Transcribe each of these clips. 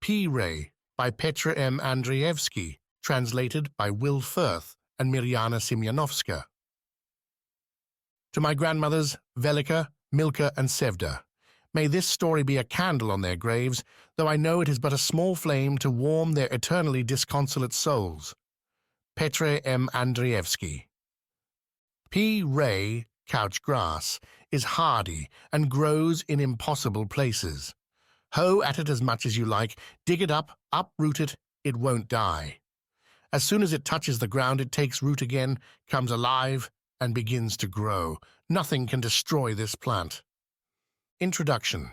Pirey by Petre M. Andreevski, translated by Will Firth and Mirjana Simjanovska. To my grandmothers, Velika, Milka, and Sevda, may this story be a candle on their graves, though I know it is but a small flame to warm their eternally disconsolate souls. Petre M. Andreevski. Pirey, couch grass, is hardy and grows in impossible places. Hoe at it as much as you like, dig it up, uproot it, it won't die. As soon as it touches the ground, it takes root again, comes alive, and begins to grow. Nothing can destroy this plant. Introduction.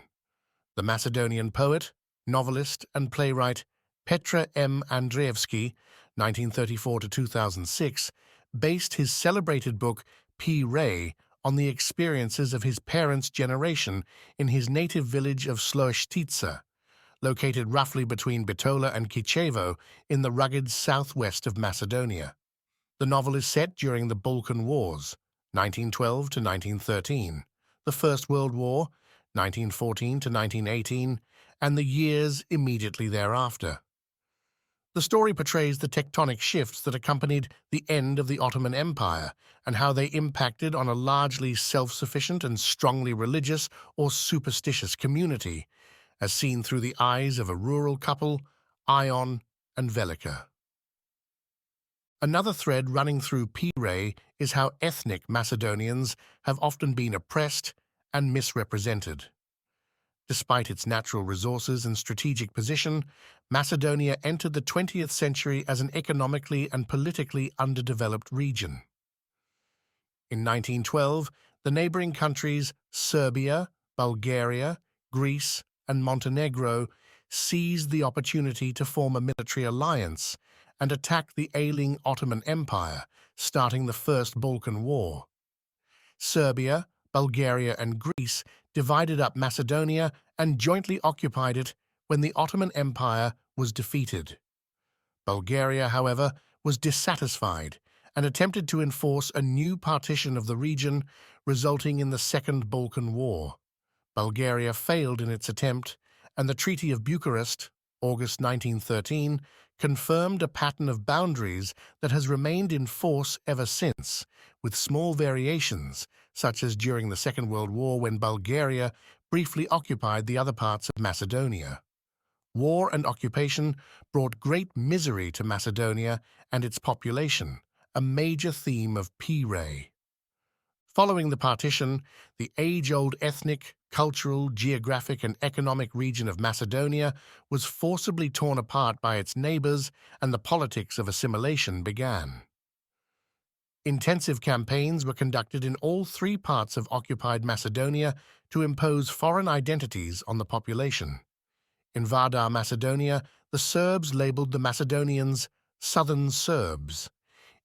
The Macedonian poet, novelist, and playwright Petre M. Andreevski, 1934 to 2006, based his celebrated book Pirey on the experiences of his parents' generation in his native village of Sloeshtitsa, located roughly between Bitola and Kichevo in the rugged southwest of Macedonia. The novel is set during the Balkan Wars, 1912 to 1913, the First World War, 1914 to 1918, and the years immediately thereafter. The story portrays the tectonic shifts that accompanied the end of the Ottoman Empire and how they impacted on a largely self-sufficient and strongly religious or superstitious community, as seen through the eyes of a rural couple, Ion and Velika. Another thread running through Pirey is how ethnic Macedonians have often been oppressed and misrepresented. Despite its natural resources and strategic position, Macedonia entered the 20th century as an economically and politically underdeveloped region. In 1912, the neighboring countries Serbia, Bulgaria, Greece, and Montenegro seized the opportunity to form a military alliance and attack the ailing Ottoman Empire, starting the First Balkan War. Serbia, Bulgaria, and Greece divided up Macedonia and jointly occupied it when the Ottoman Empire was defeated. Bulgaria, however, was dissatisfied and attempted to enforce a new partition of the region, resulting in the Second Balkan War. Bulgaria failed in its attempt, and the Treaty of Bucharest, August 1913, confirmed a pattern of boundaries that has remained in force ever since, with small variations, such as during the Second World War when Bulgaria briefly occupied the other parts of Macedonia. War and occupation brought great misery to Macedonia and its population, a major theme of Pirey. Following the partition, the age-old ethnic, cultural, geographic, and economic region of Macedonia was forcibly torn apart by its neighbors, and the politics of assimilation began. Intensive campaigns were conducted in all three parts of occupied Macedonia to impose foreign identities on the population. In Vardar, Macedonia, the Serbs labeled the Macedonians Southern Serbs.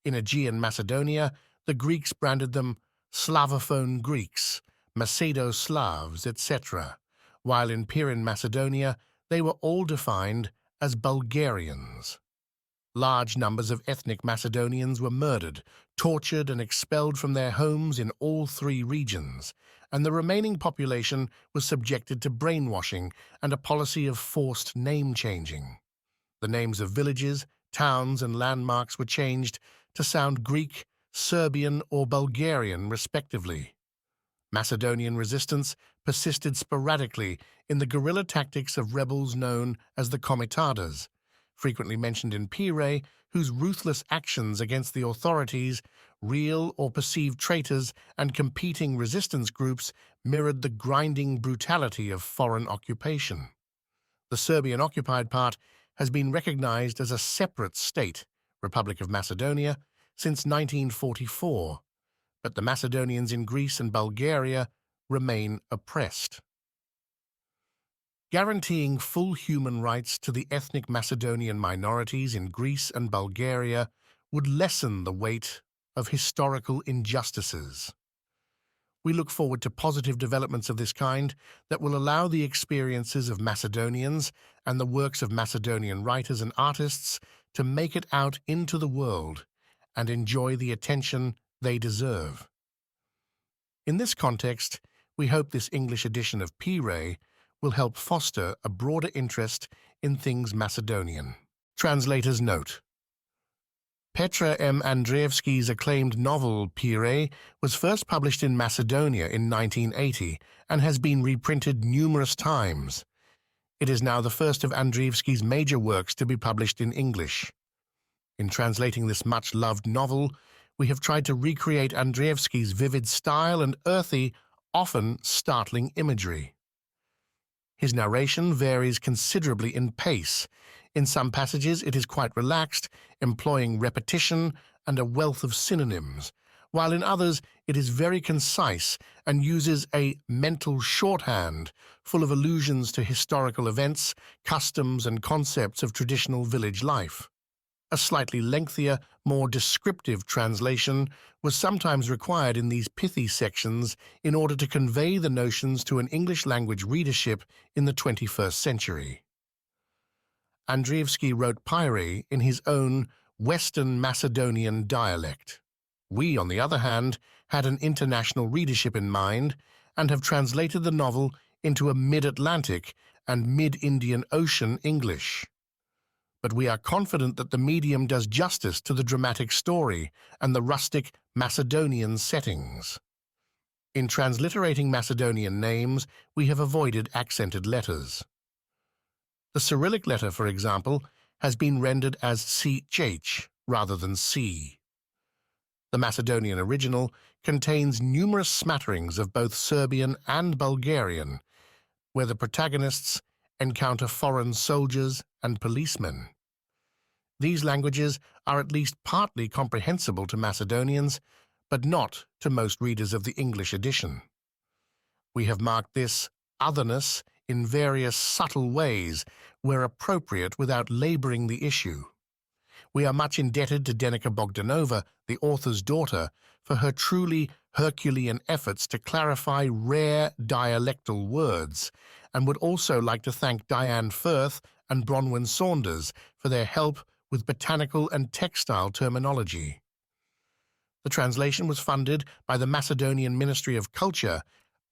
In Aegean Macedonia, the Greeks branded them Slavophone Greeks, Macedo-Slavs, etc., while in Pirey, Macedonia, they were all defined as Bulgarians. Large numbers of ethnic Macedonians were murdered, tortured, and expelled from their homes in all three regions, and the remaining population was subjected to brainwashing and a policy of forced name-changing. The names of villages, towns, and landmarks were changed to sound Greek, Serbian, or Bulgarian, respectively. Macedonian resistance persisted sporadically in the guerrilla tactics of rebels known as the Komitatas, frequently mentioned in Pirey, whose ruthless actions against the authorities, real or perceived traitors, and competing resistance groups mirrored the grinding brutality of foreign occupation. The Serbian-occupied part has been recognized as a separate state, Republic of Macedonia, since 1944, but the Macedonians in Greece and Bulgaria remain oppressed. Guaranteeing full human rights to the ethnic Macedonian minorities in Greece and Bulgaria would lessen the weight of historical injustices. We look forward to positive developments of this kind that will allow the experiences of Macedonians and the works of Macedonian writers and artists to make it out into the world and enjoy the attention they deserve. In this context, we hope this English edition of Pirey will help foster a broader interest in things Macedonian. Translator's note. Petre M. Andreevski's acclaimed novel Pirey was first published in Macedonia in 1980 and has been reprinted numerous times. It is now the first of Andreevski's major works to be published in English. In translating this much-loved novel, we have tried to recreate Andreevski's vivid style and earthy, often startling imagery. His narration varies considerably in pace. In some passages it is quite relaxed, employing repetition and a wealth of synonyms, while in others it is very concise and uses a mental shorthand full of allusions to historical events, customs and concepts of traditional village life. A slightly lengthier, more descriptive translation was sometimes required in these pithy sections in order to convey the notions to an English-language readership in the 21st century. Andreevski wrote Pirey in his own Western Macedonian dialect. We, on the other hand, had an international readership in mind and have translated the novel into a mid-Atlantic and mid-Indian Ocean English. But we are confident that the medium does justice to the dramatic story and the rustic Macedonian settings. In transliterating Macedonian names, we have avoided accented letters. The Cyrillic letter, for example, has been rendered as CH rather than C. The Macedonian original contains numerous smatterings of both Serbian and Bulgarian, where the protagonists encounter foreign soldiers and policemen. These languages are at least partly comprehensible to Macedonians, but not to most readers of the English edition. We have marked this otherness in various subtle ways where appropriate without laboring the issue. We are much indebted to Denica Bogdanova, the author's daughter, for her truly Herculean efforts to clarify rare dialectal words, and would also like to thank Diane Firth and Bronwyn Saunders for their help with botanical and textile terminology. The translation was funded by the Macedonian Ministry of Culture,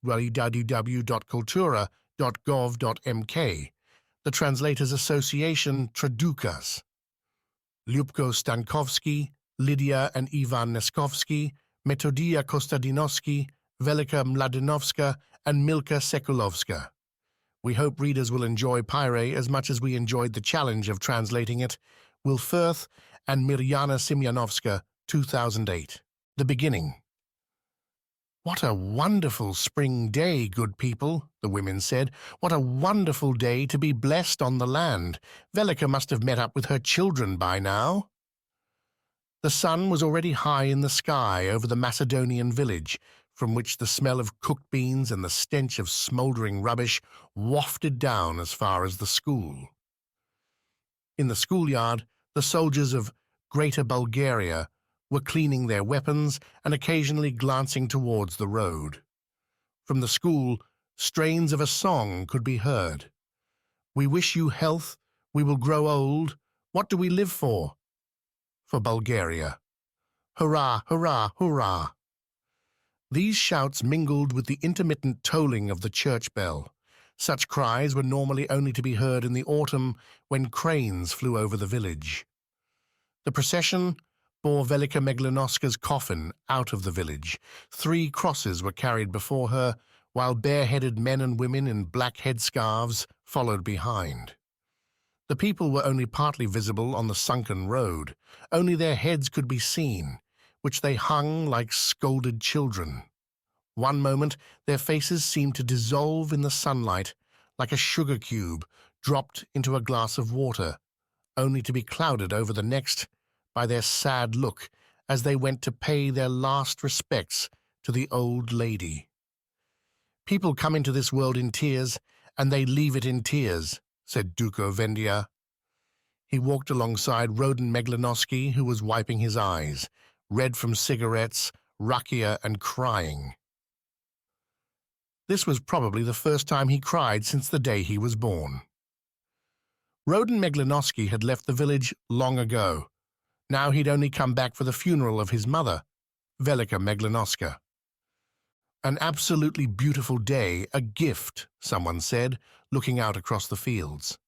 www.kultura.gov.mk, the Translators Association Traducas, Ljubko Stankovski, Lydia and Ivan Neskovski, Metodia Kostadinovski, Velika Mladinovska, and Milka Sekulovska. We hope readers will enjoy Pirey as much as we enjoyed the challenge of translating it. Will Firth and Mirjana Simjanovska, 2008. The beginning. "What a wonderful spring day, good people," the women said. "What a wonderful day to be blessed on the land. Velika must have met up with her children by now." The sun was already high in the sky over the Macedonian village, from which the smell of cooked beans and the stench of smouldering rubbish wafted down as far as the school. In the schoolyard, the soldiers of Greater Bulgaria were cleaning their weapons and occasionally glancing towards the road. From the school, strains of a song could be heard. "We wish you health, we will grow old. What do we live for?" "For Bulgaria." "Hurrah, hurrah, hurrah." These shouts mingled with the intermittent tolling of the church bell. Such cries were normally only to be heard in the autumn when cranes flew over the village. The procession bore Velika Meglinoska's coffin out of the village. 3 crosses were carried before her, while bare-headed men and women in black headscarves followed behind. The people were only partly visible on the sunken road. Only their heads could be seen, which they hung like scolded children. One moment their faces seemed to dissolve in the sunlight like a sugar cube dropped into a glass of water, only to be clouded over the next by their sad look as they went to pay their last respects to the old lady. "People come into this world in tears, and they leave it in tears," said Duko Vendia. He walked alongside Roden Meglinoski, who was wiping his eyes, red from cigarettes, rakia, and crying. This was probably the first time he cried since the day he was born. Roden Meglinoski had left the village long ago. Now he'd only come back for the funeral of his mother, Velika Meglinoska. "An absolutely beautiful day, a gift," someone said, looking out across the fields.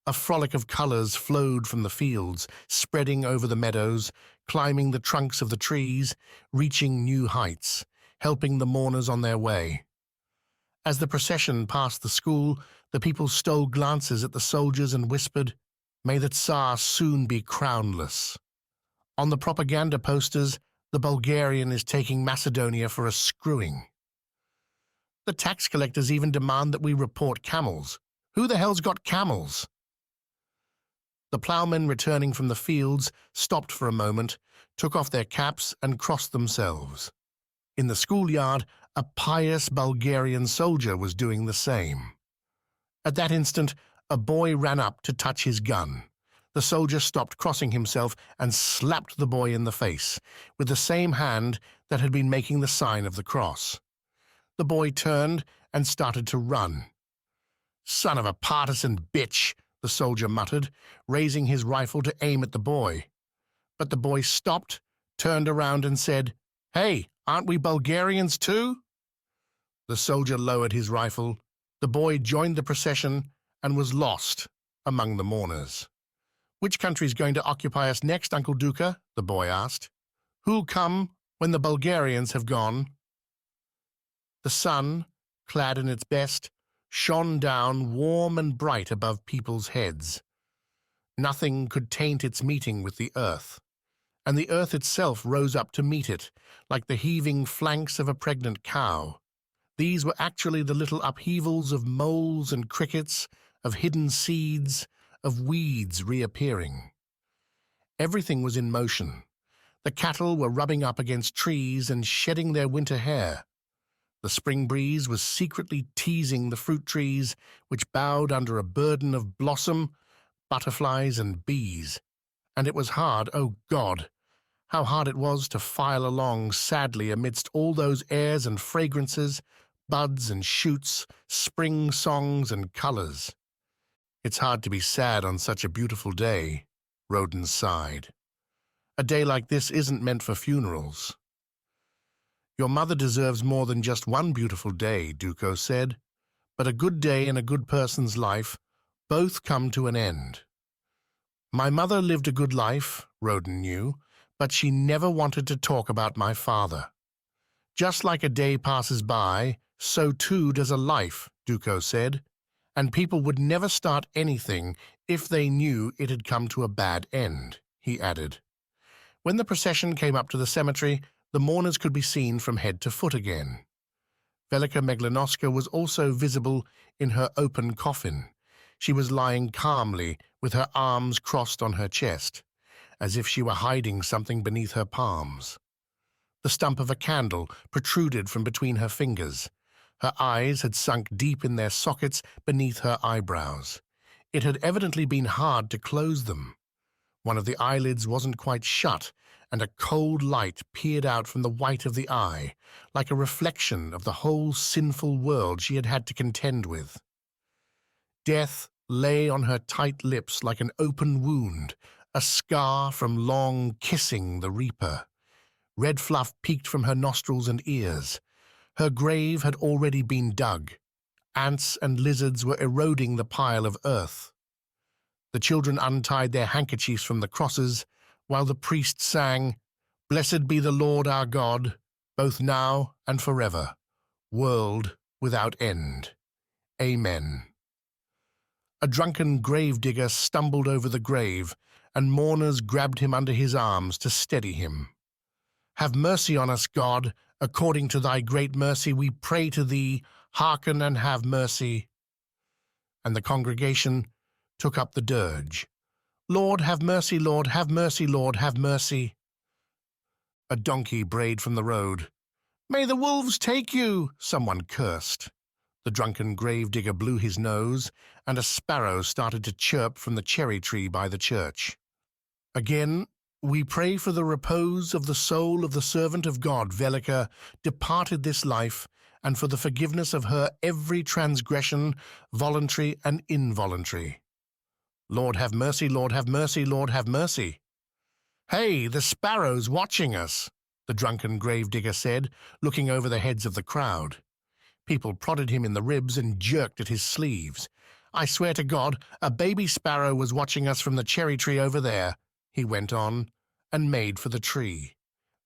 A frolic of colors flowed from the fields, spreading over the meadows, climbing the trunks of the trees, reaching new heights, helping the mourners on their way. As the procession passed the school, the people stole glances at the soldiers and whispered, "May the Tsar soon be crownless." On the propaganda posters, the Bulgarian is taking Macedonia for a screwing. The tax collectors even demand that we report camels. Who the hell's got camels? The ploughmen returning from the fields stopped for a moment, took off their caps and crossed themselves. In the schoolyard, a pious Bulgarian soldier was doing the same. At that instant, a boy ran up to touch his gun. The soldier stopped crossing himself and slapped the boy in the face, with the same hand that had been making the sign of the cross. The boy turned and started to run. "Son of a partisan bitch," the soldier muttered, raising his rifle to aim at the boy. But the boy stopped, turned around and said, "Hey, aren't we Bulgarians too?" The soldier lowered his rifle. The boy joined the procession and was lost among the mourners. "Which country's going to occupy us next, Uncle Duca?" the boy asked. "Who'll come when the Bulgarians have gone?" The sun, clad in its best, shone down warm and bright above people's heads. Nothing could taint its meeting with the earth, and the earth itself rose up to meet it, like the heaving flanks of a pregnant cow. These were actually the little upheavals of moles and crickets, of hidden seeds, of weeds reappearing. Everything was in motion. The cattle were rubbing up against trees and shedding their winter hair. The spring breeze was secretly teasing the fruit trees, which bowed under a burden of blossom, butterflies and bees. And it was hard, oh God, how hard it was to file along sadly amidst all those airs and fragrances, buds and shoots, spring songs and colors. "It's hard to be sad on such a beautiful day," Roden sighed. "A day like this isn't meant for funerals." "Your mother deserves more than just one beautiful day," Duco said. "But a good day in a good person's life both come to an end." My mother lived a good life, Roden knew, but she never wanted to talk about my father. Just like a day passes by, so too does a life, Duco said, and people would never start anything if they knew it had come to a bad end, he added. When the procession came up to the cemetery, the mourners could be seen from head to foot again. Velika Meglenoska was also visible in her open coffin. She was lying calmly with her arms crossed on her chest, as if she were hiding something beneath her palms. The stump of a candle protruded from between her fingers. Her eyes had sunk deep in their sockets beneath her eyebrows. It had evidently been hard to close them. One of the eyelids wasn't quite shut, and a cold light peered out from the white of the eye, like a reflection of the whole sinful world she had had to contend with. Death lay on her tight lips like an open wound, a scar from long kissing the reaper. Red fluff peeked from her nostrils and ears. Her grave had already been dug. Ants and lizards were eroding the pile of earth. The children untied their handkerchiefs from the crosses, while the priest sang, "Blessed be the Lord our God, both now and forever, world without end. Amen." A drunken gravedigger stumbled over the grave, and mourners grabbed him under his arms to steady him. "Have mercy on us, God. According to thy great mercy we pray to thee. Hearken and have mercy." And the congregation took up the dirge. "Lord, have mercy, Lord, have mercy, Lord, have mercy." A donkey brayed from the road. "May the wolves take you," someone cursed. The drunken gravedigger blew his nose, and a sparrow started to chirp from the cherry tree by the church. Again, "We pray for the repose of the soul of the servant of God, Velika, departed this life, and for the forgiveness of her every transgression, voluntary and involuntary." "Lord have mercy, Lord have mercy, Lord have mercy." "Hey, the sparrow's watching us," the drunken gravedigger said, looking over the heads of the crowd. People prodded him in the ribs and jerked at his sleeves. I swear to God, a baby sparrow was watching us from the cherry tree over there, he went on, and made for the tree.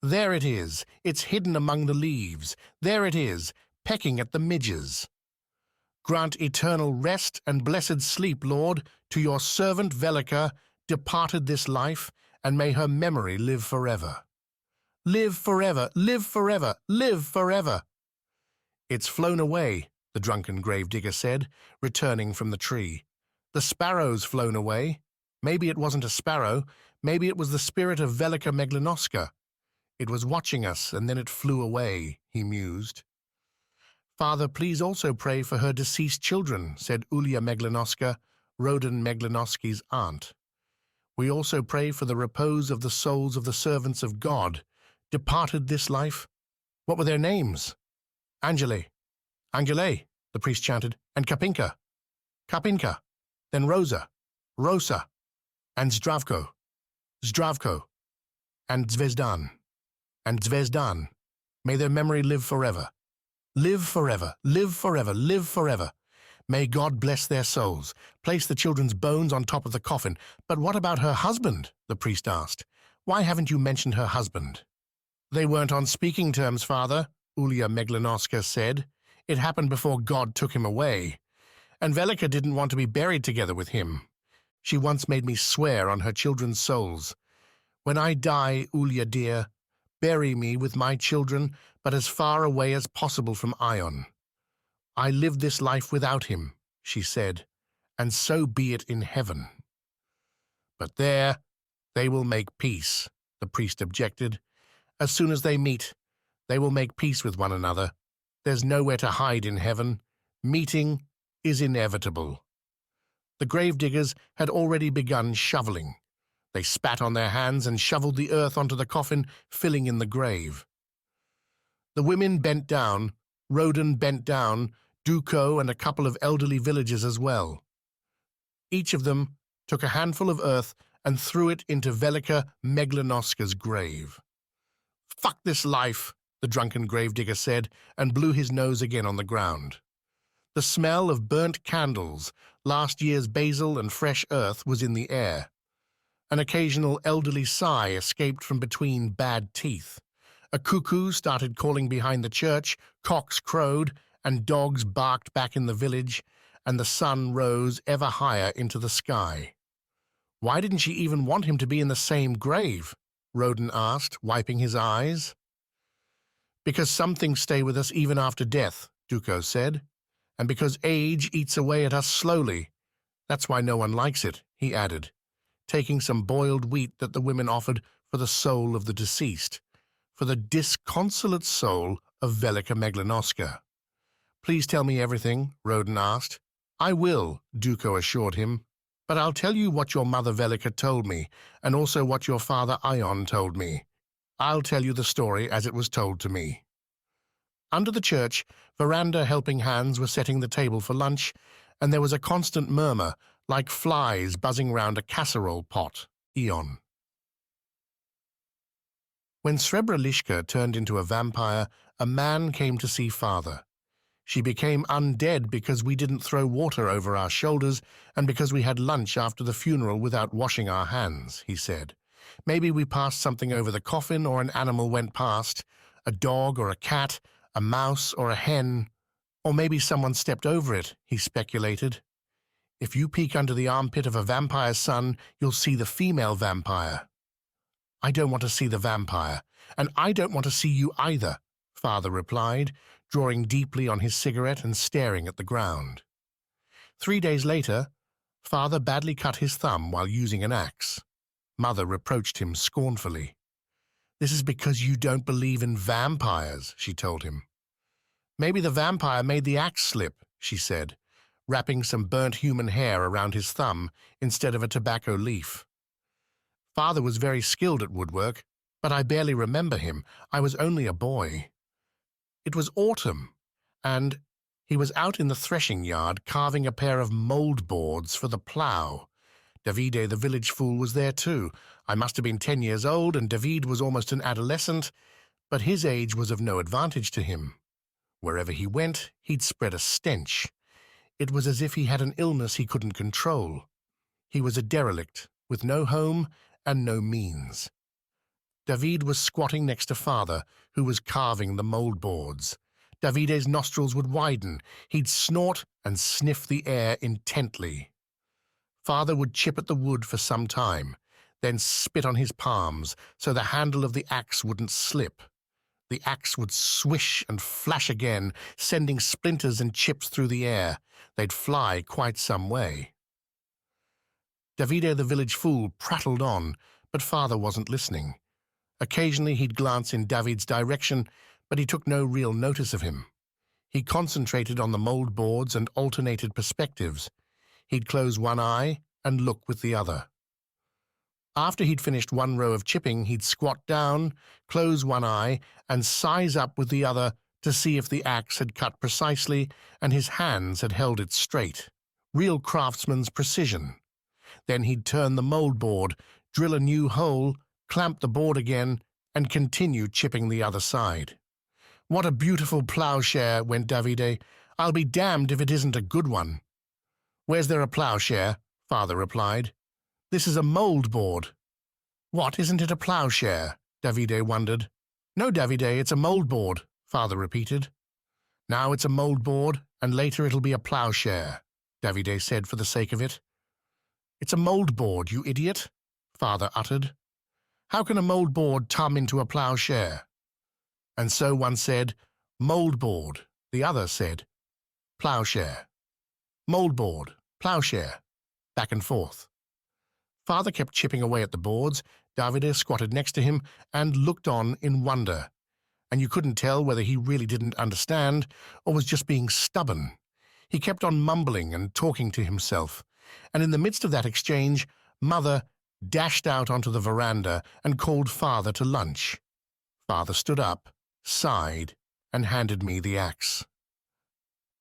There it is, it's hidden among the leaves. There it is, pecking at the midges. Grant eternal rest and blessed sleep, Lord, to your servant Velika, departed this life, and may her memory live forever. Live forever, live forever, live forever. It's flown away, the drunken gravedigger said, returning from the tree. The sparrow's flown away. Maybe it wasn't a sparrow, maybe it was the spirit of Velika Meglenoska. It was watching us, and then it flew away, he mused. Father, please also pray for her deceased children, said Ulia Meglenoska, Roden Meglenoski's aunt. We also pray for the repose of the souls of the servants of God, departed this life. What were their names? Angele, the priest chanted, and Kapinka, then Rosa, and Zdravko, and Zvezdan. May their memory live forever. Live forever, live forever, live forever. May God bless their souls. Place the children's bones on top of the coffin. But what about her husband? The priest asked. Why haven't you mentioned her husband? They weren't on speaking terms, Father, Ulia Meglenoska said. It happened before God took him away. And Velika didn't want to be buried together with him. She once made me swear on her children's souls. When I die, Ulia dear, bury me with my children, but as far away as possible from Ion. I lived this life without him, she said, and so be it in heaven. But there, they will make peace, the priest objected. As soon as they meet, they will make peace with one another. There's nowhere to hide in heaven. Meeting is inevitable. The gravediggers had already begun shoveling. They spat on their hands and shoveled the earth onto the coffin, filling in the grave. The women bent down, Roden bent down, Duko and a couple of elderly villagers as well. Each of them took a handful of earth and threw it into Velika Meglenoska's grave. Fuck this life, the drunken gravedigger said, and blew his nose again on the ground. The smell of burnt candles, last year's basil and fresh earth was in the air. An occasional elderly sigh escaped from between bad teeth. A cuckoo started calling behind the church, cocks crowed, and dogs barked back in the village, and the sun rose ever higher into the sky. Why didn't she even want him to be in the same grave? Roden asked, wiping his eyes. Because some things stay with us even after death, Duko said, and because age eats away at us slowly. That's why no one likes it, he added, taking some boiled wheat that the women offered for the soul of the deceased, for the disconsolate soul of Velika Meglenoska. Please tell me everything, Roden asked. I will, Duko assured him, but I'll tell you what your mother Velika told me, and also what your father Ion told me. I'll tell you the story as it was told to me. Under the church, veranda helping hands were setting the table for lunch, and there was a constant murmur, like flies buzzing round a casserole pot. Eon. When Srebrenica turned into a vampire, a man came to see Father. She became undead because we didn't throw water over our shoulders and because we had lunch after the funeral without washing our hands, he said. Maybe we passed something over the coffin or an animal went past, a dog or a cat, a mouse or a hen, or maybe someone stepped over it, he speculated. If you peek under the armpit of a vampire's son, you'll see the female vampire. I don't want to see the vampire, and I don't want to see you either, Father replied, drawing deeply on his cigarette and staring at the ground. 3 days later, Father badly cut his thumb while using an axe. Mother reproached him scornfully. This is because you don't believe in vampires, she told him. Maybe the vampire made the axe slip, she said, wrapping some burnt human hair around his thumb instead of a tobacco leaf. Father was very skilled at woodwork, but I barely remember him. I was only a boy. It was autumn, and he was out in the threshing yard carving a pair of mould boards for the plough. Davide, the village fool, was there too. I must have been 10 years old, and David was almost an adolescent, but his age was of no advantage to him. Wherever he went, he'd spread a stench. It was as if he had an illness he couldn't control. He was a derelict, with no home and no means. David was squatting next to Father, who was carving the mould boards. Davide's nostrils would widen. He'd snort and sniff the air intently. Father would chip at the wood for some time, then spit on his palms so the handle of the axe wouldn't slip. The axe would swish and flash again, sending splinters and chips through the air. They'd fly quite some way. Davide the village fool prattled on, but Father wasn't listening. Occasionally he'd glance in David's direction, but he took no real notice of him. He concentrated on the mould boards and alternated perspectives. He'd close one eye and look with the other. After he'd finished one row of chipping, he'd squat down, close one eye, and size up with the other to see if the axe had cut precisely and his hands had held it straight. Real craftsman's precision. Then he'd turn the mould board, drill a new hole, clamp the board again, and continue chipping the other side. "What a beautiful ploughshare," went Davide. "I'll be damned if it isn't a good one." "Where's there a ploughshare?" Father replied. "This is a mould board." "What, isn't it a ploughshare?" Davide wondered. "No, Davide, it's a mould board," Father repeated. "Now it's a mould board, and later it'll be a ploughshare," Davide said for the sake of it. "It's a mould board, you idiot," Father uttered. "How can a mould board tum into a ploughshare?" And so one said, "Mould board," the other said, "Ploughshare." Mould board, ploughshare, back and forth. Father kept chipping away at the boards. Davide squatted next to him and looked on in wonder, and you couldn't tell whether he really didn't understand or was just being stubborn. He kept on mumbling and talking to himself, and in the midst of that exchange, Mother dashed out onto the veranda and called Father to lunch. Father stood up, sighed, and handed me the axe.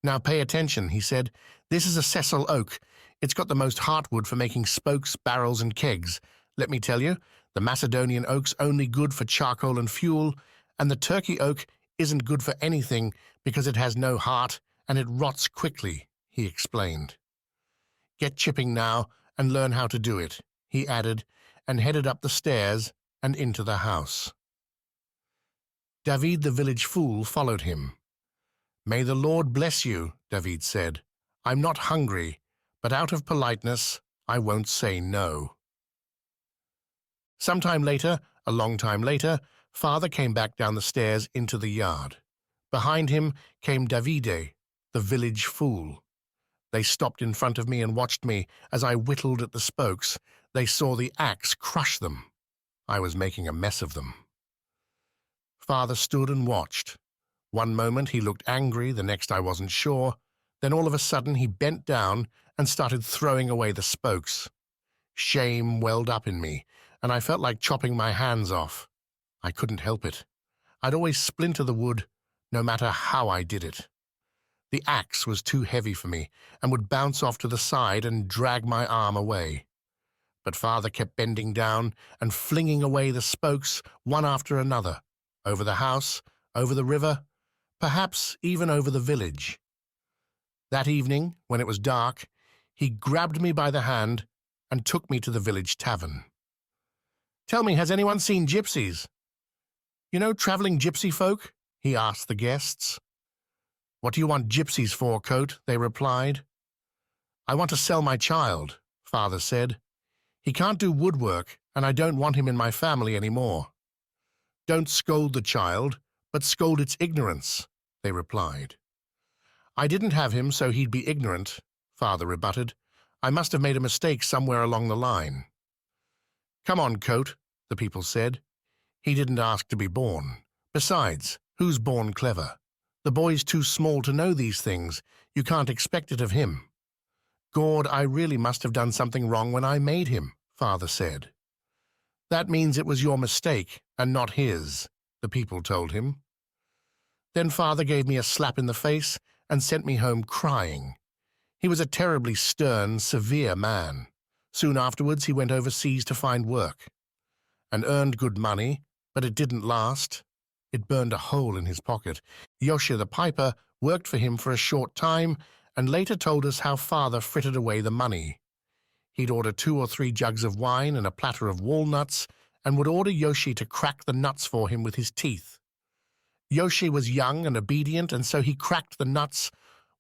"Now pay attention," he said. "This is a sessile oak. It's got the most heartwood for making spokes, barrels, and kegs. Let me tell you, the Macedonian oak's only good for charcoal and fuel, and the Turkey oak isn't good for anything because it has no heart and it rots quickly," he explained. "Get chipping now and learn how to do it," he added, and headed up the stairs and into the house. David the village fool followed him. "May the Lord bless you," David said. "I'm not hungry, but out of politeness, I won't say no." Sometime later, a long time later, Father came back down the stairs into the yard. Behind him came Davide, the village fool. They stopped in front of me and watched me as I whittled at the spokes. They saw the axe crush them. I was making a mess of them. Father stood and watched. One moment he looked angry, the next I wasn't sure. Then all of a sudden he bent down and started throwing away the spokes. Shame welled up in me, and I felt like chopping my hands off. I couldn't help it. I'd always splinter the wood, no matter how I did it. The axe was too heavy for me and would bounce off to the side and drag my arm away. But Father kept bending down and flinging away the spokes one after another, over the house, over the river, perhaps even over the village. That evening, when it was dark, he grabbed me by the hand and took me to the village tavern. "Tell me, has anyone seen gypsies?" "You know traveling gypsy folk?" he asked the guests. "What do you want gypsies for, Coat?" they replied. "I want to sell my child," Father said. "He can't do woodwork, and I don't want him in my family anymore." "Don't scold the child, but scold its ignorance," they replied. "I didn't have him so he'd be ignorant," Father rebutted. "I must have made a mistake somewhere along the line." "Come on, Coat," the people said. "He didn't ask to be born. Besides, who's born clever? The boy's too small to know these things. You can't expect it of him." "Gord, I really must have done something wrong when I made him," Father said. "That means it was your mistake and not his," the people told him. Then Father gave me a slap in the face and sent me home crying. He was a terribly stern, severe man. Soon afterwards he went overseas to find work, and earned good money, but it didn't last. It burned a hole in his pocket. Yosha the piper worked for him for a short time, and later told us how father frittered away the money. He'd order 2 or 3 jugs of wine and a platter of walnuts, and would order Yoshi to crack the nuts for him with his teeth. Yoshi was young and obedient, and so he cracked the nuts.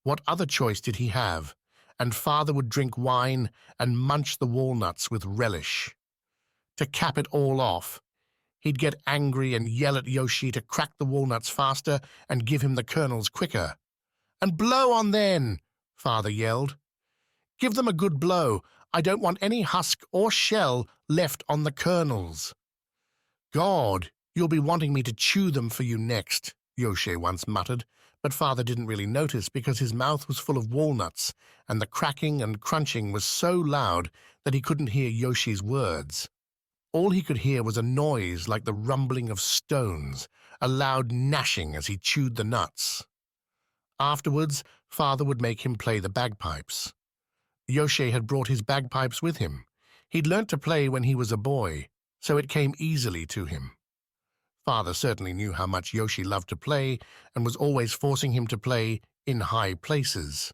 What other choice did he have? And father would drink wine and munch the walnuts with relish. To cap it all off, he'd get angry and yell at Yoshi to crack the walnuts faster and give him the kernels quicker. "And blow on then," father yelled. "Give them a good blow. I don't want any husk or shell left on the kernels." "God, you'll be wanting me to chew them for you next," Yoshi once muttered, but father didn't really notice because his mouth was full of walnuts, and the cracking and crunching was so loud that he couldn't hear Yoshi's words. All he could hear was a noise like the rumbling of stones, a loud gnashing as he chewed the nuts. Afterwards, father would make him play the bagpipes. Yoshi had brought his bagpipes with him. He'd learnt to play when he was a boy, so it came easily to him. Father certainly knew how much Yoshi loved to play and was always forcing him to play in high places.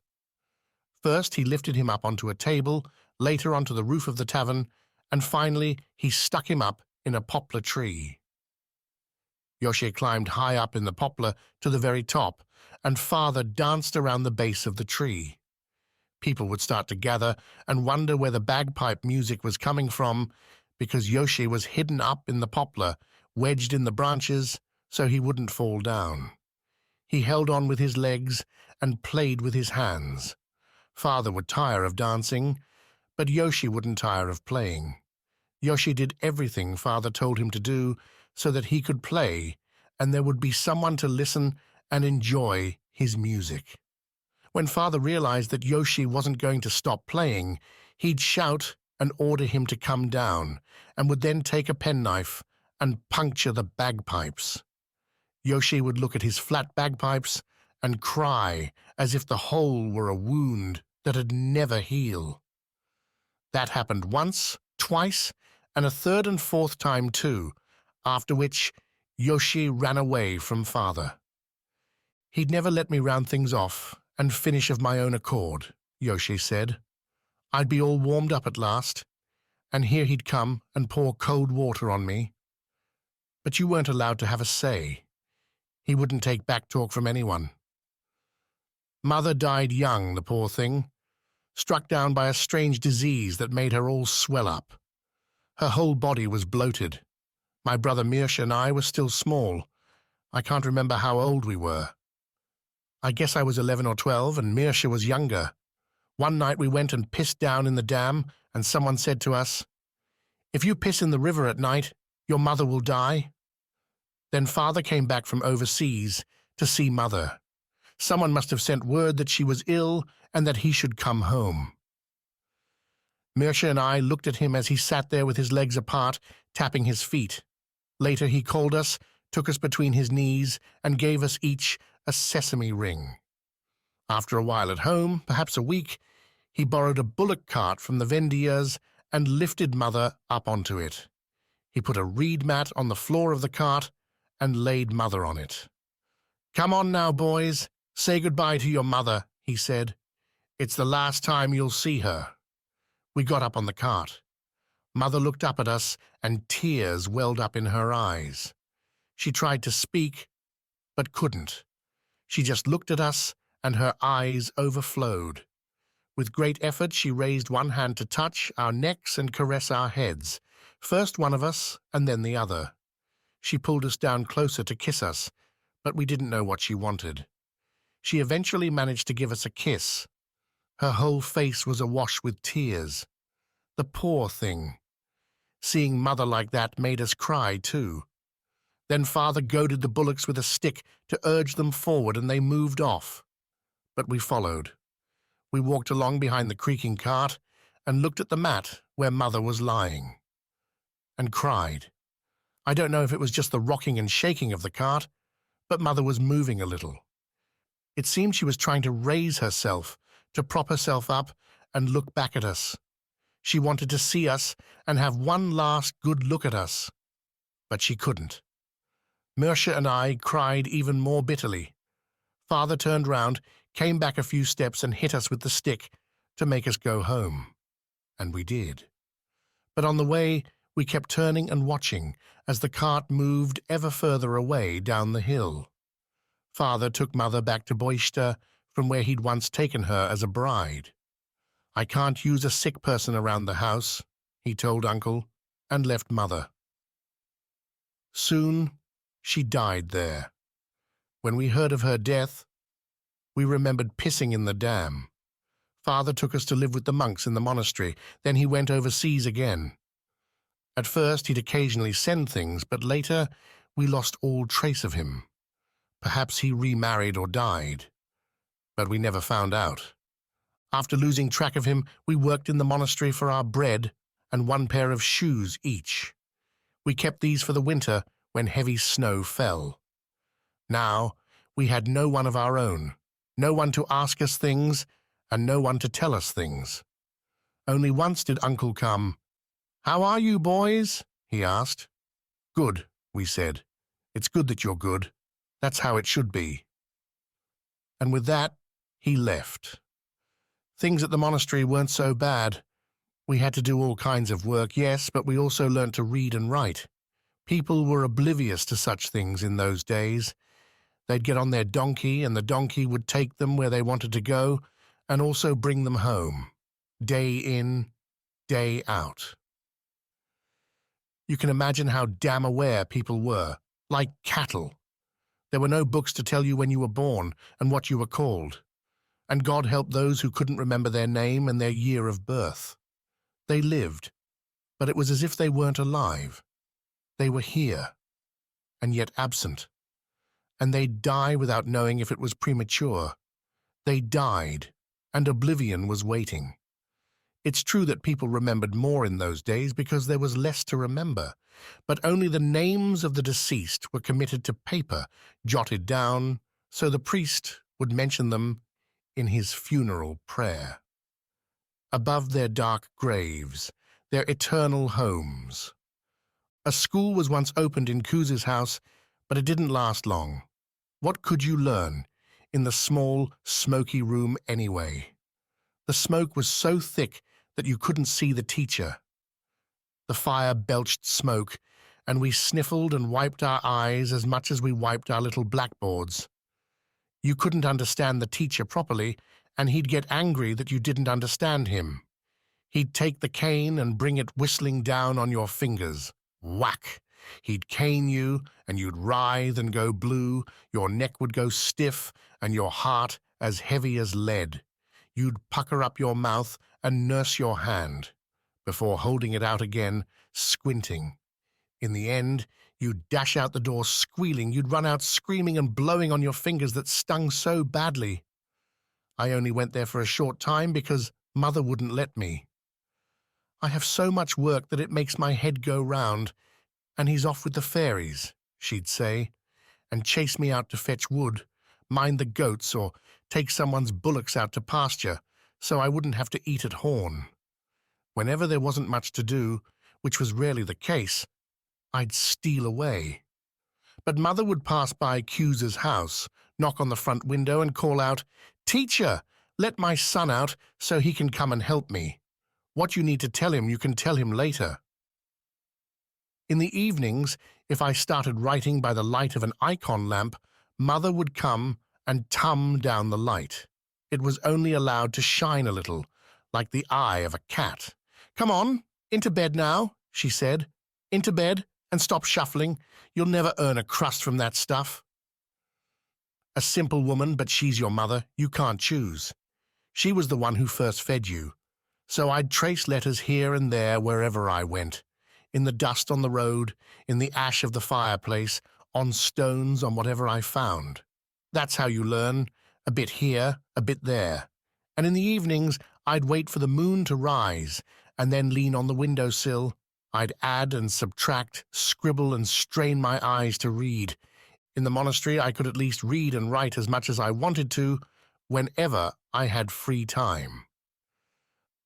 First, he lifted him up onto a table, later onto the roof of the tavern, and finally he stuck him up in a poplar tree. Yoshi climbed high up in the poplar to the very top, and father danced around the base of the tree. People would start to gather and wonder where the bagpipe music was coming from, because Yoshi was hidden up in the poplar, wedged in the branches, so he wouldn't fall down. He held on with his legs and played with his hands. Father would tire of dancing, but Yoshi wouldn't tire of playing. Yoshi did everything father told him to do so that he could play, and there would be someone to listen and enjoy his music. When father realized that Yoshi wasn't going to stop playing, he'd shout and order him to come down, and would then take a penknife and puncture the bagpipes. Yoshi would look at his flat bagpipes and cry as if the hole were a wound that'd never heal. That happened once, twice, and a third and fourth time too, after which Yoshi ran away from father. "He'd never let me round things off and finish of my own accord," Yoshi said. "I'd be all warmed up at last, and here he'd come and pour cold water on me. But you weren't allowed to have a say. He wouldn't take back talk from anyone. Mother died young, the poor thing, struck down by a strange disease that made her all swell up. Her whole body was bloated. My brother Mircea and I were still small. I can't remember how old we were. I guess I was 11 or 12, and Mircea was younger. One night we went and pissed down in the dam, and someone said to us, 'If you piss in the river at night, your mother will die.' Then father came back from overseas to see mother. Someone must have sent word that she was ill and that he should come home. Mircea and I looked at him as he sat there with his legs apart, tapping his feet. Later he called us, took us between his knees, and gave us each a sesame ring. After a while at home, perhaps a week, he borrowed a bullock cart from the vendiers and lifted mother up onto it. He put a reed mat on the floor of the cart and laid mother on it. 'Come on now, boys, say goodbye to your mother,' he said. 'It's the last time you'll see her.' We got up on the cart. Mother looked up at us, and tears welled up in her eyes. She tried to speak, but couldn't. She just looked at us, and her eyes overflowed. With great effort, she raised one hand to touch our necks and caress our heads, first one of us and then the other. She pulled us down closer to kiss us, but we didn't know what she wanted. She eventually managed to give us a kiss. Her whole face was awash with tears. The poor thing. Seeing mother like that made us cry too. Then father goaded the bullocks with a stick to urge them forward, and they moved off. But we followed. We walked along behind the creaking cart and looked at the mat where mother was lying. And cried. I don't know if it was just the rocking and shaking of the cart, but mother was moving a little. It seemed she was trying to raise herself, to prop herself up and look back at us. She wanted to see us and have one last good look at us. But she couldn't. Mircea and I cried even more bitterly. Father turned round, came back a few steps and hit us with the stick to make us go home. And we did. But on the way, we kept turning and watching as the cart moved ever further away down the hill. Father took Mother back to Gajda, from where he'd once taken her as a bride. "I can't use a sick person around the house," he told Uncle, and left Mother. Soon, she died there. When we heard of her death, we remembered pissing in the dam. Father took us to live with the monks in the monastery, then he went overseas again. At first, he'd occasionally send things, but later, we lost all trace of him. Perhaps he remarried or died, but we never found out. After losing track of him, we worked in the monastery for our bread and one pair of shoes each. We kept these for the winter when heavy snow fell. Now, we had no one of our own, no one to ask us things, and no one to tell us things. Only once did Uncle come. "How are you, boys?" he asked. "Good," we said. "It's good that you're good. That's how it should be." And with that, he left. Things at the monastery weren't so bad. We had to do all kinds of work, yes, but we also learnt to read and write. People were oblivious to such things in those days. They'd get on their donkey, and the donkey would take them where they wanted to go, and also bring them home, day in, day out. You can imagine how damn aware people were, like cattle. There were no books to tell you when you were born and what you were called. And God help those who couldn't remember their name and their year of birth. They lived, but it was as if they weren't alive. They were here, and yet absent. And they'd die without knowing if it was premature. They died, and oblivion was waiting. It's true that people remembered more in those days because there was less to remember, but only the names of the deceased were committed to paper, jotted down, so the priest would mention them in his funeral prayer. Above their dark graves, their eternal homes. A school was once opened in Kuz's house, but it didn't last long. What could you learn in the small, smoky room anyway? The smoke was so thick that you couldn't see the teacher. The fire belched smoke, and we sniffled and wiped our eyes as much as we wiped our little blackboards. You couldn't understand the teacher properly, and he'd get angry that you didn't understand him. He'd take the cane and bring it whistling down on your fingers. Whack! He'd cane you, and you'd writhe and go blue, your neck would go stiff, and your heart as heavy as lead. You'd pucker up your mouth and nurse your hand, before holding it out again, squinting. In the end, you'd dash out the door squealing, you'd run out screaming and blowing on your fingers that stung so badly. I only went there for a short time because Mother wouldn't let me. "I have so much work that it makes my head go round, and he's off with the fairies," she'd say, and chase me out to fetch wood, mind the goats, or take someone's bullocks out to pasture, so I wouldn't have to eat at horn. Whenever there wasn't much to do, which was rarely the case, I'd steal away. But Mother would pass by Kuz's house, knock on the front window and call out, "Teacher, let my son out so he can come and help me. What you need to tell him, you can tell him later." In the evenings, if I started writing by the light of an icon lamp, Mother would come and tum down the light. It was only allowed to shine a little, like the eye of a cat. "Come on, into bed now," she said. "Into bed, and stop shuffling. You'll never earn a crust from that stuff." A simple woman, but she's your mother. You can't choose. She was the one who first fed you. So I'd trace letters here and there wherever I went. In the dust on the road, in the ash of the fireplace, on stones, on whatever I found. That's how you learn, a bit here, a bit there. And in the evenings, I'd wait for the moon to rise, and then lean on the windowsill. I'd add and subtract, scribble and strain my eyes to read. In the monastery, I could at least read and write as much as I wanted to, whenever I had free time.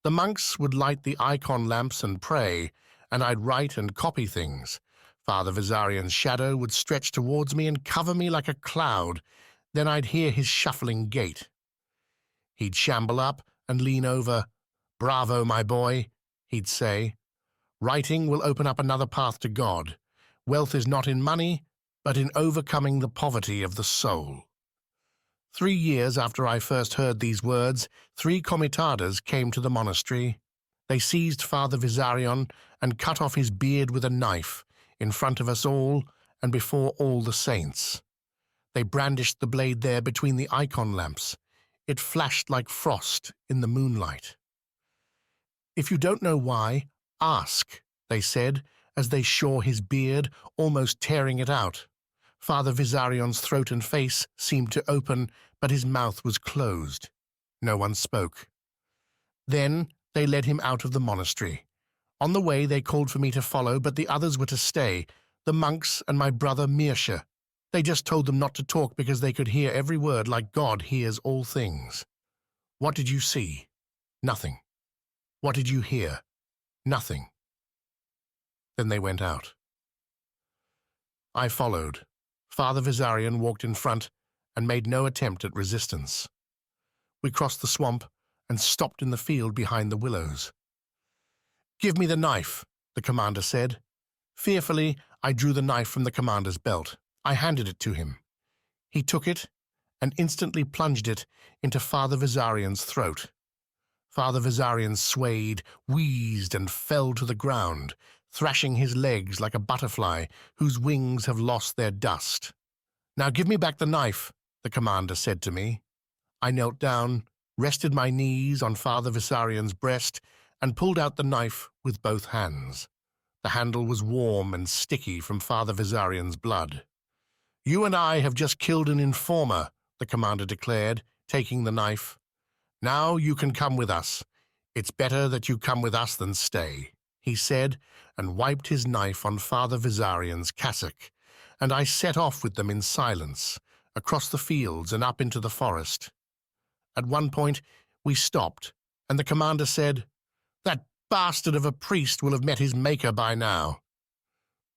The monks would light the icon lamps and pray, and I'd write and copy things. Father Vizarian's shadow would stretch towards me and cover me like a cloud. Then I'd hear his shuffling gait. He'd shamble up and lean over. "Bravo, my boy," he'd say. "Writing will open up another path to God. Wealth is not in money, but in overcoming the poverty of the soul." 3 years after I first heard these words, 3 comitadas came to the monastery. They seized Father Vizarion and cut off his beard with a knife, in front of us all and before all the saints. They brandished the blade there between the icon lamps. It flashed like frost in the moonlight. "If you don't know why, ask," they said, as they shore his beard, almost tearing it out. Father Vizarion's throat and face seemed to open, but his mouth was closed. No one spoke. Then they led him out of the monastery. On the way they called for me to follow, but the others were to stay, the monks and my brother Mirsha. They just told them not to talk because they could hear every word like God hears all things. "What did you see?" "Nothing." "What did you hear?" "Nothing." Then they went out. I followed. Father Vizarion walked in front and made no attempt at resistance. We crossed the swamp and stopped in the field behind the willows. "Give me the knife," the commander said. Fearfully, I drew the knife from the commander's belt. I handed it to him. He took it and instantly plunged it into Father Vizarion's throat. Father Vizarion swayed, wheezed, and fell to the ground, thrashing his legs like a butterfly whose wings have lost their dust. "Now give me back the knife," the commander said to me. I knelt down, rested my knees on Father Vizarion's breast, and pulled out the knife with both hands. The handle was warm and sticky from Father Vizarion's blood. "You and I have just killed an informer," the commander declared, taking the knife. "Now you can come with us. It's better that you come with us than stay," he said, and wiped his knife on Father Vizarion's cassock, and I set off with them in silence, across the fields and up into the forest. At one point, we stopped, and the commander said, "That bastard of a priest will have met his maker by now."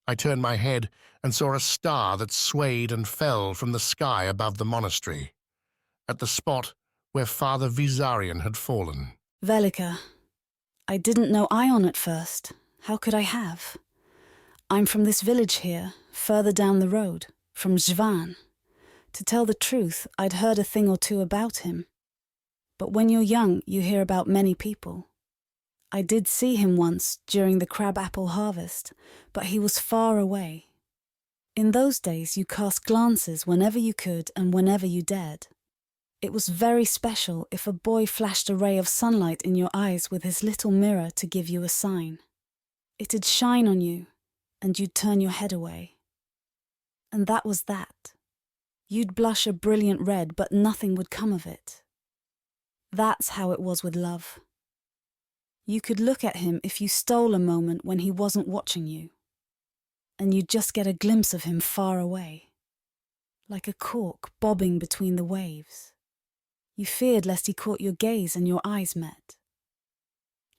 I turned my head and saw a star that swayed and fell from the sky above the monastery, at the spot where Father Vizarion had fallen. "Velika, I didn't know Ion at first. How could I have? I'm from this village here, further down the road, from Zvan. To tell the truth, I'd heard a thing or two about him. But when you're young, you hear about many people. I did see him once during the crab-apple harvest, but he was far away. In those days, you cast glances whenever you could and whenever you dared. It was very special if a boy flashed a ray of sunlight in your eyes with his little mirror to give you a sign. It'd shine on you, and you'd turn your head away. And that was that. You'd blush a brilliant red, but nothing would come of it. That's how it was with love. You could look at him if you stole a moment when he wasn't watching you, and you'd just get a glimpse of him far away, like a cork bobbing between the waves. You feared lest he caught your gaze and your eyes met.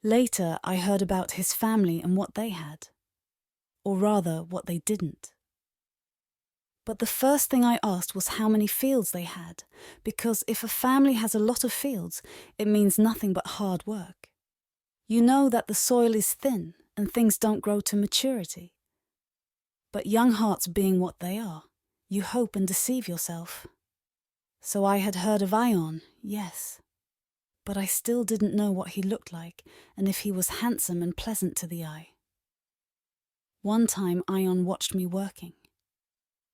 Later, I heard about his family and what they had, or rather, what they didn't. But the first thing I asked was how many fields they had, because if a family has a lot of fields, it means nothing but hard work. You know that the soil is thin and things don't grow to maturity. But young hearts being what they are, you hope and deceive yourself. So I had heard of Ion, yes. But I still didn't know what he looked like and if he was handsome and pleasant to the eye. One time Ion watched me working.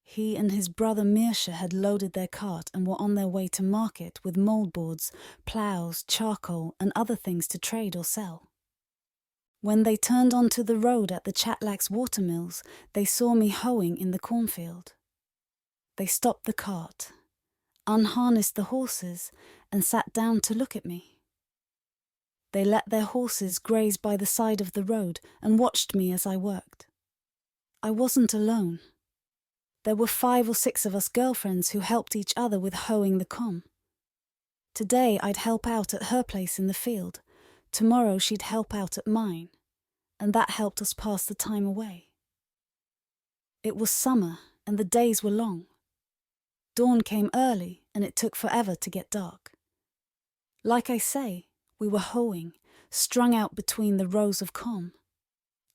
He and his brother Mirsha had loaded their cart and were on their way to market with mouldboards, ploughs, charcoal and other things to trade or sell. When they turned onto the road at the Chatlak's watermills, they saw me hoeing in the cornfield. They stopped the cart, unharnessed the horses and sat down to look at me. They let their horses graze by the side of the road and watched me as I worked. I wasn't alone. There were 5 or 6 of us girlfriends who helped each other with hoeing the corn. Today I'd help out at her place in the field. Tomorrow she'd help out at mine, and that helped us pass the time away. It was summer and the days were long. Dawn came early and it took forever to get dark. Like I say, we were hoeing, strung out between the rows of corn.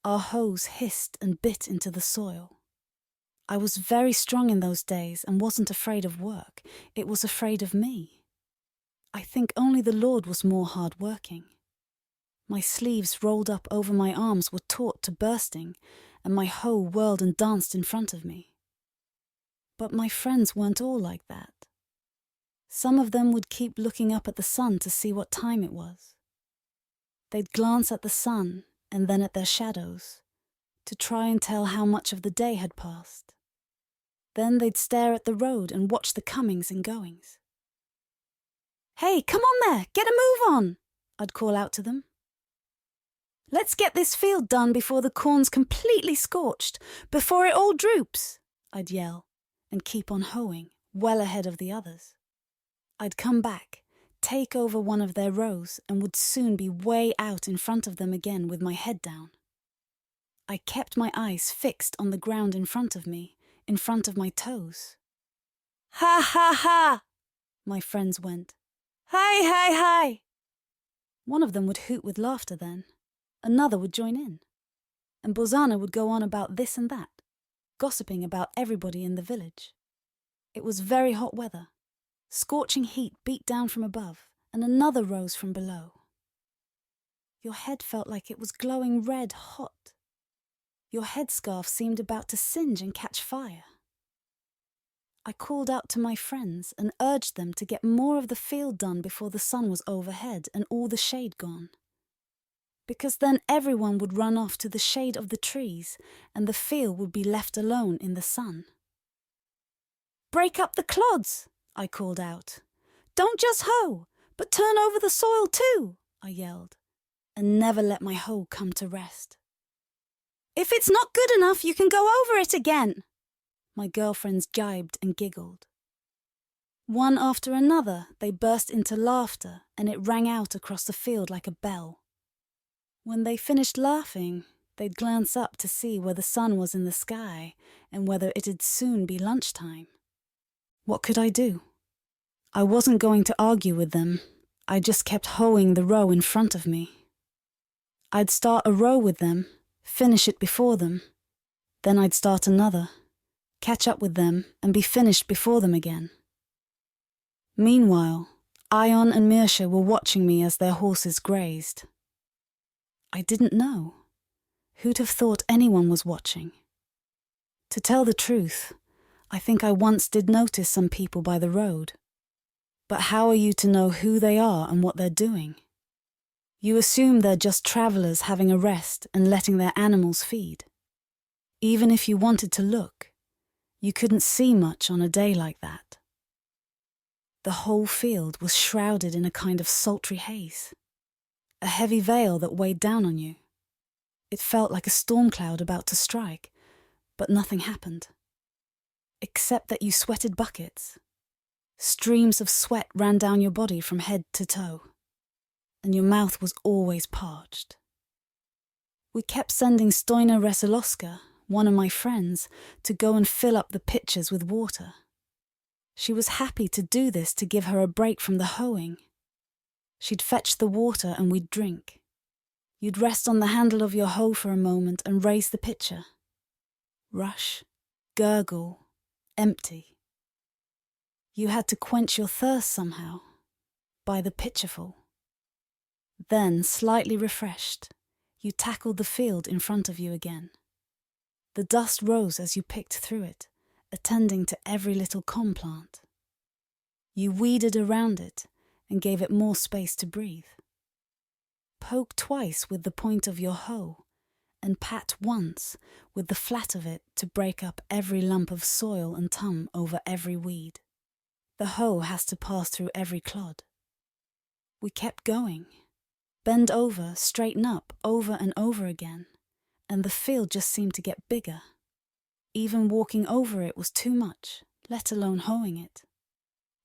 Our hoes hissed and bit into the soil. I was very strong in those days and wasn't afraid of work. It was afraid of me. I think only the Lord was more hard-working. My sleeves rolled up over my arms were taut to bursting, and my hoe whirled and danced in front of me. But my friends weren't all like that. Some of them would keep looking up at the sun to see what time it was. They'd glance at the sun and then at their shadows, to try and tell how much of the day had passed. Then they'd stare at the road and watch the comings and goings. "Hey, come on there, get a move on," I'd call out to them. "Let's get this field done before the corn's completely scorched, before it all droops," I'd yell, and keep on hoeing, well ahead of the others. I'd come back, take over one of their rows, and would soon be way out in front of them again with my head down. I kept my eyes fixed on the ground in front of me, in front of my toes. "Ha ha ha!" my friends went. "Hi hi hi!" One of them would hoot with laughter then. Another would join in. And Bozana would go on about this and that, gossiping about everybody in the village. It was very hot weather. Scorching heat beat down from above, and another rose from below. Your head felt like it was glowing red hot. Your headscarf seemed about to singe and catch fire. I called out to my friends and urged them to get more of the field done before the sun was overhead and all the shade gone. Because then everyone would run off to the shade of the trees and the field would be left alone in the sun. "Break up the clods," I called out. "Don't just hoe, but turn over the soil too," I yelled, and never let my hoe come to rest. "If it's not good enough, you can go over it again," my girlfriends gibed and giggled. One after another, they burst into laughter, and it rang out across the field like a bell. When they finished laughing, they'd glance up to see where the sun was in the sky and whether it'd soon be lunchtime. What could I do? I wasn't going to argue with them. I just kept hoeing the row in front of me. I'd start a row with them, finish it before them. Then I'd start another, catch up with them, and be finished before them again. Meanwhile, Ion and Mirsha were watching me as their horses grazed. I didn't know. Who'd have thought anyone was watching? To tell the truth, I think I once did notice some people by the road. But how are you to know who they are and what they're doing? You assume they're just travellers having a rest and letting their animals feed. Even if you wanted to look, you couldn't see much on a day like that. The whole field was shrouded in a kind of sultry haze, a heavy veil that weighed down on you. It felt like a storm cloud about to strike, but nothing happened. Except that you sweated buckets. Streams of sweat ran down your body from head to toe, and your mouth was always parched. We kept sending Stoina Resolowska, one of my friends, to go and fill up the pitchers with water. She was happy to do this to give her a break from the hoeing. She'd fetch the water and we'd drink. You'd rest on the handle of your hoe for a moment and raise the pitcher. Rush, gurgle, empty. You had to quench your thirst somehow, by the pitcherful. Then, slightly refreshed, you tackled the field in front of you again. The dust rose as you picked through it, attending to every little corn plant. You weeded around it and gave it more space to breathe. Poke twice with the point of your hoe, and pat once with the flat of it to break up every lump of soil and tum over every weed. The hoe has to pass through every clod. We kept going. Bend over, straighten up, over and over again, and the field just seemed to get bigger. Even walking over it was too much, let alone hoeing it.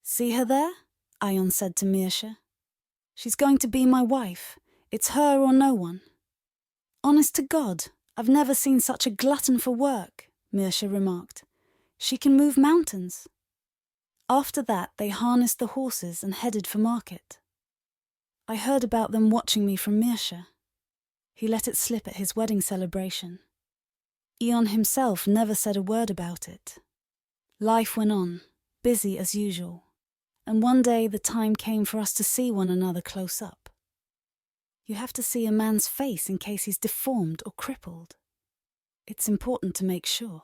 "See her there?" Ion said to Mirsha. "She's going to be my wife. It's her or no one." "Honest to God, I've never seen such a glutton for work," Mirsha remarked. "She can move mountains." After that, they harnessed the horses and headed for market. I heard about them watching me from Mirsha. He let it slip at his wedding celebration. Ion himself never said a word about it. Life went on, busy as usual, and one day the time came for us to see one another close up. You have to see a man's face in case he's deformed or crippled. It's important to make sure.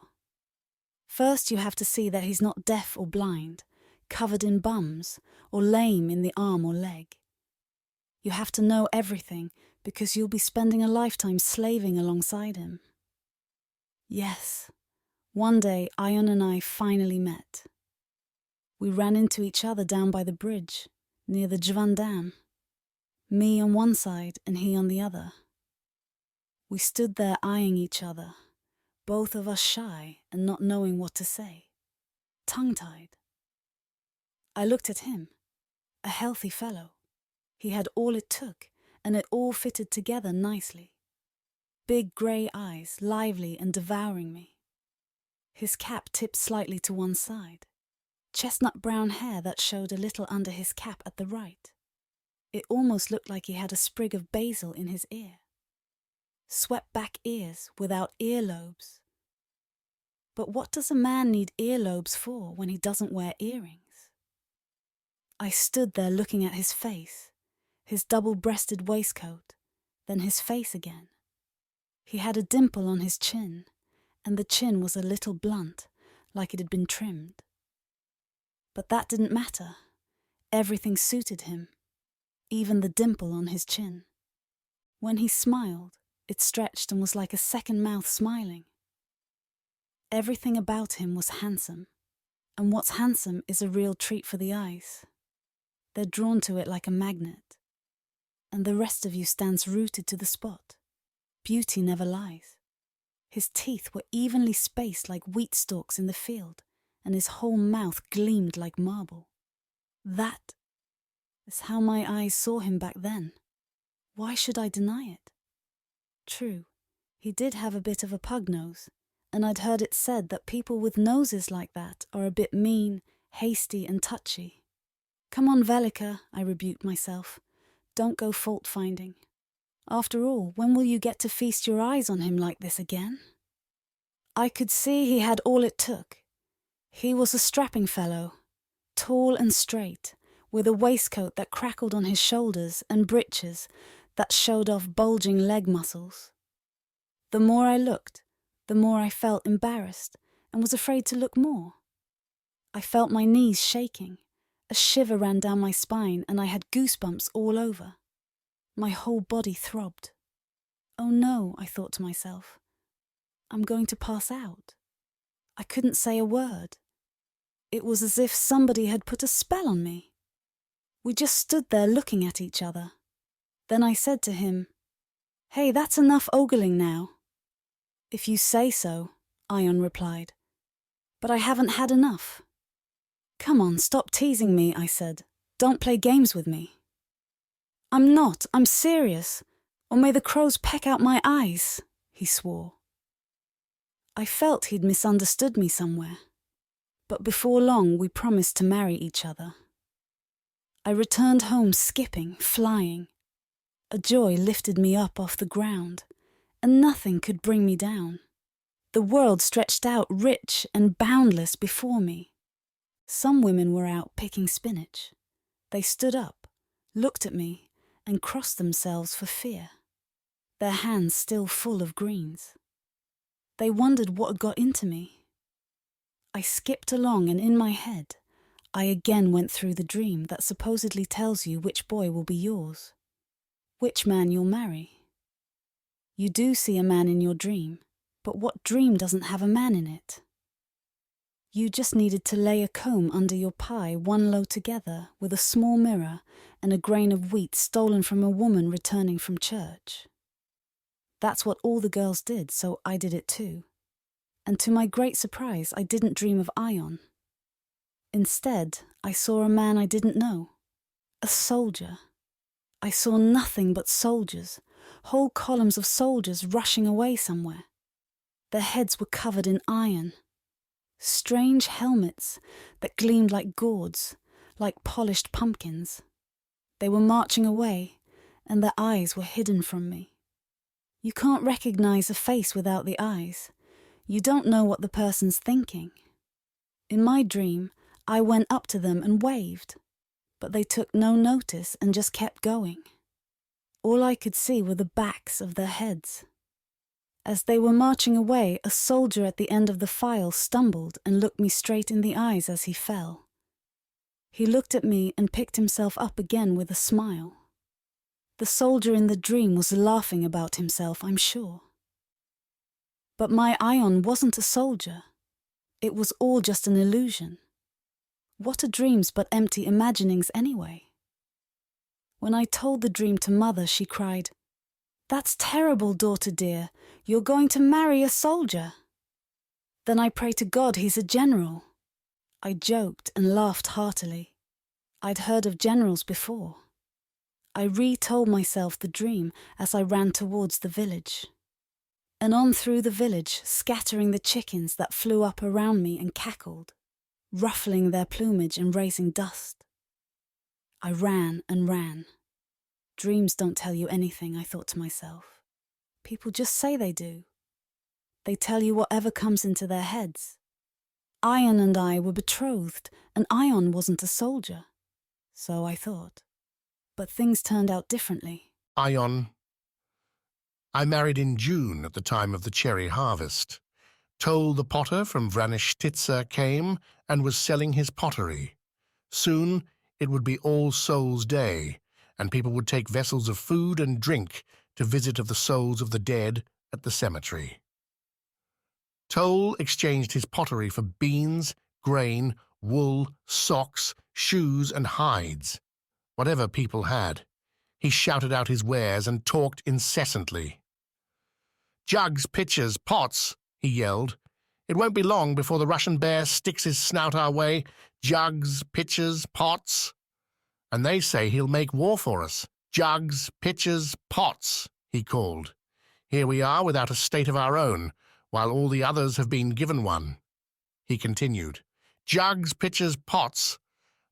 First, you have to see that he's not deaf or blind, covered in bums, or lame in the arm or leg. You have to know everything, because you'll be spending a lifetime slaving alongside him. Yes, one day Ion and I finally met. We ran into each other down by the bridge, near the Jvan Dam. Me on one side and he on the other. We stood there eyeing each other, both of us shy and not knowing what to say, tongue-tied. I looked at him, a healthy fellow. He had all it took, and it all fitted together nicely. Big grey eyes, lively and devouring me. His cap tipped slightly to one side. Chestnut brown hair that showed a little under his cap at the right. It almost looked like he had a sprig of basil in his ear. Swept back ears without earlobes. But what does a man need earlobes for when he doesn't wear earrings? I stood there looking at his face, his double-breasted waistcoat, then his face again. He had a dimple on his chin, and the chin was a little blunt, like it had been trimmed. But that didn't matter. Everything suited him, even the dimple on his chin. When he smiled, it stretched and was like a second mouth smiling. Everything about him was handsome, and what's handsome is a real treat for the eyes. They're drawn to it like a magnet, and the rest of you stands rooted to the spot. Beauty never lies. His teeth were evenly spaced like wheat stalks in the field, and his whole mouth gleamed like marble. That is how my eyes saw him back then. Why should I deny it? True, he did have a bit of a pug nose, and I'd heard it said that people with noses like that are a bit mean, hasty and touchy. Come on, Velika, I rebuked myself. Don't go fault-finding. After all, when will you get to feast your eyes on him like this again? I could see he had all it took. He was a strapping fellow, tall and straight, with a waistcoat that crackled on his shoulders and breeches that showed off bulging leg muscles. The more I looked, the more I felt embarrassed and was afraid to look more. I felt my knees shaking. A shiver ran down my spine and I had goosebumps all over. My whole body throbbed. Oh no, I thought to myself. I'm going to pass out. I couldn't say a word. It was as if somebody had put a spell on me. We just stood there looking at each other. Then I said to him, "Hey, that's enough ogling now." "If you say so," Ion replied. "But I haven't had enough." "Come on, stop teasing me," I said. "Don't play games with me." "I'm not, I'm serious. Or may the crows peck out my eyes," he swore. I felt he'd misunderstood me somewhere. But before long we promised to marry each other. I returned home skipping, flying. A joy lifted me up off the ground, and nothing could bring me down. The world stretched out rich and boundless before me. Some women were out picking spinach. They stood up, looked at me, and crossed themselves for fear, their hands still full of greens. They wondered what had got into me. I skipped along, and in my head, I again went through the dream that supposedly tells you which boy will be yours, which man you'll marry. You do see a man in your dream, but what dream doesn't have a man in it? You just needed to lay a comb under your pie one low together with a small mirror and a grain of wheat stolen from a woman returning from church. That's what all the girls did, so I did it too. And to my great surprise, I didn't dream of Ion. Instead, I saw a man I didn't know. A soldier. I saw nothing but soldiers, whole columns of soldiers rushing away somewhere. Their heads were covered in iron. Strange helmets that gleamed like gourds, like polished pumpkins. They were marching away, and their eyes were hidden from me. You can't recognize a face without the eyes. You don't know what the person's thinking. In my dream, I went up to them and waved, but they took no notice and just kept going. All I could see were the backs of their heads. As they were marching away, a soldier at the end of the file stumbled and looked me straight in the eyes as he fell. He looked at me and picked himself up again with a smile. The soldier in the dream was laughing about himself, I'm sure. But my Ion wasn't a soldier. It was all just an illusion. What are dreams but empty imaginings anyway? When I told the dream to Mother, she cried, "That's terrible, daughter dear. You're going to marry a soldier." Then I prayed to God he's a general. I joked and laughed heartily. I'd heard of generals before. I retold myself the dream as I ran towards the village. And on through the village, scattering the chickens that flew up around me and cackled, ruffling their plumage and raising dust. I ran and ran. Dreams don't tell you anything, I thought to myself. People just say they do. They tell you whatever comes into their heads. Ion and I were betrothed, and Ion wasn't a soldier. So I thought. But things turned out differently. Ion. I married in June at the time of the cherry harvest. Tol the potter from Sloeshtitsa came and was selling his pottery. Soon it would be All Souls' Day, and people would take vessels of food and drink to visit of the souls of the dead at the cemetery. Tol exchanged his pottery for beans, grain, wool, socks, shoes, and hides. Whatever people had. He shouted out his wares and talked incessantly. "Jugs, pitchers, pots," he yelled. "It won't be long before the Russian bear sticks his snout our way. Jugs, pitchers, pots. And they say he'll make war for us. Jugs, pitchers, pots," he called. "Here we are without a state of our own, while all the others have been given one." He continued, "Jugs, pitchers, pots.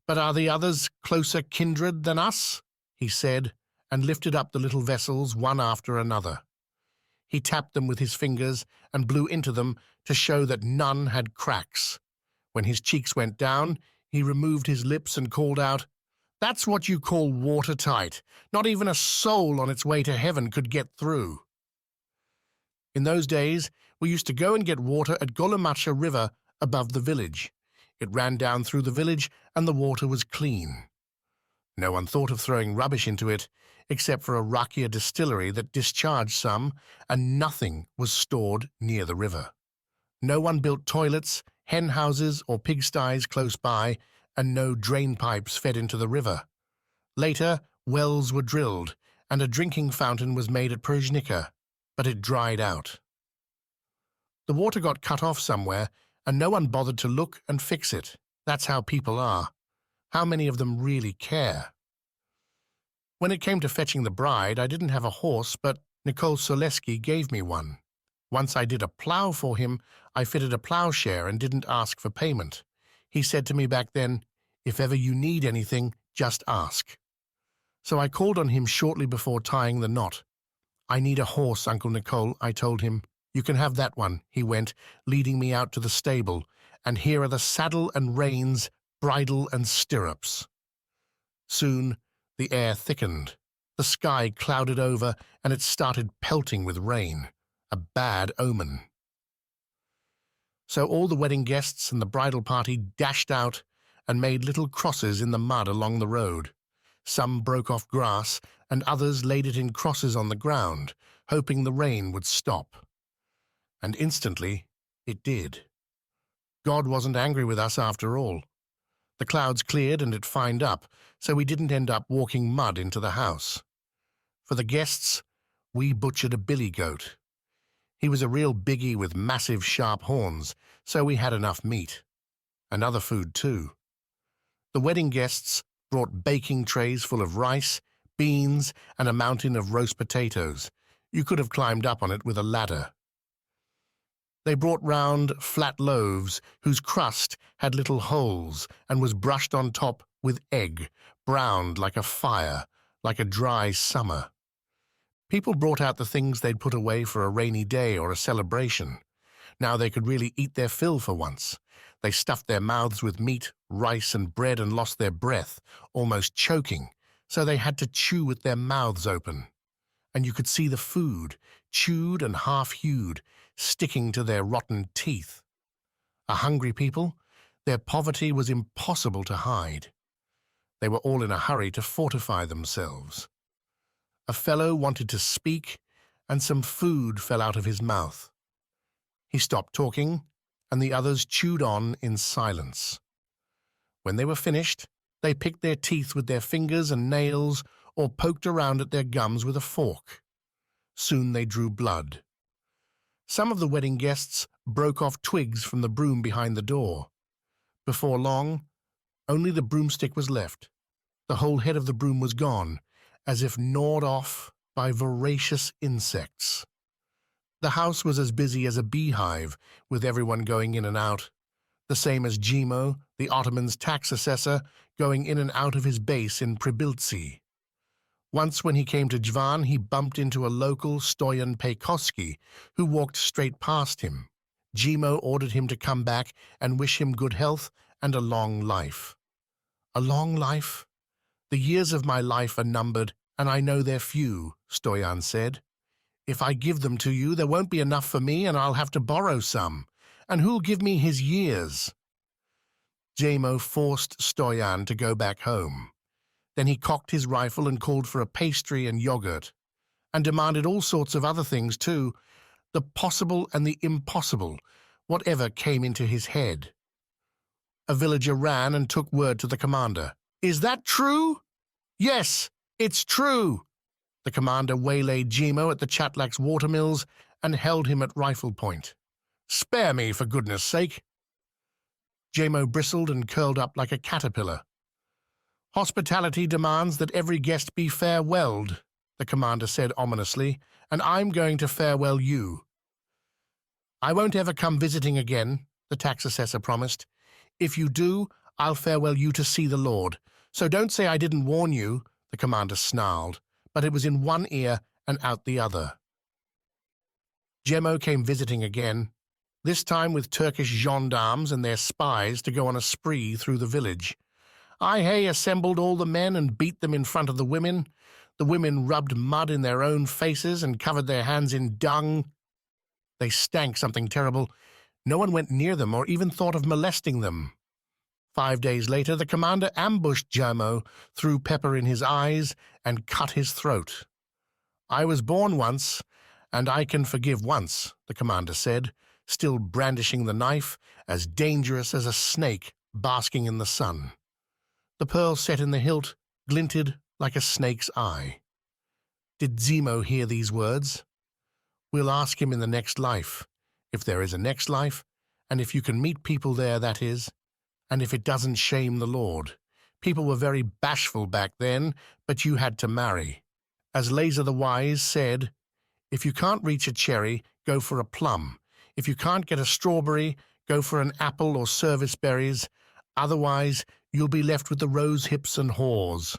But are the others closer kindred than us?" he said, and lifted up the little vessels one after another. He tapped them with his fingers and blew into them to show that none had cracks. When his cheeks went down, he removed his lips and called out, "That's what you call watertight. Not even a soul on its way to heaven could get through." In those days, we used to go and get water at Golomacha River above the village. It ran down through the village, and the water was clean. No one thought of throwing rubbish into it, except for a rakia distillery that discharged some, and nothing was stored near the river. No one built toilets, hen houses, or pigsties close by, and no drain pipes fed into the river. Later, wells were drilled, and a drinking fountain was made at Prznika, but it dried out. The water got cut off somewhere, and no one bothered to look and fix it. That's how people are. How many of them really care? When it came to fetching the bride, I didn't have a horse, but Nicole Soleski gave me one. Once I did a plough for him, I fitted a ploughshare and didn't ask for payment. He said to me back then, "If ever you need anything, just ask." So I called on him shortly before tying the knot. "I need a horse, Uncle Nicole," I told him. "You can have that one," he went, leading me out to the stable, "and here are the saddle and reins, bridle and stirrups." Soon the air thickened, the sky clouded over, and it started pelting with rain, a bad omen. So all the wedding guests and the bridal party dashed out and made little crosses in the mud along the road. Some broke off grass, and others laid it in crosses on the ground, hoping the rain would stop. And instantly it did. God wasn't angry with us after all. The clouds cleared and it fined up, so we didn't end up walking mud into the house. For the guests, we butchered a billy goat. He was a real biggie with massive sharp horns, so we had enough meat. And other food too. The wedding guests brought baking trays full of rice, beans, and a mountain of roast potatoes. You could have climbed up on it with a ladder. They brought round flat loaves whose crust had little holes and was brushed on top with egg, browned like a fire, like a dry summer. People brought out the things they'd put away for a rainy day or a celebration. Now they could really eat their fill for once. They stuffed their mouths with meat, rice, and bread and lost their breath, almost choking, so they had to chew with their mouths open. And you could see the food, chewed and half-hewed, sticking to their rotten teeth. A hungry people, their poverty was impossible to hide. They were all in a hurry to fortify themselves. A fellow wanted to speak, and some food fell out of his mouth. He stopped talking, and the others chewed on in silence. When they were finished, they picked their teeth with their fingers and nails or poked around at their gums with a fork. Soon they drew blood. Some of the wedding guests broke off twigs from the broom behind the door. Before long, only the broomstick was left. The whole head of the broom was gone, as if gnawed off by voracious insects. The house was as busy as a beehive, with everyone going in and out, the same as Gimo, the Ottoman's tax assessor, going in and out of his base in Pribiltsi. Once when he came to Jvan, he bumped into a local Stoyan Pejkovski, who walked straight past him. Gimo ordered him to come back and wish him good health and a long life. A long life? The years of my life are numbered, and I know they're few, Stoyan said. If I give them to you, there won't be enough for me, and I'll have to borrow some. And who'll give me his years? Gimo forced Stoyan to go back home. Then he cocked his rifle and called for a pastry and yogurt, and demanded all sorts of other things too, the possible and the impossible, whatever came into his head. A villager ran and took word to the commander. "Is that true?" "Yes, it's true." The commander waylaid Gimo at the Chatlak's watermills and held him at rifle point. "Spare me, for goodness sake." Gimo bristled and curled up like a caterpillar. "Hospitality demands that every guest be farewelled," the commander said ominously, "and I'm going to farewell you." "I won't ever come visiting again," the tax assessor promised. "If you do, I'll farewell you to see the Lord. So don't say I didn't warn you," the commander snarled, but it was in one ear and out the other. Gimo came visiting again, this time with Turkish gendarmes and their spies to go on a spree through the village. I assembled all the men and beat them in front of the women. The women rubbed mud in their own faces and covered their hands in dung. They stank something terrible. No one went near them or even thought of molesting them. 5 days later, the commander ambushed Gimo, threw pepper in his eyes, and cut his throat. "I was born once, and I can forgive once," the commander said, still brandishing the knife, as dangerous as a snake basking in the sun. The pearl set in the hilt glinted like a snake's eye. Did Gimo hear these words? We'll ask him in the next life, if there is a next life, and if you can meet people there, that is, and if it doesn't shame the Lord. People were very bashful back then, but you had to marry. As Laser the Wise said, if you can't reach a cherry, go for a plum. If you can't get a strawberry, go for an apple or service berries. Otherwise, you'll be left with the rose hips and whores.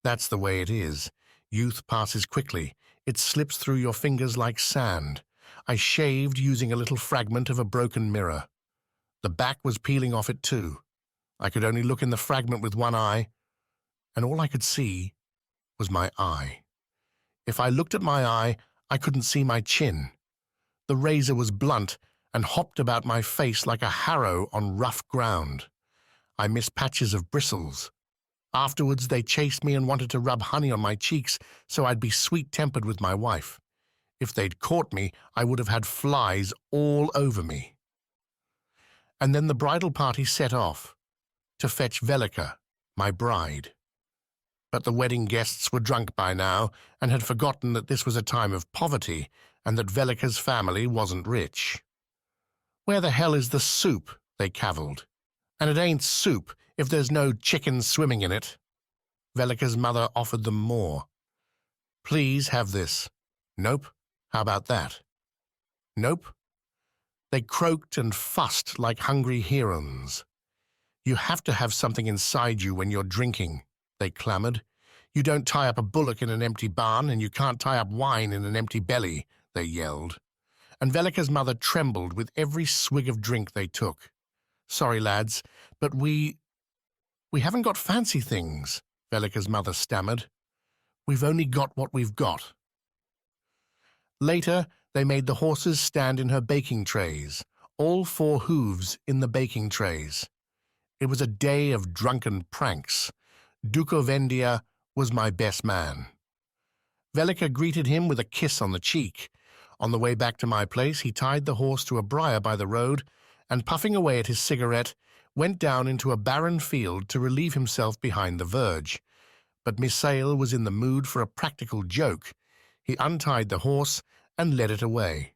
That's the way it is. Youth passes quickly. It slips through your fingers like sand. I shaved using a little fragment of a broken mirror. The back was peeling off it too. I could only look in the fragment with one eye, and all I could see was my eye. If I looked at my eye, I couldn't see my chin. The razor was blunt and hopped about my face like a harrow on rough ground. I missed patches of bristles. Afterwards, they chased me and wanted to rub honey on my cheeks so I'd be sweet-tempered with my wife. If they'd caught me, I would have had flies all over me. And then the bridal party set off to fetch Velika, my bride. But the wedding guests were drunk by now and had forgotten that this was a time of poverty and that Velika's family wasn't rich. "Where the hell is the soup?" they cavilled. "And it ain't soup if there's no chicken swimming in it." Velika's mother offered them more. "Please have this." "Nope. How about that?" "Nope." They croaked and fussed like hungry herons. "You have to have something inside you when you're drinking," they clamored. "You don't tie up a bullock in an empty barn, and you can't tie up wine in an empty belly," they yelled. And Velika's mother trembled with every swig of drink they took. "Sorry, lads, but we haven't got fancy things," Velika's mother stammered. "We've only got what we've got." Later, they made the horses stand in her baking trays, all 4 hooves in the baking trays. It was a day of drunken pranks. Dukovendia was my best man. Velika greeted him with a kiss on the cheek. On the way back to my place, he tied the horse to a briar by the road and, puffing away at his cigarette, went down into a barren field to relieve himself behind the verge. But Misael was in the mood for a practical joke. He untied the horse and led it away.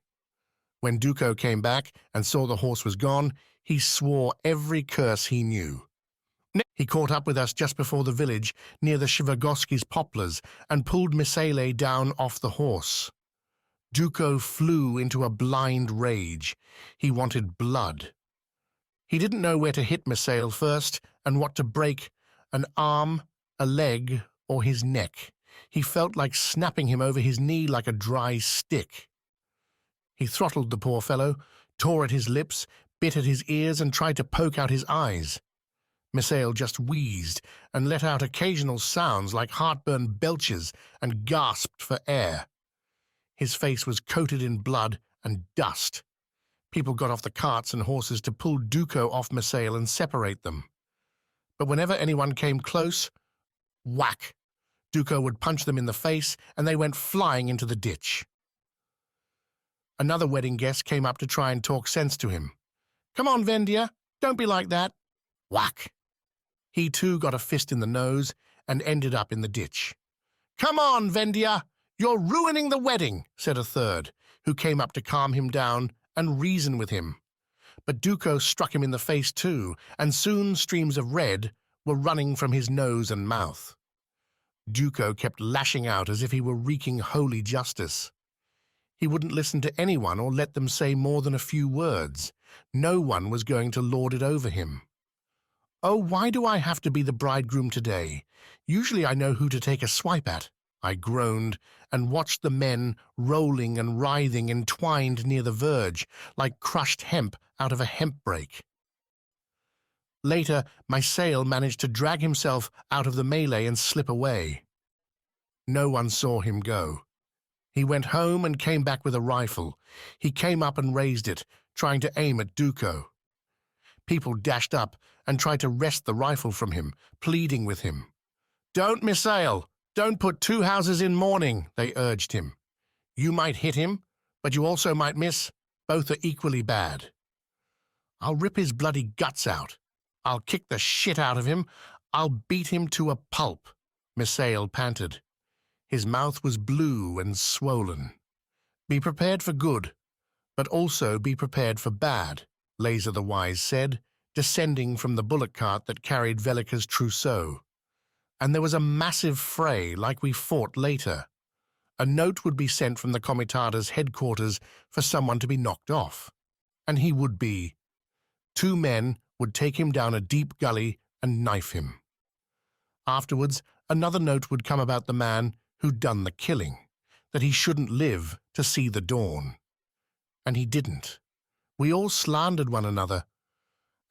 When Duko came back and saw the horse was gone, he swore every curse he knew. He caught up with us just before the village, near the Shivagoski's poplars, and pulled Misael down off the horse. Duko flew into a blind rage. He wanted blood. He didn't know where to hit Misael first and what to break, an arm, a leg, or his neck. He felt like snapping him over his knee like a dry stick. He throttled the poor fellow, tore at his lips, bit at his ears, and tried to poke out his eyes. Misael just wheezed and let out occasional sounds like heartburn belches and gasped for air. His face was coated in blood and dust. People got off the carts and horses to pull Duko off Misael and separate them. But whenever anyone came close, whack! Duko would punch them in the face, and they went flying into the ditch. Another wedding guest came up to try and talk sense to him. "Come on, Vendia, don't be like that." Whack! He too got a fist in the nose and ended up in the ditch. "Come on, Vendia, you're ruining the wedding," said a third, who came up to calm him down and reason with him. But Duko struck him in the face too, and soon streams of red were running from his nose and mouth. Duko kept lashing out as if he were wreaking holy justice. He wouldn't listen to anyone or let them say more than a few words. No one was going to lord it over him. "Oh, why do I have to be the bridegroom today? Usually I know who to take a swipe at," I groaned, and watched the men rolling and writhing entwined near the verge, like crushed hemp out of a hemp brake. Later, Misael managed to drag himself out of the melee and slip away. No one saw him go. He went home and came back with a rifle. He came up and raised it, trying to aim at Duko. People dashed up and tried to wrest the rifle from him, pleading with him. "Don't, Misael! Don't put 2 houses in mourning," they urged him. "You might hit him, but you also might miss. Both are equally bad." "I'll rip his bloody guts out. I'll kick the shit out of him. I'll beat him to a pulp," Misael panted. His mouth was blue and swollen. "Be prepared for good, but also be prepared for bad," Laser the Wise said, descending from the bullock cart that carried Velika's trousseau. And there was a massive fray like we fought later. A note would be sent from the Komitada's headquarters for someone to be knocked off. And he would be. 2 men would take him down a deep gully and knife him. Afterwards, another note would come about the man who'd done the killing, that he shouldn't live to see the dawn. And he didn't. We all slandered one another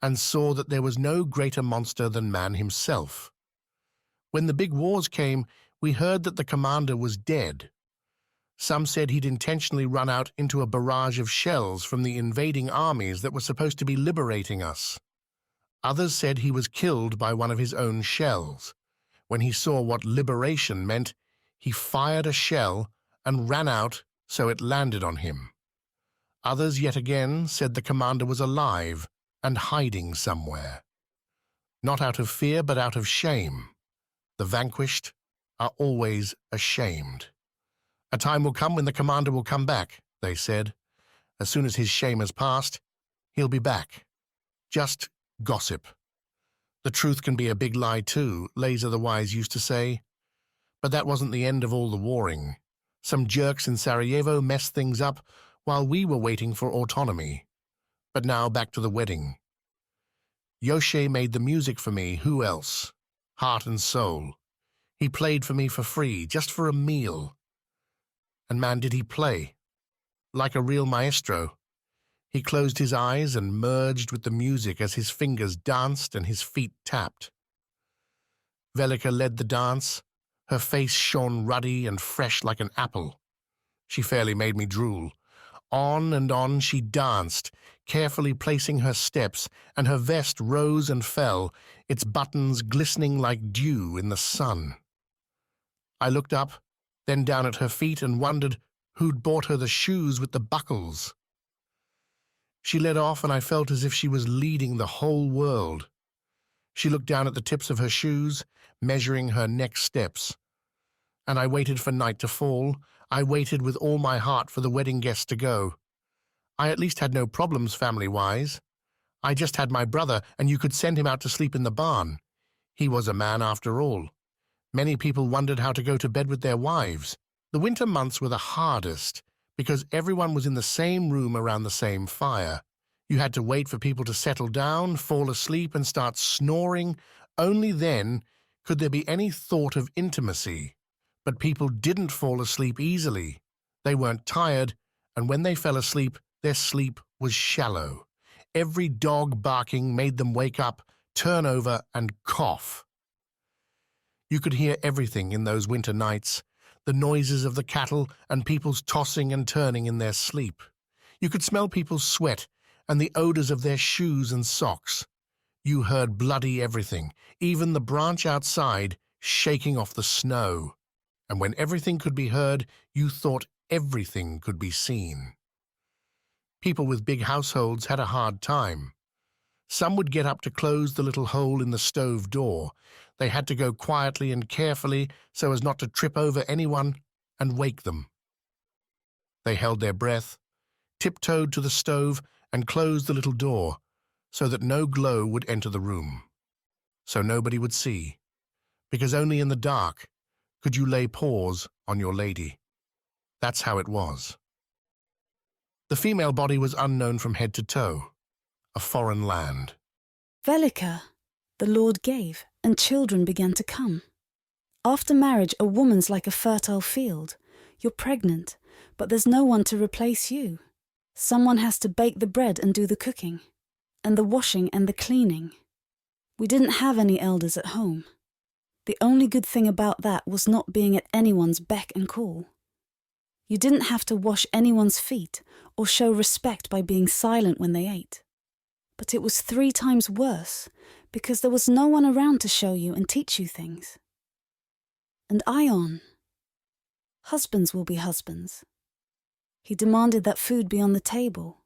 and saw that there was no greater monster than man himself. When the big wars came, we heard that the commander was dead. Some said he'd intentionally run out into a barrage of shells from the invading armies that were supposed to be liberating us. Others said he was killed by one of his own shells. When he saw what liberation meant, he fired a shell and ran out so it landed on him. Others yet again said the commander was alive and hiding somewhere. Not out of fear, but out of shame. The vanquished are always ashamed. "A time will come when the commander will come back," they said. "As soon as his shame has passed, he'll be back." Just gossip. The truth can be a big lie too, Laser the Wise used to say. But that wasn't the end of all the warring. Some jerks in Sarajevo messed things up while we were waiting for autonomy. But now back to the wedding. Yoshe made the music for me, who else? Heart and soul. He played for me for free, just for a meal. And man, did he play. Like a real maestro. He closed his eyes and merged with the music as his fingers danced and his feet tapped. Velika led the dance. Her face shone ruddy and fresh like an apple. She fairly made me drool. On and on she danced, carefully placing her steps, and her vest rose and fell, its buttons glistening like dew in the sun. I looked up, then down at her feet, and wondered who'd bought her the shoes with the buckles. She led off, and I felt as if she was leading the whole world. She looked down at the tips of her shoes, measuring her next steps. And I waited for night to fall. I waited with all my heart for the wedding guests to go. I at least had no problems family-wise. I just had my brother, and you could send him out to sleep in the barn. He was a man after all. Many people wondered how to go to bed with their wives. The winter months were the hardest, because everyone was in the same room around the same fire. You had to wait for people to settle down, fall asleep, and start snoring. Only then could there be any thought of intimacy. But people didn't fall asleep easily. They weren't tired, and when they fell asleep, their sleep was shallow. Every dog barking made them wake up, turn over, and cough. You could hear everything in those winter nights, the noises of the cattle and people's tossing and turning in their sleep. You could smell people's sweat and the odors of their shoes and socks. You heard bloody everything, even the branch outside shaking off the snow. And when everything could be heard, you thought everything could be seen. People with big households had a hard time. Some would get up to close the little hole in the stove door. They had to go quietly and carefully so as not to trip over anyone and wake them. They held their breath, tiptoed to the stove, and closed the little door so that no glow would enter the room, so nobody would see, because only in the dark could you lay paws on your lady. That's how it was. The female body was unknown from head to toe, a foreign land. Velika, the Lord gave, and children began to come. After marriage, a woman's like a fertile field. You're pregnant, but there's no one to replace you. Someone has to bake the bread and do the cooking, and the washing and the cleaning. We didn't have any elders at home. The only good thing about that was not being at anyone's beck and call. You didn't have to wash anyone's feet or show respect by being silent when they ate. But it was 3 times worse, because there was no one around to show you and teach you things. And Ion, husbands will be husbands. He demanded that food be on the table,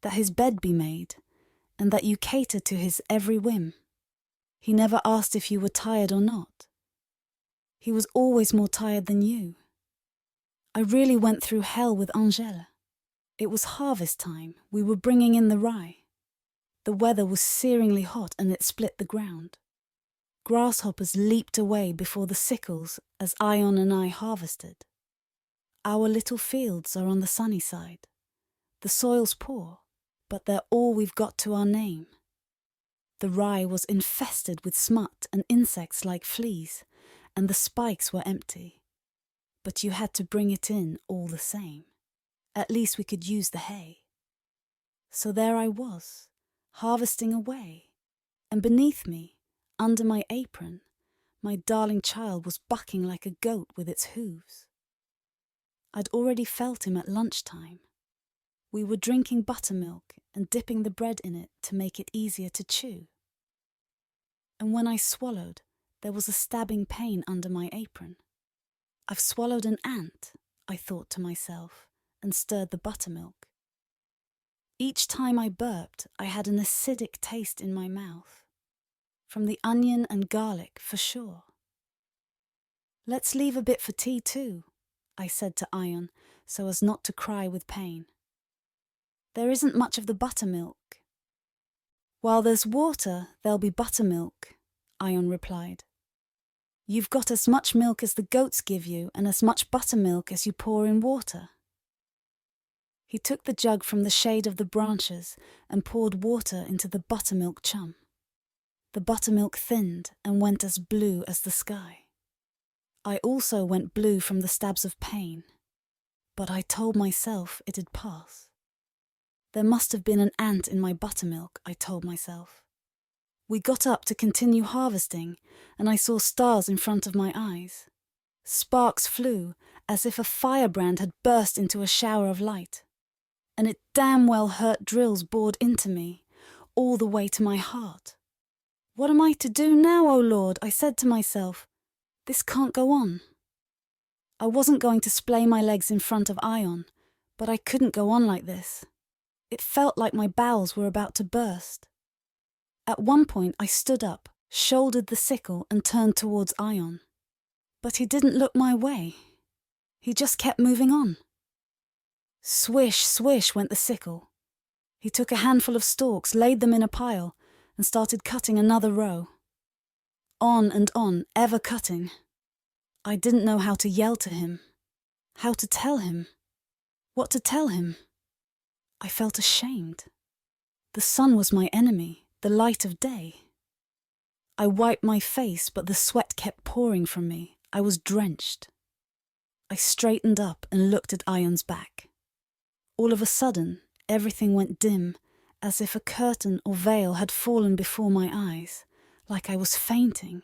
that his bed be made, and that you cater to his every whim. He never asked if you were tired or not. He was always more tired than you. I really went through hell with Angèle. It was harvest time. We were bringing in the rye. The weather was searingly hot and it split the ground. Grasshoppers leaped away before the sickles as Ion and I harvested. Our little fields are on the sunny side. The soil's poor, but they're all we've got to our name. The rye was infested with smut and insects like fleas, and the spikes were empty. But you had to bring it in all the same. At least we could use the hay. So there I was, harvesting away, and beneath me, under my apron, my darling child was bucking like a goat with its hooves. I'd already felt him at lunchtime. We were drinking buttermilk and dipping the bread in it to make it easier to chew. And when I swallowed, there was a stabbing pain under my apron. I've swallowed an ant, I thought to myself, and stirred the buttermilk. Each time I burped, I had an acidic taste in my mouth. From the onion and garlic, for sure. Let's leave a bit for tea too, I said to Ion, so as not to cry with pain. There isn't much of the buttermilk. While there's water, there'll be buttermilk, Ion replied. You've got as much milk as the goats give you and as much buttermilk as you pour in water. He took the jug from the shade of the branches and poured water into the buttermilk chum. The buttermilk thinned and went as blue as the sky. I also went blue from the stabs of pain, but I told myself it'd pass. There must have been an ant in my buttermilk, I told myself. We got up to continue harvesting, and I saw stars in front of my eyes. Sparks flew, as if a firebrand had burst into a shower of light. And it damn well hurt drills bored into me, all the way to my heart. What am I to do now, O Lord? I said to myself. This can't go on. I wasn't going to splay my legs in front of Ion, but I couldn't go on like this. It felt like my bowels were about to burst. At one point I stood up, shouldered the sickle and turned towards Ion. But he didn't look my way. He just kept moving on. Swish, swish went the sickle. He took a handful of stalks, laid them in a pile, and started cutting another row. On and on, ever cutting. I didn't know how to yell to him, how to tell him, what to tell him. I felt ashamed. The sun was my enemy, the light of day. I wiped my face, but the sweat kept pouring from me. I was drenched. I straightened up and looked at Ion's back. All of a sudden, everything went dim, as if a curtain or veil had fallen before my eyes, like I was fainting.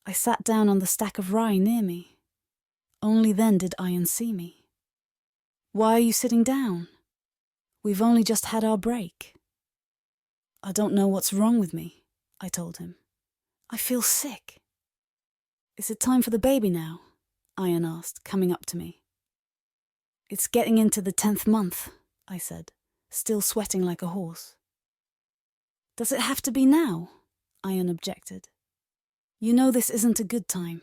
I sat down on the stack of rye near me. Only then did Ion see me. Why are you sitting down? We've only just had our break. I don't know what's wrong with me, I told him. I feel sick. Is it time for the baby now? Ion asked, coming up to me. It's getting into the 10th month, I said, still sweating like a horse. Does it have to be now? Ion objected. You know this isn't a good time.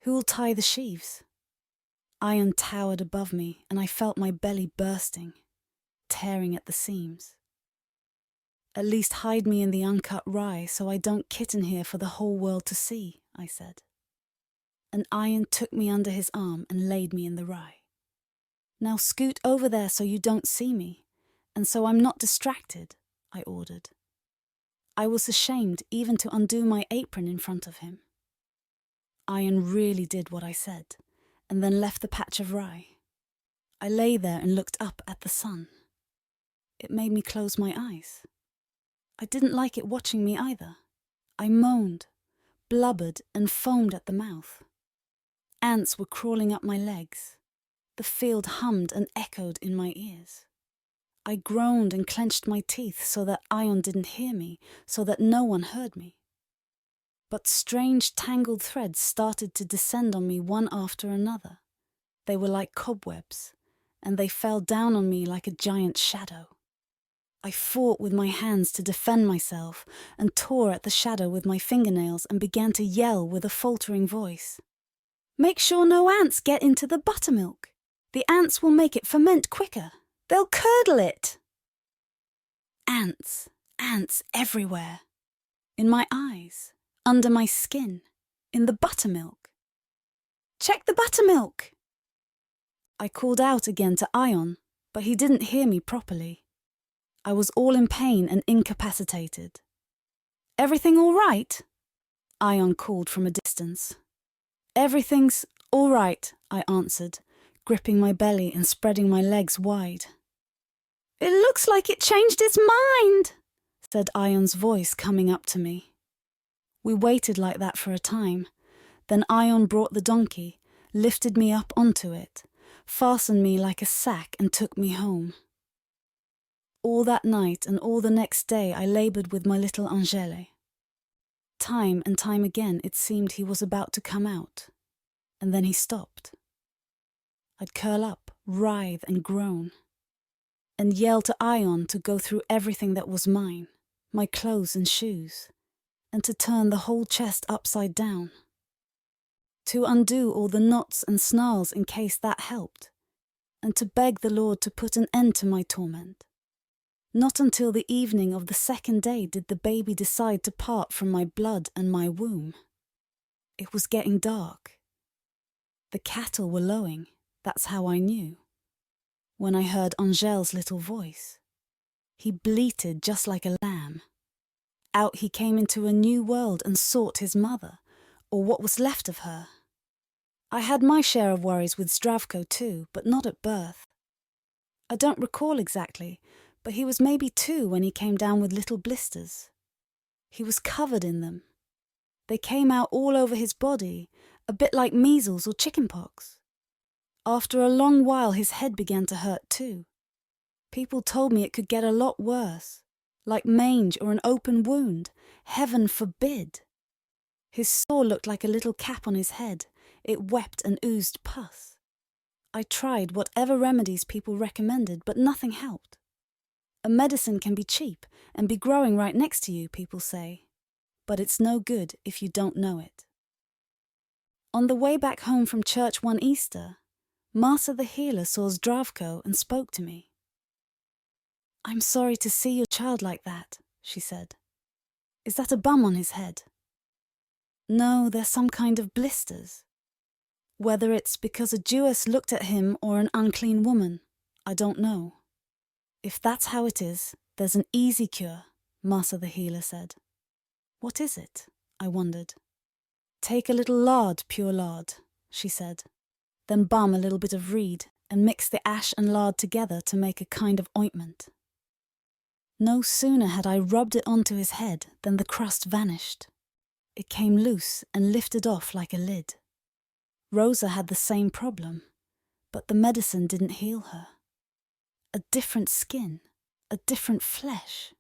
Who'll tie the sheaves? Ion towered above me, and I felt my belly bursting, tearing at the seams. At least hide me in the uncut rye so I don't kitten here for the whole world to see, I said. And Ion took me under his arm and laid me in the rye. Now scoot over there so you don't see me, and so I'm not distracted, I ordered. I was ashamed even to undo my apron in front of him. Ion really did what I said, and then left the patch of rye. I lay there and looked up at the sun. It made me close my eyes. I didn't like it watching me either. I moaned, blubbered, and foamed at the mouth. Ants were crawling up my legs. The field hummed and echoed in my ears. I groaned and clenched my teeth so that Ion didn't hear me, so that no one heard me. But strange tangled threads started to descend on me one after another. They were like cobwebs, and they fell down on me like a giant shadow. I fought with my hands to defend myself and tore at the shadow with my fingernails and began to yell with a faltering voice. Make sure no ants get into the buttermilk. The ants will make it ferment quicker. They'll curdle it. Ants, ants everywhere. In my eyes, under my skin, in the buttermilk. Check the buttermilk! I called out again to Ion, but he didn't hear me properly. I was all in pain and incapacitated. Everything all right? Ion called from a distance. Everything's all right, I answered, gripping my belly and spreading my legs wide. It looks like it changed its mind, said Ion's voice coming up to me. We waited like that for a time. Then Ion brought the donkey, lifted me up onto it, fastened me like a sack and took me home. All that night and all the next day I laboured with my little Angele. Time and time again it seemed he was about to come out, and then he stopped. I'd curl up, writhe and groan, and yell to Ion to go through everything that was mine, my clothes and shoes, and to turn the whole chest upside down. To undo all the knots and snarls in case that helped, and to beg the Lord to put an end to my torment. Not until the evening of the second day did the baby decide to part from my blood and my womb. It was getting dark. The cattle were lowing, that's how I knew. When I heard Angèle's little voice. He bleated just like a lamb. Out he came into a new world and sought his mother, or what was left of her. I had my share of worries with Zdravko too, but not at birth. I don't recall exactly, but he was maybe 2 when he came down with little blisters. He was covered in them. They came out all over his body, a bit like measles or chickenpox. After a long while his head began to hurt too. People told me it could get a lot worse, like mange or an open wound. Heaven forbid! His sore looked like a little cap on his head. It wept and oozed pus. I tried whatever remedies people recommended, but nothing helped. A medicine can be cheap and be growing right next to you, people say, but it's no good if you don't know it. On the way back home from church one Easter, Martha the healer saw Zdravko and spoke to me. "I'm sorry to see your child like that," she said. "Is that a bum on his head?" "No, they're some kind of blisters. Whether it's because a Jewess looked at him or an unclean woman, I don't know. If that's how it is, there's an easy cure," Martha the healer said. "What is it?" I wondered. "Take a little lard, pure lard," she said. "Then bum a little bit of reed and mix the ash and lard together to make a kind of ointment." No sooner had I rubbed it onto his head than the crust vanished. It came loose and lifted off like a lid. Rosa had the same problem, but the medicine didn't heal her. A different skin, a different flesh.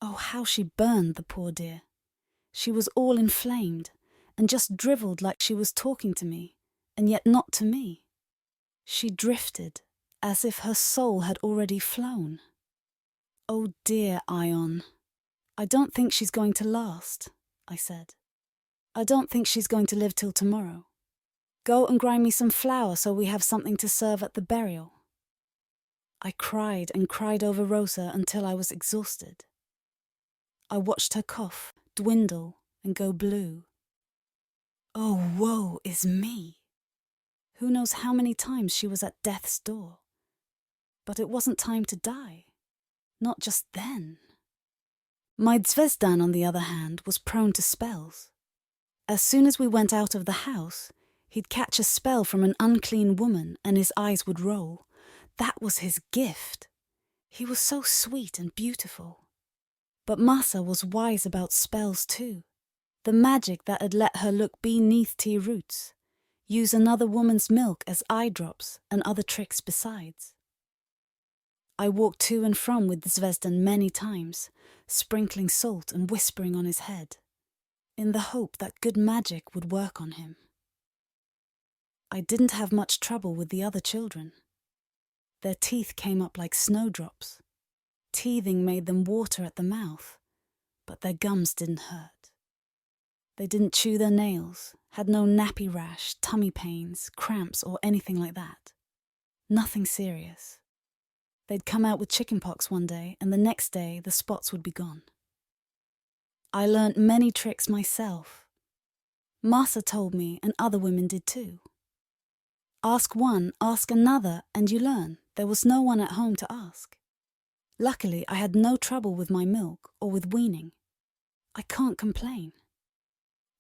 Oh, how she burned, the poor dear. She was all inflamed and just drivelled like she was talking to me, and yet not to me. She drifted, as if her soul had already flown. "Oh dear, Ion. I don't think she's going to last," I said. "I don't think she's going to live till tomorrow. Go and grind me some flour so we have something to serve at the burial." I cried and cried over Rosa until I was exhausted. I watched her cough, dwindle, and go blue. Oh, woe is me! Who knows how many times she was at death's door. But it wasn't time to die. Not just then. My Zvezdan, on the other hand, was prone to spells. As soon as we went out of the house, he'd catch a spell from an unclean woman and his eyes would roll. That was his gift. He was so sweet and beautiful. But Masa was wise about spells too. The magic that had let her look beneath tea roots, use another woman's milk as eye drops, and other tricks besides. I walked to and from with Zvezdan many times, sprinkling salt and whispering on his head, in the hope that good magic would work on him. I didn't have much trouble with the other children. Their teeth came up like snowdrops. Teething made them water at the mouth, but their gums didn't hurt. They didn't chew their nails, had no nappy rash, tummy pains, cramps, or anything like that. Nothing serious. They'd come out with chickenpox one day, and the next day the spots would be gone. I learnt many tricks myself. Masa told me, and other women did too. Ask one, ask another, and you learn. There was no one at home to ask. Luckily, I had no trouble with my milk or with weaning. I can't complain.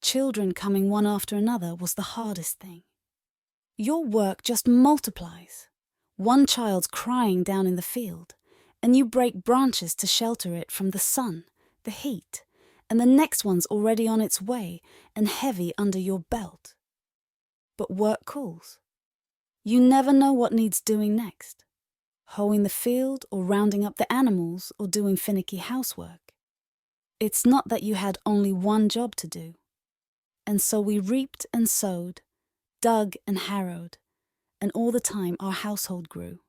Children coming one after another was the hardest thing. Your work just multiplies. One child's crying down in the field, and you break branches to shelter it from the sun, the heat, and the next one's already on its way and heavy under your belt. But work calls. You never know what needs doing next. Hoeing the field or rounding up the animals or doing finicky housework. It's not that you had only one job to do. And so we reaped and sowed, dug and harrowed, and all the time our household grew.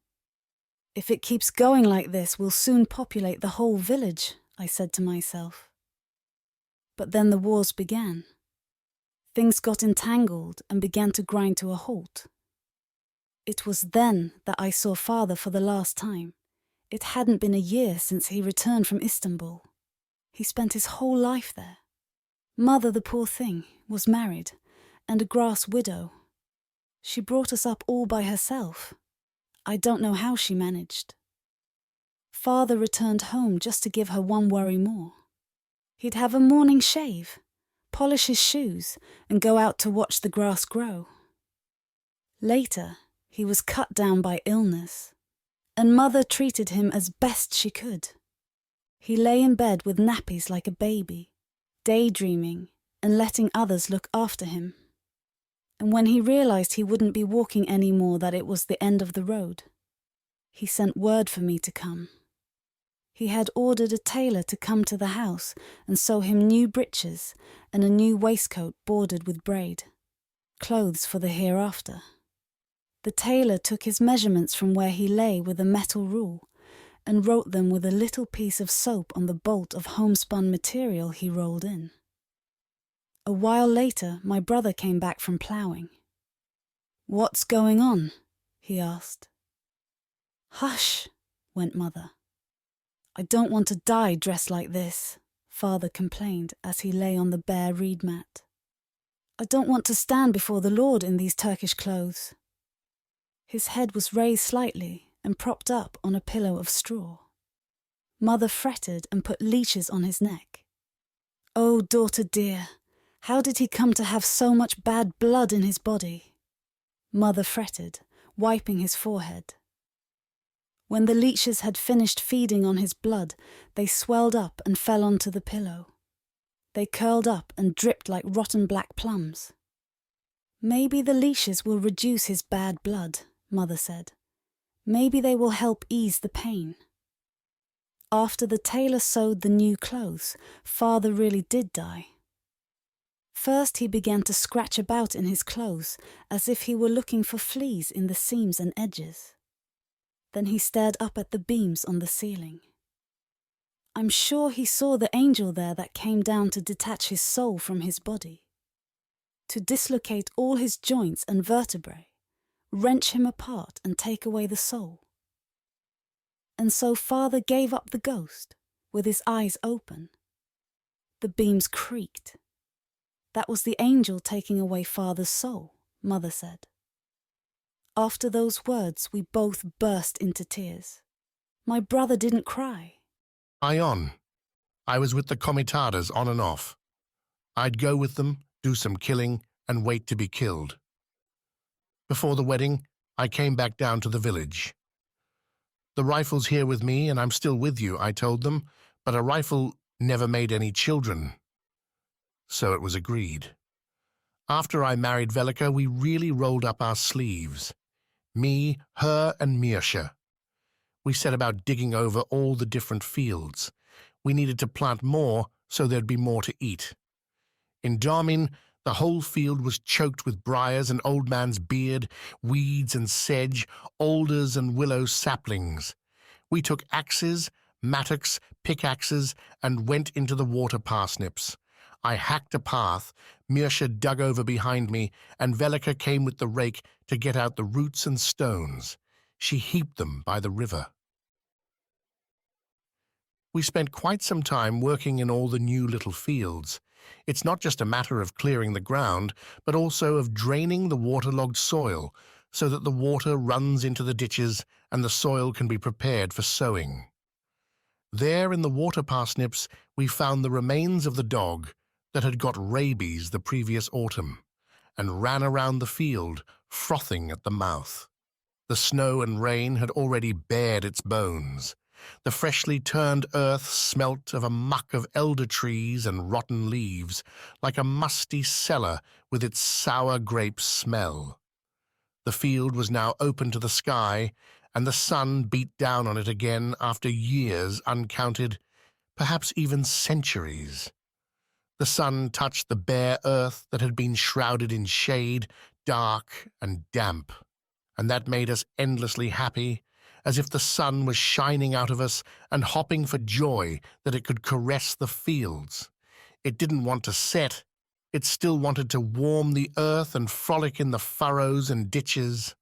If it keeps going like this, we'll soon populate the whole village, I said to myself. But then the wars began. Things got entangled and began to grind to a halt. It was then that I saw father for the last time. It hadn't been a year since he returned from Istanbul. He spent his whole life there. Mother, the poor thing, was married, and a grass widow. She brought us up all by herself. I don't know how she managed. Father returned home just to give her one worry more. He'd have a morning shave, polish his shoes, and go out to watch the grass grow. Later, he was cut down by illness, and Mother treated him as best she could. He lay in bed with nappies like a baby, daydreaming and letting others look after him. And when he realized he wouldn't be walking anymore, that it was the end of the road, he sent word for me to come. He had ordered a tailor to come to the house and sew him new breeches and a new waistcoat bordered with braid, clothes for the hereafter. The tailor took his measurements from where he lay with a metal rule and wrote them with a little piece of soap on the bolt of homespun material he rolled in. A while later, my brother came back from ploughing. "What's going on?" he asked. "Hush," went Mother. "I don't want to die dressed like this," Father complained as he lay on the bare reed mat. "I don't want to stand before the Lord in these Turkish clothes." His head was raised slightly and propped up on a pillow of straw. Mother fretted and put leashes on his neck. "Oh, daughter dear, how did he come to have so much bad blood in his body?" Mother fretted, wiping his forehead. When the leeches had finished feeding on his blood, they swelled up and fell onto the pillow. They curled up and dripped like rotten black plums. "Maybe the leashes will reduce his bad blood," Mother said. "Maybe they will help ease the pain." After the tailor sewed the new clothes, Father really did die. First he began to scratch about in his clothes as if he were looking for fleas in the seams and edges. Then he stared up at the beams on the ceiling. I'm sure he saw the angel there that came down to detach his soul from his body, to dislocate all his joints and vertebrae, wrench him apart and take away the soul. And so Father gave up the ghost, with his eyes open. The beams creaked. That was the angel taking away Father's soul, Mother said. After those words, we both burst into tears. My brother didn't cry. I was with the comitadas on and off. I'd go with them, do some killing, and wait to be killed. Before the wedding, I came back down to the village. "The rifle's here with me, and I'm still with you," I told them, but a rifle never made any children. So it was agreed. After I married Velika, we really rolled up our sleeves. Me, her, and Mirsha. We set about digging over all the different fields. We needed to plant more so there'd be more to eat. In Darmin, the whole field was choked with briars and old man's beard, weeds and sedge, alders and willow saplings. We took axes, mattocks, pickaxes, and went into the water parsnips. I hacked a path, Mirsha dug over behind me, and Velika came with the rake to get out the roots and stones. She heaped them by the river. We spent quite some time working in all the new little fields. It's not just a matter of clearing the ground, but also of draining the waterlogged soil so that the water runs into the ditches and the soil can be prepared for sowing. There in the water parsnips, we found the remains of the dog that had got rabies the previous autumn and ran around the field, frothing at the mouth. The snow and rain had already bared its bones. The freshly turned earth smelt of a muck of elder trees and rotten leaves, like a musty cellar with its sour grape smell. The field was now open to the sky, and the sun beat down on it again after years uncounted, perhaps even centuries. The sun touched the bare earth that had been shrouded in shade, dark and damp, and that made us endlessly happy, as if the sun was shining out of us and hopping for joy that it could caress the fields. It didn't want to set. It still wanted to warm the earth and frolic in the furrows and ditches.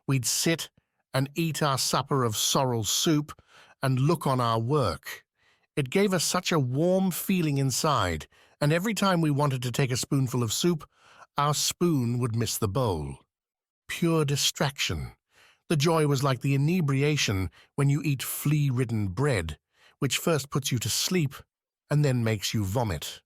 We'd sit and eat our supper of sorrel soup and look on our work. It gave us such a warm feeling inside, and every time we wanted to take a spoonful of soup, our spoon would miss the bowl. Pure distraction. The joy was like the inebriation when you eat flea-ridden bread, which first puts you to sleep and then makes you vomit.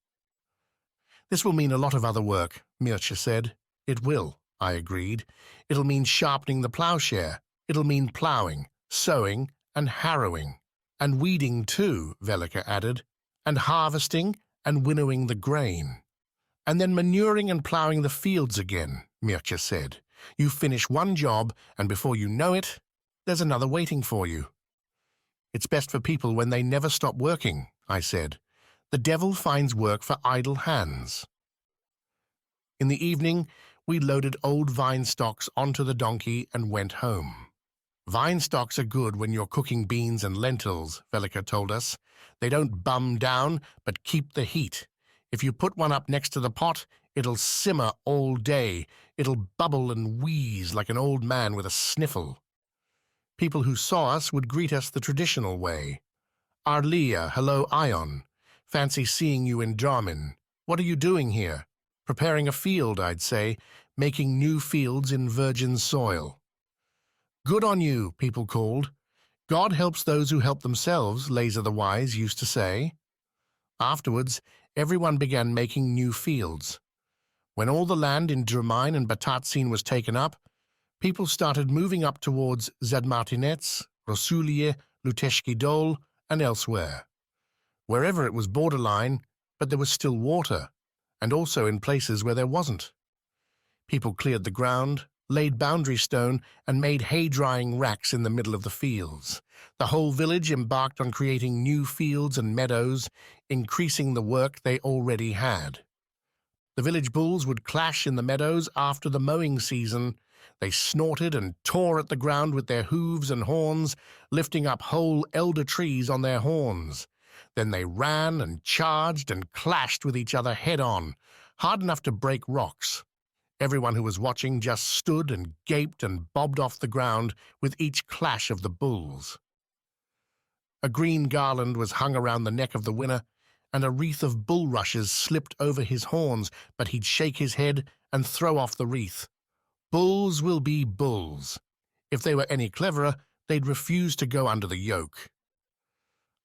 This will mean a lot of other work, Mircea said. It will, I agreed. It'll mean sharpening the plowshare. It'll mean ploughing, sowing, and harrowing. And weeding too, Velika added. And harvesting and winnowing the grain. And then manuring and ploughing the fields again, Mircea said. You finish one job, and before you know it, there's another waiting for you. It's best for people when they never stop working, I said. The devil finds work for idle hands. In the evening, we loaded old vine stocks onto the donkey and went home. Vine stocks are good when you're cooking beans and lentils, Velika told us. They don't bum down, but keep the heat. If you put one up next to the pot, it'll simmer all day. It'll bubble and wheeze like an old man with a sniffle. People who saw us would greet us the traditional way. Arlia, hello, Ion. Fancy seeing you in Jarmin. What are you doing here? Preparing a field, I'd say, making new fields in virgin soil. Good on you, people called. God helps those who help themselves, Laser the Wise used to say. Afterwards, everyone began making new fields. When all the land in Drumine and Batatsine was taken up, people started moving up towards Zadmartinets, Rosulie, Luteshki Dol, and elsewhere. Wherever it was borderline, but there was still water, and also in places where there wasn't. People cleared the ground, laid boundary stone, and made hay-drying racks in the middle of the fields. The whole village embarked on creating new fields and meadows, increasing the work they already had. The village bulls would clash in the meadows after the mowing season. They snorted and tore at the ground with their hooves and horns, lifting up whole elder trees on their horns. Then they ran and charged and clashed with each other head-on, hard enough to break rocks. Everyone who was watching just stood and gaped and bobbed off the ground with each clash of the bulls. A green garland was hung around the neck of the winner, and a wreath of bulrushes slipped over his horns, but he'd shake his head and throw off the wreath. Bulls will be bulls. If they were any cleverer, they'd refuse to go under the yoke.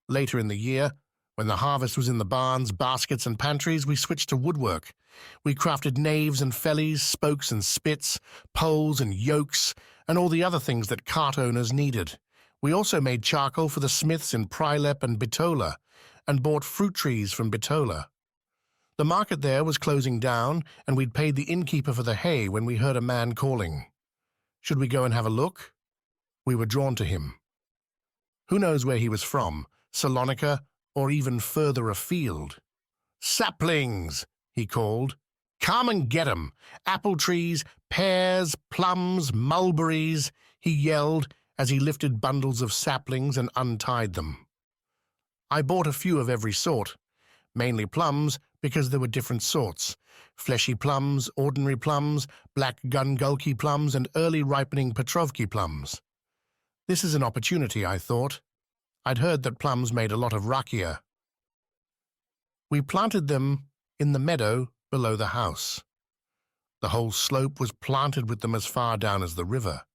Later in the year, when the harvest was in the barns, baskets, and pantries, we switched to woodwork. We crafted naves and fellies, spokes and spits, poles and yokes, and all the other things that cart owners needed. We also made charcoal for the smiths in Prilep and Bitola, and bought fruit trees from Bitola. The market there was closing down, and we'd paid the innkeeper for the hay when we heard a man calling. Should we go and have a look? We were drawn to him. Who knows where he was from, Salonika, or even further afield? "Saplings!" he called. "Come and get 'em! Apple trees, pears, plums, mulberries," he yelled as he lifted bundles of saplings and untied them. I bought a few of every sort, mainly plums because there were different sorts: fleshy plums, ordinary plums, black gungulki plums, and early ripening Petrovki plums. This is an opportunity, I thought. I'd heard that plums made a lot of rakia. We planted them in the meadow below the house. The whole slope was planted with them as far down as the river.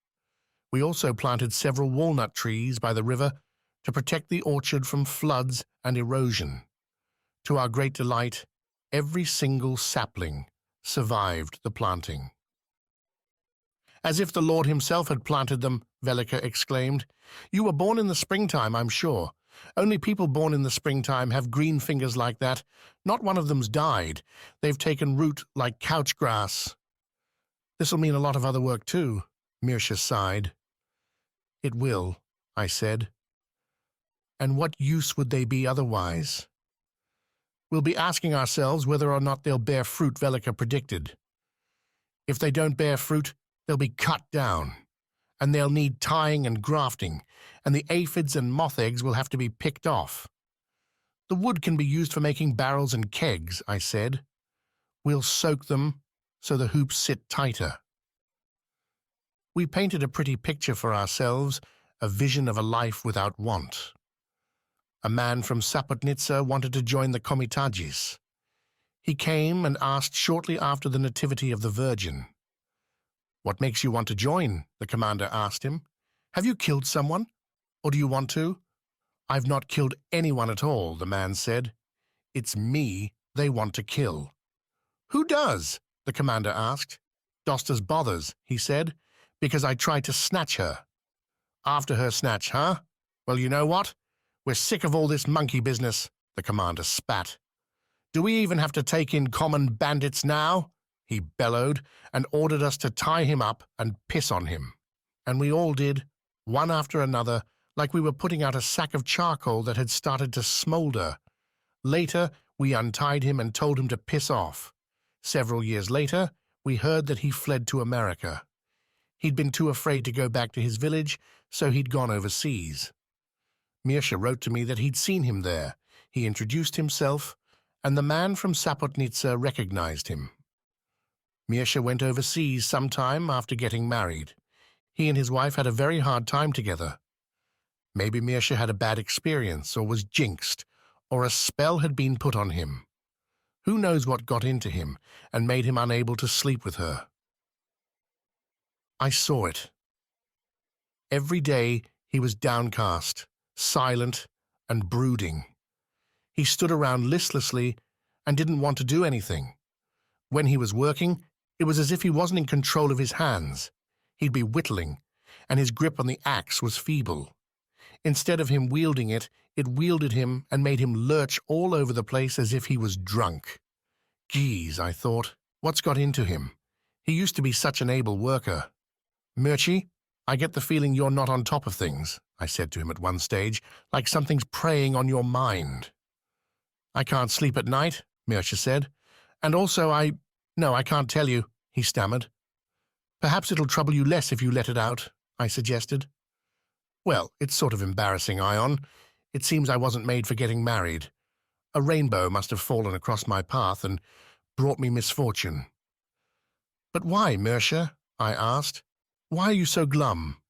We also planted several walnut trees by the river to protect the orchard from floods and erosion. To our great delight, every single sapling survived the planting. "As if the Lord himself had planted them," Velika exclaimed. "You were born in the springtime, I'm sure. Only people born in the springtime have green fingers like that. Not one of them's died. They've taken root like couch grass." "This'll mean a lot of other work too," Mircea sighed. "It will," I said. "And what use would they be otherwise?" "We'll be asking ourselves whether or not they'll bear fruit," Velika predicted. "If they don't bear fruit, they'll be cut down, and they'll need tying and grafting, and the aphids and moth eggs will have to be picked off. The wood can be used for making barrels and kegs," I said. "We'll soak them so the hoops sit tighter." We painted a pretty picture for ourselves, a vision of a life without want. A man from Sapotnitsa wanted to join the Komitadjis. He came and asked shortly after the Nativity of the Virgin. "What makes you want to join?" the commander asked him. "Have you killed someone? Or do you want to?" "I've not killed anyone at all," the man said. It's me they want to kill." "Who does?" the commander asked. "Dostas bothers," he said, "because I tried to snatch her." "After her snatch, huh? Well, you know what? We're sick of all this monkey business," the commander spat. "Do we even have to take in common bandits now?" he bellowed, and ordered us to tie him up and piss on him. And we all did, one after another, like we were putting out a sack of charcoal that had started to smolder. Later, we untied him and told him to piss off. Several years later, we heard that he fled to America. He'd been too afraid to go back to his village, so he'd gone overseas. Mirsha wrote to me that he'd seen him there. He introduced himself, and the man from Sloeshtitsa recognized him. Mirsha went overseas sometime after getting married. He and his wife had a very hard time together. Maybe Mirsha had a bad experience, or was jinxed, or a spell had been put on him. Who knows what got into him and made him unable to sleep with her? I saw it. Every day he was downcast, silent, and brooding. He stood around listlessly and didn't want to do anything. When he was working, it was as if he wasn't in control of his hands. He'd be whittling, and his grip on the axe was feeble. Instead of him wielding it, it wielded him and made him lurch all over the place as if he was drunk. Geez, I thought, what's got into him? He used to be such an able worker. "Mirchi, I get the feeling you're not on top of things," I said to him at one stage, "like something's preying on your mind." "I can't sleep at night," Mirsha said. "And also No, I can't tell you," he stammered. "Perhaps it'll trouble you less if you let it out," I suggested. "Well, it's sort of embarrassing, Ion. It seems I wasn't made for getting married. A rainbow must have fallen across my path and brought me misfortune." "But why, Mirsha?" I asked. "Why are you so glum?"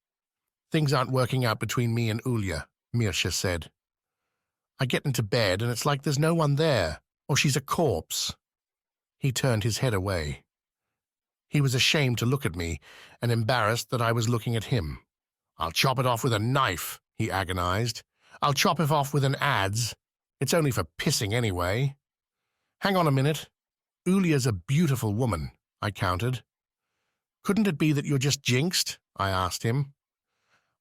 "Things aren't working out between me and Ulya," Mirsha said. "I get into bed and it's like there's no one there, or she's a corpse." He turned his head away. He was ashamed to look at me and embarrassed that I was looking at him. "I'll chop it off with a knife," he agonized. "I'll chop it off with an adze. It's only for pissing anyway." "Hang on a minute. Ulya's a beautiful woman," I countered. "Couldn't it be that you're just jinxed?" I asked him.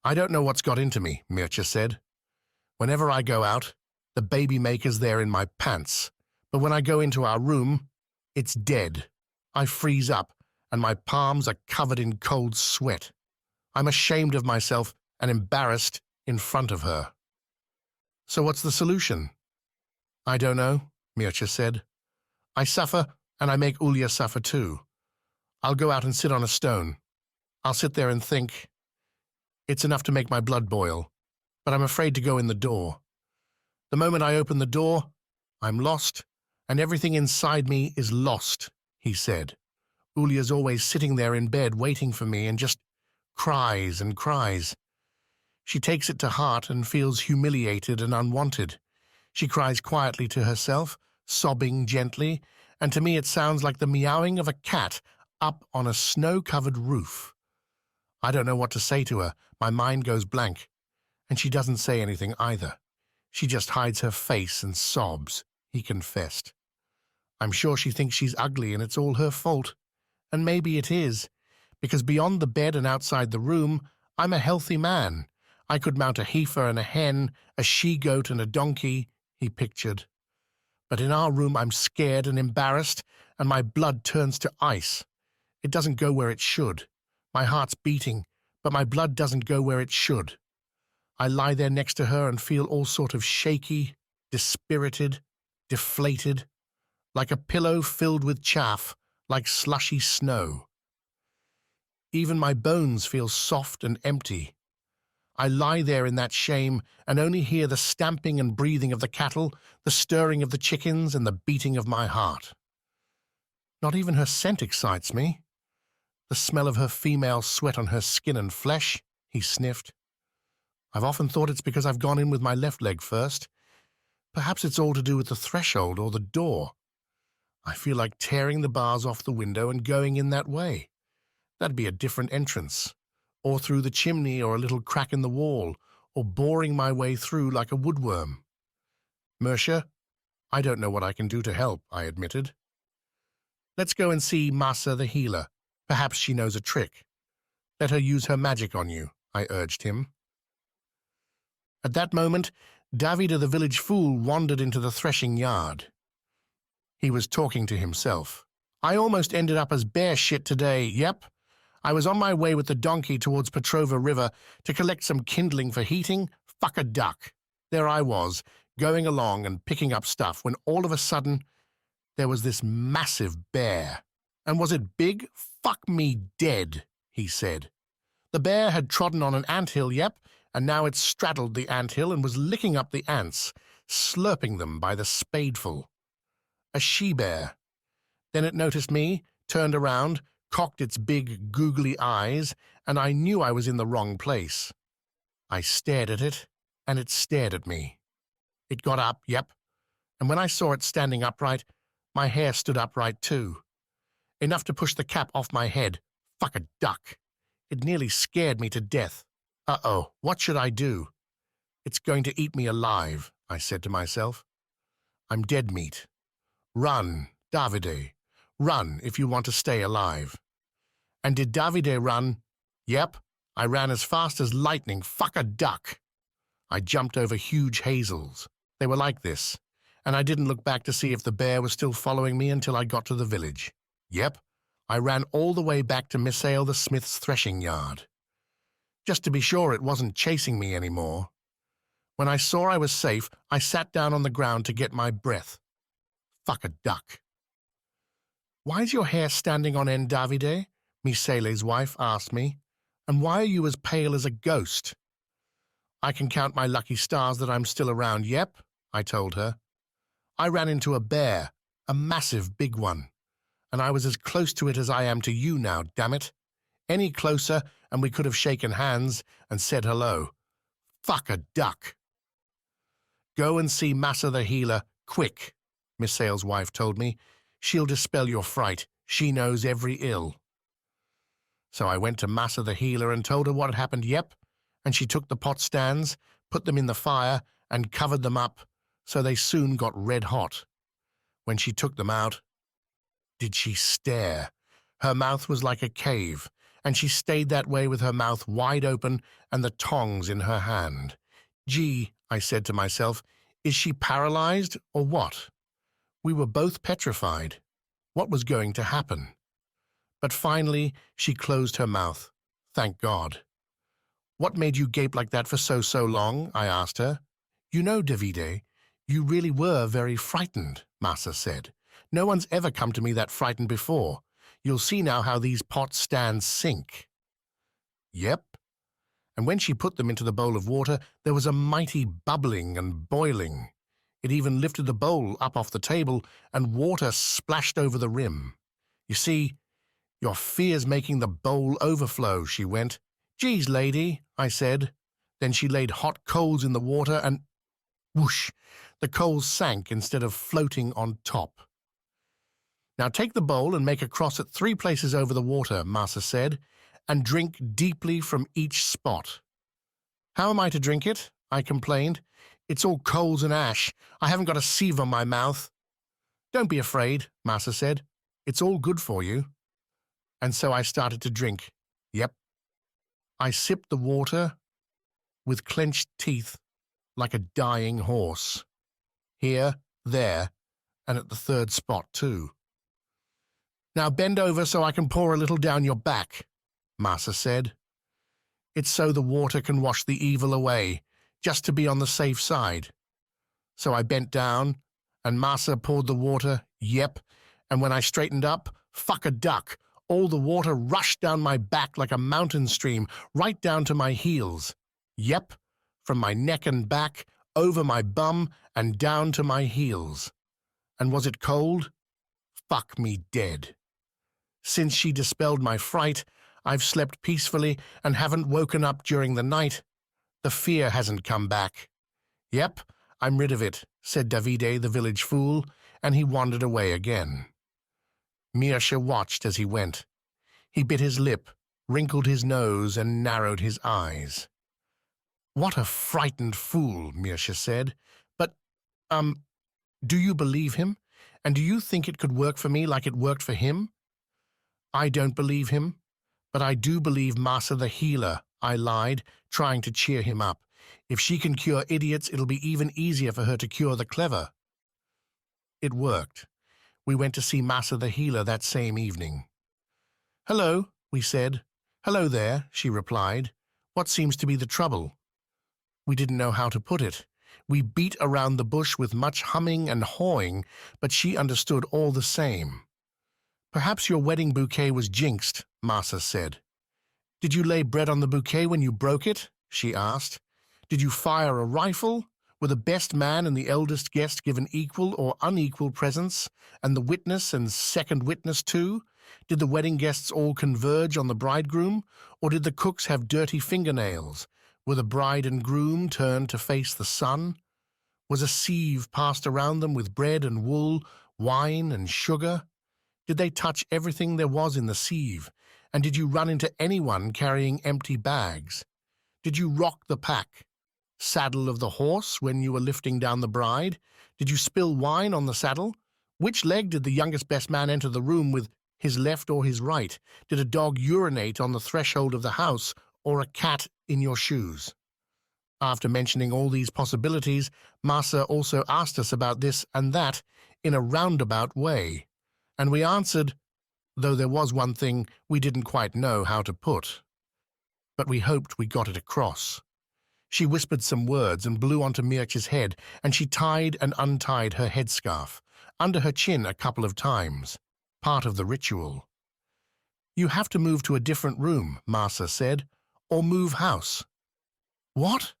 "I don't know what's got into me," Mirsha said. "Whenever I go out, the baby maker's there in my pants, but when I go into our room, it's dead. I freeze up, and my palms are covered in cold sweat. I'm ashamed of myself and embarrassed in front of her." "So what's the solution?" "I don't know," Mirsha said. "I suffer, and I make Ulya suffer too. I'll go out and sit on a stone. I'll sit there and think. It's enough to make my blood boil, but I'm afraid to go in the door. The moment I open the door, I'm lost, and everything inside me is lost," he said. "Ulya's always sitting there in bed waiting for me and just cries and cries. She takes it to heart and feels humiliated and unwanted. She cries quietly to herself, sobbing gently, and to me it sounds like the meowing of a cat up on a snow-covered roof. I don't know what to say to her. My mind goes blank. And she doesn't say anything either. She just hides her face and sobs," he confessed. "I'm sure she thinks she's ugly and it's all her fault. And maybe it is, because beyond the bed and outside the room, I'm a healthy man. I could mount a heifer and a hen, a she-goat and a donkey," he pictured. "But in our room I'm scared and embarrassed, and my blood turns to ice. It doesn't go where it should. My heart's beating, but my blood doesn't go where it should. I lie there next to her and feel all sort of shaky, dispirited, deflated, like a pillow filled with chaff, like slushy snow. Even my bones feel soft and empty. I lie there in that shame and only hear the stamping and breathing of the cattle, the stirring of the chickens, and the beating of my heart. Not even her scent excites me. The smell of her female sweat on her skin and flesh," he sniffed. "I've often thought it's because I've gone in with my left leg first. Perhaps it's all to do with the threshold or the door. I feel like tearing the bars off the window and going in that way. That'd be a different entrance, or through the chimney or a little crack in the wall, or boring my way through like a woodworm. Mirsha, I don't know what I can do to help, I admitted. Let's go and see Masa the healer. Perhaps she knows a trick. Let her use her magic on you, I urged him. At that moment, Gajda the village fool wandered into the threshing yard. He was talking to himself. I almost ended up as bear shit today, yep. I was on my way with the donkey towards Petrova River to collect some kindling for heating. Fuck a duck. There I was, going along and picking up stuff, when all of a sudden there was this massive bear. And was it big? Fuck me dead, he said. The bear had trodden on an anthill, yep, and now it straddled the anthill and was licking up the ants, slurping them by the spadeful. A she-bear. Then it noticed me, turned around, cocked its big, googly eyes, and I knew I was in the wrong place. I stared at it, and it stared at me. It got up, yep, and when I saw it standing upright, my hair stood upright too. Enough to push the cap off my head. Fuck a duck. It nearly scared me to death. Uh-oh, what should I do? It's going to eat me alive, I said to myself. I'm dead meat. Run, Davide. Run if you want to stay alive. And did Davide run? Yep, I ran as fast as lightning. Fuck a duck. I jumped over huge hazels. They were like this, and I didn't look back to see if the bear was still following me until I got to the village. Yep, I ran all the way back to Misael the smith's threshing yard. Just to be sure it wasn't chasing me anymore. When I saw I was safe, I sat down on the ground to get my breath. Fuck a duck. Why's your hair standing on end, Davide? Misaele's wife asked me. And why are you as pale as a ghost? I can count my lucky stars that I'm still around, yep, I told her. I ran into a bear, a massive big one, and I was as close to it as I am to you now, damn it. Any closer, and we could have shaken hands and said hello. Fuck a duck. Go and see Masa the healer, quick, Misael's wife told me. She'll dispel your fright. She knows every ill. So I went to Masa the healer and told her what had happened, yep, and she took the pot stands, put them in the fire, and covered them up, so they soon got red hot. When she took them out, did she stare? Her mouth was like a cave, and she stayed that way with her mouth wide open and the tongs in her hand. Gee, I said to myself, is she paralyzed or what? We were both petrified. What was going to happen? But finally, she closed her mouth. Thank God. What made you gape like that for so long? I asked her. You know, Davide, you really were very frightened, Masa said. No one's ever come to me that frightened before. You'll see now how these pot stands sink. Yep. And when she put them into the bowl of water, there was a mighty bubbling and boiling. It even lifted the bowl up off the table, and water splashed over the rim. You see, your fear's making the bowl overflow, she went. Geez, lady, I said. Then she laid hot coals in the water and whoosh, the coals sank instead of floating on top. Now take the bowl and make a cross at 3 places over the water, Masa said, and drink deeply from each spot. How am I to drink it? I complained. It's all coals and ash. I haven't got a sieve on my mouth. Don't be afraid, Masa said. It's all good for you. And so I started to drink. Yep. I sipped the water with clenched teeth like a dying horse. Here, there, and at the 3rd spot too. Now bend over so I can pour a little down your back, Masa said. It's so the water can wash the evil away, just to be on the safe side. So I bent down, and Masa poured the water, yep, and when I straightened up, fuck a duck, all the water rushed down my back like a mountain stream, right down to my heels. Yep, from my neck and back, over my bum, and down to my heels. And was it cold? Fuck me dead. Since she dispelled my fright, I've slept peacefully and haven't woken up during the night. The fear hasn't come back. Yep, I'm rid of it, said Davide, the village fool, and he wandered away again. Mirsha watched as he went. He bit his lip, wrinkled his nose, and narrowed his eyes. What a frightened fool, Mirsha said. But, Do you believe him? And do you think it could work for me like it worked for him? I don't believe him, but I do believe Masa the healer, I lied, trying to cheer him up. If she can cure idiots, it'll be even easier for her to cure the clever. It worked. We went to see Masa the healer that same evening. Hello, we said. Hello there, she replied. What seems to be the trouble? We didn't know how to put it. We beat around the bush with much humming and hawing, but she understood all the same. Perhaps your wedding bouquet was jinxed, Masa said. Did you lay bread on the bouquet when you broke it? She asked. Did you fire a rifle? Were the best man and the eldest guest given equal or unequal presents, and the witness and second witness too? Did the wedding guests all converge on the bridegroom, or did the cooks have dirty fingernails? Were the bride and groom turned to face the sun? Was a sieve passed around them with bread and wool, wine and sugar? Did they touch everything there was in the sieve? And did you run into anyone carrying empty bags? Did you rock the pack? Saddle of the horse when you were lifting down the bride? Did you spill wine on the saddle? Which leg did the youngest best man enter the room with, his left or his right? Did a dog urinate on the threshold of the house, or a cat in your shoes? After mentioning all these possibilities, Masa also asked us about this and that in a roundabout way, and we answered, though there was one thing we didn't quite know how to put. But we hoped we got it across. She whispered some words and blew onto Mircea's head, and she tied and untied her headscarf, under her chin a couple of times, part of the ritual. You have to move to a different room, Masa said, or move house. What?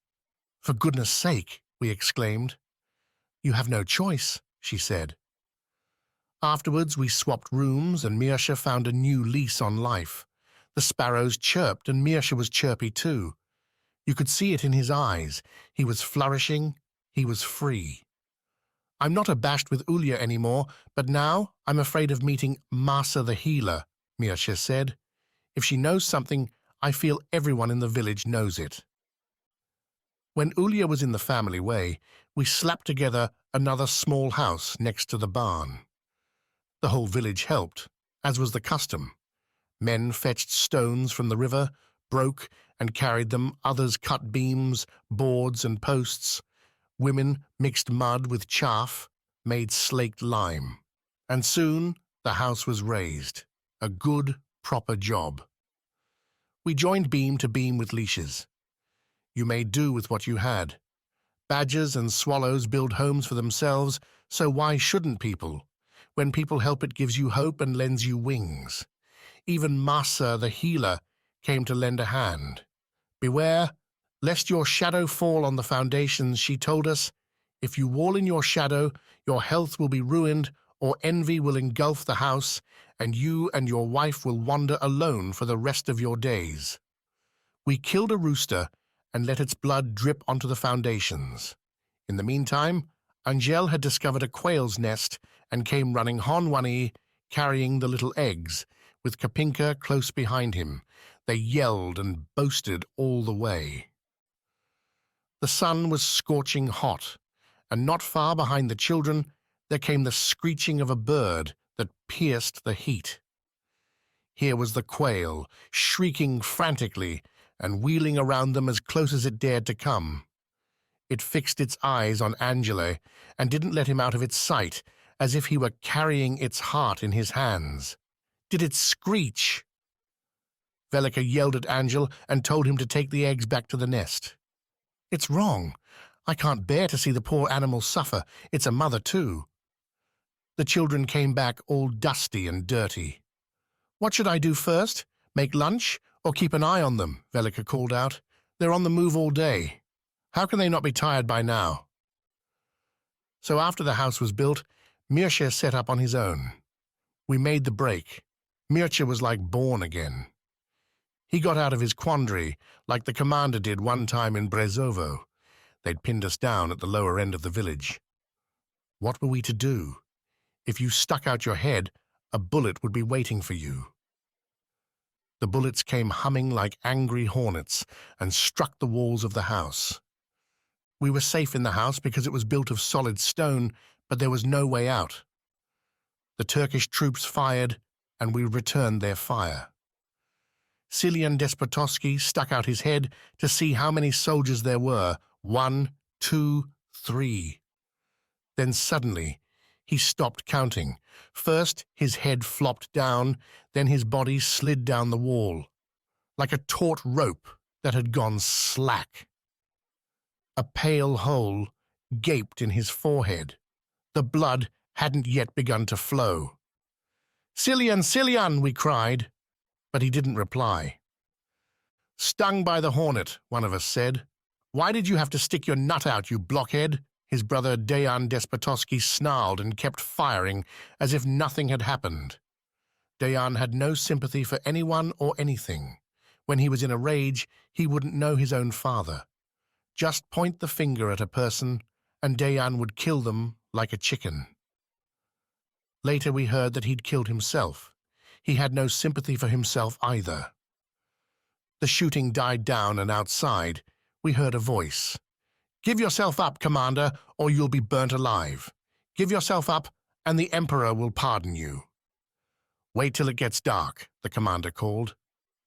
For goodness sake, we exclaimed. You have no choice, she said. Afterwards we swapped rooms and Mircea found a new lease on life. The sparrows chirped and Mircea was chirpy too. You could see it in his eyes. He was flourishing. He was free. I'm not abashed with Ulya anymore, but now I'm afraid of meeting Masa the healer, Mircea said. If she knows something, I feel everyone in the village knows it. When Ulya was in the family way, we slapped together another small house next to the barn. The whole village helped, as was the custom. Men fetched stones from the river, broke and carried them, others cut beams, boards and posts. Women mixed mud with chaff, made slaked lime. And soon the house was raised, a good, proper job. We joined beam to beam with leashes. You made do with what you had. Badgers and swallows build homes for themselves, so why shouldn't people? When people help, it gives you hope and lends you wings. Even Masa, the healer, came to lend a hand. Beware, lest your shadow fall on the foundations, she told us. If you wall in your shadow, your health will be ruined, or envy will engulf the house, and you and your wife will wander alone for the rest of your days. We killed a rooster and let its blood drip onto the foundations. In the meantime, Angel had discovered a quail's nest and came running Honwani, carrying the little eggs, with Kapinka close behind him. They yelled and boasted all the way. The sun was scorching hot, and not far behind the children there came the screeching of a bird that pierced the heat. Here was the quail, shrieking frantically and wheeling around them as close as it dared to come. It fixed its eyes on Angelo and didn't let him out of its sight, as if he were carrying its heart in his hands. Did it screech? Velika yelled at Angel and told him to take the eggs back to the nest. It's wrong. I can't bear to see the poor animal suffer. It's a mother too. The children came back all dusty and dirty. What should I do first? Make lunch or keep an eye on them? Velika called out. They're on the move all day. How can they not be tired by now? So after the house was built, Mircea set up on his own. We made the break. Mircea was like born again. He got out of his quandary, like the commander did one time in Brezovo. They'd pinned us down at the lower end of the village. What were we to do? If you stuck out your head, a bullet would be waiting for you. The bullets came humming like angry hornets and struck the walls of the house. We were safe in the house because it was built of solid stone, but there was no way out. The Turkish troops fired, and we returned their fire. Silian Despotovsky stuck out his head to see how many soldiers there were. 1, 2, 3. Then suddenly, he stopped counting. First, his head flopped down, then his body slid down the wall, like a taut rope that had gone slack. A pale hole gaped in his forehead. The blood hadn't yet begun to flow. "Silian, Silian," we cried, but he didn't reply. "Stung by the hornet," one of us said. "Why did you have to stick your nut out, you blockhead?" His brother Dejan Despotovsky snarled and kept firing as if nothing had happened. Dejan had no sympathy for anyone or anything. When he was in a rage, he wouldn't know his own father. Just point the finger at a person, and Dejan would kill them like a chicken. Later we heard that he'd killed himself. He had no sympathy for himself either. The shooting died down, and outside we heard a voice. "Give yourself up, Commander, or you'll be burnt alive. Give yourself up, and the Emperor will pardon you." "Wait till it gets dark," the commander called.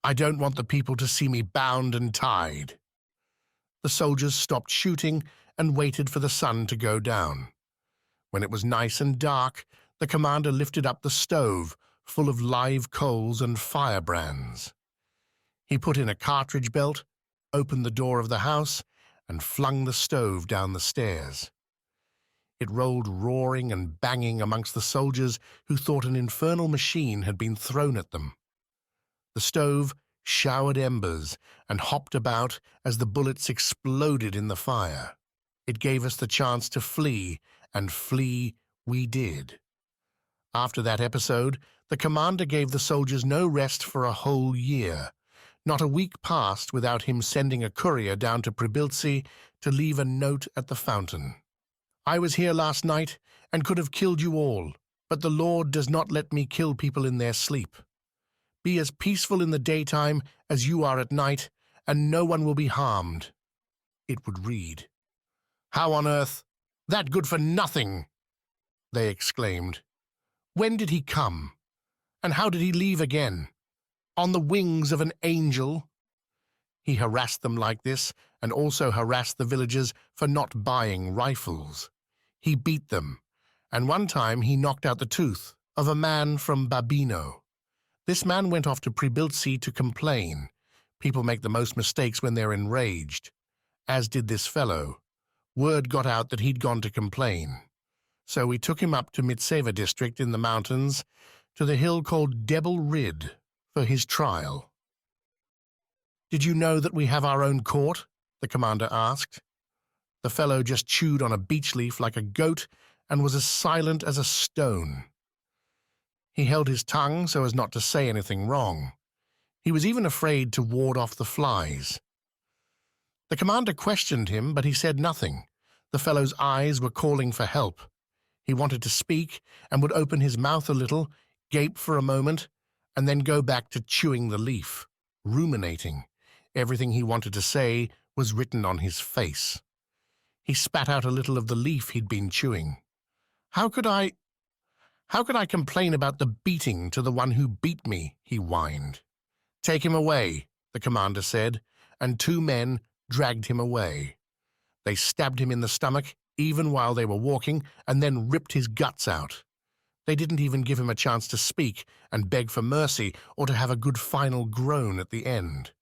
"I don't want the people to see me bound and tied." The soldiers stopped shooting and waited for the sun to go down. When it was nice and dark, the commander lifted up the stove, full of live coals and firebrands. He put in a cartridge belt, opened the door of the house, and flung the stove down the stairs. It rolled roaring and banging amongst the soldiers who thought an infernal machine had been thrown at them. The stove showered embers and hopped about as the bullets exploded in the fire. It gave us the chance to flee, and flee we did. After that episode, the commander gave the soldiers no rest for a whole year. Not a week passed without him sending a courier down to Przybylci to leave a note at the fountain. "I was here last night and could have killed you all, but the Lord does not let me kill people in their sleep. Be as peaceful in the daytime as you are at night, and no one will be harmed." It would read. "How on earth? That good for nothing!" they exclaimed. "When did he come? And how did he leave again? On the wings of an angel?" He harassed them like this, and also harassed the villagers for not buying rifles. He beat them, and one time he knocked out the tooth of a man from Babino. This man went off to Przybylci to complain. People make the most mistakes when they're enraged. As did this fellow. Word got out that he'd gone to complain. So we took him up to Mitseva district in the mountains, to the hill called Debel Rid, for his trial. "Did you know that we have our own court?" the commander asked. The fellow just chewed on a beech leaf like a goat and was as silent as a stone. He held his tongue so as not to say anything wrong. He was even afraid to ward off the flies. The commander questioned him, but he said nothing. The fellow's eyes were calling for help. He wanted to speak and would open his mouth a little, gape for a moment, and then go back to chewing the leaf, ruminating. Everything he wanted to say was written on his face. He spat out a little of the leaf he'd been chewing. How could I complain about the beating to the one who beat me?" he whined. "Take him away," the commander said, and 2 men dragged him away. They stabbed him in the stomach, even while they were walking, and then ripped his guts out. They didn't even give him a chance to speak and beg for mercy or to have a good final groan at the end.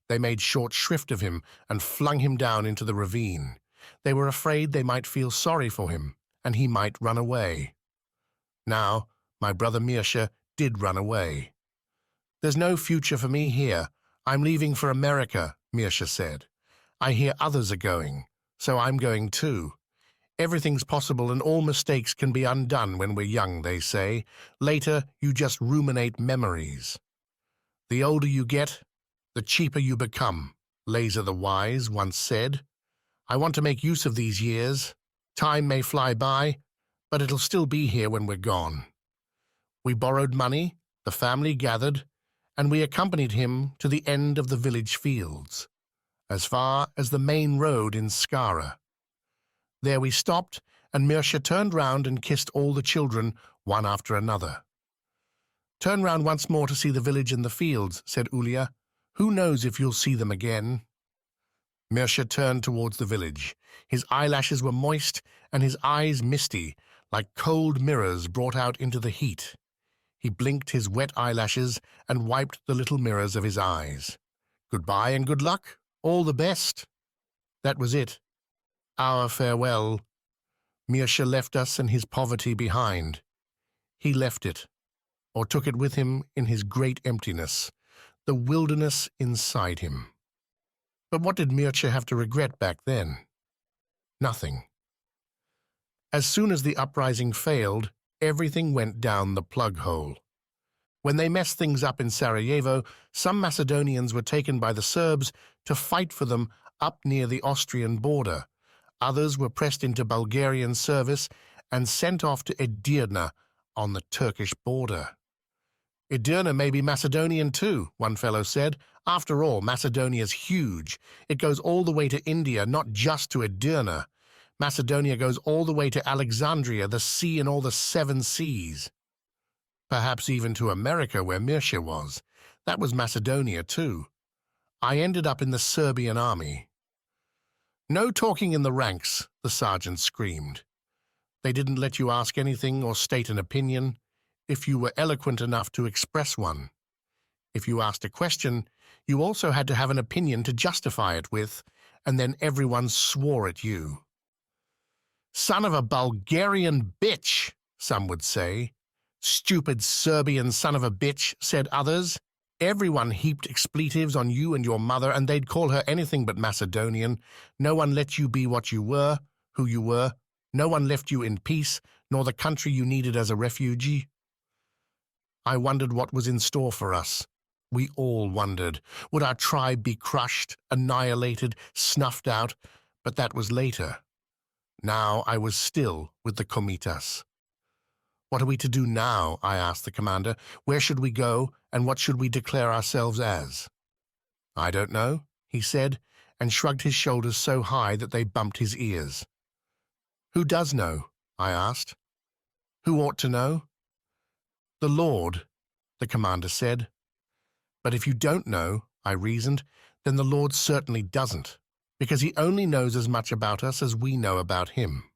They made short shrift of him and flung him down into the ravine. They were afraid they might feel sorry for him, and he might run away. Now, my brother Mirsha did run away. "There's no future for me here. I'm leaving for America," Mirsha said. "I hear others are going, so I'm going too. Everything's possible and all mistakes can be undone when we're young, they say. Later, you just ruminate memories. The older you get, the cheaper you become, Laser the Wise once said. I want to make use of these years. Time may fly by, but it'll still be here when we're gone." We borrowed money, the family gathered, and we accompanied him to the end of the village fields, as far as the main road in Skara. There we stopped, and Mirsha turned round and kissed all the children, one after another. "Turn round once more to see the village and the fields," said Ulia. "Who knows if you'll see them again?" Mirsha turned towards the village. His eyelashes were moist and his eyes misty, like cold mirrors brought out into the heat. He blinked his wet eyelashes and wiped the little mirrors of his eyes. "Goodbye and good luck. All the best." That was it. Our farewell. Mirsha left us and his poverty behind. He left it, or took it with him in his great emptiness, the wilderness inside him. But what did Mirsha have to regret back then? Nothing. As soon as the uprising failed, everything went down the plug hole. When they messed things up in Sarajevo, some Macedonians were taken by the Serbs to fight for them up near the Austrian border. Others were pressed into Bulgarian service and sent off to Edirne on the Turkish border. "Edirne may be Macedonian too," one fellow said. "After all, Macedonia's huge. It goes all the way to India, not just to Edirne. Macedonia goes all the way to Alexandria, the sea and all the 7 seas. Perhaps even to America, where Mirsha was. That was Macedonia too. I ended up in the Serbian army." "No talking in the ranks," the sergeant screamed. "They didn't let you ask anything or state an opinion, if you were eloquent enough to express one. If you asked a question, you also had to have an opinion to justify it with, and then everyone swore at you. 'Son of a Bulgarian bitch,' some would say. 'Stupid Serbian son of a bitch,' said others. Everyone heaped expletives on you and your mother, and they'd call her anything but Macedonian. No one let you be what you were, who you were. No one left you in peace, nor the country you needed as a refugee." I wondered what was in store for us. We all wondered. Would our tribe be crushed, annihilated, snuffed out? But that was later. Now I was still with the Komitas. "What are we to do now?" I asked the commander. "Where should we go, and what should we declare ourselves as?" "I don't know," he said, and shrugged his shoulders so high that they bumped his ears. "Who does know?" I asked. "Who ought to know?" "The Lord," the commander said. "But if you don't know," I reasoned, "then the Lord certainly doesn't, because he only knows as much about us as we know about him."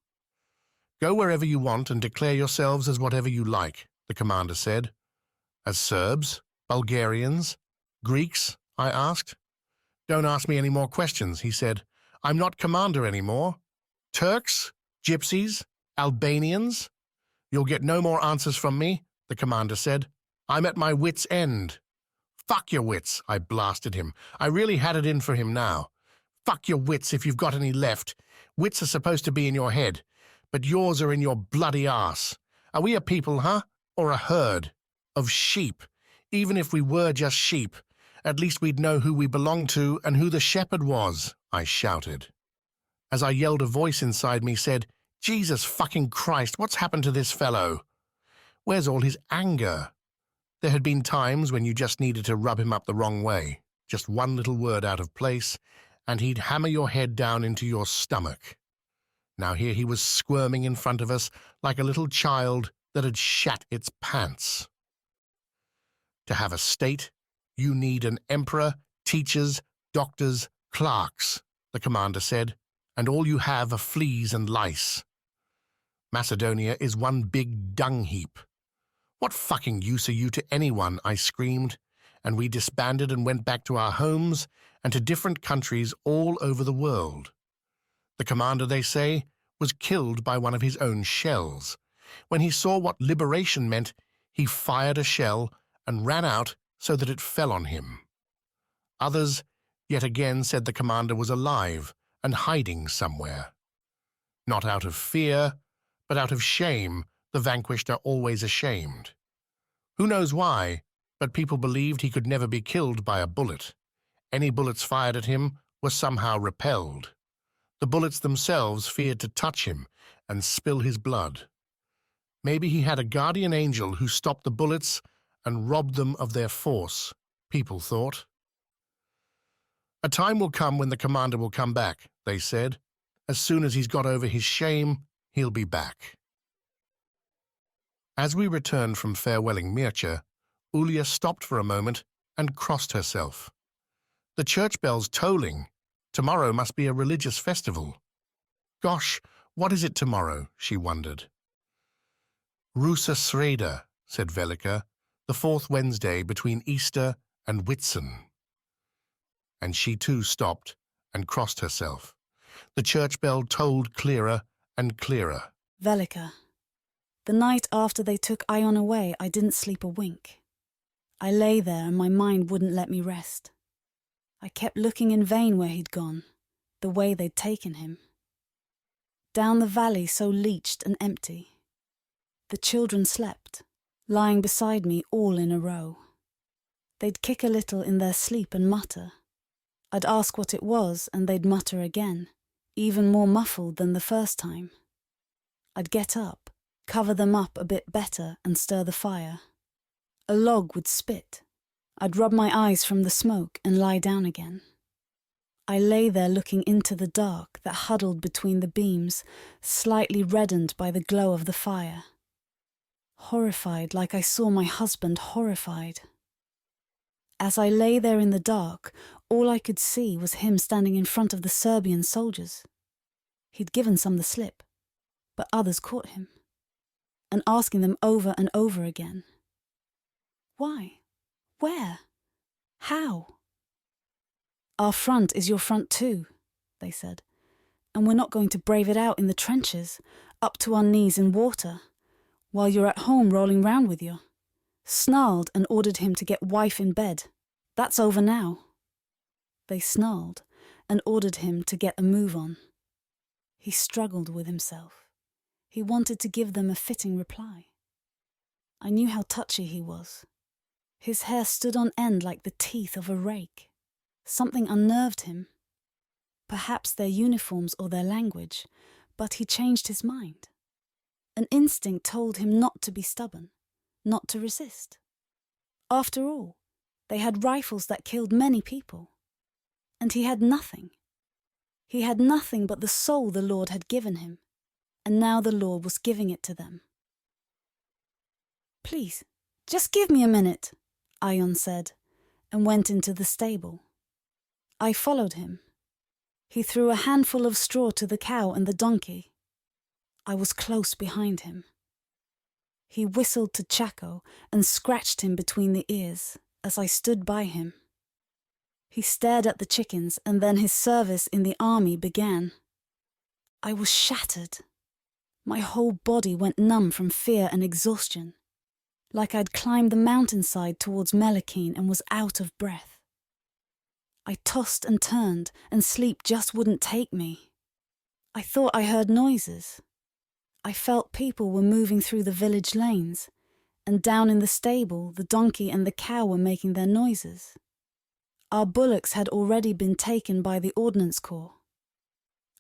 "Go wherever you want and declare yourselves as whatever you like," the commander said. "As Serbs? Bulgarians? Greeks?" I asked. "Don't ask me any more questions," he said. "I'm not commander anymore. Turks? Gypsies? Albanians? You'll get no more answers from me," the commander said. "I'm at my wits' end." "Fuck your wits," I blasted him. I really had it in for him now. "Fuck your wits if you've got any left. Wits are supposed to be in your head, but yours are in your bloody arse. Are we a people, huh? Or a herd? Of sheep? Even if we were just sheep, at least we'd know who we belonged to and who the shepherd was," I shouted. As I yelled, a voice inside me said, "Jesus fucking Christ, what's happened to this fellow? Where's all his anger?" There had been times when you just needed to rub him up the wrong way, just one little word out of place, and he'd hammer your head down into your stomach. Now here he was squirming in front of us like a little child that had shat its pants. To have a state, you need an emperor, teachers, doctors, clerks, the commander said, and all you have are fleas and lice. Macedonia is one big dung heap. "What fucking use are you to anyone?" I screamed, and we disbanded and went back to our homes and to different countries all over the world. The commander, they say, was killed by one of his own shells. When he saw what liberation meant, he fired a shell and ran out so that it fell on him. Others, yet again, said the commander was alive and hiding somewhere. Not out of fear, but out of shame. The vanquished are always ashamed. Who knows why, but people believed he could never be killed by a bullet. Any bullets fired at him were somehow repelled. The bullets themselves feared to touch him and spill his blood. Maybe he had a guardian angel who stopped the bullets and robbed them of their force, people thought. "A time will come when the commander will come back," they said, As soon as he's got over his shame, he'll be back. As we returned from farewelling Mircea, Ulia stopped for a moment and crossed herself. The church bell's tolling. Tomorrow must be a religious festival. Gosh, what is it tomorrow? She wondered. Rusa Sreda, said Velika, the fourth Wednesday between Easter and Whitsun. And she too stopped and crossed herself. The church bell tolled clearer and clearer. Velika. The night after they took Ion away, I didn't sleep a wink. I lay there and my mind wouldn't let me rest. I kept looking in vain where he'd gone, the way they'd taken him. Down the valley so leeched and empty. The children slept, lying beside me all in a row. They'd kick a little in their sleep and mutter. I'd ask what it was and they'd mutter again, even more muffled than the first time. I'd get up, cover them up a bit better and stir the fire. A log would spit. I'd rub my eyes from the smoke and lie down again. I lay there looking into the dark that huddled between the beams, slightly reddened by the glow of the fire. Horrified like I saw my husband horrified. As I lay there in the dark, all I could see was him standing in front of the Serbian soldiers. He'd given some the slip, but others caught him, and asking them over and over again. Why? Where? How? Our front is your front too, they said, and we're not going to brave it out in the trenches, up to our knees in water, while you're at home rolling round with you. Snarled and ordered him to get wife in bed. That's over now. They snarled and ordered him to get a move on. He struggled with himself. He wanted to give them a fitting reply. I knew how touchy he was. His hair stood on end like the teeth of a rake. Something unnerved him. Perhaps their uniforms or their language, but he changed his mind. An instinct told him not to be stubborn, not to resist. After all, they had rifles that killed many people. And he had nothing. He had nothing but the soul the Lord had given him, and now the Lord was giving it to them. Please, just give me a minute, Ion said, and went into the stable. I followed him. He threw a handful of straw to the cow and the donkey. I was close behind him. He whistled to Chaco and scratched him between the ears as I stood by him. He stared at the chickens and then his service in the army began. I was shattered. My whole body went numb from fear and exhaustion, like I'd climbed the mountainside towards Melekine and was out of breath. I tossed and turned, and sleep just wouldn't take me. I thought I heard noises. I felt people were moving through the village lanes, and down in the stable the donkey and the cow were making their noises. Our bullocks had already been taken by the Ordnance Corps.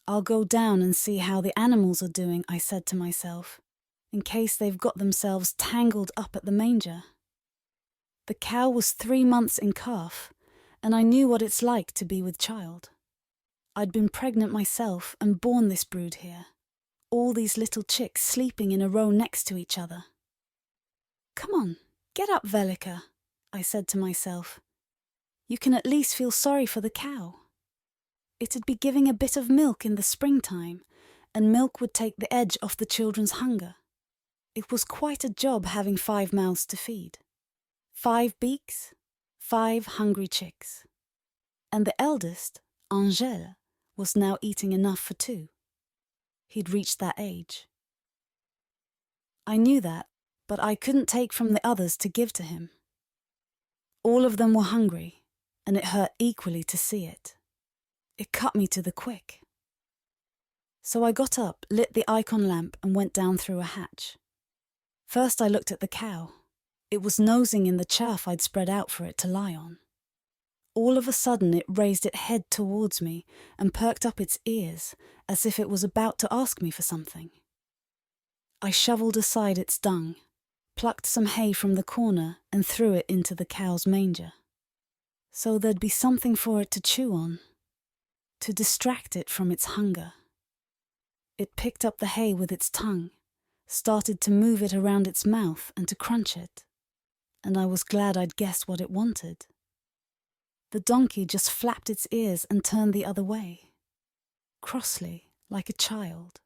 I'll go down and see how the animals are doing, I said to myself, in case they've got themselves tangled up at the manger. The cow was 3 months in calf, and I knew what it's like to be with child. I'd been pregnant myself and born this brood here, all these little chicks sleeping in a row next to each other. Come on, get up, Velika, I said to myself. You can at least feel sorry for the cow. It'd be giving a bit of milk in the springtime, and milk would take the edge off the children's hunger. It was quite a job having 5 mouths to feed. 5 beaks, 5 hungry chicks. And the eldest, Angèle, was now eating enough for 2. He'd reached that age. I knew that, but I couldn't take from the others to give to him. All of them were hungry, and it hurt equally to see it. It cut me to the quick. So I got up, lit the icon lamp, and went down through a hatch. First I looked at the cow. It was nosing in the chaff I'd spread out for it to lie on. All of a sudden it raised its head towards me and perked up its ears as if it was about to ask me for something. I shoveled aside its dung, plucked some hay from the corner and threw it into the cow's manger. So there'd be something for it to chew on, to distract it from its hunger. It picked up the hay with its tongue, started to move it around its mouth and to crunch it, and I was glad I'd guessed what it wanted. The donkey just flapped its ears and turned the other way, crossly, like a child.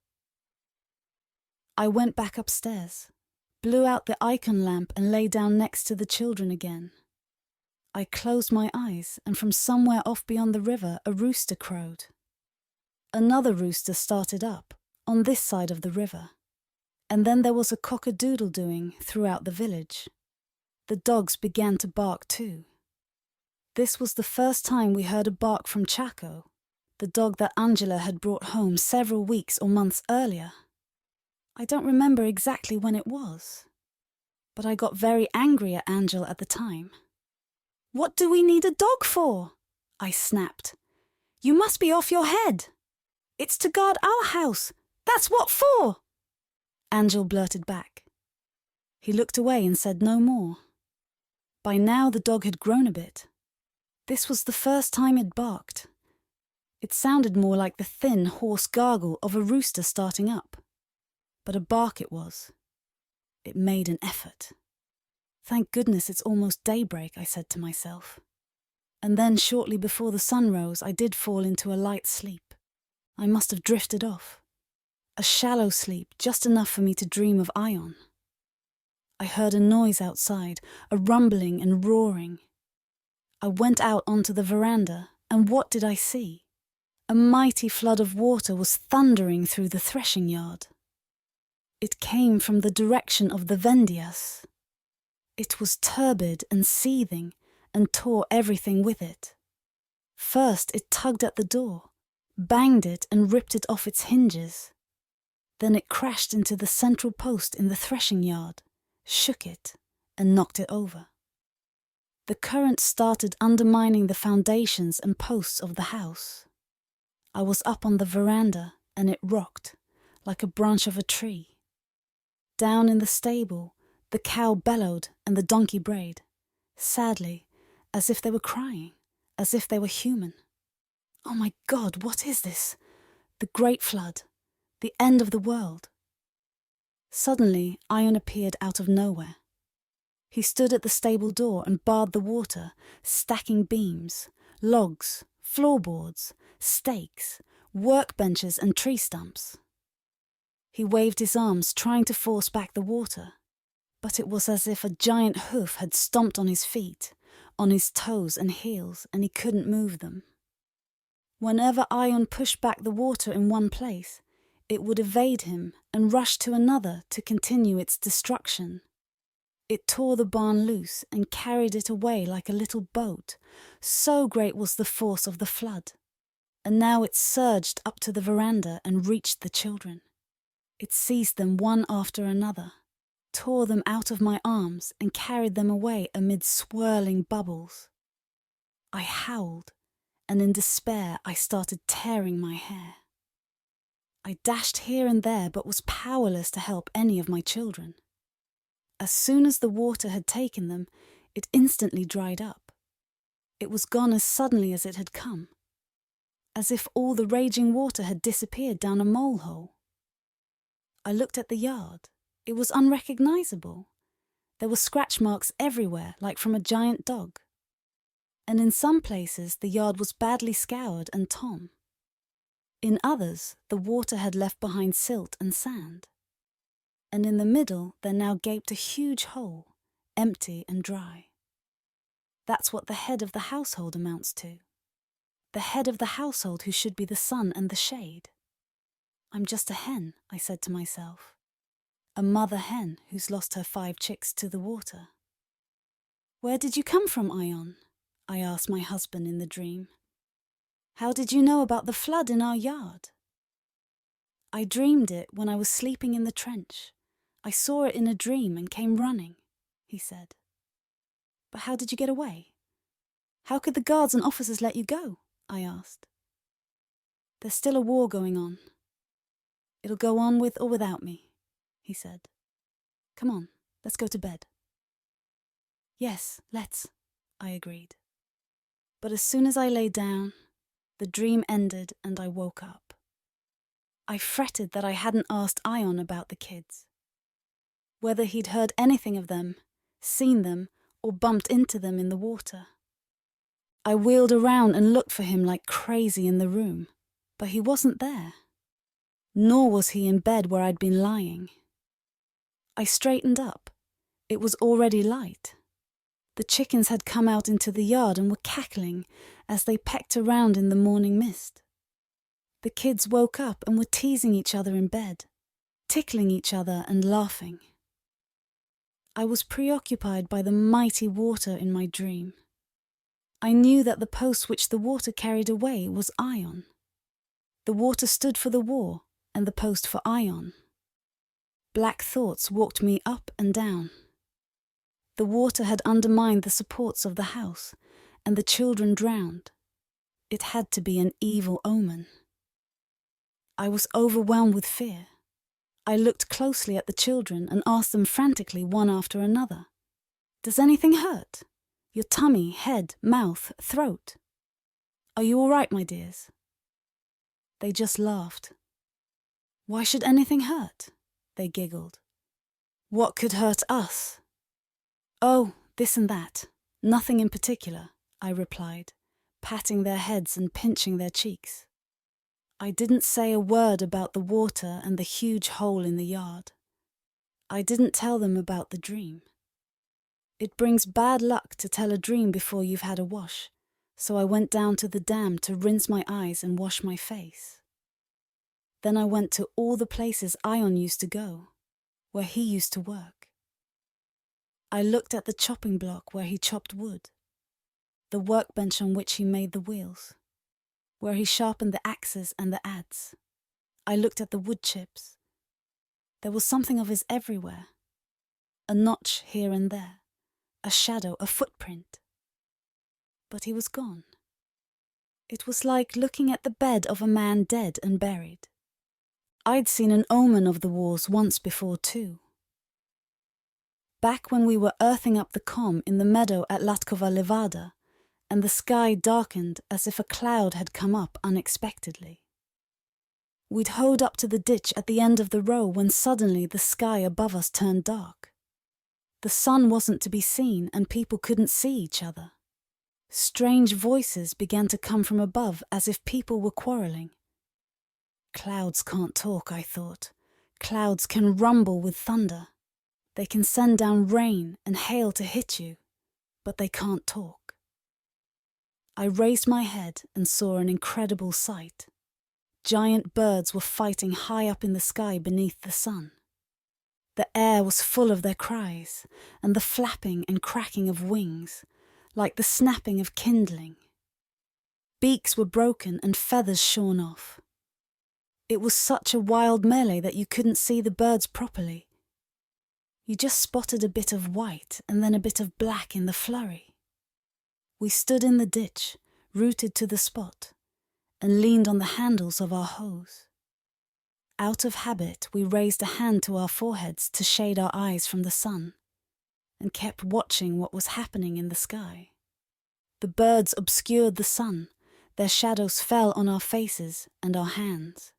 I went back upstairs, blew out the icon lamp and lay down next to the children again. I closed my eyes, and from somewhere off beyond the river a rooster crowed. Another rooster started up, on this side of the river, and then there was a cock-a-doodle doing throughout the village. The dogs began to bark too. This was the first time we heard a bark from Chaco, the dog that Angela had brought home several weeks or months earlier. I don't remember exactly when it was, but I got very angry at Angel at the time. "What do we need a dog for?" I snapped. "You must be off your head. It's to guard our house. That's what for!" Angel blurted back. He looked away and said no more. By now the dog had grown a bit. This was the first time it barked. It sounded more like the thin, hoarse gargle of a rooster starting up. But a bark it was. It made an effort. "Thank goodness it's almost daybreak," I said to myself. And then shortly before the sun rose I did fall into a light sleep. I must have drifted off. A shallow sleep, just enough for me to dream of Ion. I heard a noise outside, a rumbling and roaring. I went out onto the veranda, and what did I see? A mighty flood of water was thundering through the threshing yard. It came from the direction of the Vendias. It was turbid and seething, and tore everything with it. First it tugged at the door, banged it and ripped it off its hinges. Then it crashed into the central post in the threshing yard, shook it, and knocked it over. The current started undermining the foundations and posts of the house. I was up on the veranda, and it rocked, like a branch of a tree. Down in the stable, the cow bellowed and the donkey brayed, sadly, as if they were crying, as if they were human. Oh my God, what is this? The great flood, the end of the world. Suddenly, Ion appeared out of nowhere. He stood at the stable door and barred the water, stacking beams, logs, floorboards, stakes, workbenches and tree stumps. He waved his arms, trying to force back the water, but it was as if a giant hoof had stomped on his feet, on his toes and heels, and he couldn't move them. Whenever Ion pushed back the water in one place, it would evade him and rush to another to continue its destruction. It tore the barn loose and carried it away like a little boat, so great was the force of the flood. And now it surged up to the veranda and reached the children. It seized them one after another, tore them out of my arms and carried them away amid swirling bubbles. I howled, and in despair I started tearing my hair. I dashed here and there but was powerless to help any of my children. As soon as the water had taken them, it instantly dried up. It was gone as suddenly as it had come, as if all the raging water had disappeared down a molehole. I looked at the yard. It was unrecognizable. There were scratch marks everywhere, like from a giant dog. And in some places the yard was badly scoured and tom. In others, the water had left behind silt and sand. And in the middle there now gaped a huge hole, empty and dry. That's what the head of the household amounts to. The head of the household who should be the sun and the shade. I'm just a hen, I said to myself. A mother hen who's lost her 5 chicks to the water. "Where did you come from, Ion?" I asked my husband in the dream. "How did you know about the flood in our yard?" "I dreamed it when I was sleeping in the trench. I saw it in a dream and came running," he said. "But how did you get away? How could the guards and officers let you go?" I asked. "There's still a war going on. It'll go on with or without me," he said. "Come on, let's go to bed." "Yes, let's," I agreed. But as soon as I lay down, the dream ended and I woke up. I fretted that I hadn't asked Ion about the kids. Whether he'd heard anything of them, seen them, or bumped into them in the water. I wheeled around and looked for him like crazy in the room, but he wasn't there. Nor was he in bed where I'd been lying. I straightened up. It was already light. The chickens had come out into the yard and were cackling as they pecked around in the morning mist. The kids woke up and were teasing each other in bed, tickling each other and laughing. I was preoccupied by the mighty water in my dream. I knew that the post which the water carried away was Ion. The water stood for the war, and the post for Ion. Black thoughts walked me up and down. The water had undermined the supports of the house, and the children drowned. It had to be an evil omen. I was overwhelmed with fear. I looked closely at the children and asked them frantically one after another, "Does anything hurt? Your tummy, head, mouth, throat? Are you all right, my dears?" They just laughed. "Why should anything hurt?" They giggled. "What could hurt us?" "Oh, this and that. Nothing in particular," I replied, patting their heads and pinching their cheeks. I didn't say a word about the water and the huge hole in the yard. I didn't tell them about the dream. It brings bad luck to tell a dream before you've had a wash, so I went down to the dam to rinse my eyes and wash my face. Then I went to all the places Ion used to go, where he used to work. I looked at the chopping block where he chopped wood, the workbench on which he made the wheels, where he sharpened the axes and the adze. I looked at the wood chips. There was something of his everywhere. A notch here and there, a shadow, a footprint. But he was gone. It was like looking at the bed of a man dead and buried. I'd seen an omen of the wars once before too. Back when we were earthing up the com in the meadow at Latkova Levada, and the sky darkened as if a cloud had come up unexpectedly. We'd hoed up to the ditch at the end of the row when suddenly the sky above us turned dark. The sun wasn't to be seen and people couldn't see each other. Strange voices began to come from above as if people were quarrelling. Clouds can't talk, I thought. Clouds can rumble with thunder. They can send down rain and hail to hit you, but they can't talk. I raised my head and saw an incredible sight. Giant birds were fighting high up in the sky beneath the sun. The air was full of their cries and the flapping and cracking of wings, like the snapping of kindling. Beaks were broken and feathers shorn off. It was such a wild melee that you couldn't see the birds properly. You just spotted a bit of white and then a bit of black in the flurry. We stood in the ditch, rooted to the spot, and leaned on the handles of our hoes. Out of habit, we raised a hand to our foreheads to shade our eyes from the sun, and kept watching what was happening in the sky. The birds obscured the sun, their shadows fell on our faces and our hands.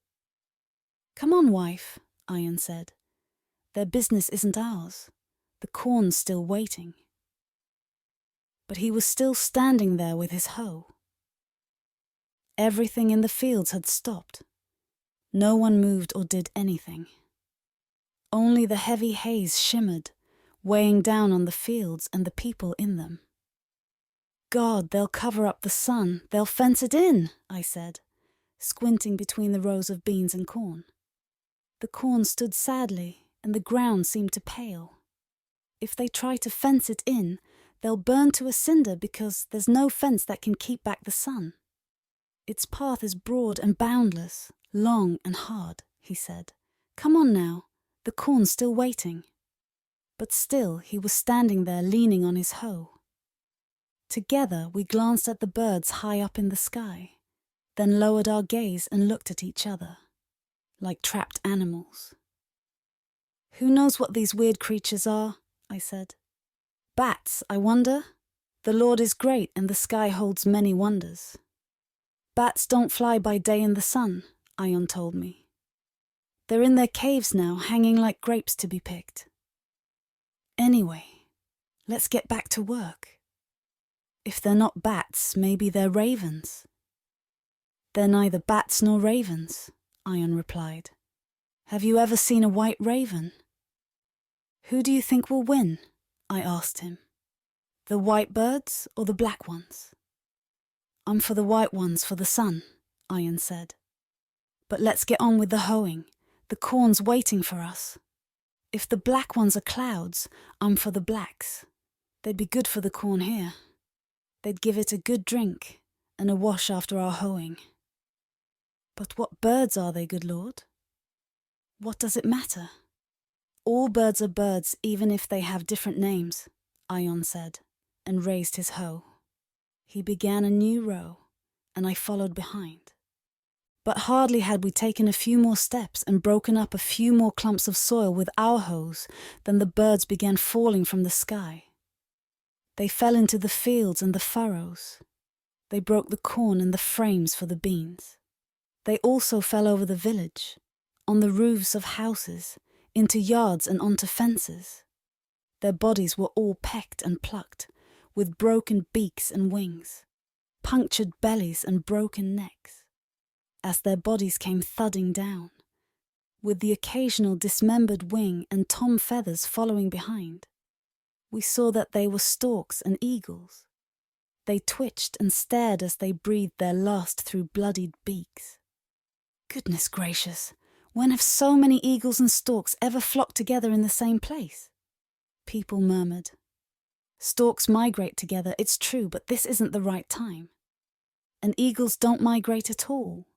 "Come on, wife," Ion said. "Their business isn't ours. The corn's still waiting." But he was still standing there with his hoe. Everything in the fields had stopped. No one moved or did anything. Only the heavy haze shimmered, weighing down on the fields and the people in them. "God, they'll cover up the sun, they'll fence it in," I said, squinting between the rows of beans and corn. The corn stood sadly, and the ground seemed to pale. If they try to fence it in, they'll burn to a cinder because there's no fence that can keep back the sun. "Its path is broad and boundless, long and hard," he said. "Come on now, the corn's still waiting." But still he was standing there leaning on his hoe. Together we glanced at the birds high up in the sky, then lowered our gaze and looked at each other, like trapped animals. "Who knows what these weird creatures are?" I said. "Bats, I wonder? The Lord is great and the sky holds many wonders." "Bats don't fly by day in the sun," Ion told me. They're in their caves now, hanging like grapes to be picked. Anyway, let's get back to work. If they're not bats, maybe they're ravens. They're neither bats nor ravens, Ion replied. Have you ever seen a white raven? Who do you think will win? I asked him. The white birds or the black ones? I'm for the white ones for the sun, Ion said. But let's get on with the hoeing. The corn's waiting for us. If the black ones are clouds, I'm for the blacks. They'd be good for the corn here. They'd give it a good drink and a wash after our hoeing. But what birds are they, good Lord? What does it matter? All birds are birds even if they have different names, Ion said, and raised his hoe. He began a new row, and I followed behind. But hardly had we taken a few more steps and broken up a few more clumps of soil with our hoes than the birds began falling from the sky. They fell into the fields and the furrows. They broke the corn and the frames for the beans. They also fell over the village, on the roofs of houses, into yards and onto fences. Their bodies were all pecked and plucked, with broken beaks and wings, punctured bellies and broken necks, as their bodies came thudding down, with the occasional dismembered wing and tom feathers following behind. We saw that they were storks and eagles. They twitched and stared as they breathed their last through bloodied beaks. Goodness gracious, when have so many eagles and storks ever flocked together in the same place? People murmured. Storks migrate together, it's true, but this isn't the right time. And eagles don't migrate at all,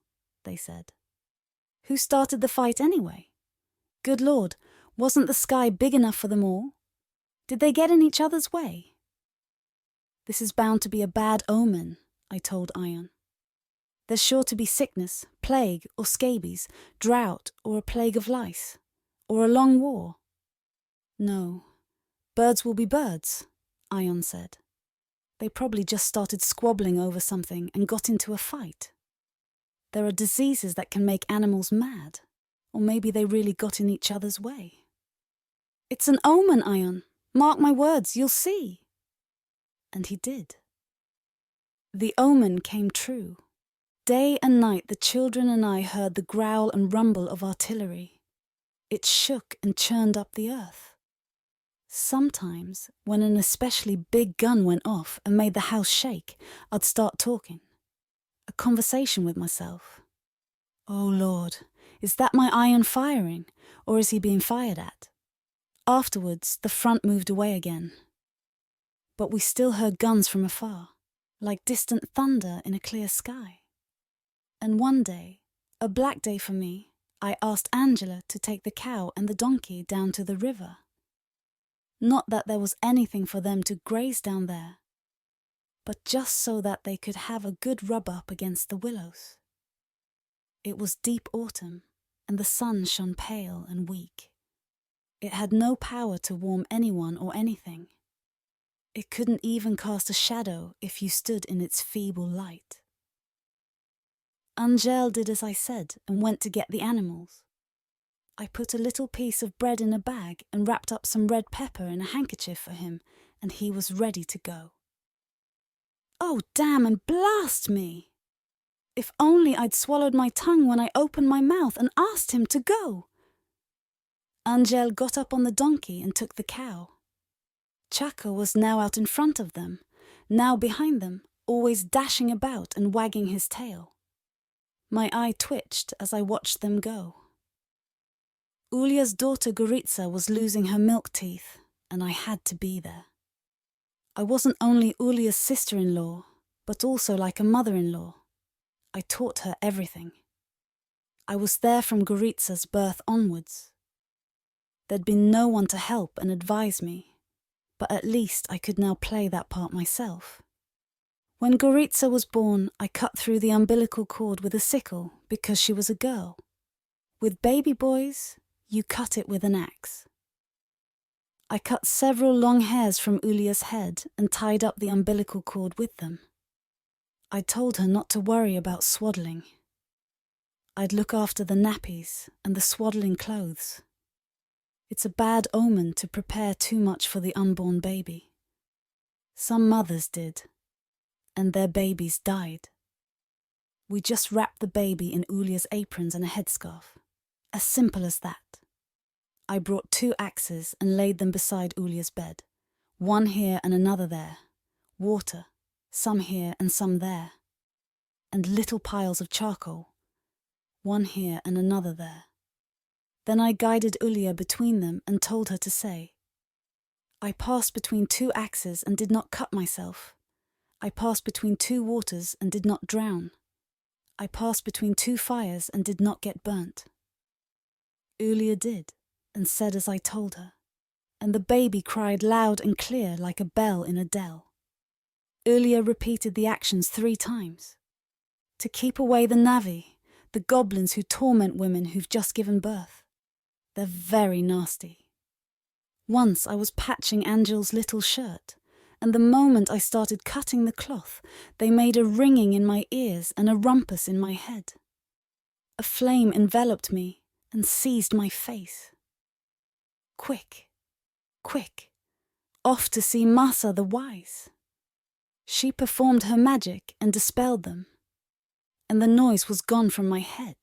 they said. Who started the fight anyway? Good Lord, wasn't the sky big enough for them all? Did they get in each other's way? This is bound to be a bad omen, I told Ion. There's sure to be sickness, plague or scabies, drought or a plague of lice, or a long war. No, birds will be birds, Ion said. They probably just started squabbling over something and got into a fight. There are diseases that can make animals mad, or maybe they really got in each other's way. It's an omen, Ion. Mark my words, you'll see. And he did. The omen came true. Day and night the children and I heard the growl and rumble of artillery. It shook and churned up the earth. Sometimes, when an especially big gun went off and made the house shake, I'd start talking. A conversation with myself. Oh Lord, is that my Ion firing, or is he being fired at? Afterwards, the front moved away again. But we still heard guns from afar, like distant thunder in a clear sky. And one day, a black day for me, I asked Angela to take the cow and the donkey down to the river. Not that there was anything for them to graze down there, but just so that they could have a good rub up against the willows. It was deep autumn, and the sun shone pale and weak. It had no power to warm anyone or anything. It couldn't even cast a shadow if you stood in its feeble light. Angel did as I said and went to get the animals. I put a little piece of bread in a bag and wrapped up some red pepper in a handkerchief for him, and he was ready to go. Oh, damn and blast me! If only I'd swallowed my tongue when I opened my mouth and asked him to go! Angel got up on the donkey and took the cow. Chaka was now out in front of them, now behind them, always dashing about and wagging his tail. My eye twitched as I watched them go. Ulya's daughter Goritza was losing her milk teeth, and I had to be there. I wasn't only Ulya's sister-in-law, but also like a mother-in-law. I taught her everything. I was there from Goritza's birth onwards. There'd been no one to help and advise me, but at least I could now play that part myself. When Goritza was born, I cut through the umbilical cord with a sickle because she was a girl. With baby boys, you cut it with an axe. I cut several long hairs from Ulya's head and tied up the umbilical cord with them. I told her not to worry about swaddling. I'd look after the nappies and the swaddling clothes. It's a bad omen to prepare too much for the unborn baby. Some mothers did, and their babies died. We just wrapped the baby in Ulya's aprons and a headscarf. As simple as that. I brought 2 axes and laid them beside Ulya's bed. One here and another there. Water, some here and some there. And little piles of charcoal. One here and another there. Then I guided Ulya between them and told her to say, I passed between 2 axes and did not cut myself. I passed between 2 waters and did not drown. I passed between 2 fires and did not get burnt. Ulya did, and said as I told her, and the baby cried loud and clear like a bell in a dell. Ulya repeated the actions 3 times. To keep away the Navi, the goblins who torment women who've just given birth. They're very nasty. Once I was patching Angel's little shirt, and the moment I started cutting the cloth, they made a ringing in my ears and a rumpus in my head. A flame enveloped me and seized my face. Quick, quick, off to see Masa the Wise. She performed her magic and dispelled them, and the noise was gone from my head.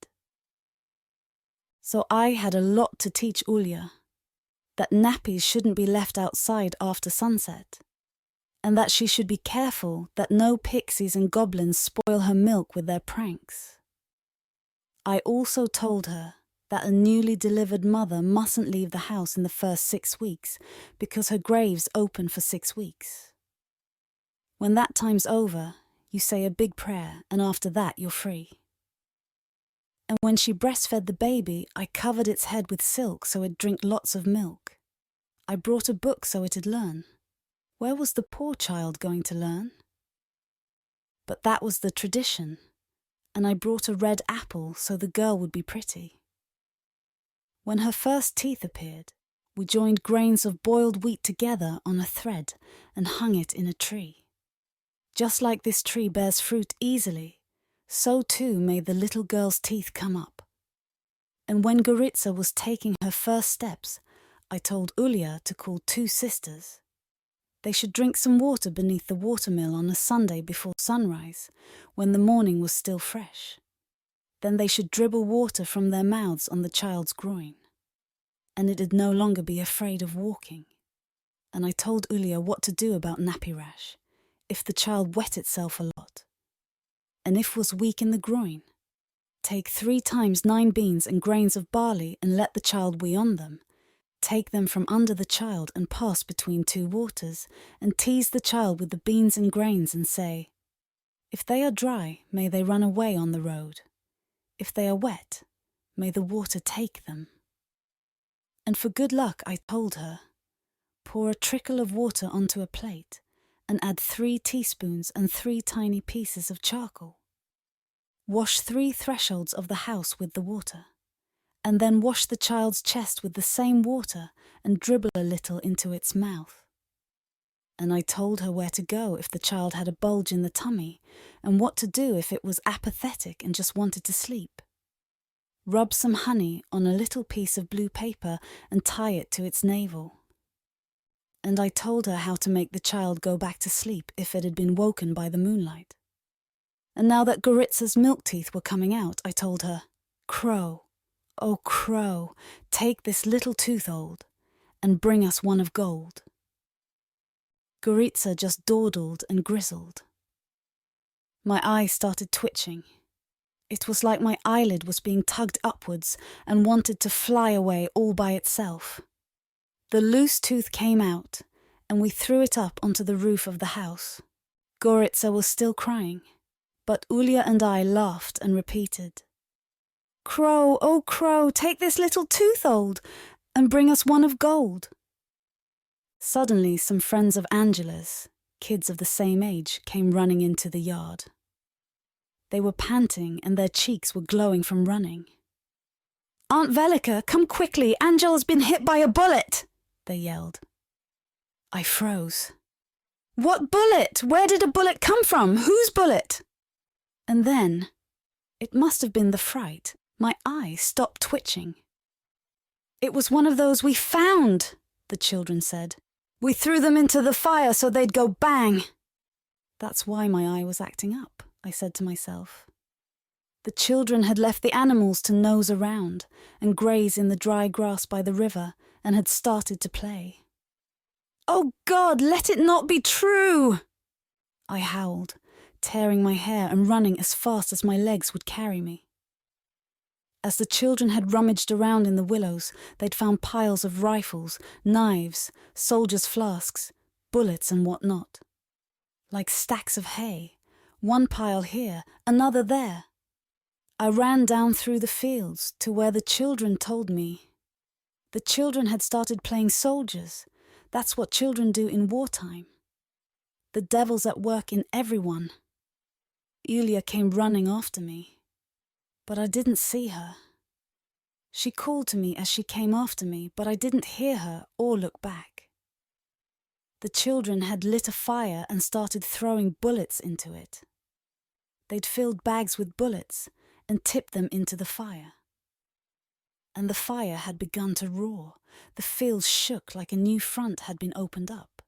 So I had a lot to teach Ulya, that nappies shouldn't be left outside after sunset, and that she should be careful that no pixies and goblins spoil her milk with their pranks. I also told her that a newly delivered mother mustn't leave the house in the first 6 weeks because her grave's open for 6 weeks. When that time's over, you say a big prayer, and after that you're free. And when she breastfed the baby, I covered its head with silk so it'd drink lots of milk. I brought a book so it'd learn. Where was the poor child going to learn? But that was the tradition, and I brought a red apple so the girl would be pretty. When her first teeth appeared, we joined grains of boiled wheat together on a thread and hung it in a tree. Just like this tree bears fruit easily, so too may the little girl's teeth come up. And when Goritza was taking her first steps, I told Ulya to call 2 sisters. They should drink some water beneath the watermill on a Sunday before sunrise, when the morning was still fresh. Then they should dribble water from their mouths on the child's groin, and it'd no longer be afraid of walking. And I told Ulya what to do about nappy rash, if the child wet itself a lot. And if was weak in the groin, take 3 times 9 beans and grains of barley and let the child wee on them. Take them from under the child and pass between 2 waters, and tease the child with the beans and grains and say, if they are dry, may they run away on the road. If they are wet, may the water take them. And for good luck, I told her, pour a trickle of water onto a plate and add 3 teaspoons and 3 tiny pieces of charcoal. Wash 3 thresholds of the house with the water, and then wash the child's chest with the same water and dribble a little into its mouth. And I told her where to go if the child had a bulge in the tummy, and what to do if it was apathetic and just wanted to sleep. Rub some honey on a little piece of blue paper and tie it to its navel. And I told her how to make the child go back to sleep if it had been woken by the moonlight. And now that Goritza's milk teeth were coming out, I told her, Crow, oh crow, take this little tooth old, and bring us one of gold. Goritza just dawdled and grizzled. My eye started twitching. It was like my eyelid was being tugged upwards and wanted to fly away all by itself. The loose tooth came out, and we threw it up onto the roof of the house. Goritza was still crying, but Ulya and I laughed and repeated, Crow, oh crow, take this little tooth old, and bring us one of gold. Suddenly some friends of Angela's, kids of the same age, came running into the yard. They were panting and their cheeks were glowing from running. Aunt Velika, come quickly, Angela's been hit by a bullet, they yelled. I froze. What bullet? Where did a bullet come from? Whose bullet? And then, it must have been the fright, My eye stopped twitching. "It was one of those we found," the children said. "We threw them into the fire so they'd go bang." That's why my eye was acting up, I said to myself. The children had left the animals to nose around and graze in the dry grass by the river and had started to play. "Oh God, let it not be true!" I howled, tearing my hair and running as fast as my legs would carry me. As the children had rummaged around in the willows, they'd found piles of rifles, knives, soldiers' flasks, bullets and what not. Like stacks of hay, one pile here, another there. I ran down through the fields to where the children told me. The children had started playing soldiers. That's what children do in wartime. The devil's at work in everyone. Yulia came running after me, but I didn't see her. She called to me as she came after me, but I didn't hear her or look back. The children had lit a fire and started throwing bullets into it. They'd filled bags with bullets and tipped them into the fire. And the fire had begun to roar. The fields shook like a new front had been opened up.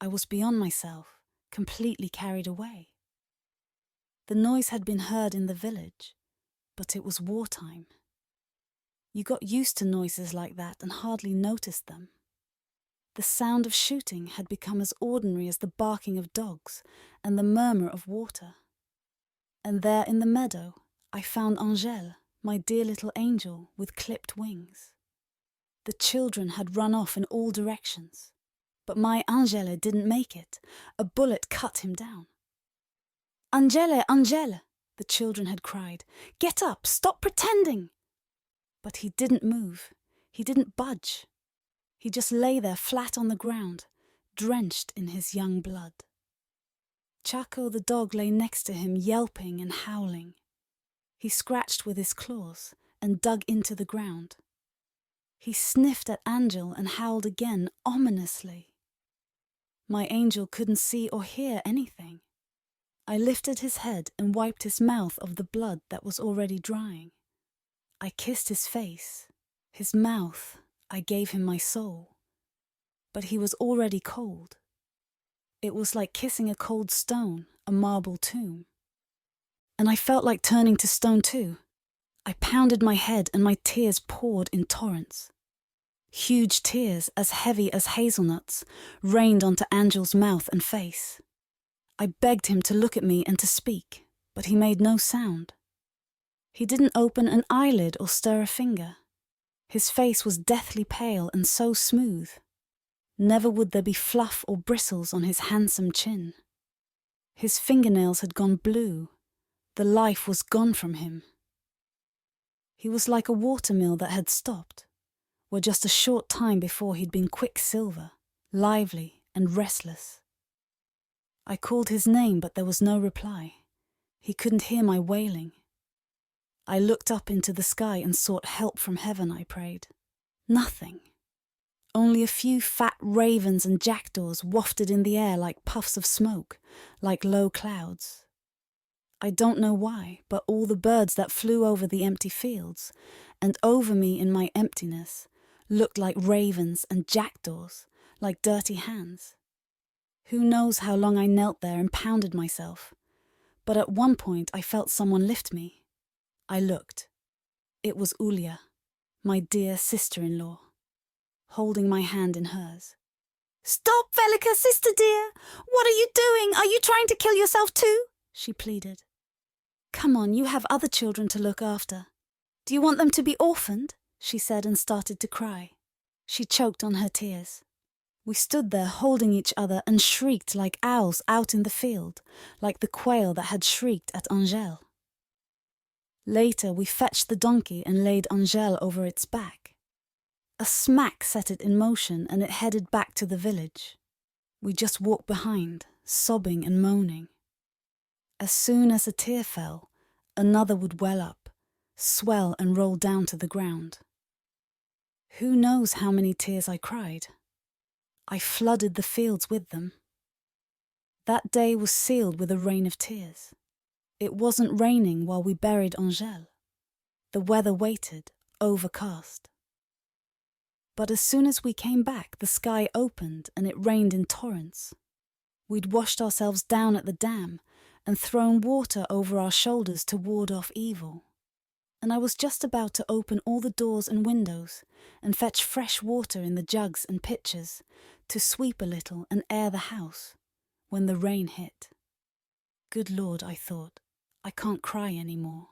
I was beyond myself, completely carried away. The noise had been heard in the village, but it was wartime. You got used to noises like that and hardly noticed them. The sound of shooting had become as ordinary as the barking of dogs and the murmur of water. And there in the meadow, I found Angèle, my dear little angel with clipped wings. The children had run off in all directions, but my Angèle didn't make it. A bullet cut him down. "Angèle, Angèle," the children had cried. "Get up, stop pretending!" But he didn't move. He didn't budge. He just lay there flat on the ground, drenched in his young blood. Chaco the dog lay next to him, yelping and howling. He scratched with his claws and dug into the ground. He sniffed at Angel and howled again, ominously. My angel couldn't see or hear anything. I lifted his head and wiped his mouth of the blood that was already drying. I kissed his face, his mouth. I gave him my soul. But he was already cold. It was like kissing a cold stone, a marble tomb. And I felt like turning to stone too. I pounded my head and my tears poured in torrents. Huge tears, as heavy as hazelnuts, rained onto Angel's mouth and face. I begged him to look at me and to speak, but he made no sound. He didn't open an eyelid or stir a finger. His face was deathly pale and so smooth. Never would there be fluff or bristles on his handsome chin. His fingernails had gone blue. The life was gone from him. He was like a watermill that had stopped, where just a short time before he'd been quicksilver, lively and restless. I called his name, but there was no reply. He couldn't hear my wailing. I looked up into the sky and sought help from heaven, I prayed. Nothing. Only a few fat ravens and jackdaws wafted in the air like puffs of smoke, like low clouds. I don't know why, but all the birds that flew over the empty fields, and over me in my emptiness, looked like ravens and jackdaws, like dirty hands. Who knows how long I knelt there and pounded myself, but at one point I felt someone lift me. I looked. It was Ulia, my dear sister-in-law, holding my hand in hers. "Stop, Velika, sister dear! What are you doing? Are you trying to kill yourself too?" she pleaded. "Come on, you have other children to look after. Do you want them to be orphaned?" she said and started to cry. She choked on her tears. We stood there holding each other and shrieked like owls out in the field, like the quail that had shrieked at Angèle. Later we fetched the donkey and laid Angèle over its back. A smack set it in motion and it headed back to the village. We just walked behind, sobbing and moaning. As soon as a tear fell, another would well up, swell and roll down to the ground. Who knows how many tears I cried? I flooded the fields with them. That day was sealed with a rain of tears. It wasn't raining while we buried Angèle. The weather waited, overcast. But as soon as we came back, the sky opened and it rained in torrents. We'd washed ourselves down at the dam and thrown water over our shoulders to ward off evil. And I was just about to open all the doors and windows and fetch fresh water in the jugs and pitchers to sweep a little and air the house, when the rain hit. Good Lord, I thought, I can't cry any more.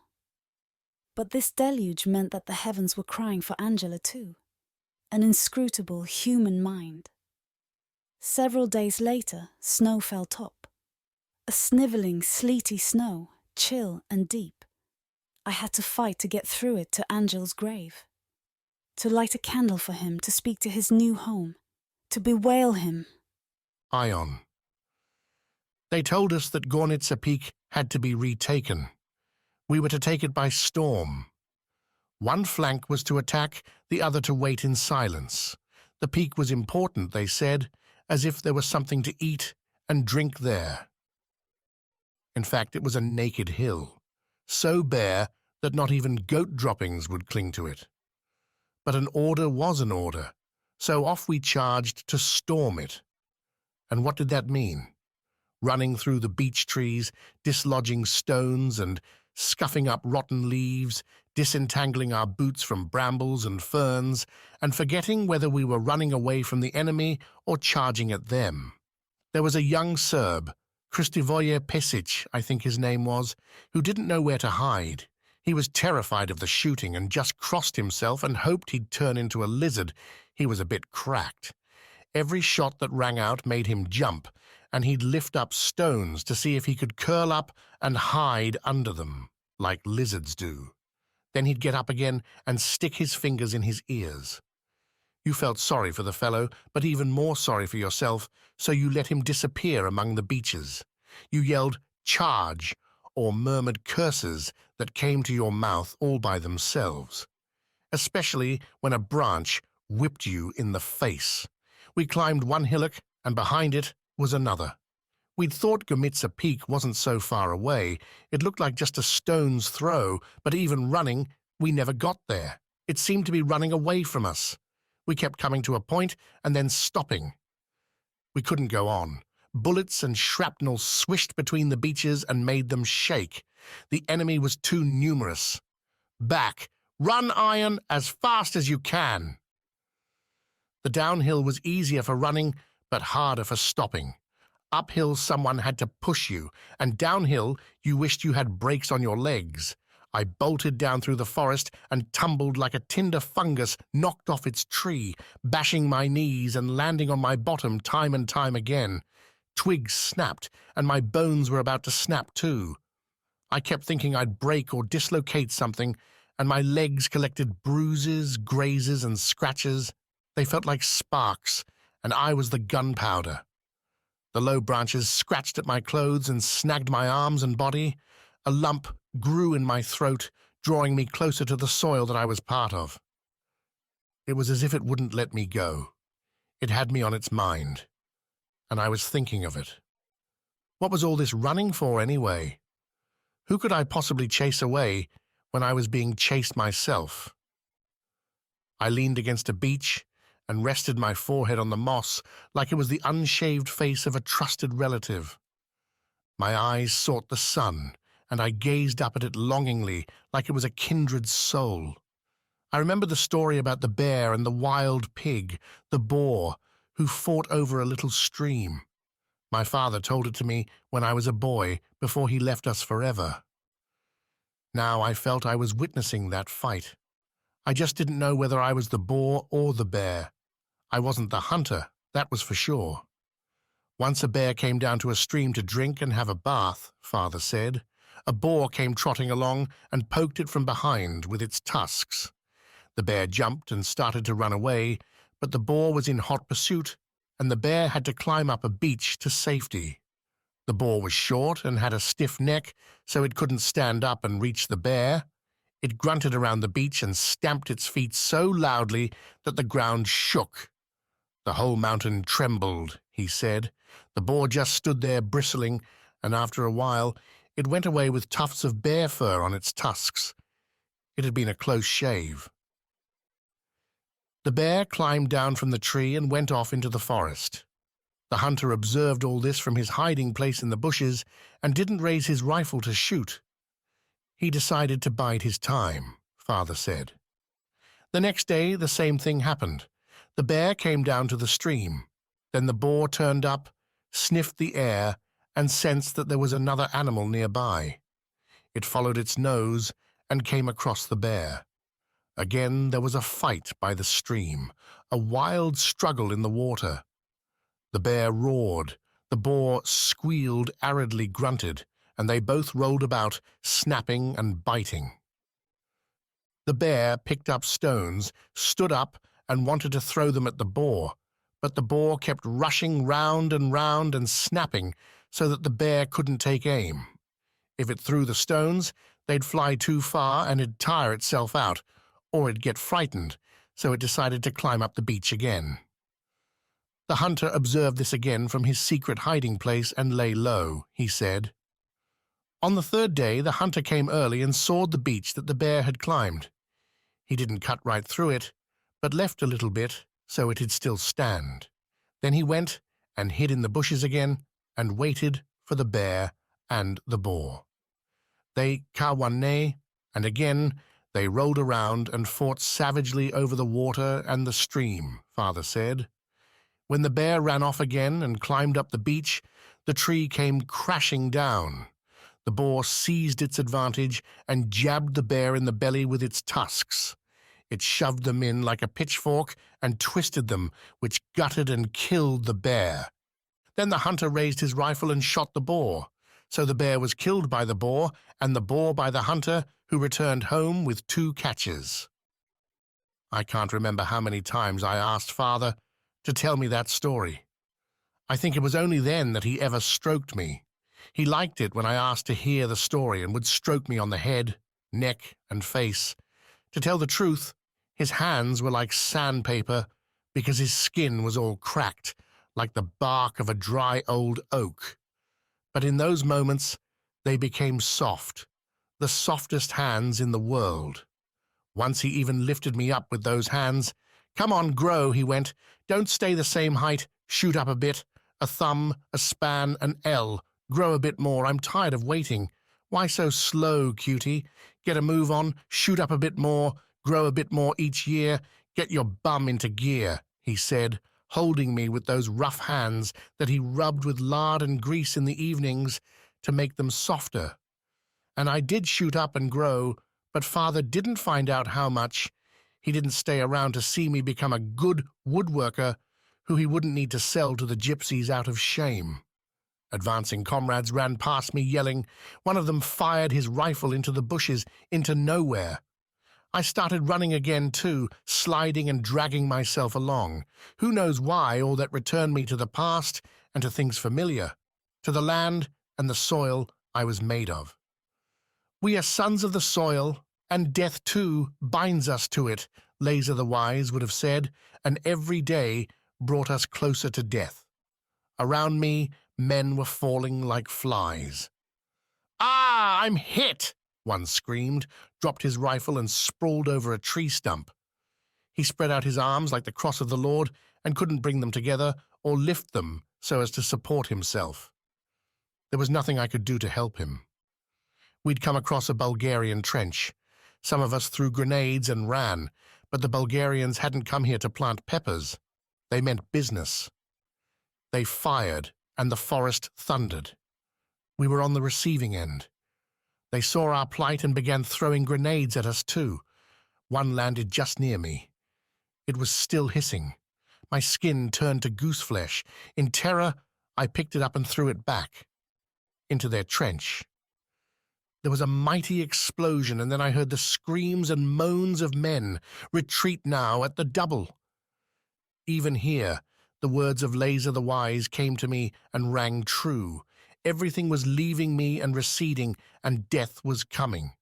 But this deluge meant that the heavens were crying for Angela too, an inscrutable human mind. Several days later, snow fell top. A snivelling, sleety snow, chill and deep. I had to fight to get through it to Angel's grave. To light a candle for him, to speak to his new home, to bewail him. Ion. They told us that Gornitsa Peak had to be retaken. We were to take it by storm. One flank was to attack, the other to wait in silence. The peak was important, they said, as if there was something to eat and drink there. In fact, it was a naked hill, so bare that not even goat droppings would cling to it. But an order was an order, so off we charged to storm it. And what did that mean? Running through the beech trees, dislodging stones and scuffing up rotten leaves, disentangling our boots from brambles and ferns, and forgetting whether we were running away from the enemy or charging at them. There was a young Serb, Kristivoje Pesic, I think his name was, who didn't know where to hide. He was terrified of the shooting and just crossed himself and hoped he'd turn into a lizard. He was a bit cracked. Every shot that rang out made him jump, and he'd lift up stones to see if he could curl up and hide under them, like lizards do. Then he'd get up again and stick his fingers in his ears. You felt sorry for the fellow, but even more sorry for yourself, so you let him disappear among the beeches. You yelled, "Charge!" or murmured curses that came to your mouth all by themselves, especially when a branch whipped you in the face. We climbed one hillock, and behind it was another. We'd thought Gornitsa Peak wasn't so far away. It looked like just a stone's throw, but even running, we never got there. It seemed to be running away from us. We kept coming to a point and then stopping. We couldn't go on. Bullets and shrapnel swished between the beeches and made them shake. The enemy was too numerous. Back! Run, Iron, as fast as you can! The downhill was easier for running, but harder for stopping. Uphill, someone had to push you, and downhill, you wished you had brakes on your legs. I bolted down through the forest and tumbled like a tinder fungus knocked off its tree, bashing my knees and landing on my bottom time and time again. Twigs snapped, and my bones were about to snap too. I kept thinking I'd break or dislocate something, and my legs collected bruises, grazes, and scratches. They felt like sparks, and I was the gunpowder. The low branches scratched at my clothes and snagged my arms and body. A lump grew in my throat, drawing me closer to the soil that I was part of. It was as if it wouldn't let me go. It had me on its mind, and I was thinking of it. What was all this running for anyway? Who could I possibly chase away when I was being chased myself? I leaned against a beech and rested my forehead on the moss like it was the unshaved face of a trusted relative. My eyes sought the sun, and I gazed up at it longingly like it was a kindred soul. I remember the story about the bear and the wild pig, the boar, who fought over a little stream. My father told it to me when I was a boy, before he left us forever. Now I felt I was witnessing that fight. I just didn't know whether I was the boar or the bear. I wasn't the hunter, that was for sure. Once a bear came down to a stream to drink and have a bath, Father said. A boar came trotting along and poked it from behind with its tusks. The bear jumped and started to run away, but the boar was in hot pursuit, and the bear had to climb up a beech to safety. The boar was short and had a stiff neck, so it couldn't stand up and reach the bear. It grunted around the beech and stamped its feet so loudly that the ground shook. The whole mountain trembled, he said. The boar just stood there bristling, and after a while it went away with tufts of bear fur on its tusks. It had been a close shave. The bear climbed down from the tree and went off into the forest. The hunter observed all this from his hiding place in the bushes and didn't raise his rifle to shoot. He decided to bide his time, Father said. The next day, the same thing happened. The bear came down to the stream. Then the boar turned up, sniffed the air, and sensed that there was another animal nearby. It followed its nose and came across the bear. Again there was a fight by the stream, a wild struggle in the water. The bear roared, the boar squealed, aridly grunted, and they both rolled about, snapping and biting. The bear picked up stones, stood up, and wanted to throw them at the boar, but the boar kept rushing round and snapping so that the bear couldn't take aim. If it threw the stones, they'd fly too far and it'd tire itself out, or it'd get frightened, so it decided to climb up the beach again. The hunter observed this again from his secret hiding place and lay low, he said. On the third day, the hunter came early and sawed the beach that the bear had climbed. He didn't cut right through it, but left a little bit so it'd still stand. Then he went and hid in the bushes again and waited for the bear and the boar. They kawane, and again they rolled around and fought savagely over the water and the stream, Father said. When the bear ran off again and climbed up the beach, the tree came crashing down. The boar seized its advantage and jabbed the bear in the belly with its tusks. It shoved them in like a pitchfork and twisted them, which gutted and killed the bear. Then the hunter raised his rifle and shot the boar. So the bear was killed by the boar, and the boar by the hunter, who returned home with 2 catches. I can't remember how many times I asked Father to tell me that story. I think it was only then that he ever stroked me. He liked it when I asked to hear the story and would stroke me on the head, neck, and face. To tell the truth, his hands were like sandpaper because his skin was all cracked, like the bark of a dry old oak. But in those moments, they became soft, the softest hands in the world. Once he even lifted me up with those hands. "Come on, grow," he went. "Don't stay the same height. Shoot up a bit. A thumb, a span, an L. Grow a bit more. I'm tired of waiting. Why so slow, cutie? Get a move on. Shoot up a bit more. Grow a bit more each year. Get your bum into gear," he said, holding me with those rough hands that he rubbed with lard and grease in the evenings to make them softer. And I did shoot up and grow, but Father didn't find out how much. He didn't stay around to see me become a good woodworker who he wouldn't need to sell to the gypsies out of shame. Advancing comrades ran past me yelling. One of them fired his rifle into the bushes, into nowhere. I started running again too, sliding and dragging myself along. Who knows why, all that returned me to the past and to things familiar, to the land and the soil I was made of. We are sons of the soil, and death too binds us to it, Laser the Wise would have said, and every day brought us closer to death. Around me, men were falling like flies. "Ah, I'm hit!" one screamed, dropped his rifle and sprawled over a tree stump. He spread out his arms like the cross of the Lord and couldn't bring them together or lift them so as to support himself. There was nothing I could do to help him. We'd come across a Bulgarian trench. Some of us threw grenades and ran, but the Bulgarians hadn't come here to plant peppers. They meant business. They fired, and the forest thundered. We were on the receiving end. They saw our plight and began throwing grenades at us too. One landed just near me. It was still hissing. My skin turned to goose flesh. In terror, I picked it up and threw it back into their trench. There was a mighty explosion, and then I heard the screams and moans of men. Retreat now at the double. Even here, the words of Laser the Wise came to me and rang true. Everything was leaving me and receding, and death was coming.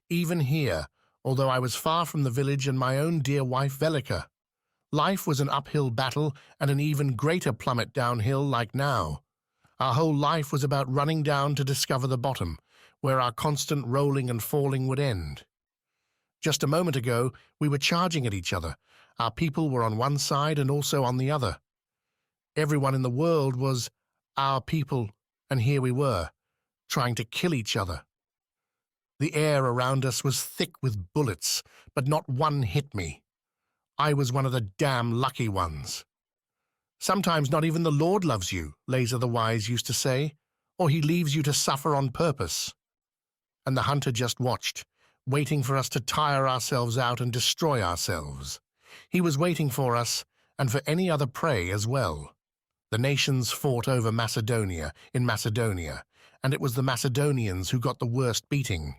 Even here, although I was far from the village and my own dear wife Velika. Life was an uphill battle and an even greater plummet downhill like now. Our whole life was about running down to discover the bottom, where our constant rolling and falling would end. Just a moment ago, we were charging at each other. Our people were on one side and also on the other. Everyone in the world was our people, and here we were, trying to kill each other. The air around us was thick with bullets, but not one hit me. I was one of the damn lucky ones. Sometimes not even the Lord loves you, Laser the Wise used to say, or he leaves you to suffer on purpose. And the hunter just watched, waiting for us to tire ourselves out and destroy ourselves. He was waiting for us, and for any other prey as well. The nations fought over Macedonia, in Macedonia, and it was the Macedonians who got the worst beating.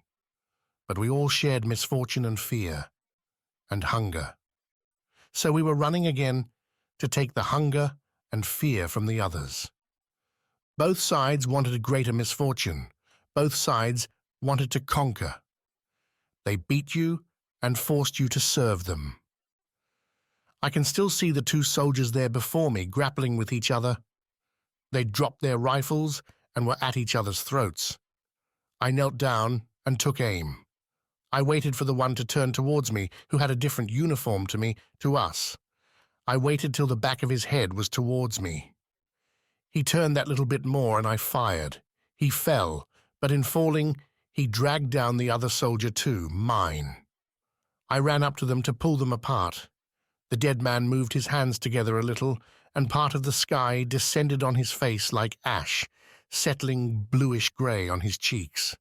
But we all shared misfortune and fear, and hunger. So we were running again to take the hunger and fear from the others. Both sides wanted a greater misfortune. Both sides wanted to conquer. They beat you and forced you to serve them. I can still see the two soldiers there before me grappling with each other. They dropped their rifles and were at each other's throats. I knelt down and took aim. I waited for the one to turn towards me, who had a different uniform to us. I waited till the back of his head was towards me. He turned that little bit more and I fired. He fell, but in falling, he dragged down the other soldier too, mine. I ran up to them to pull them apart. The dead man moved his hands together a little, and part of the sky descended on his face like ash, settling bluish-grey on his cheeks.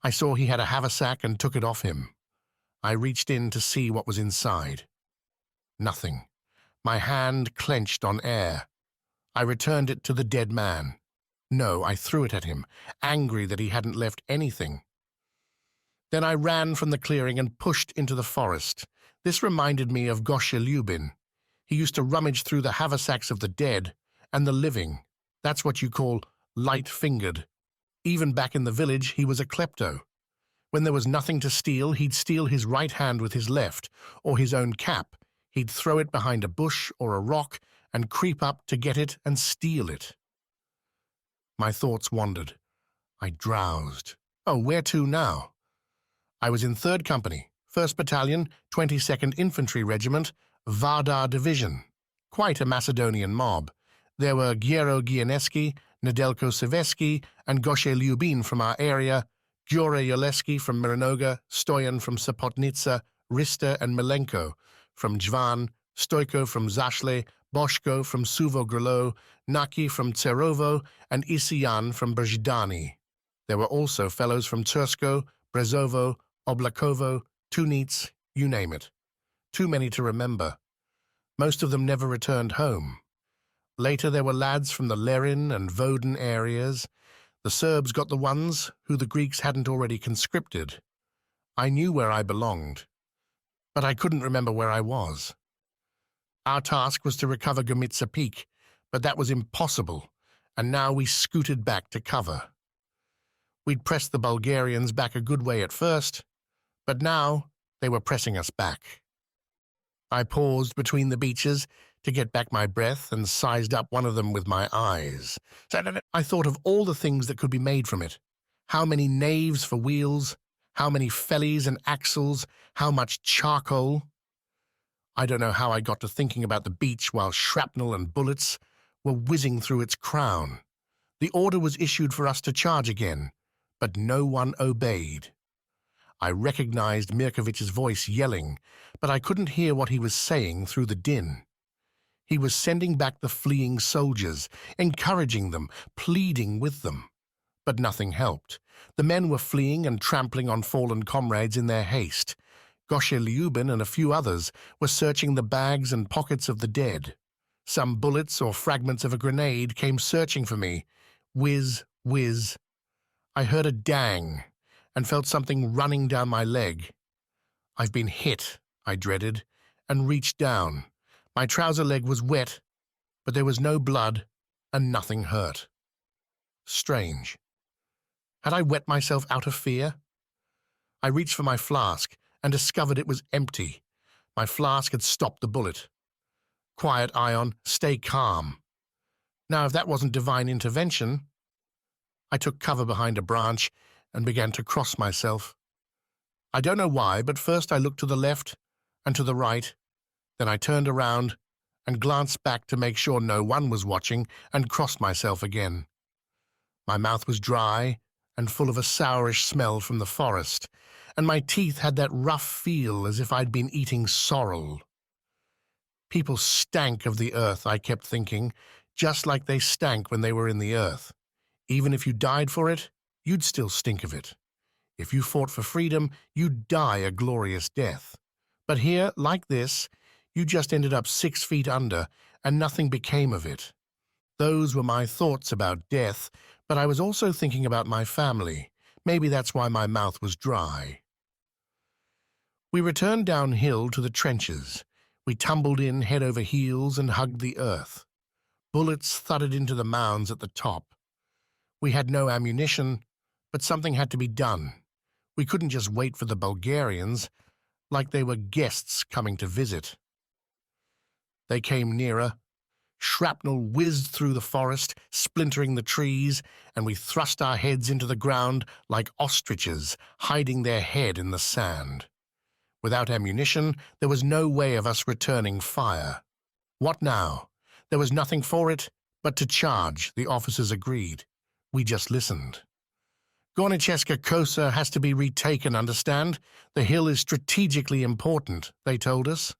I saw he had a haversack and took it off him. I reached in to see what was inside. Nothing. My hand clenched on air. I returned it to the dead man. No, I threw it at him, angry that he hadn't left anything. Then I ran from the clearing and pushed into the forest. This reminded me of Gajda. He used to rummage through the haversacks of the dead and the living. That's what you call light-fingered. Even back in the village, he was a klepto. When there was nothing to steal, he'd steal his right hand with his left, or his own cap. He'd throw it behind a bush or a rock and creep up to get it and steal it. My thoughts wandered. I drowsed. Oh, where to now? I was in 3rd Company, 1st Battalion, 22nd Infantry Regiment, Vardar Division. Quite a Macedonian mob. There were Giero Gianeski, Nedelko Seveski, and Goshe from our area, Gyure Yoleski from Miranoga, Stoyan from Sopotnica, Rista and Milenko from Jvan, Stoiko from Zashle, Boshko from Suvo-Grlo, Naki from Tserovo, and Isian from Brzdani. There were also fellows from Tursko, Brezovo, Oblakovo, Tunits, you name it. Too many to remember. Most of them never returned home. Later there were lads from the Lerin and Vodin areas. The Serbs got the ones who the Greeks hadn't already conscripted. I knew where I belonged, but I couldn't remember where I was. Our task was to recover Gomitsa Peak, but that was impossible, and now we scooted back to cover. We'd pressed the Bulgarians back a good way at first, but now they were pressing us back. I paused between the beaches to get back my breath and sized up one of them with my eyes. I thought of all the things that could be made from it. How many naves for wheels, how many fellies and axles, how much charcoal. I don't know how I got to thinking about the beach while shrapnel and bullets were whizzing through its crown. The order was issued for us to charge again, but no one obeyed. I recognized Mirkovich's voice yelling, but I couldn't hear what he was saying through the din. He was sending back the fleeing soldiers, encouraging them, pleading with them. But nothing helped. The men were fleeing and trampling on fallen comrades in their haste. Goshe Lyubin and a few others were searching the bags and pockets of the dead. Some bullets or fragments of a grenade came searching for me. Whiz, whiz. I heard a dang and felt something running down my leg. I've been hit, I dreaded, and reached down. My trouser leg was wet, but there was no blood and nothing hurt. Strange. Had I wet myself out of fear? I reached for my flask and discovered it was empty. My flask had stopped the bullet. Quiet, Ion, stay calm. Now, if that wasn't divine intervention... I took cover behind a branch and began to cross myself. I don't know why, but first I looked to the left and to the right. Then I turned around and glanced back to make sure no one was watching and crossed myself again. My mouth was dry and full of a sourish smell from the forest, and my teeth had that rough feel as if I'd been eating sorrel. People stank of the earth, I kept thinking, just like they stank when they were in the earth. Even if you died for it, you'd still stink of it. If you fought for freedom, you'd die a glorious death. But here, like this, you just ended up 6 feet under, and nothing became of it. Those were my thoughts about death, but I was also thinking about my family. Maybe that's why my mouth was dry. We returned downhill to the trenches. We tumbled in head over heels and hugged the earth. Bullets thudded into the mounds at the top. We had no ammunition, but something had to be done. We couldn't just wait for the Bulgarians, like they were guests coming to visit. They came nearer. Shrapnel whizzed through the forest, splintering the trees, and we thrust our heads into the ground like ostriches, hiding their head in the sand. Without ammunition, there was no way of us returning fire. What now? There was nothing for it but to charge, the officers agreed. We just listened. Gornicheska Kosa has to be retaken, understand? The hill is strategically important, they told us.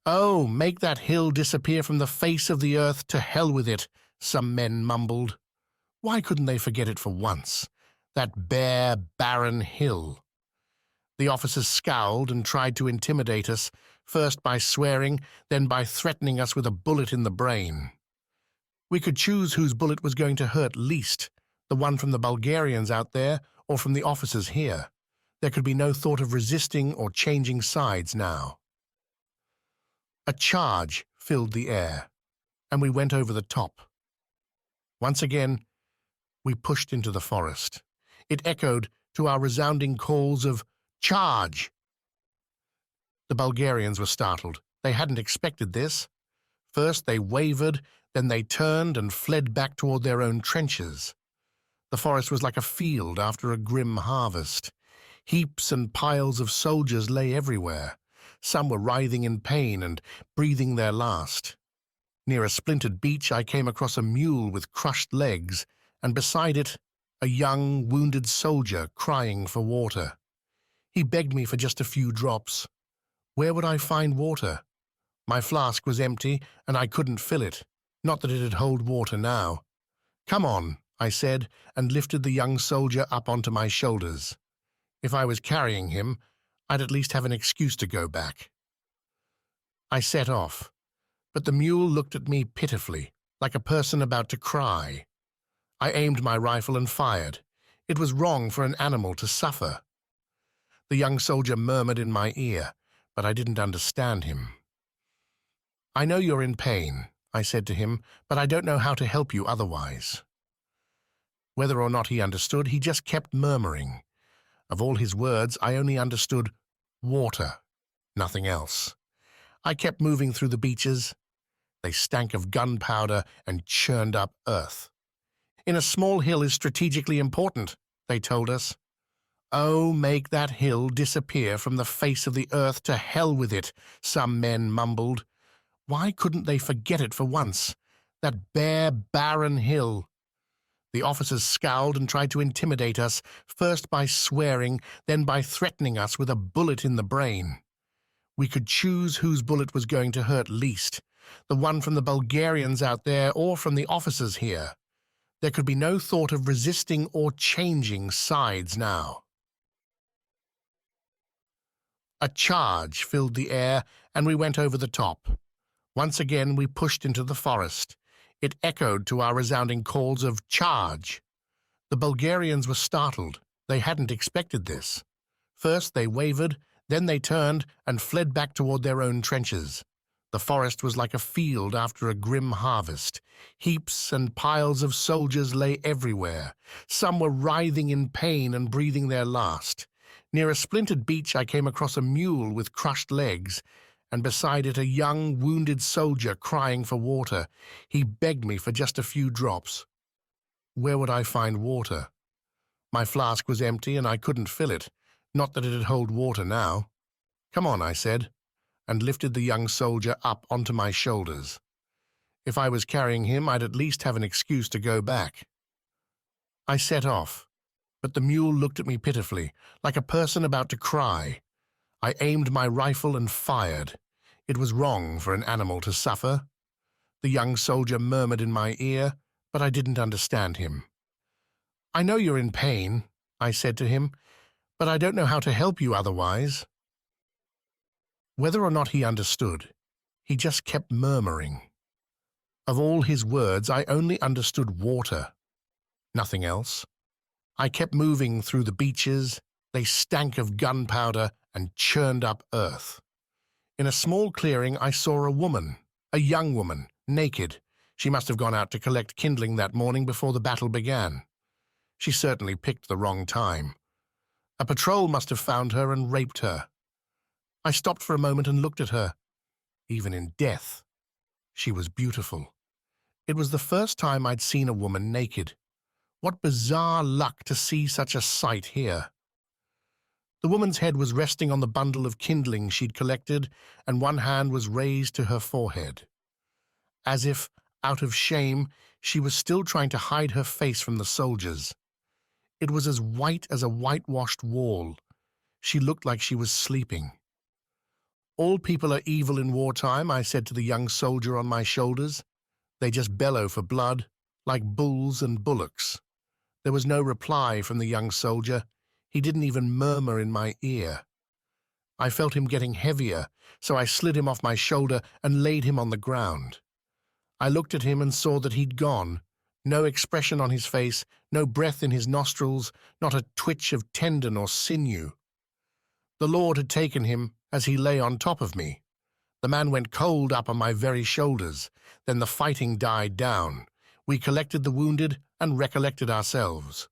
Oh, make that hill disappear from the face of the earth, to hell with it, some men mumbled. Why couldn't they forget it for once? That bare, barren hill. The officers scowled and tried to intimidate us, first by swearing, then by threatening us with a bullet in the brain. We could choose whose bullet was going to hurt least, the one from the Bulgarians out there or from the officers here. There could be no thought of resisting or changing sides now. A charge filled the air, and we went over the top. Once again, we pushed into the forest. It echoed to our resounding calls of "Charge!" The Bulgarians were startled. They hadn't expected this. First they wavered, then they turned and fled back toward their own trenches. The forest was like a field after a grim harvest. Heaps and piles of soldiers lay everywhere. Some were writhing in pain and breathing their last. Near a splintered beach, I came across a mule with crushed legs, and beside it, a young, wounded soldier crying for water. He begged me for just a few drops. Where would I find water? My flask was empty, and I couldn't fill it. Not that it'd hold water now. "Come on," I said, and lifted the young soldier up onto my shoulders. If I was carrying him, I'd at least have an excuse to go back. I set off, but the mule looked at me pitifully, like a person about to cry. I aimed my rifle and fired. It was wrong for an animal to suffer. The young soldier murmured in my ear, but I didn't understand him. "I know you're in pain," I said to him, "but I don't know how to help you otherwise." Whether or not he understood, he just kept murmuring. Of all his words, I only understood water, nothing else. I kept moving through the beaches. They stank of gunpowder and churned up earth. "In a small hill is strategically important," they told us. "Oh, make that hill disappear from the face of the earth, to hell with it," some men mumbled. Why couldn't they forget it for once? That bare, barren hill. The officers scowled and tried to intimidate us, first by swearing, then by threatening us with a bullet in the brain. We could choose whose bullet was going to hurt least, the one from the Bulgarians out there or from the officers here. There could be no thought of resisting or changing sides now. A charge filled the air, and we went over the top. Once again we pushed into the forest. It echoed to our resounding calls of "Charge!" The Bulgarians were startled. They hadn't expected this. First they wavered, then they turned and fled back toward their own trenches. The forest was like a field after a grim harvest. Heaps and piles of soldiers lay everywhere. Some were writhing in pain and breathing their last. Near a splintered beach I came across a mule with crushed legs, and beside it a young, wounded soldier crying for water. He begged me for just a few drops. Where would I find water? My flask was empty and I couldn't fill it. Not that it'd hold water now. "Come on," I said, and lifted the young soldier up onto my shoulders. If I was carrying him, I'd at least have an excuse to go back. I set off, but the mule looked at me pitifully, like a person about to cry. I aimed my rifle and fired. It was wrong for an animal to suffer. The young soldier murmured in my ear, but I didn't understand him. "I know you're in pain," I said to him, "but I don't know how to help you otherwise." Whether or not he understood, he just kept murmuring. Of all his words, I only understood water, nothing else. I kept moving through the beaches. They stank of gunpowder and churned up earth. In a small clearing, I saw a woman, a young woman, naked. She must have gone out to collect kindling that morning before the battle began. She certainly picked the wrong time. A patrol must have found her and raped her. I stopped for a moment and looked at her. Even in death, she was beautiful. It was the first time I'd seen a woman naked. What bizarre luck to see such a sight here. The woman's head was resting on the bundle of kindling she'd collected, and one hand was raised to her forehead. As if, out of shame, she was still trying to hide her face from the soldiers. It was as white as a whitewashed wall. She looked like she was sleeping. "All people are evil in wartime," I said to the young soldier on my shoulders. "They just bellow for blood, like bulls and bullocks." There was no reply from the young soldier. He didn't even murmur in my ear. I felt him getting heavier, so I slid him off my shoulder and laid him on the ground. I looked at him and saw that he'd gone. No expression on his face, no breath in his nostrils, not a twitch of tendon or sinew. The Lord had taken him as he lay on top of me. The man went cold up on my very shoulders. Then the fighting died down. We collected the wounded and recollected ourselves.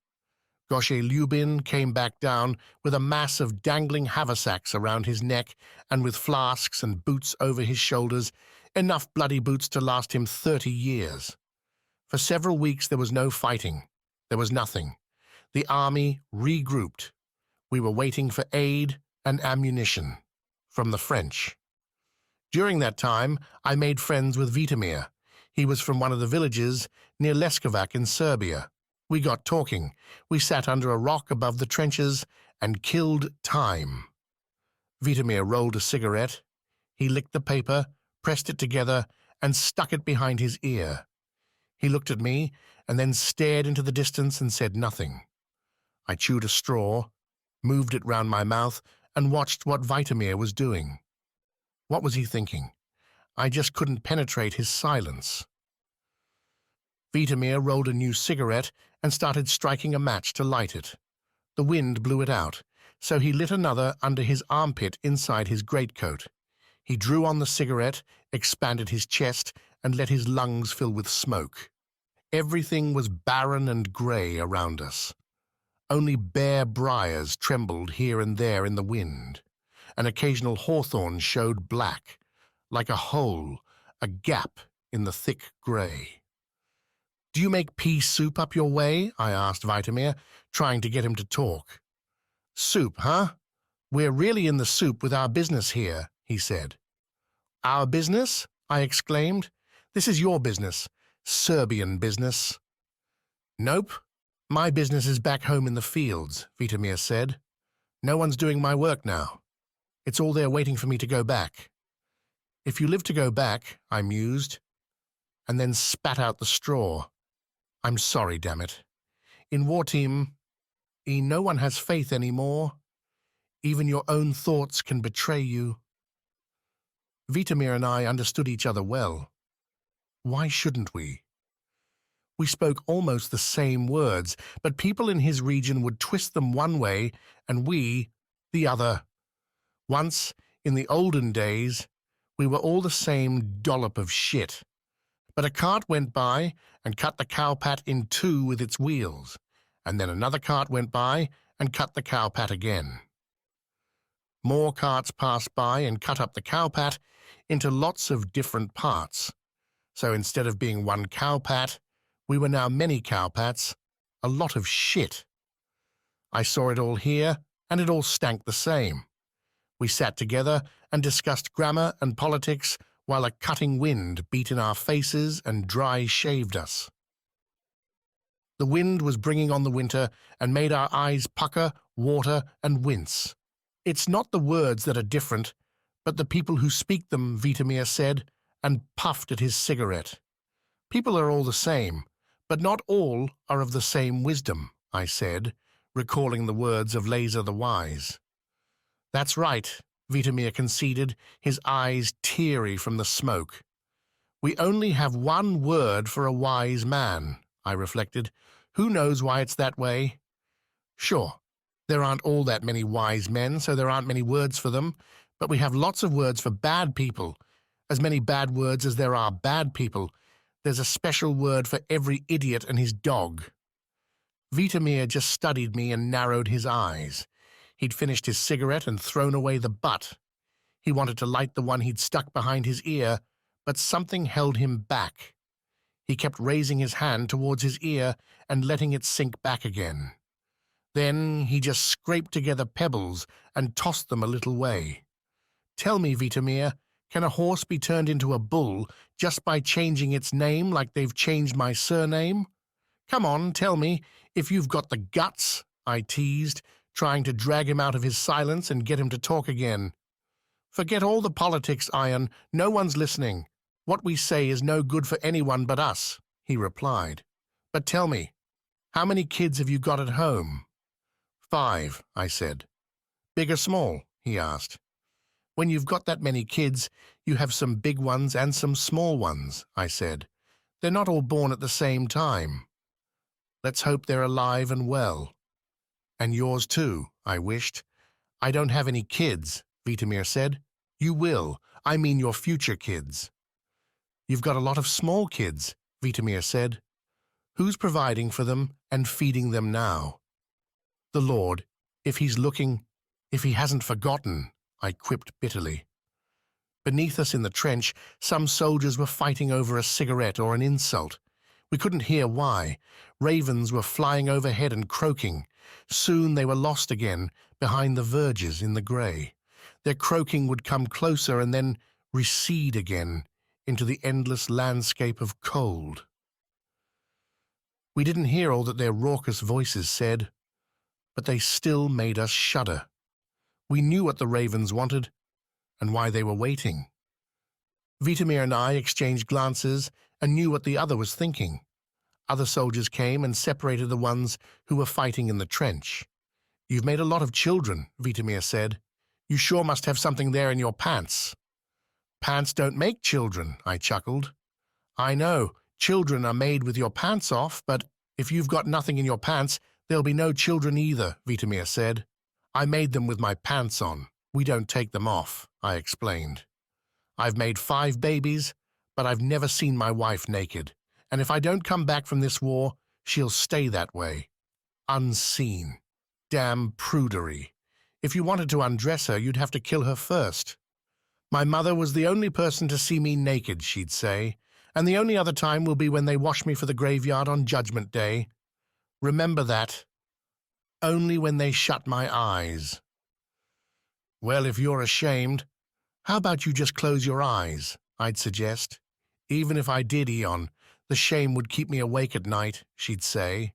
Goshe Lyubin came back down with a mass of dangling haversacks around his neck and with flasks and boots over his shoulders, enough bloody boots to last him 30 years. For several weeks there was no fighting. There was nothing. The army regrouped. We were waiting for aid and ammunition from the French. During that time, I made friends with Vitomir. He was from one of the villages near Leskovac in Serbia. We got talking. We sat under a rock above the trenches and killed time. Vitomir rolled a cigarette. He licked the paper, pressed it together, and stuck it behind his ear. He looked at me and then stared into the distance and said nothing. I chewed a straw, moved it round my mouth, and watched what Vitomir was doing. What was he thinking? I just couldn't penetrate his silence. Vitomir rolled a new cigarette and started striking a match to light it. The wind blew it out, so he lit another under his armpit inside his greatcoat. He drew on the cigarette, expanded his chest, and let his lungs fill with smoke. Everything was barren and grey around us. Only bare briars trembled here and there in the wind. An occasional hawthorn showed black, like a hole, a gap in the thick grey. "Do you make pea soup up your way?" I asked Vitomir, trying to get him to talk. "Soup, huh? We're really in the soup with our business here," he said. "Our business?" I exclaimed. "This is your business, Serbian business." "Nope. My business is back home in the fields," Vitomir said. "No one's doing my work now. It's all there waiting for me to go back." "If you live to go back," I mused, and then spat out the straw. "I'm sorry, damn it. In wartime, no one has faith anymore. Even your own thoughts can betray you." Vitomir and I understood each other well. Why shouldn't we? We spoke almost the same words, but people in his region would twist them one way and we the other. Once, in the olden days, we were all the same dollop of shit. But a cart went by and cut the cowpat in two with its wheels, and then another cart went by and cut the cowpat again. More carts passed by and cut up the cowpat into lots of different parts. So instead of being one cowpat, we were now many cowpats, a lot of shit. I saw it all here and it all stank the same. We sat together and discussed grammar and politics while a cutting wind beat in our faces and dry shaved us. The wind was bringing on the winter and made our eyes pucker, water, and wince. It's not the words that are different, but the people who speak them, Vitomir said, and puffed at his cigarette. People are all the same, but not all are of the same wisdom, I said, recalling the words of Laser the Wise. That's right, Vitomir conceded, his eyes teary from the smoke. We only have one word for a wise man, I reflected. Who knows why it's that way? Sure, there aren't all that many wise men, so there aren't many words for them, but we have lots of words for bad people. As many bad words as there are bad people. There's a special word for every idiot and his dog. Vitomir just studied me and narrowed his eyes. He'd finished his cigarette and thrown away the butt. He wanted to light the one he'd stuck behind his ear, but something held him back. He kept raising his hand towards his ear and letting it sink back again. Then he just scraped together pebbles and tossed them a little way. Tell me, Vitomir, can a horse be turned into a bull just by changing its name like they've changed my surname? Come on, tell me, if you've got the guts, I teased, trying to drag him out of his silence and get him to talk again. Forget all the politics, Iron. No one's listening. What we say is no good for anyone but us, he replied. But tell me, how many kids have you got at home? 5, I said. Big or small? He asked. When you've got that many kids, you have some big ones and some small ones, I said. They're not all born at the same time. Let's hope they're alive and well. And yours too, I wished. I don't have any kids, Vitomir said. You will. I mean your future kids. You've got a lot of small kids, Vitomir said. Who's providing for them and feeding them now? The Lord, if he's looking, if he hasn't forgotten, I quipped bitterly. Beneath us in the trench, some soldiers were fighting over a cigarette or an insult. We couldn't hear why. Ravens were flying overhead and croaking. Soon they were lost again, behind the verges in the grey. Their croaking would come closer and then recede again into the endless landscape of cold. We didn't hear all that their raucous voices said, but they still made us shudder. We knew what the ravens wanted and why they were waiting. Vitomir and I exchanged glances and knew what the other was thinking. Other soldiers came and separated the ones who were fighting in the trench. You've made a lot of children, Vitomir said. You sure must have something there in your pants. Pants don't make children, I chuckled. I know, children are made with your pants off, but if you've got nothing in your pants, there'll be no children either, Vitomir said. I made them with my pants on. We don't take them off, I explained. I've made 5 babies, but I've never seen my wife naked, and if I don't come back from this war, she'll stay that way. Unseen. Damn prudery. If you wanted to undress her, you'd have to kill her first. My mother was the only person to see me naked, she'd say, and the only other time will be when they wash me for the graveyard on Judgment Day. Remember that. Only when they shut my eyes. Well, if you're ashamed, how about you just close your eyes, I'd suggest. Even if I did, Eon, the shame would keep me awake at night, she'd say.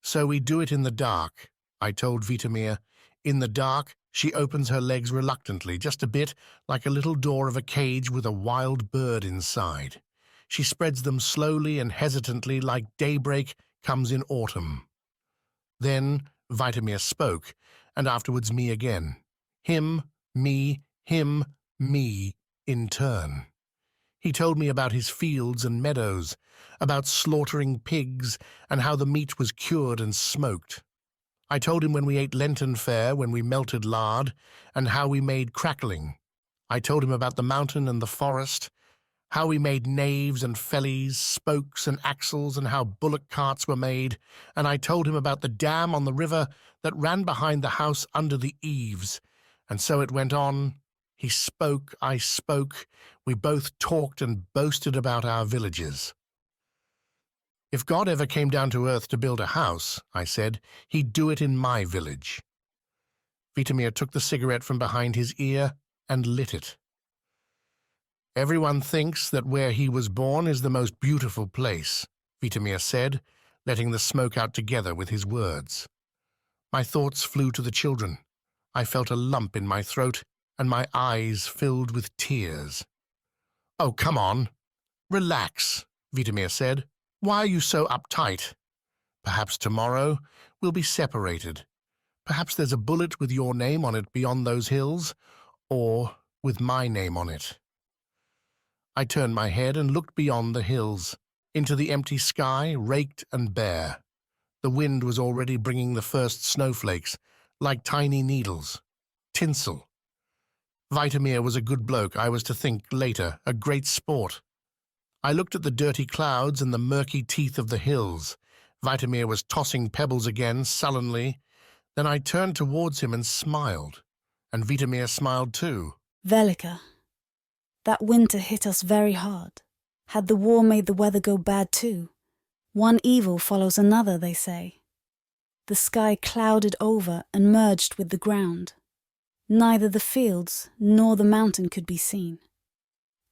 So we do it in the dark, I told Vitomir. In the dark, she opens her legs reluctantly, just a bit, like a little door of a cage with a wild bird inside. She spreads them slowly and hesitantly like daybreak comes in autumn. Then Vitomir spoke, and afterwards me again. Him, me, in turn. He told me about his fields and meadows, about slaughtering pigs, and how the meat was cured and smoked. I told him when we ate Lenten fare, when we melted lard, and how we made crackling. I told him about the mountain and the forest, how we made naves and fellies, spokes and axles, and how bullock carts were made, and I told him about the dam on the river that ran behind the house under the eaves. And so it went on. He spoke, I spoke. We both talked and boasted about our villages. If God ever came down to earth to build a house, I said, he'd do it in my village. Vitomir took the cigarette from behind his ear and lit it. "Everyone thinks that where he was born is the most beautiful place," Vitomir said, letting the smoke out together with his words. My thoughts flew to the children. I felt a lump in my throat, and my eyes filled with tears. "Oh, come on. Relax," Vitomir said. "Why are you so uptight? Perhaps tomorrow we'll be separated. Perhaps there's a bullet with your name on it beyond those hills, or with my name on it." I turned my head and looked beyond the hills, into the empty sky, raked and bare. The wind was already bringing the first snowflakes, like tiny needles. Tinsel. Vitomir was a good bloke, I was to think later, a great sport. I looked at the dirty clouds and the murky teeth of the hills. Vitomir was tossing pebbles again, sullenly. Then I turned towards him and smiled, and Vitomir smiled too. Velika, that winter hit us very hard. Had the war made the weather go bad too? One evil follows another, they say. The sky clouded over and merged with the ground. Neither the fields nor the mountain could be seen,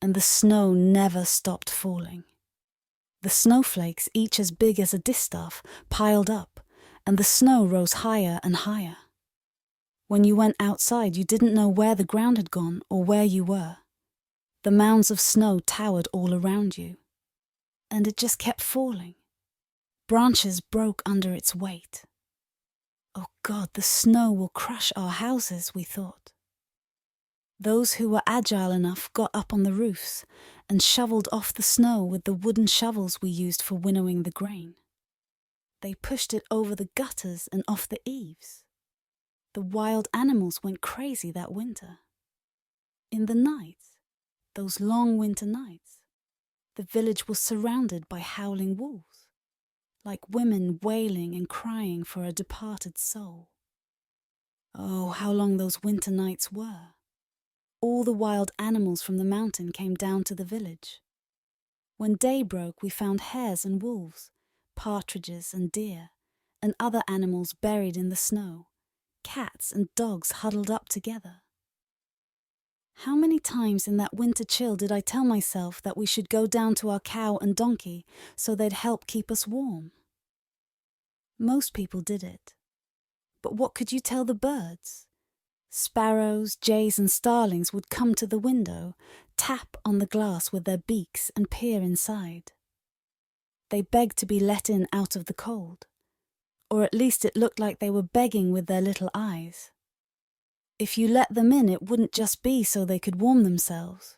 and the snow never stopped falling. The snowflakes, each as big as a distaff, piled up, and the snow rose higher and higher. When you went outside, you didn't know where the ground had gone or where you were. The mounds of snow towered all around you, and it just kept falling. Branches broke under its weight. Oh God, the snow will crush our houses, we thought. Those who were agile enough got up on the roofs and shoveled off the snow with the wooden shovels we used for winnowing the grain. They pushed it over the gutters and off the eaves. The wild animals went crazy that winter. In the nights, those long winter nights, the village was surrounded by howling wolves, like women wailing and crying for a departed soul. Oh, how long those winter nights were. All the wild animals from the mountain came down to the village. When day broke, we found hares and wolves, partridges and deer, and other animals buried in the snow, cats and dogs huddled up together. How many times in that winter chill did I tell myself that we should go down to our cow and donkey so they'd help keep us warm? Most people did it. But what could you tell the birds? Sparrows, jays and starlings would come to the window, tap on the glass with their beaks and peer inside. They begged to be let in out of the cold, or at least it looked like they were begging with their little eyes. If you let them in, it wouldn't just be so they could warm themselves.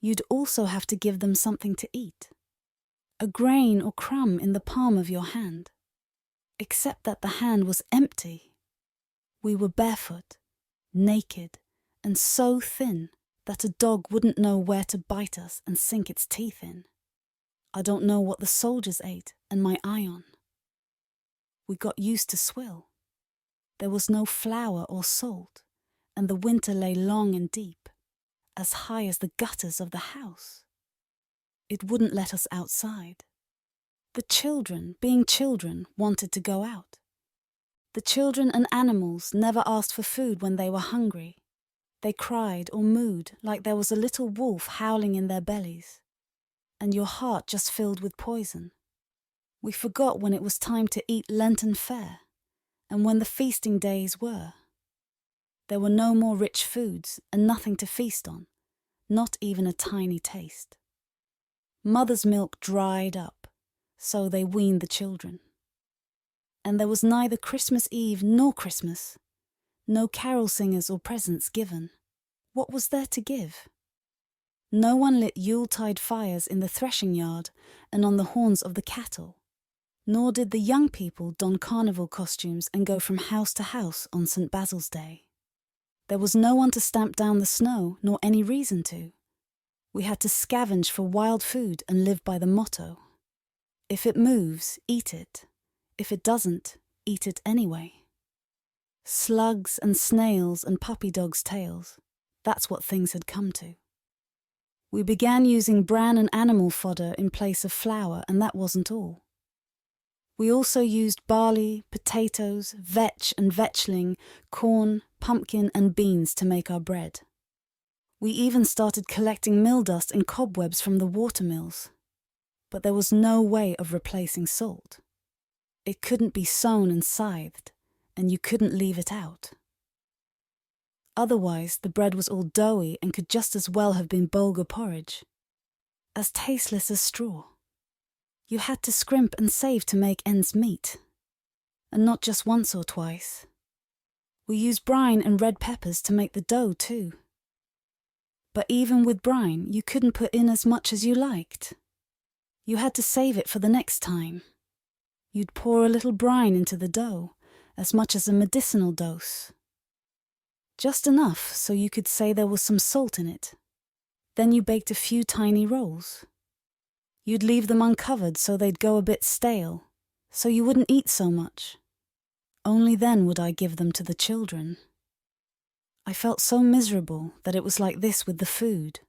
You'd also have to give them something to eat, a grain or crumb in the palm of your hand, except that the hand was empty. We were barefoot, naked, and so thin that a dog wouldn't know where to bite us and sink its teeth in. I don't know what the soldiers ate and my ion. We got used to swill. There was no flour or salt, and the winter lay long and deep, as high as the gutters of the house. It wouldn't let us outside. The children, being children, wanted to go out. The children and animals never asked for food when they were hungry. They cried or mooed like there was a little wolf howling in their bellies, and your heart just filled with poison. We forgot when it was time to eat Lenten fare, and when the feasting days were. There were no more rich foods and nothing to feast on, not even a tiny taste. Mother's milk dried up, so they weaned the children. And there was neither Christmas Eve nor Christmas, no carol singers or presents given. What was there to give? No one lit Yuletide fires in the threshing yard and on the horns of the cattle, nor did the young people don carnival costumes and go from house to house on St. Basil's Day. There was no one to stamp down the snow, nor any reason to. We had to scavenge for wild food and live by the motto: if it moves, eat it. If it doesn't, eat it anyway. Slugs and snails and puppy dogs' tails, that's what things had come to. We began using bran and animal fodder in place of flour, and that wasn't all. We also used barley, potatoes, vetch and vetchling, corn, pumpkin and beans to make our bread. We even started collecting mill dust and cobwebs from the water mills. But there was no way of replacing salt. It couldn't be sown and scythed, and you couldn't leave it out. Otherwise, the bread was all doughy and could just as well have been bulgur porridge, as tasteless as straw. You had to scrimp and save to make ends meet, and not just once or twice. We used brine and red peppers to make the dough too. But even with brine, you couldn't put in as much as you liked. You had to save it for the next time. You'd pour a little brine into the dough, as much as a medicinal dose. Just enough so you could say there was some salt in it. Then you baked a few tiny rolls. You'd leave them uncovered so they'd go a bit stale, so you wouldn't eat so much. Only then would I give them to the children. I felt so miserable that it was like this with the food.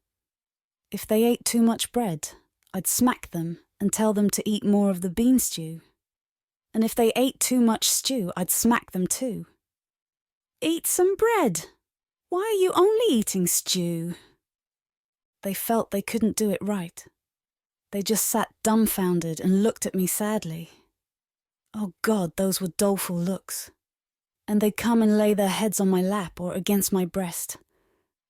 If they ate too much bread, I'd smack them and tell them to eat more of the bean stew. And if they ate too much stew, I'd smack them too. Eat some bread. Why are you only eating stew? They felt they couldn't do it right. They just sat dumbfounded and looked at me sadly. Oh God, those were doleful looks. And they'd come and lay their heads on my lap or against my breast,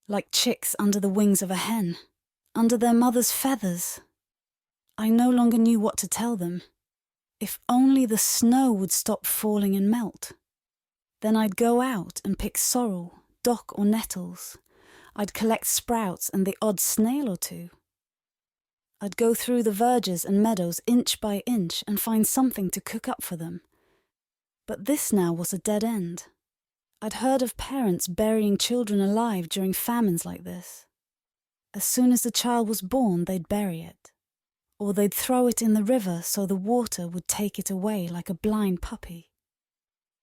like chicks under the wings of a hen, under their mother's feathers. I no longer knew what to tell them. If only the snow would stop falling and melt. Then I'd go out and pick sorrel, dock or nettles. I'd collect sprouts and the odd snail or two. I'd go through the verges and meadows inch by inch and find something to cook up for them. But this now was a dead end. I'd heard of parents burying children alive during famines like this. As soon as the child was born, they'd bury it. Or they'd throw it in the river so the water would take it away like a blind puppy.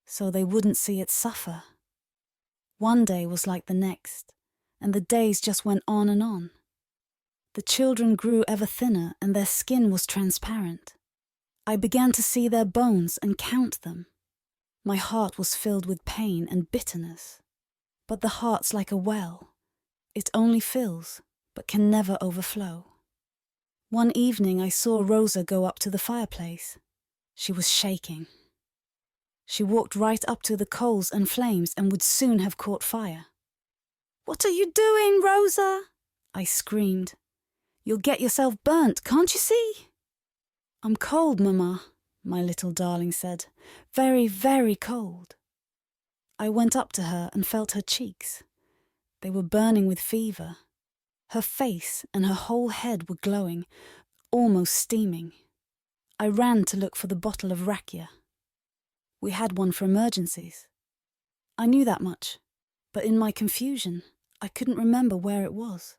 So they wouldn't see it suffer. One day was like the next, and the days just went on and on. The children grew ever thinner and their skin was transparent. I began to see their bones and count them. My heart was filled with pain and bitterness. But the heart's like a well. It only fills, but can never overflow. One evening I saw Rosa go up to the fireplace. She was shaking. She walked right up to the coals and flames and would soon have caught fire. "What are you doing, Rosa?" I screamed. "You'll get yourself burnt, can't you see?" "I'm cold, Mama," my little darling said. "Very, very cold." I went up to her and felt her cheeks. They were burning with fever. Her face and her whole head were glowing, almost steaming. I ran to look for the bottle of rakia. We had one for emergencies. I knew that much, but in my confusion, I couldn't remember where it was.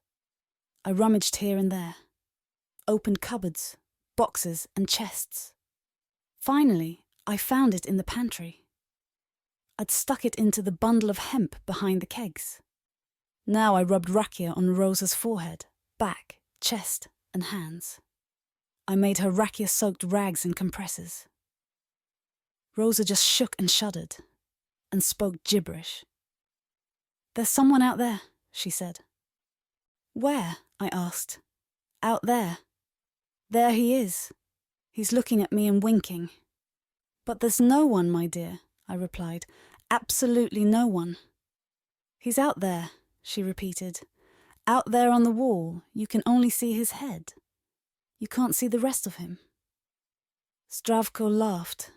I rummaged here and there, opened cupboards, boxes and chests. Finally, I found it in the pantry. I'd stuck it into the bundle of hemp behind the kegs. Now I rubbed rakia on Rosa's forehead, back, chest and hands. I made her rakia-soaked rags and compresses. Rosa just shook and shuddered, and spoke gibberish. "There's someone out there," she said. "Where?" I asked. "Out there. There he is. He's looking at me and winking." "But there's no one, my dear," I replied. "Absolutely no one." "He's out there," she repeated. "Out there on the wall. You can only see his head. You can't see the rest of him." Zdravko laughed,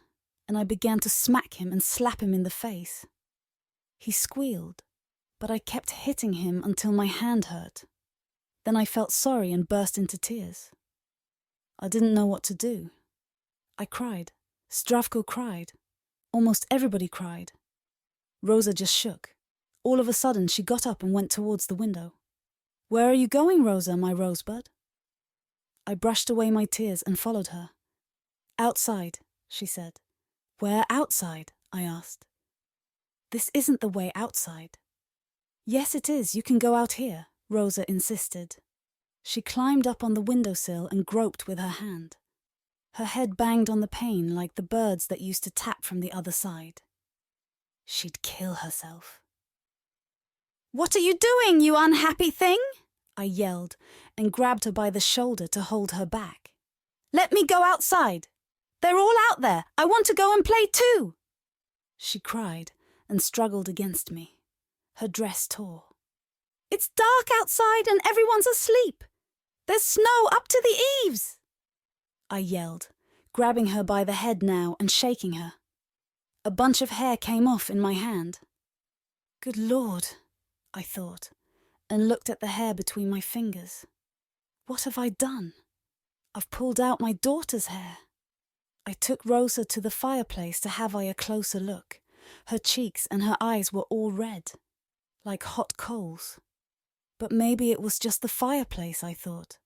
and I began to smack him and slap him in the face. He squealed, but I kept hitting him until my hand hurt. Then I felt sorry and burst into tears. I didn't know what to do. I cried. Zdravko cried. Almost everybody cried. Rosa just shook. All of a sudden, she got up and went towards the window. "Where are you going, Rosa, my rosebud?" I brushed away my tears and followed her. "Outside," she said. "Where outside?" I asked. "This isn't the way outside." "Yes, it is. You can go out here," Rosa insisted. She climbed up on the windowsill and groped with her hand. Her head banged on the pane like the birds that used to tap from the other side. She'd kill herself. "What are you doing, you unhappy thing?" I yelled and grabbed her by the shoulder to hold her back. "Let me go outside. They're all out there. I want to go and play too," she cried and struggled against me. Her dress tore. "It's dark outside and everyone's asleep. There's snow up to the eaves," I yelled, grabbing her by the head now and shaking her. A bunch of hair came off in my hand. Good Lord, I thought, and looked at the hair between my fingers. What have I done? I've pulled out my daughter's hair. I took Rosa to the fireplace to have a closer look. Her cheeks and her eyes were all red, like hot coals. But maybe it was just the fireplace, I thought,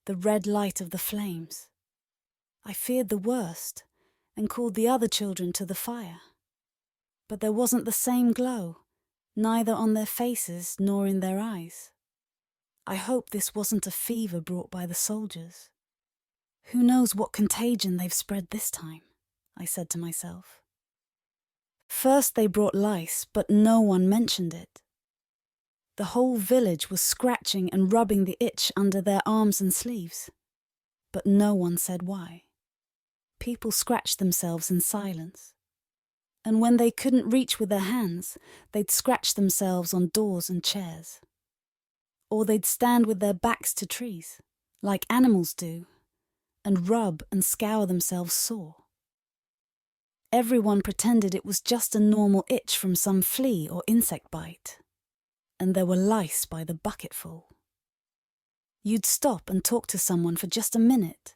the red light of the flames. I feared the worst and called the other children to the fire. But there wasn't the same glow, neither on their faces nor in their eyes. I hope this wasn't a fever brought by the soldiers. Who knows what contagion they've spread this time, I said to myself. First they brought lice, but no one mentioned it. The whole village was scratching and rubbing the itch under their arms and sleeves, but no one said why. People scratched themselves in silence, and when they couldn't reach with their hands, they'd scratch themselves on doors and chairs. Or they'd stand with their backs to trees, like animals do, and rub and scour themselves sore. Everyone pretended it was just a normal itch from some flea or insect bite, and there were lice by the bucketful. You'd stop and talk to someone for just a minute,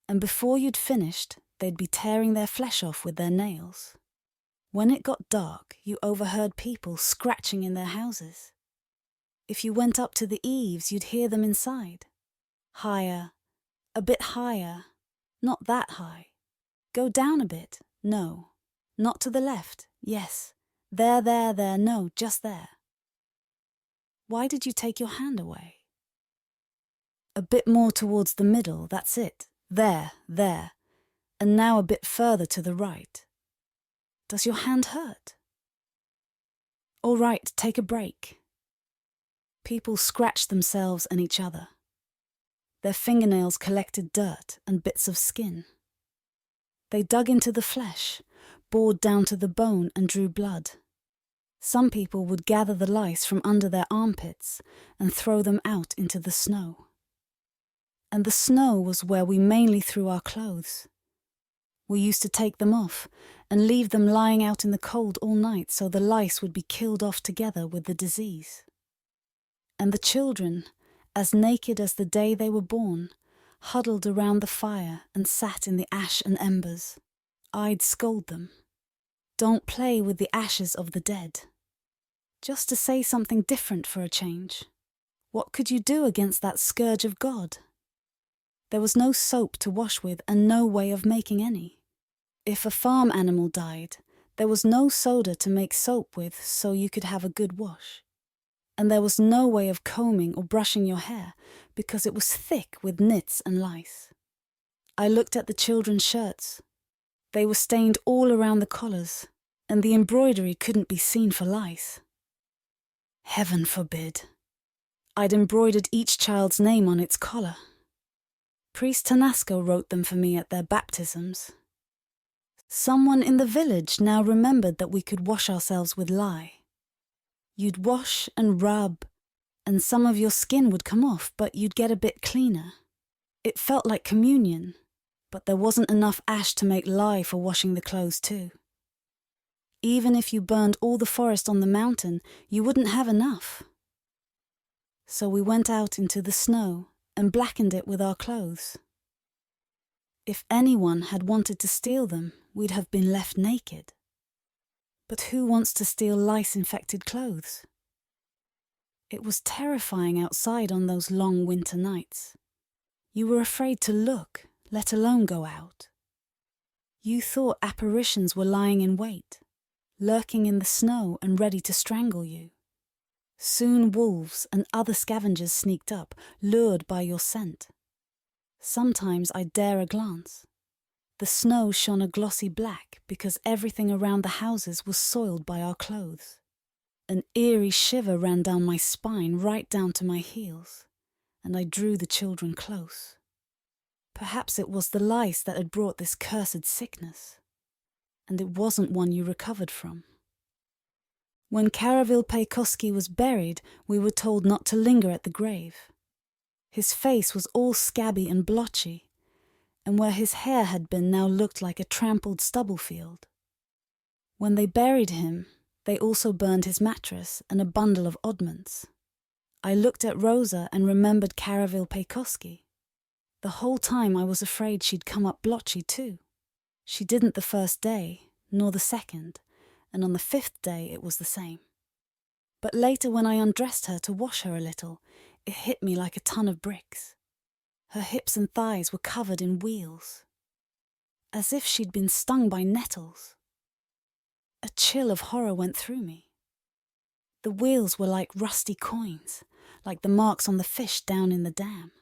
and before you'd finished, they'd be tearing their flesh off with their nails. When it got dark, you overheard people scratching in their houses. If you went up to the eaves, you'd hear them inside. Higher, a bit higher, not that high. Go down a bit, no. Not to the left, yes. There, no, just there. Why did you take your hand away? A bit more towards the middle, that's it. There. And now a bit further to the right. Does your hand hurt? All right, take a break. People scratched themselves and each other. Their fingernails collected dirt and bits of skin. They dug into the flesh, bored down to the bone and drew blood. Some people would gather the lice from under their armpits and throw them out into the snow. And the snow was where we mainly threw our clothes. We used to take them off and leave them lying out in the cold all night so the lice would be killed off together with the disease. And the children, as naked as the day they were born, huddled around the fire and sat in the ash and embers. I'd scold them. Don't play with the ashes of the dead. Just to say something different for a change. What could you do against that scourge of God? There was no soap to wash with and no way of making any. If a farm animal died, there was no soda to make soap with so you could have a good wash. And there was no way of combing or brushing your hair because it was thick with nits and lice. I looked at the children's shirts. They were stained all around the collars, and the embroidery couldn't be seen for lice. Heaven forbid. I'd embroidered each child's name on its collar. Priest Tanasco wrote them for me at their baptisms. Someone in the village now remembered that we could wash ourselves with lye. You'd wash and rub, and some of your skin would come off, but you'd get a bit cleaner. It felt like communion, but there wasn't enough ash to make lye for washing the clothes too. Even if you burned all the forest on the mountain, you wouldn't have enough. So we went out into the snow and blackened it with our clothes. If anyone had wanted to steal them, we'd have been left naked. But who wants to steal lice-infected clothes? It was terrifying outside on those long winter nights. You were afraid to look, let alone go out. You thought apparitions were lying in wait, lurking in the snow and ready to strangle you. Soon wolves and other scavengers sneaked up, lured by your scent. Sometimes I'd dare a glance. The snow shone a glossy black because everything around the houses was soiled by our clothes. An eerie shiver ran down my spine right down to my heels, and I drew the children close. Perhaps it was the lice that had brought this cursed sickness, and it wasn't one you recovered from. When Karel was buried, we were told not to linger at the grave. His face was all scabby and blotchy, and where his hair had been now looked like a trampled stubble field. When they buried him, they also burned his mattress and a bundle of oddments. I looked at Rosa and remembered Karel. The whole time I was afraid she'd come up blotchy too. She didn't the first day, nor the second, and on the 5th day it was the same. But later when I undressed her to wash her a little, it hit me like a ton of bricks. Her hips and thighs were covered in wheals, as if she'd been stung by nettles. A chill of horror went through me. The wheals were like rusty coins, like the marks on the fish down in the dam.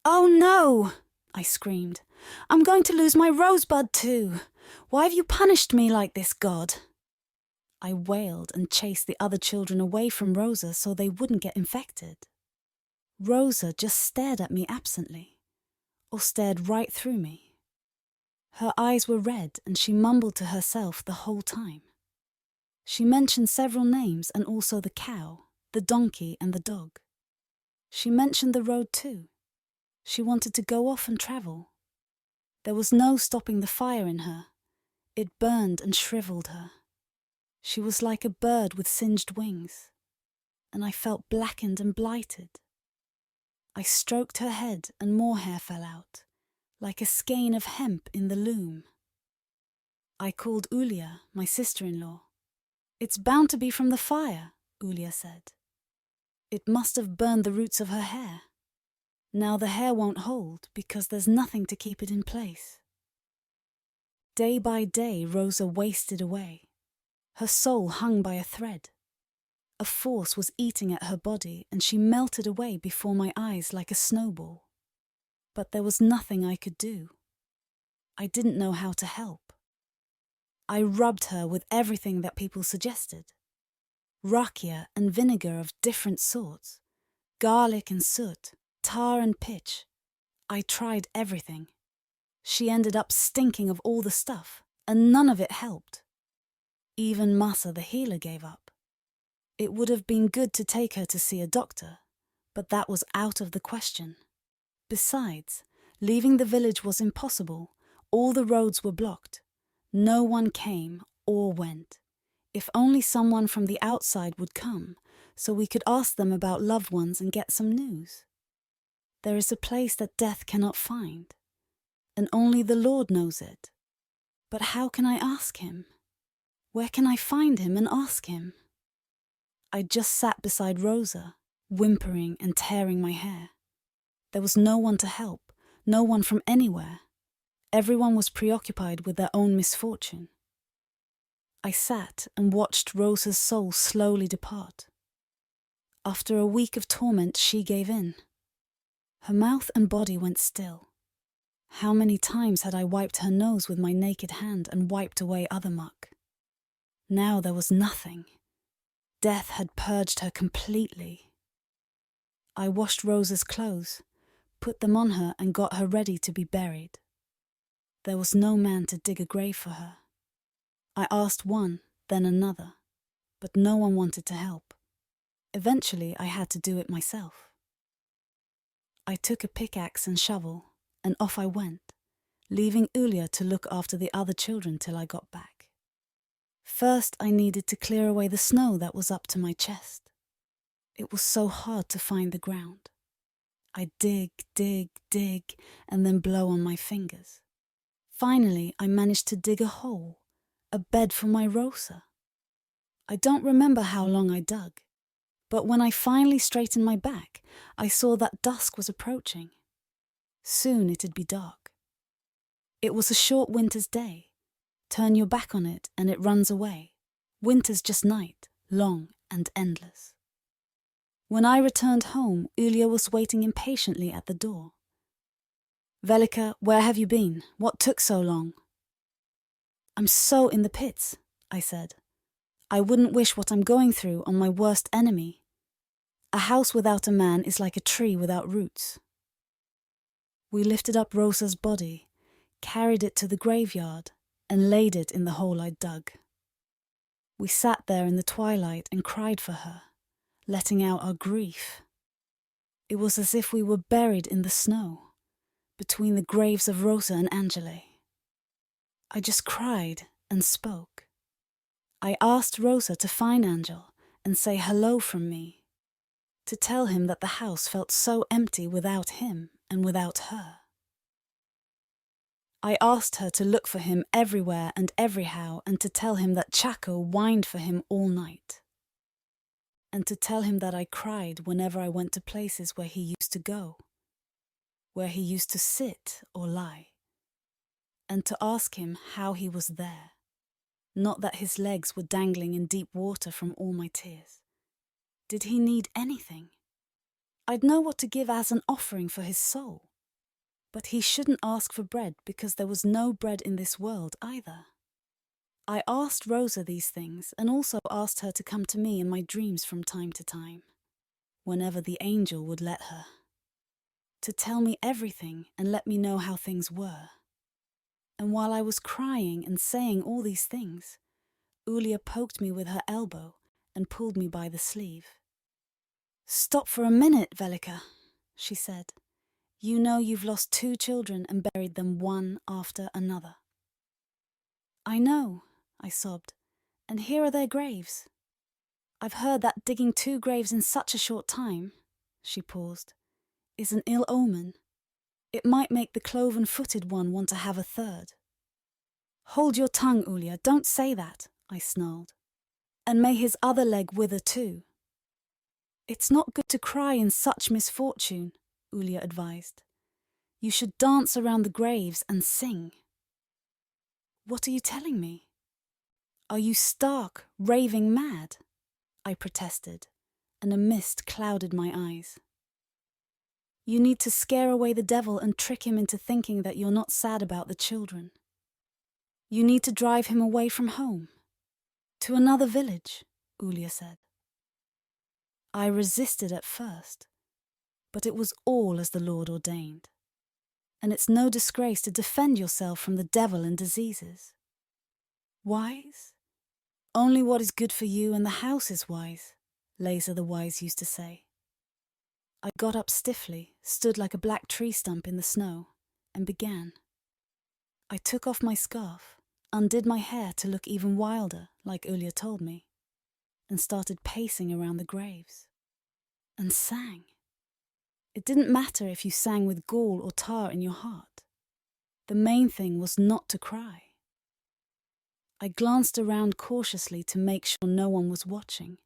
"Oh no!" I screamed. "I'm going to lose my rosebud too. Why have you punished me like this, God?" I wailed and chased the other children away from Rosa so they wouldn't get infected. Rosa just stared at me absently, or stared right through me. Her eyes were red and she mumbled to herself the whole time. She mentioned several names and also the cow, the donkey and the dog. She mentioned the road too. She wanted to go off and travel. There was no stopping the fire in her. It burned and shriveled her. She was like a bird with singed wings, and I felt blackened and blighted. I stroked her head and more hair fell out, like a skein of hemp in the loom. I called Ulia, my sister-in-law. "It's bound to be from the fire," Ulia said. "It must have burned the roots of her hair. Now the hair won't hold because there's nothing to keep it in place." Day by day, Rosa wasted away. Her soul hung by a thread. A force was eating at her body, and she melted away before my eyes like a snowball. But there was nothing I could do. I didn't know how to help. I rubbed her with everything that people suggested. Rakia and vinegar of different sorts, garlic and soot, tar and pitch. I tried everything. She ended up stinking of all the stuff, and none of it helped. Even Masa the healer gave up. It would have been good to take her to see a doctor, but that was out of the question. Besides, leaving the village was impossible. All the roads were blocked. No one came or went. If only someone from the outside would come, so we could ask them about loved ones and get some news. There is a place that death cannot find, and only the Lord knows it. But how can I ask him? Where can I find him and ask him? I just sat beside Rosa, whimpering and tearing my hair. There was no one to help, no one from anywhere. Everyone was preoccupied with their own misfortune. I sat and watched Rosa's soul slowly depart. After a week of torment, she gave in. Her mouth and body went still. How many times had I wiped her nose with my naked hand and wiped away other muck? Now there was nothing. Death had purged her completely. I washed Rosa's clothes, put them on her and got her ready to be buried. There was no man to dig a grave for her. I asked one, then another, but no one wanted to help. Eventually I had to do it myself. I took a pickaxe and shovel, and off I went, leaving Ulia to look after the other children till I got back. First, I needed to clear away the snow that was up to my chest. It was so hard to find the ground. I dig, and then blow on my fingers. Finally, I managed to dig a hole, a bed for my Rosa. I don't remember how long I dug, but when I finally straightened my back, I saw that dusk was approaching. Soon it'd be dark. It was a short winter's day. Turn your back on it and it runs away. Winter's just night, long and endless. When I returned home, Ulia was waiting impatiently at the door. Velika, where have you been? What took so long? I'm so in the pits, I said. I wouldn't wish what I'm going through on my worst enemy. A house without a man is like a tree without roots. We lifted up Rosa's body, carried it to the graveyard, and laid it in the hole I'd dug. We sat there in the twilight and cried for her, letting out our grief. It was as if we were buried in the snow, between the graves of Rosa and Angele. I just cried and spoke. I asked Rosa to find Angel and say hello from me, to tell him that the house felt so empty without him and without her. I asked her to look for him everywhere and everyhow, and to tell him that Chaco whined for him all night, and to tell him that I cried whenever I went to places where he used to go, where he used to sit or lie, and to ask him how he was there, not that his legs were dangling in deep water from all my tears. Did he need anything? I'd know what to give as an offering for his soul. But he shouldn't ask for bread because there was no bread in this world either. I asked Rosa these things and also asked her to come to me in my dreams from time to time, whenever the angel would let her, to tell me everything and let me know how things were. And while I was crying and saying all these things, Ulia poked me with her elbow and pulled me by the sleeve. "Stop for a minute, Velika," she said. "You know you've lost 2 children and buried them one after another." "I know," I sobbed, "and here are their graves. I've heard that digging 2 graves in such a short time," she paused, "is an ill omen. It might make the cloven-footed one want to have a 3rd. "Hold your tongue, Ulia, don't say that," I snarled. "And may his other leg wither too." "It's not good to cry in such misfortune," Ulia advised. "You should dance around the graves and sing." "What are you telling me? Are you stark, raving mad?" I protested, and a mist clouded my eyes. "You need to scare away the devil and trick him into thinking that you're not sad about the children. You need to drive him away from home, to another village," Ulia said. I resisted at first, but it was all as the Lord ordained. And it's no disgrace to defend yourself from the devil and diseases. Wise? Only what is good for you and the house is wise, Laser the Wise used to say. I got up stiffly, stood like a black tree stump in the snow, and began. I took off my scarf, undid my hair to look even wilder, like Ulia told me, and started pacing around the graves. And sang. It didn't matter if you sang with gall or tar in your heart. The main thing was not to cry. I glanced around cautiously to make sure no one was watching,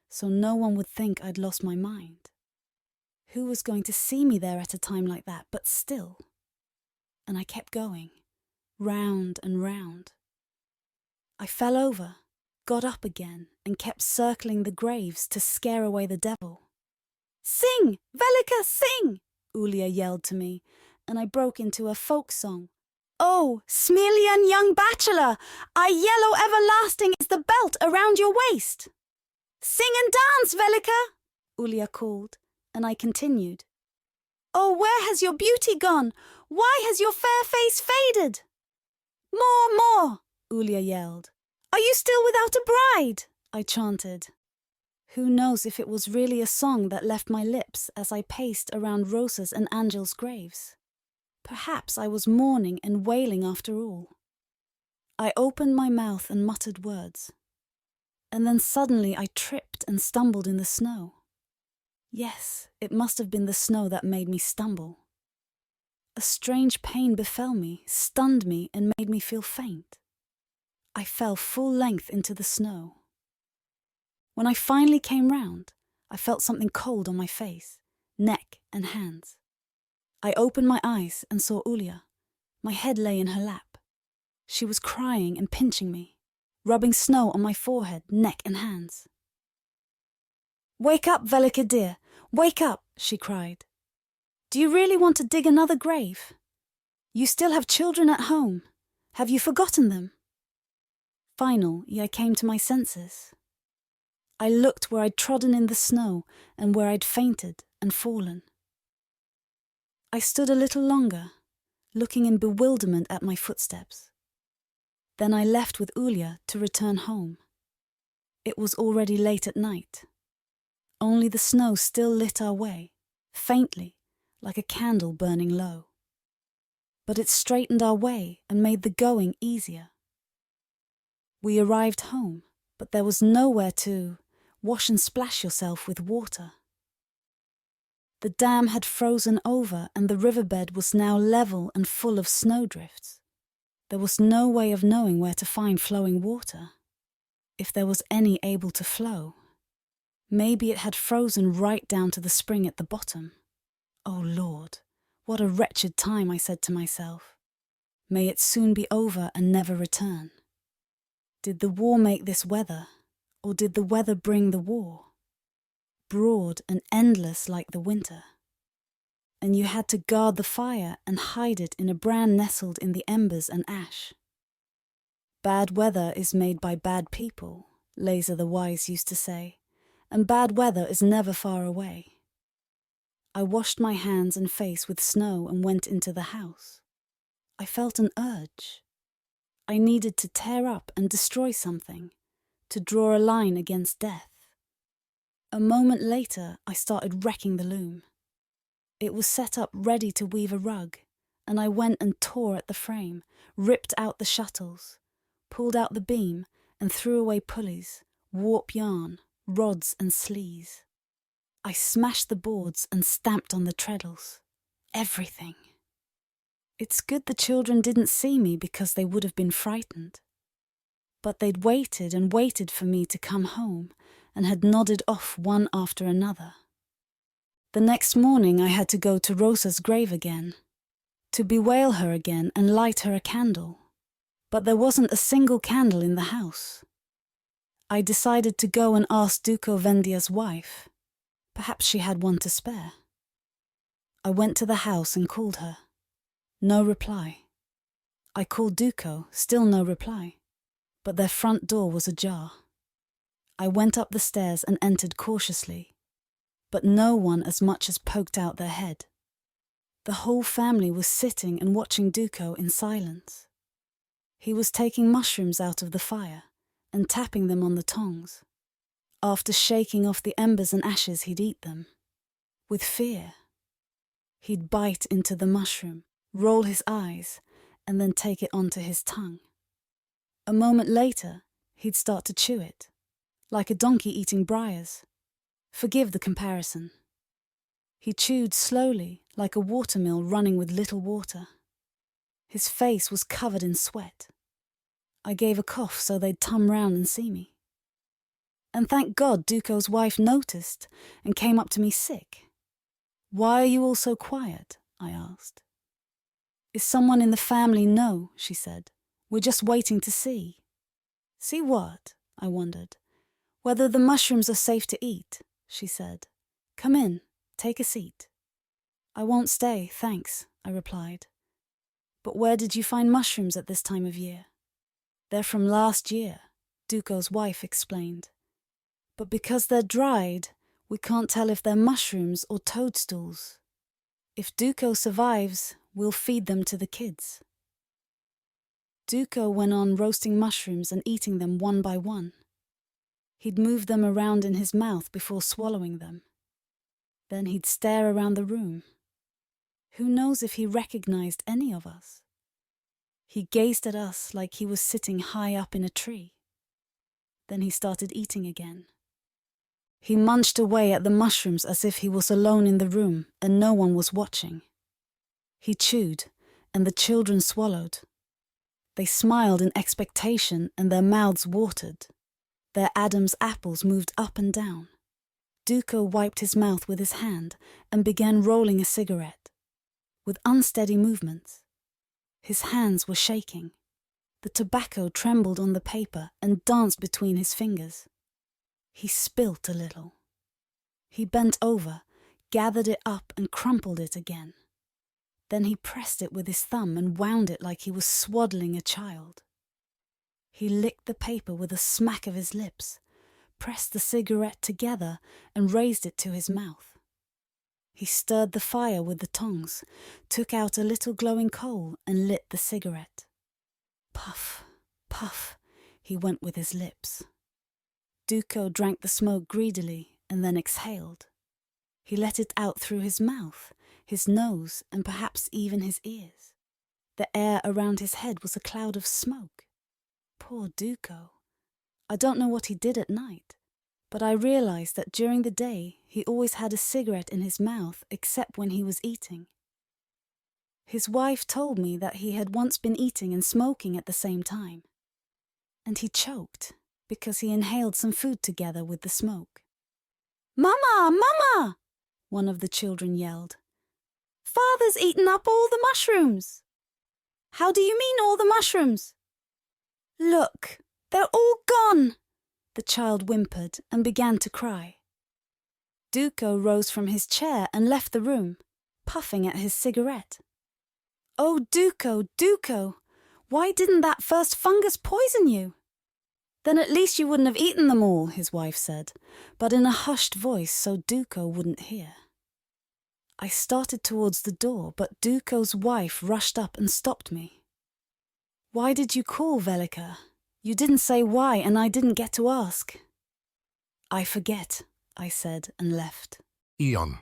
so no one would think I'd lost my mind. Who was going to see me there at a time like that, but still? And I kept going, round and round. I fell over, got up again, and kept circling the graves to scare away the devil. "Sing, Velika, sing!" Ulia yelled to me, and I broke into a folk song. "Oh, Smelian young bachelor, our yellow everlasting is the belt around your waist." "Sing and dance, Velika," Ulia called, and I continued. "Oh, where has your beauty gone? Why has your fair face faded?" "More, more," Ulia yelled. "Are you still without a bride?" I chanted. Who knows if it was really a song that left my lips as I paced around Rosa's and Angel's graves. Perhaps I was mourning and wailing after all. I opened my mouth and muttered words. And then suddenly I tripped and stumbled in the snow. Yes, it must have been the snow that made me stumble. A strange pain befell me, stunned me, and made me feel faint. I fell full length into the snow. When I finally came round, I felt something cold on my face, neck and hands. I opened my eyes and saw Ulia. My head lay in her lap. She was crying and pinching me, rubbing snow on my forehead, neck and hands. "Wake up, Velika dear, wake up," she cried. "Do you really want to dig another grave? You still have children at home. Have you forgotten them? Finally, I came to my senses. I looked where I'd trodden in the snow and where I'd fainted and fallen. I stood a little longer, looking in bewilderment at my footsteps. Then I left with Ulya to return home. It was already late at night. Only the snow still lit our way, faintly, like a candle burning low. But it straightened our way and made the going easier. We arrived home, but there was nowhere to wash and splash yourself with water. The dam had frozen over and the riverbed was now level and full of snowdrifts. There was no way of knowing where to find flowing water, if there was any able to flow. Maybe it had frozen right down to the spring at the bottom. Oh Lord, what a wretched time, I said to myself. May it soon be over and never return. Did the war make this weather, or did the weather bring the war? Broad and endless like the winter. And you had to guard the fire and hide it in a bran nestled in the embers and ash. Bad weather is made by bad people, Laser the Wise used to say, and bad weather is never far away. I washed my hands and face with snow and went into the house. I felt an urge. I needed to tear up and destroy something, to draw a line against death. A moment later, I started wrecking the loom. It was set up ready to weave a rug, and I went and tore at the frame, ripped out the shuttles, pulled out the beam, and threw away pulleys, warp yarn, rods and sleeves. I smashed the boards and stamped on the treadles. Everything. It's good the children didn't see me because they would have been frightened. But they'd waited and waited for me to come home and had nodded off one after another. The next morning I had to go to Rosa's grave again, to bewail her again and light her a candle. But there wasn't a single candle in the house. I decided to go and ask Duco Vendia's wife. Perhaps she had one to spare. I went to the house and called her. No reply. I called Duco, still no reply. But their front door was ajar. I went up the stairs and entered cautiously, but no one as much as poked out their head. The whole family was sitting and watching Duco in silence. He was taking mushrooms out of the fire and tapping them on the tongs. After shaking off the embers and ashes, he'd eat them. With fear. He'd bite into the mushroom, roll his eyes, and then take it onto his tongue. A moment later, he'd start to chew it, like a donkey eating briars. Forgive the comparison. He chewed slowly, like a watermill running with little water. His face was covered in sweat. I gave a cough so they'd tum round and see me. And thank God Duco's wife noticed and came up to me sick. "Why are you all so quiet?" I asked. "Is someone in the family?" "No," she said. "We're just waiting to see." "See what?" I wondered. "Whether the mushrooms are safe to eat," she said. "Come in, take a seat." "I won't stay, thanks," I replied. "But where did you find mushrooms at this time of year?" "They're from last year," Duco's wife explained. "But because they're dried, we can't tell if they're mushrooms or toadstools. If Duco survives, we'll feed them to the kids." Duco went on roasting mushrooms and eating them one by one. He'd move them around in his mouth before swallowing them. Then he'd stare around the room. Who knows if he recognized any of us? He gazed at us like he was sitting high up in a tree. Then he started eating again. He munched away at the mushrooms as if he was alone in the room and no one was watching. He chewed, and the children swallowed. They smiled in expectation and their mouths watered. Their Adam's apples moved up and down. Duco wiped his mouth with his hand and began rolling a cigarette, with unsteady movements. His hands were shaking. The tobacco trembled on the paper and danced between his fingers. He spilt a little. He bent over, gathered it up and crumpled it again. Then he pressed it with his thumb and wound it like he was swaddling a child. He licked the paper with a smack of his lips, pressed the cigarette together and raised it to his mouth. He stirred the fire with the tongs, took out a little glowing coal and lit the cigarette. Puff, puff, he went with his lips. Duco drank the smoke greedily and then exhaled. He let it out through his mouth, his nose, and perhaps even his ears. The air around his head was a cloud of smoke. Poor Duco. I don't know what he did at night, but I realized that during the day he always had a cigarette in his mouth except when he was eating. His wife told me that he had once been eating and smoking at the same time. And he choked because he inhaled some food together with the smoke. "Mama! Mama!" one of the children yelled. "Father's eaten up all the mushrooms." "How do you mean all the mushrooms?" "Look, they're all gone," the child whimpered and began to cry. Duco rose from his chair and left the room, puffing at his cigarette. "Oh, Duco, Duco, why didn't that first fungus poison you?" "Then at least you wouldn't have eaten them all," his wife said, but in a hushed voice so Duco wouldn't hear. I started towards the door, but Duco's wife rushed up and stopped me. "Why did you call, Velika? You didn't say why, and I didn't get to ask." "I forget," I said and left. Eon.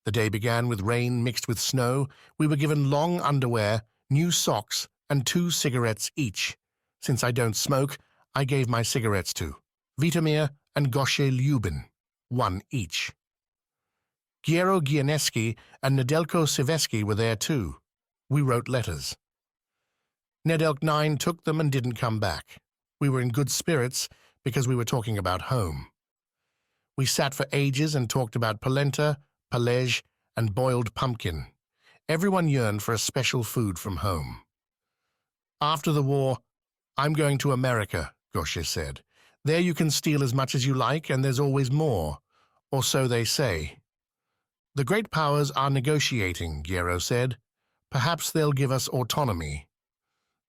The day began with rain mixed with snow. We were given long underwear, new socks, and 2 cigarettes each. Since I don't smoke, I gave my cigarettes to Vitomir and Goshe Lyubin, 1 each. Giero Gianeski and Nedelko Siveski were there too. We wrote letters. Nedelk 9 took them and didn't come back. We were in good spirits because we were talking about home. We sat for ages and talked about polenta, palej, and boiled pumpkin. Everyone yearned for a special food from home. After the war, "I'm going to America," Goshe said. "There you can steal as much as you like, and there's always more. Or so they say." "The great powers are negotiating," Giero said. "Perhaps they'll give us autonomy."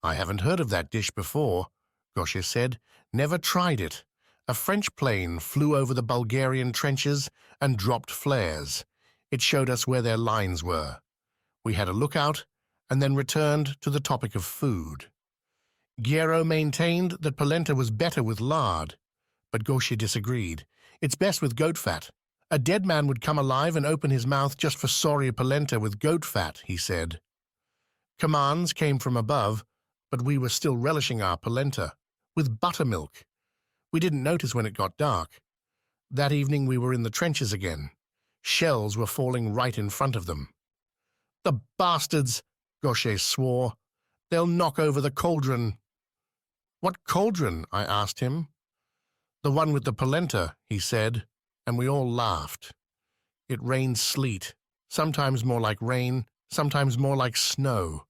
"I haven't heard of that dish before," Goshe said. "Never tried it. A French plane flew over the Bulgarian trenches and dropped flares. It showed us where their lines were. We had a lookout and then returned to the topic of food." Giero maintained that polenta was better with lard, but Goshe disagreed. "It's best with goat fat. A dead man would come alive and open his mouth just for sorry polenta with goat fat," he said. Commands came from above, but we were still relishing our polenta, with buttermilk. We didn't notice when it got dark. That evening we were in the trenches again. Shells were falling right in front of them. "The bastards," Goshe swore. "They'll knock over the cauldron." "What cauldron?" I asked him. "The one with the polenta," he said, and we all laughed. It rained sleet, sometimes more like rain, sometimes more like snow.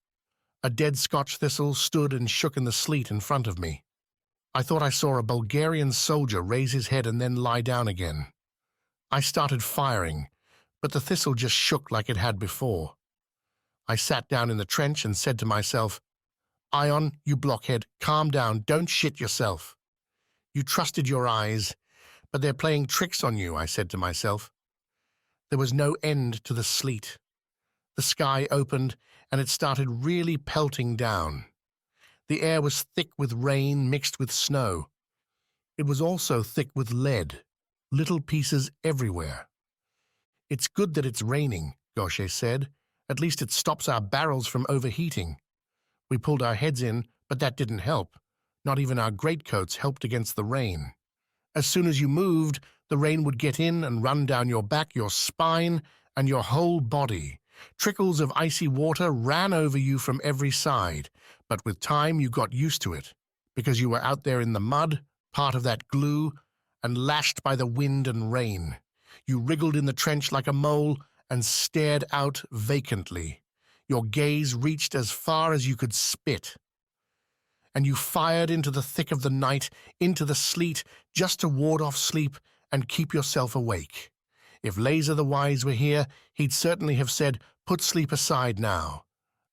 A dead Scotch thistle stood and shook in the sleet in front of me. I thought I saw a Bulgarian soldier raise his head and then lie down again. I started firing, but the thistle just shook like it had before. I sat down in the trench and said to myself, "Ion, you blockhead, calm down, don't shit yourself. You trusted your eyes, but they're playing tricks on you," I said to myself. There was no end to the sleet. The sky opened, and it started really pelting down. The air was thick with rain mixed with snow. It was also thick with lead, little pieces everywhere. "It's good that it's raining," Goshe said. "At least it stops our barrels from overheating." We pulled our heads in, but that didn't help. Not even our greatcoats helped against the rain. As soon as you moved, the rain would get in and run down your back, your spine, and your whole body. Trickles of icy water ran over you from every side, but with time you got used to it, because you were out there in the mud, part of that glue, and lashed by the wind and rain. You wriggled in the trench like a mole and stared out vacantly. Your gaze reached as far as you could spit. And you fired into the thick of the night, into the sleet, just to ward off sleep and keep yourself awake. If Laser the Wise were here, he'd certainly have said, "Put sleep aside now.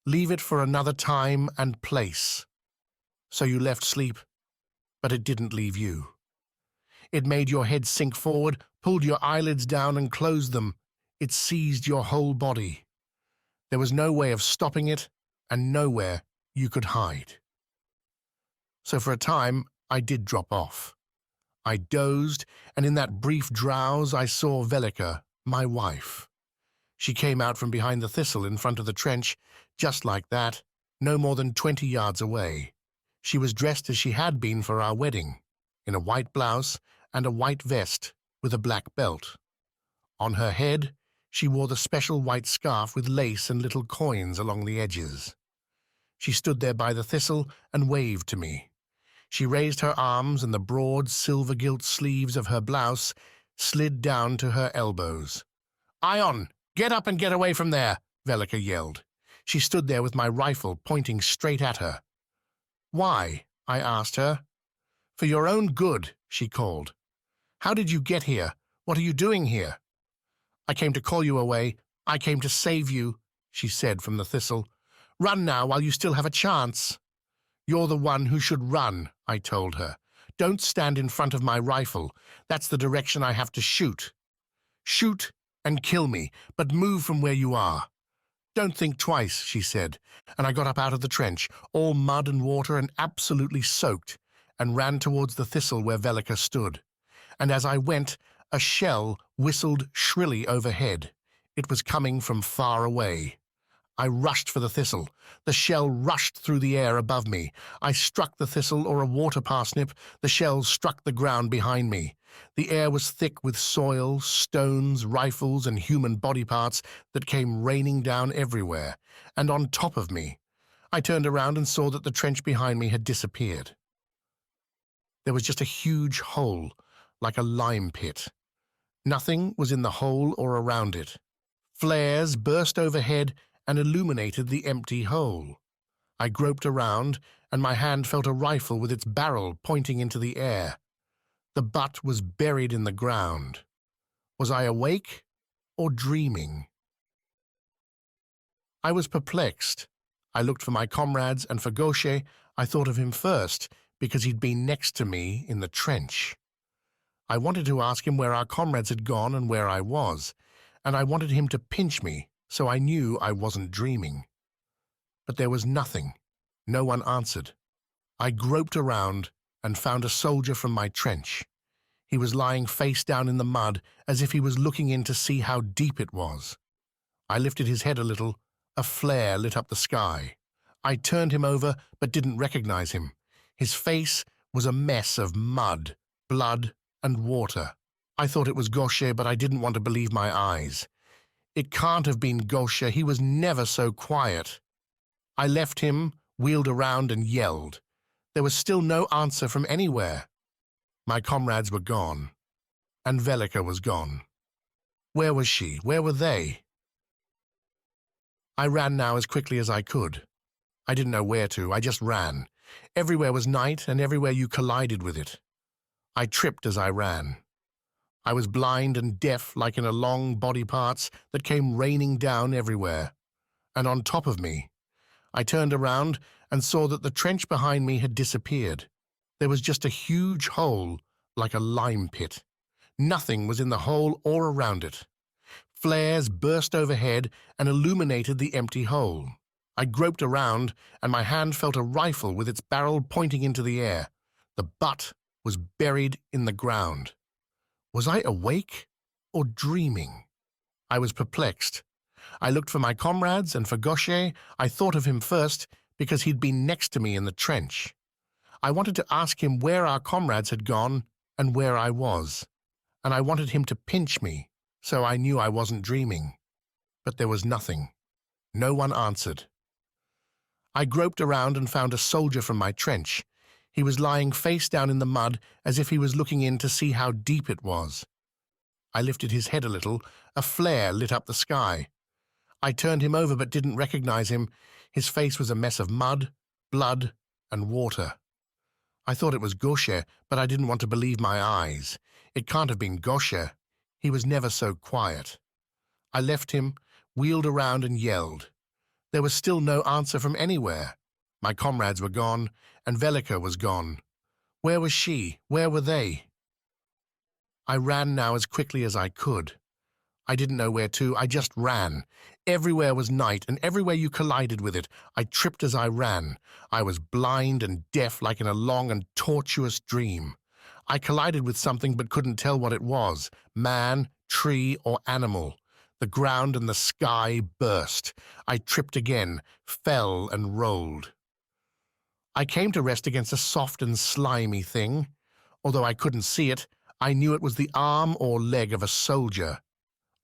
Leave it for another time and place." So you left sleep, but it didn't leave you. It made your head sink forward, pulled your eyelids down and closed them. It seized your whole body. There was no way of stopping it, and nowhere you could hide. So for a time, I did drop off. I dozed, and in that brief drowse I saw Velika, my wife. She came out from behind the thistle in front of the trench, just like that, no more than 20 yards away. She was dressed as she had been for our wedding, in a white blouse and a white vest with a black belt. On her head, she wore the special white scarf with lace and little coins along the edges. She stood there by the thistle and waved to me. She raised her arms, and the broad silver-gilt sleeves of her blouse slid down to her elbows. "Ion, get up and get away from there," Velika yelled. She stood there with my rifle pointing straight at her. "Why?" I asked her. "For your own good," she called. "How did you get here? What are you doing here?" "I came to call you away. I came to save you," she said from the thistle. "Run now while you still have a chance." "You're the one who should run," I told her. "Don't stand in front of my rifle. That's the direction I have to shoot. Shoot and kill me, but move from where you are." "Don't think twice," she said, and I got up out of the trench, all mud and water and absolutely soaked, and ran towards the thistle where Velika stood. And as I went, a shell whistled shrilly overhead. It was coming from far away. I rushed for the thistle. The shell rushed through the air above me. I struck the thistle or a water parsnip. The shell struck the ground behind me. The air was thick with soil, stones, rifles, and human body parts that came raining down everywhere, and on top of me. I turned around and saw that the trench behind me had disappeared. There was just a huge hole, like a lime pit. Nothing was in the hole or around it. Flares burst overhead and illuminated the empty hole. I groped around, and my hand felt a rifle with its barrel pointing into the air. The butt was buried in the ground. Was I awake or dreaming? I was perplexed. I looked for my comrades, and for Gaucher, I thought of him first, because he'd been next to me in the trench. I wanted to ask him where our comrades had gone and where I was, and I wanted him to pinch me, so I knew I wasn't dreaming. But there was nothing. No one answered. I groped around and found a soldier from my trench. He was lying face down in the mud, as if he was looking in to see how deep it was. I lifted his head a little. A flare lit up the sky. I turned him over, but didn't recognize him. His face was a mess of mud, blood, and water. I thought it was Gaucher, but I didn't want to believe my eyes. It can't have been Gaucher. He was never so quiet. I left him, wheeled around, and yelled. There was still no answer from anywhere. My comrades were gone, and Velika was gone. Where was she? Where were they? I ran now as quickly as I could. I didn't know where to. I just ran. Everywhere was night, and everywhere you collided with it. I tripped as I ran. I was blind and deaf, like in a long body parts that came raining down everywhere. And on top of me, I turned around and saw that the trench behind me had disappeared. There was just a huge hole, like a lime pit. Nothing was in the hole or around it. Flares burst overhead and illuminated the empty hole. I groped around, and my hand felt a rifle with its barrel pointing into the air. The butt was buried in the ground. Was I awake or dreaming? I was perplexed. I looked for my comrades, and for Gaucher, I thought of him first because he'd been next to me in the trench. I wanted to ask him where our comrades had gone and where I was, and I wanted him to pinch me, so I knew I wasn't dreaming. But there was nothing. No one answered. I groped around and found a soldier from my trench. He was lying face down in the mud, as if he was looking in to see how deep it was. I lifted his head a little. A flare lit up the sky. I turned him over but didn't recognize him. His face was a mess of mud, blood, and water. I thought it was Gaucher, but I didn't want to believe my eyes. It can't have been Gaucher. He was never so quiet. I left him, wheeled around and yelled. There was still no answer from anywhere. My comrades were gone, and Velika was gone. Where was she? Where were they? I ran now as quickly as I could. I didn't know where to, I just ran. Everywhere was night, and everywhere you collided with it, I tripped as I ran. I was blind and deaf like in a long and tortuous dream. I collided with something but couldn't tell what it was, man, tree, or animal. The ground and the sky burst. I tripped again, fell and rolled. I came to rest against a soft and slimy thing. Although I couldn't see it, I knew it was the arm or leg of a soldier.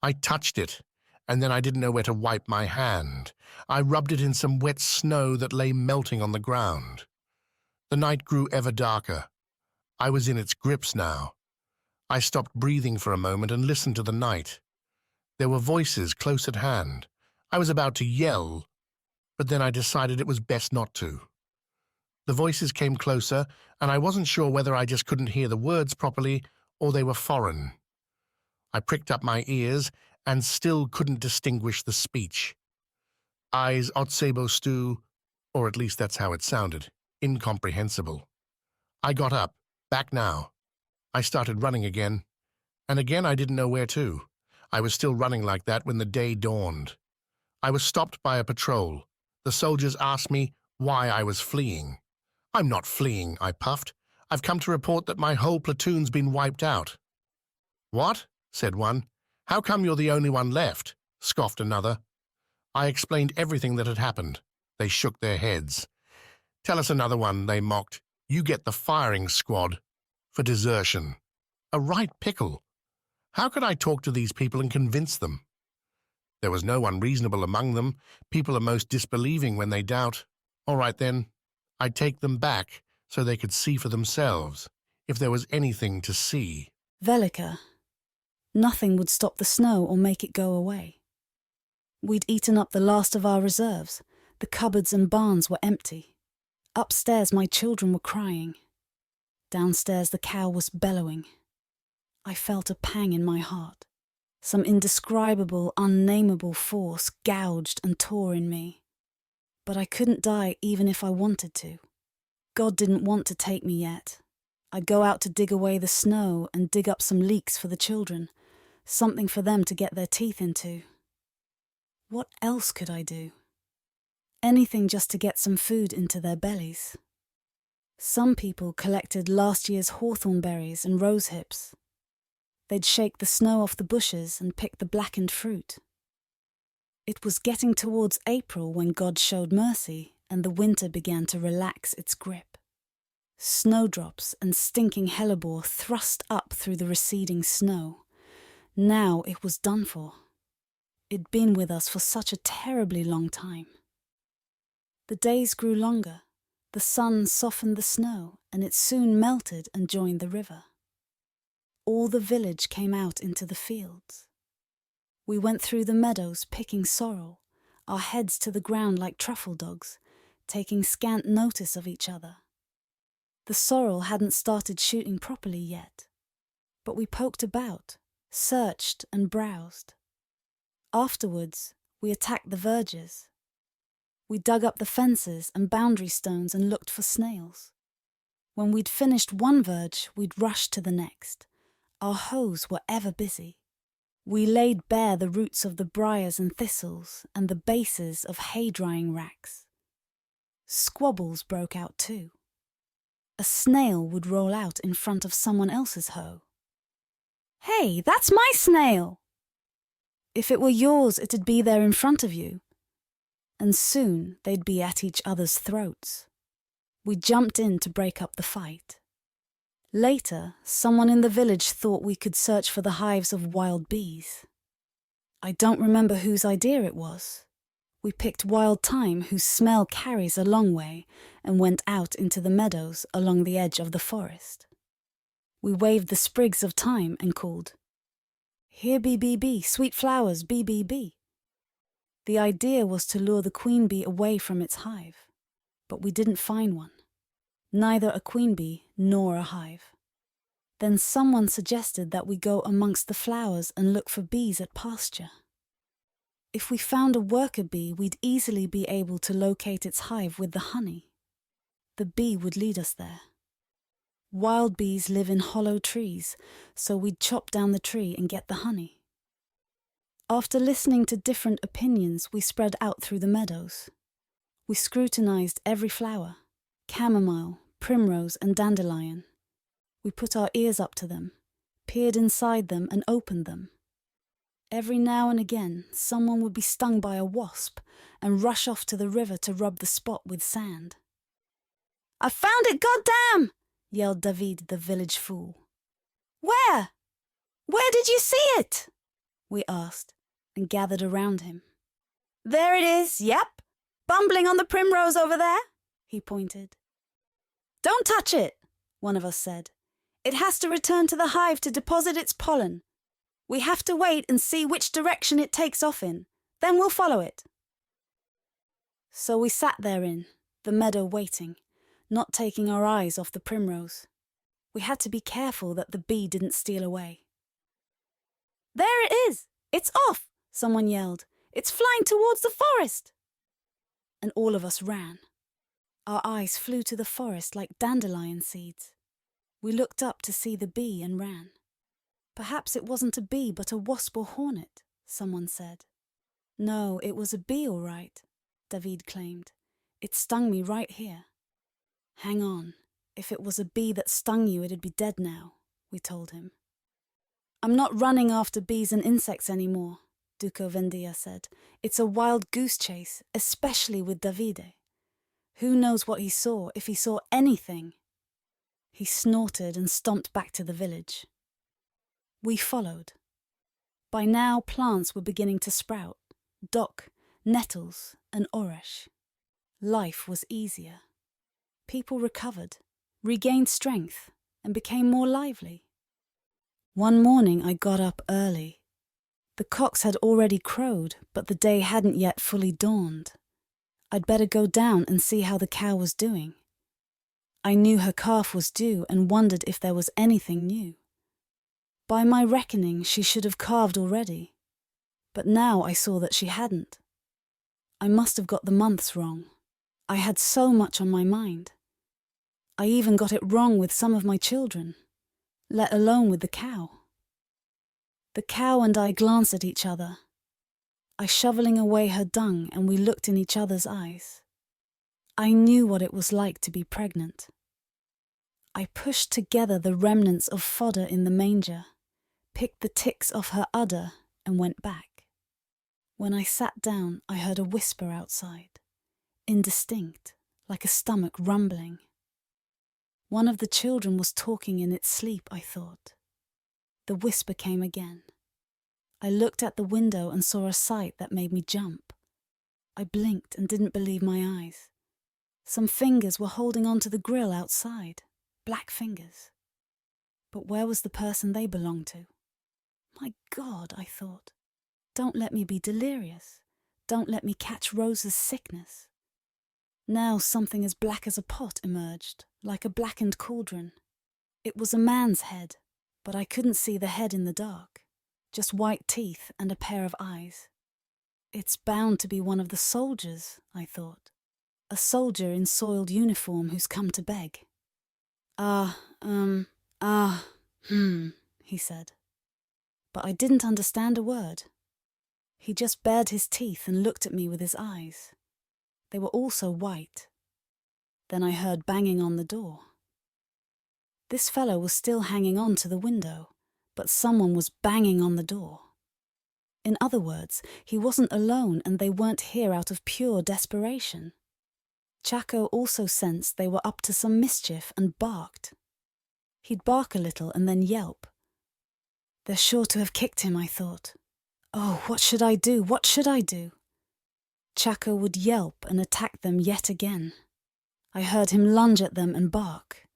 I touched it, and then I didn't know where to wipe my hand. I rubbed it in some wet snow that lay melting on the ground. The night grew ever darker. I was in its grips now. I stopped breathing for a moment and listened to the night. There were voices close at hand. I was about to yell, but then I decided it was best not to. The voices came closer, and I wasn't sure whether I just couldn't hear the words properly or they were foreign. I pricked up my ears and still couldn't distinguish the speech. Eyes otsebo stu, or at least that's how it sounded, incomprehensible. I got up, back now. I started running again, and again I didn't know where to. I was still running like that when the day dawned. I was stopped by a patrol. The soldiers asked me why I was fleeing. I'm not fleeing, I puffed. I've come to report that my whole platoon's been wiped out. What? Said one. How come you're the only one left? Scoffed another. I explained everything that had happened. They shook their heads. Tell us another one, they mocked. You get the firing squad. For desertion. A right pickle. How could I talk to these people and convince them? There was no one reasonable among them. People are most disbelieving when they doubt. All right then, I'd take them back so they could see for themselves, if there was anything to see. Velika. Nothing would stop the snow or make it go away. We'd eaten up the last of our reserves. The cupboards and barns were empty. Upstairs my children were crying. Downstairs the cow was bellowing. I felt a pang in my heart. Some indescribable, unnameable force gouged and tore in me. But I couldn't die even if I wanted to. God didn't want to take me yet. I'd go out to dig away the snow and dig up some leeks for the children, something for them to get their teeth into. What else could I do? Anything just to get some food into their bellies. Some people collected last year's hawthorn berries and rose hips. They'd shake the snow off the bushes and pick the blackened fruit. It was getting towards April when God showed mercy and the winter began to relax its grip. Snowdrops and stinking hellebore thrust up through the receding snow. Now it was done for. It'd been with us for such a terribly long time. The days grew longer. The sun softened the snow, and it soon melted and joined the river. All the village came out into the fields. We went through the meadows picking sorrel, our heads to the ground like truffle dogs, taking scant notice of each other. The sorrel hadn't started shooting properly yet, but we poked about, searched and browsed. Afterwards, we attacked the verges. We dug up the fences and boundary stones and looked for snails. When we'd finished one verge, we'd rush to the next. Our hoes were ever busy. We laid bare the roots of the briars and thistles and the bases of hay-drying racks. Squabbles broke out too. A snail would roll out in front of someone else's hoe. "Hey, that's my snail!" If it were yours, it'd be there in front of you. And soon they'd be at each other's throats. We jumped in to break up the fight. Later, someone in the village thought we could search for the hives of wild bees. I don't remember whose idea it was. We picked wild thyme, whose smell carries a long way, and went out into the meadows along the edge of the forest. We waved the sprigs of thyme and called, "Here bee, sweet flowers, bee." The idea was to lure the queen bee away from its hive, but we didn't find one. Neither a queen bee nor a hive. Then someone suggested that we go amongst the flowers and look for bees at pasture. If we found a worker bee, we'd easily be able to locate its hive with the honey. The bee would lead us there. Wild bees live in hollow trees, so we'd chop down the tree and get the honey. After listening to different opinions, we spread out through the meadows. We scrutinized every flower, chamomile, primrose and dandelion. We put our ears up to them, peered inside them and opened them. Every now and again, someone would be stung by a wasp and rush off to the river to rub the spot with sand. "I found it, goddamn!" yelled David, the village fool. "Where? Where did you see it?" we asked, and gathered around him. "There it is, yep, bumbling on the primrose over there," he pointed. "Don't touch it," one of us said. "It has to return to the hive to deposit its pollen. We have to wait and see which direction it takes off in. Then we'll follow it." So we sat therein, the meadow waiting, not taking our eyes off the primrose. We had to be careful that the bee didn't steal away. "There it is! It's off!" someone yelled. "It's flying towards the forest!" And all of us ran. Our eyes flew to the forest like dandelion seeds. We looked up to see the bee and ran. "Perhaps it wasn't a bee but a wasp or hornet," someone said. "No, it was a bee all right," David claimed. "It stung me right here." "Hang on. If it was a bee that stung you, it'd be dead now," we told him. "I'm not running after bees and insects anymore," Duco Vendia said. "It's a wild goose chase, especially with Davide. Who knows what he saw, if he saw anything?" He snorted and stomped back to the village. We followed. By now plants were beginning to sprout, dock, nettles and oresh. Life was easier. People recovered, regained strength, and became more lively. One morning I got up early. The cocks had already crowed, but the day hadn't yet fully dawned. I'd better go down and see how the cow was doing. I knew her calf was due and wondered if there was anything new. By my reckoning, she should have calved already, but now I saw that she hadn't. I must have got the months wrong. I had so much on my mind. I even got it wrong with some of my children, let alone with the cow. The cow and I glanced at each other, I shoveling away her dung, and we looked in each other's eyes. I knew what it was like to be pregnant. I pushed together the remnants of fodder in the manger, picked the ticks off her udder, and went back. When I sat down, I heard a whisper outside, indistinct, like a stomach rumbling. One of the children was talking in its sleep, I thought. The whisper came again. I looked at the window and saw a sight that made me jump. I blinked and didn't believe my eyes. Some fingers were holding onto the grill outside, black fingers. But where was the person they belonged to? My God, I thought. Don't let me be delirious. Don't let me catch Rosa's sickness. Now something as black as a pot emerged, like a blackened cauldron. It was a man's head, but I couldn't see the head in the dark. Just white teeth and a pair of eyes. It's bound to be one of the soldiers, I thought. A soldier in soiled uniform who's come to beg. He said. But I didn't understand a word. He just bared his teeth and looked at me with his eyes. They were also white. Then I heard banging on the door. This fellow was still hanging on to the window, but someone was banging on the door. In other words, he wasn't alone and they weren't here out of pure desperation. Chaco also sensed they were up to some mischief and barked. He'd bark a little and then yelp. They're sure to have kicked him, I thought. Oh, what should I do? What should I do? Chaco would yelp and attack them yet again. I heard him lunge at them and bark.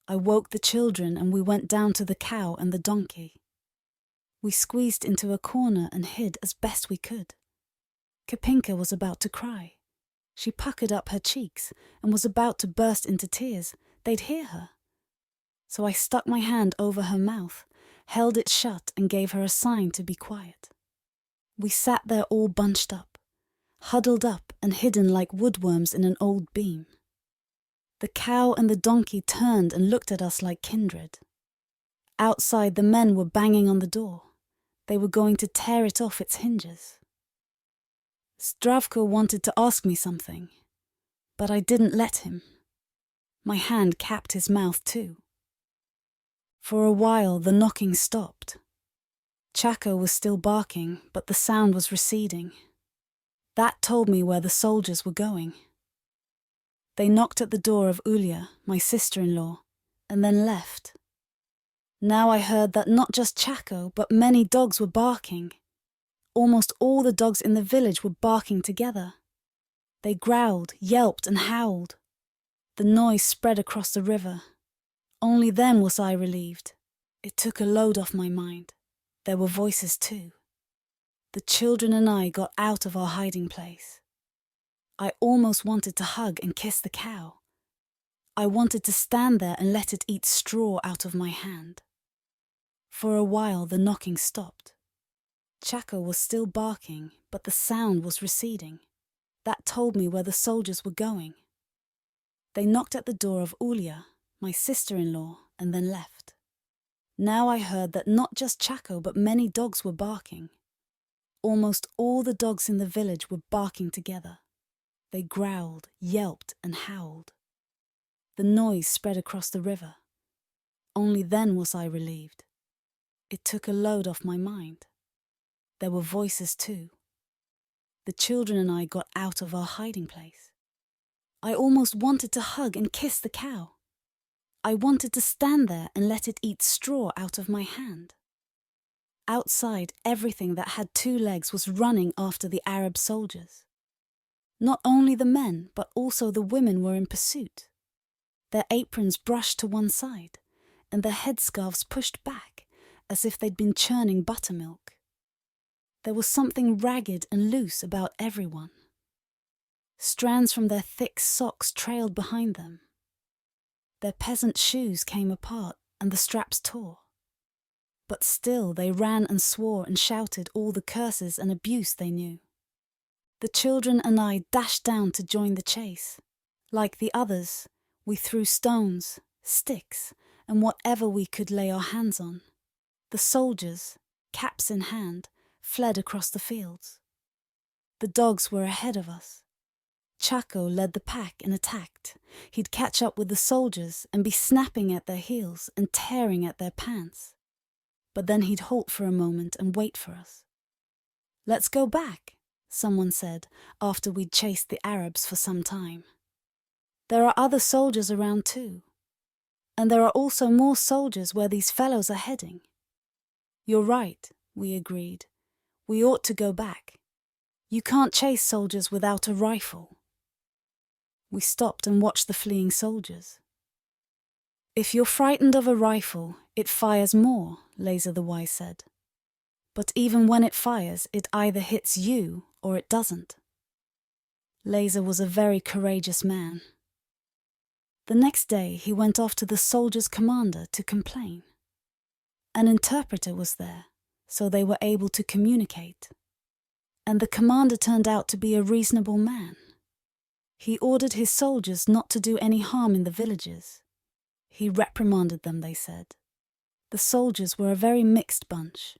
I woke the children and we went down to the cow and the donkey. We squeezed into a corner and hid as best we could. Kapinka was about to cry. She puckered up her cheeks and was about to burst into tears. They'd hear her. So I stuck my hand over her mouth, held it shut and gave her a sign to be quiet. We sat there all bunched up, huddled up and hidden like woodworms in an old beam. The cow and the donkey turned and looked at us like kindred. Outside, the men were banging on the door. They were going to tear it off its hinges. Zdravko wanted to ask me something, but I didn't let him. My hand capped his mouth too. For a while, the knocking stopped. Chaco was still barking, but the sound was receding. That told me where the soldiers were going. They knocked at the door of Ulia, my sister-in-law, and then left. Now I heard that not just Chaco, but many dogs were barking. Almost all the dogs in the village were barking together. They growled, yelped, and howled. The noise spread across the river. Only then was I relieved. It took a load off my mind. There were voices too. The children and I got out of our hiding place. I almost wanted to hug and kiss the cow. I wanted to stand there and let it eat straw out of my hand. For a while the knocking stopped. Chaco was still barking, but the sound was receding. That told me where the soldiers were going. They knocked at the door of Ulia, my sister-in-law, and then left. Now I heard that not just Chaco, but many dogs were barking. Almost all the dogs in the village were barking together. They growled, yelped, and howled. The noise spread across the river. Only then was I relieved. It took a load off my mind. There were voices too. The children and I got out of our hiding place. I almost wanted to hug and kiss the cow. I wanted to stand there and let it eat straw out of my hand. Outside, everything that had two legs was running after the Arab soldiers. Not only the men, but also the women were in pursuit. Their aprons brushed to one side, and their headscarves pushed back, as if they'd been churning buttermilk. There was something ragged and loose about everyone. Strands from their thick socks trailed behind them. Their peasant shoes came apart and the straps tore. But still they ran and swore and shouted all the curses and abuse they knew. The children and I dashed down to join the chase. Like the others, we threw stones, sticks, and whatever we could lay our hands on. The soldiers, caps in hand, fled across the fields. The dogs were ahead of us. Chaco led the pack and attacked. He'd catch up with the soldiers and be snapping at their heels and tearing at their pants. But then he'd halt for a moment and wait for us. "Let's go back," someone said after we'd chased the Arabs for some time. "There are other soldiers around too. And there are also more soldiers where these fellows are heading." "You're right," we agreed. "We ought to go back. You can't chase soldiers without a rifle." We stopped and watched the fleeing soldiers. "If you're frightened of a rifle, it fires more," Laser the Wise said. "But even when it fires, it either hits you or it doesn't." Laser was a very courageous man. The next day he went off to the soldiers' commander to complain. An interpreter was there, so they were able to communicate. And the commander turned out to be a reasonable man. He ordered his soldiers not to do any harm in the villages. He reprimanded them, they said. The soldiers were a very mixed bunch,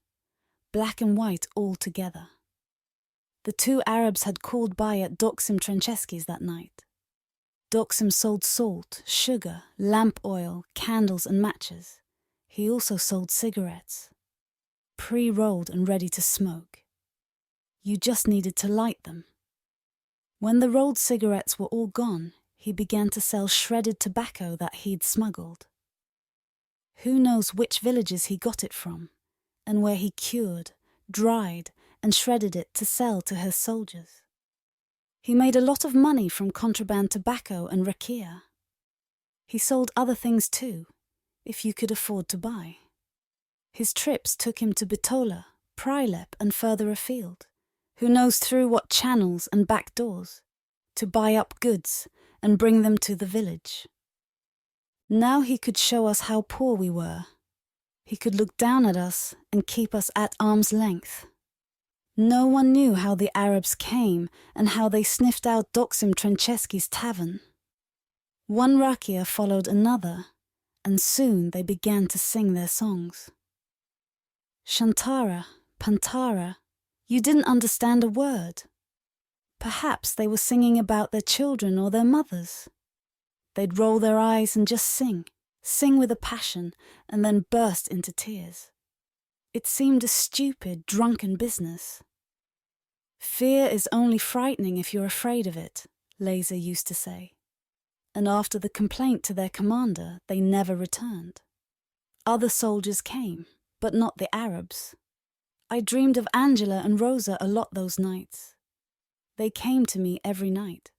black and white all together. The two Arabs had called by at Doksim Trancheski's that night. Doksim sold salt, sugar, lamp oil, candles and matches. He also sold cigarettes, pre-rolled and ready to smoke. You just needed to light them. When the rolled cigarettes were all gone, he began to sell shredded tobacco that he'd smuggled. Who knows which villages he got it from, and where he cured, dried, and shredded it to sell to his soldiers. He made a lot of money from contraband tobacco and rakia. He sold other things too, if you could afford to buy. His trips took him to Bitola, Prilep, and further afield. Who knows through what channels and back doors, to buy up goods and bring them to the village. Now he could show us how poor we were. He could look down at us and keep us at arm's length. No one knew how the Arabs came and how they sniffed out Doxim Trancheski's tavern. One rakia followed another, and soon they began to sing their songs. Shantara, Pantara, you didn't understand a word. Perhaps they were singing about their children or their mothers. They'd roll their eyes and just sing with a passion, and then burst into tears. It seemed a stupid, drunken business. Fear is only frightening if you're afraid of it, Laser used to say. And after the complaint to their commander, they never returned. Other soldiers came, but not the Arabs. I dreamed of Angela and Rosa a lot those nights. They came to me every night.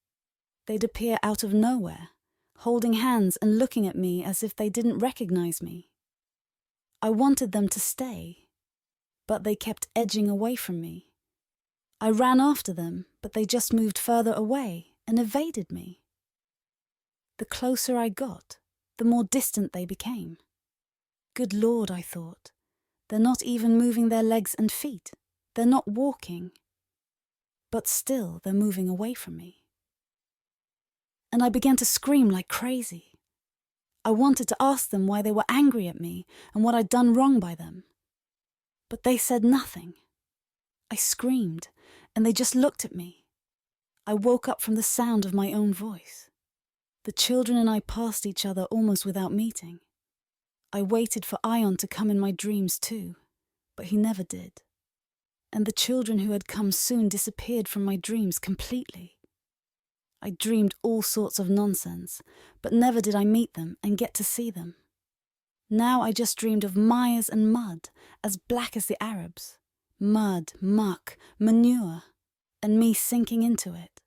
They'd appear out of nowhere, holding hands and looking at me as if they didn't recognize me. I wanted them to stay, but they kept edging away from me. I ran after them, but they just moved further away and evaded me. The closer I got, the more distant they became. Good Lord, I thought, they're not even moving their legs and feet. They're not walking. But still, they're moving away from me. And I began to scream like crazy. I wanted to ask them why they were angry at me and what I'd done wrong by them. But they said nothing. I screamed, and they just looked at me. I woke up from the sound of my own voice. The children and I passed each other almost without meeting. I waited for Ion to come in my dreams too, but he never did. And the children who had come soon disappeared from my dreams completely. I dreamed all sorts of nonsense, but never did I meet them and get to see them. Now I just dreamed of mires and mud, as black as the Arabs. Mud, muck, manure, and me sinking into it.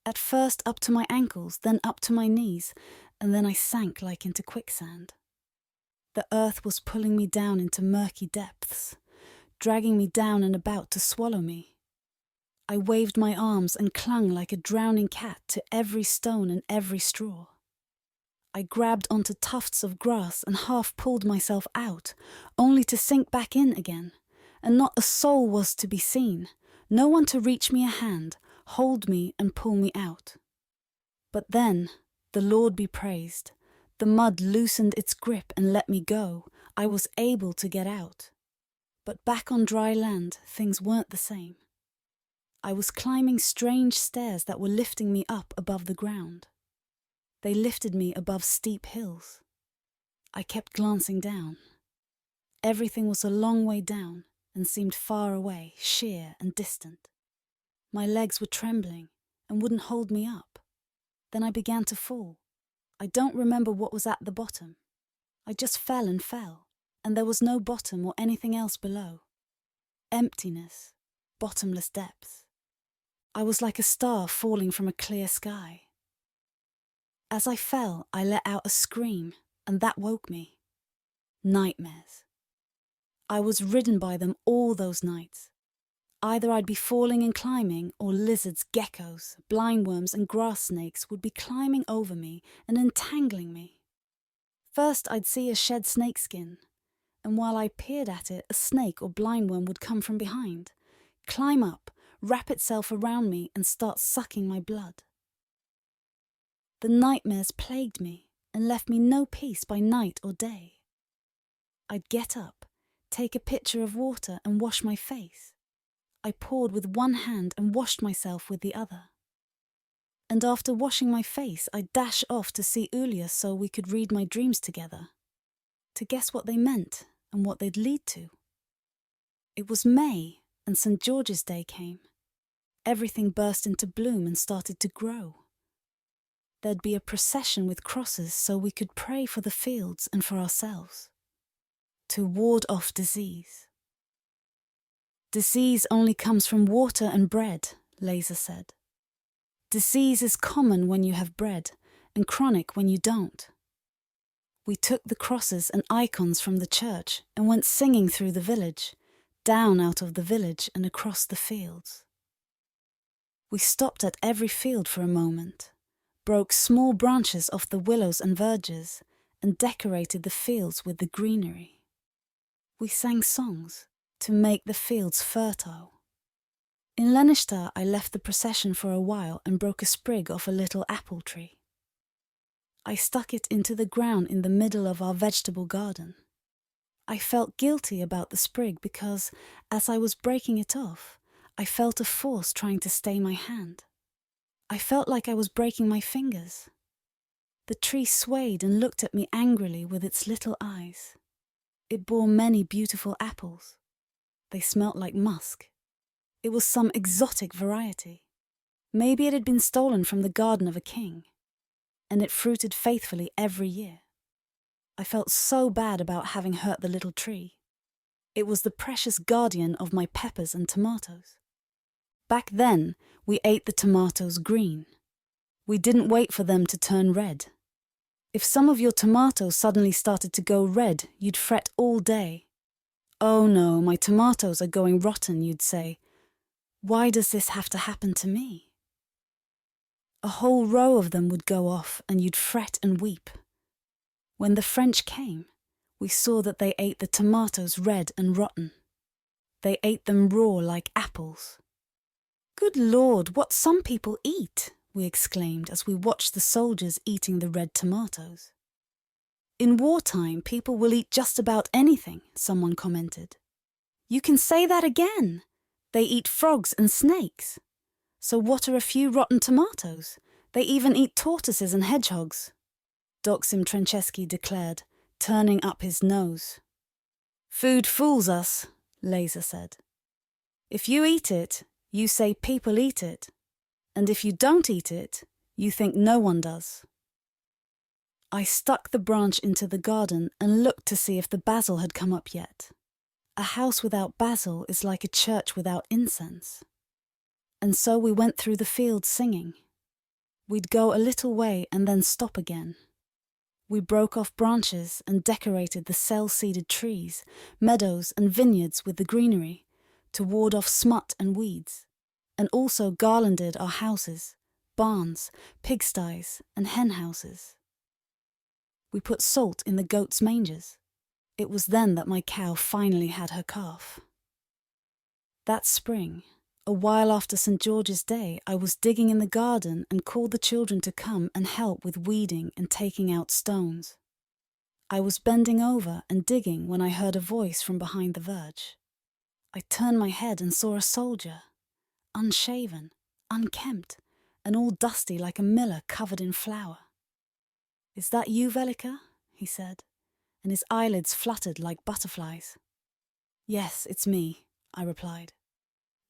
At first up to my ankles, then up to my knees, and then I sank like into quicksand. The earth was pulling me down into murky depths, dragging me down and about to swallow me. I waved my arms and clung like a drowning cat to every stone and every straw. I grabbed onto tufts of grass and half pulled myself out, only to sink back in again, and not a soul was to be seen, no one to reach me a hand, hold me and pull me out. But then, the Lord be praised, the mud loosened its grip and let me go. I was able to get out. But back on dry land, things weren't the same. I was climbing strange stairs that were lifting me up above the ground. They lifted me above steep hills. I kept glancing down. Everything was a long way down and seemed far away, sheer and distant. My legs were trembling and wouldn't hold me up. Then I began to fall. I don't remember what was at the bottom. I just fell and fell, and there was no bottom or anything else below. Emptiness, bottomless depths. I was like a star falling from a clear sky. As I fell, I let out a scream, and that woke me. Nightmares. I was ridden by them all those nights. Either I'd be falling and climbing, or lizards, geckos, blindworms and grass snakes would be climbing over me and entangling me. First I'd see a shed snakeskin, and while I peered at it, a snake or blindworm would come from behind, climb up, wrap itself around me and start sucking my blood. The nightmares plagued me and left me no peace by night or day. I'd get up, take a pitcher of water and wash my face. I poured with one hand and washed myself with the other. And after washing my face, I'd dash off to see Ulia so we could read my dreams together, to guess what they meant and what they'd lead to. It was May, and St. George's Day came. Everything burst into bloom and started to grow. There'd be a procession with crosses so we could pray for the fields and for ourselves, to ward off disease. Disease only comes from water and bread, Laser said. Disease is common when you have bread, and chronic when you don't. We took the crosses and icons from the church and went singing through the village, down out of the village and across the fields. We stopped at every field for a moment, broke small branches off the willows and verges, and decorated the fields with the greenery. We sang songs to make the fields fertile. In Sloeshtitsa, I left the procession for a while and broke a sprig off a little apple tree. I stuck it into the ground in the middle of our vegetable garden. I felt guilty about the sprig because, as I was breaking it off, I felt a force trying to stay my hand. I felt like I was breaking my fingers. The tree swayed and looked at me angrily with its little eyes. It bore many beautiful apples. They smelt like musk. It was some exotic variety. Maybe it had been stolen from the garden of a king, and it fruited faithfully every year. I felt so bad about having hurt the little tree. It was the precious guardian of my peppers and tomatoes. Back then, we ate the tomatoes green. We didn't wait for them to turn red. If some of your tomatoes suddenly started to go red, you'd fret all day. "Oh no, my tomatoes are going rotten," you'd say. "Why does this have to happen to me?" A whole row of them would go off and you'd fret and weep. When the French came, we saw that they ate the tomatoes red and rotten. They ate them raw like apples. "Good Lord, what some people eat!" we exclaimed as we watched the soldiers eating the red tomatoes. "In wartime, people will eat just about anything," someone commented. "You can say that again. They eat frogs and snakes. So what are a few rotten tomatoes? They even eat tortoises and hedgehogs," Doxim Translator declared, turning up his nose. "Food fools us," Laser said. "If you eat it, you say people eat it. And if you don't eat it, you think no one does." I stuck the branch into the garden and looked to see if the basil had come up yet. A house without basil is like a church without incense. And so we went through the fields singing. We'd go a little way and then stop again. We broke off branches and decorated the cell-seeded trees, meadows and vineyards with the greenery to ward off smut and weeds, and also garlanded our houses, barns, pigsties and hen houses. We put salt in the goats' mangers. It was then that my cow finally had her calf. That spring, a while after St. George's Day, I was digging in the garden and called the children to come and help with weeding and taking out stones. I was bending over and digging when I heard a voice from behind the verge. I turned my head and saw a soldier, unshaven, unkempt, and all dusty like a miller covered in flour. "Is that you, Velika?" he said, and his eyelids fluttered like butterflies. "Yes, it's me," I replied.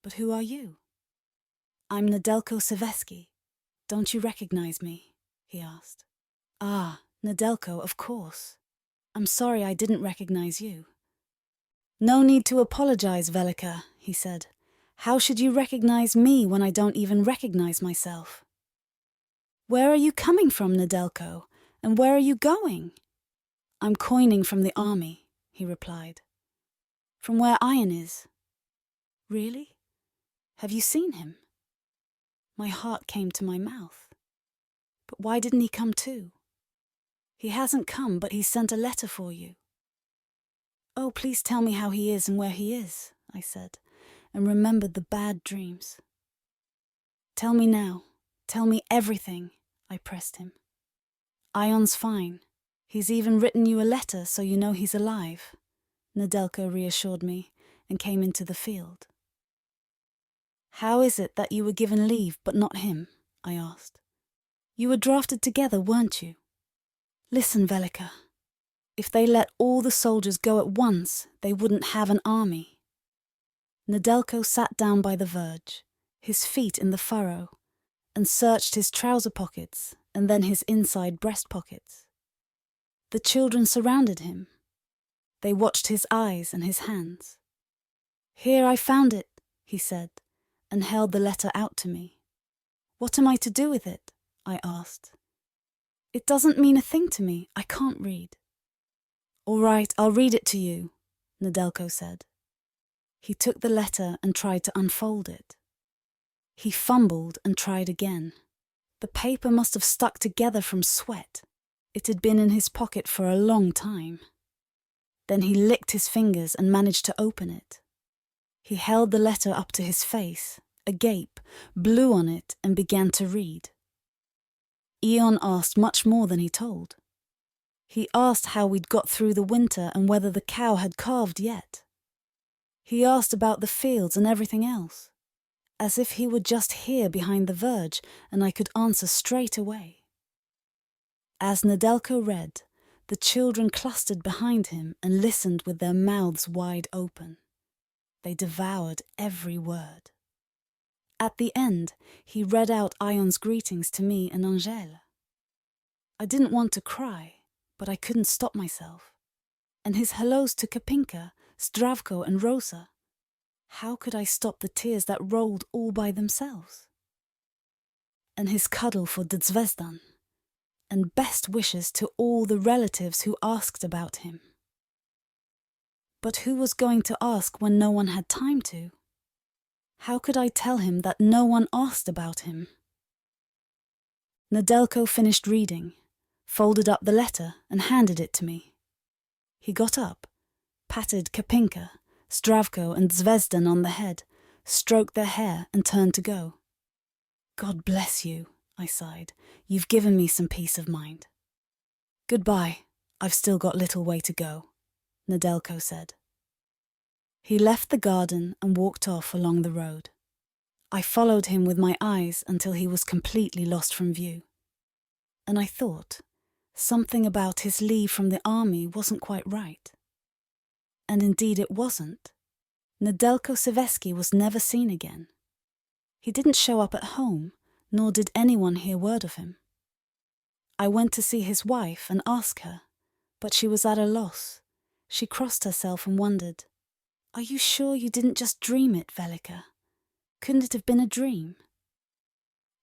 "But who are you?" "I'm Nedelko Seveski. Don't you recognize me?" he asked. "Ah, Nedelko, of course. I'm sorry I didn't recognize you." "No need to apologize, Velika," he said. "How should you recognize me when I don't even recognize myself?" "Where are you coming from, Nedelko? And where are you going?" "I'm coining from the army," he replied. "From where Iron is." "Really? Have you seen him?" My heart came to my mouth. "But why didn't he come too?" "He hasn't come, but he sent a letter for you." "Oh, please tell me how he is and where he is," I said, and remembered the bad dreams. "Tell me now. Tell me everything," I pressed him. "Ion's fine. He's even written you a letter so you know he's alive," Nedelko reassured me and came into the field. "How is it that you were given leave but not him?" I asked. "You were drafted together, weren't you?" "Listen, Velika. If they let all the soldiers go at once, they wouldn't have an army." Nedelko sat down by the verge, his feet in the furrow, and searched his trouser pockets and then his inside breast pockets. The children surrounded him. They watched his eyes and his hands. "Here, I found it," he said, and held the letter out to me. "What am I to do with it?" I asked. "It doesn't mean a thing to me. I can't read." "All right, I'll read it to you," Nedelko said. He took the letter and tried to unfold it. He fumbled and tried again. The paper must have stuck together from sweat. It had been in his pocket for a long time. Then he licked his fingers and managed to open it. He held the letter up to his face, agape, blew on it and began to read. Ion asked much more than he told. He asked how we'd got through the winter and whether the cow had calved yet. He asked about the fields and everything else, as if he were just here behind the verge and I could answer straight away. As Nedelko read, the children clustered behind him and listened with their mouths wide open. They devoured every word. At the end, he read out Ion's greetings to me and Angèle. I didn't want to cry, but I couldn't stop myself. And his hellos to Kapinka, Zdravko and Rosa. How could I stop the tears that rolled all by themselves? And his cuddle for Dzvezdan. And best wishes to all the relatives who asked about him. But who was going to ask when no one had time to? How could I tell him that no one asked about him? Nedelko finished reading, folded up the letter and handed it to me. He got up, patted Kapinka, Zdravko and Dzvezdan on the head, stroked their hair and turned to go. God bless you, I sighed. You've given me some peace of mind. Goodbye, I've still got little way to go, Nedelko said. He left the garden and walked off along the road. I followed him with my eyes until he was completely lost from view. And I thought, something about his leave from the army wasn't quite right. And indeed it wasn't. Nedelko Seveski was never seen again. He didn't show up at home, nor did anyone hear word of him. I went to see his wife and ask her, but she was at a loss. She crossed herself and wondered, "Are you sure you didn't just dream it, Velika? Couldn't it have been a dream?"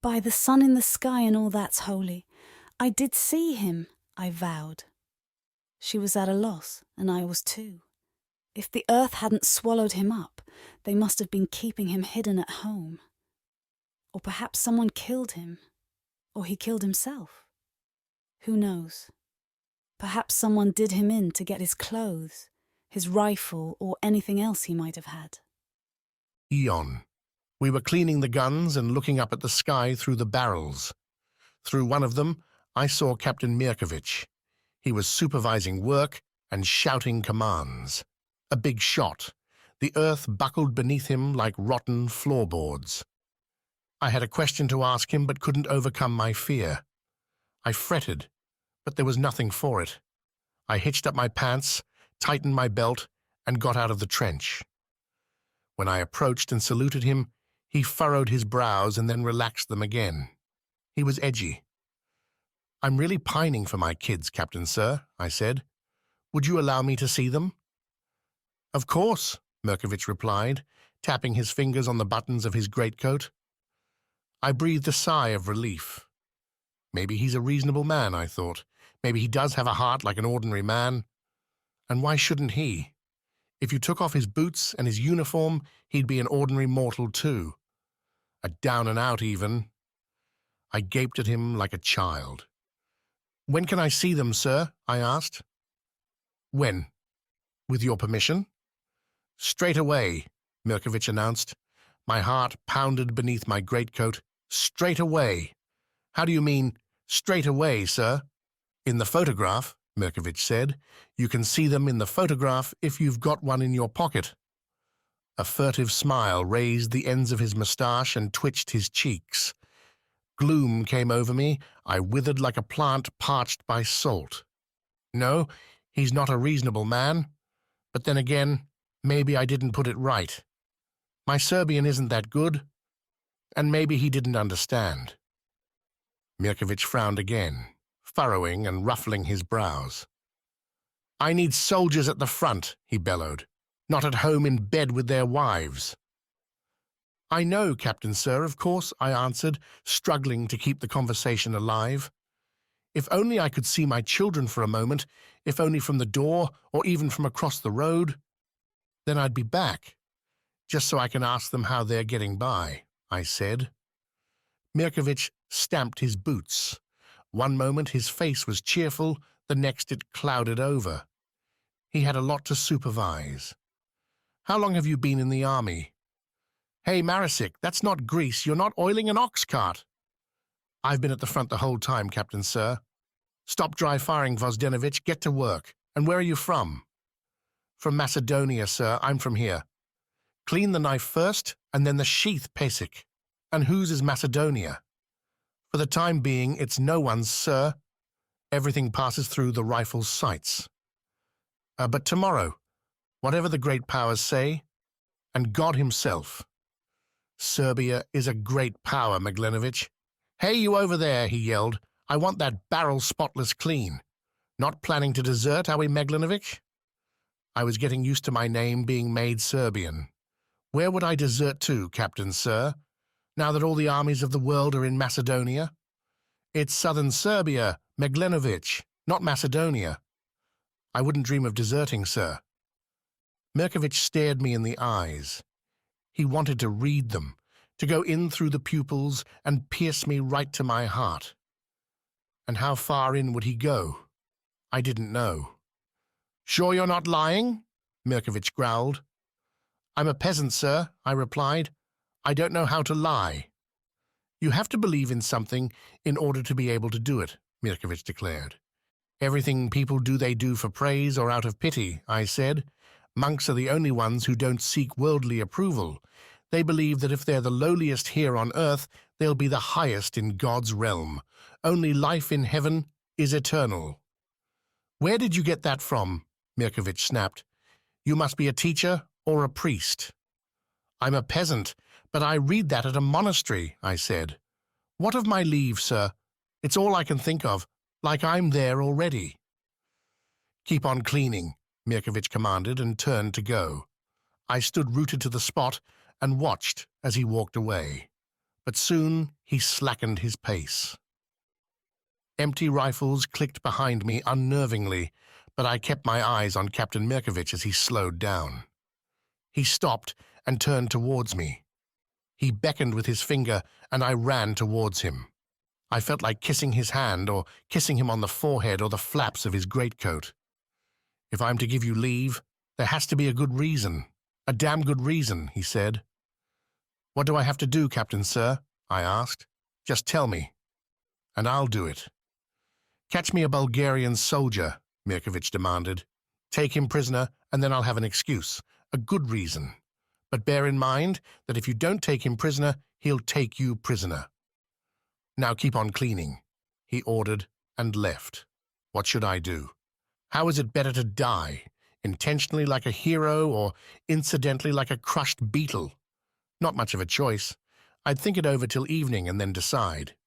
By the sun in the sky and all that's holy, I did see him, I vowed. She was at a loss, and I was too. If the earth hadn't swallowed him up, they must have been keeping him hidden at home. Or perhaps someone killed him, or he killed himself. Who knows? Perhaps someone did him in to get his clothes, his rifle, or anything else he might have had. Ion. We were cleaning the guns and looking up at the sky through the barrels. Through one of them, I saw Captain Mirkovich. He was supervising work and shouting commands. A big shot. The earth buckled beneath him like rotten floorboards. I had a question to ask him but couldn't overcome my fear. I fretted, but there was nothing for it. I hitched up my pants, tightened my belt, and got out of the trench. When I approached and saluted him, he furrowed his brows and then relaxed them again. He was edgy. "I'm really pining for my kids, Captain Sir," I said. "Would you allow me to see them?" "Of course," Mirkovich replied, tapping his fingers on the buttons of his greatcoat. I breathed a sigh of relief. Maybe he's a reasonable man, I thought. Maybe he does have a heart like an ordinary man. And why shouldn't he? If you took off his boots and his uniform, he'd be an ordinary mortal too. A down-and-out even. I gaped at him like a child. "When can I see them, sir?" I asked. "When? With your permission?" "Straight away," Mirkovich announced. My heart pounded beneath my greatcoat. "Straight away. How do you mean, straight away, sir?" "In the photograph," Mirkovich said. "You can see them in the photograph if you've got one in your pocket." A furtive smile raised the ends of his moustache and twitched his cheeks. Gloom came over me. I withered like a plant parched by salt. No, he's not a reasonable man. But then again, maybe I didn't put it right. My Serbian isn't that good, and maybe he didn't understand. Mirkovich frowned again, furrowing and ruffling his brows. "I need soldiers at the front," he bellowed, "not at home in bed with their wives." "I know, Captain Sir, of course," I answered, struggling to keep the conversation alive. "If only I could see my children for a moment, if only from the door or even from across the road, then I'd be back. Just so I can ask them how they're getting by," I said. Mirkovich stamped his boots. One moment his face was cheerful, the next it clouded over. He had a lot to supervise. "How long have you been in the army?" "Hey, Marasik, that's not grease. You're not oiling an ox cart." "I've been at the front the whole time, Captain, sir." "Stop dry firing, Vozdenovich. Get to work. And where are you from?" "From Macedonia, sir. I'm from here." "Clean the knife first, and then the sheath, Pesik." "And whose is Macedonia?" "For the time being, it's no one's, sir. Everything passes through the rifle's sights. But tomorrow, whatever the great powers say, and God himself." "Serbia is a great power, Meglenovich." "Hey, you over there," he yelled. "I want that barrel spotless clean. Not planning to desert, are we, Meglenovich?" I was getting used to my name being made Serbian. Where would I desert to, Captain, sir, now that all the armies of the world are in Macedonia? "It's southern Serbia, Meglenovich, not Macedonia." "I wouldn't dream of deserting, sir." Mirkovich stared me in the eyes. He wanted to read them, to go in through the pupils and pierce me right to my heart. And how far in would he go? I didn't know. "Sure you're not lying?" Mirkovich growled. "I'm a peasant, sir," I replied. "I don't know how to lie." "You have to believe in something in order to be able to do it," Mirkovich declared. "Everything people do they do for praise or out of pity," I said. "Monks are the only ones who don't seek worldly approval. They believe that if they're the lowliest here on earth, they'll be the highest in God's realm. Only life in heaven is eternal." "Where did you get that from?" Mirkovich snapped. "You must be a teacher or a priest." "I'm a peasant, but I read that at a monastery," I said. "What of my leave, sir? It's all I can think of, like I'm there already." "Keep on cleaning," Mirkovich commanded and turned to go. I stood rooted to the spot and watched as he walked away. But soon he slackened his pace. Empty rifles clicked behind me unnervingly, but I kept my eyes on Captain Mirkovich as he slowed down. He stopped and turned towards me. He beckoned with his finger, and I ran towards him. I felt like kissing his hand or kissing him on the forehead or the flaps of his greatcoat. "If I'm to give you leave, there has to be a good reason. A damn good reason," he said. "What do I have to do, Captain, sir?" I asked. "Just tell me, and I'll do it." "Catch me a Bulgarian soldier," Mirkovich demanded. "Take him prisoner, and then I'll have an excuse, a good reason. But bear in mind that if you don't take him prisoner, he'll take you prisoner. Now keep on cleaning," he ordered and left. What should I do? How is it better to die, intentionally like a hero or incidentally like a crushed beetle? Not much of a choice. I'd think it over till evening and then decide.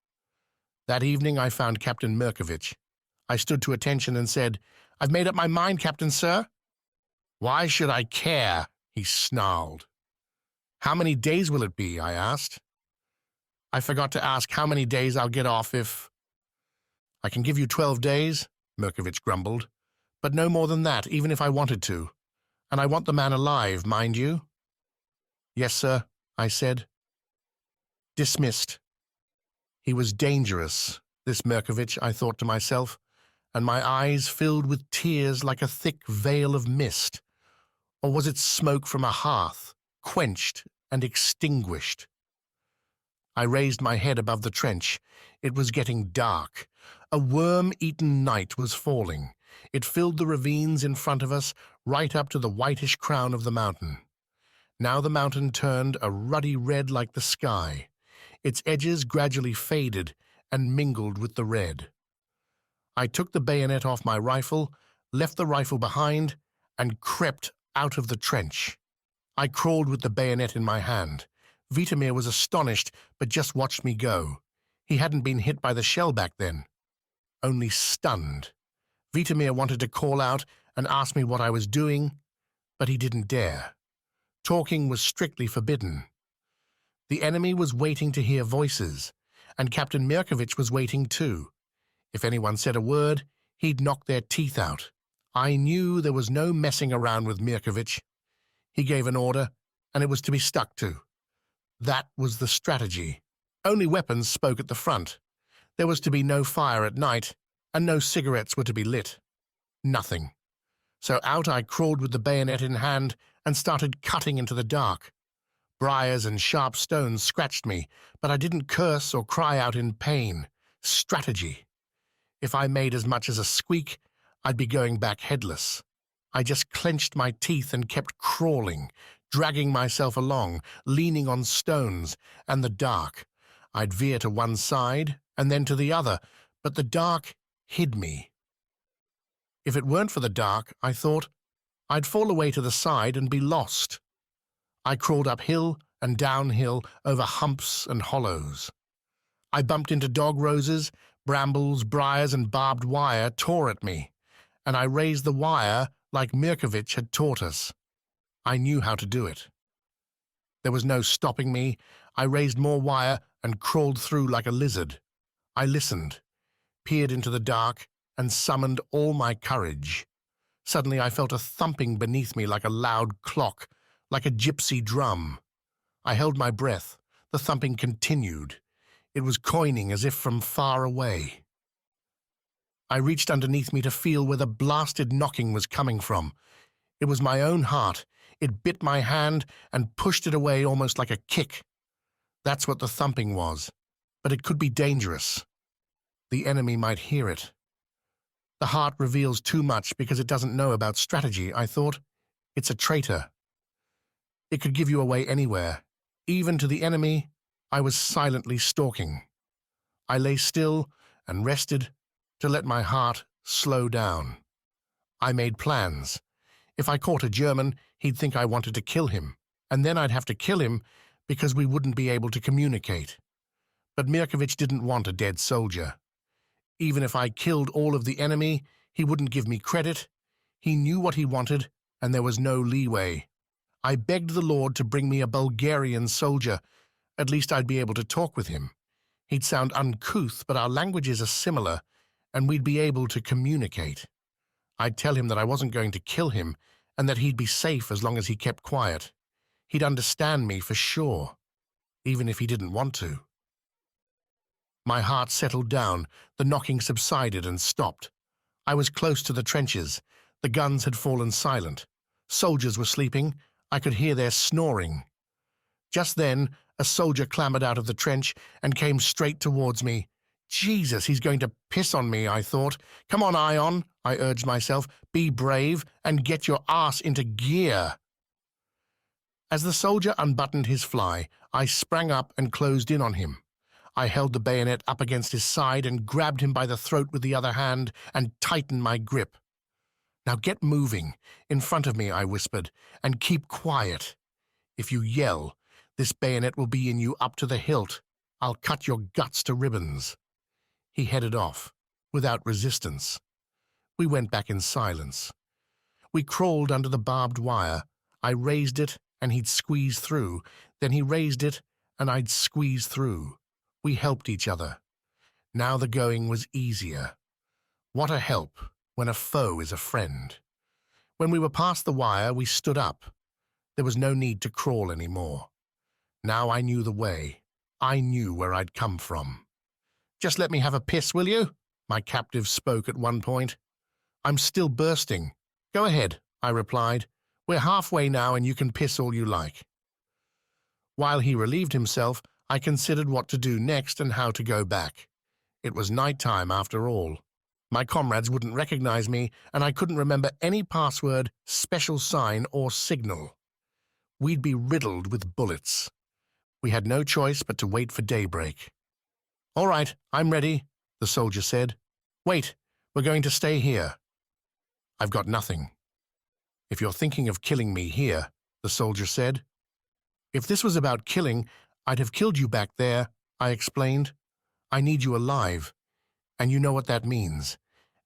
That evening I found Captain Mirkovich. I stood to attention and said, "I've made up my mind, Captain, sir." "Why should I care?" he snarled. "How many days will it be?" I asked. "I forgot to ask how many days I'll get off if—" "I can give you 12 days, Mirkovich grumbled. "But no more than that, even if I wanted to. And I want the man alive, mind you." "Yes, sir," I said. Dismissed. He was dangerous, this Mirkovich, I thought to myself, and my eyes filled with tears like a thick veil of mist. Or was it smoke from a hearth, quenched and extinguished? I raised my head above the trench. It was getting dark. A worm-eaten night was falling. It filled the ravines in front of us, right up to the whitish crown of the mountain. Now the mountain turned a ruddy red like the sky. Its edges gradually faded and mingled with the red. I took the bayonet off my rifle, left the rifle behind, and crept out of the trench. I crawled with the bayonet in my hand. Vitomir was astonished, but just watched me go. He hadn't been hit by the shell back then, only stunned. Vitomir wanted to call out and ask me what I was doing, but he didn't dare. Talking was strictly forbidden. The enemy was waiting to hear voices, and Captain Mirkovich was waiting too. If anyone said a word, he'd knock their teeth out. I knew there was no messing around with Mirkovich. He gave an order, and it was to be stuck to. That was the strategy. Only weapons spoke at the front. There was to be no fire at night, and no cigarettes were to be lit. Nothing. So out I crawled with the bayonet in hand and started cutting into the dark. Briars and sharp stones scratched me, but I didn't curse or cry out in pain. Strategy. If I made as much as a squeak, I'd be going back headless. I just clenched my teeth and kept crawling, dragging myself along, leaning on stones, and the dark. I'd veer to one side and then to the other, but the dark hid me. If it weren't for the dark, I thought, I'd fall away to the side and be lost. I crawled uphill and downhill over humps and hollows. I bumped into dog roses, brambles, briars, and barbed wire tore at me, and I raised the wire like Mirkovich had taught us. I knew how to do it. There was no stopping me. I raised more wire and crawled through like a lizard. I listened, peered into the dark, and summoned all my courage. Suddenly I felt a thumping beneath me like a loud clock, like a gypsy drum. I held my breath. The thumping continued. It was coining as if from far away. I reached underneath me to feel where the blasted knocking was coming from. It was my own heart. It bit my hand and pushed it away almost like a kick. That's what the thumping was, but it could be dangerous. The enemy might hear it. The heart reveals too much because it doesn't know about strategy, I thought. It's a traitor. It could give you away anywhere. Even to the enemy, I was silently stalking. I lay still and rested to let my heart slow down. I made plans. If I caught a German, he'd think I wanted to kill him, and then I'd have to kill him because we wouldn't be able to communicate. But Mirkovich didn't want a dead soldier. Even if I killed all of the enemy, he wouldn't give me credit. He knew what he wanted, and there was no leeway. I begged the Lord to bring me a Bulgarian soldier. At least I'd be able to talk with him. He'd sound uncouth, but our languages are similar, and we'd be able to communicate. I'd tell him that I wasn't going to kill him, and that he'd be safe as long as he kept quiet. He'd understand me for sure, even if he didn't want to. My heart settled down, the knocking subsided and stopped. I was close to the trenches. The guns had fallen silent. Soldiers were sleeping. I could hear their snoring. Just then, a soldier clambered out of the trench and came straight towards me. Jesus, he's going to piss on me, I thought. Come on, Ion, I urged myself. Be brave and get your ass into gear. As the soldier unbuttoned his fly, I sprang up and closed in on him. I held the bayonet up against his side and grabbed him by the throat with the other hand and tightened my grip. Now get moving. In front of me, I whispered, and keep quiet. If you yell, this bayonet will be in you up to the hilt. I'll cut your guts to ribbons. He headed off, without resistance. We went back in silence. We crawled under the barbed wire. I raised it, and he'd squeeze through. Then he raised it, and I'd squeeze through. We helped each other. Now the going was easier. What a help when a foe is a friend. When we were past the wire, we stood up. There was no need to crawl anymore. Now I knew the way. I knew where I'd come from. Just let me have a piss, will you? My captive spoke at one point. I'm still bursting. Go ahead, I replied. We're halfway now and you can piss all you like. While he relieved himself, I considered what to do next and how to go back. It was night time after all. My comrades wouldn't recognize me, and I couldn't remember any password, special sign, or signal. We'd be riddled with bullets. We had no choice but to wait for daybreak. All right, I'm ready, the soldier said. Wait, we're going to stay here. I've got nothing. If you're thinking of killing me here, the soldier said. If this was about killing, I'd have killed you back there, I explained. I need you alive, and you know what that means.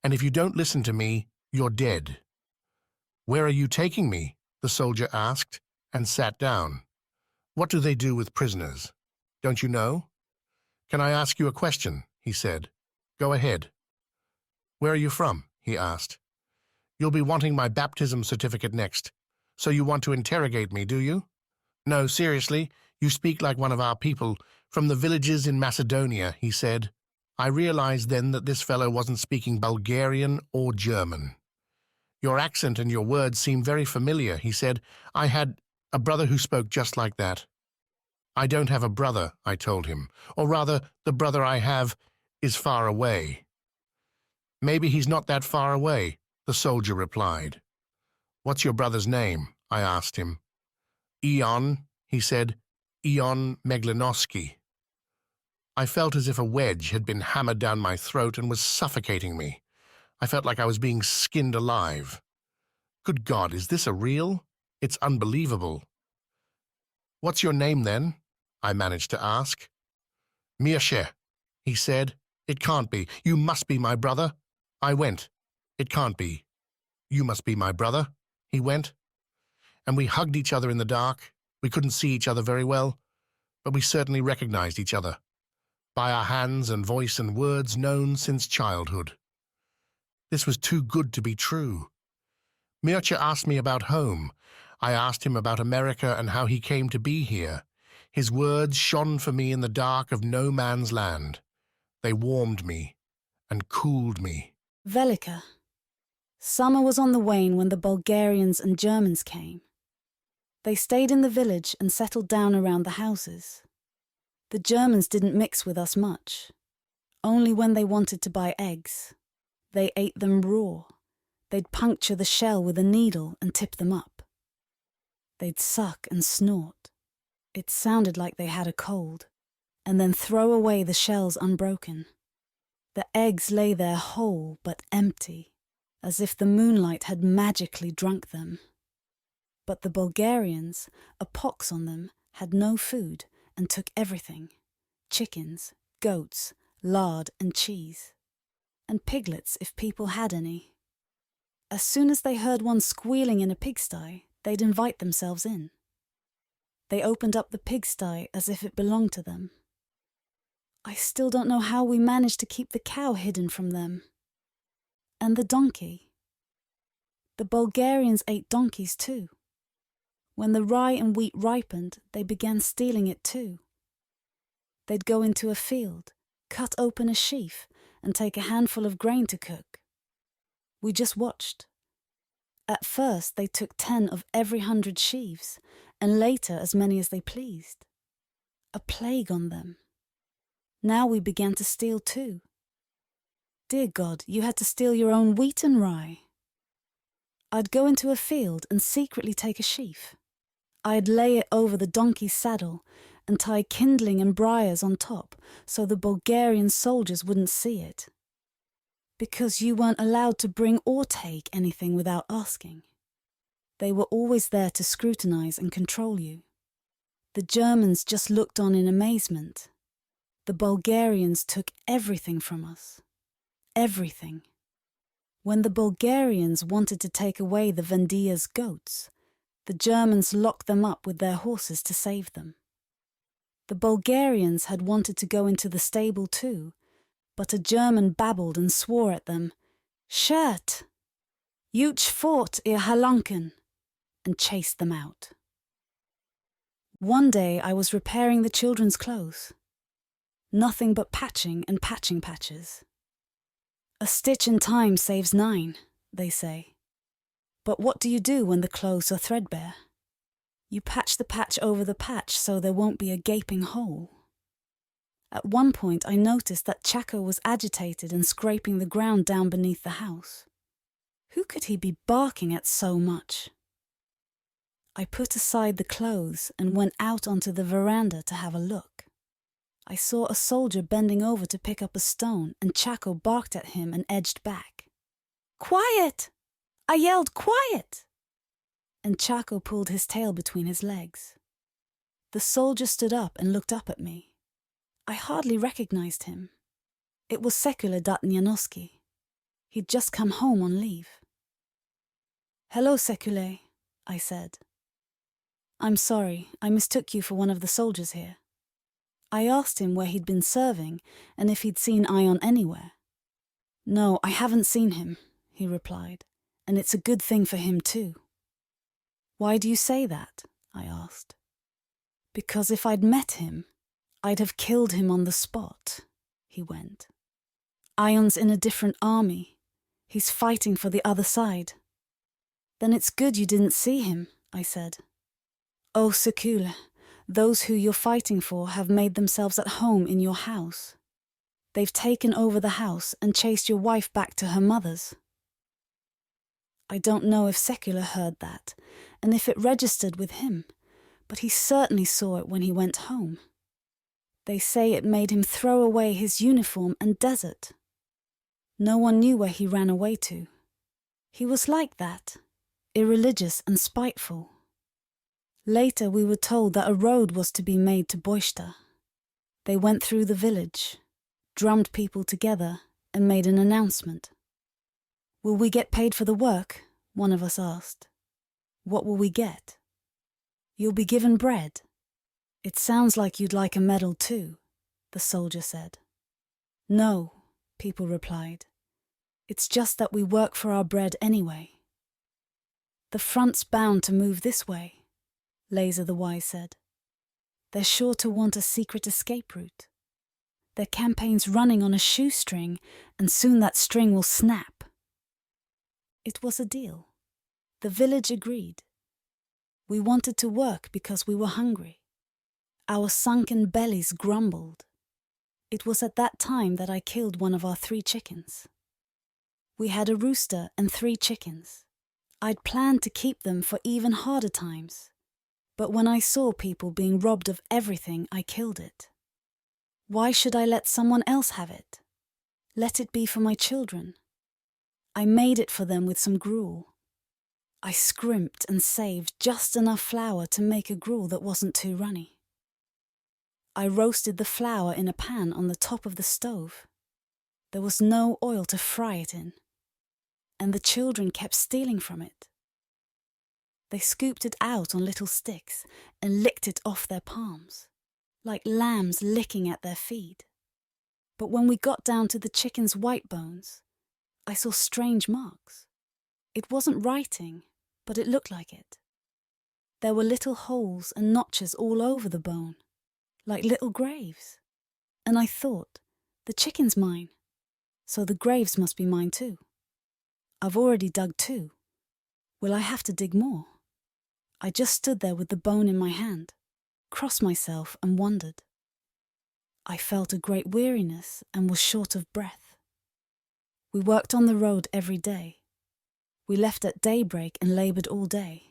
And if you don't listen to me, you're dead. Where are you taking me? The soldier asked, and sat down. What do they do with prisoners? Don't you know? Can I ask you a question? He said. Go ahead. Where are you from? He asked. You'll be wanting my baptism certificate next. So you want to interrogate me, do you? No, seriously, you speak like one of our people, from the villages in Macedonia, he said. I realized then that this fellow wasn't speaking Bulgarian or German. Your accent and your words seem very familiar, he said. I had a brother who spoke just like that. I don't have a brother, I told him. Or rather, the brother I have is far away. Maybe he's not that far away, the soldier replied. What's your brother's name? I asked him. Ion, he said. Ion Meglanovsky. I felt as if a wedge had been hammered down my throat and was suffocating me. I felt like I was being skinned alive. Good God, is this a real? It's unbelievable. What's your name then? I managed to ask. Mircea, he said. It can't be. You must be my brother. I went. It can't be. You must be my brother. He went. And we hugged each other in the dark. We couldn't see each other very well, but we certainly recognized each other, by our hands and voice and words known since childhood. This was too good to be true. Mircea asked me about home. I asked him about America and how he came to be here. His words shone for me in the dark of no man's land. They warmed me and cooled me. Velika. Summer was on the wane when the Bulgarians and Germans came. They stayed in the village and settled down around the houses. The Germans didn't mix with us much. Only when they wanted to buy eggs. They ate them raw. They'd puncture the shell with a needle and tip them up. They'd suck and snort. It sounded like they had a cold, and then throw away the shells unbroken. The eggs lay there whole but empty, as if the moonlight had magically drunk them. But the Bulgarians, a pox on them, had no food and took everything: chickens, goats, lard and cheese, and piglets if people had any. As soon as they heard one squealing in a pigsty, they'd invite themselves in. They opened up the pigsty as if it belonged to them. I still don't know how we managed to keep the cow hidden from them. And the donkey. The Bulgarians ate donkeys too. When the rye and wheat ripened, they began stealing it too. They'd go into a field, cut open a sheaf, and take a handful of grain to cook. We just watched. At first they took 10 of every 100 sheaves, and later as many as they pleased. A plague on them. Now we began to steal too. Dear God, you had to steal your own wheat and rye. I'd go into a field and secretly take a sheaf. I'd lay it over the donkey's saddle and tie kindling and briars on top so the Bulgarian soldiers wouldn't see it. Because you weren't allowed to bring or take anything without asking. They were always there to scrutinize and control you. The Germans just looked on in amazement. The Bulgarians took everything from us. Everything. When the Bulgarians wanted to take away the Vendia's goats, the Germans locked them up with their horses to save them. The Bulgarians had wanted to go into the stable too, but a German babbled and swore at them, "Shirt! Juch fort, ihr Halunken!" and chased them out. One day I was repairing the children's clothes. Nothing but patching and patching patches. A stitch in time saves 9, they say. But what do you do when the clothes are threadbare? You patch the patch over the patch so there won't be a gaping hole. At one point I noticed that Chaco was agitated and scraping the ground down beneath the house. Who could he be barking at so much? I put aside the clothes and went out onto the veranda to have a look. I saw a soldier bending over to pick up a stone, and Chaco barked at him and edged back. "Quiet!" I yelled, "Quiet!" And Chaco pulled his tail between his legs. The soldier stood up and looked up at me. I hardly recognized him. It was Sekule Datnianowski. He'd just come home on leave. "Hello, Sekule," I said. "I'm sorry, I mistook you for one of the soldiers here." I asked him where he'd been serving and if he'd seen Ion anywhere. "No, I haven't seen him," he replied, "and it's a good thing for him too." "Why do you say that?" I asked. "Because if I'd met him, I'd have killed him on the spot," he went. Ion's in a different army. He's fighting for the other side. Then it's good you didn't see him, I said. Oh, Sekule, those who you're fighting for have made themselves at home in your house. They've taken over the house and chased your wife back to her mother's. I don't know if Sekule heard that, and if it registered with him, but he certainly saw it when he went home. They say it made him throw away his uniform and desert. No one knew where he ran away to. He was like that, irreligious and spiteful. Later we were told that a road was to be made to Boista. They went through the village, drummed people together, and made an announcement. Will we get paid for the work? One of us asked. What will we get? You'll be given bread. It sounds like you'd like a medal too, the soldier said. No, people replied. It's just that we work for our bread anyway. The front's bound to move this way, Laser the Wise said. They're sure to want a secret escape route. Their campaign's running on a shoestring, and soon that string will snap. It was a deal. The village agreed. We wanted to work because we were hungry. Our sunken bellies grumbled. It was at that time that I killed one of our 3 chickens. We had a rooster and 3 chickens. I'd planned to keep them for even harder times. But when I saw people being robbed of everything, I killed it. Why should I let someone else have it? Let it be for my children. I made it for them with some gruel. I scrimped and saved just enough flour to make a gruel that wasn't too runny. I roasted the flour in a pan on the top of the stove. There was no oil to fry it in, and the children kept stealing from it. They scooped it out on little sticks and licked it off their palms, like lambs licking at their feed. But when we got down to the chicken's white bones, I saw strange marks. It wasn't writing, but it looked like it. There were little holes and notches all over the bone, like little graves. And I thought, the chicken's mine, so the graves must be mine too. I've already dug 2. Will I have to dig more? I just stood there with the bone in my hand, crossed myself and wondered. I felt a great weariness and was short of breath. We worked on the road every day. We left at daybreak and laboured all day.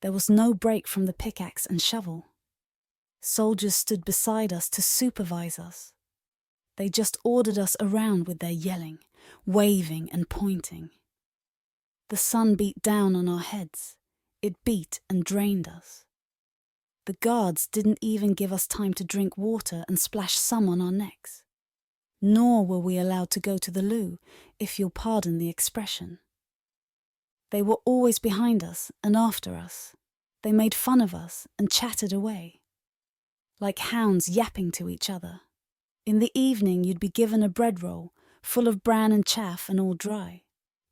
There was no break from the pickaxe and shovel. Soldiers stood beside us to supervise us. They just ordered us around with their yelling, waving and pointing. The sun beat down on our heads. It beat and drained us. The guards didn't even give us time to drink water and splash some on our necks. Nor were we allowed to go to the loo, if you'll pardon the expression. They were always behind us and after us. They made fun of us and chattered away, like hounds yapping to each other. In the evening you'd be given a bread roll, full of bran and chaff and all dry.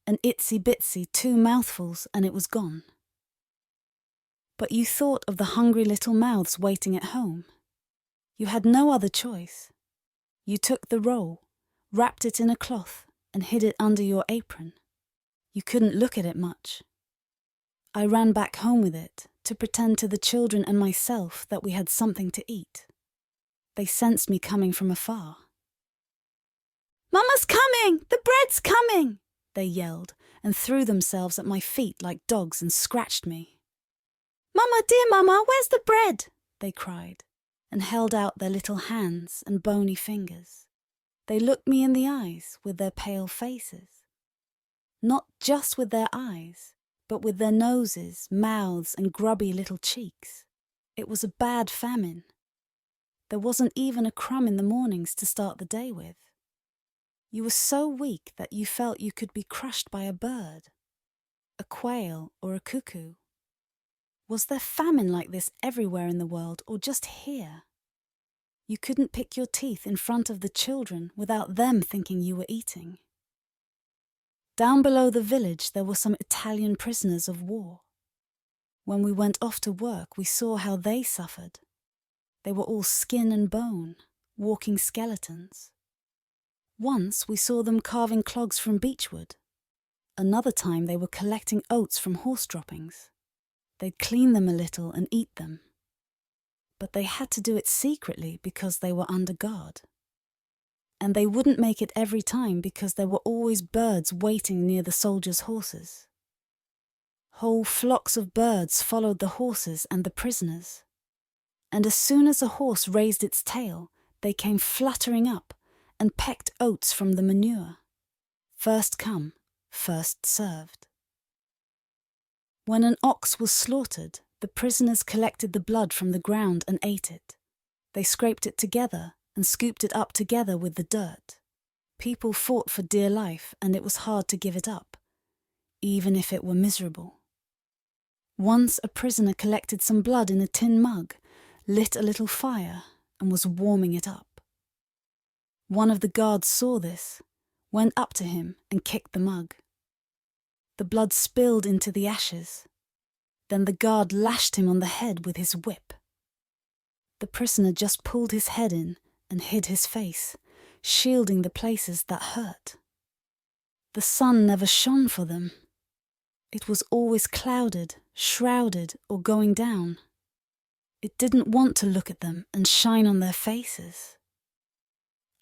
An itsy-bitsy 2 mouthfuls and it was gone. But you thought of the hungry little mouths waiting at home. You had no other choice. You took the roll, wrapped it in a cloth, and hid it under your apron. You couldn't look at it much. I ran back home with it, to pretend to the children and myself that we had something to eat. They sensed me coming from afar. "Mama's coming! The bread's coming!" they yelled, and threw themselves at my feet like dogs and scratched me. "Mama, dear Mama, where's the bread?" they cried, and held out their little hands and bony fingers. They looked me in the eyes with their pale faces. Not just with their eyes, but with their noses, mouths, and grubby little cheeks. It was a bad famine. There wasn't even a crumb in the mornings to start the day with. You were so weak that you felt you could be crushed by a bird, a quail or a cuckoo. Was there famine like this everywhere in the world or just here? You couldn't pick your teeth in front of the children without them thinking you were eating. Down below the village there were some Italian prisoners of war. When we went off to work we saw how they suffered. They were all skin and bone, walking skeletons. Once we saw them carving clogs from beechwood. Another time they were collecting oats from horse droppings. They'd clean them a little and eat them. But they had to do it secretly because they were under guard. And they wouldn't make it every time because there were always birds waiting near the soldiers' horses. Whole flocks of birds followed the horses and the prisoners. And as soon as a horse raised its tail, they came fluttering up and pecked oats from the manure. First come, first served. When an ox was slaughtered, the prisoners collected the blood from the ground and ate it. They scraped it together and scooped it up together with the dirt. People fought for dear life, and it was hard to give it up, even if it were miserable. Once a prisoner collected some blood in a tin mug, lit a little fire, and was warming it up. One of the guards saw this, went up to him and kicked the mug. The blood spilled into the ashes. Then the guard lashed him on the head with his whip. The prisoner just pulled his head in and hid his face, shielding the places that hurt. The sun never shone for them. It was always clouded, shrouded, or going down. It didn't want to look at them and shine on their faces.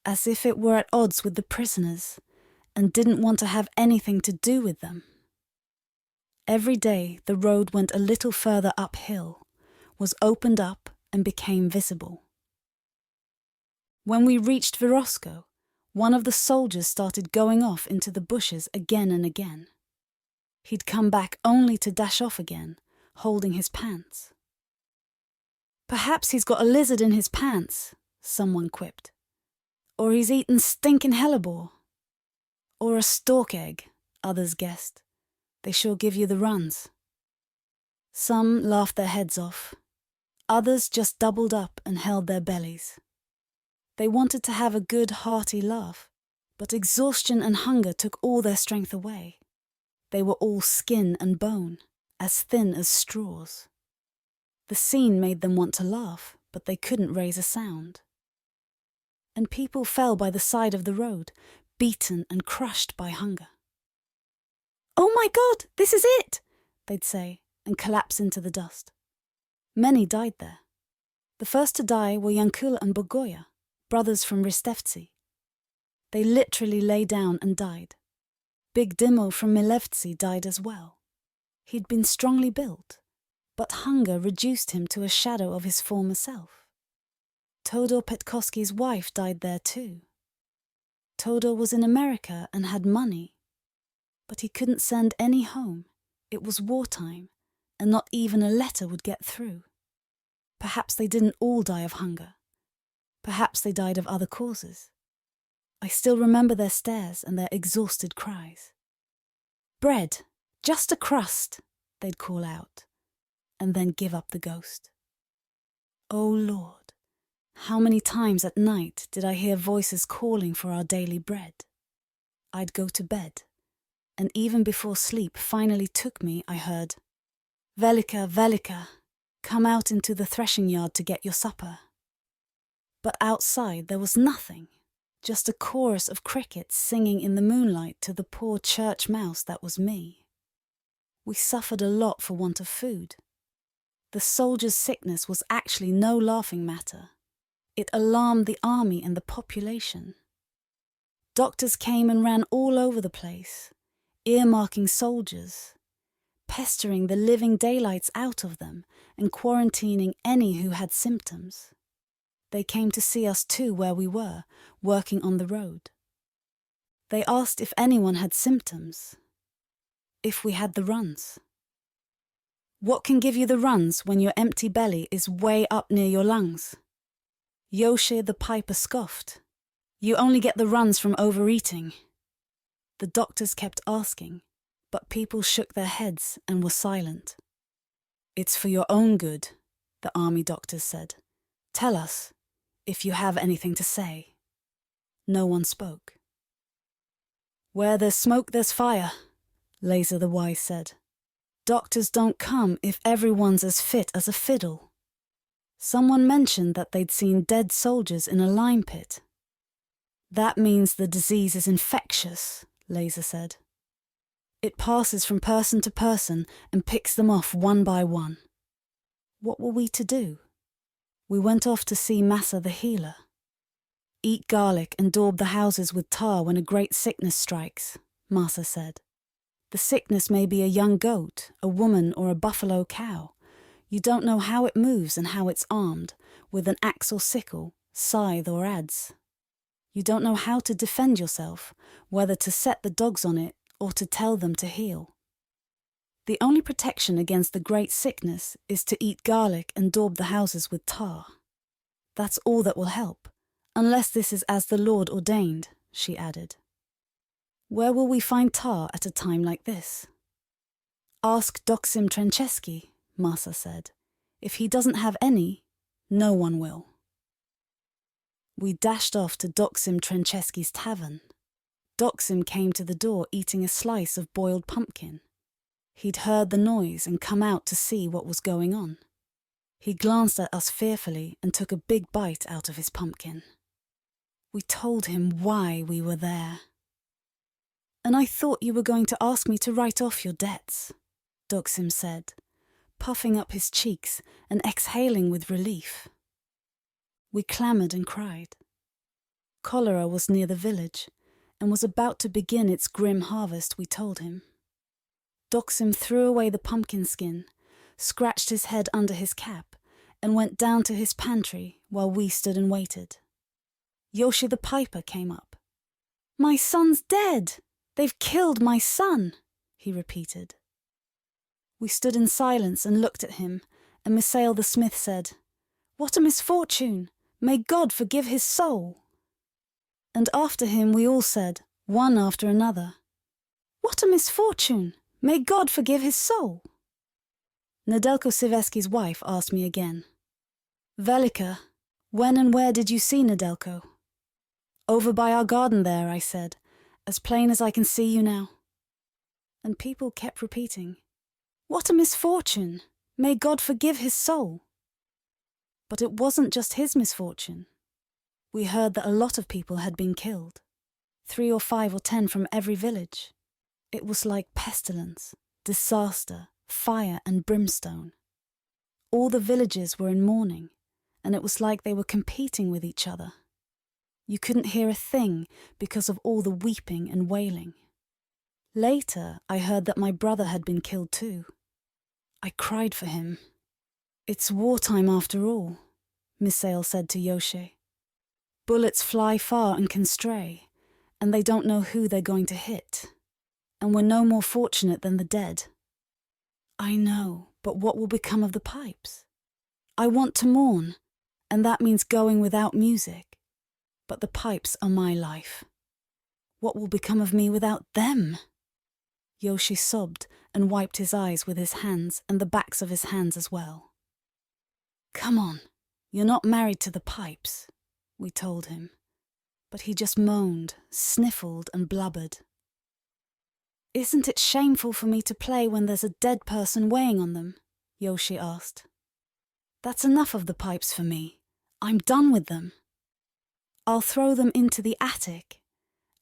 As if it were at odds with the prisoners and didn't want to have anything to do with them. Every day the road went a little further uphill, was opened up and became visible. When we reached Virosko, one of the soldiers started going off into the bushes again and again. He'd come back only to dash off again, holding his pants. "Perhaps he's got a lizard in his pants," someone quipped. "Or he's eaten stinking hellebore." "Or a stork egg," others guessed. "They sure give you the runs." Some laughed their heads off. Others just doubled up and held their bellies. They wanted to have a good, hearty laugh, but exhaustion and hunger took all their strength away. They were all skin and bone, as thin as straws. The scene made them want to laugh, but they couldn't raise a sound. And people fell by the side of the road, beaten and crushed by hunger. "Oh my God, this is it!" they'd say, and collapse into the dust. Many died there. The first to die were Yankula and Bogoya, brothers from Ristevci. They literally lay down and died. Big Dimo from Milevci died as well. He'd been strongly built, but hunger reduced him to a shadow of his former self. Todor Petkovsky's wife died there too. Todor was in America and had money, but he couldn't send any home. It was wartime, and not even a letter would get through. Perhaps they didn't all die of hunger. Perhaps they died of other causes. I still remember their stares and their exhausted cries. "Bread, just a crust," they'd call out, and then give up the ghost. Oh Lord, how many times at night did I hear voices calling for our daily bread? I'd go to bed, and even before sleep finally took me, I heard, "Velika, Velika, come out into the threshing yard to get your supper." But outside there was nothing, just a chorus of crickets singing in the moonlight to the poor church mouse that was me. We suffered a lot for want of food. The soldiers' sickness was actually no laughing matter. It alarmed the army and the population. Doctors came and ran all over the place, earmarking soldiers, pestering the living daylights out of them and quarantining any who had symptoms. They came to see us too where we were, working on the road. They asked if anyone had symptoms, if we had the runs. What can give you the runs when your empty belly is way up near your lungs? Yoshe the piper scoffed. You only get the runs from overeating. The doctors kept asking, but people shook their heads and were silent. It's for your own good, the army doctors said. Tell us, if you have anything to say. No one spoke. Where there's smoke, there's fire, Laser the Wise said. Doctors don't come if everyone's as fit as a fiddle. Someone mentioned that they'd seen dead soldiers in a lime pit. That means the disease is infectious, Laser said. It passes from person to person and picks them off one by one. What were we to do? We went off to see Massa the healer. Eat garlic and daub the houses with tar when a great sickness strikes, Massa said. The sickness may be a young goat, a woman, or a buffalo cow. You don't know how it moves and how it's armed, with an axe or sickle, scythe or adze. You don't know how to defend yourself, whether to set the dogs on it or to tell them to heal. The only protection against the great sickness is to eat garlic and daub the houses with tar. That's all that will help, unless this is as the Lord ordained, she added. Where will we find tar at a time like this? Ask Doksim Translator, Massa said. If he doesn't have any, no one will. We dashed off to Doksim Translator's tavern. Doksim came to the door eating a slice of boiled pumpkin. He'd heard the noise and come out to see what was going on. He glanced at us fearfully and took a big bite out of his pumpkin. We told him why we were there. And I thought you were going to ask me to write off your debts, Doksim said, puffing up his cheeks and exhaling with relief. We clamoured and cried. Cholera was near the village and was about to begin its grim harvest, we told him. Doksim threw away the pumpkin skin, scratched his head under his cap, and went down to his pantry while we stood and waited. Yoshi the piper came up. "My son's dead! They've killed my son!" he repeated. We stood in silence and looked at him, and Misael the smith said, "What a misfortune! May God forgive his soul!" And after him we all said, one after another, "What a misfortune! May God forgive his soul!" Nedelko Siveski's wife asked me again, "Velika, when and where did you see Nedelko?" "Over by our garden there," I said, "as plain as I can see you now." And people kept repeating, "What a misfortune! May God forgive his soul!" But it wasn't just his misfortune. We heard that a lot of people had been killed, 3 or 5 or 10 from every village. It was like pestilence, disaster, fire and brimstone. All the villages were in mourning, and it was like they were competing with each other. You couldn't hear a thing because of all the weeping and wailing. Later, I heard that my brother had been killed too. I cried for him. "It's wartime after all," Misael said to Yoshi. "Bullets fly far and can stray, and they don't know who they're going to hit. And we're no more fortunate than the dead." "I know, but what will become of the pipes? I want to mourn, and that means going without music. But the pipes are my life. What will become of me without them?" Yoshi sobbed and wiped his eyes with his hands and the backs of his hands as well. "Come on, you're not married to the pipes," we told him. But he just moaned, sniffled and blubbered. "Isn't it shameful for me to play when there's a dead person weighing on them?" Yoshi asked. "That's enough of the pipes for me. I'm done with them. I'll throw them into the attic,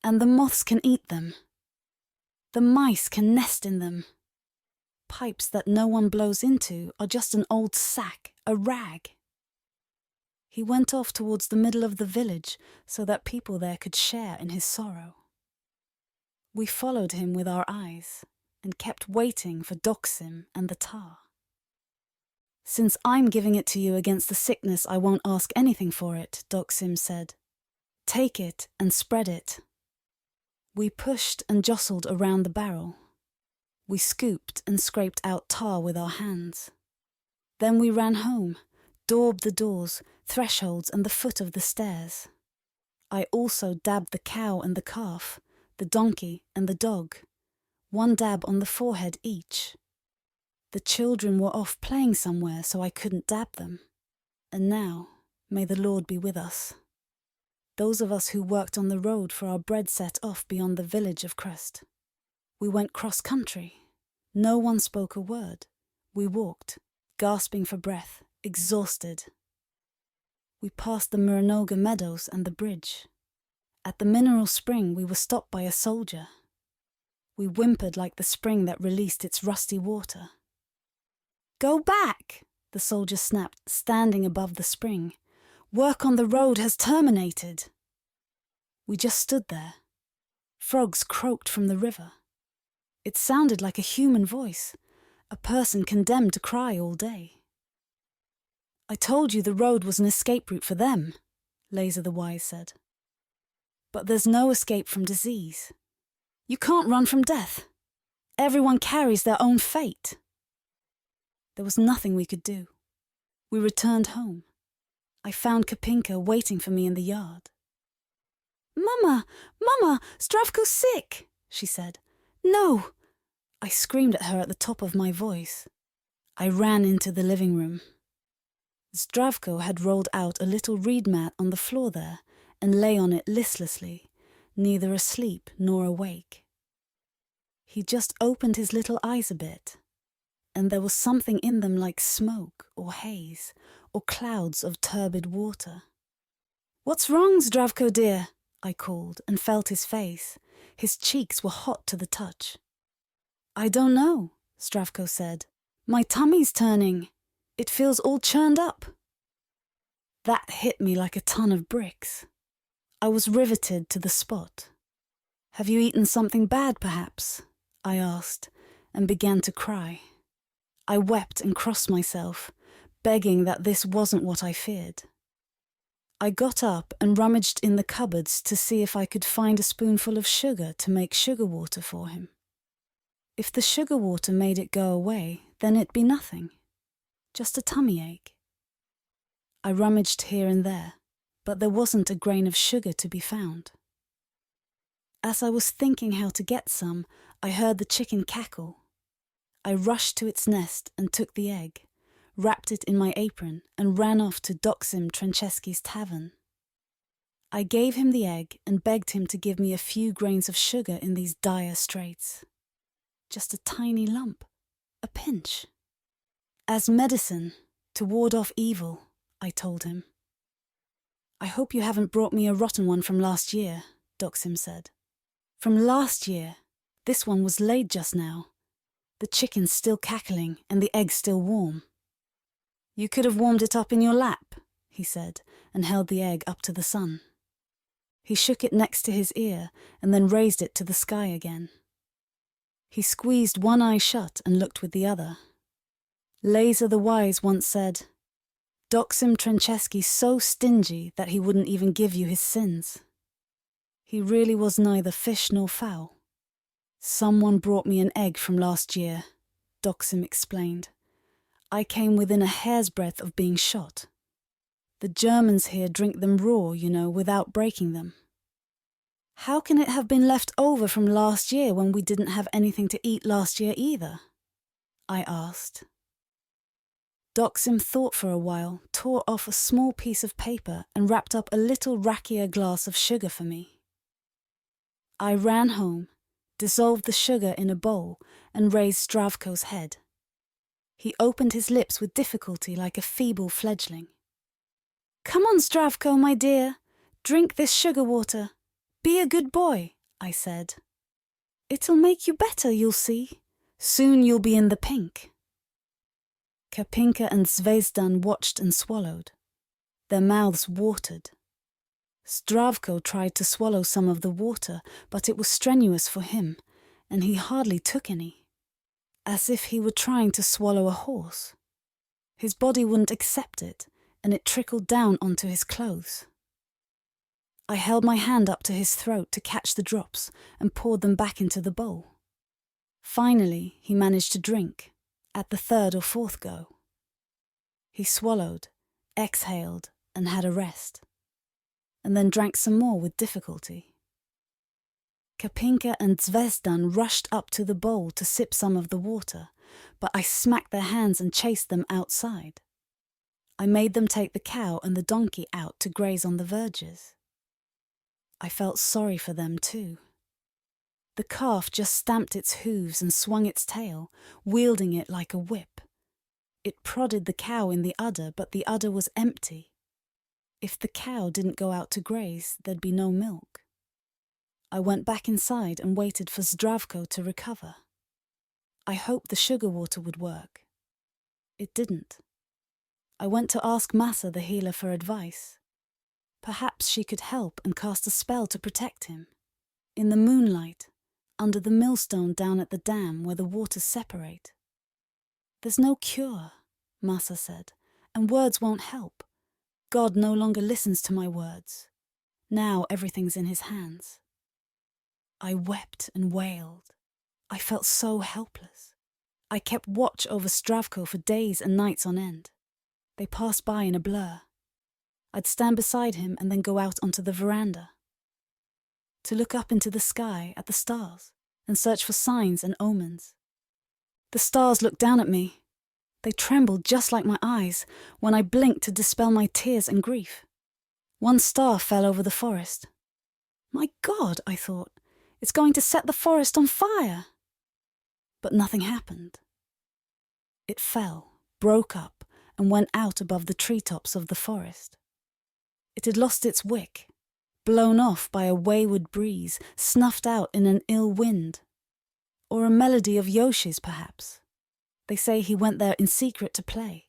and the moths can eat them. The mice can nest in them. Pipes that no one blows into are just an old sack, a rag." He went off towards the middle of the village so that people there could share in his sorrow. We followed him with our eyes and kept waiting for Doksim and the tar. "Since I'm giving it to you against the sickness, I won't ask anything for it," Doksim said. "Take it and spread it." We pushed and jostled around the barrel. We scooped and scraped out tar with our hands. Then we ran home, daubed the doors, thresholds and the foot of the stairs. I also dabbed the cow and the calf, the donkey and the dog, 1 dab on the forehead each. The children were off playing somewhere, so I couldn't dab them. And now, may the Lord be with us. Those of us who worked on the road for our bread set off beyond the village of Crest. We went cross-country. No one spoke a word. We walked, gasping for breath, exhausted. We passed the Muranoga meadows and the bridge. At the mineral spring, we were stopped by a soldier. We whimpered like the spring that released its rusty water. "Go back!" the soldier snapped, standing above the spring. "Work on the road has terminated." We just stood there. Frogs croaked from the river. It sounded like a human voice, a person condemned to cry all day. "I told you the road was an escape route for them," Laser the Wise said. "But there's no escape from disease. You can't run from death. Everyone carries their own fate." There was nothing we could do. We returned home. I found Kapinka waiting for me in the yard. "Mama, Mama, Zdravko's sick," she said. "No!" I screamed at her at the top of my voice. I ran into the living room. Zdravko had rolled out a little reed mat on the floor there and lay on it listlessly, neither asleep nor awake. He just opened his little eyes a bit, and there was something in them like smoke or haze or clouds of turbid water. "What's wrong, Zdravko dear?" I called and felt his face. His cheeks were hot to the touch. "I don't know," Zdravko said. "My tummy's turning. It feels all churned up." That hit me like a ton of bricks. I was riveted to the spot. "Have you eaten something bad, perhaps?" I asked, and began to cry. I wept and crossed myself, begging that this wasn't what I feared. I got up and rummaged in the cupboards to see if I could find a spoonful of sugar to make sugar water for him. If the sugar water made it go away, then it'd be nothing. Just a tummy ache. I rummaged here and there, but there wasn't a grain of sugar to be found. As I was thinking how to get some, I heard the chicken cackle. I rushed to its nest and took the egg, wrapped it in my apron, and ran off to Doksim Trancheski's tavern. I gave him the egg and begged him to give me a few grains of sugar in these dire straits. Just a tiny lump, a pinch. "As medicine, to ward off evil," I told him. "I hope you haven't brought me a rotten one from last year," Doksim said. "From last year. This one was laid just now. The chicken's still cackling and the egg's still warm." "You could have warmed it up in your lap," he said, and held the egg up to the sun. He shook it next to his ear and then raised it to the sky again. He squeezed one eye shut and looked with the other. Laser the Wise once said, "Doksim Trancheski's so stingy that he wouldn't even give you his sins." He really was neither fish nor fowl. "Someone brought me an egg from last year," Doksim explained. "I came within a hair's breadth of being shot. The Germans here drink them raw, you know, without breaking them." "How can it have been left over from last year when we didn't have anything to eat last year either?" I asked. Doksim thought for a while, tore off a small piece of paper and wrapped up a little rakia glass of sugar for me. I ran home, dissolved the sugar in a bowl and raised Zdravko's head. He opened his lips with difficulty like a feeble fledgling. "Come on, Zdravko, my dear. Drink this sugar water. Be a good boy," I said. "It'll make you better, you'll see. Soon you'll be in the pink." Kapinka and Zvezdan watched and swallowed. Their mouths watered. Zdravko tried to swallow some of the water, but it was strenuous for him, and he hardly took any. As if he were trying to swallow a horse. His body wouldn't accept it, and it trickled down onto his clothes. I held my hand up to his throat to catch the drops and poured them back into the bowl. Finally, he managed to drink, at the third or fourth go. He swallowed, exhaled, and had a rest, and then drank some more with difficulty. Kapinka and Zvezdan rushed up to the bowl to sip some of the water, but I smacked their hands and chased them outside. I made them take the cow and the donkey out to graze on the verges. I felt sorry for them too. The calf just stamped its hooves and swung its tail, wielding it like a whip. It prodded the cow in the udder, but the udder was empty. If the cow didn't go out to graze, there'd be no milk. I went back inside and waited for Zdravko to recover. I hoped the sugar water would work. It didn't. I went to ask Masa the healer for advice. Perhaps she could help and cast a spell to protect him. In the moonlight, under the millstone down at the dam where the waters separate. There's no cure, Masa said, and words won't help. God no longer listens to my words. Now everything's in his hands. I wept and wailed. I felt so helpless. I kept watch over Zdravko for days and nights on end. They passed by in a blur. I'd stand beside him and then go out onto the veranda. To look up into the sky at the stars and search for signs and omens. The stars looked down at me. They trembled just like my eyes when I blinked to dispel my tears and grief. One star fell over the forest. My God, I thought, it's going to set the forest on fire. But nothing happened. It fell, broke up, and went out above the treetops of the forest. It had lost its wick, blown off by a wayward breeze, snuffed out in an ill wind. Or a melody of Yoshi's, perhaps. They say he went there in secret to play.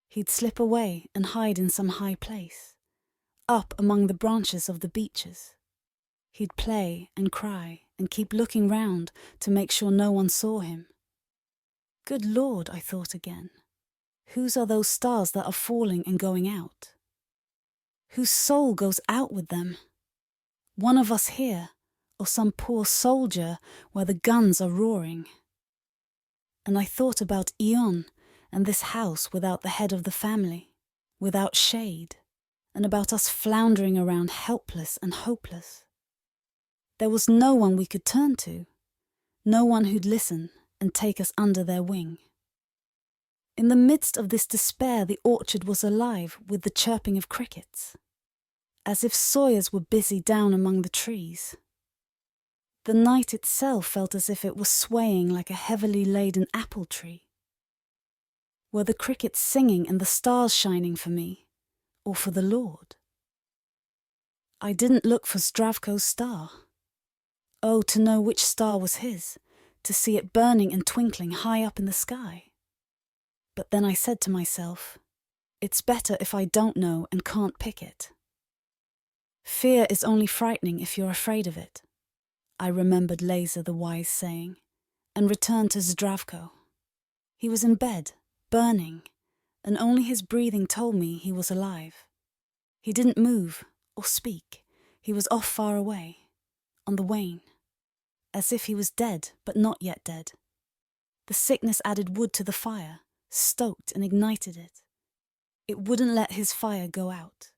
He'd slip away and hide in some high place, up among the branches of the beeches. He'd play and cry and keep looking round to make sure no one saw him. Good Lord, I thought again. Whose are those stars that are falling and going out? Whose soul goes out with them? One of us here, or some poor soldier where the guns are roaring? And I thought about Ion and this house without the head of the family, without shade, and about us floundering around helpless and hopeless. There was no one we could turn to, no one who'd listen and take us under their wing. In the midst of this despair, the orchard was alive with the chirping of crickets, as if sawyers were busy down among the trees. The night itself felt as if it was swaying like a heavily laden apple tree. Were the crickets singing and the stars shining for me, or for the Lord? I didn't look for Zdravko's star. Oh, to know which star was his, to see it burning and twinkling high up in the sky. But then I said to myself, it's better if I don't know and can't pick it. Fear is only frightening if you're afraid of it, I remembered Laser the wise saying, and returned to Zdravko. He was in bed, burning, and only his breathing told me he was alive. He didn't move or speak. He was off far away, on the wane, as if he was dead but not yet dead. The sickness added wood to the fire, stoked and ignited it. It wouldn't let his fire go out.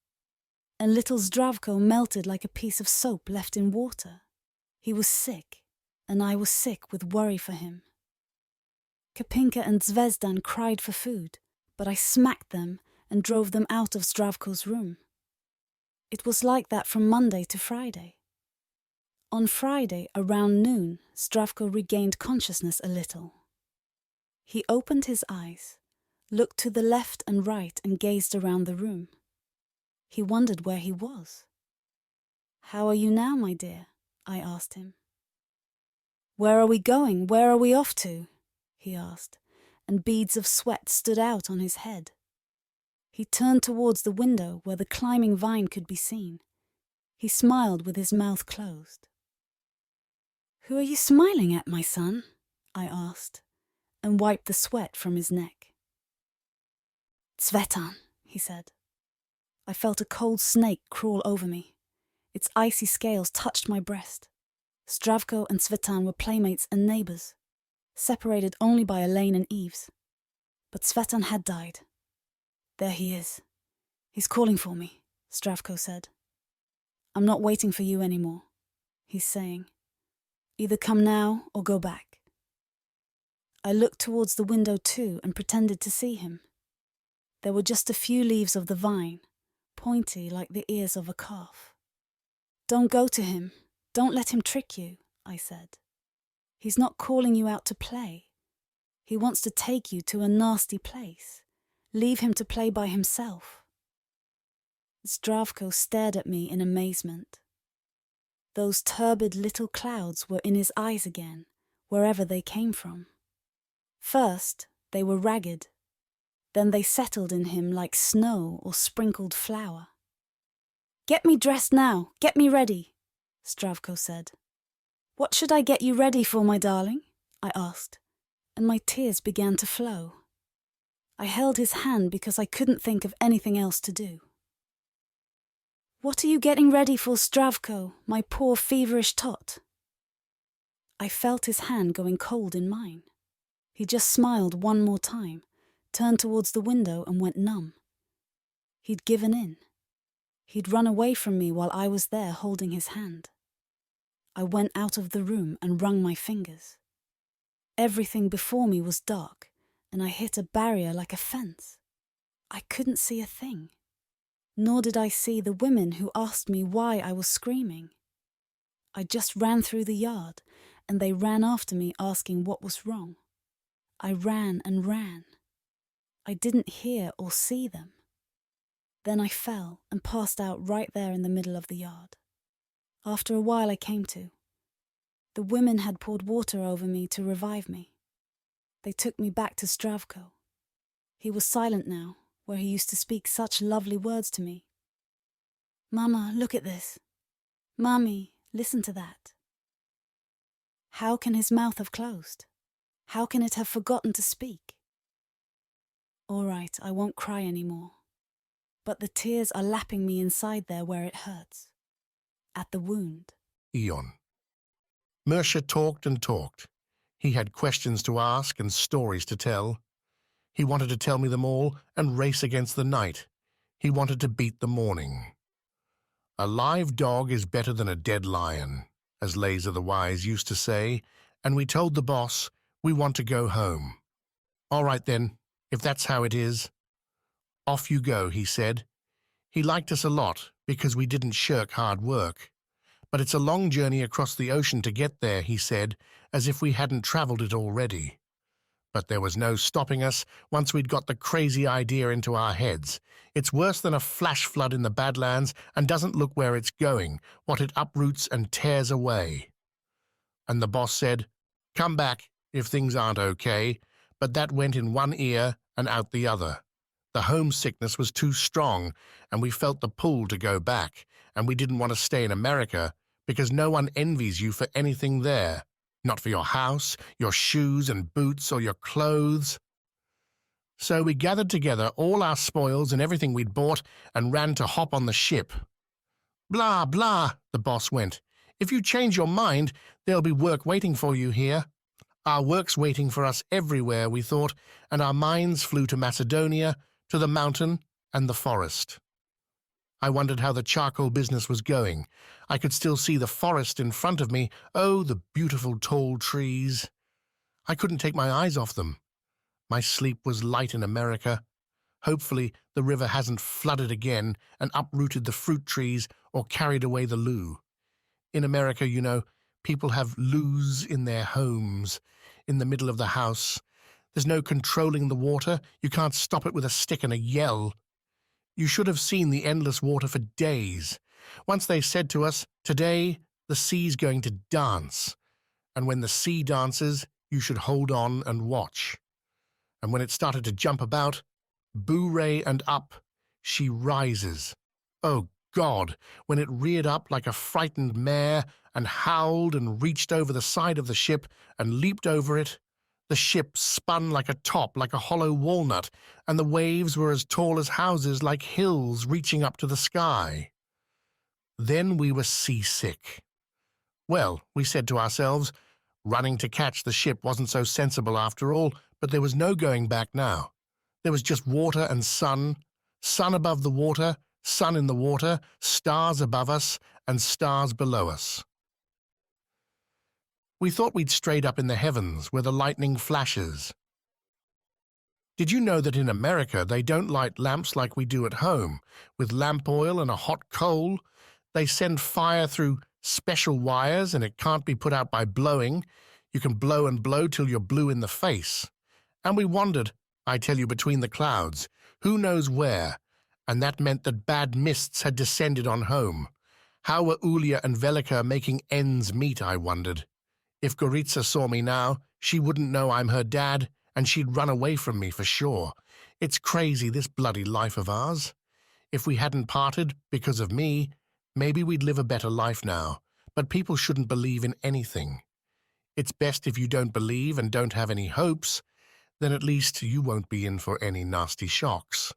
And little Zdravko melted like a piece of soap left in water. He was sick, and I was sick with worry for him. Kapinka and Zvezdan cried for food, but I smacked them and drove them out of Zdravko's room. It was like that from Monday to Friday. On Friday, around noon, Zdravko regained consciousness a little. He opened his eyes, looked to the left and right and gazed around the room. He wondered where he was. "How are you now, my dear?" I asked him. "Where are we going? Where are we off to?" he asked, and beads of sweat stood out on his head. He turned towards the window where the climbing vine could be seen. He smiled with his mouth closed. "Who are you smiling at, my son?" I asked, and wiped the sweat from his neck. "Tzvetan," he said. I felt a cold snake crawl over me. Its icy scales touched my breast. Zdravko and Tzvetan were playmates and neighbours, separated only by a lane and eaves. But Tzvetan had died. "There he is. He's calling for me," Zdravko said. "I'm not waiting for you anymore," he's saying. "Either come now or go back." I looked towards the window too and pretended to see him. There were just a few leaves of the vine, pointy like the ears of a calf. "Don't go to him. Don't let him trick you," I said. "He's not calling you out to play. He wants to take you to a nasty place. Leave him to play by himself." Zdravko stared at me in amazement. Those turbid little clouds were in his eyes again, wherever they came from. First, they were ragged. Then they settled in him like snow or sprinkled flour. "Get me dressed now, get me ready," Zdravko said. "What should I get you ready for, my darling?" I asked, and my tears began to flow. I held his hand because I couldn't think of anything else to do. "What are you getting ready for, Zdravko, my poor feverish tot?" I felt his hand going cold in mine. He just smiled one more time, turned towards the window and went numb. He'd given in. He'd run away from me while I was there holding his hand. I went out of the room and wrung my fingers. Everything before me was dark, and I hit a barrier like a fence. I couldn't see a thing. Nor did I see the women who asked me why I was screaming. I just ran through the yard, and they ran after me asking what was wrong. I ran and ran. I didn't hear or see them. Then I fell and passed out right there in the middle of the yard. After a while I came to. The women had poured water over me to revive me. They took me back to Zdravko. He was silent now, where he used to speak such lovely words to me. "Mama, look at this. Mommy, listen to that." How can his mouth have closed? How can it have forgotten to speak? All right, I won't cry anymore. But the tears are lapping me inside there where it hurts. At the wound. Eon. Mersha talked and talked. He had questions to ask and stories to tell. He wanted to tell me them all and race against the night. He wanted to beat the morning. A live dog is better than a dead lion, as Laser the Wise used to say, and we told the boss we want to go home. All right then, if that's how it is. Off you go, he said. He liked us a lot because we didn't shirk hard work. But it's a long journey across the ocean to get there, he said, as if we hadn't traveled it already. But there was no stopping us once we'd got the crazy idea into our heads. It's worse than a flash flood in the Badlands and doesn't look where it's going, what it uproots and tears away. And the boss said, "Come back if things aren't okay," but that went in one ear and out the other. The homesickness was too strong, and we felt the pull to go back, and we didn't want to stay in America because no one envies you for anything there. Not for your house, your shoes and boots, or your clothes. So we gathered together all our spoils and everything we'd bought and ran to hop on the ship. "Blah, blah," the boss went. "If you change your mind, there'll be work waiting for you here." Our work's waiting for us everywhere, we thought, and our minds flew to Macedonia, to the mountain and the forest. I wondered how the charcoal business was going. I could still see the forest in front of me. Oh, the beautiful tall trees. I couldn't take my eyes off them. My sleep was light in America. Hopefully the river hasn't flooded again and uprooted the fruit trees or carried away the loo. In America, you know, people have loos in their homes, in the middle of the house. There's no controlling the water. You can't stop it with a stick and a yell. You should have seen the endless water for days. Once they said to us, "Today, the sea's going to dance. And when the sea dances, you should hold on and watch." And when it started to jump about, boo-ray and up, she rises. Oh, God, when it reared up like a frightened mare and howled and reached over the side of the ship and leaped over it, the ship spun like a top, like a hollow walnut, and the waves were as tall as houses, like hills reaching up to the sky. Then we were seasick. Well, we said to ourselves, running to catch the ship wasn't so sensible after all, but there was no going back now. There was just water and sun above the water, sun in the water, stars above us, and stars below us. We thought we'd strayed up in the heavens where the lightning flashes. Did you know that in America they don't light lamps like we do at home, with lamp oil and a hot coal? They send fire through special wires and it can't be put out by blowing. You can blow and blow till you're blue in the face. And we wandered, I tell you, between the clouds, who knows where, and that meant that bad mists had descended on home. How were Ulia and Velika making ends meet, I wondered. If Goritza saw me now, she wouldn't know I'm her dad, and she'd run away from me for sure. It's crazy, this bloody life of ours. If we hadn't parted because of me, maybe we'd live a better life now, but people shouldn't believe in anything. It's best if you don't believe and don't have any hopes, then at least you won't be in for any nasty shocks.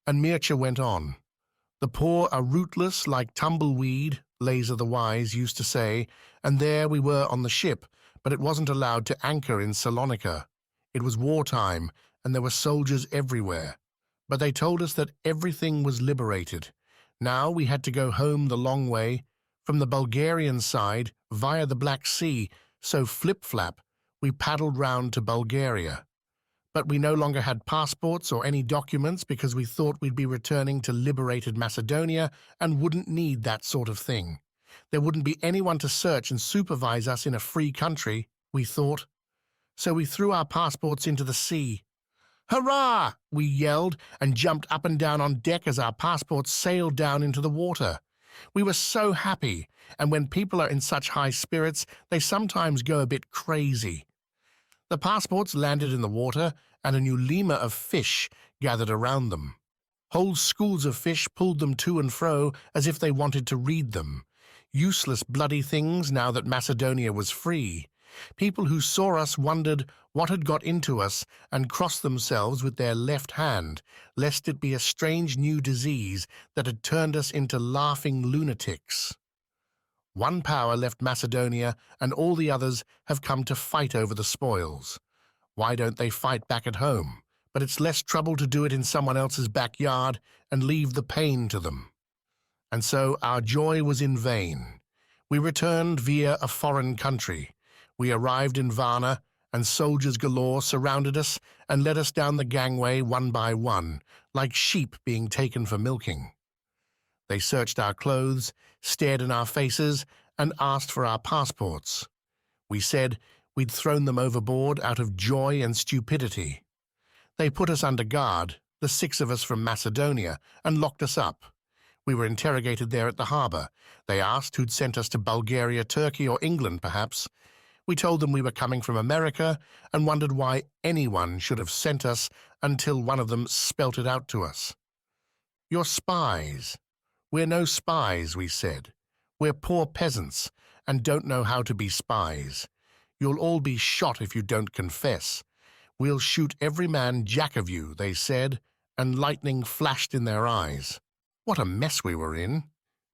And Mircea went on. The poor are rootless like tumbleweed, Laser the Wise used to say, and there we were on the ship, but it wasn't allowed to anchor in Salonika. It was wartime, and there were soldiers everywhere. But they told us that everything was liberated. Now we had to go home the long way, from the Bulgarian side, via the Black Sea, so flip-flap, we paddled round to Bulgaria. But we no longer had passports or any documents because we thought we'd be returning to liberated Macedonia and wouldn't need that sort of thing. There wouldn't be anyone to search and supervise us in a free country, we thought. So we threw our passports into the sea. Hurrah! We yelled and jumped up and down on deck as our passports sailed down into the water. We were so happy, and when people are in such high spirits, they sometimes go a bit crazy. The passports landed in the water, and a new lima of fish gathered around them. Whole schools of fish pulled them to and fro as if they wanted to read them. Useless bloody things now that Macedonia was free. People who saw us wondered what had got into us and crossed themselves with their left hand, lest it be a strange new disease that had turned us into laughing lunatics. One power left Macedonia, and all the others have come to fight over the spoils. Why don't they fight back at home? But it's less trouble to do it in someone else's backyard and leave the pain to them. And so our joy was in vain. We returned via a foreign country. We arrived in Varna, and soldiers galore surrounded us and led us down the gangway one by one, like sheep being taken for milking. They searched our clothes, stared in our faces, and asked for our passports. We said we'd thrown them overboard out of joy and stupidity. They put us under guard, the 6 of us from Macedonia, and locked us up. We were interrogated there at the harbour. They asked who'd sent us to Bulgaria, Turkey, or England, perhaps. We told them we were coming from America and wondered why anyone should have sent us until one of them spelt it out to us. "You're spies." "We're no spies," we said. "We're poor peasants and don't know how to be spies. You'll all be shot if you don't confess. We'll shoot every man jack of you," they said, and lightning flashed in their eyes. What a mess we were in.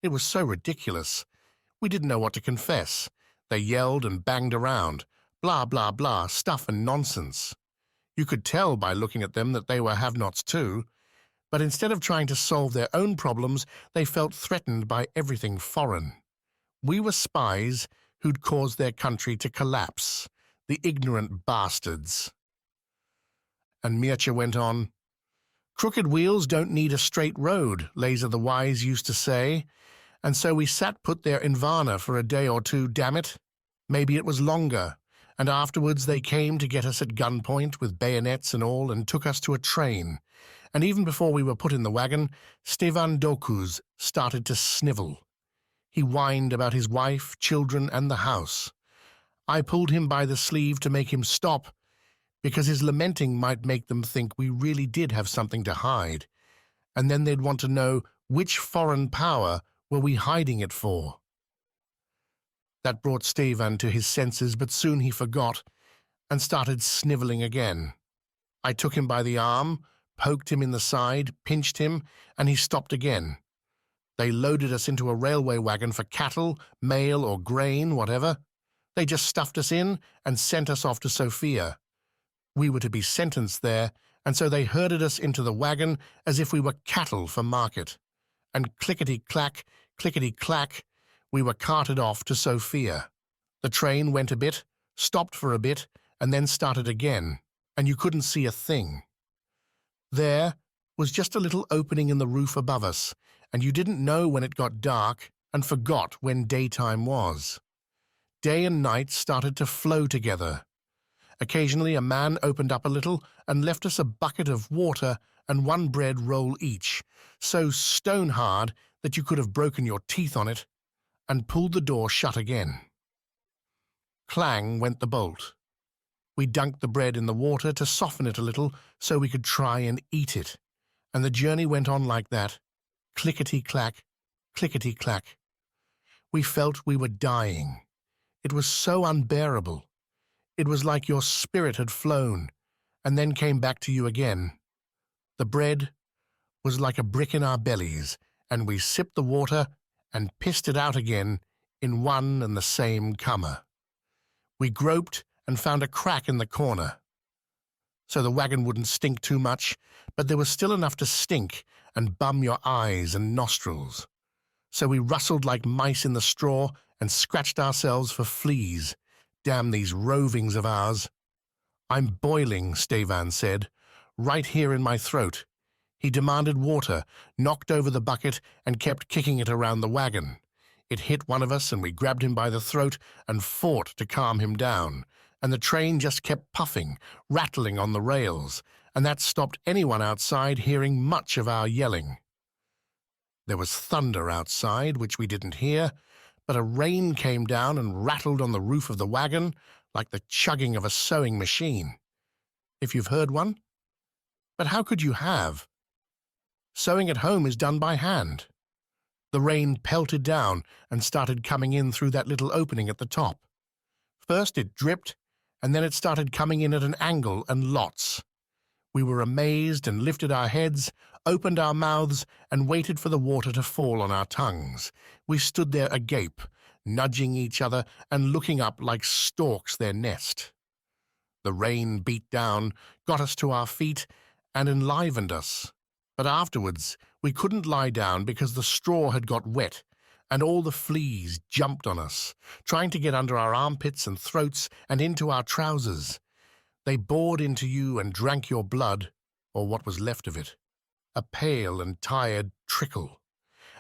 It was so ridiculous. We didn't know what to confess. They yelled and banged around, blah, blah, blah, stuff and nonsense. You could tell by looking at them that they were have-nots too. But instead of trying to solve their own problems, they felt threatened by everything foreign. We were spies who'd caused their country to collapse, the ignorant bastards. And Mircea went on, "Crooked wheels don't need a straight road," Laser the Wise used to say, and so we sat put there in Varna for a day or two, damn it. Maybe it was longer, and afterwards they came to get us at gunpoint with bayonets and all and took us to a train. And even before we were put in the wagon, Stevan Dokuz started to snivel. He whined about his wife, children, and the house. I pulled him by the sleeve to make him stop, because his lamenting might make them think we really did have something to hide, and then they'd want to know which foreign power were we hiding it for. That brought Stevan to his senses, but soon he forgot and started snivelling again. I took him by the arm, poked him in the side, pinched him, and he stopped again. They loaded us into a railway wagon for cattle, mail, or grain, whatever. They just stuffed us in and sent us off to Sofia. We were to be sentenced there, and so they herded us into the wagon as if we were cattle for market. And clickety-clack, clickety-clack, we were carted off to Sofia. The train went a bit, stopped for a bit, and then started again, and you couldn't see a thing. There was just a little opening in the roof above us, and you didn't know when it got dark and forgot when daytime was. Day and night started to flow together. Occasionally a man opened up a little and left us a bucket of water and 1 bread roll each, so stone hard that you could have broken your teeth on it, and pulled the door shut again. Clang went the bolt. We dunked the bread in the water to soften it a little so we could try and eat it, and the journey went on like that, clickety-clack, clickety-clack. We felt we were dying. It was so unbearable. It was like your spirit had flown, and then came back to you again. The bread was like a brick in our bellies, and we sipped the water and pissed it out again in one and the same cummer. We groped and found a crack in the corner, so the wagon wouldn't stink too much, but there was still enough to stink and bum your eyes and nostrils. So we rustled like mice in the straw and scratched ourselves for fleas. Damn these rovings of ours. "I'm boiling," Stevan said, "right here in my throat." He demanded water, knocked over the bucket, and kept kicking it around the wagon. It hit one of us, and we grabbed him by the throat and fought to calm him down, and the train just kept puffing, rattling on the rails, and that stopped anyone outside hearing much of our yelling. There was thunder outside, which we didn't hear, but a rain came down and rattled on the roof of the wagon like the chugging of a sewing machine. If you've heard one. But how could you have? Sewing at home is done by hand. The rain pelted down and started coming in through that little opening at the top. First it dripped, and then it started coming in at an angle and lots. We were amazed and lifted our heads, opened our mouths, and waited for the water to fall on our tongues. We stood there agape, nudging each other and looking up like storks their nest. The rain beat down, got us to our feet, and enlivened us. But afterwards, we couldn't lie down because the straw had got wet, and all the fleas jumped on us, trying to get under our armpits and throats and into our trousers. They bored into you and drank your blood, or what was left of it, a pale and tired trickle.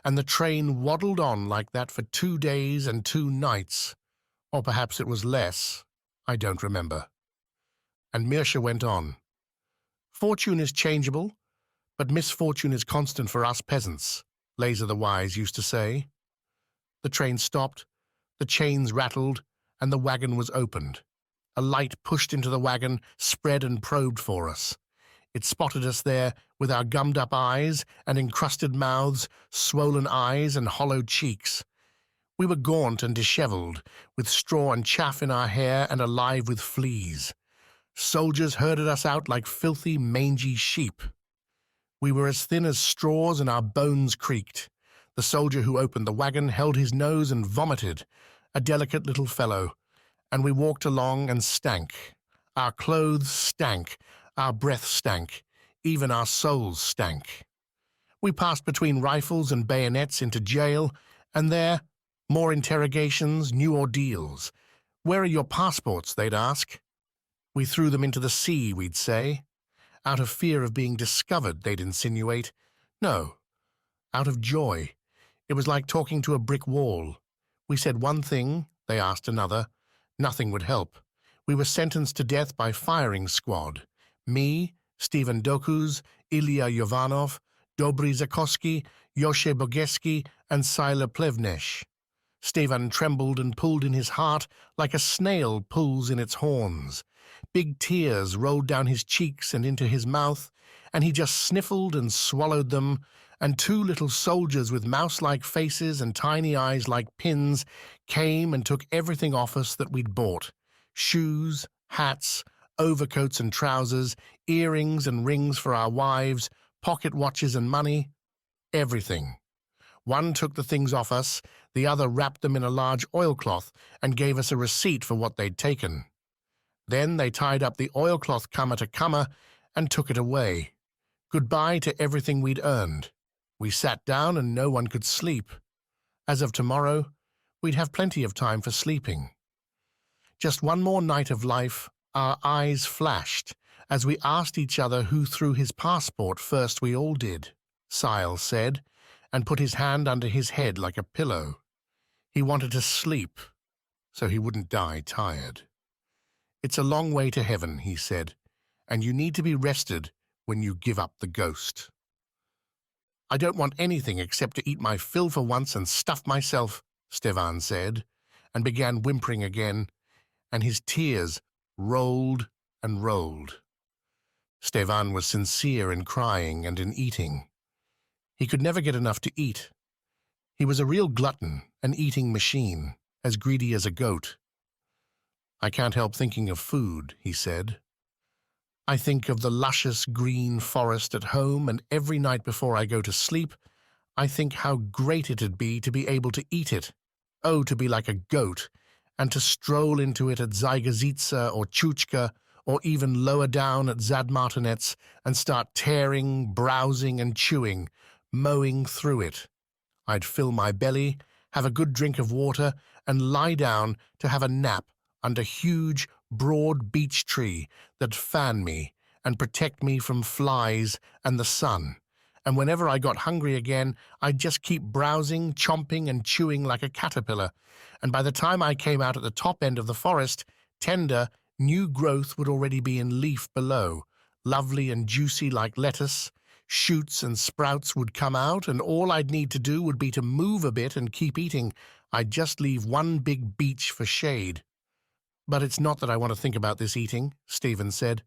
And the train waddled on like that for 2 days and 2 nights, or perhaps it was less, I don't remember. And Mirsha went on. "Fortune is changeable, but misfortune is constant for us peasants," Laser the Wise used to say. The train stopped, the chains rattled, and the wagon was opened. A light pushed into the wagon, spread and probed for us. It spotted us there with our gummed-up eyes and encrusted mouths, swollen eyes and hollowed cheeks. We were gaunt and dishevelled, with straw and chaff in our hair and alive with fleas. Soldiers herded us out like filthy, mangy sheep. We were as thin as straws and our bones creaked. The soldier who opened the wagon held his nose and vomited, a delicate little fellow, and we walked along and stank. Our clothes stank, our breath stank, even our souls stank. We passed between rifles and bayonets into jail, and there, more interrogations, new ordeals. "Where are your passports?" they'd ask. We threw them into the sea, we'd say. Out of fear of being discovered, they'd insinuate. No, out of joy. It was like talking to a brick wall. We said one thing, they asked another. Nothing would help. We were sentenced to death by firing squad. Me, Stephen Dokuz, Ilya Yovanov, Dobry Zakowski, Joshe Bogeski, and Sila Plevnesh. Stevan trembled and pulled in his heart like a snail pulls in its horns. Big tears rolled down his cheeks and into his mouth, and he just sniffled and swallowed them, and 2 little soldiers with mouse-like faces and tiny eyes like pins came and took everything off us that we'd bought. Shoes, hats, overcoats and trousers, earrings and rings for our wives, pocket watches and money, everything. One took the things off us, the other wrapped them in a large oilcloth and gave us a receipt for what they'd taken. Then they tied up the oilcloth comer to comer and took it away. Goodbye to everything we'd earned. We sat down and no one could sleep. As of tomorrow, we'd have plenty of time for sleeping. Just one more night of life, our eyes flashed as we asked each other who threw his passport first. We all did, Sile said, and put his hand under his head like a pillow. He wanted to sleep, so he wouldn't die tired. "It's a long way to heaven," he said, "and you need to be rested when you give up the ghost." I don't want anything except to eat my fill for once and stuff myself, Stevan said, and began whimpering again, and his tears rolled and rolled. Stevan was sincere in crying and in eating. He could never get enough to eat. He was a real glutton, an eating machine, as greedy as a goat. I can't help thinking of food, he said. I think of the luscious green forest at home, and every night before I go to sleep, I think how great it'd be to be able to eat it. Oh, to be like a goat, and to stroll into it at Zygazitsa or Chuchka, or even lower down at Zadmartinets, and start tearing, browsing, and chewing, mowing through it. I'd fill my belly, have a good drink of water, and lie down to have a nap under huge, broad beech tree that fan me and protect me from flies and the sun. And whenever I got hungry again, I'd just keep browsing, chomping, and chewing like a caterpillar. And by the time I came out at the top end of the forest, tender, new growth would already be in leaf below, lovely and juicy like lettuce. Shoots and sprouts would come out, and all I'd need to do would be to move a bit and keep eating. I'd just leave one big beech for shade. But it's not that I want to think about this eating, Stephen said.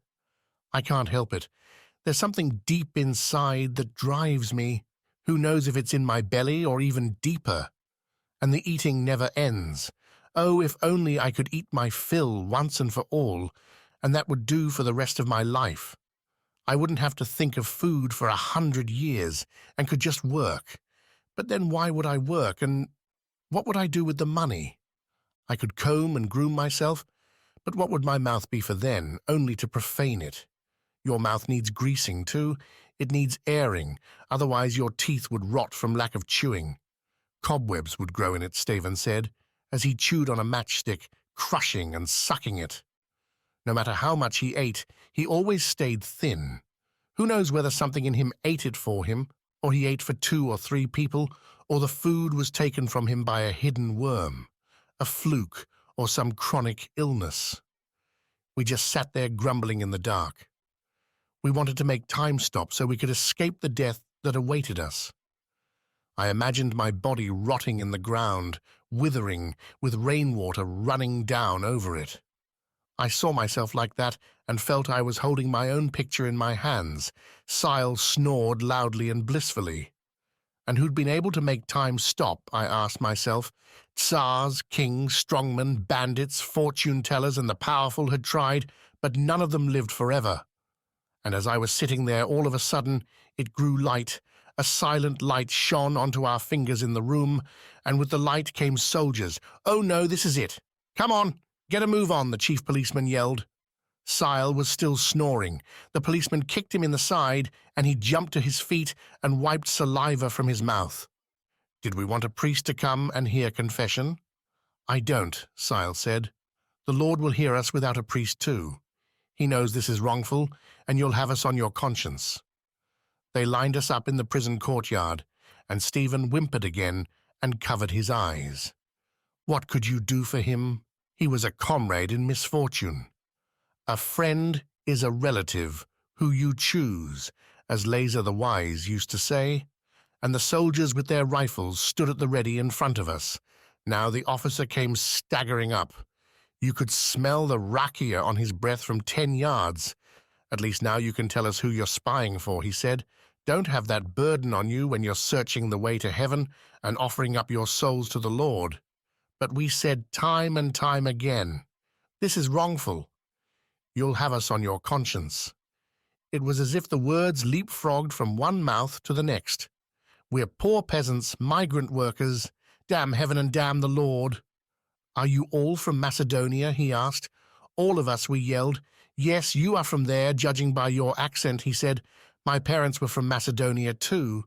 I can't help it. There's something deep inside that drives me. Who knows if it's in my belly or even deeper? And the eating never ends. Oh, if only I could eat my fill once and for all, and that would do for the rest of my life. I wouldn't have to think of food for 100 years and could just work. But then why would I work, and what would I do with the money? I could comb and groom myself, but what would my mouth be for then, only to profane it? Your mouth needs greasing too. It needs airing, otherwise your teeth would rot from lack of chewing. Cobwebs would grow in it, Stephen said, as he chewed on a matchstick, crushing and sucking it. No matter how much he ate, he always stayed thin. Who knows whether something in him ate it for him, or he ate for 2 or 3 people, or the food was taken from him by a hidden worm, a fluke, or some chronic illness. We just sat there grumbling in the dark. We wanted to make time stop so we could escape the death that awaited us. I imagined my body rotting in the ground, withering, with rainwater running down over it. I saw myself like that and felt I was holding my own picture in my hands. Sile snored loudly and blissfully. And who'd been able to make time stop, I asked myself. Tsars, kings, strongmen, bandits, fortune-tellers, and the powerful had tried, but none of them lived forever. And as I was sitting there, all of a sudden, it grew light. A silent light shone onto our fingers in the room, and with the light came soldiers. Oh no, this is it. Come on, get a move on, the chief policeman yelled. Sile was still snoring. The policeman kicked him in the side, and he jumped to his feet and wiped saliva from his mouth. Did we want a priest to come and hear confession? I don't, Sile said. The Lord will hear us without a priest too. He knows this is wrongful, and you'll have us on your conscience. They lined us up in the prison courtyard, and Stephen whimpered again and covered his eyes. What could you do for him? He was a comrade in misfortune. A friend is a relative who you choose, as Laser the Wise used to say, and the soldiers with their rifles stood at the ready in front of us. Now the officer came staggering up. You could smell the rakia on his breath from 10 yards. At least now you can tell us who you're spying for, he said. Don't have that burden on you when you're searching the way to heaven and offering up your souls to the Lord. But we said time and time again, this is wrongful. You'll have us on your conscience. It was as if the words leapfrogged from one mouth to the next. We're poor peasants, migrant workers. Damn heaven and damn the Lord. Are you all from Macedonia? He asked. All of us, we yelled. Yes, you are from there, judging by your accent, he said. My parents were from Macedonia too.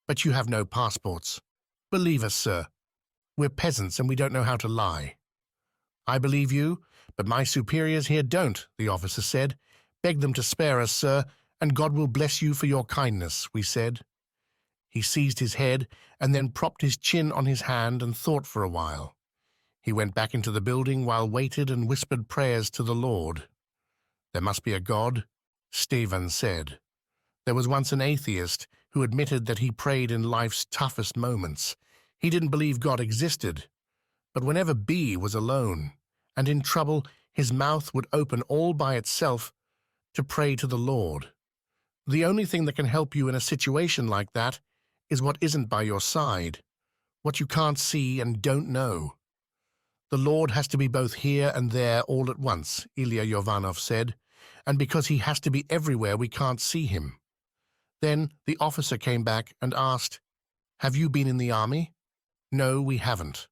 But you have no passports. Believe us, sir. We're peasants and we don't know how to lie. I believe you, but my superiors here don't, the officer said. Beg them to spare us, sir, and God will bless you for your kindness, we said. He seized his head and then propped his chin on his hand and thought for a while. He went back into the building while waited and whispered prayers to the Lord. There must be a God, Stephen said. There was once an atheist who admitted that he prayed in life's toughest moments. He didn't believe God existed, but whenever B was alone and in trouble, his mouth would open all by itself to pray to the Lord. The only thing that can help you in a situation like that is what isn't by your side, what you can't see and don't know. The Lord has to be both here and there all at once, Ilya Yovanov said, and because he has to be everywhere, we can't see him. Then the officer came back and asked, "Have you been in the army?" "No, we haven't."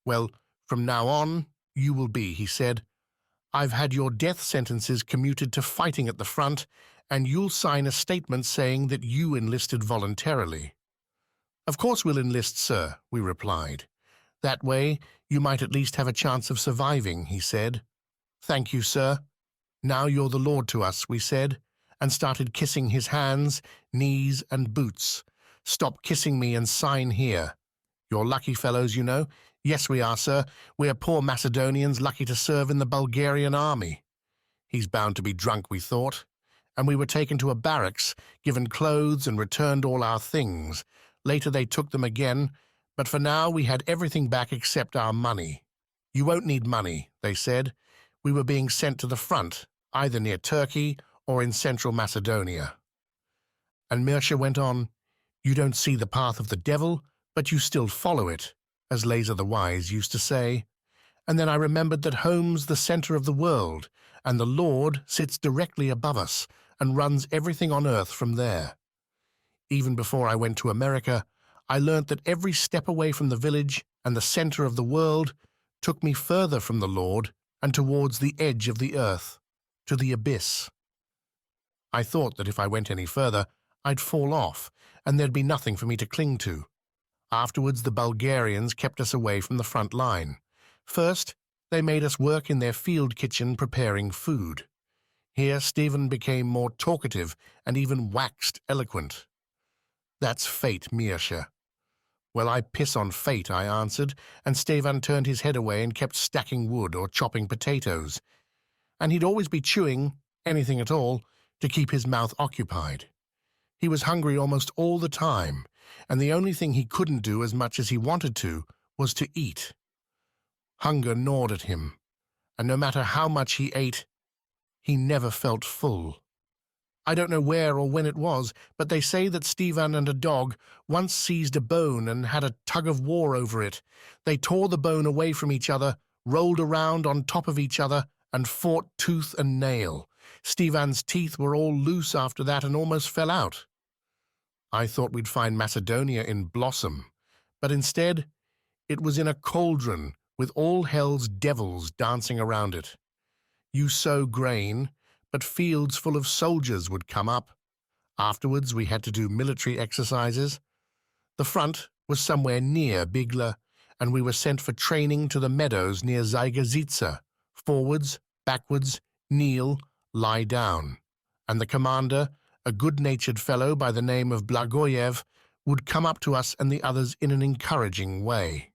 "Well, from now on, you will be," he said. "I've had your death sentences commuted to fighting at the front, and you'll sign a statement saying that you enlisted voluntarily." "Of course we'll enlist, sir," we replied. "That way, you might at least have a chance of surviving," he said. "Thank you, sir. Now you're the Lord to us," we said, and started kissing his hands, knees, and boots. "Stop kissing me and sign here. You're lucky fellows, you know." "Yes, we are, sir. We're poor Macedonians lucky to serve in the Bulgarian army." He's bound to be drunk, we thought, and we were taken to a barracks, given clothes and returned all our things. Later they took them again, but for now we had everything back except our money. "You won't need money," they said. We were being sent to the front, either near Turkey or in central Macedonia. And Mirsha went on, "You don't see the path of the devil, but you still follow it," as Laser the Wise used to say. And then I remembered that home's the center of the world, and the Lord sits directly above us and runs everything on earth from there. Even before I went to America, I learnt that every step away from the village and the center of the world took me further from the Lord and towards the edge of the earth, to the abyss. I thought that if I went any further, I'd fall off, and there'd be nothing for me to cling to. Afterwards, the Bulgarians kept us away from the front line. First, they made us work in their field kitchen preparing food. Here, Stephen became more talkative and even waxed eloquent. "That's fate, Mirsha." "Well, I piss on fate," I answered, and Stephen turned his head away and kept stacking wood or chopping potatoes. And he'd always be chewing, anything at all, to keep his mouth occupied. He was hungry almost all the time, and the only thing he couldn't do as much as he wanted to was to eat. Hunger gnawed at him, and no matter how much he ate, he never felt full. I don't know where or when it was, but they say that Stephen and a dog once seized a bone and had a tug-of-war over it. They tore the bone away from each other, rolled around on top of each other, and fought tooth and nail. Stephen's teeth were all loose after that and almost fell out. I thought we'd find Macedonia in blossom, but instead it was in a cauldron with all hell's devils dancing around it. You sow grain, but fields full of soldiers would come up. Afterwards we had to do military exercises. The front was somewhere near Bigla, and we were sent for training to the meadows near Gajda. Forwards, backwards, kneel, lie down. And the commander, a good-natured fellow by the name of Blagoyev, would come up to us and the others in an encouraging way.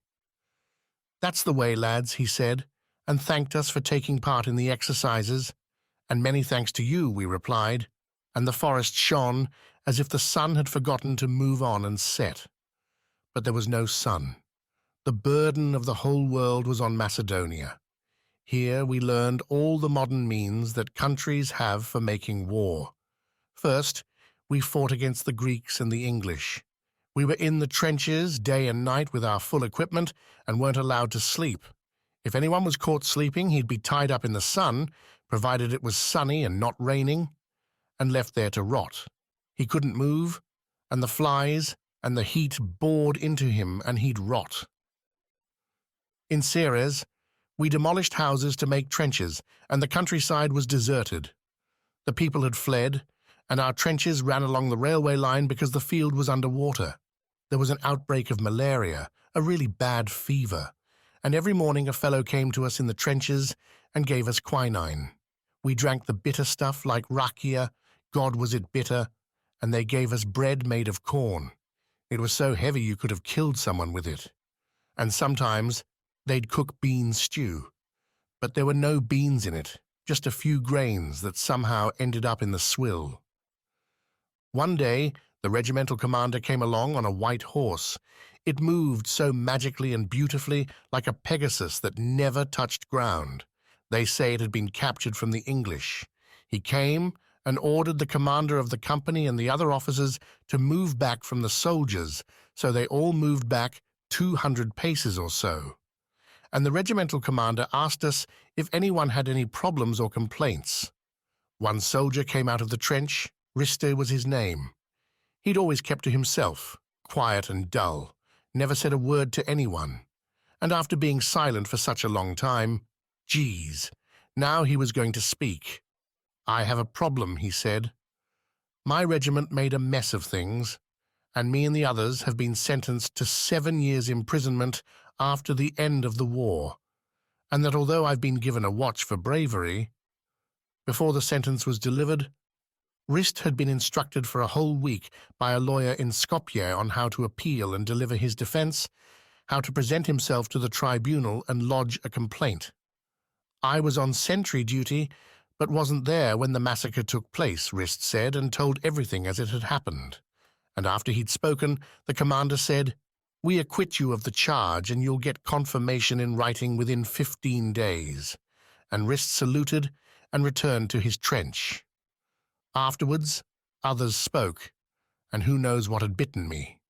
"That's the way, lads," he said, and thanked us for taking part in the exercises. "And many thanks to you," we replied, and the forest shone as if the sun had forgotten to move on and set. But there was no sun. The burden of the whole world was on Macedonia. Here we learned all the modern means that countries have for making war. First, we fought against the Greeks and the English. We were in the trenches day and night with our full equipment and weren't allowed to sleep. If anyone was caught sleeping, he'd be tied up in the sun, provided it was sunny and not raining, and left there to rot. He couldn't move, and the flies and the heat bored into him, and he'd rot. In Ceres, we demolished houses to make trenches, and the countryside was deserted. The people had fled, and our trenches ran along the railway line because the field was under water. There was an outbreak of malaria, a really bad fever, and every morning a fellow came to us in the trenches and gave us quinine. We drank the bitter stuff like rakia, God was it bitter, and they gave us bread made of corn. It was so heavy you could have killed someone with it. And sometimes they'd cook bean stew, but there were no beans in it, just a few grains that somehow ended up in the swill. One day, The regimental commander came along on a white horse. It moved so magically and beautifully, like a Pegasus that never touched ground. They say it had been captured from the English. He came and ordered the commander of the company and the other officers to move back from the soldiers, so they all moved back 200 paces or so. And the regimental commander asked us if anyone had any problems or complaints. One soldier came out of the trench. Riste was his name. He'd always kept to himself, quiet and dull, never said a word to anyone. And after being silent for such a long time, geez, now he was going to speak. "I have a problem," he said. "My regiment made a mess of things, and me and the others have been sentenced to 7 years' imprisonment after the end of the war, and that although I've been given a watch for bravery, before the sentence was delivered, Rist had been instructed for a whole week by a lawyer in Skopje on how to appeal and deliver his defense, how to present himself to the tribunal and lodge a complaint. I was on sentry duty, but wasn't there when the massacre took place," Rist said, and told everything as it had happened. And after he'd spoken, the commander said, "We acquit you of the charge, and you'll get confirmation in writing within 15 days." And Rist saluted and returned to his trench. Afterwards, others spoke, and who knows what had bitten me.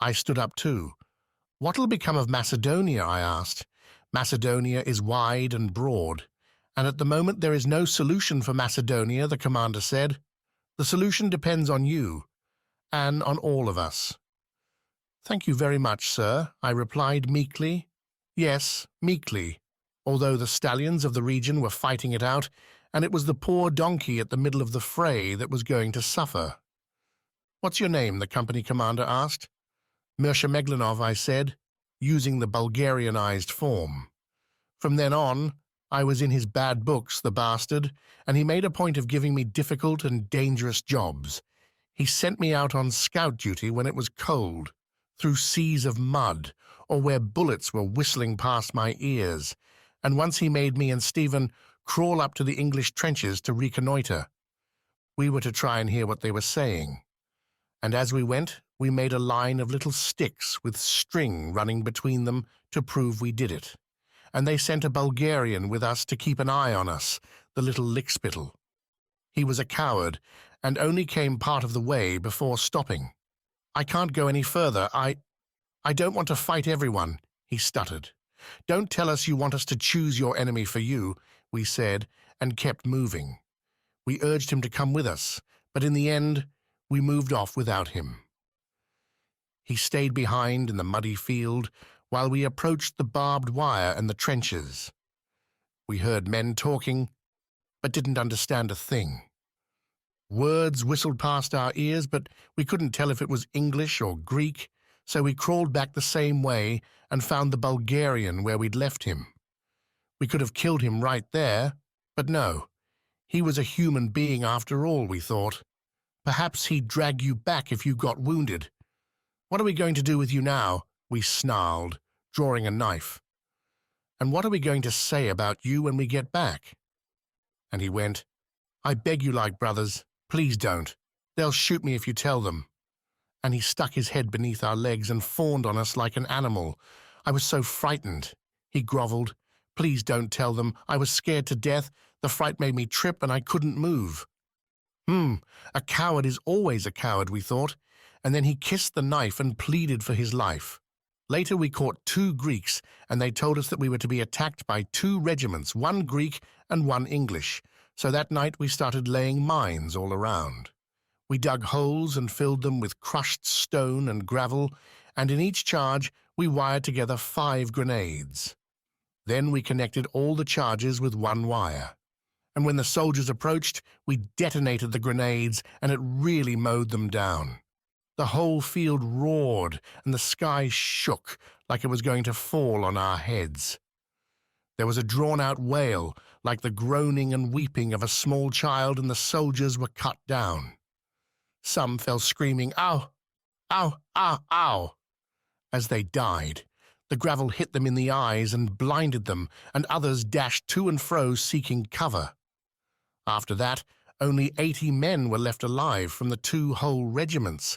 I stood up too. "What'll become of Macedonia?" I asked. "Macedonia is wide and broad, and at the moment there is no solution for Macedonia," the commander said. "The solution depends on you, and on all of us." "Thank you very much, sir," I replied meekly. Yes, meekly, although the stallions of the region were fighting it out, and it was the poor donkey at the middle of the fray that was going to suffer. "What's your name?" the company commander asked. "Mirsha Meglanov," I said, using the Bulgarianized form. From then on, I was in his bad books, the bastard, and he made a point of giving me difficult and dangerous jobs. He sent me out on scout duty when it was cold, through seas of mud, or where bullets were whistling past my ears, and once he made me and Stephen crawl up to the English trenches to reconnoiter. We were to try and hear what they were saying. And as we went, we made a line of little sticks with string running between them to prove we did it. And they sent a Bulgarian with us to keep an eye on us, the little lickspittle. He was a coward, and only came part of the way before stopping. "I can't go any further. I don't want to fight everyone," he stuttered. "Don't tell us you want us to choose your enemy for you," we said, and kept moving. We urged him to come with us, but in the end, we moved off without him. He stayed behind in the muddy field while we approached the barbed wire and the trenches. We heard men talking, but didn't understand a thing. Words whistled past our ears, but we couldn't tell if it was English or Greek, so we crawled back the same way and found the Bulgarian where we'd left him. We could have killed him right there, but no. He was a human being after all, we thought. Perhaps he'd drag you back if you got wounded. "What are we going to do with you now?" we snarled, drawing a knife. "And what are we going to say about you when we get back?" And he went, "I beg you like brothers, please don't. They'll shoot me if you tell them." And he stuck his head beneath our legs and fawned on us like an animal. I was so frightened. He groveled, "Please don't tell them. I was scared to death. The fright made me trip and I couldn't move." A coward is always a coward, we thought. And then he kissed the knife and pleaded for his life. Later we caught 2 Greeks, and they told us that we were to be attacked by 2 regiments, 1 Greek and 1 English. So that night we started laying mines all around. We dug holes and filled them with crushed stone and gravel, and in each charge we wired together 5 grenades. Then we connected all the charges with 1 wire. And when the soldiers approached, we detonated the grenades, and it really mowed them down. The whole field roared, and the sky shook like it was going to fall on our heads. There was a drawn-out wail, like the groaning and weeping of a small child, and the soldiers were cut down. Some fell screaming, "Ow! Ow! Ow! Ow!" As they died. The gravel hit them in the eyes and blinded them, and others dashed to and fro seeking cover. After that, Only 80 men were left alive from the 2 whole regiments.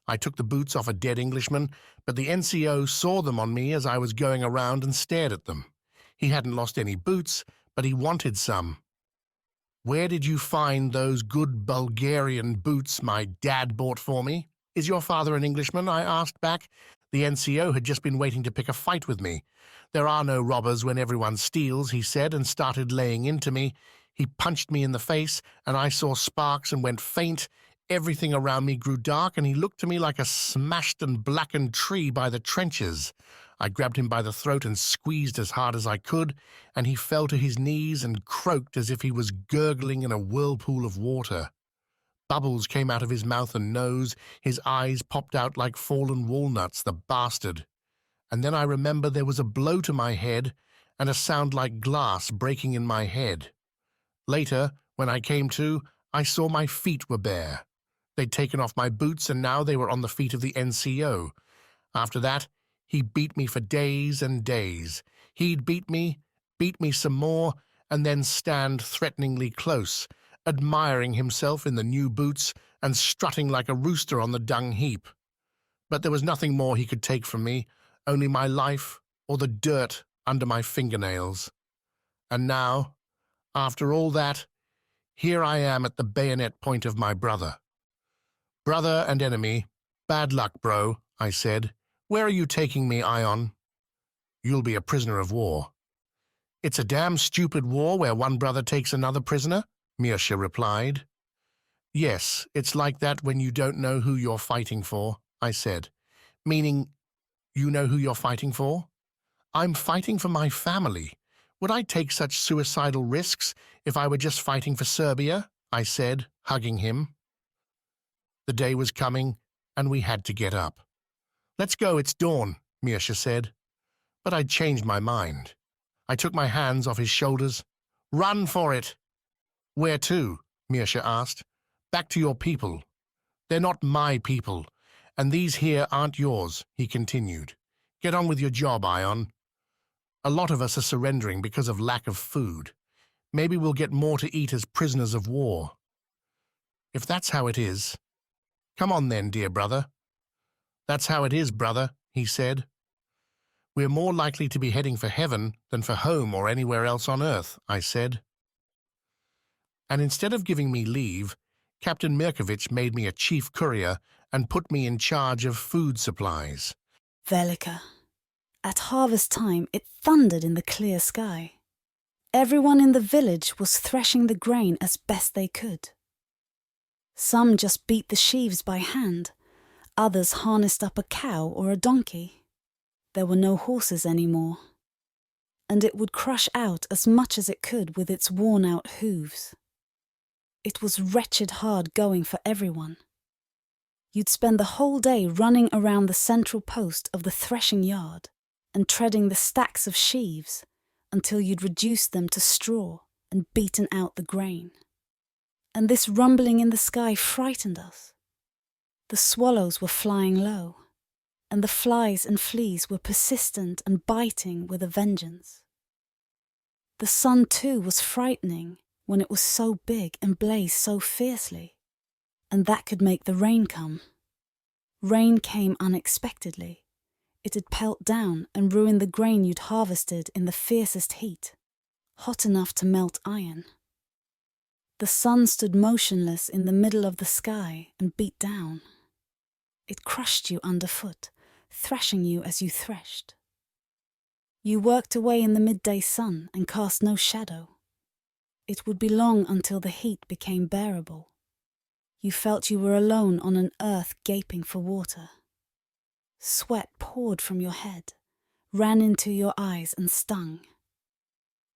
I took the boots off a dead Englishman, but the NCO saw them on me as I was going around and stared at them. He hadn't lost any boots, but he wanted some. "Where did you find those good Bulgarian boots my dad bought for me? Is your father an Englishman?" I asked back. The NCO had just been waiting to pick a fight with me. "There are no robbers when everyone steals," he said, and started laying into me. He punched me in the face, and I saw sparks and went faint. Everything around me grew dark, and he looked to me like a smashed and blackened tree by the trenches. I grabbed him by the throat and squeezed as hard as I could, and he fell to his knees and croaked as if he was gurgling in a whirlpool of water. Bubbles came out of his mouth and nose. His eyes popped out like fallen walnuts, the bastard. And then I remember there was a blow to my head and a sound like glass breaking in my head. Later, when I came to, I saw my feet were bare. They'd taken off my boots, and now they were on the feet of the NCO. After that, he beat me for days and days. He'd beat me some more, and then stand threateningly close, admiring himself in the new boots and strutting like a rooster on the dung heap. But there was nothing more he could take from me, only my life or the dirt under my fingernails. And now, after all that, here I am at the bayonet point of my brother. "Brother and enemy, bad luck, bro," I said. "Where are you taking me, Ion?" "You'll be a prisoner of war." "It's a damn stupid war where one brother takes another prisoner," Mirsha replied. "Yes, it's like that when you don't know who you're fighting for," I said. "Meaning, you know who you're fighting for?" "I'm fighting for my family. Would I take such suicidal risks if I were just fighting for Serbia?" I said, hugging him. The day was coming, and we had to get up. "Let's go, it's dawn," Mirsha said. But I'd changed my mind. I took my hands off his shoulders. "Run for it!" "Where to?" Mirsha asked. "Back to your people." "They're not my people, and these here aren't yours," he continued. "Get on with your job, Ion. A lot of us are surrendering because of lack of food. Maybe we'll get more to eat as prisoners of war." "If that's how it is, come on then, dear brother." "That's how it is, brother," he said. "We're more likely to be heading for heaven than for home or anywhere else on earth," I said. And instead of giving me leave, Captain Mirkovich made me a chief courier and put me in charge of food supplies. Velika. At harvest time, it thundered in the clear sky. Everyone in the village was threshing the grain as best they could. Some just beat the sheaves by hand. Others harnessed up a cow or a donkey. There were no horses anymore, and it would crush out as much as it could with its worn-out hooves. It was wretched hard going for everyone. You'd spend the whole day running around the central post of the threshing yard and treading the stacks of sheaves until you'd reduced them to straw and beaten out the grain. And this rumbling in the sky frightened us. The swallows were flying low, and the flies and fleas were persistent and biting with a vengeance. The sun, too, was frightening when it was so big and blazed so fiercely, and that could make the rain come. Rain came unexpectedly. It'd pelt down and ruin the grain you'd harvested in the fiercest heat, hot enough to melt iron. The sun stood motionless in the middle of the sky and beat down. It crushed you underfoot, thrashing you as you threshed. You worked away in the midday sun and cast no shadow. It would be long until the heat became bearable. You felt you were alone on an earth gaping for water. Sweat poured from your head, ran into your eyes and stung.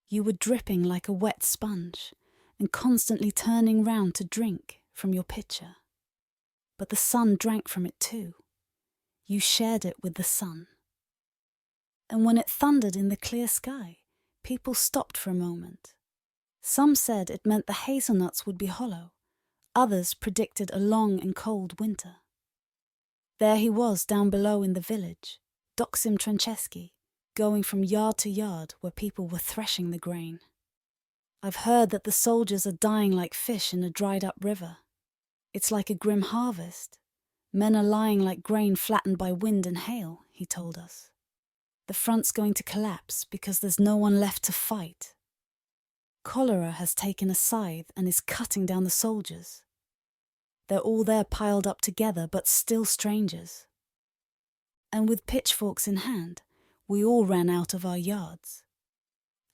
You were dripping like a wet sponge and constantly turning round to drink from your pitcher. But the sun drank from it too. You shared it with the sun. And when it thundered in the clear sky, people stopped for a moment. Some said it meant the hazelnuts would be hollow. Others predicted a long and cold winter. There he was down below in the village, Doksim Trancheski, going from yard to yard where people were threshing the grain. I've heard that the soldiers are dying like fish in a dried-up river. It's like a grim harvest. Men are lying like grain flattened by wind and hail, he told us. The front's going to collapse because there's no one left to fight. Cholera has taken a scythe and is cutting down the soldiers. They're all there piled up together, but still strangers. And with pitchforks in hand, we all ran out of our yards.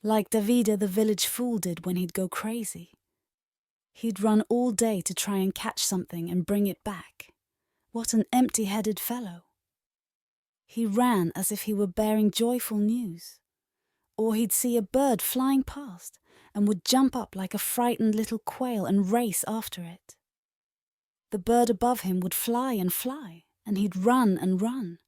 Like Gajda the village fool did when he'd go crazy. He'd run all day to try and catch something and bring it back. What an empty-headed fellow. He ran as if he were bearing joyful news. Or he'd see a bird flying past and would jump up like a frightened little quail and race after it. The bird above him would fly and fly, and he'd run and run.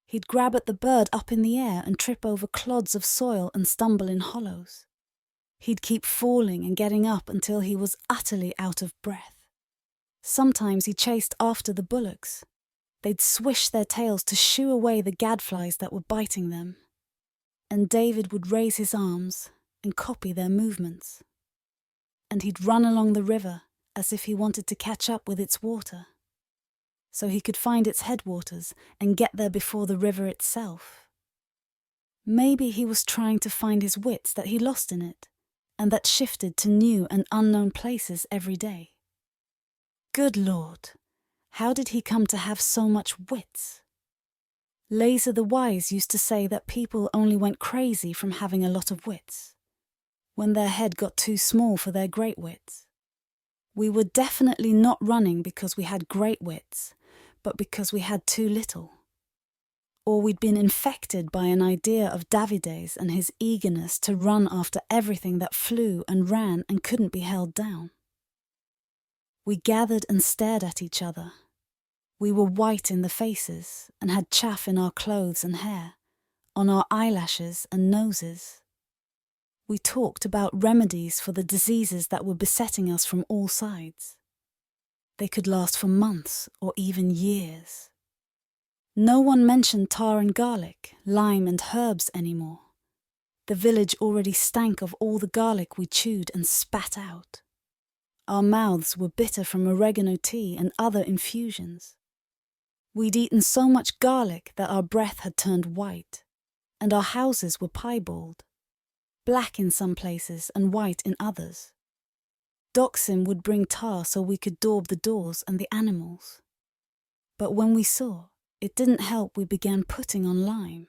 He'd grab at the bird up in the air and trip over clods of soil and stumble in hollows. He'd keep falling and getting up until he was utterly out of breath. Sometimes he chased after the bullocks. They'd swish their tails to shoo away the gadflies that were biting them. And David would raise his arms and copy their movements. And he'd run along the river as if he wanted to catch up with its water, so he could find its headwaters and get there before the river itself. Maybe he was trying to find his wits that he lost in it, and that shifted to new and unknown places every day. Good Lord, how did he come to have so much wits? Laser the Wise used to say that people only went crazy from having a lot of wits, when their head got too small for their great wits. We were definitely not running because we had great wits, but because we had too little. Or we'd been infected by an idea of Davide's and his eagerness to run after everything that flew and ran and couldn't be held down. We gathered and stared at each other. We were white in the faces and had chaff in our clothes and hair, on our eyelashes and noses. We talked about remedies for the diseases that were besetting us from all sides. They could last for months or even years. No one mentioned tar and garlic, lime and herbs anymore. The village already stank of all the garlic we chewed and spat out. Our mouths were bitter from oregano tea and other infusions. We'd eaten so much garlic that our breath had turned white, and our houses were piebald, black in some places and white in others. Doxim would bring tar so we could daub the doors and the animals. But when we saw it didn't help, we began putting on lime.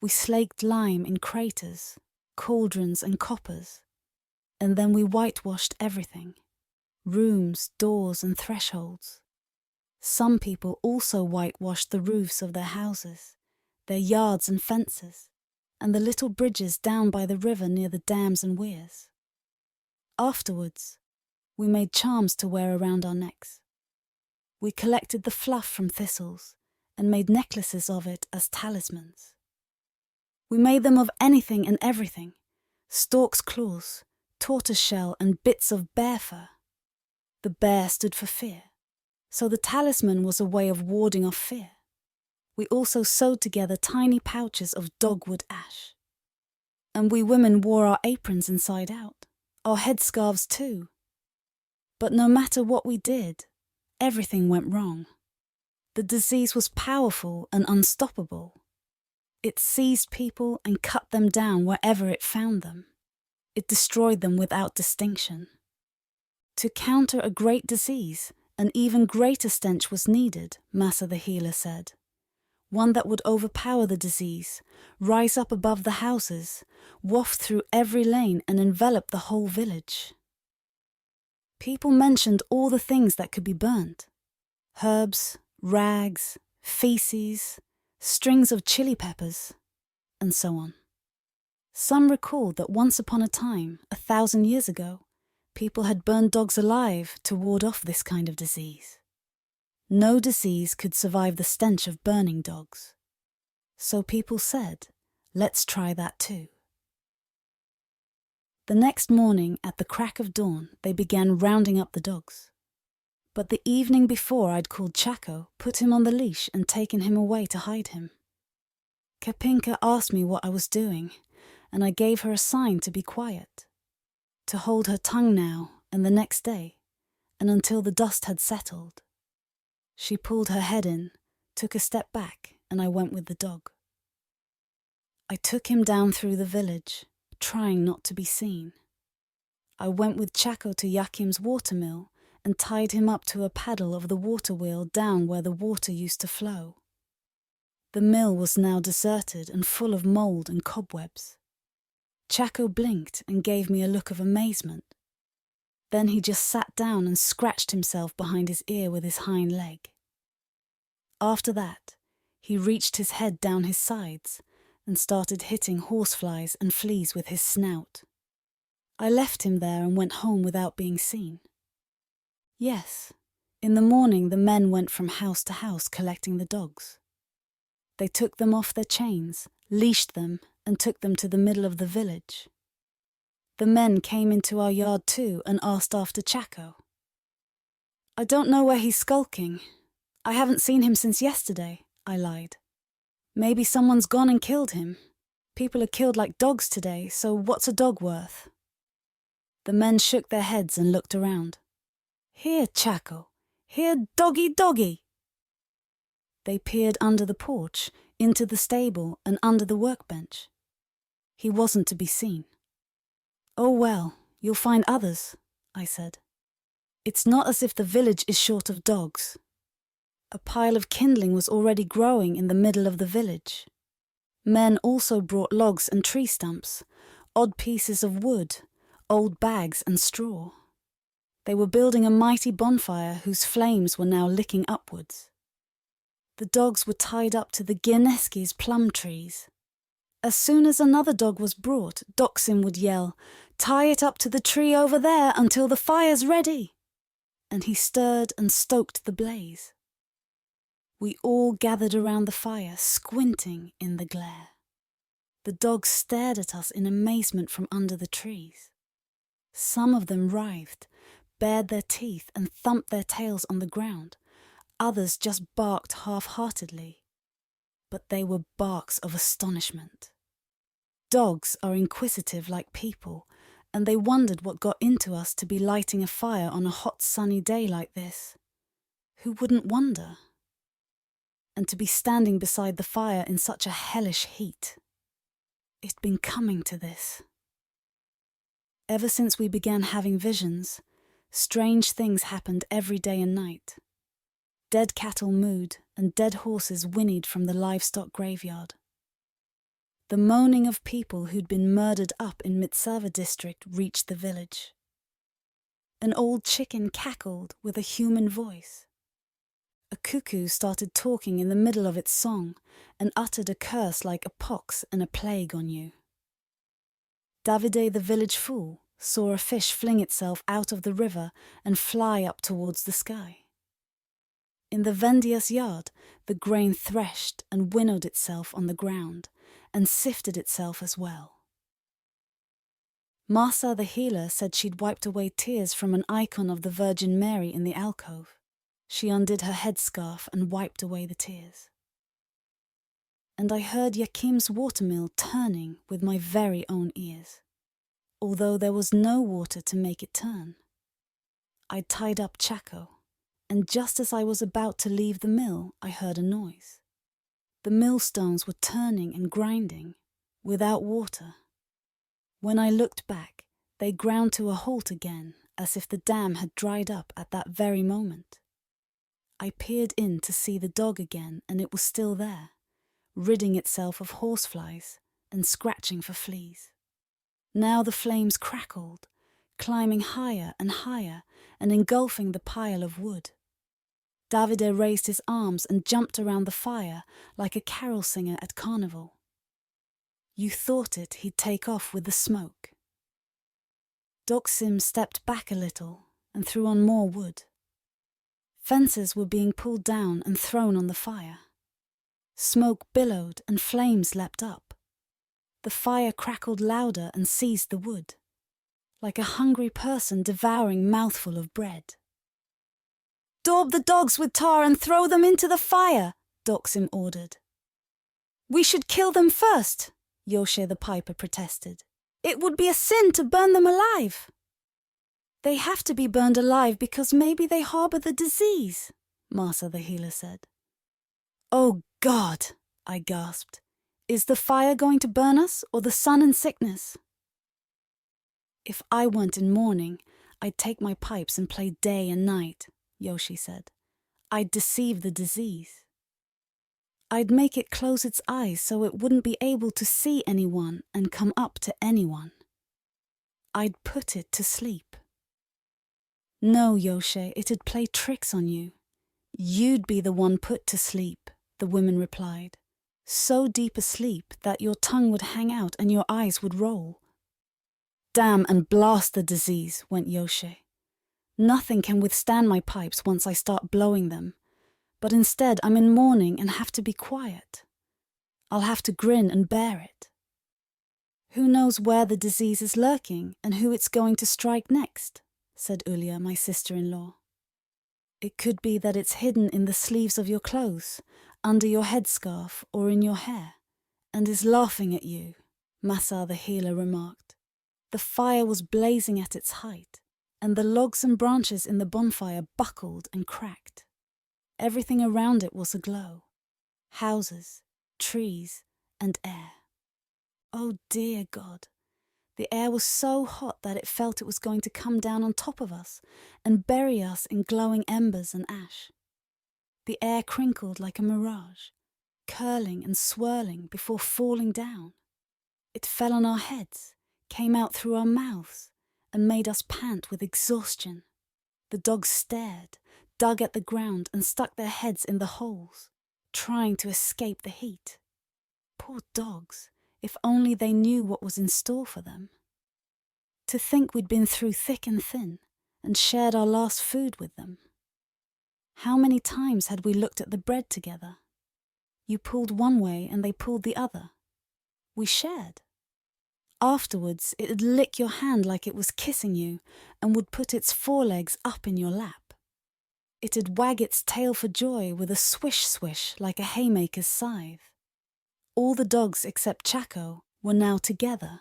We slaked lime in craters, cauldrons and coppers, and then we whitewashed everything, rooms, doors and thresholds. Some people also whitewashed the roofs of their houses, their yards and fences, and the little bridges down by the river near the dams and weirs. Afterwards, we made charms to wear around our necks. We collected the fluff from thistles and made necklaces of it as talismans. We made them of anything and everything, stork's claws, tortoiseshell and bits of bear fur. The bear stood for fear, so the talisman was a way of warding off fear. We also sewed together tiny pouches of dogwood ash. And we women wore our aprons inside out, our headscarves too. But no matter what we did, everything went wrong. The disease was powerful and unstoppable. It seized people and cut them down wherever it found them. It destroyed them without distinction. To counter a great disease, an even greater stench was needed, Massa the healer said. One that would overpower the disease, rise up above the houses, waft through every lane and envelop the whole village. People mentioned all the things that could be burnt: herbs, rags, feces, strings of chili peppers, and so on. Some recalled that once upon a time, 1,000 years ago, people had burned dogs alive to ward off this kind of disease. No disease could survive the stench of burning dogs. So people said, let's try that too. The next morning, at the crack of dawn, they began rounding up the dogs. But the evening before, I'd called Chaco, put him on the leash and taken him away to hide him. Kapinka asked me what I was doing, and I gave her a sign to be quiet. to hold her tongue now and the next day, and until the dust had settled. She pulled her head in, took a step back, and I went with the dog. I took him down through the village, trying not to be seen. I went with Chaco to Yakim's watermill and tied him up to a paddle of the water wheel down where the water used to flow. The mill was now deserted and full of mould and cobwebs. Chaco blinked and gave me a look of amazement. Then he just sat down and scratched himself behind his ear with his hind leg. After that, he reached his head down his sides and started hitting horseflies and fleas with his snout. I left him there and went home without being seen. Yes, in the morning the men went from house to house collecting the dogs. They took them off their chains, leashed them, and took them to the middle of the village. The men came into our yard too and asked after Chaco. I don't know where he's skulking. I haven't seen him since yesterday, I lied. Maybe someone's gone and killed him. People are killed like dogs today, so what's a dog worth? The men shook their heads and looked around. Here, Chaco. Here, doggy, doggy. They peered under the porch, into the stable, and under the workbench. He wasn't to be seen. Oh well, you'll find others, I said. It's not as if the village is short of dogs. A pile of kindling was already growing in the middle of the village. Men also brought logs and tree stumps, odd pieces of wood, old bags and straw. They were building a mighty bonfire whose flames were now licking upwards. The dogs were tied up to the Gierneski's plum trees. As soon as another dog was brought, Doksim would yell, "Tie it up to the tree over there until the fire's ready!" And he stirred and stoked the blaze. We all gathered around the fire, squinting in the glare. The dogs stared at us in amazement from under the trees. Some of them writhed, bared their teeth and thumped their tails on the ground. Others just barked half-heartedly. But they were barks of astonishment. Dogs are inquisitive like people, and they wondered what got into us to be lighting a fire on a hot sunny day like this. Who wouldn't wonder? And to be standing beside the fire in such a hellish heat. It'd been coming to this. Ever since we began having visions, strange things happened every day and night. Dead cattle mooed and dead horses whinnied from the livestock graveyard. The moaning of people who'd been murdered up in Mitsava district reached the village. An old chicken cackled with a human voice. A cuckoo started talking in the middle of its song and uttered a curse like a pox and a plague on you. Davide the village fool saw a fish fling itself out of the river and fly up towards the sky. In the Vendia's yard, the grain threshed and winnowed itself on the ground and sifted itself as well. Marsa the healer said she'd wiped away tears from an icon of the Virgin Mary in the alcove. She undid her headscarf and wiped away the tears. And I heard Yakim's watermill turning with my very own ears, although there was no water to make it turn. I'd tied up Chaco, and just as I was about to leave the mill, I heard a noise. The millstones were turning and grinding, without water. When I looked back, they ground to a halt again, as if the dam had dried up at that very moment. I peered in to see the dog again, and it was still there, ridding itself of horseflies and scratching for fleas. Now the flames crackled, climbing higher and higher and engulfing the pile of wood. Davide raised his arms and jumped around the fire like a carol singer at carnival. You thought he'd take off with the smoke. Doksim stepped back a little and threw on more wood. Fences were being pulled down and thrown on the fire. Smoke billowed and flames leapt up. The fire crackled louder and seized the wood, like a hungry person devouring mouthful of bread. "Daub the dogs with tar and throw them into the fire," Doksim ordered. "We should kill them first," Yoshe the piper protested. "It would be a sin to burn them alive." They have to be burned alive because maybe they harbour the disease, Masa the healer said. Oh God, I gasped. Is the fire going to burn us or the sun and sickness? If I weren't in mourning, I'd take my pipes and play day and night, Yoshi said. I'd deceive the disease. I'd make it close its eyes so it wouldn't be able to see anyone and come up to anyone. I'd put it to sleep. No, Yoshi, it'd play tricks on you. You'd be the one put to sleep, the women replied. So deep asleep that your tongue would hang out and your eyes would roll. Damn and blast the disease, went Yoshi. Nothing can withstand my pipes once I start blowing them, but instead I'm in mourning and have to be quiet. I'll have to grin and bear it. Who knows where the disease is lurking and who it's going to strike next, said Ulya, my sister-in-law. It could be that it's hidden in the sleeves of your clothes, under your headscarf or in your hair, and is laughing at you, Masa the healer remarked. The fire was blazing at its height, and the logs and branches in the bonfire buckled and cracked. Everything around it was aglow. Houses, trees, and air. Oh dear God! The air was so hot that it felt it was going to come down on top of us and bury us in glowing embers and ash. The air crinkled like a mirage, curling and swirling before falling down. It fell on our heads, came out through our mouths, and made us pant with exhaustion. The dogs stared, dug at the ground and stuck their heads in the holes, trying to escape the heat. Poor dogs, if only they knew what was in store for them. To think we'd been through thick and thin and shared our last food with them. How many times had we looked at the bread together? You pulled one way and they pulled the other. We shared. Afterwards, it'd lick your hand like it was kissing you and would put its forelegs up in your lap. It'd wag its tail for joy with a swish-swish like a haymaker's scythe. All the dogs except Chaco were now together,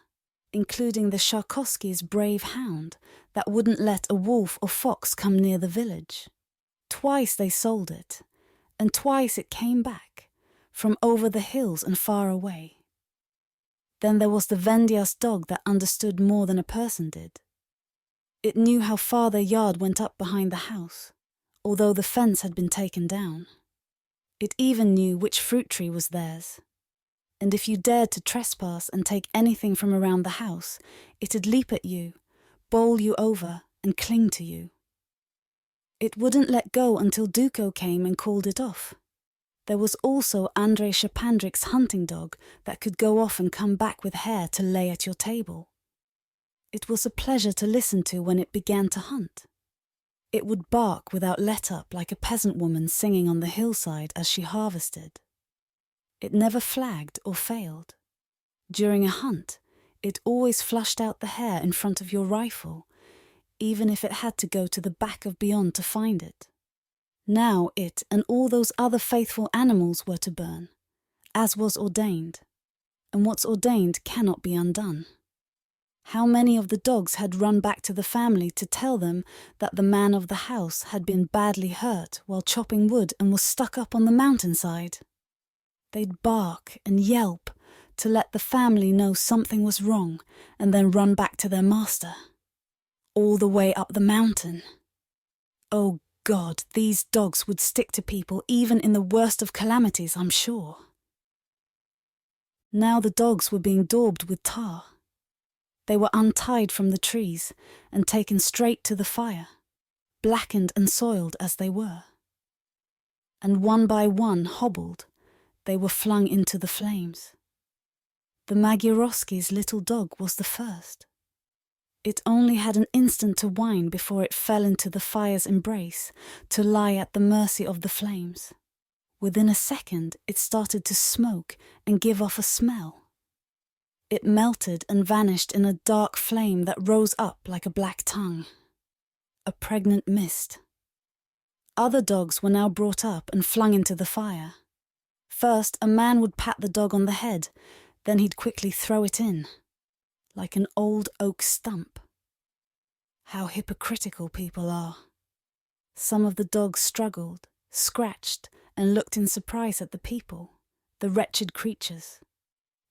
including the Sharkovsky's brave hound that wouldn't let a wolf or fox come near the village. Twice they sold it, and twice it came back, from over the hills and far away. Then there was the Vendias dog that understood more than a person did. It knew how far their yard went up behind the house, although the fence had been taken down. It even knew which fruit tree was theirs. And if you dared to trespass and take anything from around the house, it'd leap at you, bowl you over, and cling to you. It wouldn't let go until Duko came and called it off. There was also Andrei Shapandrik's hunting dog that could go off and come back with hair to lay at your table. It was a pleasure to listen to when it began to hunt. It would bark without let-up like a peasant woman singing on the hillside as she harvested. It never flagged or failed. During a hunt, it always flushed out the hair in front of your rifle, even if it had to go to the back of beyond to find it. Now it and all those other faithful animals were to burn, as was ordained, and what's ordained cannot be undone. How many of the dogs had run back to the family to tell them that the man of the house had been badly hurt while chopping wood and was stuck up on the mountainside? They'd bark and yelp to let the family know something was wrong and then run back to their master. All the way up the mountain. Oh God, these dogs would stick to people even in the worst of calamities, I'm sure. Now the dogs were being daubed with tar. They were untied from the trees and taken straight to the fire, blackened and soiled as they were. And one by one, hobbled, they were flung into the flames. The Magyarowski's little dog was the first. It only had an instant to whine before it fell into the fire's embrace, to lie at the mercy of the flames. Within a second, it started to smoke and give off a smell. It melted and vanished in a dark flame that rose up like a black tongue. A pregnant mist. Other dogs were now brought up and flung into the fire. First, a man would pat the dog on the head, then he'd quickly throw it in, like an old oak stump. How hypocritical people are. Some of the dogs struggled, scratched, and looked in surprise at the people, the wretched creatures.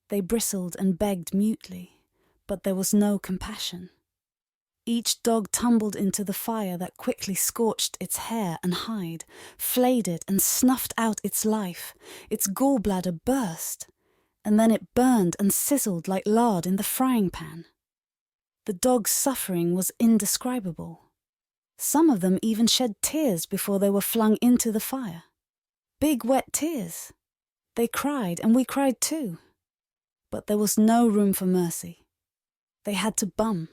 They bristled and begged mutely, but there was no compassion. Each dog tumbled into the fire that quickly scorched its hair and hide, flayed it and snuffed out its life. Its gallbladder burst, and then it burned and sizzled like lard in the frying pan. The dog's suffering was indescribable. Some of them even shed tears before they were flung into the fire. Big wet tears. They cried, and we cried too. But there was no room for mercy. They had to bum.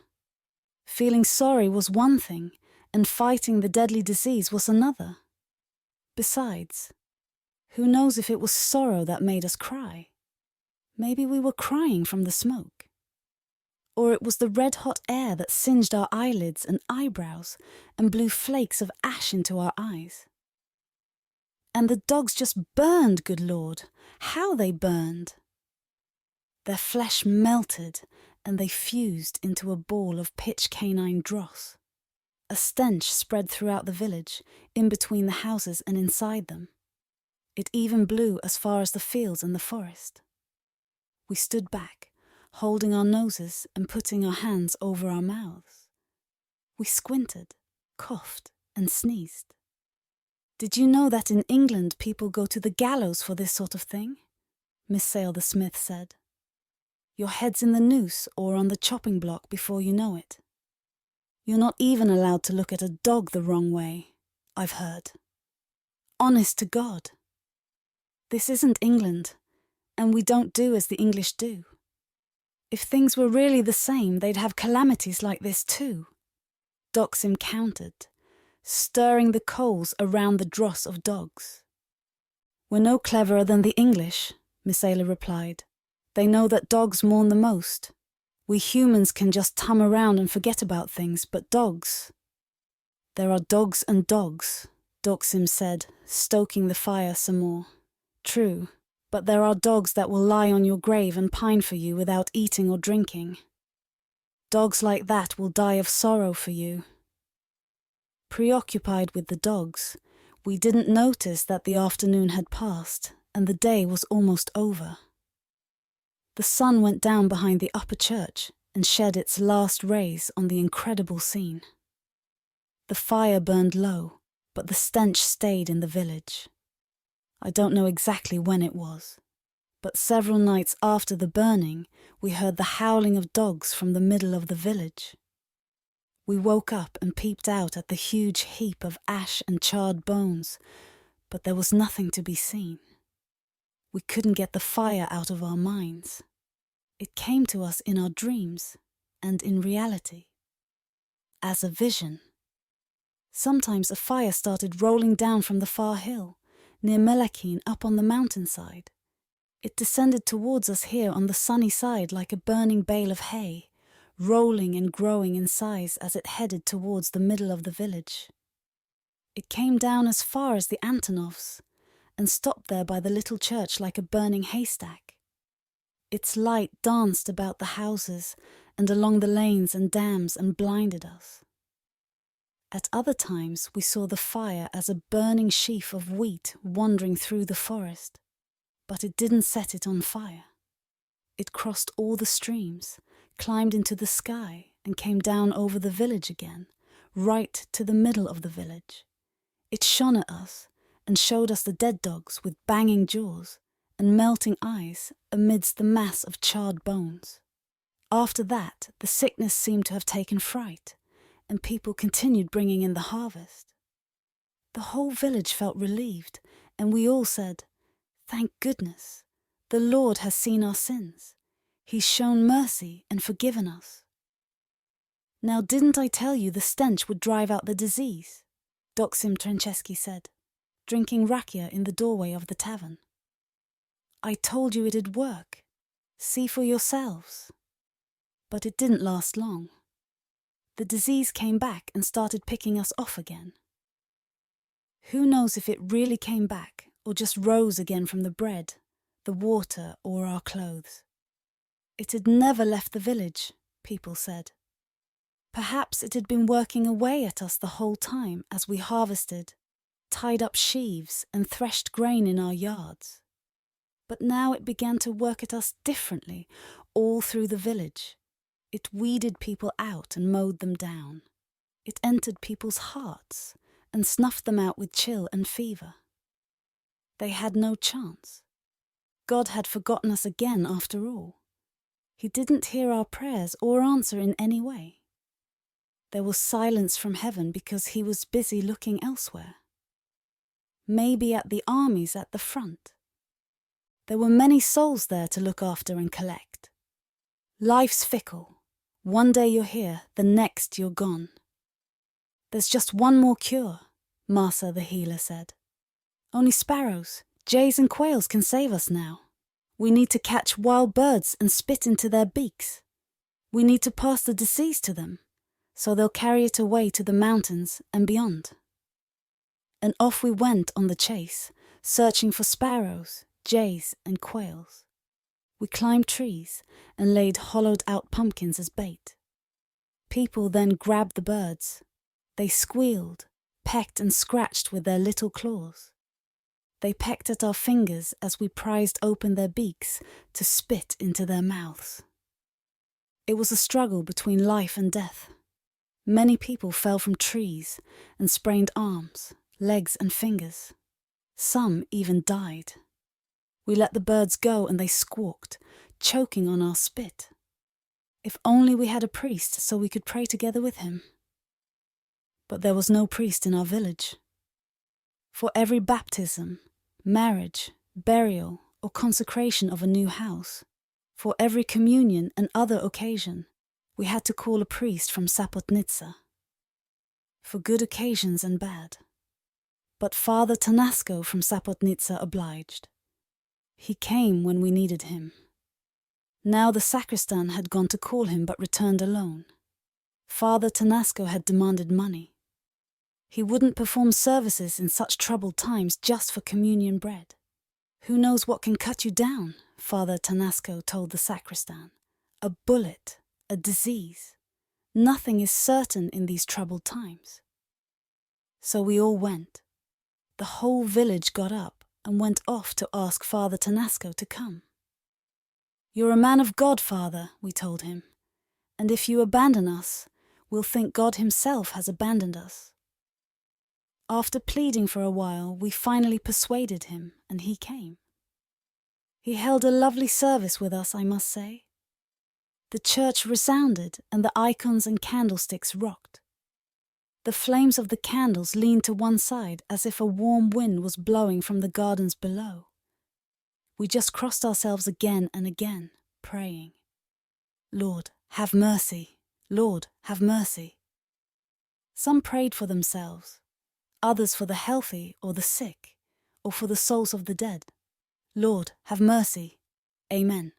Feeling sorry was one thing, and fighting the deadly disease was another. Besides, who knows if it was sorrow that made us cry? Maybe we were crying from the smoke. Or it was the red-hot air that singed our eyelids and eyebrows and blew flakes of ash into our eyes. And the dogs just burned, good Lord! How they burned! Their flesh melted, and they fused into a ball of pitch canine dross. A stench spread throughout the village, in between the houses and inside them. It even blew as far as the fields and the forest. We stood back, holding our noses and putting our hands over our mouths. We squinted, coughed, and sneezed. Did you know that in England people go to the gallows for this sort of thing? Miss Sale the smith said. Your head's in the noose or on the chopping block before you know it. You're not even allowed to look at a dog the wrong way, I've heard. Honest to God. This isn't England, and we don't do as the English do. If things were really the same, they'd have calamities like this too. Doxim countered, stirring the coals around the dross of dogs. We're no cleverer than the English, Miss Ayla replied. They know that dogs mourn the most. We humans can just tum around and forget about things, but dogs... There are dogs and dogs, Doxim said, stoking the fire some more. True, but there are dogs that will lie on your grave and pine for you without eating or drinking. Dogs like that will die of sorrow for you. Preoccupied with the dogs, we didn't notice that the afternoon had passed and the day was almost over. The sun went down behind the upper church and shed its last rays on the incredible scene. The fire burned low, but the stench stayed in the village. I don't know exactly when it was, but several nights after the burning, we heard the howling of dogs from the middle of the village. We woke up and peeped out at the huge heap of ash and charred bones, but there was nothing to be seen. We couldn't get the fire out of our minds. It came to us in our dreams and in reality. As a vision. Sometimes a fire started rolling down from the far hill, near Melakin up on the mountainside. It descended towards us here on the sunny side like a burning bale of hay, rolling and growing in size as it headed towards the middle of the village. It came down as far as the Antonovs, and stopped there by the little church like a burning haystack. Its light danced about the houses and along the lanes and dams and blinded us. At other times we saw the fire as a burning sheaf of wheat wandering through the forest, but it didn't set it on fire. It crossed all the streams, climbed into the sky and came down over the village again, right to the middle of the village. It shone at us and showed us the dead dogs with banging jaws and melting eyes amidst the mass of charred bones. After that, the sickness seemed to have taken fright, and people continued bringing in the harvest. The whole village felt relieved, and we all said, "Thank goodness, the Lord has seen our sins. He's shown mercy and forgiven us." Now, didn't I tell you the stench would drive out the disease? Doxim Trancheski said, drinking rakia in the doorway of the tavern. I told you it'd work. See for yourselves. But it didn't last long. The disease came back and started picking us off again. Who knows if it really came back or just rose again from the bread, the water, or our clothes. It had never left the village, people said. Perhaps it had been working away at us the whole time as we harvested, tied up sheaves and threshed grain in our yards. But now it began to work at us differently all through the village. It weeded people out and mowed them down. It entered people's hearts and snuffed them out with chill and fever. They had no chance. God had forgotten us again after all. He didn't hear our prayers or answer in any way. There was silence from heaven because he was busy looking elsewhere. Maybe at the armies at the front. There were many souls there to look after and collect. Life's fickle. One day you're here, the next you're gone. There's just one more cure, Masa the healer said. Only sparrows, jays and quails can save us now. We need to catch wild birds and spit into their beaks. We need to pass the disease to them, so they'll carry it away to the mountains and beyond. And off we went on the chase, searching for sparrows, jays and quails. We climbed trees and laid hollowed-out pumpkins as bait. People then grabbed the birds. They squealed, pecked and scratched with their little claws. They pecked at our fingers as we prized open their beaks to spit into their mouths. It was a struggle between life and death. Many people fell from trees and sprained arms, legs and fingers. Some even died. We let the birds go and they squawked, choking on our spit. If only we had a priest so we could pray together with him. But there was no priest in our village. For every baptism, marriage, burial, or consecration of a new house, for every communion and other occasion, we had to call a priest from Sloeshtitsa. For good occasions and bad. But Father Tanasko from Sloeshtitsa obliged. He came when we needed him. Now the sacristan had gone to call him but returned alone. Father Tanasko had demanded money. He wouldn't perform services in such troubled times just for communion bread. Who knows what can cut you down, Father Tanasko told the sacristan. A bullet, a disease. Nothing is certain in these troubled times. So we all went. The whole village got up and went off to ask Father Tanasko to come. You're a man of God, Father, we told him, and if you abandon us, we'll think God himself has abandoned us. After pleading for a while, we finally persuaded him, and he came. He held a lovely service with us, I must say. The church resounded, and the icons and candlesticks rocked. The flames of the candles leaned to one side as if a warm wind was blowing from the gardens below. We just crossed ourselves again and again, praying. Lord, have mercy. Lord, have mercy. Some prayed for themselves, others for the healthy or the sick, or for the souls of the dead. Lord, have mercy. Amen.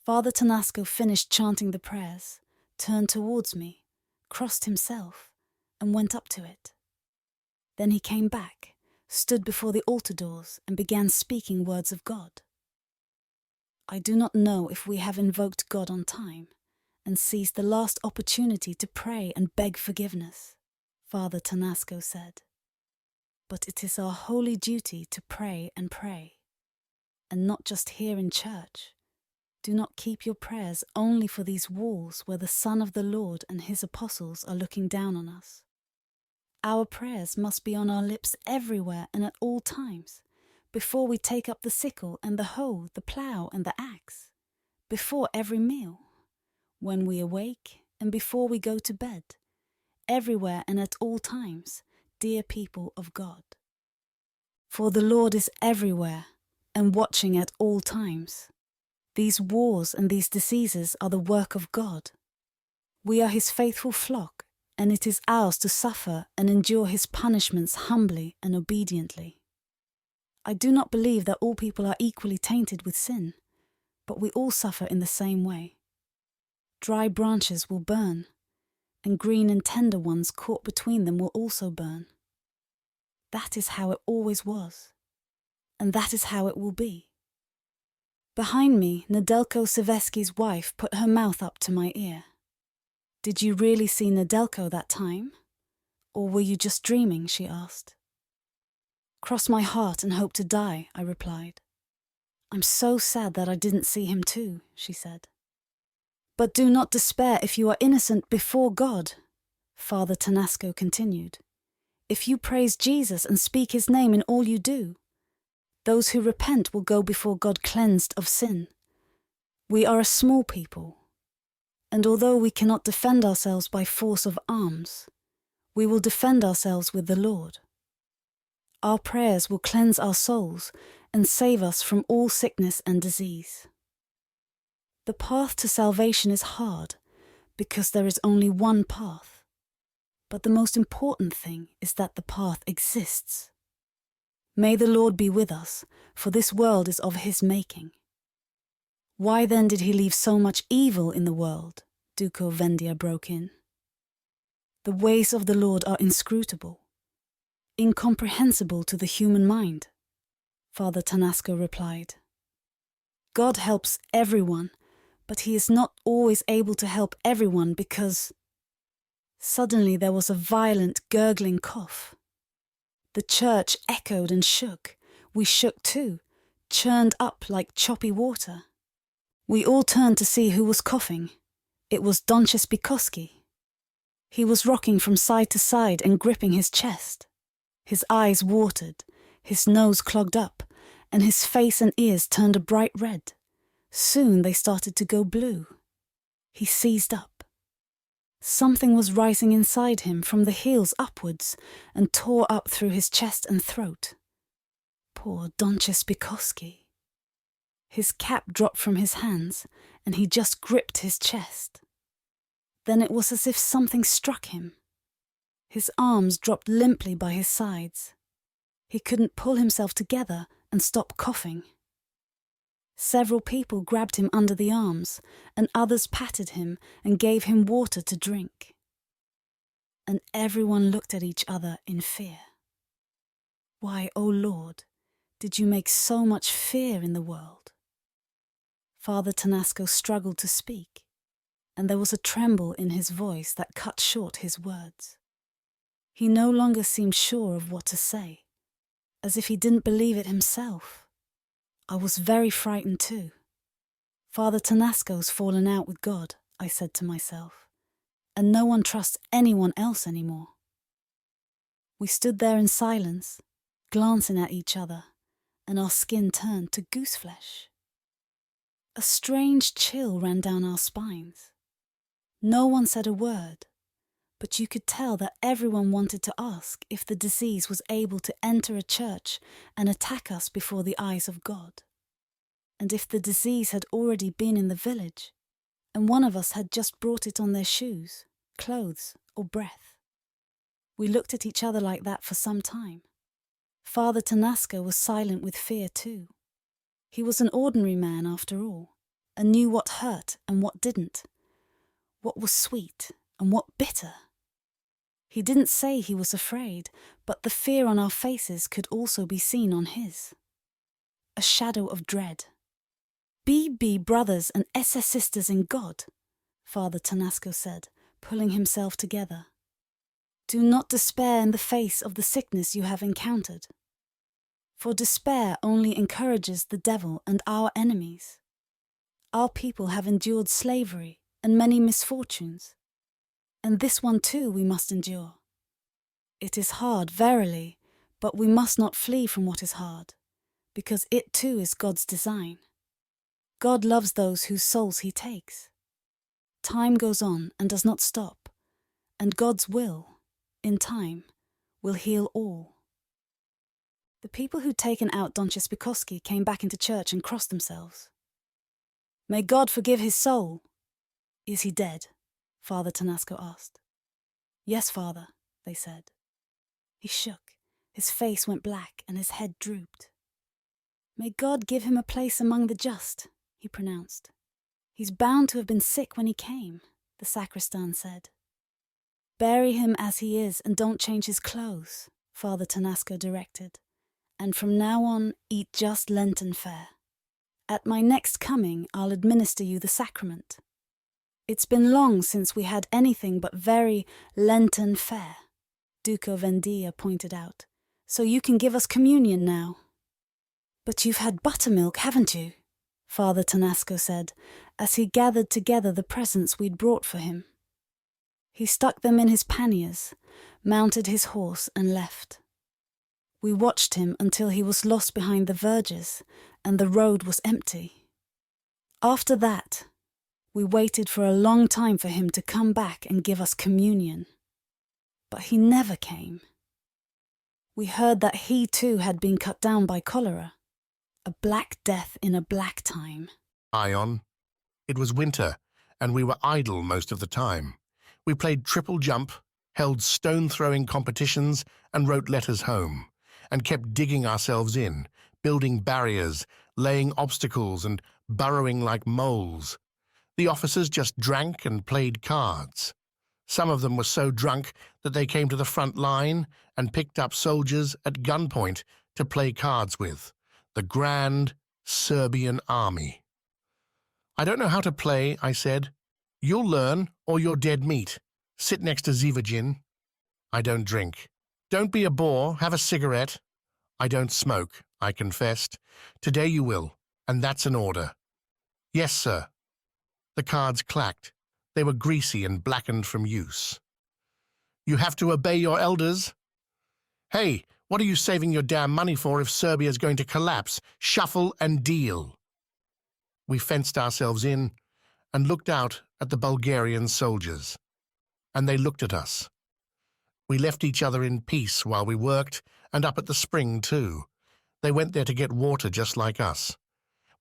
Father Tanasko finished chanting the prayers, turned towards me, crossed himself, and went up to it. Then he came back, stood before the altar doors, and began speaking words of God. I do not know if we have invoked God on time and seized the last opportunity to pray and beg forgiveness, Father Tanasko said. But it is our holy duty to pray, and not just here in church. Do not keep your prayers only for these walls where the Son of the Lord and his apostles are looking down on us. Our prayers must be on our lips everywhere and at all times, before we take up the sickle and the hoe, the plough and the axe, before every meal, when we awake and before we go to bed, everywhere and at all times, dear people of God. For the Lord is everywhere and watching at all times. These wars and these diseases are the work of God. We are his faithful flock, and it is ours to suffer and endure his punishments humbly and obediently. I do not believe that all people are equally tainted with sin, but we all suffer in the same way. Dry branches will burn, and green and tender ones caught between them will also burn. That is how it always was, and that is how it will be. Behind me, Nedelko Seveski's wife put her mouth up to my ear. Did you really see Nedelko that time? Or were you just dreaming, she asked. Cross my heart and hope to die, I replied. I'm so sad that I didn't see him too, she said. But do not despair if you are innocent before God, Father Tanasko continued. If you praise Jesus and speak his name in all you do, those who repent will go before God cleansed of sin. We are a small people, and although we cannot defend ourselves by force of arms, we will defend ourselves with the Lord. Our prayers will cleanse our souls and save us from all sickness and disease. The path to salvation is hard because there is only one path. But the most important thing is that the path exists. May the Lord be with us, for this world is of his making. Why then did he leave so much evil in the world? Duko Vendia broke in. The ways of the Lord are inscrutable, incomprehensible to the human mind, Father Tanasko replied. God helps everyone, but he is not always able to help everyone because... Suddenly there was a violent gurgling cough. The church echoed and shook. We shook too, churned up like choppy water. We all turned to see who was coughing. It was Donches Bikoski. He was rocking from side to side and gripping his chest. His eyes watered, his nose clogged up, and his face and ears turned a bright red. Soon they started to go blue. He seized up. Something was rising inside him from the heels upwards and tore up through his chest and throat. Poor Donches Bikoski. His cap dropped from his hands and he just gripped his chest. Then it was as if something struck him. His arms dropped limply by his sides. He couldn't pull himself together and stop coughing. Several people grabbed him under the arms, and others patted him and gave him water to drink. And everyone looked at each other in fear. Why, O Lord, did you make so much fear in the world? Father Tanasko struggled to speak, and there was a tremble in his voice that cut short his words. He no longer seemed sure of what to say, as if he didn't believe it himself. I was very frightened too. Father Tanasko's fallen out with God, I said to myself, and no one trusts anyone else anymore. We stood there in silence, glancing at each other, and our skin turned to gooseflesh. A strange chill ran down our spines. No one said a word, but you could tell that everyone wanted to ask if the disease was able to enter a church and attack us before the eyes of God. And if the disease had already been in the village, and one of us had just brought it on their shoes, clothes, or breath. We looked at each other like that for some time. Father Tanasko was silent with fear too. He was an ordinary man after all, and knew what hurt and what didn't, what was sweet and what bitter. He didn't say he was afraid, but the fear on our faces could also be seen on his. A shadow of dread. Be brothers and SS sisters in God, Father Tanasko said, pulling himself together. Do not despair in the face of the sickness you have encountered. For despair only encourages the devil and our enemies. Our people have endured slavery and many misfortunes. And this one too we must endure. It is hard, verily, but we must not flee from what is hard, because it too is God's design. God loves those whose souls he takes. Time goes on and does not stop, and God's will, in time, will heal all. The people who'd taken out Donches Bikoski came back into church and crossed themselves. May God forgive his soul. Is he dead? Father Tanasko asked. Yes, Father, they said. He shook, his face went black and his head drooped. May God give him a place among the just, he pronounced. He's bound to have been sick when he came, the sacristan said. Bury him as he is and don't change his clothes, Father Tanasko directed, and from now on eat just Lenten fare. At my next coming I'll administer you the sacrament. It's been long since we had anything but very Lenten fare, Duke of Vendia pointed out, so you can give us communion now. But you've had buttermilk, haven't you? Father Tonasco said, as he gathered together the presents we'd brought for him. He stuck them in his panniers, mounted his horse and left. We watched him until he was lost behind the verges and the road was empty. After that, we waited for a long time for him to come back and give us communion. But he never came. We heard that he too had been cut down by cholera, a black death in a black time. Ion. It was winter, and we were idle most of the time. We played triple jump, held stone-throwing competitions, and wrote letters home, and kept digging ourselves in, building barriers, laying obstacles, and burrowing like moles. The officers just drank and played cards. Some of them were so drunk that they came to the front line and picked up soldiers at gunpoint to play cards with, the grand Serbian army. "I don't know how to play," I said. "You'll learn, or you're dead meat. Sit next to Zivagin." "I don't drink." "Don't be a bore, have a cigarette." "I don't smoke," I confessed. "Today you will, and that's an order." "Yes, sir." The cards clacked. They were greasy and blackened from use. "You have to obey your elders." "Hey, what are you saving your damn money for if Serbia's going to collapse? Shuffle and deal." We fenced ourselves in and looked out at the Bulgarian soldiers. And they looked at us. We left each other in peace while we worked, and up at the spring too. They went there to get water just like us.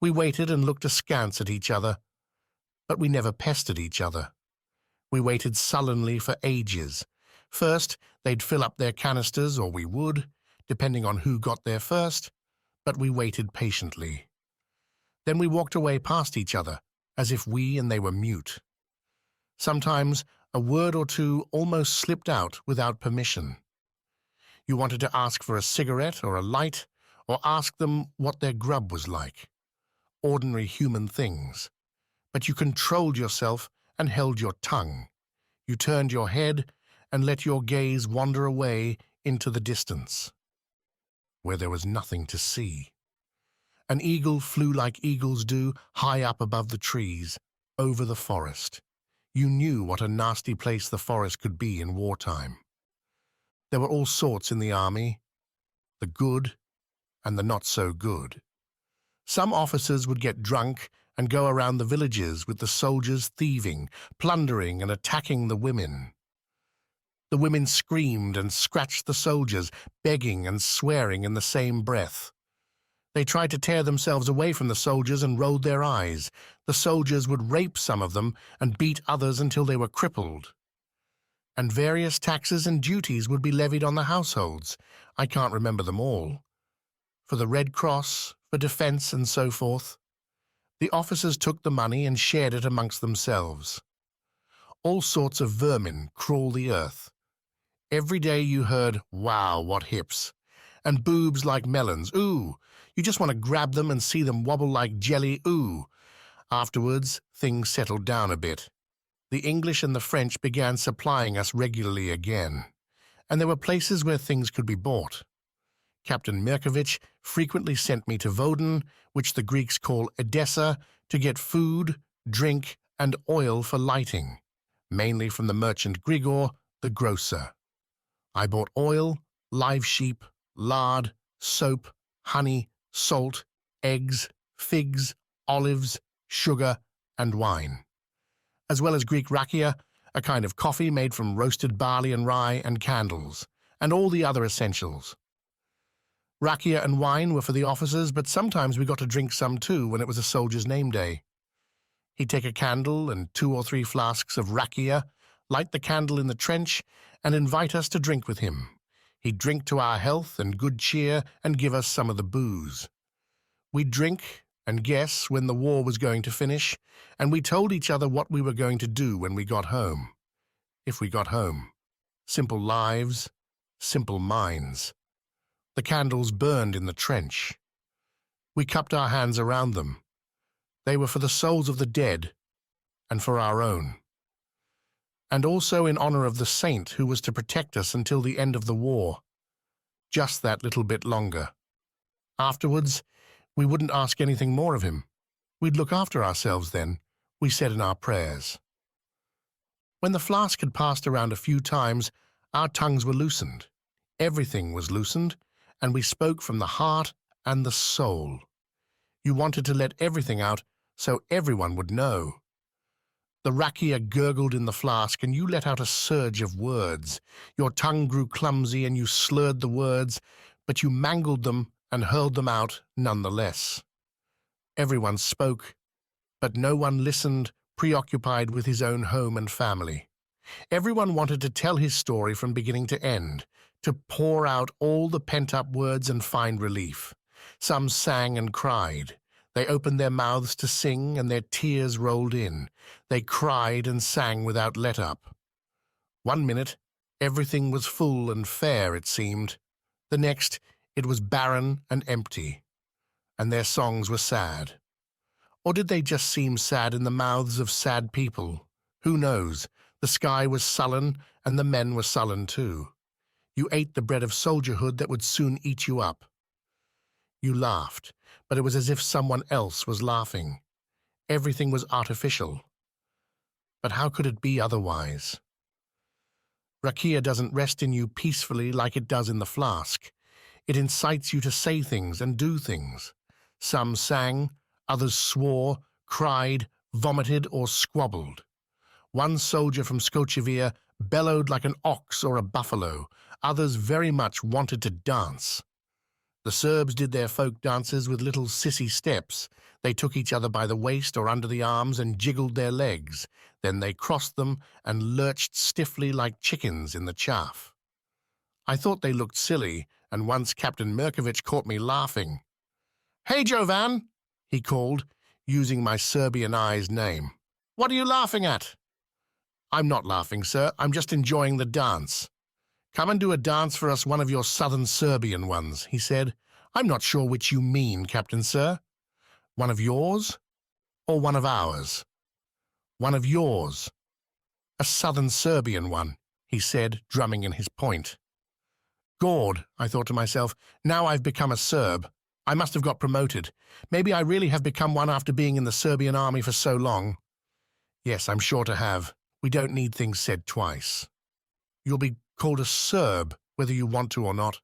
We waited and looked askance at each other, but we never pestered each other. We waited sullenly for ages. First, they'd fill up their canisters, or we would, depending on who got there first, but we waited patiently. Then we walked away past each other, as if we and they were mute. Sometimes a word or two almost slipped out without permission. You wanted to ask for a cigarette or a light, or ask them what their grub was like. Ordinary human things. But you controlled yourself and held your tongue. You turned your head and let your gaze wander away into the distance, where there was nothing to see. An eagle flew like eagles do, high up above the trees, over the forest. You knew what a nasty place the forest could be in wartime. There were all sorts in the army, the good and the not so good. Some officers would get drunk and go around the villages with the soldiers thieving, plundering, and attacking the women. The women screamed and scratched the soldiers, begging and swearing in the same breath. They tried to tear themselves away from the soldiers and rolled their eyes. The soldiers would rape some of them and beat others until they were crippled. And various taxes and duties would be levied on the households. I can't remember them all. For the Red Cross, for defense, and so forth. The officers took the money and shared it amongst themselves. All sorts of vermin crawl the earth. Every day you heard, "Wow, what hips," and boobs like melons, ooh. You just want to grab them and see them wobble like jelly, ooh. Afterwards, things settled down a bit. The English and the French began supplying us regularly again, and there were places where things could be bought. Captain Mirkovich frequently sent me to Vodun, which the Greeks call Edessa, to get food, drink, and oil for lighting, mainly from the merchant Grigor, the grocer. I bought oil, live sheep, lard, soap, honey, salt, eggs, figs, olives, sugar, and wine, as well as Greek rakia, a kind of coffee made from roasted barley and rye, and candles, and all the other essentials. Rakia and wine were for the officers, but sometimes we got to drink some too when it was a soldier's name day. He'd take a candle and 2 or 3 flasks of rakia, light the candle in the trench, and invite us to drink with him. He'd drink to our health and good cheer and give us some of the booze. We'd drink and guess when the war was going to finish, and we told each other what we were going to do when we got home. If we got home. Simple lives, simple minds. The candles burned in the trench. We cupped our hands around them. They were for the souls of the dead and for our own. and also in honor of the saint who was to protect us until the end of the war. Just that little bit longer. Afterwards, we wouldn't ask anything more of him. We'd look after ourselves then, we said in our prayers. When the flask had passed around a few times, our tongues were loosened. Everything was loosened, and we spoke from the heart and the soul. You wanted to let everything out so everyone would know. The rakia gurgled in the flask, and you let out a surge of words. Your tongue grew clumsy, and you slurred the words, but you mangled them and hurled them out nonetheless. Everyone spoke, but no one listened, preoccupied with his own home and family. Everyone wanted to tell his story from beginning to end, to pour out all the pent-up words and find relief. Some sang and cried. They opened their mouths to sing, and their tears rolled in. They cried and sang without let-up. One minute, everything was full and fair, it seemed. The next, it was barren and empty. And their songs were sad. Or did they just seem sad in the mouths of sad people? Who knows? The sky was sullen, and the men were sullen too. You ate the bread of soldierhood that would soon eat you up. You laughed, but it was as if someone else was laughing. Everything was artificial. But how could it be otherwise? Rakia doesn't rest in you peacefully like it does in the flask. It incites you to say things and do things. Some sang, others swore, cried, vomited, or squabbled. One soldier from Skochevia bellowed like an ox or a buffalo. Others very much wanted to dance. The Serbs did their folk dances with little sissy steps. They took each other by the waist or under the arms and jiggled their legs. Then they crossed them and lurched stiffly like chickens in the chaff. I thought they looked silly, and once Captain Merkovich caught me laughing. "Hey, Jovan," he called, using my Serbianized name. "What are you laughing at?" "I'm not laughing, sir. I'm just enjoying the dance." "Come and do a dance for us, one of your southern Serbian ones," he said. "I'm not sure which you mean, Captain Sir. One of yours or one of ours?" "One of yours. A southern Serbian one," he said, drumming in his point. "Gord," I thought to myself, "now I've become a Serb. I must have got promoted. Maybe I really have become one after being in the Serbian army for so long. Yes, I'm sure to have. We don't need things said twice. You'll be called a Serb, whether you want to or not."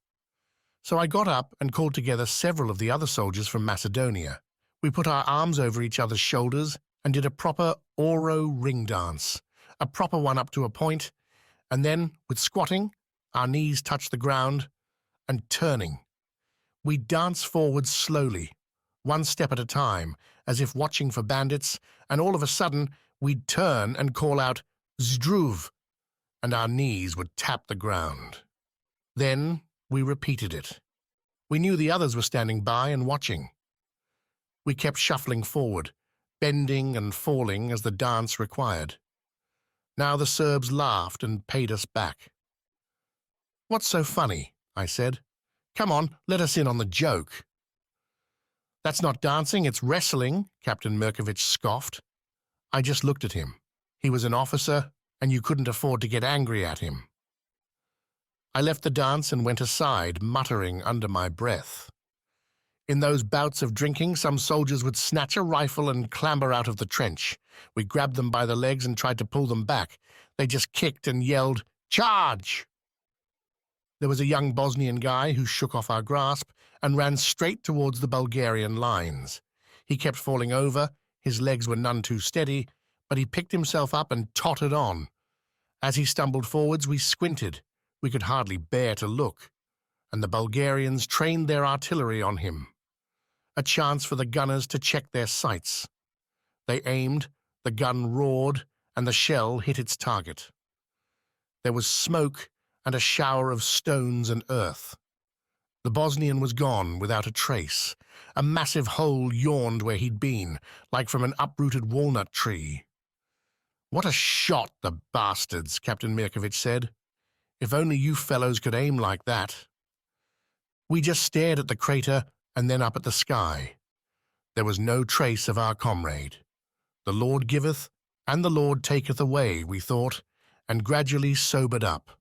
So I got up and called together several of the other soldiers from Macedonia. We put our arms over each other's shoulders and did a proper Oro ring dance, a proper one up to a point, and then, with squatting, our knees touched the ground, and turning. We danced forward slowly, one step at a time, as if watching for bandits, and all of a sudden we'd turn and call out, "Zdruv," and our knees would tap the ground. Then we repeated it. We knew the others were standing by and watching. We kept shuffling forward, bending and falling as the dance required. Now the Serbs laughed and paid us back. "What's so funny?" I said. "Come on, let us in on the joke." "That's not dancing, it's wrestling," Captain Merkovich scoffed. I just looked at him. He was an officer, and you couldn't afford to get angry at him. I left the dance and went aside, muttering under my breath. In those bouts of drinking, some soldiers would snatch a rifle and clamber out of the trench. We grabbed them by the legs and tried to pull them back. They just kicked and yelled, "Charge!" There was a young Bosnian guy who shook off our grasp and ran straight towards the Bulgarian lines. He kept falling over, his legs were none too steady, but he picked himself up and tottered on. As he stumbled forwards, we squinted. We could hardly bear to look. And the Bulgarians trained their artillery on him. A chance for the gunners to check their sights. They aimed, the gun roared, and the shell hit its target. There was smoke and a shower of stones and earth. The Bosnian was gone without a trace. A massive hole yawned where he'd been, like from an uprooted walnut tree. "What a shot, the bastards," Captain Mirkovich said. "If only you fellows could aim like that." We just stared at the crater and then up at the sky. There was no trace of our comrade. The Lord giveth, and the Lord taketh away, we thought, and gradually sobered up.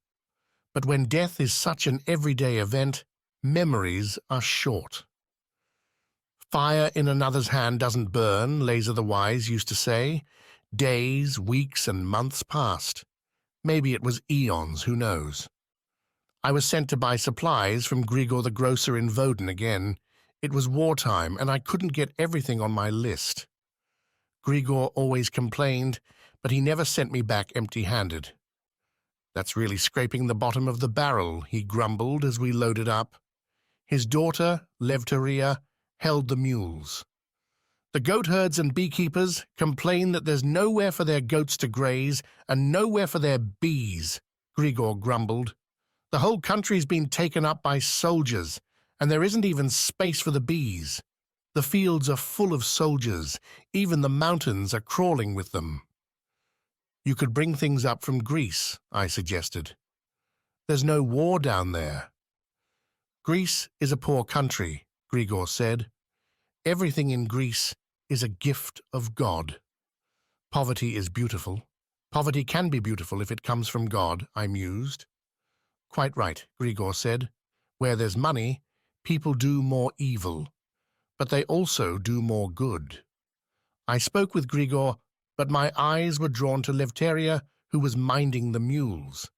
But when death is such an everyday event, memories are short. Fire in another's hand doesn't burn, Laser the Wise used to say. Days, weeks, and months passed. Maybe it was eons, who knows? I was sent to buy supplies from Grigor the grocer in Woden again. It was wartime, and I couldn't get everything on my list. Grigor always complained, but he never sent me back empty-handed. "That's really scraping the bottom of the barrel," he grumbled as we loaded up. His daughter, Levteria, held the mules. "The goatherds and beekeepers complain that there's nowhere for their goats to graze and nowhere for their bees," Grigor grumbled. "The whole country's been taken up by soldiers, and there isn't even space for the bees. The fields are full of soldiers, even the mountains are crawling with them." "You could bring things up from Greece," I suggested. "There's no war down there." "Greece is a poor country," Grigor said. "Everything in Greece is a gift of God. Poverty is beautiful. Poverty can be beautiful if it comes from God," I mused. "Quite right," Grigor said. "Where there's money, people do more evil, but they also do more good." I spoke with Grigor, but my eyes were drawn to Levteria, who was minding the mules.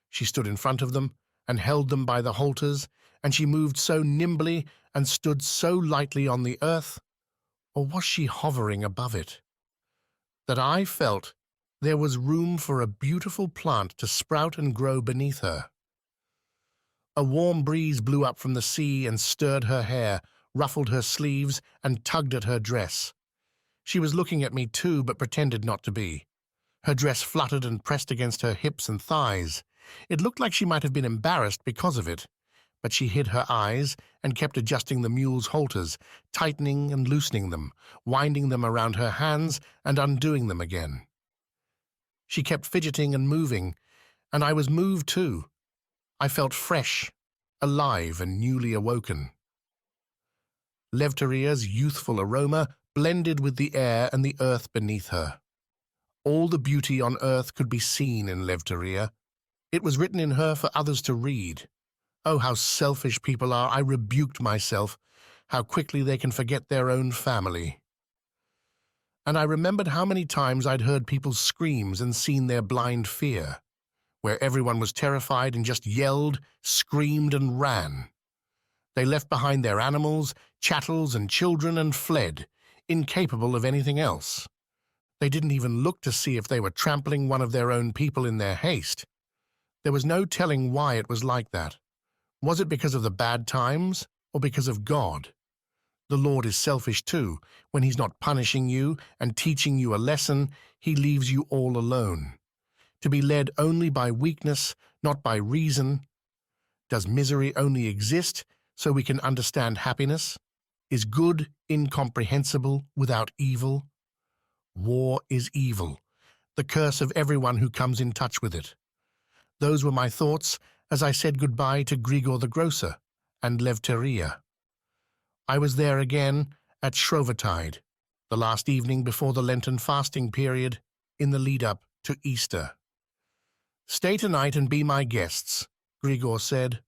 She stood in front of them and held them by the halters, and she moved so nimbly and stood so lightly on the earth, or was she hovering above it, that I felt there was room for a beautiful plant to sprout and grow beneath her. A warm breeze blew up from the sea and stirred her hair, ruffled her sleeves, and tugged at her dress. She was looking at me too, but pretended not to be. Her dress fluttered and pressed against her hips and thighs. It looked like she might have been embarrassed because of it, but she hid her eyes and kept adjusting the mule's halters, tightening and loosening them, winding them around her hands and undoing them again. She kept fidgeting and moving, and I was moved too. I felt fresh, alive, and newly awoken. Levteria's youthful aroma blended with the air and the earth beneath her. All the beauty on earth could be seen in Levteria. It was written in her for others to read. Oh, how selfish people are! I rebuked myself. How quickly they can forget their own family. And I remembered how many times I'd heard people's screams and seen their blind fear, where everyone was terrified and just yelled, screamed, and ran. They left behind their animals, chattels, and children and fled, incapable of anything else. They didn't even look to see if they were trampling one of their own people in their haste. There was no telling why it was like that. Was it because of the bad times, or because of God? The Lord is selfish too. When he's not punishing you and teaching you a lesson, he leaves you all alone, to be led only by weakness, not by reason. Does misery only exist so we can understand happiness? Is good incomprehensible without evil? War is evil, the curse of everyone who comes in touch with it. Those were my thoughts as I said goodbye to Grigor the grocer and Levteria. I was there again at Shrovetide, the last evening before the Lenten fasting period in the lead-up to Easter. "Stay tonight and be my guests," Grigor said.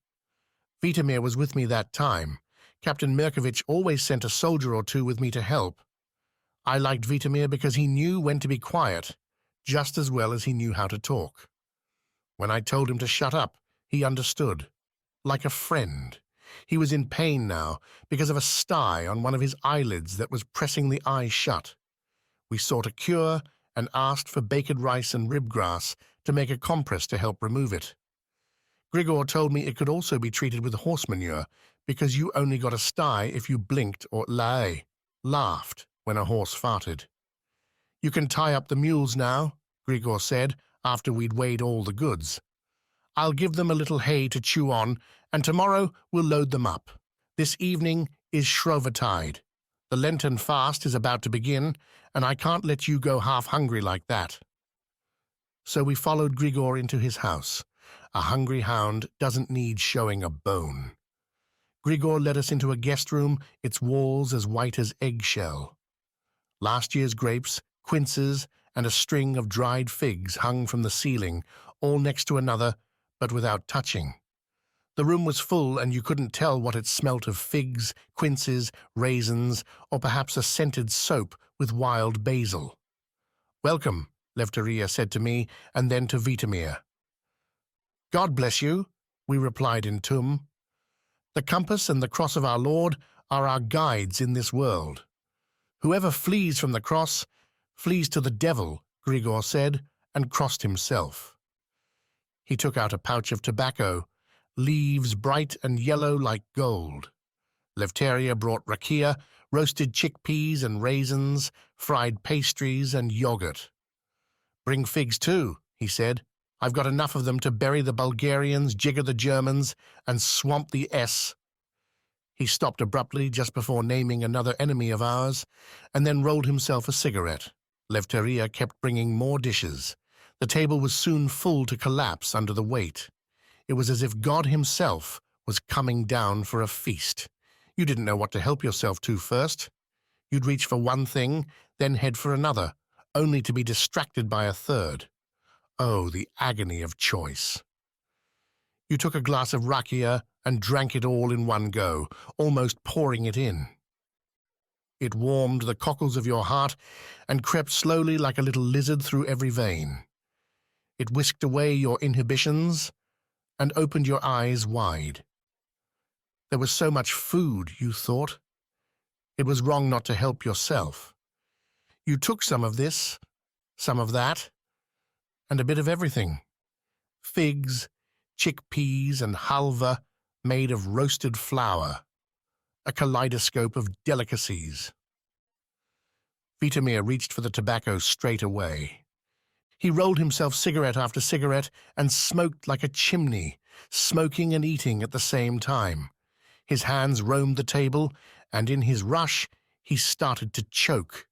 Vitamir was with me that time. Captain Mirkovich always sent a soldier or two with me to help. I liked Vitamir because he knew when to be quiet, just as well as he knew how to talk. When I told him to shut up, he understood, like a friend. He was in pain now because of a sty on one of his eyelids that was pressing the eye shut. We sought a cure and asked for baked rice and ribgrass to make a compress to help remove it. Grigor told me it could also be treated with horse manure because you only got a sty if you blinked or laughed when a horse farted. "You can tie up the mules now," Grigor said after we'd weighed all the goods. "I'll give them a little hay to chew on, and tomorrow we'll load them up. This evening is Shrovetide. The Lenten fast is about to begin, and I can't let you go half-hungry like that." So we followed Grigor into his house. A hungry hound doesn't need showing a bone. Grigor led us into a guest room, its walls as white as eggshell. Last year's grapes, quinces, and a string of dried figs hung from the ceiling, all next to another, but without touching. The room was full, and you couldn't tell what it smelt of: figs, quinces, raisins, or perhaps a scented soap with wild basil. "Welcome," Lefteria said to me, and then to Vitomir. "God bless you," we replied in Tum. "The compass and the cross of our Lord are our guides in this world. Whoever flees from the cross flees to the devil," Grigor said, and crossed himself. He took out a pouch of tobacco, leaves bright and yellow like gold. Lefteria brought rakia, roasted chickpeas and raisins, fried pastries and yogurt. "Bring figs too," he said. "I've got enough of them to bury the Bulgarians, jigger the Germans, and swamp the S." He stopped abruptly just before naming another enemy of ours, and then rolled himself a cigarette. Lefteria kept bringing more dishes. The table was soon full to collapse under the weight. It was as if God himself was coming down for a feast. You didn't know what to help yourself to first. You'd reach for one thing, then head for another, only to be distracted by a third. Oh, the agony of choice. You took a glass of rakia and drank it all in one go, almost pouring it in. It warmed the cockles of your heart and crept slowly like a little lizard through every vein. It whisked away your inhibitions and opened your eyes wide. There was so much food, you thought. It was wrong not to help yourself. You took some of this, some of that, and a bit of everything. Figs, chickpeas, and halva made of roasted flour, a kaleidoscope of delicacies. Vitomir reached for the tobacco straight away. He rolled himself cigarette after cigarette and smoked like a chimney, smoking and eating at the same time. His hands roamed the table, and in his rush he started to choke.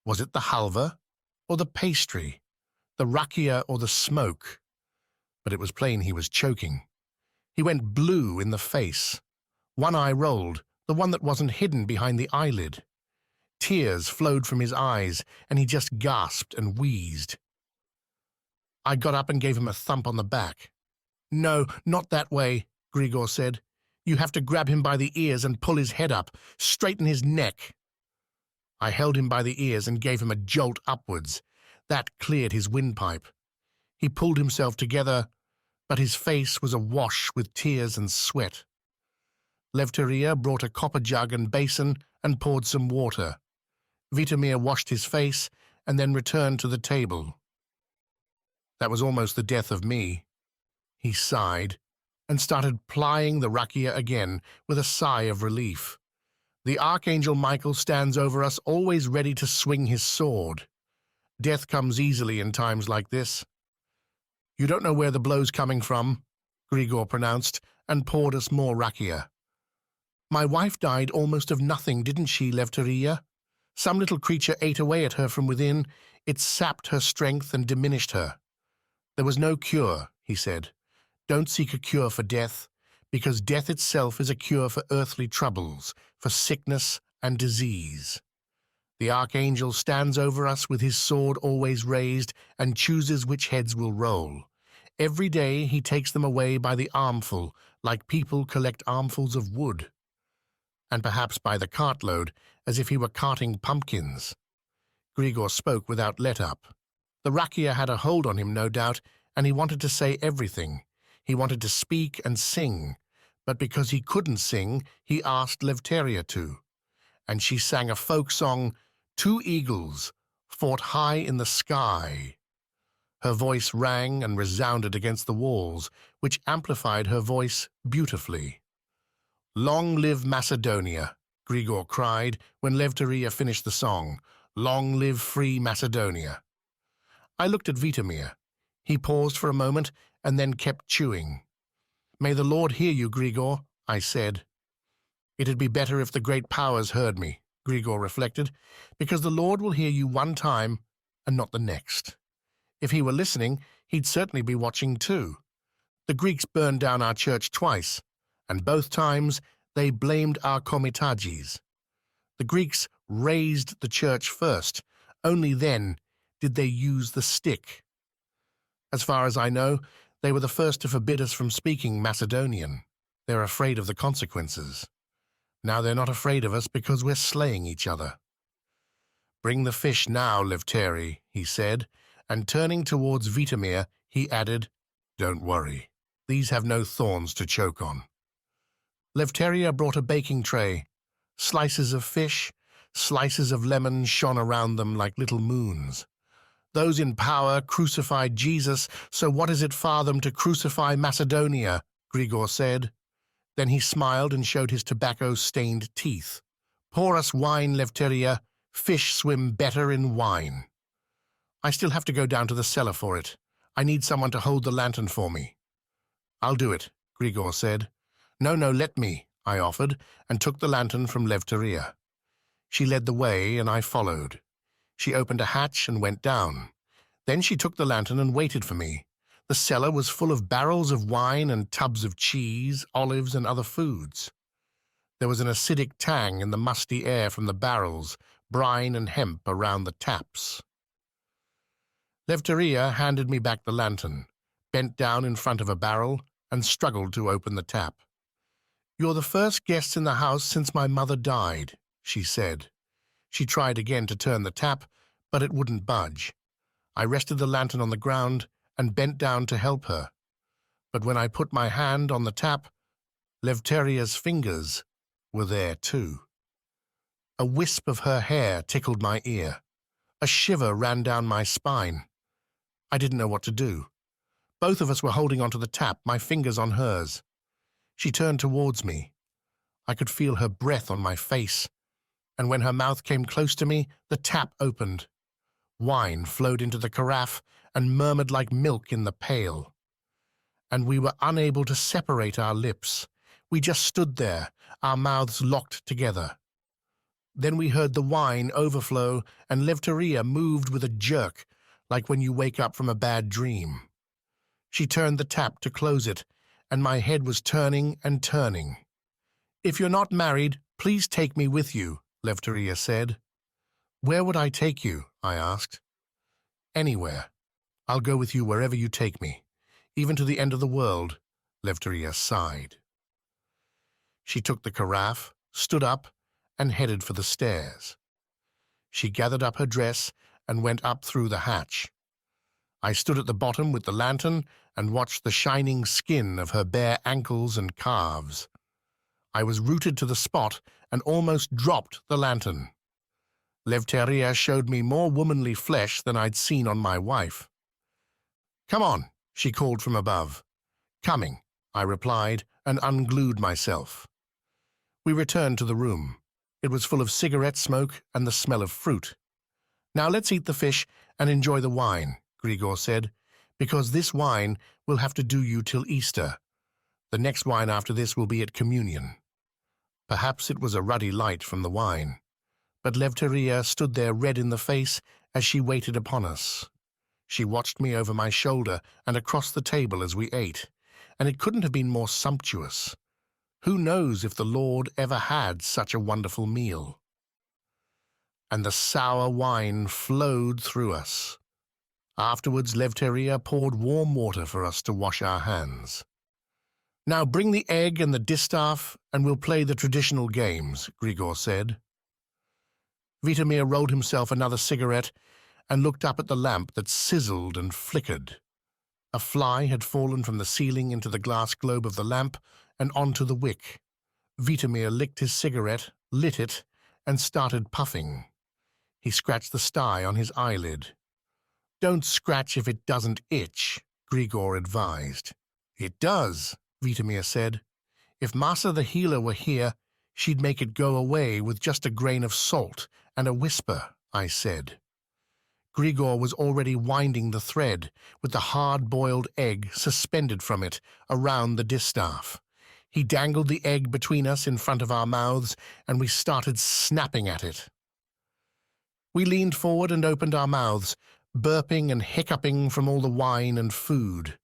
Was it the halva or the pastry, the rakia or the smoke? But it was plain he was choking. He went blue in the face. One eye rolled, the one that wasn't hidden behind the eyelid. Tears flowed from his eyes, and he just gasped and wheezed. I got up and gave him a thump on the back. "No, not that way," Grigor said. "You have to grab him by the ears and pull his head up, straighten his neck." I held him by the ears and gave him a jolt upwards. That cleared his windpipe. He pulled himself together, but his face was awash with tears and sweat. Lefteria brought a copper jug and basin and poured some water. Vitomir washed his face and then returned to the table. "That was almost the death of me." He sighed and started plying the rakia again with a sigh of relief. "The Archangel Michael stands over us, always ready to swing his sword. Death comes easily in times like this." "You don't know where the blow's coming from," Grigor pronounced, and poured us more rakia. "My wife died almost of nothing, didn't she, Lefteria? Some little creature ate away at her from within. It sapped her strength and diminished her. There was no cure," he said. "Don't seek a cure for death, because death itself is a cure for earthly troubles, for sickness and disease. The Archangel stands over us with his sword always raised and chooses which heads will roll. Every day he takes them away by the armful, like people collect armfuls of wood, and perhaps by the cartload, as if he were carting pumpkins." Grigor spoke without let-up. The rakia had a hold on him, no doubt, and he wanted to say everything. He wanted to speak and sing, but because he couldn't sing, he asked Lefteria to, and she sang a folk song, "Two eagles fought high in the sky." Her voice rang and resounded against the walls, which amplified her voice beautifully. "Long live Macedonia," Grigor cried when Lefteria finished the song. "Long live free Macedonia." I looked at Vitomir. He paused for a moment and then kept chewing. "May the Lord hear you, Grigor," I said. "It'd be better if the great powers heard me," Grigor reflected, "because the Lord will hear you one time and not the next. If he were listening, he'd certainly be watching too. The Greeks burned down our church twice, and both times they blamed our komitagis. The Greeks razed the church first. Only then did they use the stick. As far as I know, they were the first to forbid us from speaking Macedonian. They're afraid of the consequences. Now they're not afraid of us because we're slaying each other. "Bring the fish now, Levteri," he said, and turning towards Vitomir, he added, "Don't worry, these have no thorns to choke on." Levteria brought a baking tray. Slices of fish, slices of lemon shone around them like little moons. Those in power crucified Jesus, so what is it for them to crucify Macedonia? Grigor said. Then he smiled and showed his tobacco-stained teeth. "Pour us wine, Levteria. Fish swim better in wine." "I still have to go down to the cellar for it. I need someone to hold the lantern for me." "I'll do it," Grigor said. No, let me," I offered, and took the lantern from Levteria. She led the way, and I followed. She opened a hatch and went down. Then she took the lantern and waited for me. The cellar was full of barrels of wine and tubs of cheese, olives, and other foods. There was an acidic tang in the musty air from the barrels, brine and hemp around the taps. Levteria handed me back the lantern, bent down in front of a barrel, and struggled to open the tap. "You're the first guest in the house since my mother died," she said. She tried again to turn the tap, but it wouldn't budge. I rested the lantern on the ground and bent down to help her. But when I put my hand on the tap, Levteria's fingers were there too. A wisp of her hair tickled my ear. A shiver ran down my spine. I didn't know what to do. Both of us were holding onto the tap, my fingers on hers. She turned towards me. I could feel her breath on my face, and when her mouth came close to me, the tap opened. Wine flowed into the carafe and murmured like milk in the pail. And we were unable to separate our lips. We just stood there, our mouths locked together. Then we heard the wine overflow, and Levteria moved with a jerk, like when you wake up from a bad dream. She turned the tap to close it, and my head was turning and turning. "If you're not married, please take me with you," Levteria said. "Where would I take you?" I asked. "Anywhere. I'll go with you wherever you take me, even to the end of the world," Levteria sighed. She took the carafe, stood up, and headed for the stairs. She gathered up her dress and went up through the hatch. I stood at the bottom with the lantern and watched the shining skin of her bare ankles and calves. I was rooted to the spot and almost dropped the lantern. Levteria showed me more womanly flesh than I'd seen on my wife. "Come on," she called from above. "Coming," I replied, and unglued myself. We returned to the room. It was full of cigarette smoke and the smell of fruit. "Now let's eat the fish and enjoy the wine," Grigor said, "because this wine will have to do you till Easter. The next wine after this will be at communion." Perhaps it was a ruddy light from the wine, but Levteria stood there red in the face as she waited upon us. She watched me over my shoulder and across the table as we ate, and it couldn't have been more sumptuous. Who knows if the Lord ever had such a wonderful meal? And the sour wine flowed through us. Afterwards, Levteria poured warm water for us to wash our hands. "Now bring the egg and the distaff, and we'll play the traditional games," Grigor said. Vitomir rolled himself another cigarette and looked up at the lamp that sizzled and flickered. A fly had fallen from the ceiling into the glass globe of the lamp and onto the wick. Vitomir licked his cigarette, lit it, and started puffing. He scratched the sty on his eyelid. "Don't scratch if it doesn't itch," Grigor advised. "It does," Vitomir said. "If Masa the healer were here, she'd make it go away with just a grain of salt and a whisper," I said. Grigor was already winding the thread, with the hard-boiled egg suspended from it around the distaff. He dangled the egg between us in front of our mouths, and we started snapping at it. We leaned forward and opened our mouths, burping and hiccuping from all the wine and food.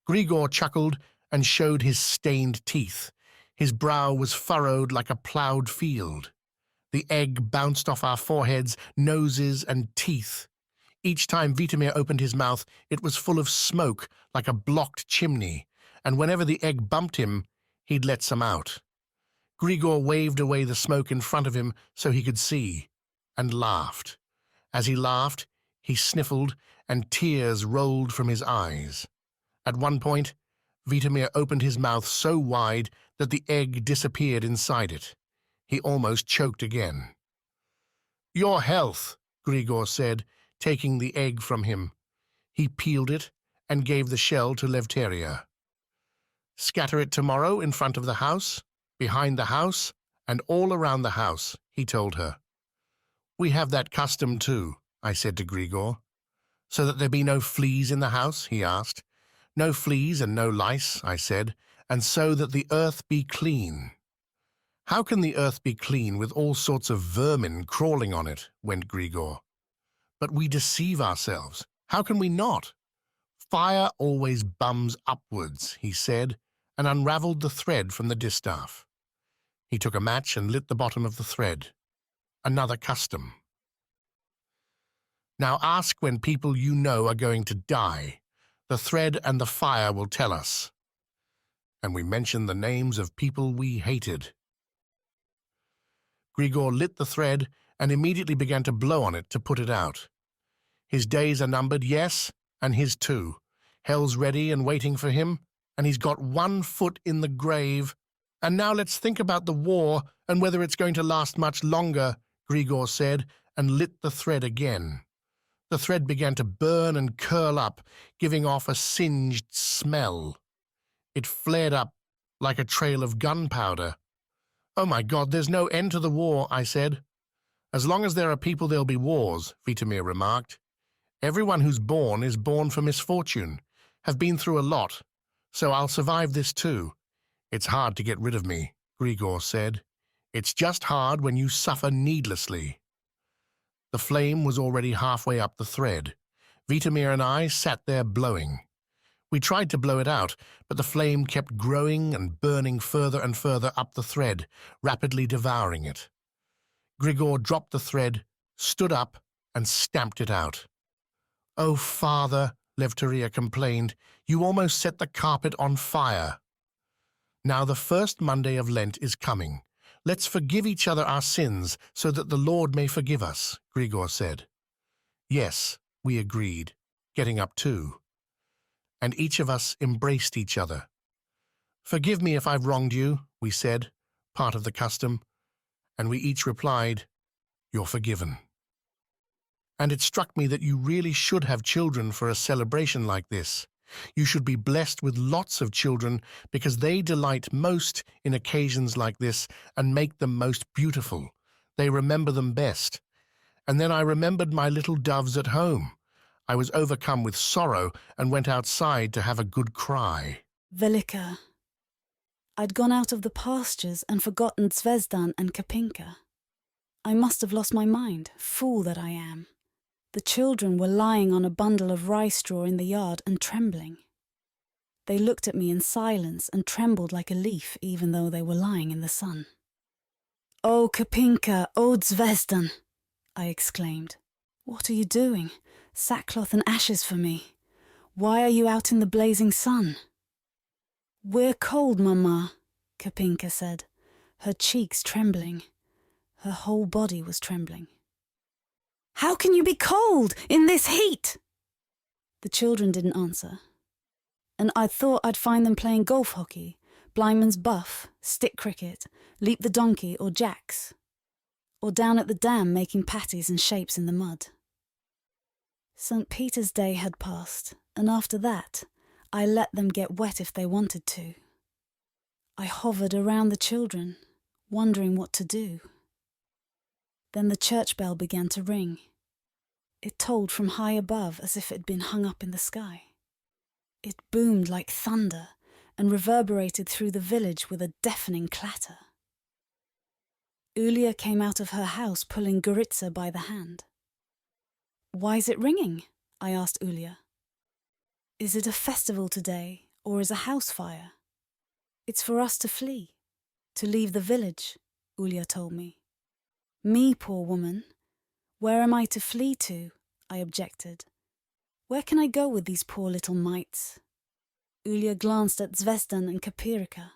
Grigor chuckled and showed his stained teeth. His brow was furrowed like a ploughed field. The egg bounced off our foreheads, noses, and teeth. Each time Vitomir opened his mouth, it was full of smoke like a blocked chimney, and whenever the egg bumped him, he'd let some out. Grigor waved away the smoke in front of him so he could see, and laughed. As he laughed, he sniffled, and tears rolled from his eyes. At one point, Vitomir opened his mouth so wide that the egg disappeared inside it. He almost choked again. "Your health," Grigor said, taking the egg from him. He peeled it and gave the shell to Levteria. "Scatter it tomorrow in front of the house, behind the house, and all around the house," he told her. "We have that custom too," I said to Grigor. "So that there be no fleas in the house?" he asked. "No fleas and no lice," I said, "and so that the earth be clean." "How can the earth be clean with all sorts of vermin crawling on it?" went Grigor. "But we deceive ourselves. How can we not?" "Fire always bums upwards," he said, and unravelled the thread from the distaff. He took a match and lit the bottom of the thread. Another custom. "Now ask when people you know are going to die. The thread and the fire will tell us." And we mentioned the names of people we hated. Grigor lit the thread and immediately began to blow on it to put it out. His days are numbered, yes, and his too. Hell's ready and waiting for him, and he's got 1 foot in the grave. "And now let's think about the war and whether it's going to last much longer," Grigor said, and lit the thread again. The thread began to burn and curl up, giving off a singed smell. It flared up like a trail of gunpowder. "Oh my God, there's no end to the war," I said. "As long as there are people, there'll be wars," Vitomir remarked. "Everyone who's born is born for misfortune. Have been through a lot, so I'll survive this too. It's hard to get rid of me," Grigor said. "It's just hard when you suffer needlessly." The flame was already halfway up the thread. Vitomir and I sat there blowing. We tried to blow it out, but the flame kept growing and burning further and further up the thread, rapidly devouring it. Grigor dropped the thread, stood up, and stamped it out. "Oh, Father," Levteria complained, "you almost set the carpet on fire." "Now the first Monday of Lent is coming. Let's forgive each other our sins so that the Lord may forgive us," Grigor said. "Yes," we agreed, getting up too. And each of us embraced each other. "Forgive me if I've wronged you," we said, part of the custom, and we each replied, "You're forgiven." And it struck me that you really should have children for a celebration like this. You should be blessed with lots of children because they delight most in occasions like this and make them most beautiful. They remember them best. And then I remembered my little doves at home. I was overcome with sorrow and went outside to have a good cry. Velika. I'd gone out of the pastures and forgotten Zvezdan and Kapinka. I must have lost my mind, fool that I am. The children were lying on a bundle of rye straw in the yard and trembling. They looked at me in silence and trembled like a leaf even though they were lying in the sun. "Oh, Kapinka, oh, Zvezdan," I exclaimed. "What are you doing? Sackcloth and ashes for me. Why are you out in the blazing sun?" "We're cold, Mama," Kapinka said, her cheeks trembling. Her whole body was trembling. "How can you be cold in this heat?" The children didn't answer. And I thought I'd find them playing golf hockey, blindman's buff, stick cricket, leap the donkey or jacks. Or down at the dam making patties and shapes in the mud. St. Peter's Day had passed, and after that, I let them get wet if they wanted to. I hovered around the children, wondering what to do. Then the church bell began to ring. It tolled from high above as if it had been hung up in the sky. It boomed like thunder and reverberated through the village with a deafening clatter. Ulia came out of her house pulling Goritza by the hand. "Why is it ringing?" I asked Ulia. "Is it a festival today, or is a house fire?" "It's for us to flee, to leave the village," Ulia told me. "Me, poor woman. Where am I to flee to? I objected. Where can I go with these poor little mites? Ulia glanced at Zvezdan and Kapirka,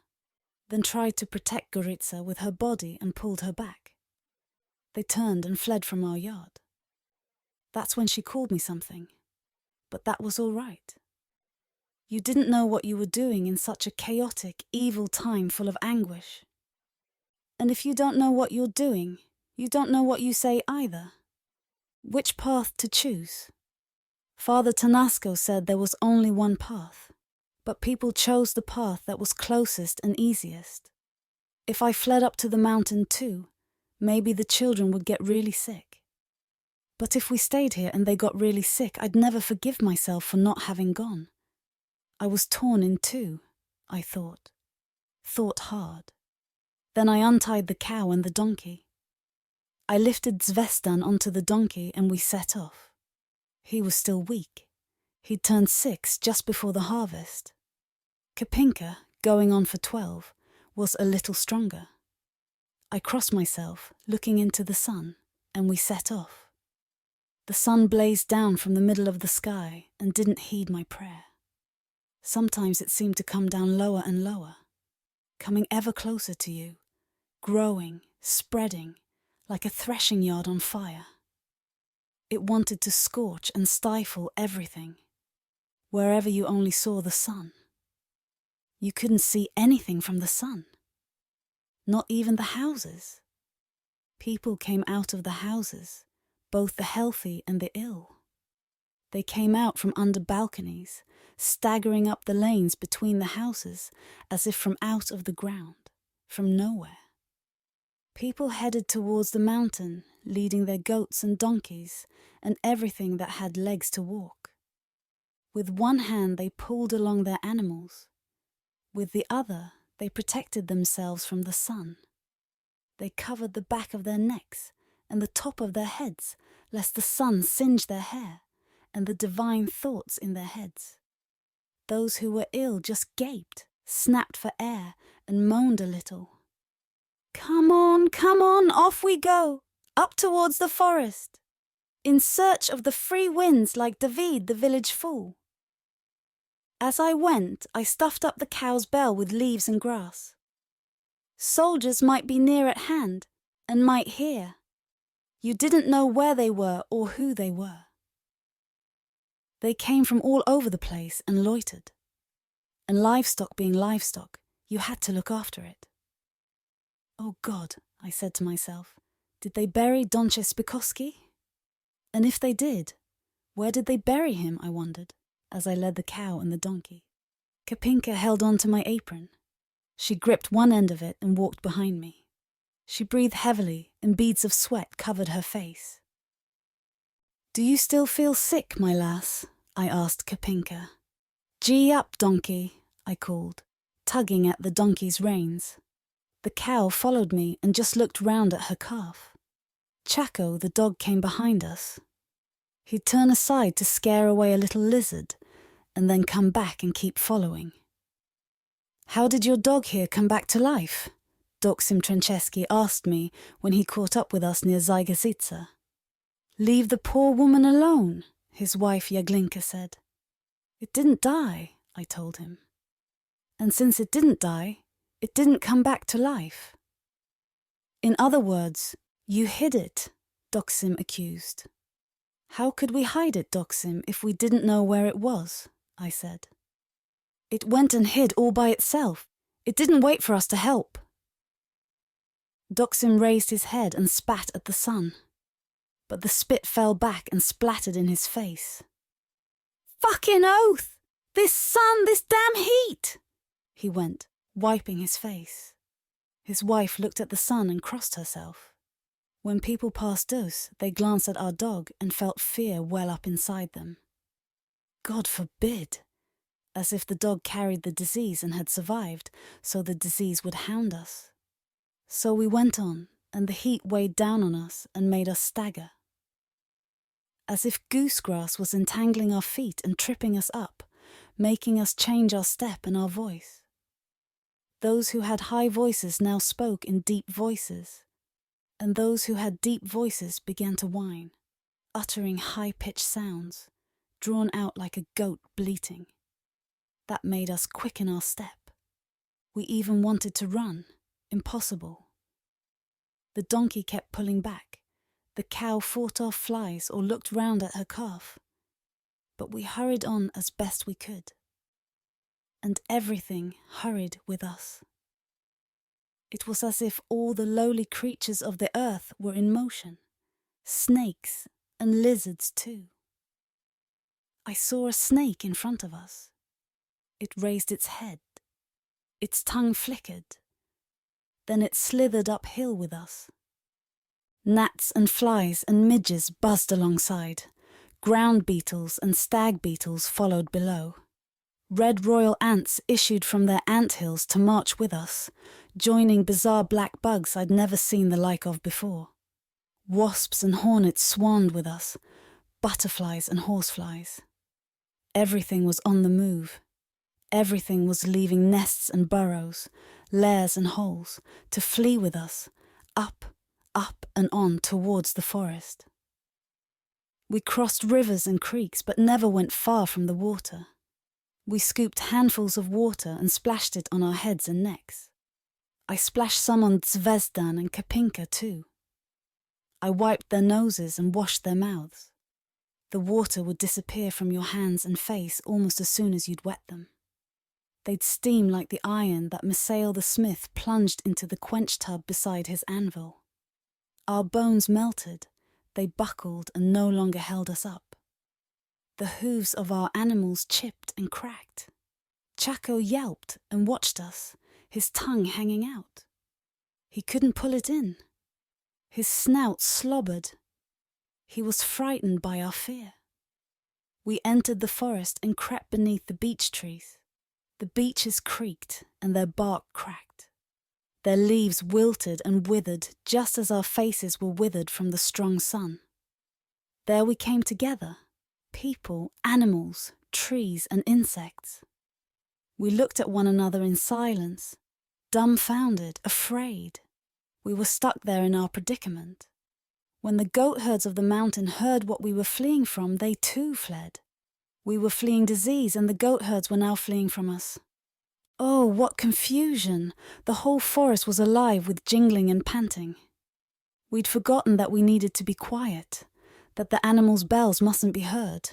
then tried to protect Goritza with her body and pulled her back. They turned and fled from our yard. That's when she called me something, but that was all right. You didn't know what you were doing in such a chaotic, evil time full of anguish. And if you don't know what you're doing, you don't know what you say either. Which path to choose? Father Tanasco said there was only one path, but people chose the path that was closest and easiest. If I fled up to the mountain too, maybe the children would get really sick. But if we stayed here and they got really sick, I'd never forgive myself for not having gone. I was torn in two, I thought hard. Then I untied the cow and the donkey. I lifted Zvezdan onto the donkey and we set off. He was still weak. He'd turned 6 just before the harvest. Kapinka, going on for 12, was a little stronger. I crossed myself, looking into the sun, and we set off. The sun blazed down from the middle of the sky and didn't heed my prayer. Sometimes it seemed to come down lower and lower, coming ever closer to you, growing, spreading, like a threshing yard on fire. It wanted to scorch and stifle everything, wherever you only saw the sun. You couldn't see anything from the sun, not even the houses. People came out of the houses, both the healthy and the ill. They came out from under balconies, staggering up the lanes between the houses as if from out of the ground, from nowhere. People headed towards the mountain, leading their goats and donkeys and everything that had legs to walk. With one hand they pulled along their animals. With the other they protected themselves from the sun. They covered the back of their necks and the top of their heads, lest the sun singe their hair and the divine thoughts in their heads. Those who were ill just gaped, snapped for air, and moaned a little. Come on, off we go, up towards the forest, in search of the free winds like David the village fool. As I went, I stuffed up the cow's bell with leaves and grass. Soldiers might be near at hand and might hear. You didn't know where they were or who they were. They came from all over the place and loitered. And livestock being livestock, you had to look after it. Oh God, I said to myself, did they bury Donche Spikoski? And if they did, where did they bury him, I wondered, as I led the cow and the donkey. Kapinka held on to my apron. She gripped one end of it and walked behind me. She breathed heavily and beads of sweat covered her face. Do you still feel sick, my lass? I asked Kapinka. Gee up, donkey, I called, tugging at the donkey's reins. The cow followed me and just looked round at her calf. Chaco, the dog, came behind us. He'd turn aside to scare away a little lizard and then come back and keep following. How did your dog here come back to life? Doksim Trancheski asked me when he caught up with us near Zygazitsa. Leave the poor woman alone, his wife Jaglinka said. It didn't die, I told him. And since it didn't die, it didn't come back to life. In other words, you hid it, Doksim accused. How could we hide it, Doksim, if we didn't know where it was? I said. It went and hid all by itself. It didn't wait for us to help. Doksim raised his head and spat at the sun, but the spit fell back and splattered in his face. Fucking oath! This sun, this damn heat! He went, wiping his face. His wife looked at the sun and crossed herself. When people passed us, they glanced at our dog and felt fear well up inside them. God forbid! As if the dog carried the disease and had survived, so the disease would hound us. So we went on, and the heat weighed down on us and made us stagger. As if goosegrass was entangling our feet and tripping us up, making us change our step and our voice. Those who had high voices now spoke in deep voices, and those who had deep voices began to whine. uttering high-pitched sounds, drawn out like a goat bleating. That made us quicken our step. We even wanted to run. Impossible. The donkey kept pulling back. The cow fought off flies or looked round at her calf. But we hurried on as best we could. And everything hurried with us. It was as if all the lowly creatures of the earth were in motion, snakes and lizards too. I saw a snake in front of us. It raised its head. Its tongue flickered. Then it slithered uphill with us. Gnats and flies and midges buzzed alongside. Ground beetles and stag beetles followed below. Red royal ants issued from their anthills to march with us, joining bizarre black bugs I'd never seen the like of before. Wasps and hornets swarmed with us, butterflies and horseflies. Everything was on the move. Everything was leaving nests and burrows, lairs and holes, to flee with us, up and on towards the forest. We crossed rivers and creeks, but never went far from the water. We scooped handfuls of water and splashed it on our heads and necks. I splashed some on Zvezdan and Kapinka too. I wiped their noses and washed their mouths. The water would disappear from your hands and face almost as soon as you'd wet them. They'd steam like the iron that Masael the smith plunged into the quench tub beside his anvil. Our bones melted, they buckled and no longer held us up. The hooves of our animals chipped and cracked. Chaco yelped and watched us, his tongue hanging out. He couldn't pull it in. His snout slobbered. He was frightened by our fear. We entered the forest and crept beneath the beech trees. The beeches creaked and their bark cracked. Their leaves wilted and withered just as our faces were withered from the strong sun. There we came together, people, animals, trees and insects. We looked at one another in silence, dumbfounded, afraid. We were stuck there in our predicament. When the goat herds of the mountain heard what we were fleeing from, they too fled. We were fleeing disease, and the goat herds were now fleeing from us. Oh, what confusion! The whole forest was alive with jingling and panting. We'd forgotten that we needed to be quiet, that the animals' bells mustn't be heard.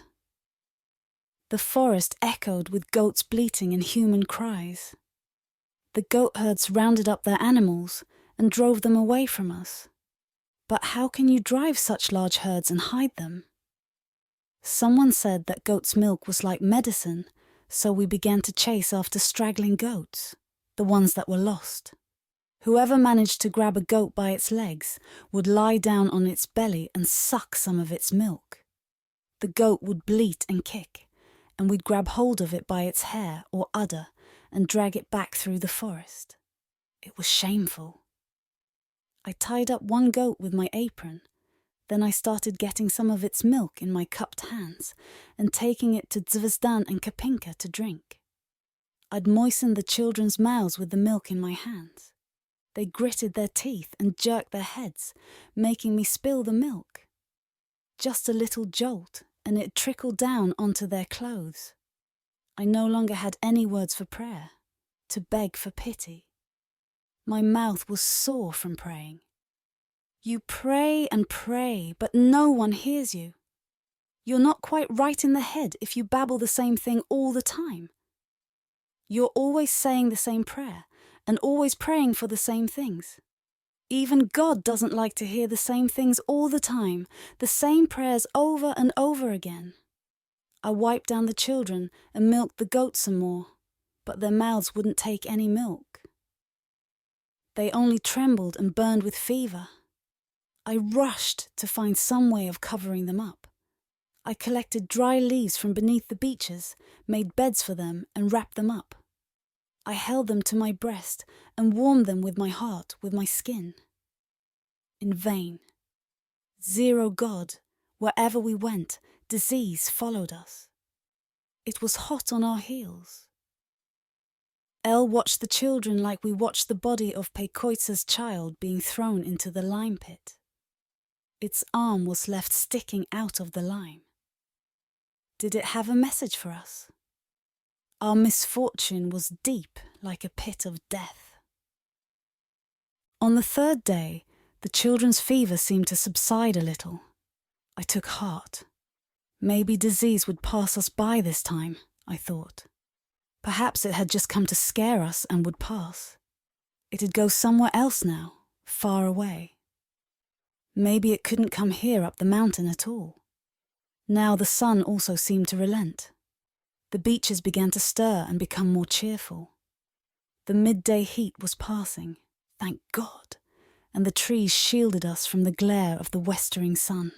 The forest echoed with goats bleating and human cries. The goat herds rounded up their animals and drove them away from us. But how can you drive such large herds and hide them? Someone said that goat's milk was like medicine, so we began to chase after straggling goats, the ones that were lost. Whoever managed to grab a goat by its legs would lie down on its belly and suck some of its milk. The goat would bleat and kick, and we'd grab hold of it by its hair or udder and drag it back through the forest. It was shameful. I tied up one goat with my apron. Then I started getting some of its milk in my cupped hands and taking it to Zvezdan and Kapinka to drink. I'd moisten the children's mouths with the milk in my hands. They gritted their teeth and jerked their heads, making me spill the milk. Just a little jolt, and it trickled down onto their clothes. I no longer had any words for prayer, to beg for pity. My mouth was sore from praying. You pray and pray, but no one hears you. You're not quite right in the head if you babble the same thing all the time. You're always saying the same prayer and always praying for the same things. Even God doesn't like to hear the same things all the time, the same prayers over and over again. I wiped down the children and milked the goats some more, but their mouths wouldn't take any milk. They only trembled and burned with fever. I rushed to find some way of covering them up. I collected dry leaves from beneath the beeches, made beds for them and wrapped them up. I held them to my breast and warmed them with my heart, with my skin. In vain. Zero God. Wherever we went, disease followed us. It was hot on our heels. El watched the children like we watched the body of Pekoitsa's child being thrown into the lime pit. Its arm was left sticking out of the lime. Did it have a message for us? Our misfortune was deep, like a pit of death. On the third day, the children's fever seemed to subside a little. I took heart. Maybe disease would pass us by this time, I thought. Perhaps it had just come to scare us and would pass. It'd go somewhere else now, far away. Maybe it couldn't come here up the mountain at all. Now the sun also seemed to relent. The beaches began to stir and become more cheerful. The midday heat was passing, thank God, and the trees shielded us from the glare of the westering sun.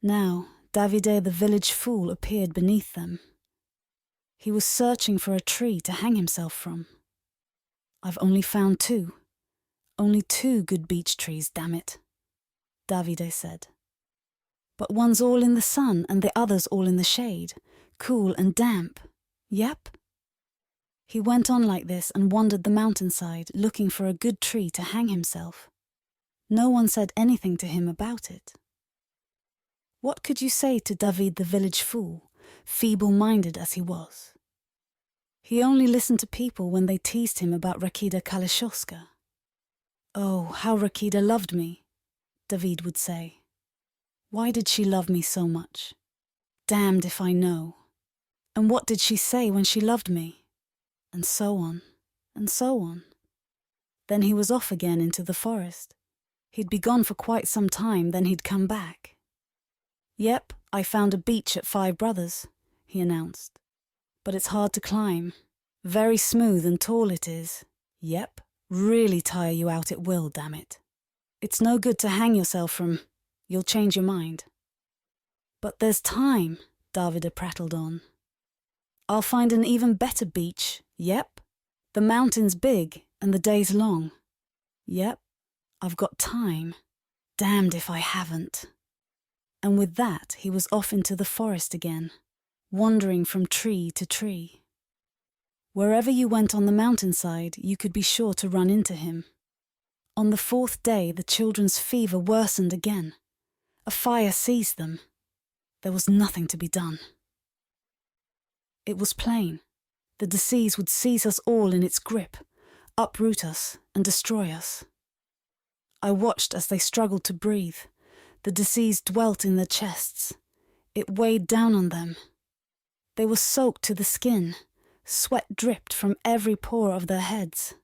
Now, Davide the village fool appeared beneath them. He was searching for a tree to hang himself from. I've only found 2. Only 2 good beech trees, damn it, Davide said. But one's all in the sun and the other's all in the shade, cool and damp. Yep. He went on like this and wandered the mountainside looking for a good tree to hang himself. No one said anything to him about it. What could you say to David the village fool, feeble-minded as he was? He only listened to people when they teased him about Rakida Kalishowska. Oh, how Rakida loved me, David would say. Why did she love me so much? Damned if I know. And what did she say when she loved me? And so on, and so on. Then he was off again into the forest. He'd be gone for quite some time, then he'd come back. Yep, I found a beach at 5 Brothers, he announced. But it's hard to climb. Very smooth and tall it is. Yep, really tire you out it will, damn it. It's no good to hang yourself from. You'll change your mind. But there's time, Davide prattled on. I'll find an even better beach. Yep. The mountain's big and the day's long. Yep. I've got time. Damned if I haven't. And with that, he was off into the forest again, wandering from tree to tree. Wherever you went on the mountainside, you could be sure to run into him. On the 4th day, the children's fever worsened again. A fire seized them. There was nothing to be done. It was plain. The disease would seize us all in its grip, uproot us and destroy us. I watched as they struggled to breathe. The disease dwelt in their chests. It weighed down on them. They were soaked to the skin. Sweat dripped from every pore of their heads.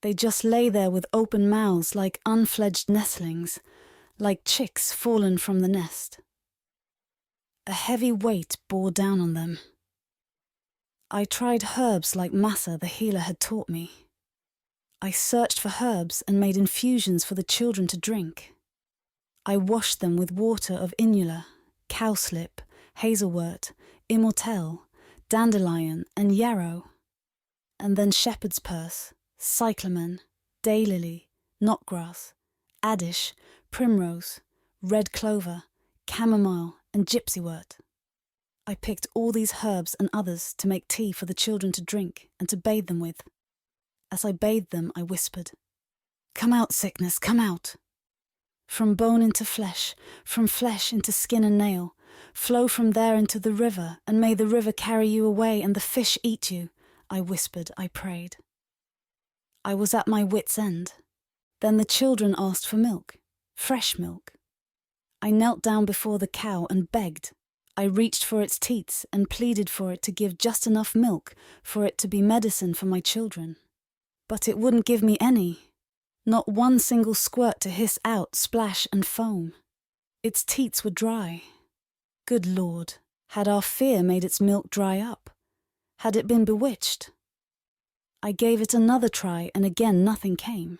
They just lay there with open mouths like unfledged nestlings, like chicks fallen from the nest. A heavy weight bore down on them. I tried herbs like Massa, the healer, had taught me. I searched for herbs and made infusions for the children to drink. I washed them with water of inula, cowslip, hazelwort, immortelle, dandelion and yarrow, and then shepherd's purse, cyclamen, daylily, knotgrass, addish, primrose, red clover, chamomile and gypsywort. I picked all these herbs and others to make tea for the children to drink and to bathe them with. As I bathed them, I whispered, "Come out, sickness, come out. From bone into flesh, from flesh into skin and nail, flow from there into the river, and may the river carry you away and the fish eat you," I whispered, I prayed. I was at my wit's end. Then the children asked for milk, fresh milk. I knelt down before the cow and begged. I reached for its teats and pleaded for it to give just enough milk for it to be medicine for my children. But it wouldn't give me any. Not one single squirt to hiss out, splash and foam. Its teats were dry. Good Lord, had our fear made its milk dry up? Had it been bewitched? I gave it another try and again nothing came.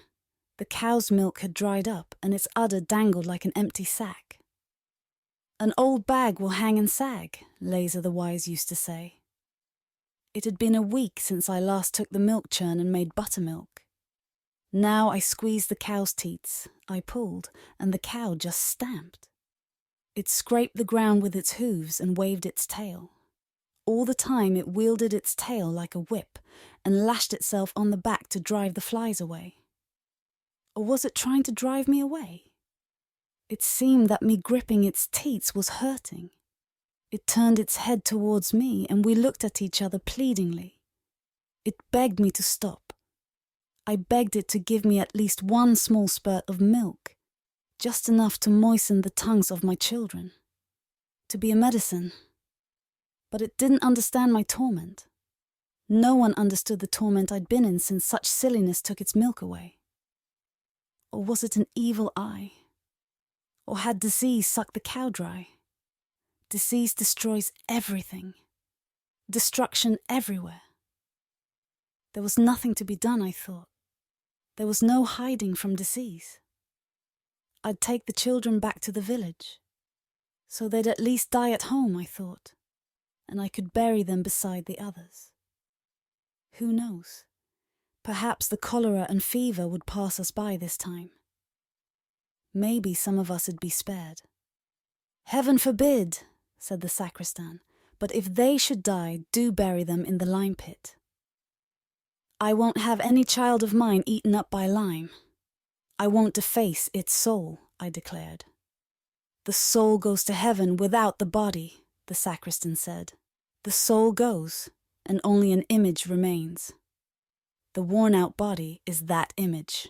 The cow's milk had dried up and its udder dangled like an empty sack. An old bag will hang and sag, Laser the Wise used to say. It had been a week since I last took the milk churn and made buttermilk. Now I squeezed the cow's teats, I pulled, and the cow just stamped. It scraped the ground with its hooves and waved its tail. All the time it wielded its tail like a whip and lashed itself on the back to drive the flies away. Or was it trying to drive me away? It seemed that me gripping its teats was hurting. It turned its head towards me, and we looked at each other pleadingly. It begged me to stop. I begged it to give me at least one small spurt of milk, just enough to moisten the tongues of my children, to be a medicine. But it didn't understand my torment. No one understood the torment I'd been in since such silliness took its milk away. Or was it an evil eye? Or had disease sucked the cow dry? Disease destroys everything. Destruction everywhere. There was nothing to be done, I thought. There was no hiding from disease. I'd take the children back to the village, so they'd at least die at home, I thought, and I could bury them beside the others. Who knows? Perhaps the cholera and fever would pass us by this time. Maybe some of us would be spared. "Heaven forbid," said the sacristan, "but if they should die, do bury them in the lime pit." "I won't have any child of mine eaten up by lime. I won't deface its soul," I declared. "The soul goes to heaven without the body," the sacristan said. "The soul goes, and only an image remains. The worn-out body is that image."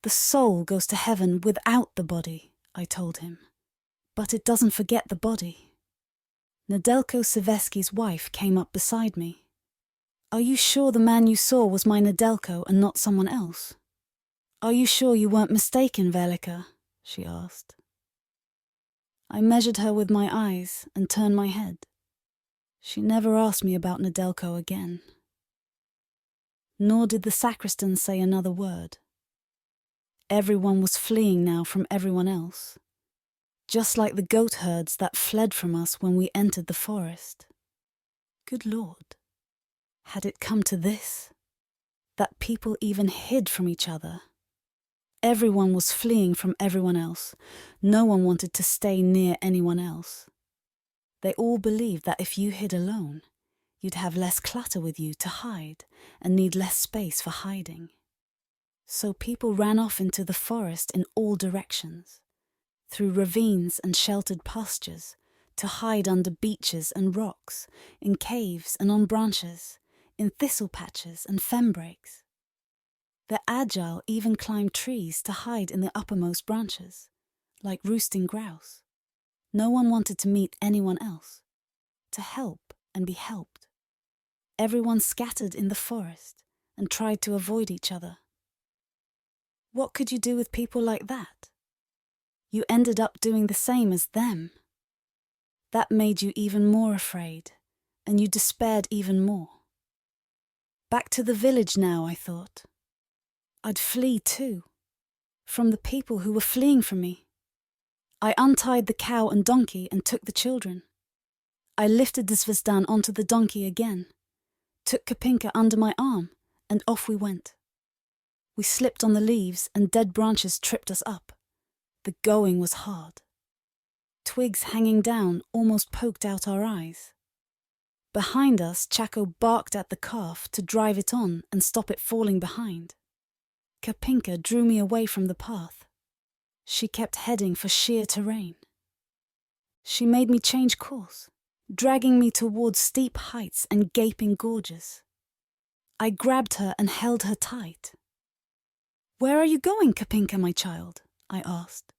"The soul goes to heaven without the body," I told him. "But it doesn't forget the body." Nedelko Seveski's wife came up beside me. "Are you sure the man you saw was my Nedelko and not someone else? Are you sure you weren't mistaken, Velika?" she asked. I measured her with my eyes and turned my head. She never asked me about Nedelko again. Nor did the sacristan say another word. Everyone was fleeing now from everyone else, just like the goat herds that fled from us when we entered the forest. Good Lord, had it come to this? That people even hid from each other? Everyone was fleeing from everyone else. No one wanted to stay near anyone else. They all believed that if you hid alone, you'd have less clutter with you to hide and need less space for hiding. So people ran off into the forest in all directions, through ravines and sheltered pastures, to hide under beeches and rocks, in caves and on branches, in thistle patches and fen brakes. The agile even climbed trees to hide in the uppermost branches, like roosting grouse. No one wanted to meet anyone else, to help and be helped. Everyone scattered in the forest and tried to avoid each other. What could you do with people like that? You ended up doing the same as them. That made you even more afraid, and you despaired even more. Back to the village now, I thought. I'd flee too, from the people who were fleeing from me. I untied the cow and donkey and took the children. I lifted the Zvezdan onto the donkey again, took Kapinka under my arm, and off we went. We slipped on the leaves and dead branches tripped us up. The going was hard. Twigs hanging down almost poked out our eyes. Behind us, Chaco barked at the calf to drive it on and stop it falling behind. Kapinka drew me away from the path. She kept heading for sheer terrain. She made me change course, dragging me towards steep heights and gaping gorges. I grabbed her and held her tight. "Where are you going, Kapinka, my child?" I asked.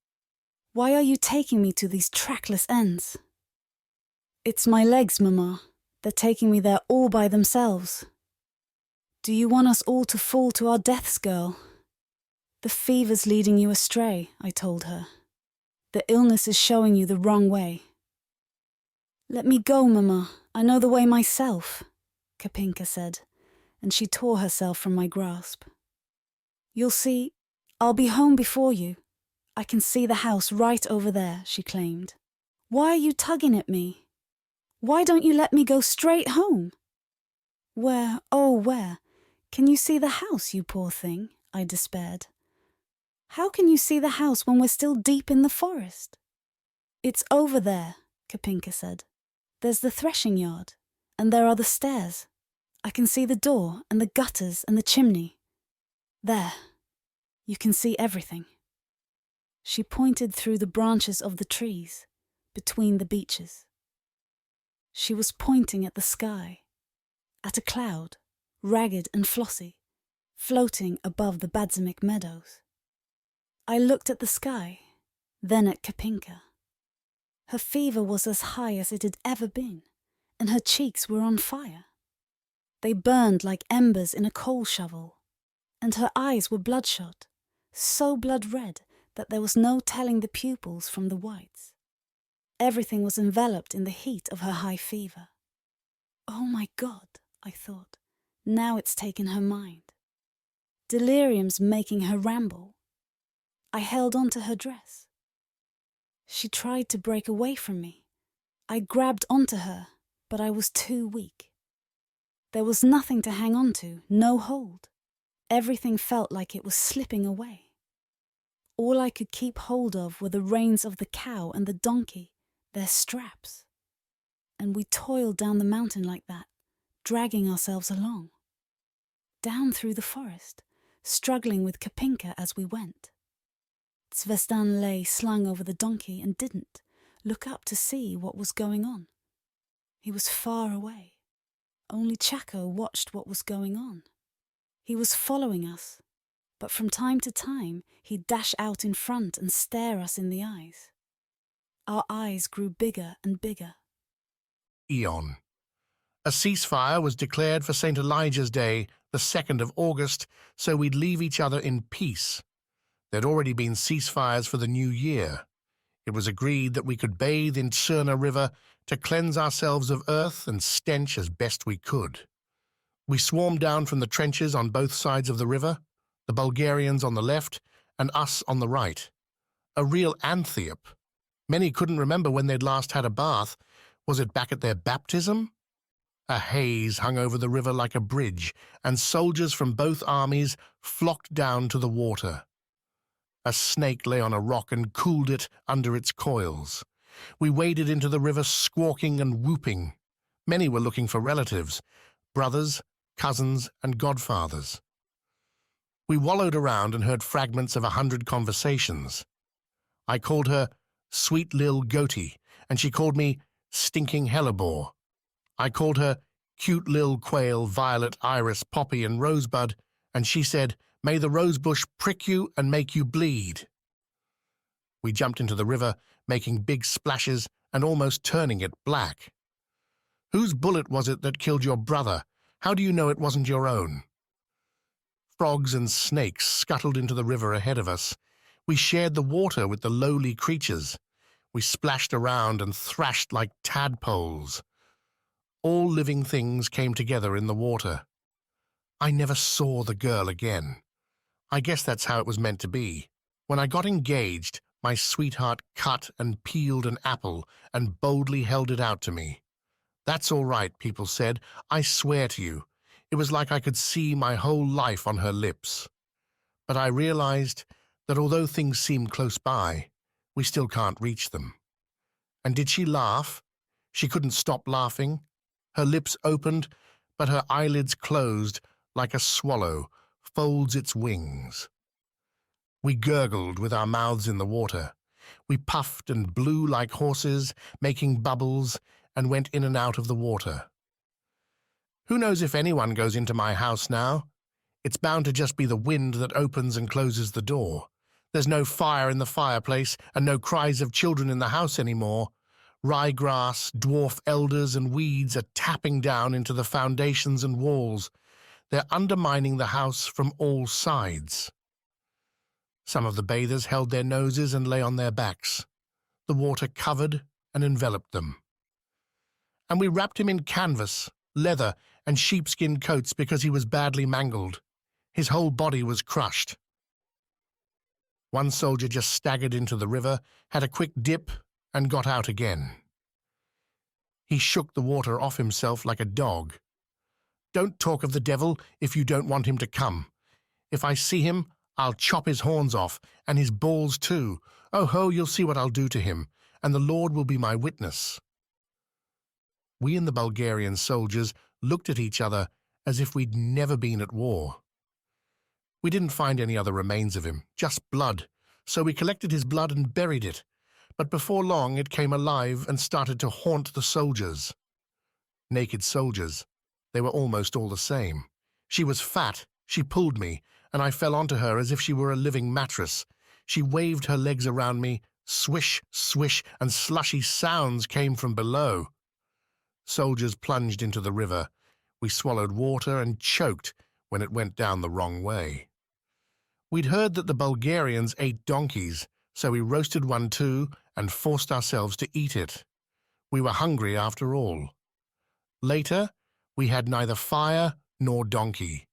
"Why are you taking me to these trackless ends?" "It's my legs, Mama. They're taking me there all by themselves." "Do you want us all to fall to our deaths, girl?" "The fever's leading you astray," I told her. "The illness is showing you the wrong way." "Let me go, Mama. I know the way myself," Kapinka said, and she tore herself from my grasp. "You'll see, I'll be home before you. I can see the house right over there," she claimed. "Why are you tugging at me? Why don't you let me go straight home?" "Where, oh where? Can you see the house, you poor thing?" I despaired. "How can you see the house when we're still deep in the forest?" "It's over there," Kapinka said. "There's the threshing yard, and there are the stairs. I can see the door and the gutters and the chimney. There, you can see everything." She pointed through the branches of the trees, between the beeches. She was pointing at the sky, at a cloud, ragged and flossy, floating above the Badzimik meadows. I looked at the sky, then at Kapinka. Her fever was as high as it had ever been, and her cheeks were on fire. They burned like embers in a coal shovel, and her eyes were bloodshot, so blood-red that there was no telling the pupils from the whites. Everything was enveloped in the heat of her high fever. Oh my God, I thought, now it's taken her mind. Delirium's making her ramble. I held on to her dress. She tried to break away from me. I grabbed onto her, but I was too weak. There was nothing to hang on to, no hold. Everything felt like it was slipping away. All I could keep hold of were the reins of the cow and the donkey, their straps. And we toiled down the mountain like that, dragging ourselves along. Down through the forest, struggling with Kapinka as we went. Zvestan lay slung over the donkey and didn't look up to see what was going on. He was far away. Only Chaco watched what was going on. He was following us, but from time to time he'd dash out in front and stare us in the eyes. Our eyes grew bigger and bigger. Eon. A ceasefire was declared for St. Elijah's Day, the 2nd of August, so we'd leave each other in peace. There'd already been ceasefires for the new year. It was agreed that we could bathe in Tsurna River to cleanse ourselves of earth and stench as best we could. We swarmed down from the trenches on both sides of the river, the Bulgarians on the left and us on the right. A real Anthiop. Many couldn't remember when they'd last had a bath. Was it back at their baptism? A haze hung over the river like a bridge, and soldiers from both armies flocked down to the water. A snake lay on a rock and cooled it under its coils. We waded into the river squawking and whooping. Many were looking for relatives, brothers, cousins, and godfathers. We wallowed around and heard fragments of 100 conversations. I called her Sweet Lil Goatee, and she called me Stinking Hellebore. I called her Cute Lil Quail, Violet, Iris, Poppy, and Rosebud, and she said, May the rosebush prick you and make you bleed. We jumped into the river, making big splashes and almost turning it black. Whose bullet was it that killed your brother? How do you know it wasn't your own? Frogs and snakes scuttled into the river ahead of us. We shared the water with the lowly creatures. We splashed around and thrashed like tadpoles. All living things came together in the water. I never saw the girl again. I guess that's how it was meant to be. When I got engaged, my sweetheart cut and peeled an apple and boldly held it out to me. That's all right, people said. I swear to you. It was like I could see my whole life on her lips. But I realized that although things seem close by, we still can't reach them. And did she laugh? She couldn't stop laughing. Her lips opened, but her eyelids closed like a swallow folds its wings. We gurgled with our mouths in the water. We puffed and blew like horses, making bubbles, and went in and out of the water. Who knows if anyone goes into my house now? It's bound to just be the wind that opens and closes the door. There's no fire in the fireplace and no cries of children in the house anymore. Ryegrass, dwarf elders, and weeds are tapping down into the foundations and walls. They're undermining the house from all sides. Some of the bathers held their noses and lay on their backs. The water covered and enveloped them. And we wrapped him in canvas, leather, and sheepskin coats because he was badly mangled. His whole body was crushed. One soldier just staggered into the river, had a quick dip, and got out again. He shook the water off himself like a dog. Don't talk of the devil if you don't want him to come. If I see him, I'll chop his horns off, and his balls too. Oh ho, you'll see what I'll do to him, and the Lord will be my witness. We and the Bulgarian soldiers looked at each other as if we'd never been at war. We didn't find any other remains of him, just blood, so we collected his blood and buried it. But before long it came alive and started to haunt the soldiers. Naked soldiers. They were almost all the same. She was fat. She pulled me, and I fell onto her as if she were a living mattress. She waved her legs around me. Swish, swish, and slushy sounds came from below. Soldiers plunged into the river. We swallowed water and choked when it went down the wrong way. We'd heard that the Bulgarians ate donkeys, so we roasted one too and forced ourselves to eat it. We were hungry after all. Later, we had neither fire nor donkey.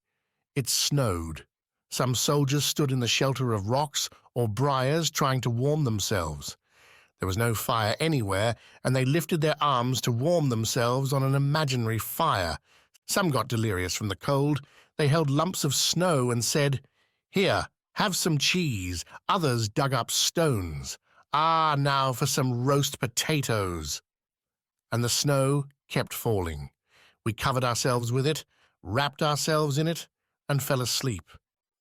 It snowed. Some soldiers stood in the shelter of rocks or briars trying to warm themselves. There was no fire anywhere, and they lifted their arms to warm themselves on an imaginary fire. Some got delirious from the cold. They held lumps of snow and said, "Here, have some cheese." Others dug up stones. "Ah, now for some roast potatoes." And the snow kept falling. We covered ourselves with it, wrapped ourselves in it, and fell asleep.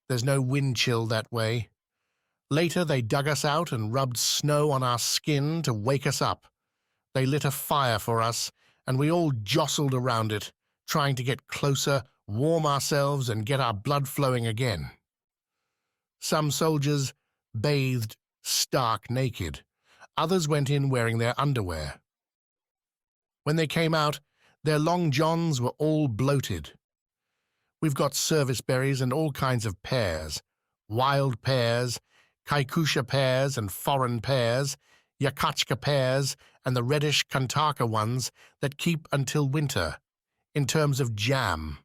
There's no wind chill that way. Later they dug us out and rubbed snow on our skin to wake us up. They lit a fire for us, and we all jostled around it, trying to get closer, warm ourselves, and get our blood flowing again. Some soldiers bathed stark naked. Others went in wearing their underwear. When they came out, their long johns were all bloated. We've got service berries and all kinds of pears, wild pears, kaikusha pears and foreign pears, yakachka pears, and the reddish kantaka ones that keep until winter, in terms of jam.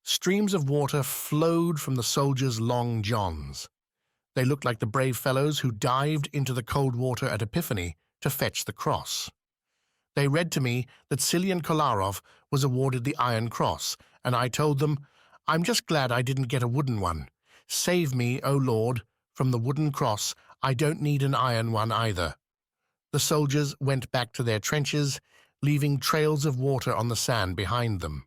Streams of water flowed from the soldiers' long johns. They looked like the brave fellows who dived into the cold water at Epiphany to fetch the cross. They read to me that Silian Kolarov was awarded the Iron Cross, and I told them, "I'm just glad I didn't get a wooden one. Save me, O Lord, from the wooden cross. I don't need an iron one either." The soldiers went back to their trenches, leaving trails of water on the sand behind them.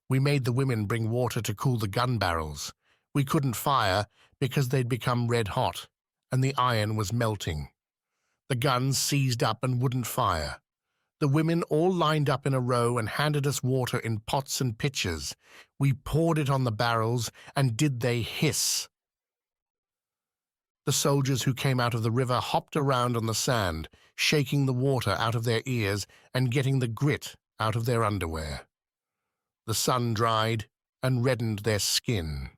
We made the women bring water to cool the gun barrels. We couldn't fire because they'd become red hot, and the iron was melting. The guns seized up and wouldn't fire. The women all lined up in a row and handed us water in pots and pitchers. We poured it on the barrels, and did they hiss! The soldiers who came out of the river hopped around on the sand, shaking the water out of their ears and getting the grit out of their underwear. The sun dried and reddened their skin.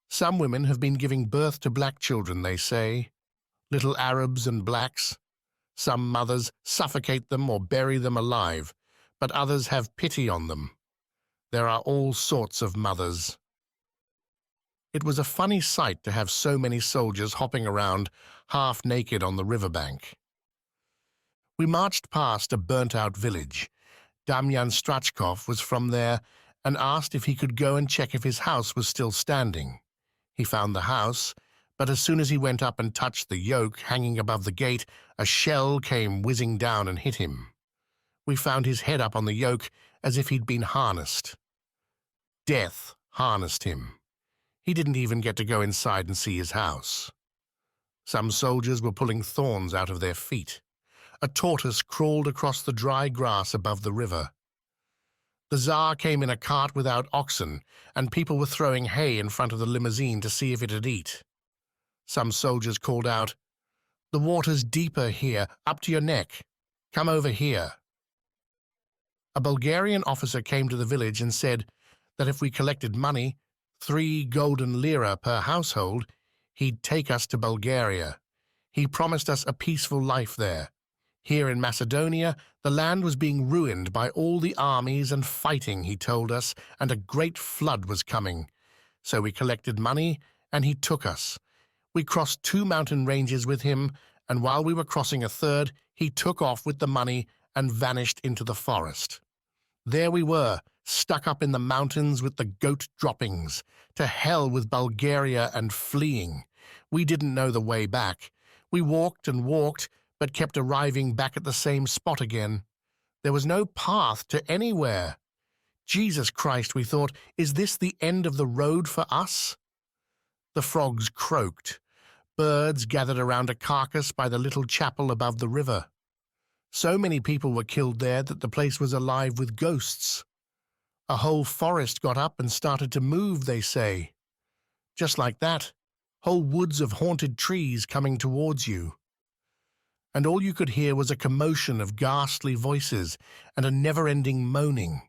Some women have been giving birth to black children, they say, little Arabs and blacks. Some mothers suffocate them or bury them alive, but others have pity on them. There are all sorts of mothers. It was a funny sight to have so many soldiers hopping around half naked on the riverbank. We marched past a burnt-out village. Damyan Strachkov was from there and asked if he could go and check if his house was still standing. He found the house, but as soon as he went up and touched the yoke hanging above the gate, a shell came whizzing down and hit him. We found his head up on the yoke as if he'd been harnessed. Death harnessed him. He didn't even get to go inside and see his house. Some soldiers were pulling thorns out of their feet. A tortoise crawled across the dry grass above the river. The Tsar came in a cart without oxen, and people were throwing hay in front of the limousine to see if it'd eat. Some soldiers called out, "The water's deeper here, up to your neck. Come over here." A Bulgarian officer came to the village and said that if we collected money, 3 golden lira per household, he'd take us to Bulgaria. He promised us a peaceful life there. Here in Macedonia, the land was being ruined by all the armies and fighting, he told us, and a great flood was coming. So we collected money, and he took us. We crossed 2 mountain ranges with him, and while we were crossing a third, he took off with the money and vanished into the forest. There we were, stuck up in the mountains with the goat droppings. To hell with Bulgaria and fleeing. We didn't know the way back. We walked and walked, but kept arriving back at the same spot again. There was no path to anywhere. Jesus Christ, we thought, is this the end of the road for us? The frogs croaked. Birds gathered around a carcass by the little chapel above the river. So many people were killed there that the place was alive with ghosts. A whole forest got up and started to move, they say. Just like that, whole woods of haunted trees coming towards you. And all you could hear was a commotion of ghastly voices and a never-ending moaning.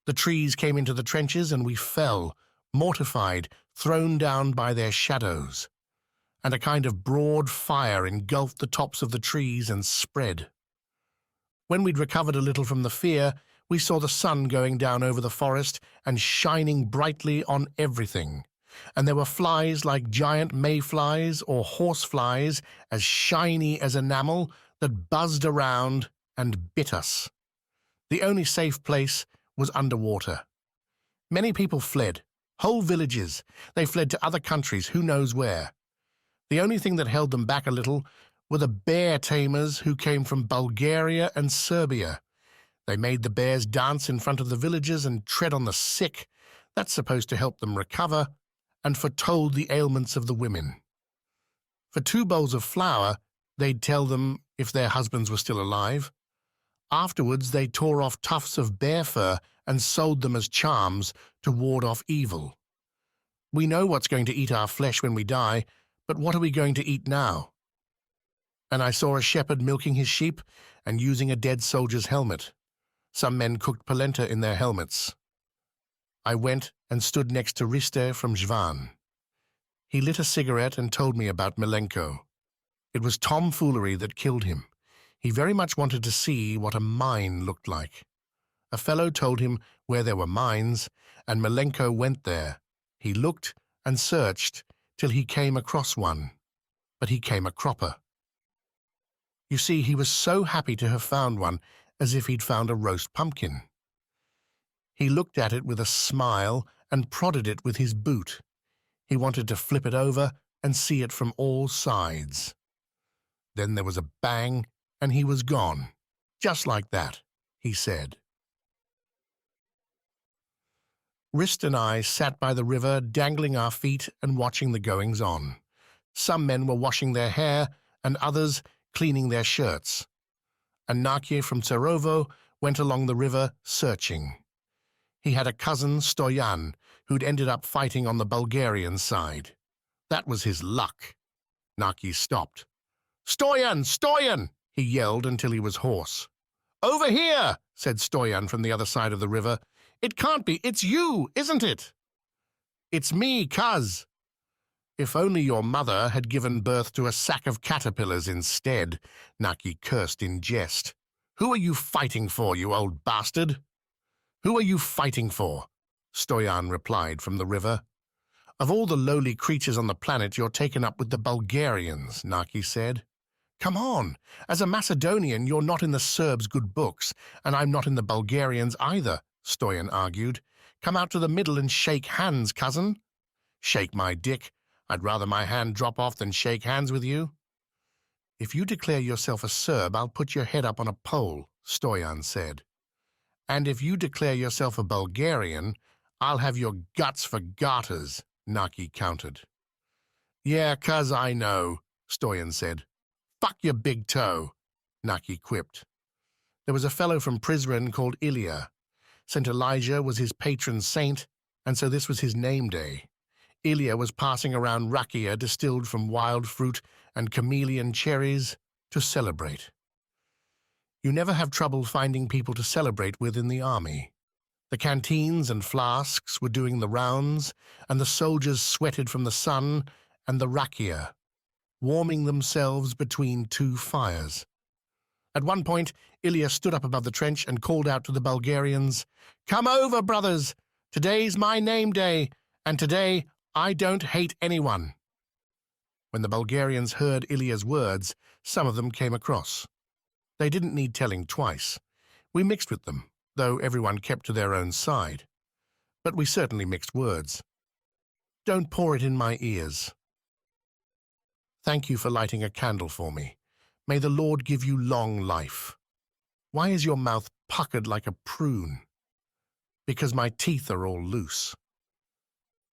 The trees came into the trenches and we fell, mortified, thrown down by their shadows. And a kind of broad fire engulfed the tops of the trees and spread. When we'd recovered a little from the fear, we saw the sun going down over the forest and shining brightly on everything. And there were flies like giant mayflies or horseflies, as shiny as enamel, that buzzed around and bit us. The only safe place was underwater. Many people fled, whole villages. They fled to other countries, who knows where. The only thing that held them back a little were the bear tamers who came from Bulgaria and Serbia. They made the bears dance in front of the villages and tread on the sick. That's supposed to help them recover, and foretold the ailments of the women. For 2 bowls of flour, they'd tell them if their husbands were still alive. Afterwards, they tore off tufts of bear fur and sold them as charms to ward off evil. We know what's going to eat our flesh when we die, but what are we going to eat now? And I saw a shepherd milking his sheep and using a dead soldier's helmet. Some men cooked polenta in their helmets. I went and stood next to Riste from Zvan. He lit a cigarette and told me about Milenko. It was tomfoolery that killed him. He very much wanted to see what a mine looked like. A fellow told him where there were mines, and Milenko went there. He looked and searched till he came across one, but he came a cropper. You see, he was so happy to have found one, as if he'd found a roast pumpkin. He looked at it with a smile and prodded it with his boot. He wanted to flip it over and see it from all sides. Then there was a bang, and he was gone. Just like that, he said. Rist and I sat by the river, dangling our feet and watching the goings-on. Some men were washing their hair, and others cleaning their shirts. And Nakie from Tserovo went along the river searching. He had a cousin, Stoyan, who'd ended up fighting on the Bulgarian side. That was his luck. Nakie stopped. "Stoyan! Stoyan!" he yelled until he was hoarse. "Over here!" said Stoyan from the other side of the river. "It can't be. It's you, isn't it?" "It's me, cuz." "If only your mother had given birth to a sack of caterpillars instead," Nakie cursed in jest. "Who are you fighting for, you old bastard?" "Who are you fighting for?" Stoyan replied from the river. "Of all the lowly creatures on the planet, you're taken up with the Bulgarians," Nakie said. "Come on. As a Macedonian, you're not in the Serbs' good books, and I'm not in the Bulgarians either," Stoyan argued. "Come out to the middle and shake hands, cousin." "Shake my dick. I'd rather my hand drop off than shake hands with you." "If you declare yourself a Serb, I'll put your head up on a pole," Stoyan said. "And if you declare yourself a Bulgarian, I'll have your guts for garters," Nakie countered. "Yeah, cuz I know," Stoyan said. "Fuck your big toe," Nakie quipped. There was a fellow from Prizren called Ilya. St. Elijah was his patron saint, and so this was his name day. Ilya was passing around rakia distilled from wild fruit and chameleon cherries to celebrate. You never have trouble finding people to celebrate with in the army. The canteens and flasks were doing the rounds, and the soldiers sweated from the sun and the rakia, warming themselves between 2 fires. At one point, Ilya stood up above the trench and called out to the Bulgarians, "Come over, brothers! Today's my name day, and today I don't hate anyone." When the Bulgarians heard Ilya's words, some of them came across. They didn't need telling twice. We mixed with them, though everyone kept to their own side. But we certainly mixed words. "Don't pour it in my ears." "Thank you for lighting a candle for me. May the Lord give you long life." "Why is your mouth puckered like a prune?" "Because my teeth are all loose."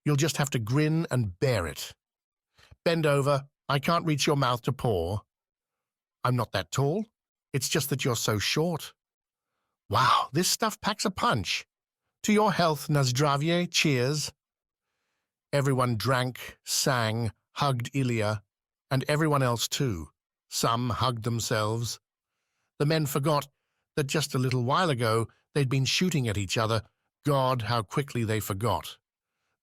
"You'll just have to grin and bear it. Bend over, I can't reach your mouth to pour. I'm not that tall. It's just that you're so short. Wow, this stuff packs a punch. To your health, na zdravie, cheers. Everyone drank, sang, hugged Ilya, and everyone else too. Some hugged themselves. The men forgot that just a little while ago they'd been shooting at each other. God, how quickly they forgot.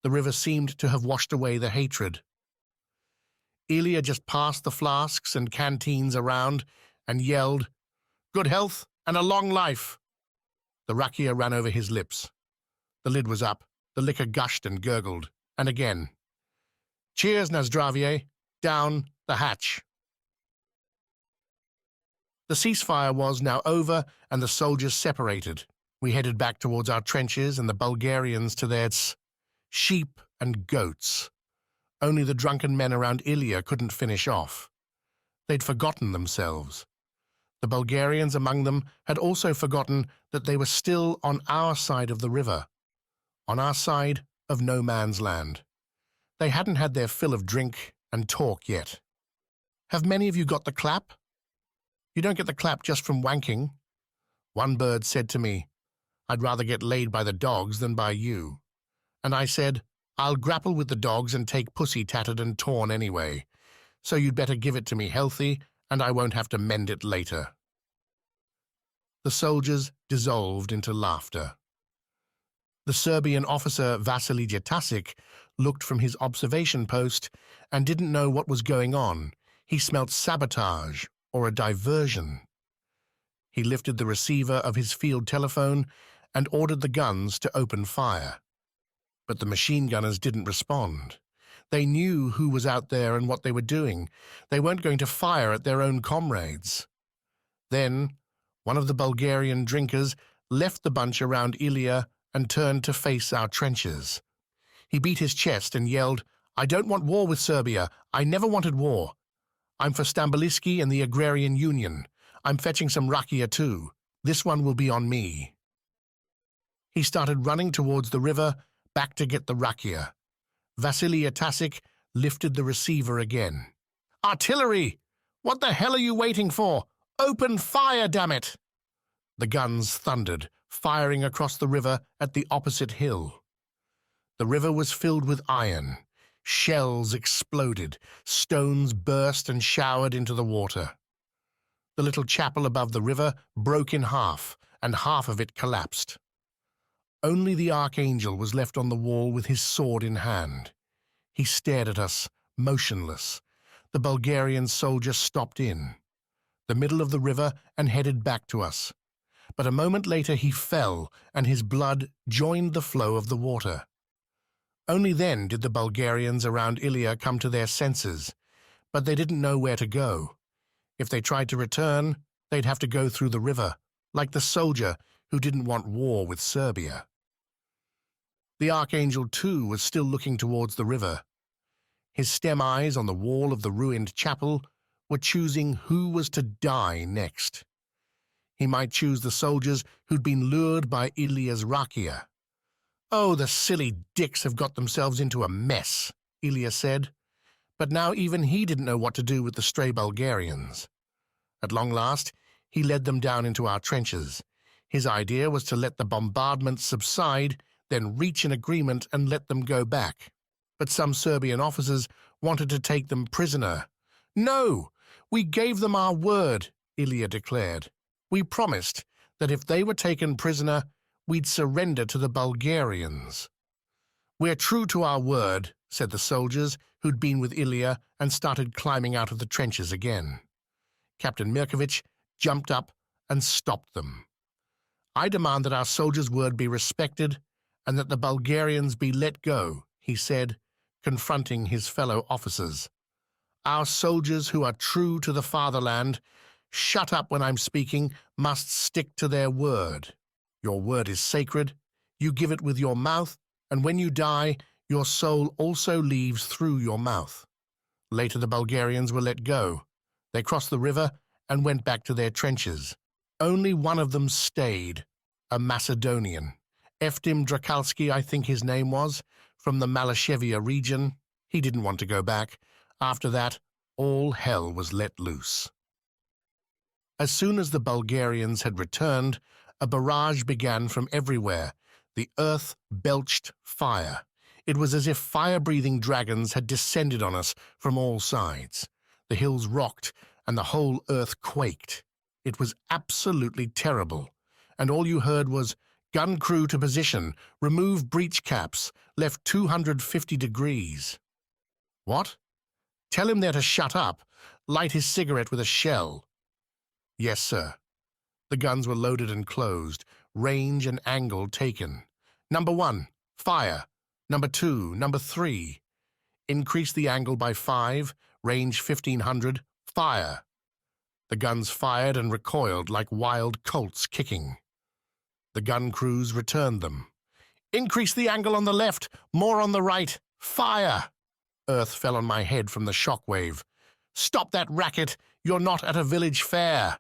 The river seemed to have washed away the hatred. Ilya just passed the flasks and canteens around and yelled, "Good health and a long life!" The rakia ran over his lips. The lid was up, the liquor gushed and gurgled, and again. "Cheers, na zdravie! Down the hatch!" The ceasefire was now over and the soldiers separated. We headed back towards our trenches and the Bulgarians to their sheep and goats. Only the drunken men around Ilya couldn't finish off. They'd forgotten themselves. The Bulgarians among them had also forgotten that they were still on our side of the river, on our side of no man's land. They hadn't had their fill of drink and talk yet. Have many of you got the clap? You don't get the clap just from wanking. One bird said to me, "I'd rather get laid by the dogs than by you." And I said, "I'll grapple with the dogs and take pussy tattered and torn anyway, so you'd better give it to me healthy and I won't have to mend it later." The soldiers dissolved into laughter. The Serbian officer Vasily Jatasic looked from his observation post and didn't know what was going on. He smelt sabotage or a diversion. He lifted the receiver of his field telephone and ordered the guns to open fire. But the machine gunners didn't respond. They knew who was out there and what they were doing. They weren't going to fire at their own comrades. Then, one of the Bulgarian drinkers left the bunch around Ilya and turned to face our trenches. He beat his chest and yelled, "I don't want war with Serbia. I never wanted war. I'm for Stamboliski and the Agrarian Union. I'm fetching some rakia too. This one will be on me." He started running towards the river, back to get the rakia. Vasily Jatasic lifted the receiver again. "Artillery! What the hell are you waiting for? Open fire, damn it!" The guns thundered, firing across the river at the opposite hill. The river was filled with iron. Shells exploded, stones burst and showered into the water. The little chapel above the river broke in half, and half of it collapsed. Only the archangel was left on the wall with his sword in hand. He stared at us, motionless. The Bulgarian soldier stopped in the middle of the river and headed back to us. But a moment later he fell, and his blood joined the flow of the water. Only then did the Bulgarians around Ilya come to their senses, but they didn't know where to go. If they tried to return, they'd have to go through the river, like the soldier who didn't want war with Serbia. The archangel, too, was still looking towards the river. His stem eyes on the wall of the ruined chapel were choosing who was to die next. He might choose the soldiers who'd been lured by Ilya's rakia. "Oh, the silly dicks have got themselves into a mess," Ilya said. But now even he didn't know what to do with the stray Bulgarians. At long last, he led them down into our trenches. His idea was to let the bombardment subside, then reach an agreement and let them go back. But some Serbian officers wanted to take them prisoner. "No, we gave them our word," Ilya declared. "We promised that if they were taken prisoner, we'd surrender to the Bulgarians." "We're true to our word," said the soldiers who'd been with Ilya and started climbing out of the trenches again. Captain Mirkovich jumped up and stopped them. "I demand that our soldiers' word be respected and that the Bulgarians be let go," he said, confronting his fellow officers. "Our soldiers who are true to the fatherland, shut up when I'm speaking, must stick to their word. Your word is sacred. You give it with your mouth, and when you die, your soul also leaves through your mouth." Later the Bulgarians were let go. They crossed the river and went back to their trenches. Only one of them stayed, a Macedonian. Eftim Drakalski, I think his name was, from the Malashevia region. He didn't want to go back. After that, all hell was let loose. As soon as the Bulgarians had returned, a barrage began from everywhere. The earth belched fire. It was as if fire-breathing dragons had descended on us from all sides. The hills rocked, and the whole earth quaked. It was absolutely terrible, and all you heard was, "Gun crew to position, remove breech caps, left 250 degrees. What? Tell him there to shut up, light his cigarette with a shell. Yes, sir. The guns were loaded and closed, range and angle taken. Number 1, fire. Number 2, number 3. Increase the angle by 5, range 1500, fire. The guns fired and recoiled like wild colts kicking. The gun crews returned them. Increase the angle on the left, more on the right, fire. Earth fell on my head from the shockwave. Stop that racket, you're not at a village fair.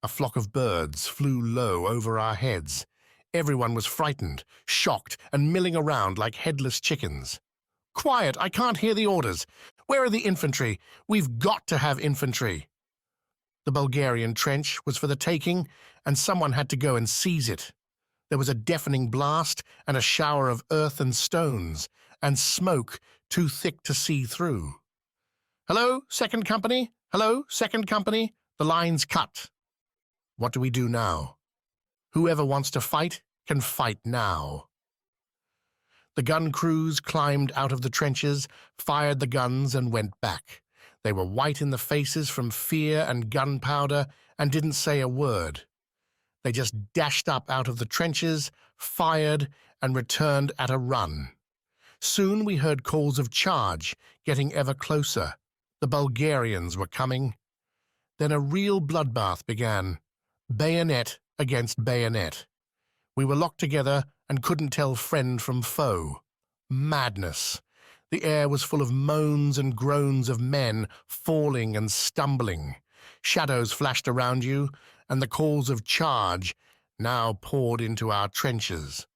A flock of birds flew low over our heads. Everyone was frightened, shocked, and milling around like headless chickens. Quiet, I can't hear the orders. Where are the infantry? We've got to have infantry. The Bulgarian trench was for the taking, and someone had to go and seize it. There was a deafening blast and a shower of earth and stones, and smoke too thick to see through. Hello, 2nd Company? Hello, 2nd Company? The line's cut. What do we do now? Whoever wants to fight can fight now. The gun crews climbed out of the trenches, fired the guns, and went back. They were white in the faces from fear and gunpowder and didn't say a word. They just dashed up out of the trenches, fired, and returned at a run. Soon we heard calls of charge, getting ever closer. The Bulgarians were coming. Then a real bloodbath began, bayonet against bayonet. We were locked together and couldn't tell friend from foe. Madness. The air was full of moans and groans of men falling and stumbling. Shadows flashed around you, and the calls of charge now poured into our trenches.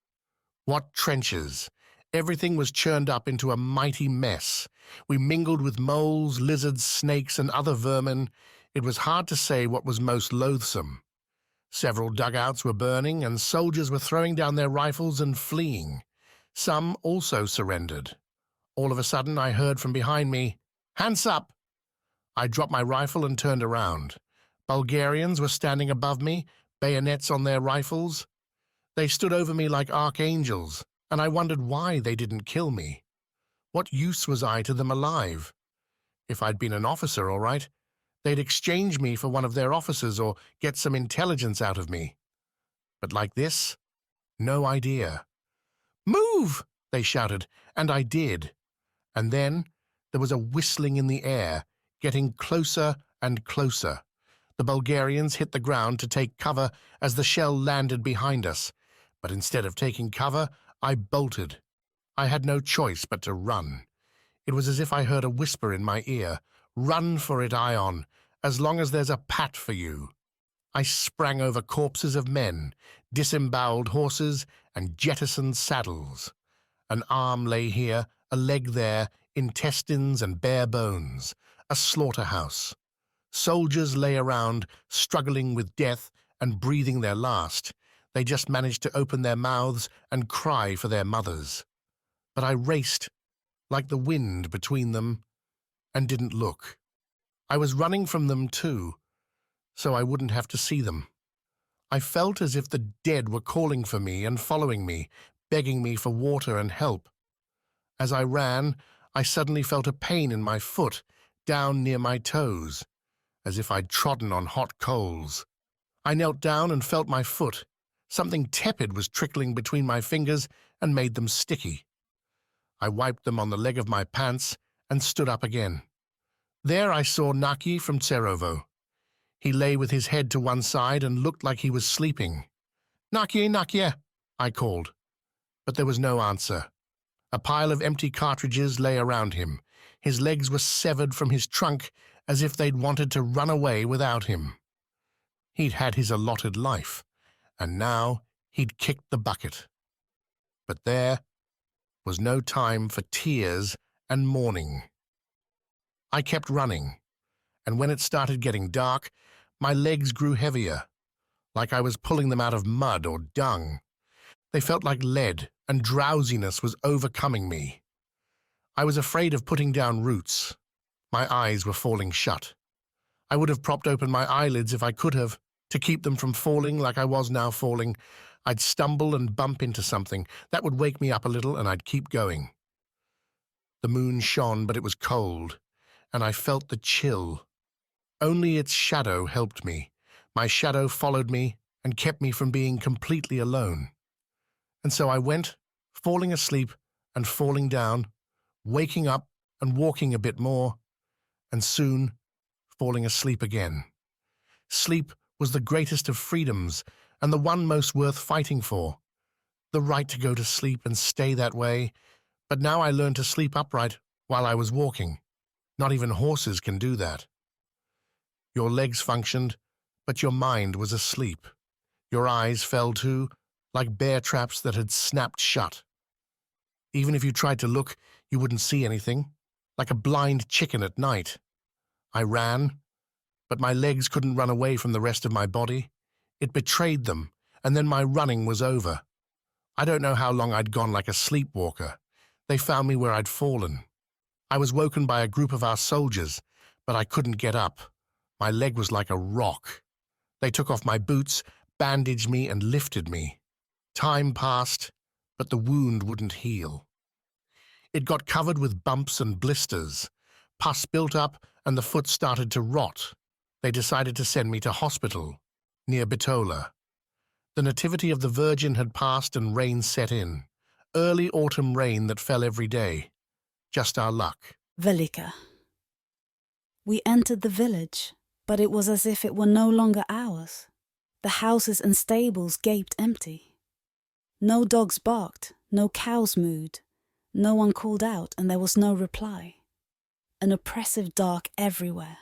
What trenches? Everything was churned up into a mighty mess. We mingled with moles, lizards, snakes, and other vermin. It was hard to say what was most loathsome. Several dugouts were burning, and soldiers were throwing down their rifles and fleeing. Some also surrendered. All of a sudden, I heard from behind me, "Hands up!" I dropped my rifle and turned around. Bulgarians were standing above me, bayonets on their rifles. They stood over me like archangels, and I wondered why they didn't kill me. What use was I to them alive? If I'd been an officer, all right, they'd exchange me for one of their officers or get some intelligence out of me. But like this, no idea. "Move!" they shouted, and I did. And then there was a whistling in the air, getting closer and closer. The Bulgarians hit the ground to take cover as the shell landed behind us. But instead of taking cover, I bolted. I had no choice but to run. It was as if I heard a whisper in my ear, "Run for it, Ion, as long as there's a pat for you." I sprang over corpses of men, disemboweled horses, and jettisoned saddles. An arm lay here, a leg there, intestines and bare bones. A slaughterhouse. Soldiers lay around, struggling with death and breathing their last. They just managed to open their mouths and cry for their mothers. But I raced, like the wind between them, and didn't look. I was running from them too, so I wouldn't have to see them. I felt as if the dead were calling for me and following me, begging me for water and help. As I ran, I suddenly felt a pain in my foot, down near my toes, as if I'd trodden on hot coals. I knelt down and felt my foot. Something tepid was trickling between my fingers and made them sticky. I wiped them on the leg of my pants and stood up again. There I saw Naki from Tserovo. He lay with his head to one side and looked like he was sleeping. "Naki, Naki," I called, but there was no answer. A pile of empty cartridges lay around him. His legs were severed from his trunk as if they'd wanted to run away without him. He'd had his allotted life, and now he'd kicked the bucket. But there was no time for tears and mourning. I kept running, and when it started getting dark, my legs grew heavier, like I was pulling them out of mud or dung. They felt like lead, and drowsiness was overcoming me. I was afraid of putting down roots. My eyes were falling shut. I would have propped open my eyelids if I could have, to keep them from falling like I was now falling. I'd stumble and bump into something. That would wake me up a little, and I'd keep going. The moon shone, but it was cold, and I felt the chill. Only its shadow helped me. My shadow followed me and kept me from being completely alone. And so I went, falling asleep and falling down, waking up and walking a bit more, and soon falling asleep again. Sleep was the greatest of freedoms and the one most worth fighting for. The right to go to sleep and stay that way. But now I learned to sleep upright while I was walking. Not even horses can do that. Your legs functioned, but your mind was asleep. Your eyes fell too, like bear traps that had snapped shut. Even if you tried to look, you wouldn't see anything, like a blind chicken at night. I ran, but my legs couldn't run away from the rest of my body. It betrayed them, and then my running was over. I don't know how long I'd gone like a sleepwalker. They found me where I'd fallen. I was woken by a group of our soldiers, but I couldn't get up. My leg was like a rock. They took off my boots, bandaged me, and lifted me. Time passed, but the wound wouldn't heal. It got covered with bumps and blisters. Pus built up, and the foot started to rot. They decided to send me to hospital, near Bitola. The Nativity of the Virgin had passed and rain set in. Early autumn rain that fell every day. Just our luck. Velika. We entered the village, but it was as if it were no longer ours. The houses and stables gaped empty. No dogs barked, no cows mooed. No one called out, and there was no reply. An oppressive dark everywhere.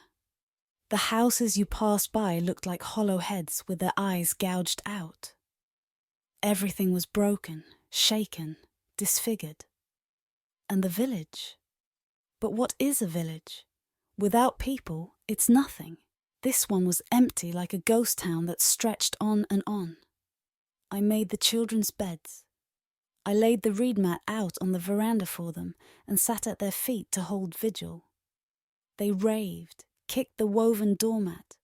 The houses you passed by looked like hollow heads with their eyes gouged out. Everything was broken, shaken, disfigured. And the village? But what is a village? Without people, it's nothing. This one was empty like a ghost town that stretched on and on. I made the children's beds. I laid the reed mat out on the veranda for them and sat at their feet to hold vigil. They raved, kicked the woven doormat,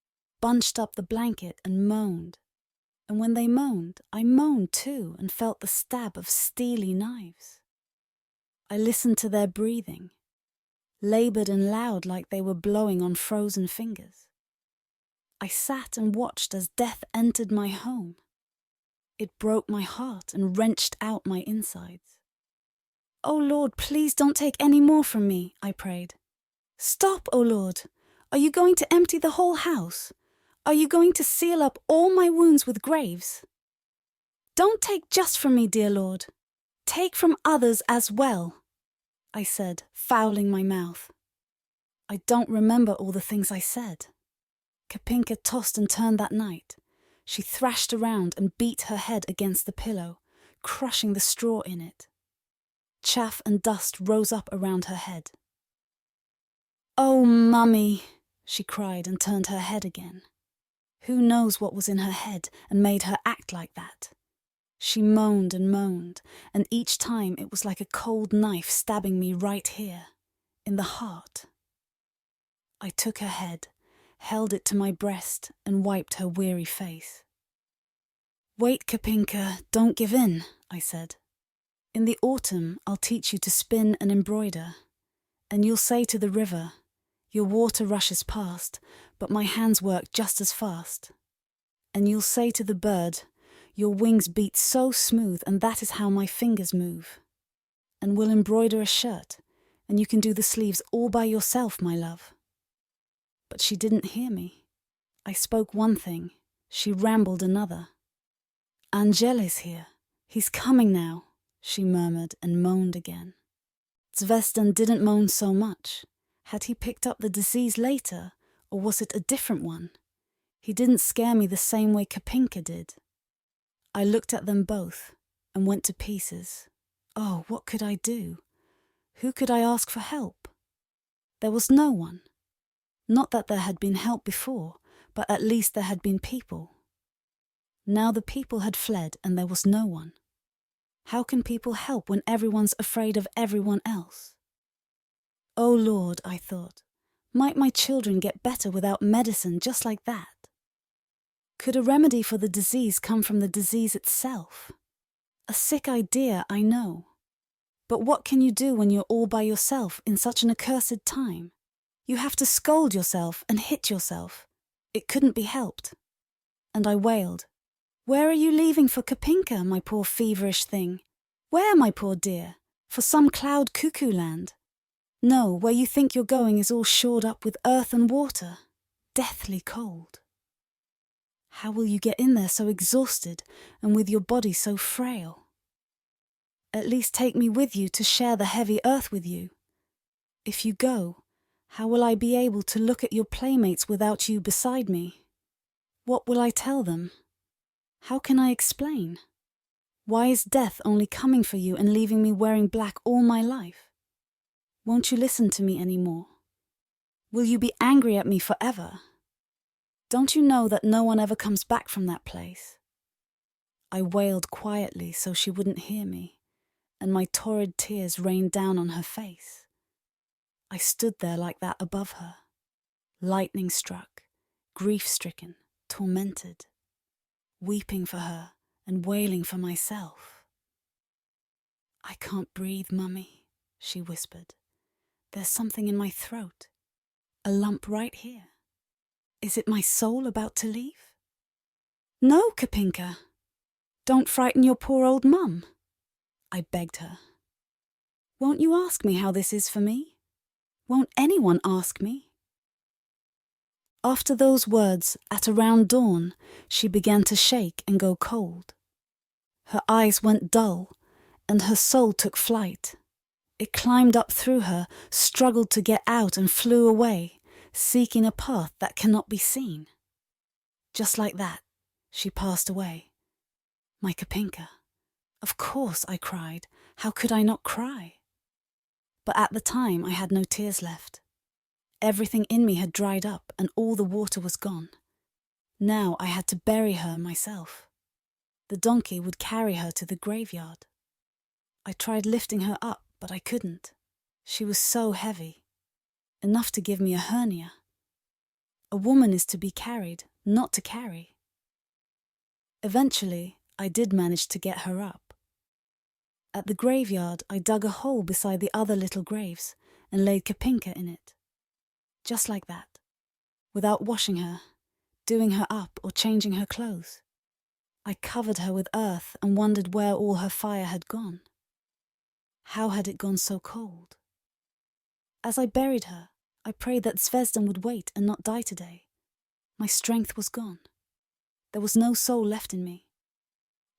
bunched up the blanket and moaned. And when they moaned, I moaned too and felt the stab of steely knives. I listened to their breathing, laboured and loud like they were blowing on frozen fingers. I sat and watched as death entered my home. It broke my heart and wrenched out my insides. "Oh Lord, please don't take any more from me," I prayed. "Stop, oh Lord! Are you going to empty the whole house? Are you going to seal up all my wounds with graves? Don't take just from me, dear Lord. Take from others as well," I said, fouling my mouth. I don't remember all the things I said. Kapinka tossed and turned that night. She thrashed around and beat her head against the pillow, crushing the straw in it. Chaff and dust rose up around her head. "Oh, Mummy," she cried and turned her head again. Who knows what was in her head and made her act like that? She moaned, and each time it was like a cold knife stabbing me right here, in the heart. I took her head, held it to my breast, and wiped her weary face. "Wait, Kapinka, don't give in," I said. "In the autumn I'll teach you to spin and embroider, and you'll say to the river, 'Your water rushes past, but my hands work just as fast.' And you'll say to the bird, 'Your wings beat so smooth, and that is how my fingers move.' And we'll embroider a shirt, and you can do the sleeves all by yourself, my love." But she didn't hear me. I spoke one thing, she rambled another. "Angel is here. He's coming now," she murmured and moaned again. Zvezdan didn't moan so much. Had he picked up the disease later, or was it a different one? He didn't scare me the same way Kapinka did. I looked at them both and went to pieces. Oh, what could I do? Who could I ask for help? There was no one. Not that there had been help before, but at least there had been people. Now the people had fled and there was no one. How can people help when everyone's afraid of everyone else? Oh Lord, I thought, might my children get better without medicine just like that? Could a remedy for the disease come from the disease itself? A sick idea, I know. But what can you do when you're all by yourself in such an accursed time? You have to scold yourself and hit yourself. It couldn't be helped. And I wailed, "Where are you leaving for Kapinka, my poor feverish thing? Where, my poor dear? For some cloud cuckoo land? No, where you think you're going is all shored up with earth and water, deathly cold. How will you get in there so exhausted and with your body so frail? At least take me with you to share the heavy earth with you. If you go, how will I be able to look at your playmates without you beside me? What will I tell them? How can I explain? Why is death only coming for you and leaving me wearing black all my life? Won't you listen to me any more? Will you be angry at me forever? Don't you know that no one ever comes back from that place?" I wailed quietly so she wouldn't hear me, and my torrid tears rained down on her face. I stood there like that above her, lightning-struck, grief-stricken, tormented, weeping for her and wailing for myself. "I can't breathe, Mummy," she whispered. "There's something in my throat, a lump right here. Is it my soul about to leave?" "No, Kapinka, don't frighten your poor old mum," I begged her. "Won't you ask me how this is for me? Won't anyone ask me?" After those words, at around dawn, she began to shake and go cold. Her eyes went dull, and her soul took flight. It climbed up through her, struggled to get out and flew away, seeking a path that cannot be seen. Just like that, she passed away. My Kapinka. Of course, I cried. How could I not cry? But at the time I had no tears left. Everything in me had dried up and all the water was gone. Now I had to bury her myself. The donkey would carry her to the graveyard. I tried lifting her up, but I couldn't. She was so heavy. Enough to give me a hernia. A woman is to be carried, not to carry. Eventually, I did manage to get her up. At the graveyard, I dug a hole beside the other little graves and laid Kapinka in it. Just like that, without washing her, doing her up or changing her clothes. I covered her with earth and wondered where all her fire had gone. How had it gone so cold? As I buried her, I prayed that Zvezdan would wait and not die today. My strength was gone. There was no soul left in me.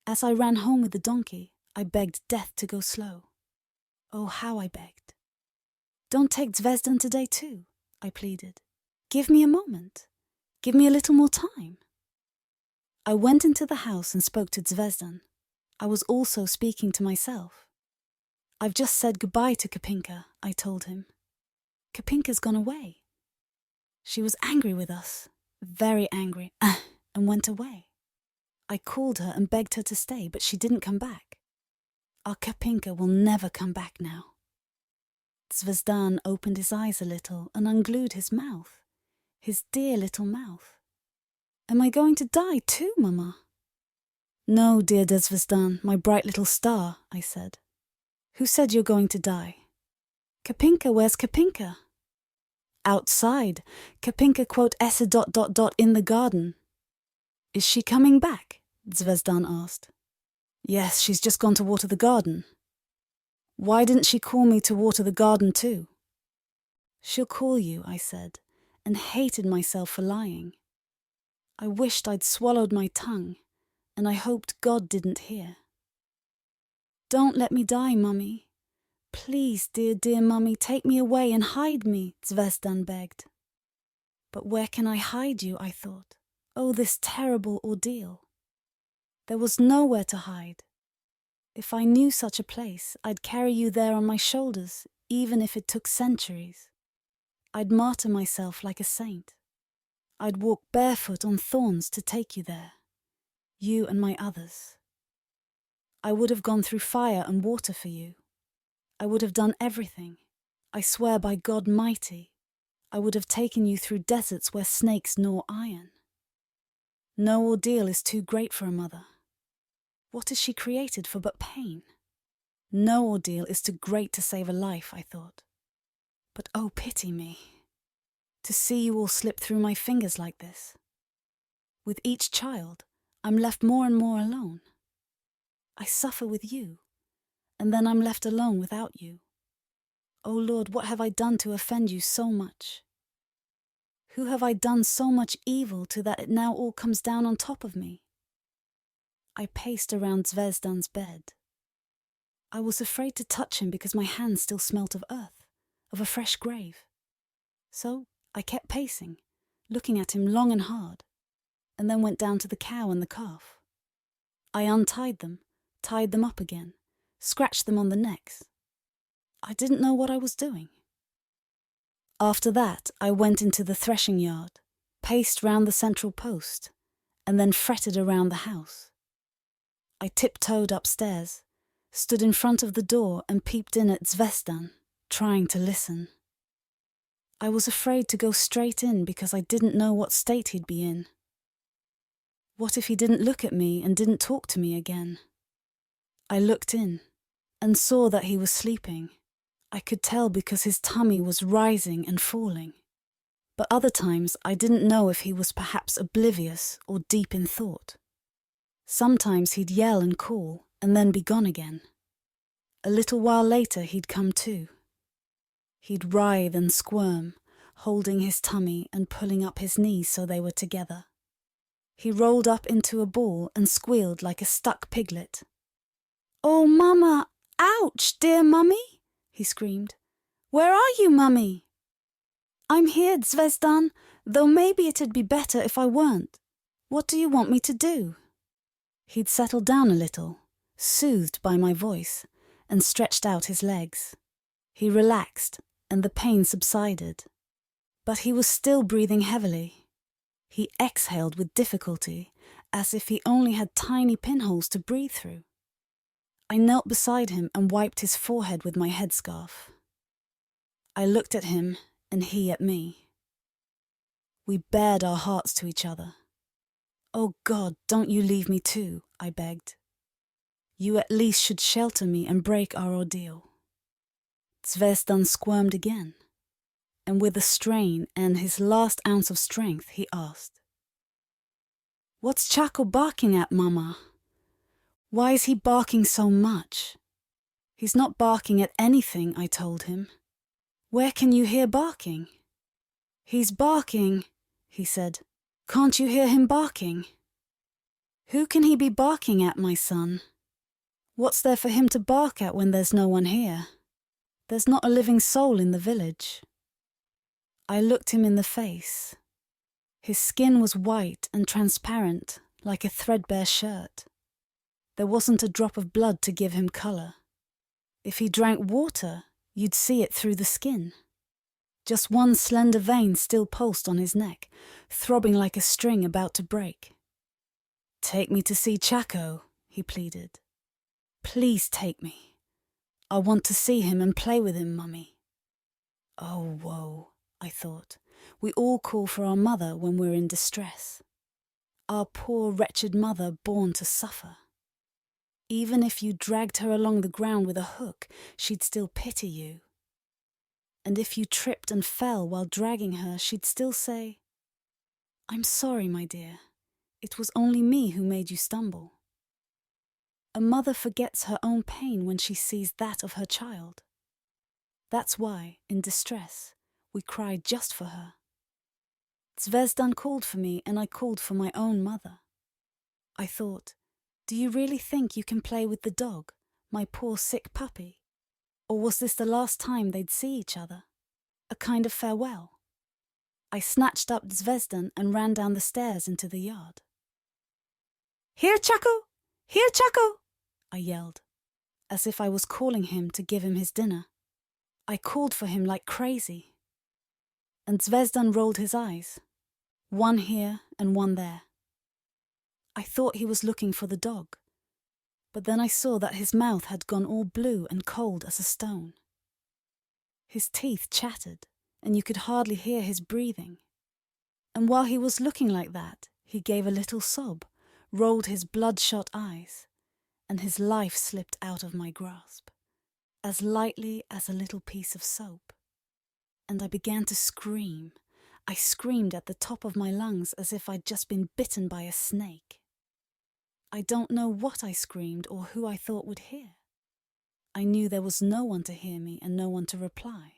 As I ran home with the donkey, I begged death to go slow. Oh, how I begged. "Don't take Zvezdan today too," I pleaded. "Give me a moment. Give me a little more time." I went into the house and spoke to Zvezdan. I was also speaking to myself. "I've just said goodbye to Kapinka," I told him. "Kapinka's gone away. She was angry with us, very angry, and went away. I called her and begged her to stay, but she didn't come back. Our Kapinka will never come back now." Zvezdan opened his eyes a little and unglued his mouth, his dear little mouth. "Am I going to die too, Mama?" "No, dear Zvezdan, my bright little star," I said. "Who said you're going to die?" "Kapinka, where's Kapinka?" "Outside. Kapinka quote esse ... in the garden." "Is she coming back?" Zvezdan asked. "Yes, she's just gone to water the garden." "Why didn't she call me to water the garden too?" "She'll call you," I said, and hated myself for lying. I wished I'd swallowed my tongue, and I hoped God didn't hear. "Don't let me die, Mummy. Please, dear, dear Mummy, take me away and hide me," Zvezdan begged. But where can I hide you, I thought. Oh, this terrible ordeal. There was nowhere to hide. If I knew such a place, I'd carry you there on my shoulders, even if it took centuries. I'd martyr myself like a saint. I'd walk barefoot on thorns to take you there, you and my others. I would have gone through fire and water for you. I would have done everything. I swear by God mighty, I would have taken you through deserts where snakes gnaw iron. No ordeal is too great for a mother. What is she created for but pain? No ordeal is too great to save a life, I thought. But oh, pity me, to see you all slip through my fingers like this. With each child, I'm left more and more alone. I suffer with you, and then I'm left alone without you. Oh Lord, what have I done to offend you so much? Who have I done so much evil to that it now all comes down on top of me? I paced around Zvezdan's bed. I was afraid to touch him because my hands still smelt of earth, of a fresh grave. So I kept pacing, looking at him long and hard, and then went down to the cow and the calf. I untied them, tied them up again, scratched them on the necks. I didn't know what I was doing. After that, I went into the threshing yard, paced round the central post, and then fretted around the house. I tiptoed upstairs, stood in front of the door and peeped in at Zvezdan, trying to listen. I was afraid to go straight in because I didn't know what state he'd be in. What if he didn't look at me and didn't talk to me again? I looked in and saw that he was sleeping. I could tell because his tummy was rising and falling. But other times I didn't know if he was perhaps oblivious or deep in thought. Sometimes he'd yell and call and then be gone again. A little while later he'd come to. He'd writhe and squirm, holding his tummy and pulling up his knees so they were together. He rolled up into a ball and squealed like a stuck piglet. "Oh, Mama! Ouch, dear Mummy!" he screamed. "Where are you, Mummy?" "I'm here, Zvezdan, though maybe it'd be better if I weren't. What do you want me to do?" He'd settled down a little, soothed by my voice, and stretched out his legs. He relaxed, and the pain subsided. But he was still breathing heavily. He exhaled with difficulty, as if he only had tiny pinholes to breathe through. I knelt beside him and wiped his forehead with my headscarf. I looked at him, and he at me. We bared our hearts to each other. "Oh God, don't you leave me too," I begged. "You at least should shelter me and break our ordeal." Zvezdan squirmed again, and with a strain and his last ounce of strength, he asked, "What's Chaco barking at, Mama? Why is he barking so much?" "He's not barking at anything," I told him. "Where can you hear barking?" "He's barking," he said. "Can't you hear him barking?" "Who can he be barking at, my son? What's there for him to bark at when there's no one here? There's not a living soul in the village." I looked him in the face. His skin was white and transparent, like a threadbare shirt. There wasn't a drop of blood to give him colour. If he drank water, you'd see it through the skin. Just one slender vein still pulsed on his neck, throbbing like a string about to break. "Take me to see Chaco," he pleaded. "Please take me. I want to see him and play with him, Mummy." Oh, woe, I thought. We all call for our mother when we're in distress. Our poor, wretched mother born to suffer. Even if you dragged her along the ground with a hook, she'd still pity you. And if you tripped and fell while dragging her, she'd still say, "I'm sorry, my dear. It was only me who made you stumble." A mother forgets her own pain when she sees that of her child. That's why, in distress, we cry just for her. Zvezdan called for me and I called for my own mother. I thought, do you really think you can play with the dog, my poor sick puppy? Or was this the last time they'd see each other? A kind of farewell? I snatched up Zvezdan and ran down the stairs into the yard. "Here, Chaco! Here, Chaco!" I yelled, as if I was calling him to give him his dinner. I called for him like crazy. and Zvezdan rolled his eyes, one here and one there. I thought he was looking for the dog, but then I saw that his mouth had gone all blue and cold as a stone. His teeth chattered, and you could hardly hear his breathing. And while he was looking like that, he gave a little sob, rolled his bloodshot eyes, and his life slipped out of my grasp, as lightly as a little piece of soap. And I began to scream. I screamed at the top of my lungs as if I'd just been bitten by a snake. I don't know what I screamed or who I thought would hear. I knew there was no one to hear me and no one to reply.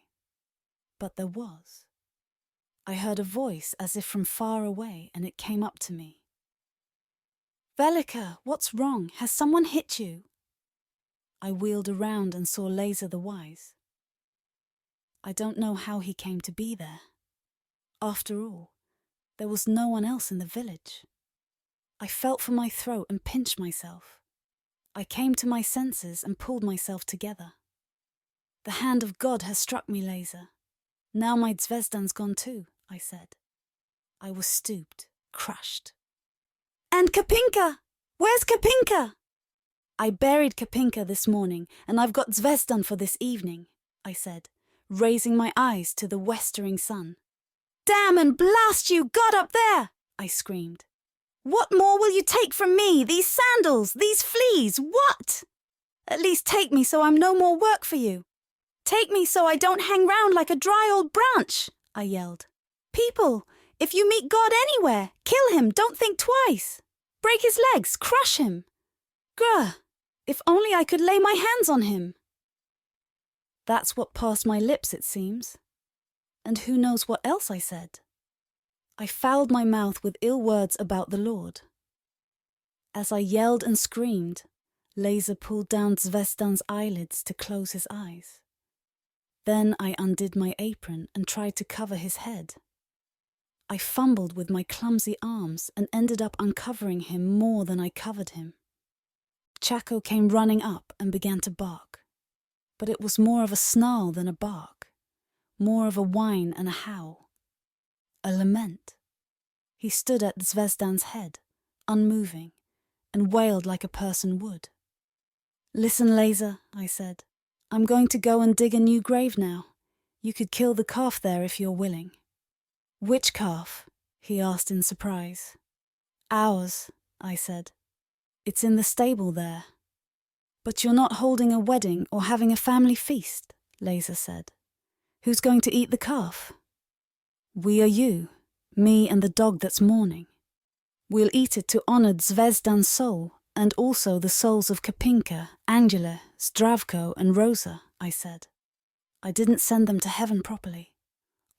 But there was. I heard a voice as if from far away, and it came up to me. "Velika, what's wrong? Has someone hit you?" I wheeled around and saw Laser the Wise. I don't know how he came to be there. After all, there was no one else in the village. I felt for my throat and pinched myself. I came to my senses and pulled myself together. "The hand of God has struck me, Laser. Now my Zvezdan's gone too," I said. I was stooped, crushed. "And Kapinka! Where's Kapinka?" "I buried Kapinka this morning, and I've got Zvezdan for this evening," I said, raising my eyes to the westering sun. "Damn and blast you, God up there!" I screamed. "What more will you take from me? These sandals, these fleas, what? At least take me so I'm no more work for you. Take me so I don't hang round like a dry old branch," I yelled. "People, if you meet God anywhere, kill him, don't think twice. Break his legs, crush him. Grr, if only I could lay my hands on him." That's what passed my lips, it seems. And who knows what else I said? I fouled my mouth with ill words about the Lord. As I yelled and screamed, Laser pulled down Zvezdan's eyelids to close his eyes. Then I undid my apron and tried to cover his head. I fumbled with my clumsy arms and ended up uncovering him more than I covered him. Chaco came running up and began to bark, but it was more of a snarl than a bark, more of a whine and a howl. A lament. He stood at Zvezdan's head, unmoving, and wailed like a person would. "Listen, Laser," I said. "I'm going to go and dig a new grave now. You could kill the calf there if you're willing." "Which calf?" he asked in surprise. "Ours," I said. "It's in the stable there." "But you're not holding a wedding or having a family feast," Laser said. "Who's going to eat the calf?" "We are you, me and the dog that's mourning. We'll eat it to honor Zvezdan's soul and also the souls of Kapinka, Angela, Zdravko and Rosa," I said. "I didn't send them to heaven properly.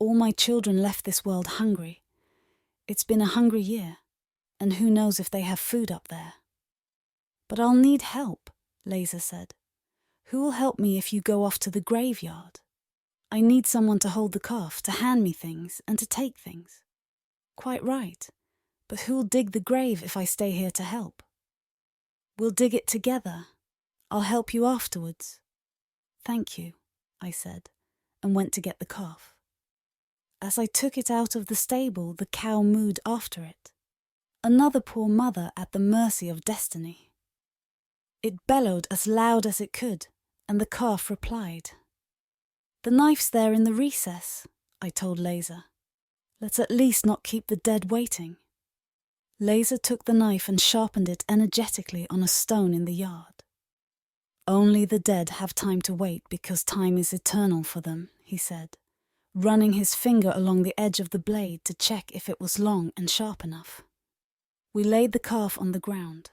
All my children left this world hungry. It's been a hungry year, and who knows if they have food up there." "But I'll need help," Laser said. "Who'll help me if you go off to the graveyard? I need someone to hold the calf, to hand me things, and to take things." "Quite right, but who'll dig the grave if I stay here to help?" "We'll dig it together. I'll help you afterwards." "Thank you," I said, and went to get the calf. As I took it out of the stable, the cow mooed after it. Another poor mother at the mercy of destiny. It bellowed as loud as it could, and the calf replied. "The knife's there in the recess," I told Laser. "Let's at least not keep the dead waiting." Laser took the knife and sharpened it energetically on a stone in the yard. "Only the dead have time to wait because time is eternal for them," he said, running his finger along the edge of the blade to check if it was long and sharp enough. We laid the calf on the ground.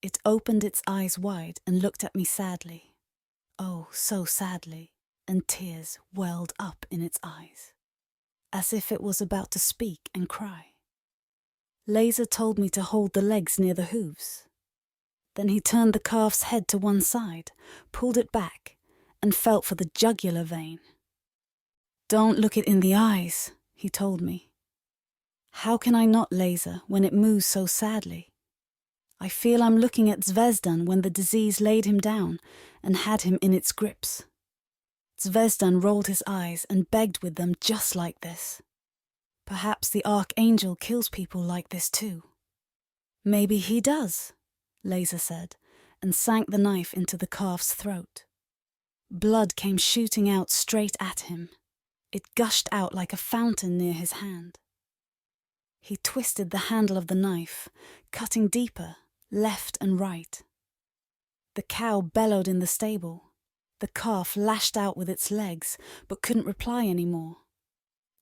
It opened its eyes wide and looked at me sadly. Oh, so sadly, and tears welled up in its eyes, as if it was about to speak and cry. Laser told me to hold the legs near the hooves. Then he turned the calf's head to one side, pulled it back, and felt for the jugular vein. "Don't look it in the eyes," he told me. How can I not, Laser, when it moves so sadly? I feel I'm looking at Zvezdan when the disease laid him down and had him in its grips. Zvezdan rolled his eyes and begged with them just like this. Perhaps the archangel kills people like this too. Maybe he does, Leza said, and sank the knife into the calf's throat. Blood came shooting out straight at him. It gushed out like a fountain near his hand. He twisted the handle of the knife, cutting deeper, left and right. The cow bellowed in the stable. The calf lashed out with its legs, but couldn't reply anymore.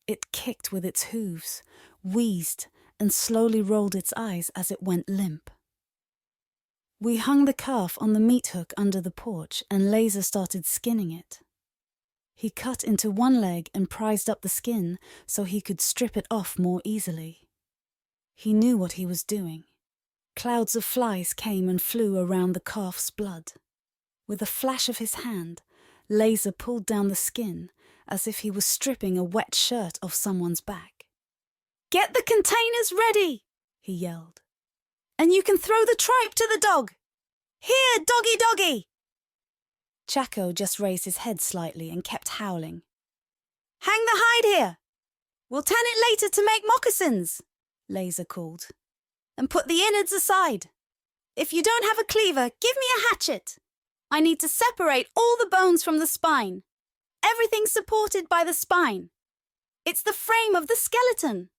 It kicked with its hooves, wheezed, and slowly rolled its eyes as it went limp. We hung the calf on the meat hook under the porch, and Leza started skinning it. He cut into one leg and prized up the skin so he could strip it off more easily. He knew what he was doing. Clouds of flies came and flew around the calf's blood. With a flash of his hand, Leza pulled down the skin as if he was stripping a wet shirt off someone's back. "Get the containers ready," he yelled. "And you can throw the tripe to the dog. Here, doggy doggy!" Chaco just raised his head slightly and kept howling. "Hang the hide here. We'll tan it later to make moccasins," Leza called. "And put the innards aside. If you don't have a cleaver, give me a hatchet. I need to separate all the bones from the spine. Everything's supported by the spine. It's the frame of the skeleton.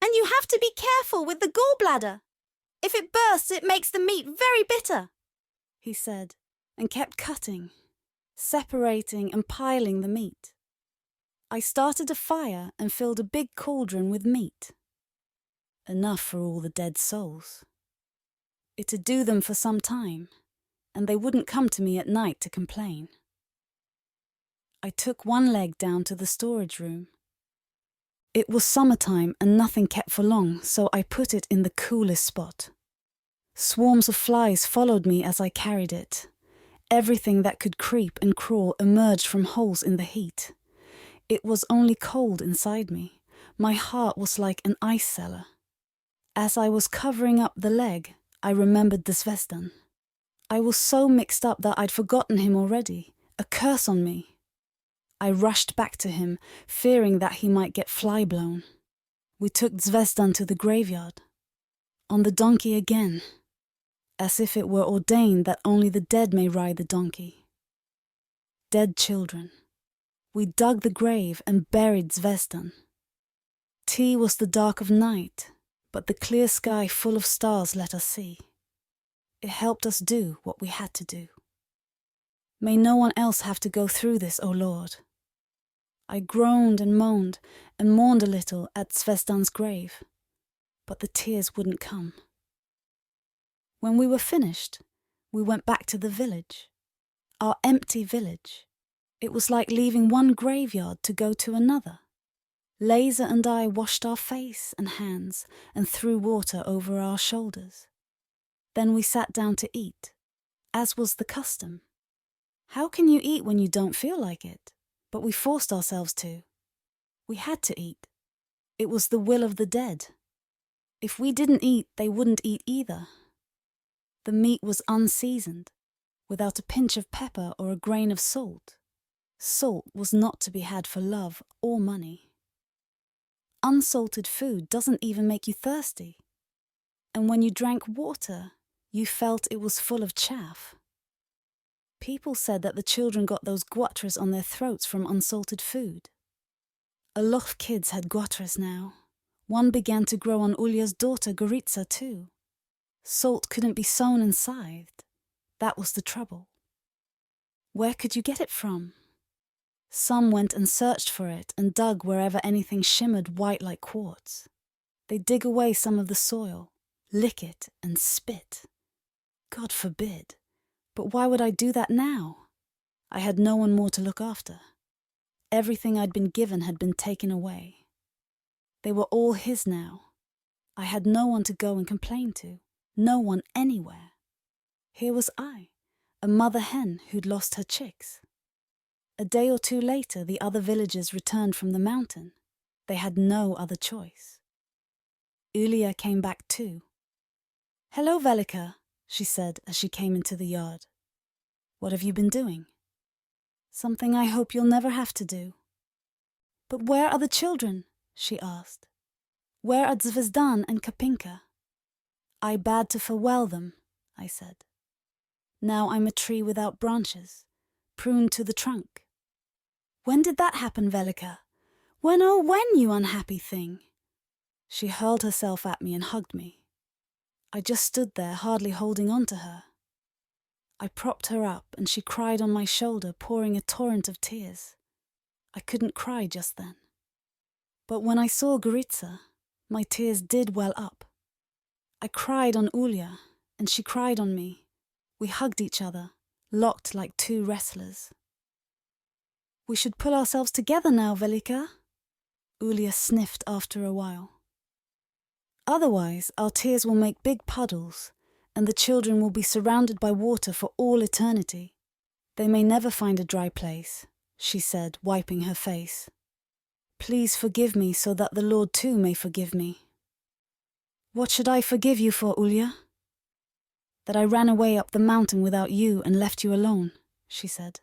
And you have to be careful with the gallbladder. If it bursts, it makes the meat very bitter," he said, and kept cutting, separating and piling the meat. I started a fire and filled a big cauldron with meat. Enough for all the dead souls. It'd do them for some time, and they wouldn't come to me at night to complain. I took one leg down to the storage room. It was summertime and nothing kept for long, so I put it in the coolest spot. Swarms of flies followed me as I carried it. Everything that could creep and crawl emerged from holes in the heat. It was only cold inside me. My heart was like an ice cellar. As I was covering up the leg, I remembered the Zvezdan. I was so mixed up that I'd forgotten him already. A curse on me. I rushed back to him, fearing that he might get fly-blown. We took Zvezdan to the graveyard. On the donkey again. As if it were ordained that only the dead may ride the donkey. Dead children. We dug the grave and buried Zvezdan. Tea was the dark of night, but the clear sky full of stars let us see. It helped us do what we had to do. May no one else have to go through this, O Lord. I groaned and moaned and mourned a little at Zvezdan's grave, but the tears wouldn't come. When we were finished, we went back to the village, our empty village. It was like leaving one graveyard to go to another. Leza and I washed our face and hands and threw water over our shoulders. Then we sat down to eat, as was the custom. How can you eat when you don't feel like it? But we forced ourselves to. We had to eat. It was the will of the dead. If we didn't eat, they wouldn't eat either. The meat was unseasoned, without a pinch of pepper or a grain of salt. Salt was not to be had for love or money. Unsalted food doesn't even make you thirsty. And when you drank water, you felt it was full of chaff. People said that the children got those guatras on their throats from unsalted food. A lot of kids had guatras now. One began to grow on Ulya's daughter Goritza too. Salt couldn't be sown and scythed. That was the trouble. Where could you get it from? Some went and searched for it and dug wherever anything shimmered white like quartz. They'd dig away some of the soil, lick it and spit. God forbid. But why would I do that now? I had no one more to look after. Everything I'd been given had been taken away. They were all his now. I had no one to go and complain to. No one anywhere. Here was I, a mother hen who'd lost her chicks. A day or two later, the other villagers returned from the mountain. They had no other choice. Ulya came back too. "Hello, Velika," she said as she came into the yard. "What have you been doing?" Something I hope you'll never have to do. But where are the children? She asked. Where are Zvezdan and Kapinka? I bade to farewell them, I said. Now I'm a tree without branches, pruned to the trunk. When did that happen, Velika? When, oh when, you unhappy thing? She hurled herself at me and hugged me. I just stood there, hardly holding on to her. I propped her up and she cried on my shoulder, pouring a torrent of tears. I couldn't cry just then. But when I saw Goritza, my tears did well up. I cried on Ulia, and she cried on me. We hugged each other, locked like two wrestlers. We should pull ourselves together now, Velika. Ulia sniffed after a while. Otherwise, our tears will make big puddles, and the children will be surrounded by water for all eternity. They may never find a dry place, she said, wiping her face. Please forgive me so that the Lord too may forgive me. What should I forgive you for, Ulia? That I ran away up the mountain without you and left you alone, she said.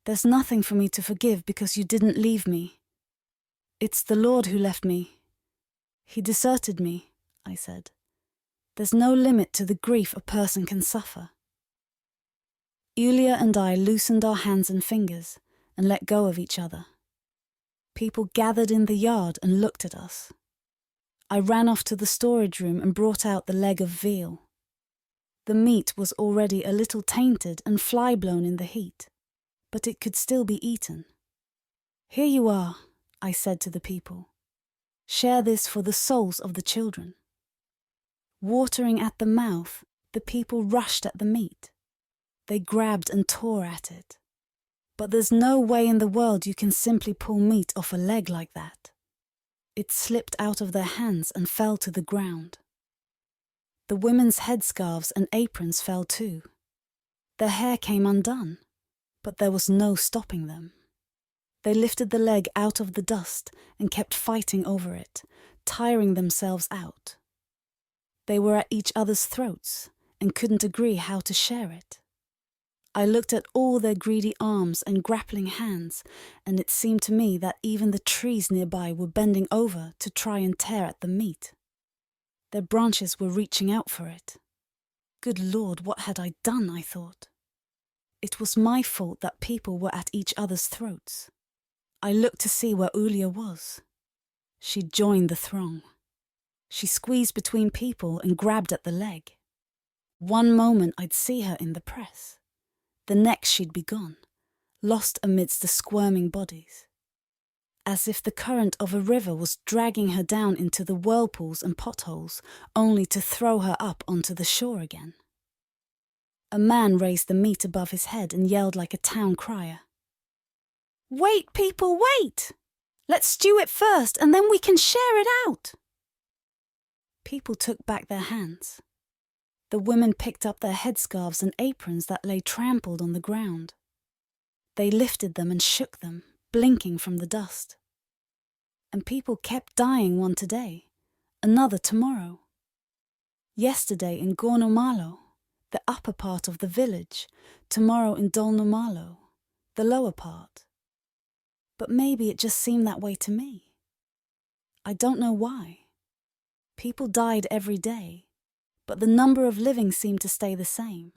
There's nothing for me to forgive because you didn't leave me. It's the Lord who left me. He deserted me, I said. There's no limit to the grief a person can suffer. Ulia and I loosened our hands and fingers and let go of each other. People gathered in the yard and looked at us. I ran off to the storage room and brought out the leg of veal. The meat was already a little tainted and fly-blown in the heat, but it could still be eaten. Here you are, I said to the people. Share this for the souls of the children. Watering at the mouth, the people rushed at the meat. They grabbed and tore at it. But there's no way in the world you can simply pull meat off a leg like that. It slipped out of their hands and fell to the ground. The women's headscarves and aprons fell too. Their hair came undone, but there was no stopping them. They lifted the leg out of the dust and kept fighting over it, tiring themselves out. They were at each other's throats and couldn't agree how to share it. I looked at all their greedy arms and grappling hands, and it seemed to me that even the trees nearby were bending over to try and tear at the meat. Their branches were reaching out for it. Good Lord, what had I done, I thought. It was my fault that people were at each other's throats. I looked to see where Ulia was. She joined the throng. She squeezed between people and grabbed at the leg. One moment I'd see her in the press. The next she'd be gone, lost amidst the squirming bodies. As if the current of a river was dragging her down into the whirlpools and potholes, only to throw her up onto the shore again. A man raised the meat above his head and yelled like a town crier. Wait, people, wait! Let's stew it first and then we can share it out. People took back their hands. The women picked up their headscarves and aprons that lay trampled on the ground. They lifted them and shook them, blinking from the dust. And people kept dying, one today, another tomorrow. Yesterday in Gornomalo, the upper part of the village, tomorrow in Dolnomalo, the lower part. But maybe it just seemed that way to me. I don't know why. People died every day, but the number of living seemed to stay the same.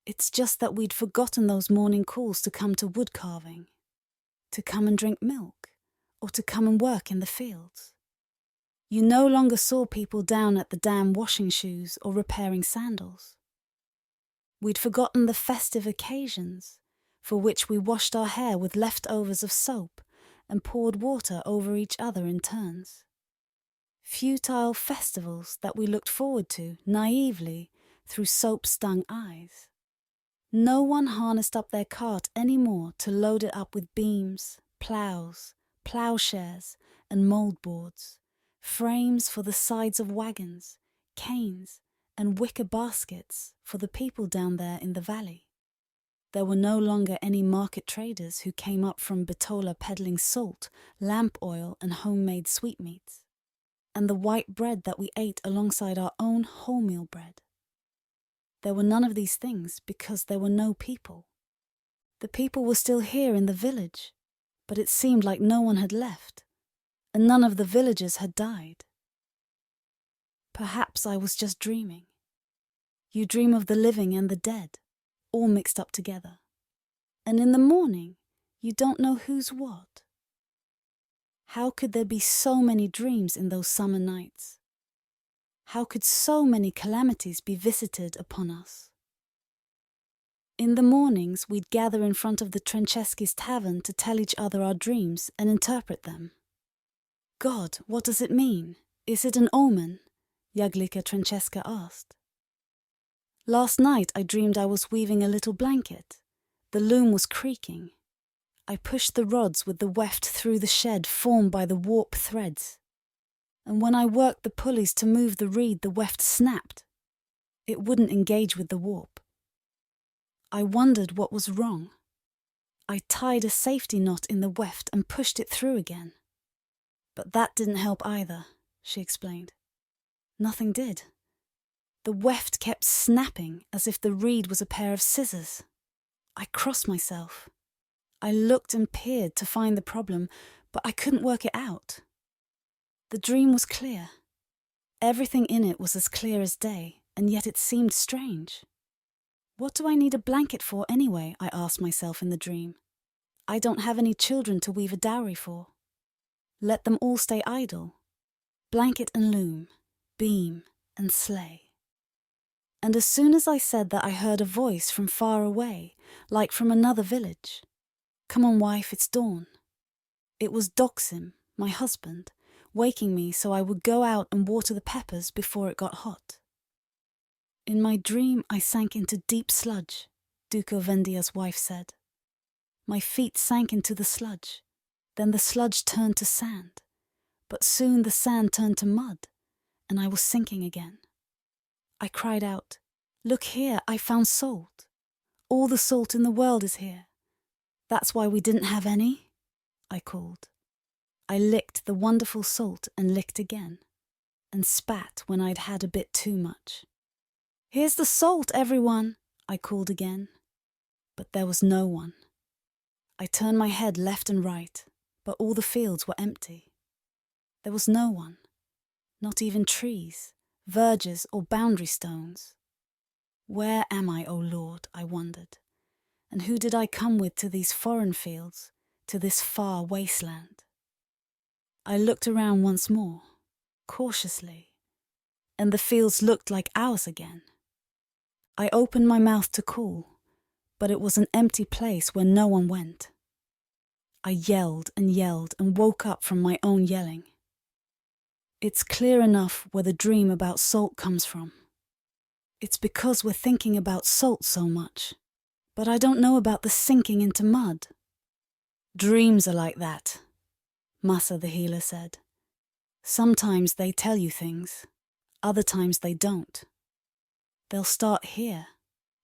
It's just that we'd forgotten those morning calls to come to wood carving, to come and drink milk, or to come and work in the fields. You no longer saw people down at the dam washing shoes or repairing sandals. We'd forgotten the festive occasions, for which we washed our hair with leftovers of soap and poured water over each other in turns. Futile festivals that we looked forward to naively through soap-stung eyes. No one harnessed up their cart any more to load it up with beams, ploughs, ploughshares and mouldboards, frames for the sides of wagons, canes and wicker baskets for the people down there in the valley. There were no longer any market traders who came up from Bitola peddling salt, lamp oil and homemade sweetmeats, and the white bread that we ate alongside our own wholemeal bread. There were none of these things because there were no people. The people were still here in the village, but it seemed like no one had left, and none of the villagers had died. Perhaps I was just dreaming. You dream of the living and the dead, all mixed up together. And in the morning, you don't know who's what. How could there be so many dreams in those summer nights? How could so many calamities be visited upon us? In the mornings, we'd gather in front of the Translator's tavern to tell each other our dreams and interpret them. God, what does it mean? Is it an omen? Jaglika Translator asked. Last night I dreamed I was weaving a little blanket. The loom was creaking. I pushed the rods with the weft through the shed formed by the warp threads. And when I worked the pulleys to move the reed, the weft snapped. It wouldn't engage with the warp. I wondered what was wrong. I tied a safety knot in the weft and pushed it through again. But that didn't help either, she explained. Nothing did. The weft kept snapping as if the reed was a pair of scissors. I crossed myself. I looked and peered to find the problem, but I couldn't work it out. The dream was clear. Everything in it was as clear as day, and yet it seemed strange. What do I need a blanket for anyway? I asked myself in the dream. I don't have any children to weave a dowry for. Let them all stay idle. Blanket and loom, beam and sleigh. And as soon as I said that, I heard a voice from far away, like from another village. Come on, wife, it's dawn. It was Doksim, my husband, waking me so I would go out and water the peppers before it got hot. In my dream, I sank into deep sludge, Duko Vendia's wife said. My feet sank into the sludge. Then the sludge turned to sand. But soon the sand turned to mud, and I was sinking again. I cried out, "Look here, I found salt. All the salt in the world is here. That's why we didn't have any," I called. I licked the wonderful salt and licked again, and spat when I'd had a bit too much. "Here's the salt, everyone," I called again. But there was no one. I turned my head left and right, but all the fields were empty. There was no one, not even trees, verges or boundary stones. Where am I, O Lord, I wondered, and who did I come with to these foreign fields, to this far wasteland? I looked around once more, cautiously, and the fields looked like ours again. I opened my mouth to call, but it was an empty place where no one went. I yelled and woke up from my own yelling. It's clear enough where the dream about salt comes from. It's because we're thinking about salt so much, but I don't know about the sinking into mud. Dreams are like that, Masa the healer said. Sometimes they tell you things, other times they don't. They'll start here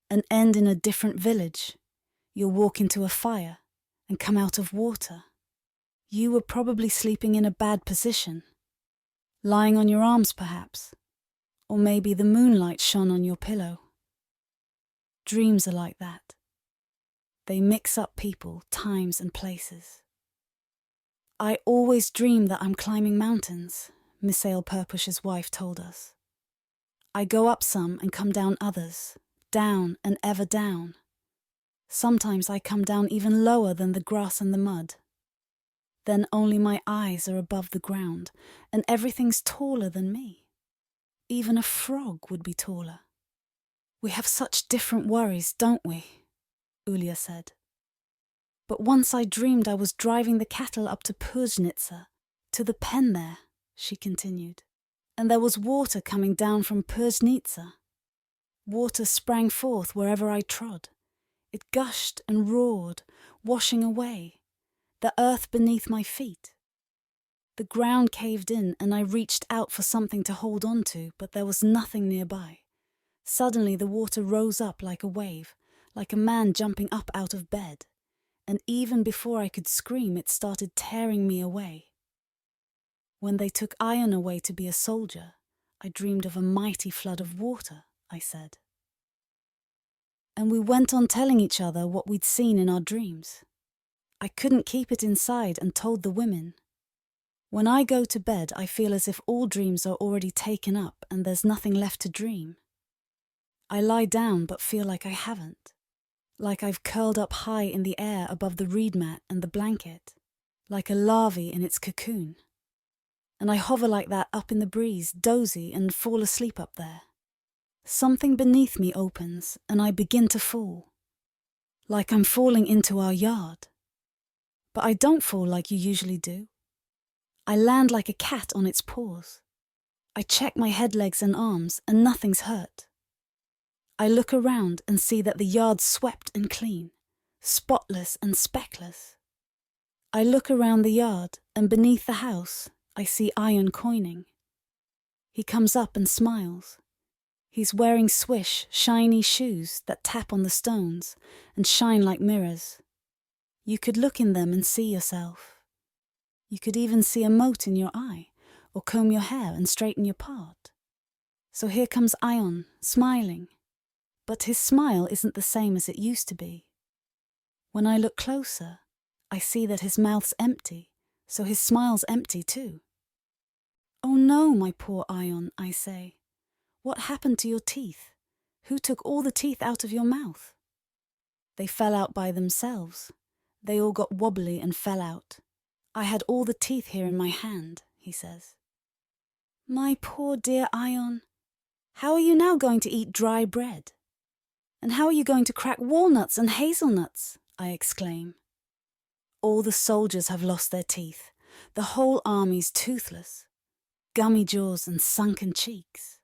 and end in a different village. You'll walk into a fire and come out of water. You were probably sleeping in a bad position, lying on your arms perhaps, or maybe the moonlight shone on your pillow. Dreams are like that. They mix up people, times and places. I always dream that I'm climbing mountains, Misael Perpush's wife told us. I go up some and come down others, down and ever down. Sometimes I come down even lower than the grass and the mud. Then only my eyes are above the ground, and everything's taller than me. Even a frog would be taller. We have such different worries, don't we? Ulia said. But once I dreamed I was driving the cattle up to Sloeshtitsa, to the pen there, she continued, and there was water coming down from Sloeshtitsa. Water sprang forth wherever I trod. It gushed and roared, washing away the earth beneath my feet. The ground caved in and I reached out for something to hold on to, but there was nothing nearby. Suddenly the water rose up like a wave, like a man jumping up out of bed, and even before I could scream it started tearing me away. When they took Iron away to be a soldier, I dreamed of a mighty flood of water, I said. And we went on telling each other what we'd seen in our dreams. I couldn't keep it inside and told the women. When I go to bed, I feel as if all dreams are already taken up and there's nothing left to dream. I lie down but feel like I haven't. Like I've curled up high in the air above the reed mat and the blanket, like a larvae in its cocoon. And I hover like that up in the breeze, dozy, and fall asleep up there. Something beneath me opens, and I begin to fall. Like I'm falling into our yard. But I don't fall like you usually do. I land like a cat on its paws. I check my head, legs, and arms, and nothing's hurt. I look around and see that the yard's swept and clean, spotless and speckless. I look around the yard, and beneath the house, I see Ion coining. He comes up and smiles. He's wearing swish, shiny shoes that tap on the stones and shine like mirrors. You could look in them and see yourself. You could even see a mote in your eye, or comb your hair and straighten your part. So here comes Ion, smiling. But his smile isn't the same as it used to be. When I look closer, I see that his mouth's empty, so his smile's empty too. Oh no, my poor Ion, I say. What happened to your teeth? Who took all the teeth out of your mouth? They fell out by themselves. They all got wobbly and fell out. I had all the teeth here in my hand, he says. My poor dear Ion, how are you now going to eat dry bread? And how are you going to crack walnuts and hazelnuts? I exclaim. All the soldiers have lost their teeth. The whole army's toothless. Gummy jaws and sunken cheeks.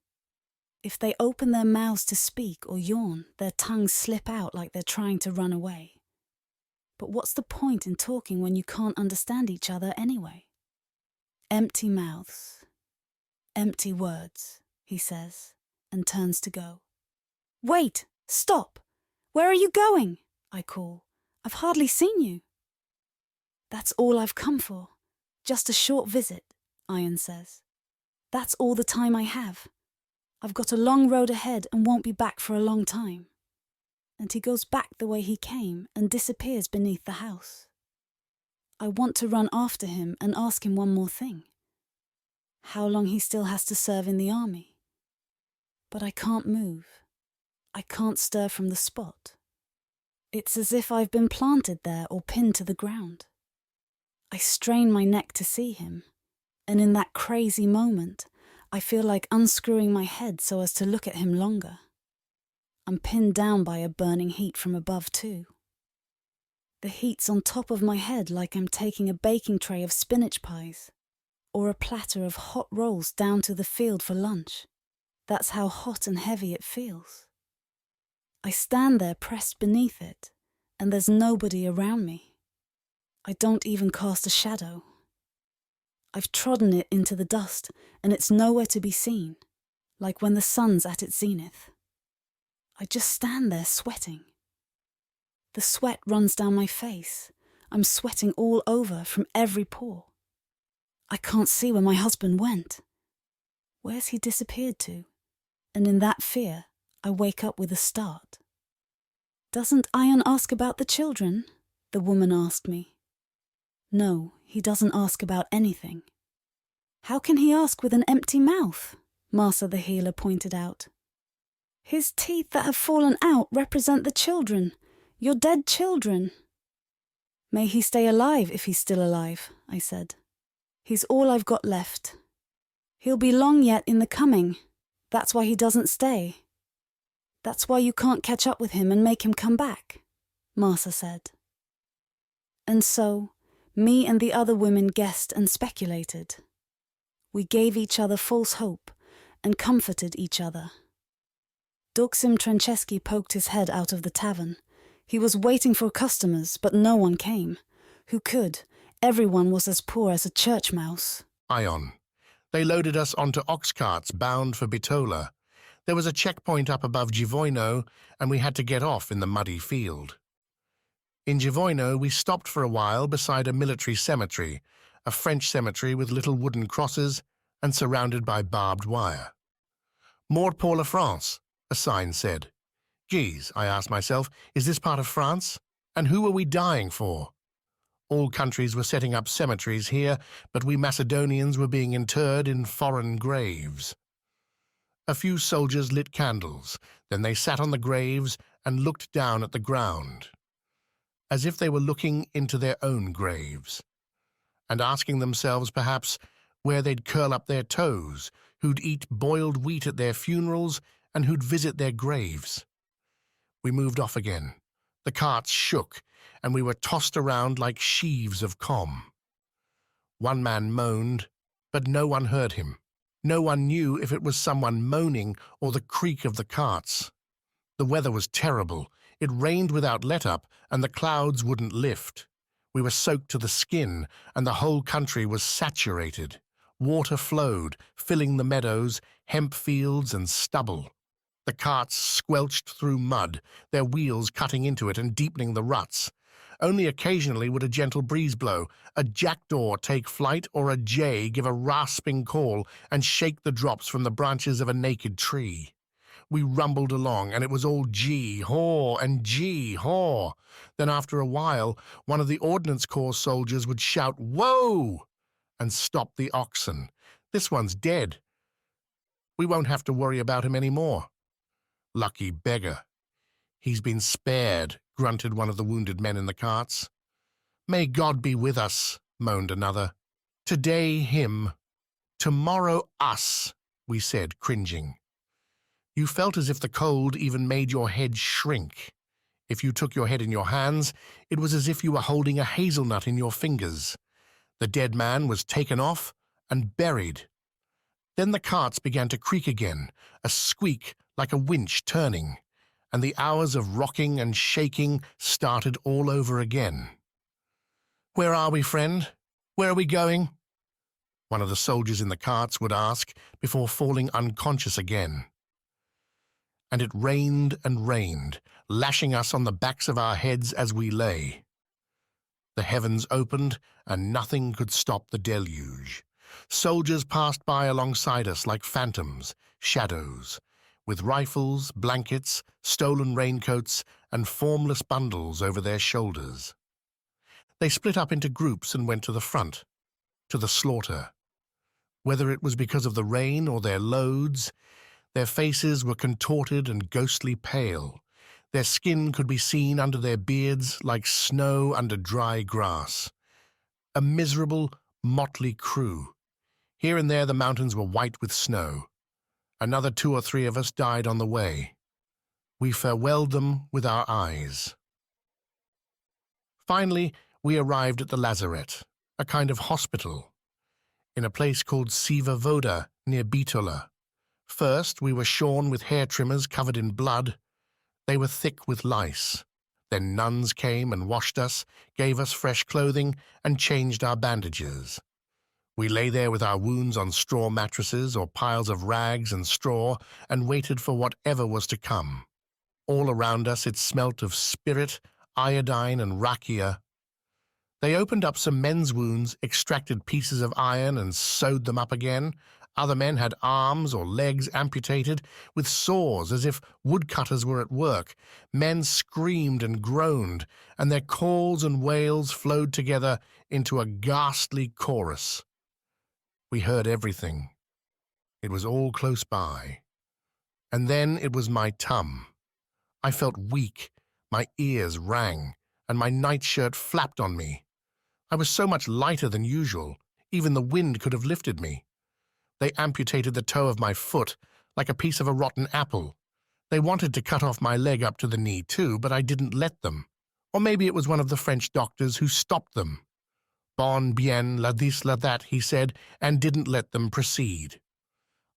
If they open their mouths to speak or yawn, their tongues slip out like they're trying to run away. But what's the point in talking when you can't understand each other anyway? Empty mouths. Empty words, he says, and turns to go. Wait! Stop! Where are you going? I call. I've hardly seen you. That's all I've come for. Just a short visit, Ion says. That's all the time I have. I've got a long road ahead and won't be back for a long time. And he goes back the way he came and disappears beneath the house. I want to run after him and ask him one more thing. How long he still has to serve in the army. But I can't move. I can't stir from the spot. It's as if I've been planted there or pinned to the ground. I strain my neck to see him, and in that crazy moment, I feel like unscrewing my head so as to look at him longer. I'm pinned down by a burning heat from above too. The heat's on top of my head like I'm taking a baking tray of spinach pies, or a platter of hot rolls down to the field for lunch. That's how hot and heavy it feels. I stand there pressed beneath it, and there's nobody around me. I don't even cast a shadow. I've trodden it into the dust, and it's nowhere to be seen, like when the sun's at its zenith. I just stand there sweating. The sweat runs down my face. I'm sweating all over from every pore. I can't see where my husband went. Where's he disappeared to? And in that fear, I wake up with a start. Doesn't Ion ask about the children? The woman asked me. No, he doesn't ask about anything. How can he ask with an empty mouth? Masa the healer pointed out. His teeth that have fallen out represent the children, your dead children. May he stay alive if he's still alive, I said. He's all I've got left. He'll be long yet in the coming. That's why he doesn't stay. That's why you can't catch up with him and make him come back, Masa said. And so, me and the other women guessed and speculated. We gave each other false hope and comforted each other. Doksim Translator poked his head out of the tavern. He was waiting for customers, but no one came. Who could? Everyone was as poor as a church mouse. Ion. They loaded us onto ox carts bound for Bitola. There was a checkpoint up above Givoino, and we had to get off in the muddy field. In Givoino, we stopped for a while beside a military cemetery, a French cemetery with little wooden crosses and surrounded by barbed wire. Mort pour la France, a sign said. Geez, I asked myself, is this part of France? And who are we dying for? All countries were setting up cemeteries here, but we Macedonians were being interred in foreign graves. A few soldiers lit candles, then they sat on the graves and looked down at the ground, as if they were looking into their own graves, and asking themselves perhaps where they'd curl up their toes, who'd eat boiled wheat at their funerals, and who'd visit their graves. We moved off again. The carts shook, and we were tossed around like sheaves of com. One man moaned, but no one heard him. No one knew if it was someone moaning or the creak of the carts. The weather was terrible. It rained without let-up, and the clouds wouldn't lift. We were soaked to the skin, and the whole country was saturated. Water flowed, filling the meadows, hemp fields, and stubble. The carts squelched through mud, their wheels cutting into it and deepening the ruts. Only occasionally would a gentle breeze blow, a jackdaw take flight, or a jay give a rasping call and shake the drops from the branches of a naked tree. We rumbled along, and it was all gee-haw and gee-haw. Then after a while, one of the Ordnance Corps soldiers would shout, "Whoa!" and stop the oxen. "This one's dead. We won't have to worry about him any more." "Lucky beggar. He's been spared," grunted one of the wounded men in the carts. "May God be with us," moaned another. "Today him, tomorrow us," we said, cringing. You felt as if the cold even made your head shrink. If you took your head in your hands, it was as if you were holding a hazelnut in your fingers. The dead man was taken off and buried. Then the carts began to creak again, a squeak like a winch turning, and the hours of rocking and shaking started all over again. "Where are we, friend? Where are we going?" one of the soldiers in the carts would ask before falling unconscious again. And it rained and rained, lashing us on the backs of our heads as we lay. The heavens opened, and nothing could stop the deluge. Soldiers passed by alongside us like phantoms, shadows, with rifles, blankets, stolen raincoats, and formless bundles over their shoulders. They split up into groups and went to the front, to the slaughter. Whether it was because of the rain or their loads, their faces were contorted and ghostly pale. Their skin could be seen under their beards like snow under dry grass. A miserable, motley crew. Here and there the mountains were white with snow. Another 2 or 3 of us died on the way. We farewelled them with our eyes. Finally, we arrived at the lazaret, a kind of hospital, in a place called Siva Voda near Bitola. First, we were shorn with hair trimmers covered in blood. They were thick with lice. Then nuns came and washed us, gave us fresh clothing, and changed our bandages. We lay there with our wounds on straw mattresses or piles of rags and straw and waited for whatever was to come. All around us it smelt of spirit, iodine, and rakia. They opened up some men's wounds, extracted pieces of iron and sewed them up again. Other men had arms or legs amputated, with sores as if woodcutters were at work. Men screamed and groaned, and their calls and wails flowed together into a ghastly chorus. We heard everything. It was all close by. And then it was my tum. I felt weak, my ears rang, and my nightshirt flapped on me. I was so much lighter than usual, even the wind could have lifted me. They amputated the toe of my foot, like a piece of a rotten apple. They wanted to cut off my leg up to the knee too, but I didn't let them. Or maybe it was one of the French doctors who stopped them. Bon bien, la this, la that, he said, and didn't let them proceed.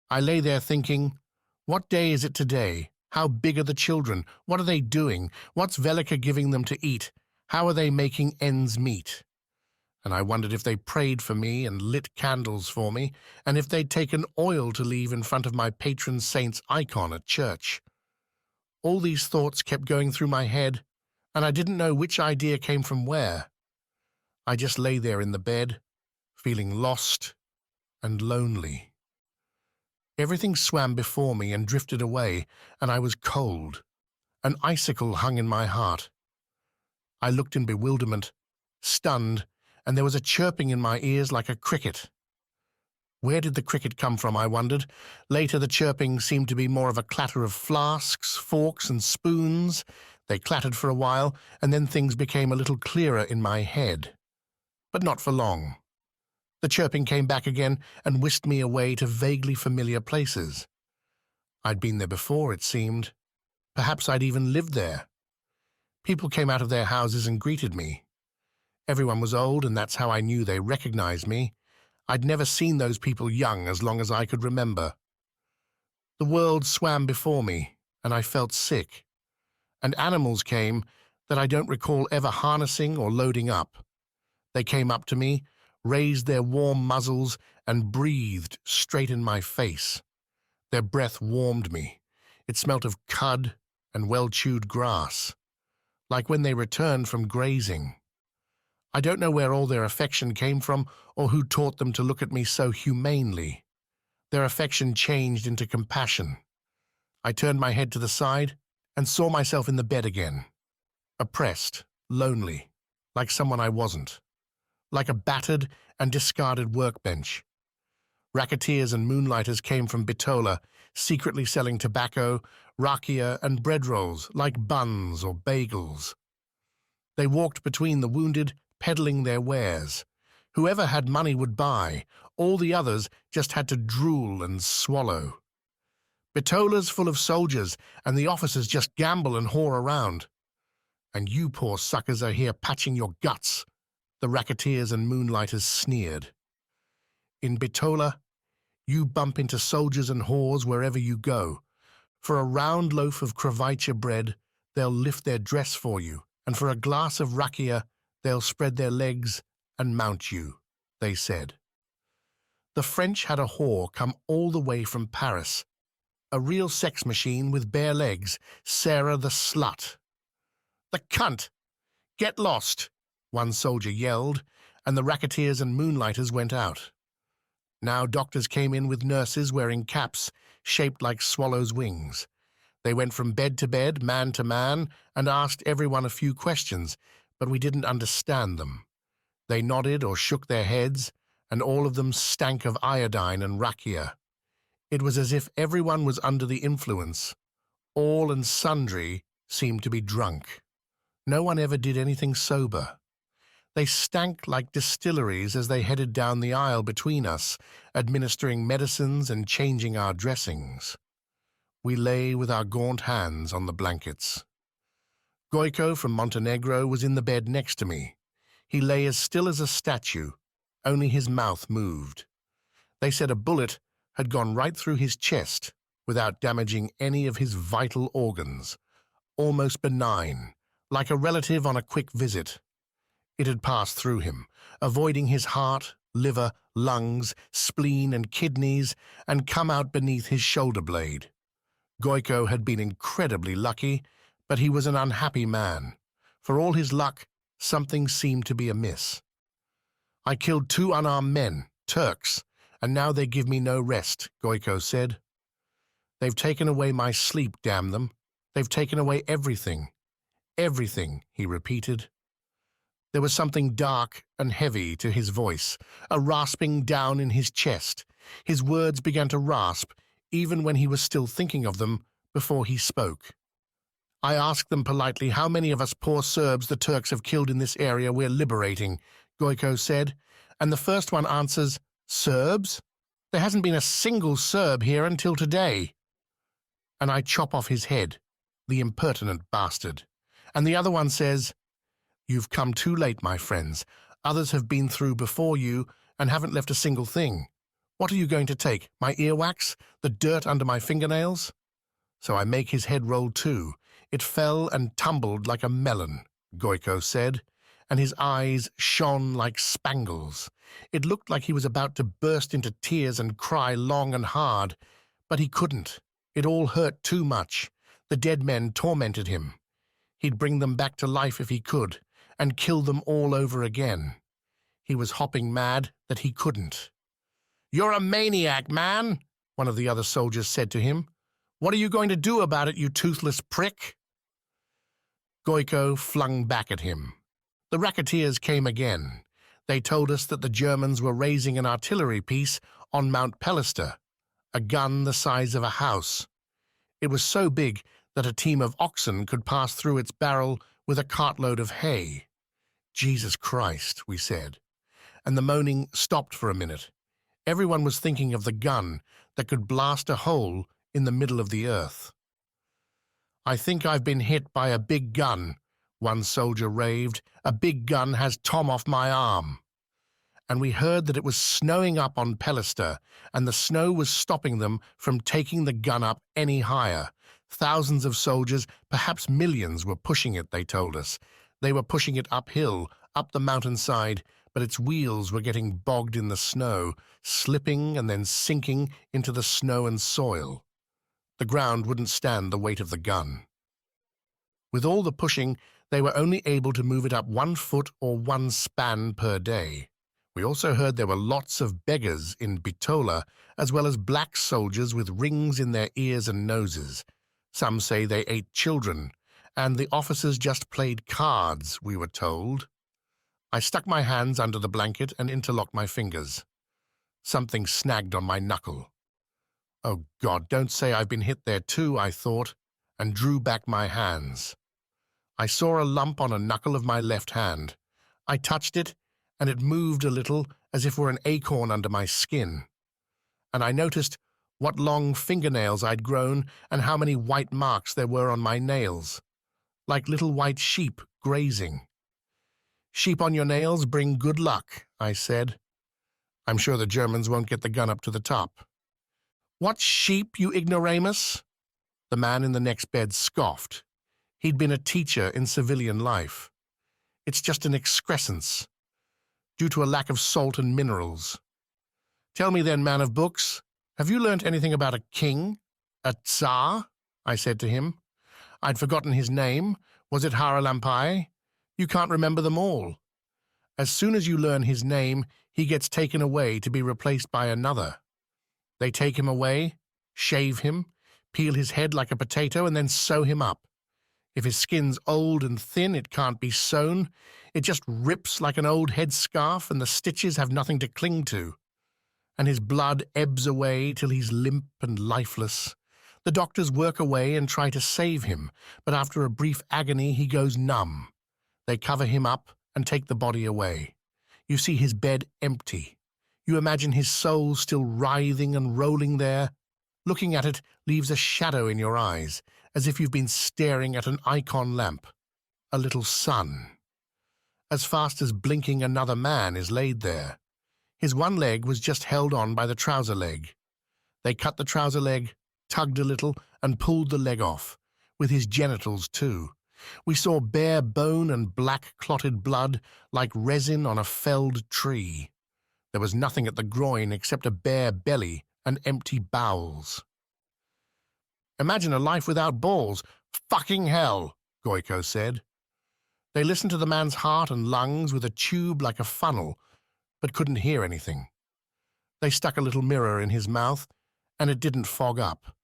I lay there thinking, what day is it today? How big are the children? What are they doing? What's Velika giving them to eat? How are they making ends meet? And I wondered if they prayed for me and lit candles for me, and if they'd taken oil to leave in front of my patron saint's icon at church. All these thoughts kept going through my head, and I didn't know which idea came from where. I just lay there in the bed, feeling lost and lonely. Everything swam before me and drifted away, and I was cold. An icicle hung in my heart. I looked in bewilderment, stunned, and there was a chirping in my ears like a cricket. Where did the cricket come from, I wondered. Later the chirping seemed to be more of a clatter of flasks, forks, and spoons. They clattered for a while, and then things became a little clearer in my head. But not for long. The chirping came back again and whisked me away to vaguely familiar places. I'd been there before, it seemed. Perhaps I'd even lived there. People came out of their houses and greeted me. Everyone was old, and that's how I knew they recognized me. I'd never seen those people young as long as I could remember. The world swam before me, and I felt sick. And animals came that I don't recall ever harnessing or loading up. They came up to me, raised their warm muzzles, and breathed straight in my face. Their breath warmed me. It smelt of cud and well-chewed grass, like when they returned from grazing. I don't know where all their affection came from or who taught them to look at me so humanely. Their affection changed into compassion. I turned my head to the side and saw myself in the bed again, oppressed, lonely, like someone I wasn't, like a battered and discarded workbench. Racketeers and moonlighters came from Bitola, secretly selling tobacco, rakia, and bread rolls like buns or bagels. They walked between the wounded, peddling their wares. Whoever had money would buy. All the others just had to drool and swallow. Bitola's full of soldiers, and the officers just gamble and whore around. And you poor suckers are here patching your guts, the racketeers and moonlighters sneered. In Bitola, you bump into soldiers and whores wherever you go. For a round loaf of kravitcha bread, they'll lift their dress for you, and for a glass of rakia, they'll spread their legs and mount you, they said. The French had a whore come all the way from Paris, a real sex machine with bare legs, Sarah the slut. "The cunt! Get lost!" one soldier yelled, and the racketeers and moonlighters went out. Now doctors came in with nurses wearing caps shaped like swallows' wings. They went from bed to bed, man to man, and asked everyone a few questions, but we didn't understand them. They nodded or shook their heads, and all of them stank of iodine and rakia. It was as if everyone was under the influence. All and sundry seemed to be drunk. No one ever did anything sober. They stank like distilleries as they headed down the aisle between us, administering medicines and changing our dressings. We lay with our gaunt hands on the blankets. Gojko from Montenegro was in the bed next to me. He lay as still as a statue, only his mouth moved. They said a bullet had gone right through his chest without damaging any of his vital organs, almost benign, like a relative on a quick visit. It had passed through him, avoiding his heart, liver, lungs, spleen, and kidneys, and come out beneath his shoulder blade. Gojko had been incredibly lucky, but he was an unhappy man. For all his luck, something seemed to be amiss. "I killed 2 unarmed men, Turks, and now they give me no rest," Gojko said. "They've taken away my sleep, damn them. They've taken away everything. Everything," he repeated. There was something dark and heavy to his voice, a rasping down in his chest. His words began to rasp, even when he was still thinking of them, before he spoke. "I asked them politely how many of us poor Serbs the Turks have killed in this area we're liberating," Gojko said, and the first one answers, "Serbs? There hasn't been a single Serb here until today." And I chop off his head, the impertinent bastard. And the other one says, "You've come too late, my friends. Others have been through before you and haven't left a single thing. What are you going to take, my earwax, the dirt under my fingernails?" So I make his head roll too. It fell and tumbled like a melon, Gojko said, and his eyes shone like spangles. It looked like he was about to burst into tears and cry long and hard, but he couldn't. It all hurt too much. The dead men tormented him. He'd bring them back to life if he could, and kill them all over again. He was hopping mad that he couldn't. "You're a maniac, man," one of the other soldiers said to him. "What are you going to do about it, you toothless prick?" Goiko flung back at him. The racketeers came again. They told us that the Germans were raising an artillery piece on Mount Pelister, a gun the size of a house. It was so big that a team of oxen could pass through its barrel with a cartload of hay. Jesus Christ, we said, and the moaning stopped for a minute. Everyone was thinking of the gun that could blast a hole in the middle of the earth. "I think I've been hit by a big gun," one soldier raved. "A big gun has Tom off my arm." And we heard that it was snowing up on Pelister, and the snow was stopping them from taking the gun up any higher. Thousands of soldiers, perhaps millions, were pushing it, they told us. They were pushing it uphill, up the mountainside, but its wheels were getting bogged in the snow, slipping and then sinking into the snow and soil. The ground wouldn't stand the weight of the gun. With all the pushing, they were only able to move it up 1 foot or 1 span per day. We also heard there were lots of beggars in Bitola, as well as black soldiers with rings in their ears and noses. Some say they ate children, and the officers just played cards, we were told. I stuck my hands under the blanket and interlocked my fingers. Something snagged on my knuckle. Oh God, don't say I've been hit there too, I thought, and drew back my hands. I saw a lump on a knuckle of my left hand. I touched it, and it moved a little as if were an acorn under my skin. And I noticed what long fingernails I'd grown and how many white marks there were on my nails, like little white sheep grazing. "Sheep on your nails bring good luck," I said. "I'm sure the Germans won't get the gun up to the top." "What sheep, you ignoramus?" The man in the next bed scoffed. He'd been a teacher in civilian life. "It's just an excrescence, due to a lack of salt and minerals." "Tell me then, man of books, have you learnt anything about a king? A Tsar?" I said to him. I'd forgotten his name. Was it Haralampai? You can't remember them all. As soon as you learn his name, he gets taken away to be replaced by another. They take him away, shave him, peel his head like a potato, and then sew him up. If his skin's old and thin, it can't be sewn. It just rips like an old headscarf, and the stitches have nothing to cling to. And his blood ebbs away till he's limp and lifeless. The doctors work away and try to save him, but after a brief agony he goes numb. They cover him up and take the body away. You see his bed empty. You imagine his soul still writhing and rolling there. Looking at it leaves a shadow in your eyes, as if you've been staring at an icon lamp, a little sun. As fast as blinking, another man is laid there. His one leg was just held on by the trouser leg. They cut the trouser leg, tugged a little, and pulled the leg off, with his genitals too. We saw bare bone and black clotted blood like resin on a felled tree. There was nothing at the groin except a bare belly and empty bowels. Imagine a life without balls. Fucking hell, Goiko said. They listened to the man's heart and lungs with a tube like a funnel, but couldn't hear anything. They stuck a little mirror in his mouth, and it didn't fog up.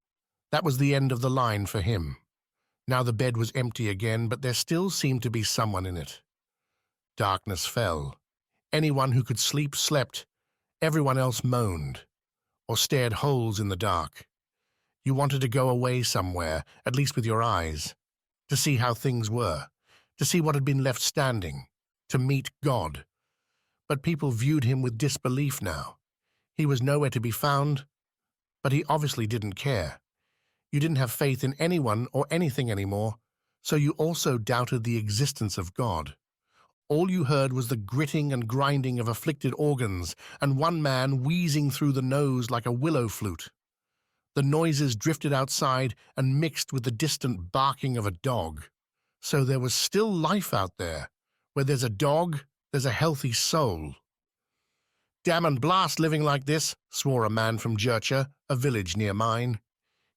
That was the end of the line for him. Now the bed was empty again, but there still seemed to be someone in it. Darkness fell. Anyone who could sleep slept. Everyone else moaned, or stared holes in the dark. You wanted to go away somewhere, at least with your eyes, to see how things were, to see what had been left standing, to meet God. But people viewed him with disbelief now. He was nowhere to be found, but he obviously didn't care. You didn't have faith in anyone or anything anymore, so you also doubted the existence of God. All you heard was the gritting and grinding of afflicted organs, and one man wheezing through the nose like a willow flute. The noises drifted outside and mixed with the distant barking of a dog. So there was still life out there. Where there's a dog, there's a healthy soul. Damn and blast living like this, swore a man from Jercha, a village near mine.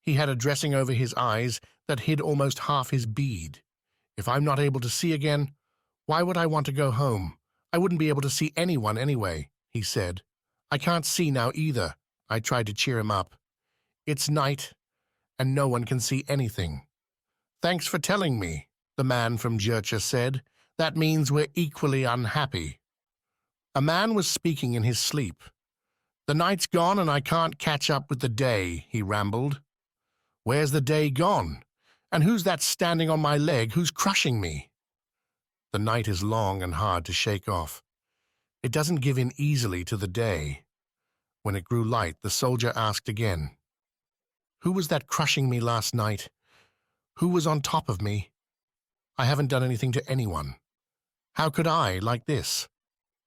He had a dressing over his eyes that hid almost half his bead. If I'm not able to see again, why would I want to go home? I wouldn't be able to see anyone anyway, he said. I can't see now either. I tried to cheer him up. It's night, and no one can see anything. Thanks for telling me. the man from Jercha said. That means we're equally unhappy. A man was speaking in his sleep. The night's gone and I can't catch up with the day, he rambled. Where's the day gone? And who's that standing on my leg who's crushing me? The night is long and hard to shake off. It doesn't give in easily to the day. When it grew light, the soldier asked again, Who was that crushing me last night? Who was on top of me? I haven't done anything to anyone. How could I, like this?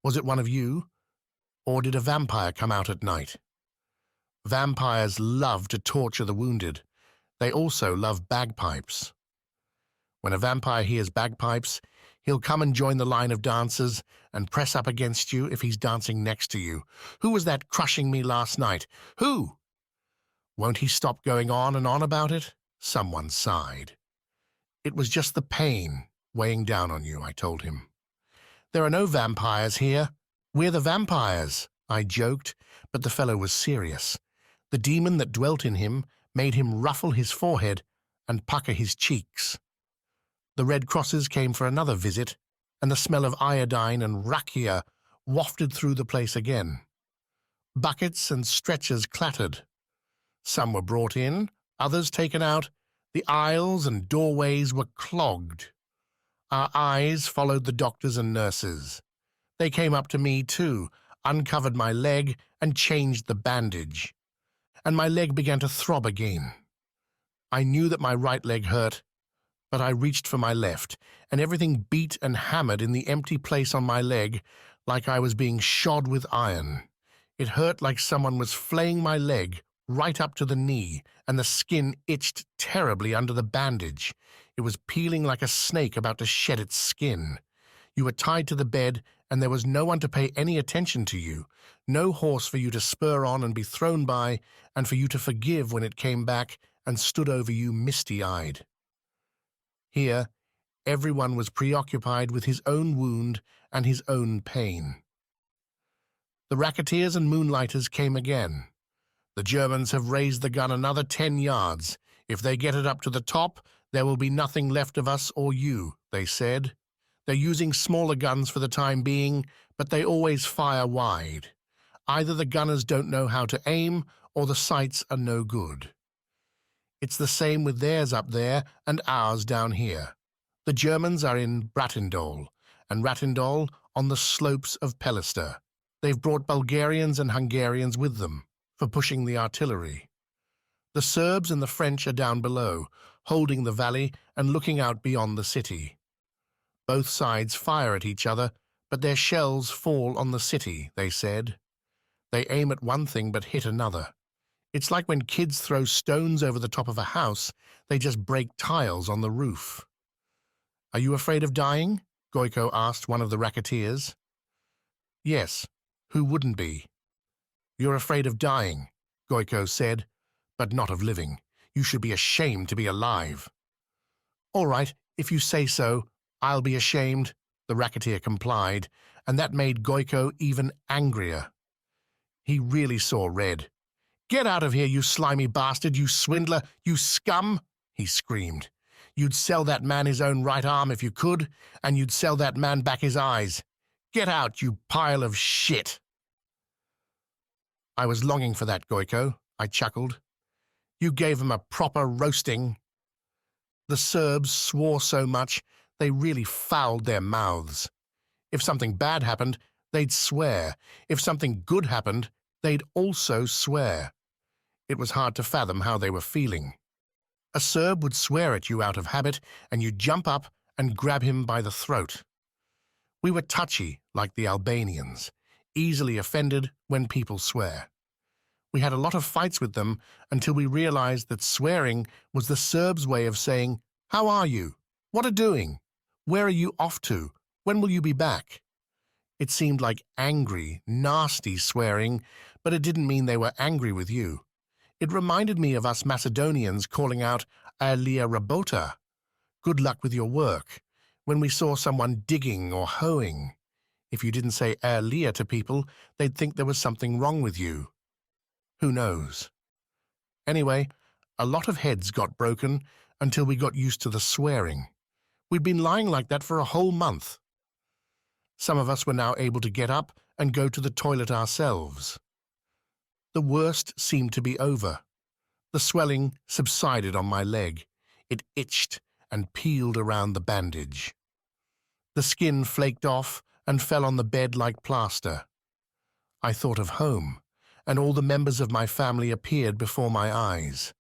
Was it one of you? Or did a vampire come out at night? Vampires love to torture the wounded. They also love bagpipes. When a vampire hears bagpipes, he'll come and join the line of dancers and press up against you if he's dancing next to you. Who was that crushing me last night? Who? Won't he stop going on and on about it? Someone sighed. It was just the pain weighing down on you, I told him. There are no vampires here. We're the vampires, I joked, but the fellow was serious. The demon that dwelt in him made him ruffle his forehead and pucker his cheeks. The Red Crosses came for another visit, and the smell of iodine and rakia wafted through the place again. Buckets and stretchers clattered. Some were brought in, others taken out. The aisles and doorways were clogged. Our eyes followed the doctors and nurses. They came up to me too, uncovered my leg and changed the bandage. And my leg began to throb again. I knew that my right leg hurt, but I reached for my left, and everything beat and hammered in the empty place on my leg like I was being shod with iron. It hurt like someone was flaying my leg right up to the knee, and the skin itched terribly under the bandage. It was peeling like a snake about to shed its skin. You were tied to the bed, and there was no one to pay any attention to you, no horse for you to spur on and be thrown by, and for you to forgive when it came back and stood over you misty-eyed. Here, everyone was preoccupied with his own wound and his own pain. The racketeers and moonlighters came again. The Germans have raised the gun another 10 yards. If they get it up to the top, there will be nothing left of us or you, they said. They're using smaller guns for the time being, but they always fire wide. Either the gunners don't know how to aim, or the sights are no good. It's the same with theirs up there and ours down here. The Germans are in Bratindol, and Ratindol on the slopes of Pelister. They've brought Bulgarians and Hungarians with them for pushing the artillery. The Serbs and the French are down below, holding the valley and looking out beyond the city. Both sides fire at each other, but their shells fall on the city, they said. They aim at one thing but hit another. It's like when kids throw stones over the top of a house, they just break tiles on the roof. Are you afraid of dying? Goiko asked one of the racketeers. Yes, who wouldn't be? You're afraid of dying, Goiko said, but not of living. You should be ashamed to be alive. All right, if you say so, I'll be ashamed, the racketeer complied, and that made Goiko even angrier. He really saw red. Get out of here, you slimy bastard, you swindler, you scum, he screamed. You'd sell that man his own right arm if you could, and you'd sell that man back his eyes. Get out, you pile of shit. I was longing for that, Goiko, I chuckled. You gave him a proper roasting. The Serbs swore so much, they really fouled their mouths. If something bad happened, they'd swear. If something good happened, they'd also swear. It was hard to fathom how they were feeling. A Serb would swear at you out of habit, and you'd jump up and grab him by the throat. We were touchy, like the Albanians, easily offended when people swear. We had a lot of fights with them until we realized that swearing was the Serbs' way of saying, "How are you? What are doing? Where are you off to? When will you be back?" It seemed like angry, nasty swearing, but it didn't mean they were angry with you. It reminded me of us Macedonians calling out, "Alia rabota," good luck with your work, when we saw someone digging or hoeing. If you didn't say Alia to people, they'd think there was something wrong with you. Who knows? Anyway, a lot of heads got broken until we got used to the swearing. We'd been lying like that for a whole month. Some of us were now able to get up and go to the toilet ourselves. The worst seemed to be over. The swelling subsided on my leg. It itched and peeled around the bandage. The skin flaked off and fell on the bed like plaster. I thought of home, and all the members of my family appeared before my eyes.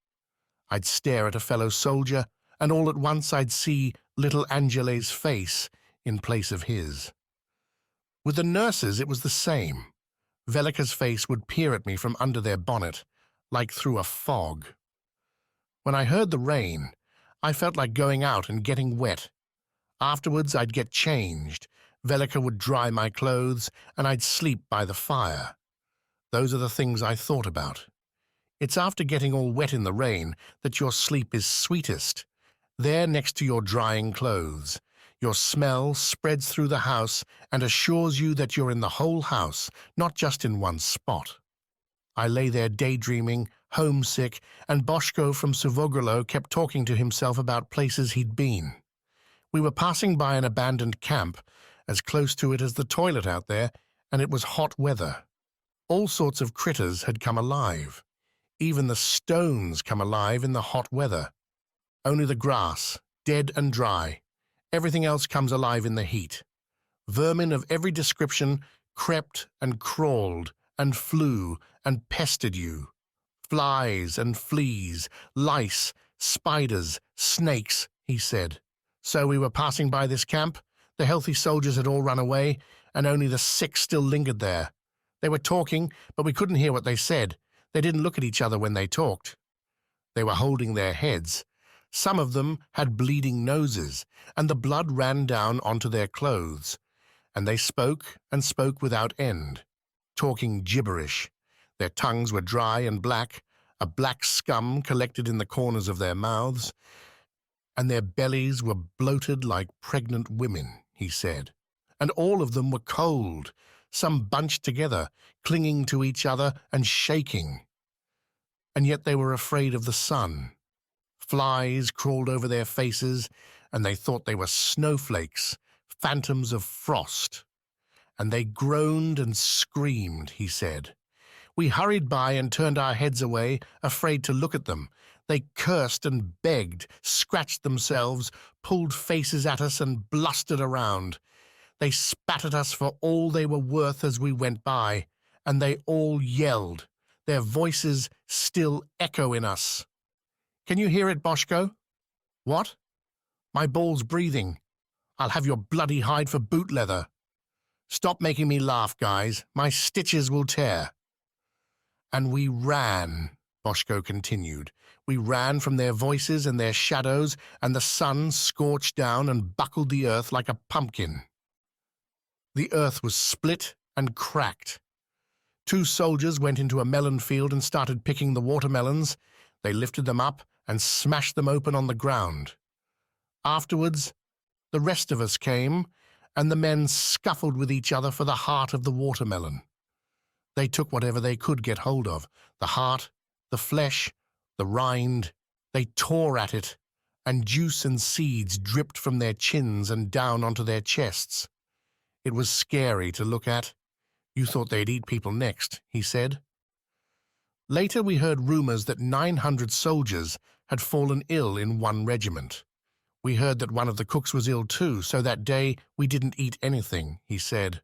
I'd stare at a fellow soldier, and all at once I'd see little Angele's face in place of his. With the nurses it was the same. Velika's face would peer at me from under their bonnet, like through a fog. When I heard the rain, I felt like going out and getting wet. Afterwards I'd get changed. Velika would dry my clothes, and I'd sleep by the fire. Those are the things I thought about. It's after getting all wet in the rain that your sleep is sweetest. There next to your drying clothes, your smell spreads through the house and assures you that you're in the whole house, not just in one spot. I lay there daydreaming, homesick, and Boško from Suvogrlo kept talking to himself about places he'd been. We were passing by an abandoned camp, as close to it as the toilet out there, and it was hot weather. All sorts of critters had come alive. Even the stones come alive in the hot weather. Only the grass, dead and dry. Everything else comes alive in the heat. Vermin of every description crept and crawled and flew and pestered you. Flies and fleas, lice, spiders, snakes, he said. So we were passing by this camp. The healthy soldiers had all run away, and only the sick still lingered there. They were talking, but we couldn't hear what they said. They didn't look at each other when they talked. They were holding their heads. Some of them had bleeding noses, and the blood ran down onto their clothes. And they spoke and spoke without end, talking gibberish. Their tongues were dry and black, a black scum collected in the corners of their mouths, and their bellies were bloated like pregnant women, he said. And all of them were cold, some bunched together, clinging to each other and shaking. And yet they were afraid of the sun. Flies crawled over their faces, and they thought they were snowflakes, phantoms of frost. And they groaned and screamed, he said. We hurried by and turned our heads away, afraid to look at them. They cursed and begged, scratched themselves, pulled faces at us and blustered around. They spat at us for all they were worth as we went by, and they all yelled. Their voices still echo in us. Can you hear it, Boško? What? My ball's breathing. I'll have your bloody hide for boot leather. Stop making me laugh, guys. My stitches will tear. And we ran, Boško continued. We ran from their voices and their shadows, and the sun scorched down and buckled the earth like a pumpkin. The earth was split and cracked. 2 soldiers went into a melon field and started picking the watermelons. They lifted them up and smashed them open on the ground. Afterwards, the rest of us came, and the men scuffled with each other for the heart of the watermelon. They took whatever they could get hold of, the heart, the flesh, the rind. They tore at it, and juice and seeds dripped from their chins and down onto their chests. It was scary to look at. You thought they'd eat people next, he said. Later we heard rumors that 900 soldiers had fallen ill in one regiment. We heard that one of the cooks was ill too, so that day we didn't eat anything, he said.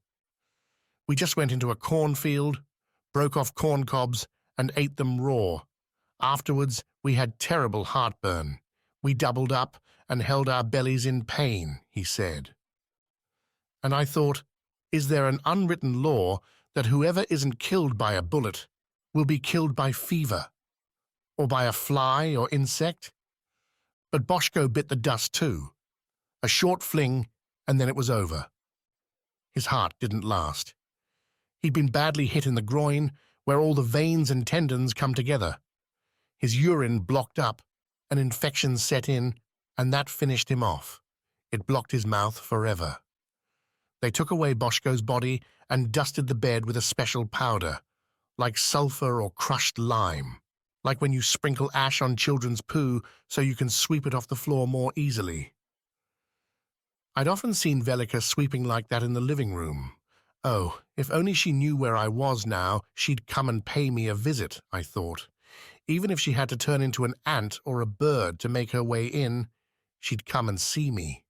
We just went into a cornfield, broke off corn cobs, and ate them raw. Afterwards, we had terrible heartburn. We doubled up and held our bellies in pain, he said. And I thought, is there an unwritten law that whoever isn't killed by a bullet will be killed by fever, or by a fly or insect? But Boško bit the dust too. A short fling, and then it was over. His heart didn't last. He'd been badly hit in the groin, where all the veins and tendons come together. His urine blocked up, an infection set in, and that finished him off. It blocked his mouth forever. They took away Boško's body and dusted the bed with a special powder, like sulfur or crushed lime, like when you sprinkle ash on children's poo so you can sweep it off the floor more easily. I'd often seen Velika sweeping like that in the living room. Oh, if only she knew where I was now, she'd come and pay me a visit, I thought. Even if she had to turn into an ant or a bird to make her way in, she'd come and see me.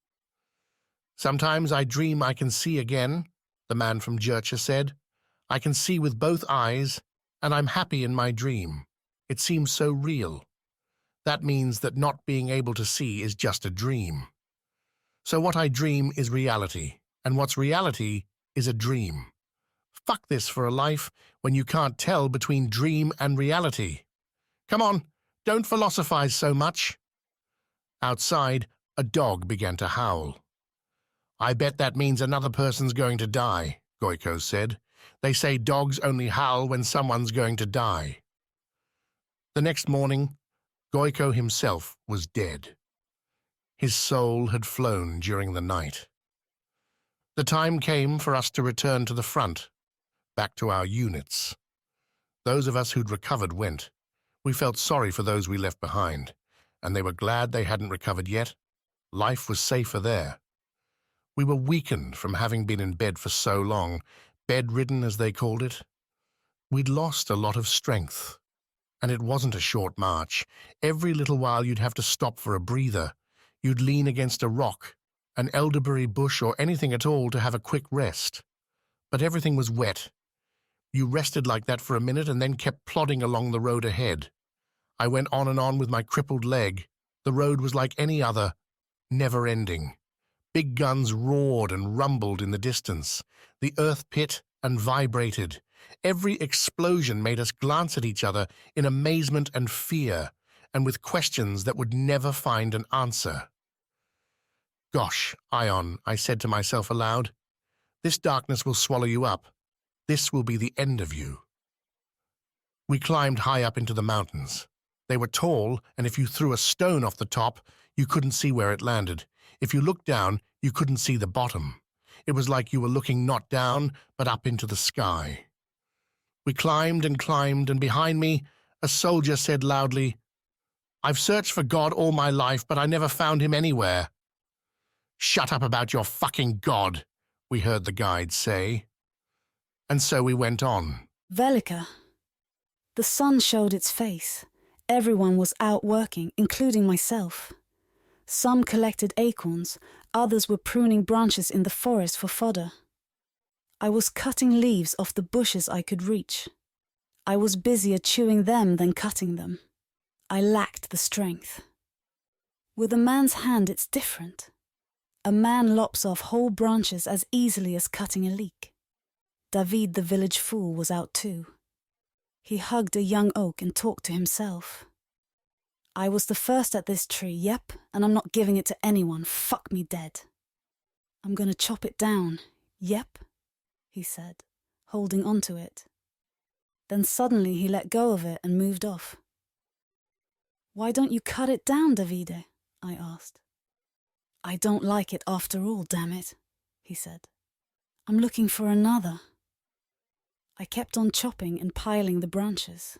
Sometimes I dream I can see again, the man from Jercha said. I can see with both eyes, and I'm happy in my dream. It seems so real. That means that not being able to see is just a dream. So what I dream is reality, and what's reality is a dream. Fuck this for a life when you can't tell between dream and reality. Come on, don't philosophize so much. Outside, a dog began to howl. I bet that means another person's going to die, Goiko said. They say dogs only howl when someone's going to die. The next morning, Goiko himself was dead. His soul had flown during the night. The time came for us to return to the front, back to our units. Those of us who'd recovered went. We felt sorry for those we left behind, and they were glad they hadn't recovered yet. Life was safer there. We were weakened from having been in bed for so long, bedridden as they called it. We'd lost a lot of strength. And it wasn't a short march. Every little while you'd have to stop for a breather. You'd lean against a rock, an elderberry bush or anything at all to have a quick rest. But everything was wet. You rested like that for a minute and then kept plodding along the road ahead. I went on and on with my crippled leg. The road was like any other, never-ending. Big guns roared and rumbled in the distance. The earth pit and vibrated. Every explosion made us glance at each other in amazement and fear, and with questions that would never find an answer. Gosh, Ion, I said to myself aloud, this darkness will swallow you up. This will be the end of you. We climbed high up into the mountains. They were tall, and if you threw a stone off the top, you couldn't see where it landed. If you looked down, you couldn't see the bottom. It was like you were looking not down, but up into the sky. We climbed, and behind me, a soldier said loudly, I've searched for God all my life, but I never found him anywhere. Shut up about your fucking God, we heard the guide say. And so we went on. Velika. The sun showed its face. Everyone was out working, including myself. Some collected acorns, others were pruning branches in the forest for fodder. I was cutting leaves off the bushes I could reach. I was busier chewing them than cutting them. I lacked the strength. With a man's hand it's different. A man lops off whole branches as easily as cutting a leek. David the village fool was out too. He hugged a young oak and talked to himself. I was the first at this tree, yep, and I'm not giving it to anyone, fuck me dead. I'm gonna chop it down, yep, he said, holding onto it. Then suddenly he let go of it and moved off. Why don't you cut it down, Davide? I asked. I don't like it after all, damn it, he said. I'm looking for another. I kept on chopping and piling the branches.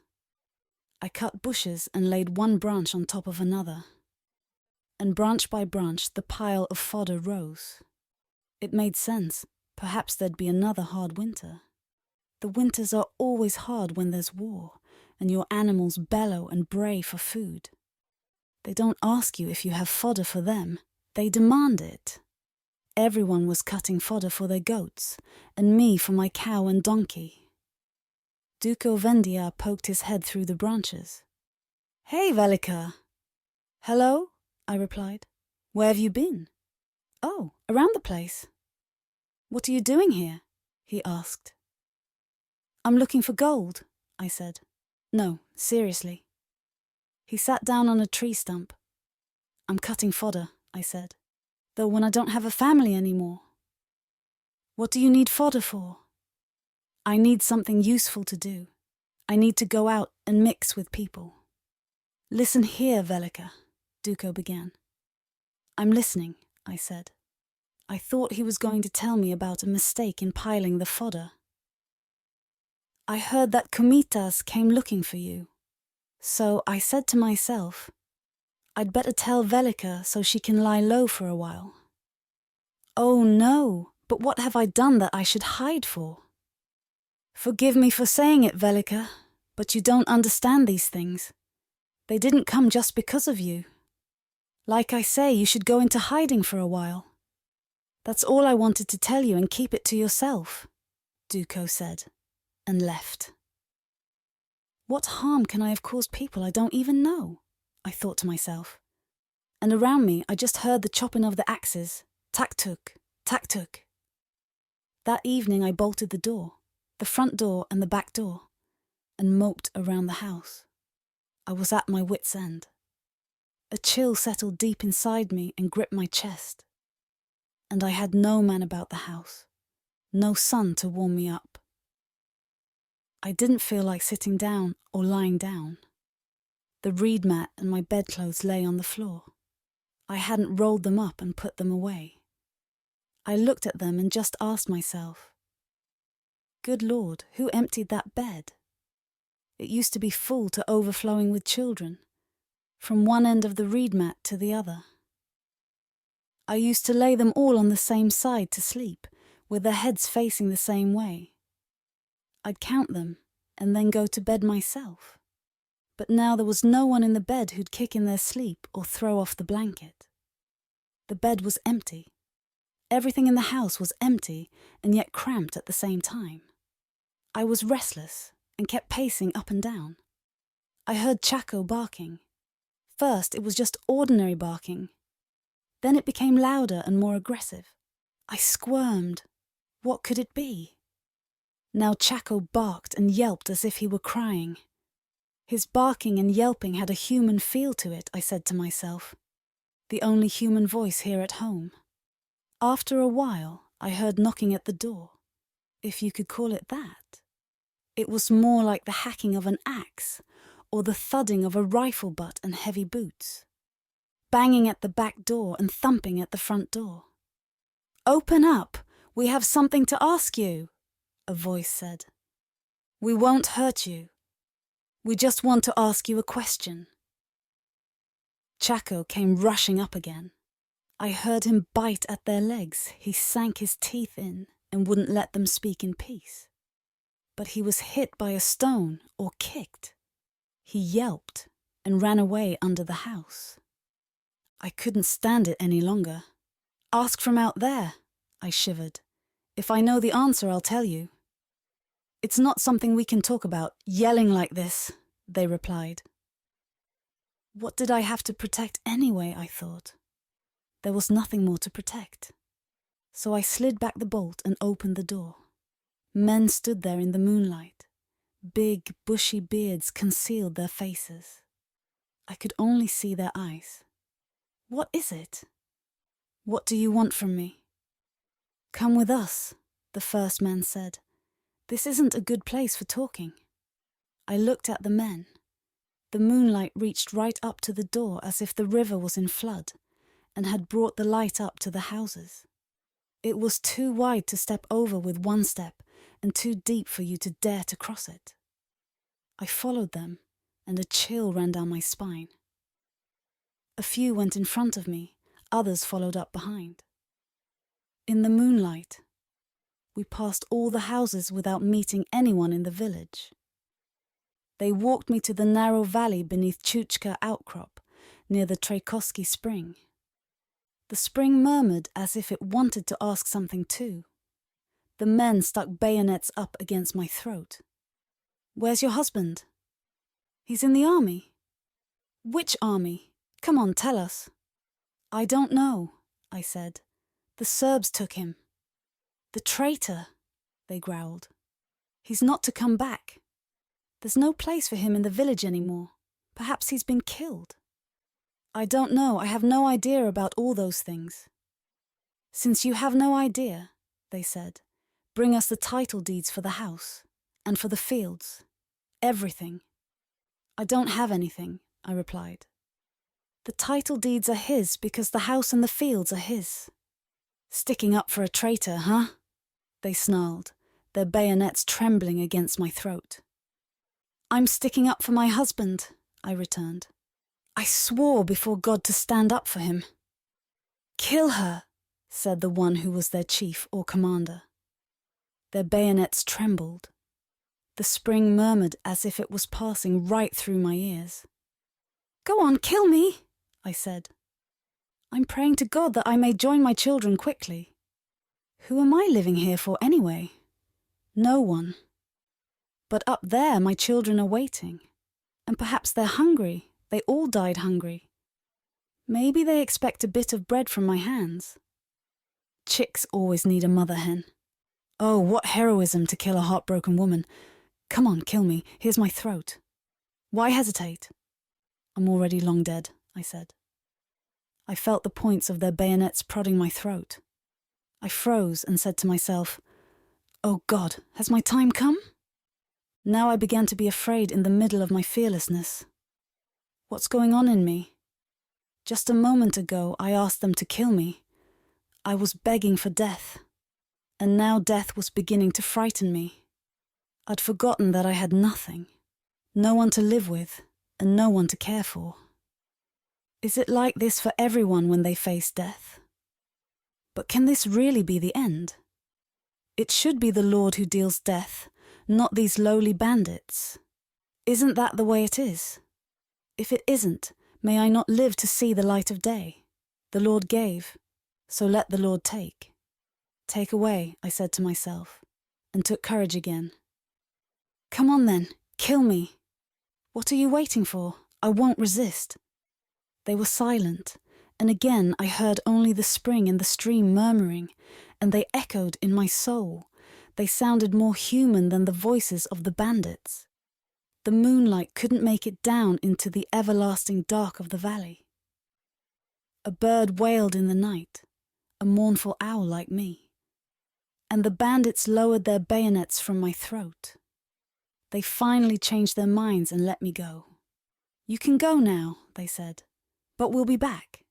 I cut bushes and laid one branch on top of another. And branch by branch the pile of fodder rose. It made sense. Perhaps there'd be another hard winter. The winters are always hard when there's war, and your animals bellow and bray for food. They don't ask you if you have fodder for them. They demand it. Everyone was cutting fodder for their goats, and me for my cow and donkey. Duco Vendia poked his head through the branches. Hey, Velika. Hello, I replied. Where have you been? Oh, around the place. What are you doing here? He asked. I'm looking for gold, I said. No, seriously. He sat down on a tree stump. I'm cutting fodder, I said, though when I don't have a family anymore. What do you need fodder for? I need something useful to do. I need to go out and mix with people. Listen here, Velika, Duco began. I'm listening, I said. I thought he was going to tell me about a mistake in piling the fodder. I heard that Komitas came looking for you. So I said to myself, I'd better tell Velika so she can lie low for a while. Oh no, but what have I done that I should hide for? Forgive me for saying it, Velika, but you don't understand these things. They didn't come just because of you. Like I say, you should go into hiding for a while. That's all I wanted to tell you and keep it to yourself, Duco said, and left. What harm can I have caused people I don't even know? I thought to myself. And around me I just heard the chopping of the axes. Tak-tuk, tak-tuk. That evening I bolted the door, the front door and the back door, and moped around the house. I was at my wit's end. A chill settled deep inside me and gripped my chest. And I had no man about the house, no sun to warm me up. I didn't feel like sitting down or lying down. The reed mat and my bedclothes lay on the floor. I hadn't rolled them up and put them away. I looked at them and just asked myself, good Lord, who emptied that bed? It used to be full to overflowing with children, from one end of the reed mat to the other. I used to lay them all on the same side to sleep, with their heads facing the same way. I'd count them and then go to bed myself. But now there was no one in the bed who'd kick in their sleep or throw off the blanket. The bed was empty. Everything in the house was empty and yet cramped at the same time. I was restless and kept pacing up and down. I heard Chaco barking. First it was just ordinary barking. Then it became louder and more aggressive. I squirmed. What could it be? Now Chaco barked and yelped as if he were crying. His barking and yelping had a human feel to it, I said to myself. The only human voice here at home. After a while, I heard knocking at the door, if you could call it that. It was more like the hacking of an axe, or the thudding of a rifle butt and heavy boots. Banging at the back door and thumping at the front door. Open up! We have something to ask you, a voice said. We won't hurt you. We just want to ask you a question. Chaco came rushing up again. I heard him bite at their legs. He sank his teeth in and wouldn't let them speak in peace. But he was hit by a stone or kicked. He yelped and ran away under the house. I couldn't stand it any longer. Ask from out there, I shivered. If I know the answer, I'll tell you. It's not something we can talk about, yelling like this, they replied. What did I have to protect anyway, I thought. There was nothing more to protect. So I slid back the bolt and opened the door. Men stood there in the moonlight. Big, bushy beards concealed their faces. I could only see their eyes. What is it? What do you want from me? Come with us, the first man said. This isn't a good place for talking. I looked at the men. The moonlight reached right up to the door as if the river was in flood and had brought the light up to the houses. It was too wide to step over with one step and too deep for you to dare to cross it. I followed them, and a chill ran down my spine. A few went in front of me, others followed up behind. In the moonlight, we passed all the houses without meeting anyone in the village. They walked me to the narrow valley beneath Chuchka outcrop, near the Trajkovski spring. The spring murmured as if it wanted to ask something too. The men stuck bayonets up against my throat. Where's your husband? He's in the army. Which army? Come on, tell us. I don't know, I said. The Serbs took him. The traitor, they growled. He's not to come back. There's no place for him in the village anymore. Perhaps he's been killed. I don't know. I have no idea about all those things. Since you have no idea, they said, bring us the title deeds for the house and for the fields. Everything. I don't have anything, I replied. The title deeds are his because the house and the fields are his. Sticking up for a traitor, huh? They snarled, their bayonets trembling against my throat. I'm sticking up for my husband, I returned. I swore before God to stand up for him. Kill her, said the one who was their chief or commander. Their bayonets trembled. The spring murmured as if it was passing right through my ears. "Go on, kill me," I said. "I'm praying to God that I may join my children quickly. Who am I living here for anyway? No one. But up there my children are waiting. And perhaps they're hungry. They all died hungry. Maybe they expect a bit of bread from my hands. Chicks always need a mother hen. Oh, what heroism to kill a heartbroken woman. Come on, kill me. Here's my throat." "Why hesitate?" "I'm already long dead," I said. I felt the points of their bayonets prodding my throat. I froze and said to myself, "Oh God, has my time come?" Now I began to be afraid in the middle of my fearlessness. What's going on in me? Just a moment ago I asked them to kill me. I was begging for death. And now death was beginning to frighten me. I'd forgotten that I had nothing. No one to live with, and no one to care for. Is it like this for everyone when they face death? But can this really be the end? It should be the Lord who deals death, not these lowly bandits. Isn't that the way it is? If it isn't, may I not live to see the light of day? The Lord gave, so let the Lord take. Take away, I said to myself, and took courage again. Come on then, kill me. What are you waiting for? I won't resist. They were silent, and again I heard only the spring and the stream murmuring, and they echoed in my soul. They sounded more human than the voices of the bandits. The moonlight couldn't make it down into the everlasting dark of the valley. A bird wailed in the night, a mournful owl like me, and the bandits lowered their bayonets from my throat. They finally changed their minds and let me go. You can go now, they said, but we'll be back.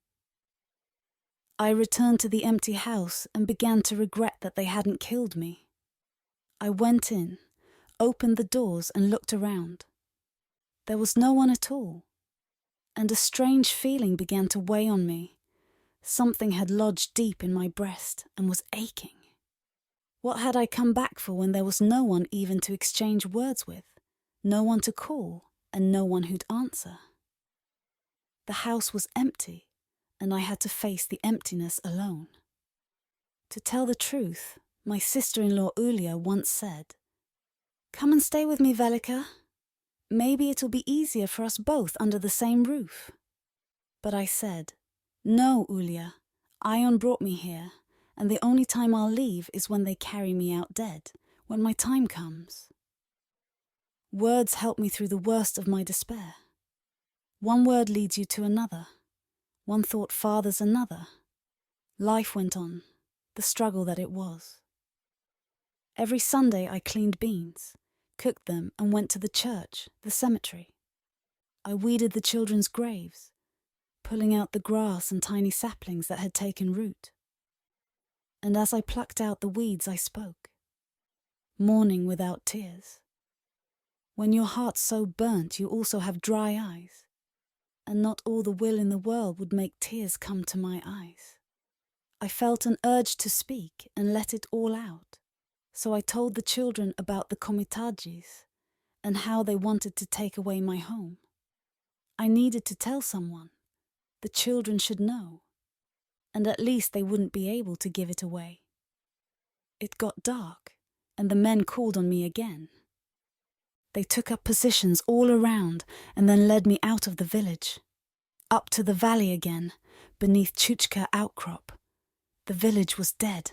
I returned to the empty house and began to regret that they hadn't killed me. I went in, opened the doors and looked around. There was no one at all, and a strange feeling began to weigh on me. Something had lodged deep in my breast and was aching. What had I come back for when there was no one even to exchange words with, no one to call, and no one who'd answer? The house was empty, and I had to face the emptiness alone. To tell the truth, my sister-in-law Ulia once said, "Come and stay with me, Velika. Maybe it'll be easier for us both under the same roof." But I said, "No, Ulia, Ion brought me here, and the only time I'll leave is when they carry me out dead, when my time comes." Words help me through the worst of my despair. One word leads you to another. One thought fathers another. Life went on, the struggle that it was. Every Sunday I cleaned beans, cooked them and went to the church, the cemetery. I weeded the children's graves, pulling out the grass and tiny saplings that had taken root. And as I plucked out the weeds I spoke, mourning without tears. When your heart's so burnt you also have dry eyes, and not all the will in the world would make tears come to my eyes. I felt an urge to speak and let it all out. So I told the children about the komitadjis and how they wanted to take away my home. I needed to tell someone. The children should know, and at least they wouldn't be able to give it away. It got dark, and the men called on me again. They took up positions all around and then led me out of the village, up to the valley again, beneath Chuchka outcrop. The village was dead.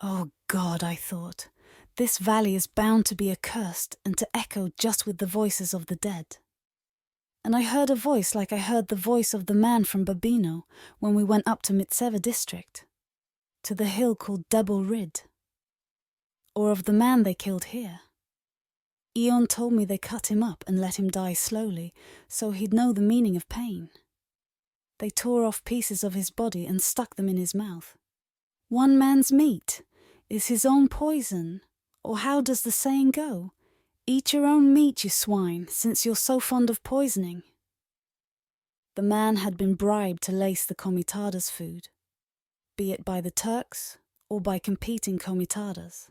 Oh God, I thought, this valley is bound to be accursed and to echo just with the voices of the dead. And I heard a voice like I heard the voice of the man from Babino when we went up to Mitseva district, to the hill called Double Rid, or of the man they killed here. Ion told me they cut him up and let him die slowly, so he'd know the meaning of pain. They tore off pieces of his body and stuck them in his mouth. One man's meat is his own poison, or how does the saying go? Eat your own meat, you swine, since you're so fond of poisoning. The man had been bribed to lace the komitada's food. be it by the Turks or by competing comitadas.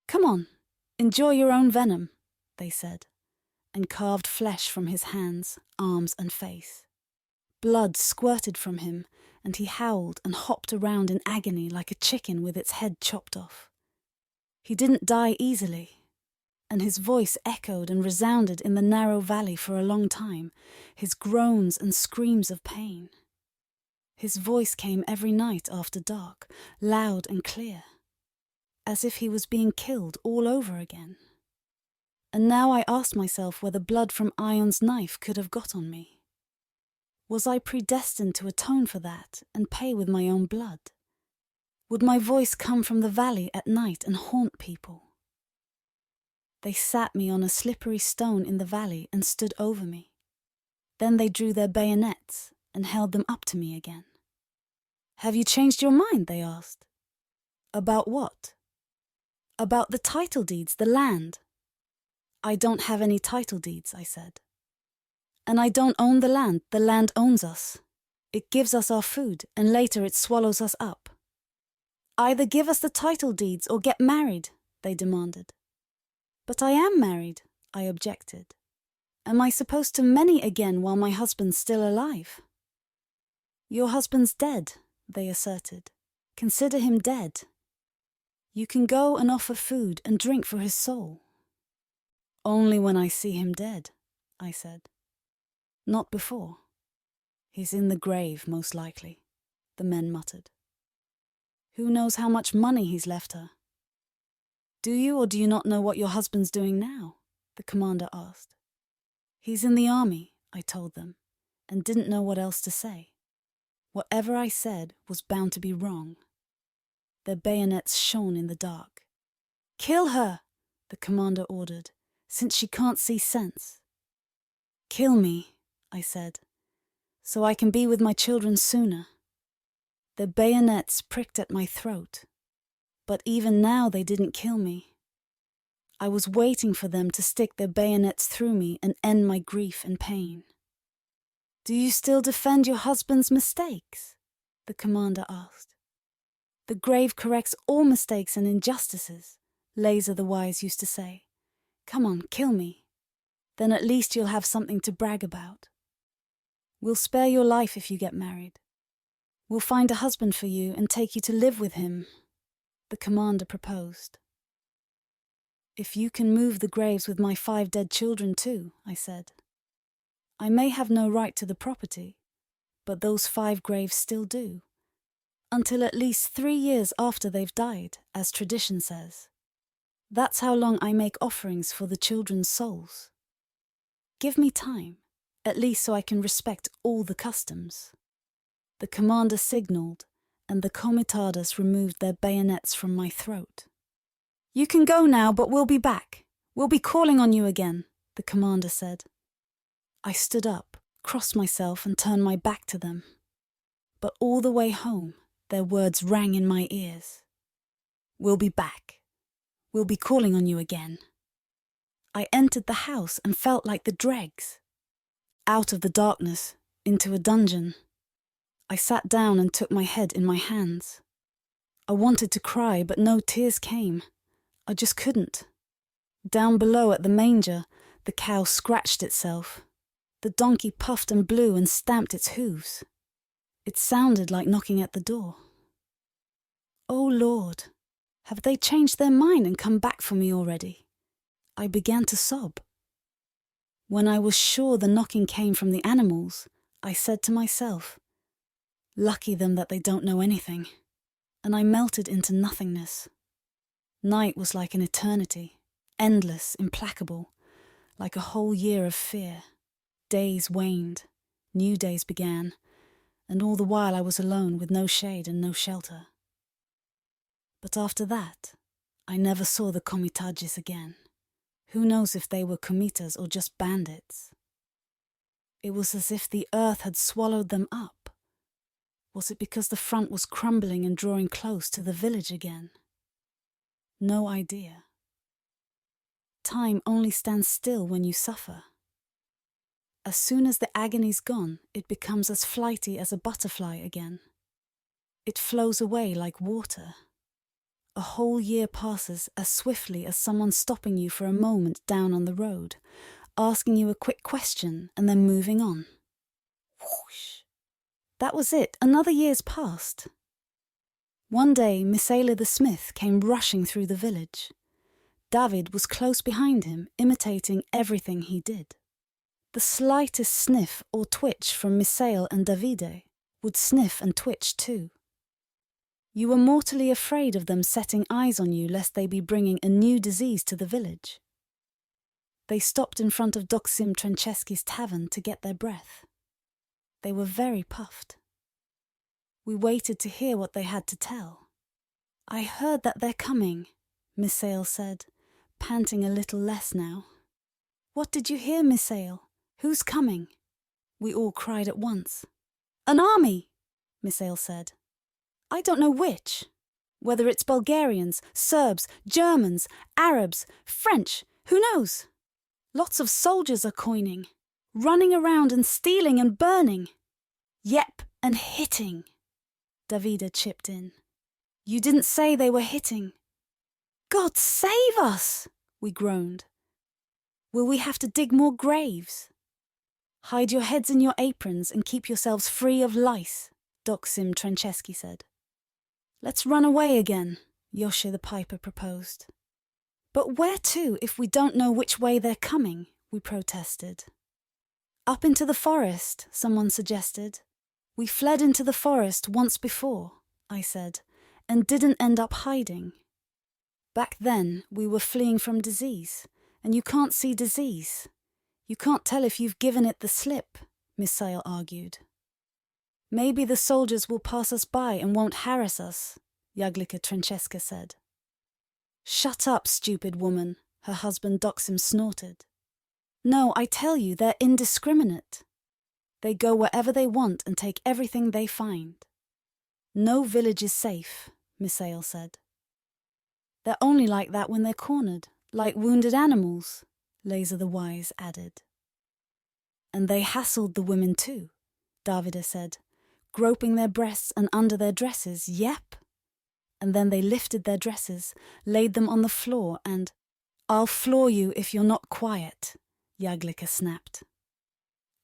"Come on, enjoy your own venom," they said, and carved flesh from his hands, arms, and face. Blood squirted from him, and he howled and hopped around in agony like a chicken with its head chopped off. He didn't die easily, and his voice echoed and resounded in the narrow valley for a long time, his groans and screams of pain. His voice came every night after dark, loud and clear, as if he was being killed all over again. And now I asked myself whether blood from Ion's knife could have got on me. Was I predestined to atone for that and pay with my own blood? Would my voice come from the valley at night and haunt people? They sat me on a slippery stone in the valley and stood over me. Then they drew their bayonets and held them up to me again. "Have you changed your mind?" they asked. "About what?" "About the title deeds, the land." "I don't have any title deeds," I said. "And I don't own the land owns us. It gives us our food, and later it swallows us up." "Either give us the title deeds or get married," they demanded. "But I am married," I objected. "Am I supposed to marry again while my husband's still alive?" "Your husband's dead," they asserted. "Consider him dead. You can go and offer food and drink for his soul." "Only when I see him dead," I said. "Not before." "He's in the grave, most likely," the men muttered. "Who knows how much money he's left her?" "Do you or do you not know what your husband's doing now?" the commander asked. "He's in the army," I told them, and didn't know what else to say. Whatever I said was bound to be wrong. Their bayonets shone in the dark. "Kill her," the commander ordered, "since she can't see sense." "Kill me," I said, "so I can be with my children sooner." Their bayonets pricked at my throat, but even now they didn't kill me. I was waiting for them to stick their bayonets through me and end my grief and pain. "Do you still defend your husband's mistakes?" the commander asked. "The grave corrects all mistakes and injustices," Laser the Wise used to say. "Come on, kill me. Then at least you'll have something to brag about. We'll spare your life if you get married. We'll find a husband for you and take you to live with him," the commander proposed. "If you can move the graves with my 5 dead children too," I said. "I may have no right to the property, but those 5 graves still do, until at least 3 years after they've died, as tradition says. That's how long I make offerings for the children's souls. Give me time, at least so I can respect all the customs." The commander signaled, and the comitadas removed their bayonets from my throat. "You can go now, but we'll be back. We'll be calling on you again," the commander said. I stood up, crossed myself, and turned my back to them. But all the way home, their words rang in my ears. "We'll be back. We'll be calling on you again." I entered the house and felt like the dregs. Out of the darkness, into a dungeon. I sat down and took my head in my hands. I wanted to cry, but no tears came. I just couldn't. Down below at the manger, the cow scratched itself. The donkey puffed and blew and stamped its hooves. It sounded like knocking at the door. "Oh Lord, have they changed their mind and come back for me already?" I began to sob. When I was sure the knocking came from the animals, I said to myself, "Lucky them that they don't know anything," and I melted into nothingness. Night was like an eternity, endless, implacable, like a whole year of fear. Days waned, new days began, and all the while I was alone with no shade and no shelter. But after that, I never saw the komitadjis again. Who knows if they were komitas or just bandits? It was as if the earth had swallowed them up. Was it because the front was crumbling and drawing close to the village again? No idea. Time only stands still when you suffer. As soon as the agony's gone, it becomes as flighty as a butterfly again. It flows away like water. A whole year passes as swiftly as someone stopping you for a moment down on the road, asking you a quick question and then moving on. Whoosh. That was it. Another year's passed. One day, Misaela the smith came rushing through the village. David was close behind him, imitating everything he did. The slightest sniff or twitch from Misael and Davide would sniff and twitch too. You were mortally afraid of them setting eyes on you lest they be bringing a new disease to the village. They stopped in front of Doksim Trancheski's tavern to get their breath. They were very puffed. We waited to hear what they had to tell. "I heard that they're coming," Misael said, panting a little less now. "What did you hear, Misael? Who's coming?" We all cried at once. "An army," Misael said. "I don't know which. Whether it's Bulgarians, Serbs, Germans, Arabs, French, who knows? Lots of soldiers are coining, running around and stealing and burning. Yep, and hitting," Davida chipped in. "You didn't say they were hitting." "God save us," we groaned. "Will we have to dig more graves?" "Hide your heads in your aprons and keep yourselves free of lice," Doksim Trancheski said. "Let's run away again," Yoshe the piper proposed. "But where to if we don't know which way they're coming?" we protested. "Up into the forest," someone suggested. "We fled into the forest once before," I said, "and didn't end up hiding. Back then we were fleeing from disease, and you can't see disease. You can't tell if you've given it the slip," Misael argued. "Maybe the soldiers will pass us by and won't harass us," Jaglika Trancheska said. "Shut up, stupid woman," her husband Doksim snorted. "No, I tell you, they're indiscriminate. They go wherever they want and take everything they find. No village is safe," Misael said. "They're only like that when they're cornered, like wounded animals," Laser the Wise added. "And they hassled the women too," Davida said, "groping their breasts and under their dresses, yep. And then they lifted their dresses, laid them on the floor and—" "I'll floor you if you're not quiet," Jaglika snapped.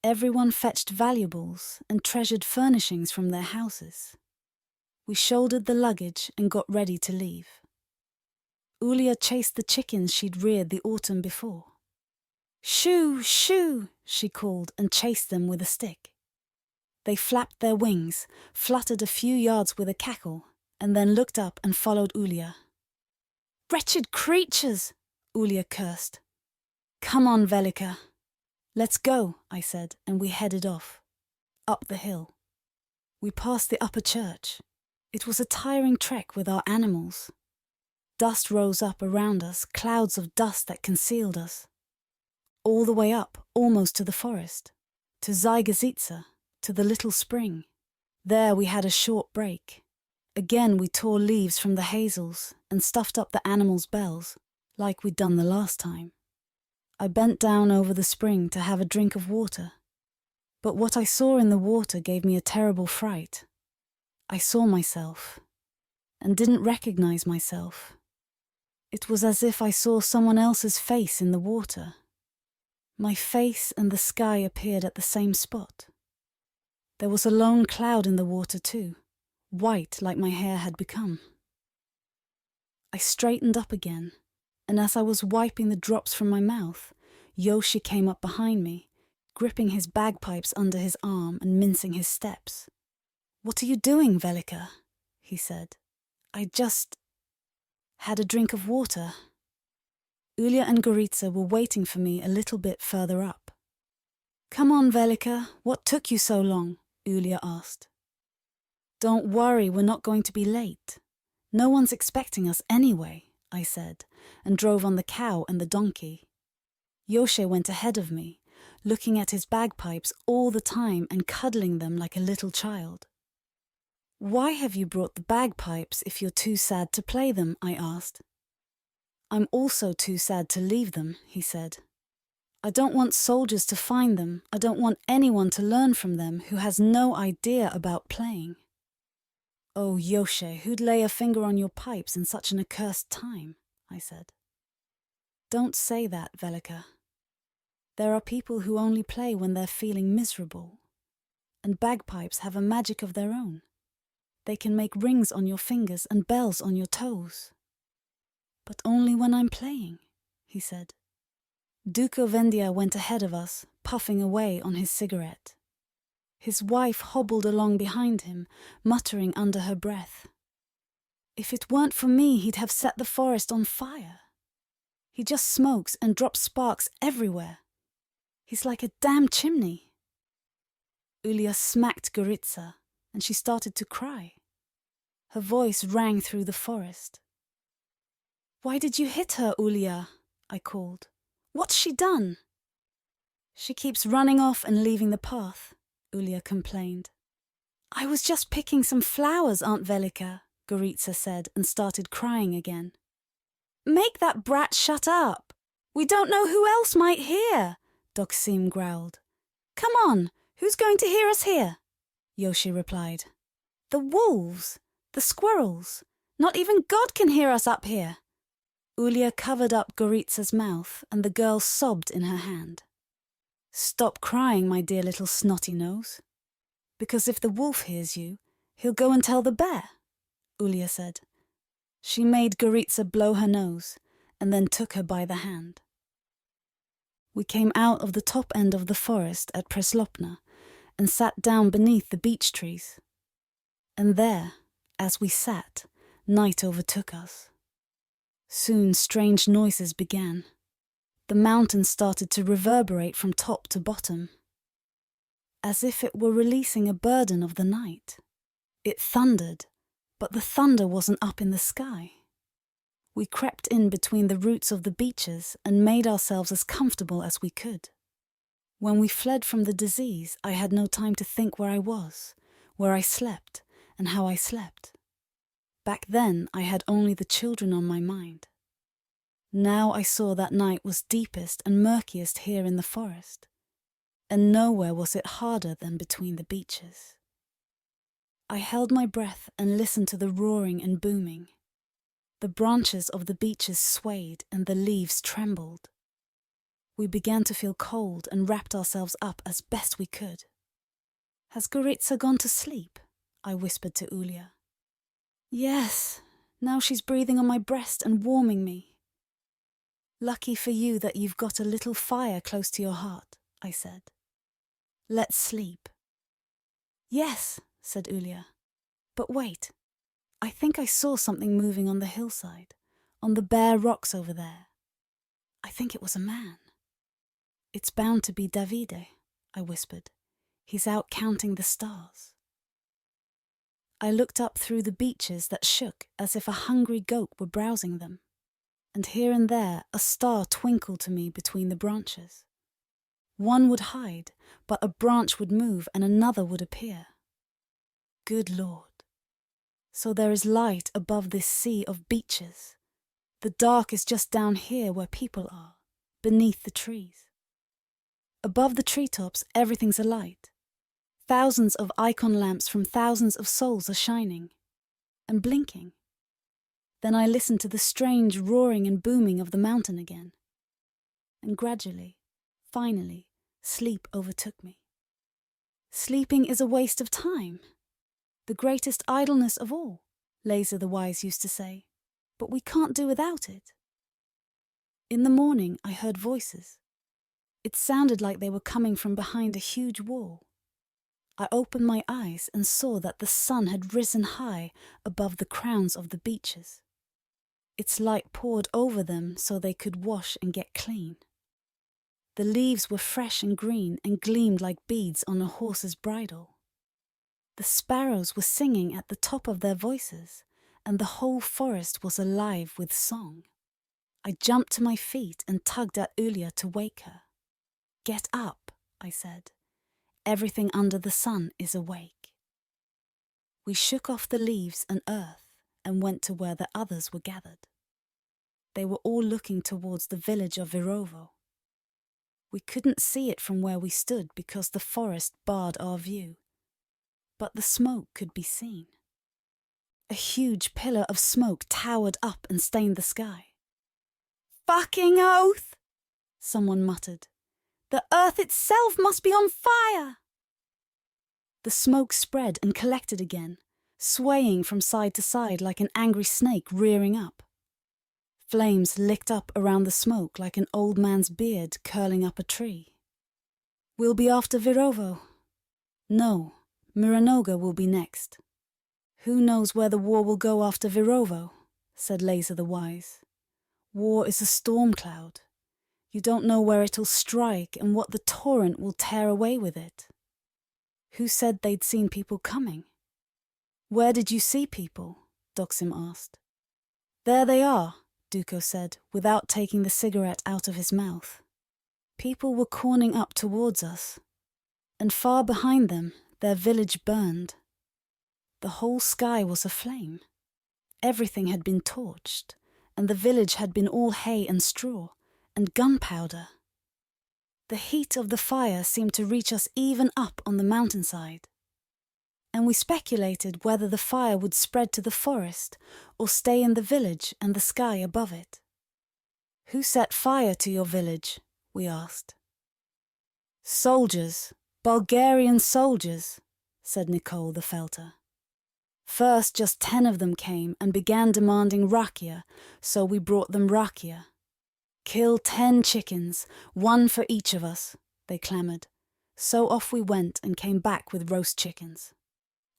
Everyone fetched valuables and treasured furnishings from their houses. We shouldered the luggage and got ready to leave. Ulia chased the chickens she'd reared the autumn before. "Shoo, shoo," she called and chased them with a stick. They flapped their wings, fluttered a few yards with a cackle, and then looked up and followed Ulia. "Wretched creatures," Ulia cursed. "Come on, Velika." "Let's go," I said, and we headed off. Up the hill. We passed the upper church. It was a tiring trek with our animals. Dust rose up around us, clouds of dust that concealed us. All the way up, almost to the forest, to Gajda, to the little spring. There we had a short break. Again we tore leaves from the hazels and stuffed up the animals' bells, like we'd done the last time. I bent down over the spring to have a drink of water, but what I saw in the water gave me a terrible fright. I saw myself, and didn't recognize myself. It was as if I saw someone else's face in the water. My face and the sky appeared at the same spot. There was a lone cloud in the water too, white like my hair had become. I straightened up again, and as I was wiping the drops from my mouth, Yoshi came up behind me, gripping his bagpipes under his arm and mincing his steps. "What are you doing, Velika?" he said. "I just had a drink of water." Ulia and Goritza were waiting for me a little bit further up. "Come on, Velika, what took you so long?" Ulia asked. "Don't worry, we're not going to be late. No one's expecting us anyway," I said, and drove on the cow and the donkey. Yoshe went ahead of me, looking at his bagpipes all the time and cuddling them like a little child. "Why have you brought the bagpipes if you're too sad to play them?" I asked. "I'm also too sad to leave them," he said. "I don't want soldiers to find them. I don't want anyone to learn from them who has no idea about playing." Oh, Yoshe, who'd lay a finger on your pipes in such an accursed time? I said. Don't say that, Velika. There are people who only play when they're feeling miserable. And bagpipes have a magic of their own. They can make rings on your fingers and bells on your toes. But only when I'm playing, he said. Duko Vendia went ahead of us, puffing away on his cigarette. His wife hobbled along behind him, muttering under her breath. If it weren't for me, he'd have set the forest on fire. He just smokes and drops sparks everywhere. He's like a damn chimney. Ulia smacked Goritsa, and she started to cry. Her voice rang through the forest. Why did you hit her, Ulia? I called. What's she done? She keeps running off and leaving the path, Ulia complained. I was just picking some flowers, Aunt Velika, Goritsa said, and started crying again. Make that brat shut up. We don't know who else might hear, Doksim growled. Come on, who's going to hear us here? Yoshi replied. The wolves, the squirrels. Not even God can hear us up here. Ulia covered up Goritsa's mouth, and the girl sobbed in her hand. Stop crying, my dear little snotty nose. Because if the wolf hears you, he'll go and tell the bear, Ulia said. She made Goritsa blow her nose, and then took her by the hand. We came out of the top end of the forest at Preslopna, and sat down beneath the beech trees. And there, as we sat, night overtook us. Soon strange noises began. The mountains started to reverberate from top to bottom, as if it were releasing a burden of the night. It thundered, but the thunder wasn't up in the sky. We crept in between the roots of the beeches and made ourselves as comfortable as we could. When we fled from the disease, I had no time to think where I was, where I slept, and how I slept. Back then, I had only the children on my mind. Now I saw that night was deepest and murkiest here in the forest, and nowhere was it harder than between the beeches. I held my breath and listened to the roaring and booming. The branches of the beeches swayed and the leaves trembled. We began to feel cold and wrapped ourselves up as best we could. Has Goritsa gone to sleep? I whispered to Ulia. Yes, now she's breathing on my breast and warming me. Lucky for you that you've got a little fire close to your heart, I said. Let's sleep. Yes, said Ulia. But wait, I think I saw something moving on the hillside, on the bare rocks over there. I think it was a man. It's bound to be Davide, I whispered. He's out counting the stars. I looked up through the beeches that shook as if a hungry goat were browsing them, and here and there a star twinkled to me between the branches. One would hide, but a branch would move and another would appear. Good Lord. So there is light above this sea of beeches. The dark is just down here where people are, beneath the trees. Above the treetops, everything's alight. Thousands of icon lamps from thousands of souls are shining and blinking. Then I listened to the strange roaring and booming of the mountain again. And gradually, finally, sleep overtook me. Sleeping is a waste of time. The greatest idleness of all, Laser the Wise used to say, but we can't do without it. In the morning I heard voices. It sounded like they were coming from behind a huge wall. I opened my eyes and saw that the sun had risen high above the crowns of the beeches. Its light poured over them so they could wash and get clean. The leaves were fresh and green and gleamed like beads on a horse's bridle. The sparrows were singing at the top of their voices, and the whole forest was alive with song. I jumped to my feet and tugged at Ulia to wake her. Get up, I said. Everything under the sun is awake. We shook off the leaves and earth and went to where the others were gathered. They were all looking towards the village of Virovo. We couldn't see it from where we stood because the forest barred our view, but the smoke could be seen. A huge pillar of smoke towered up and stained the sky. "Fucking oath!" someone muttered. "The earth itself must be on fire!" The smoke spread and collected again, swaying from side to side like an angry snake rearing up. Flames licked up around the smoke like an old man's beard curling up a tree. "We'll be after Virovo." "No, Miranoga will be next." "Who knows where the war will go after Virovo?" said Laser the Wise. "War is a storm cloud. You don't know where it'll strike and what the torrent will tear away with it." "Who said they'd seen people coming?" "Where did you see people?" Doxim asked. "There they are," Duco said, without taking the cigarette out of his mouth. People were corning up towards us, and far behind them, their village burned. The whole sky was aflame. Everything had been torched, and the village had been all hay and straw, and gunpowder. The heat of the fire seemed to reach us even up on the mountainside. And we speculated whether the fire would spread to the forest or stay in the village and the sky above it. "Who set fire to your village?" we asked. "Soldiers, Bulgarian soldiers," said Nicole the Felter. "First just 10 of them came and began demanding rakia, so we brought them rakia. 'Kill 10 chickens, 1 for each of us,' they clamoured. So off we went and came back with roast chickens.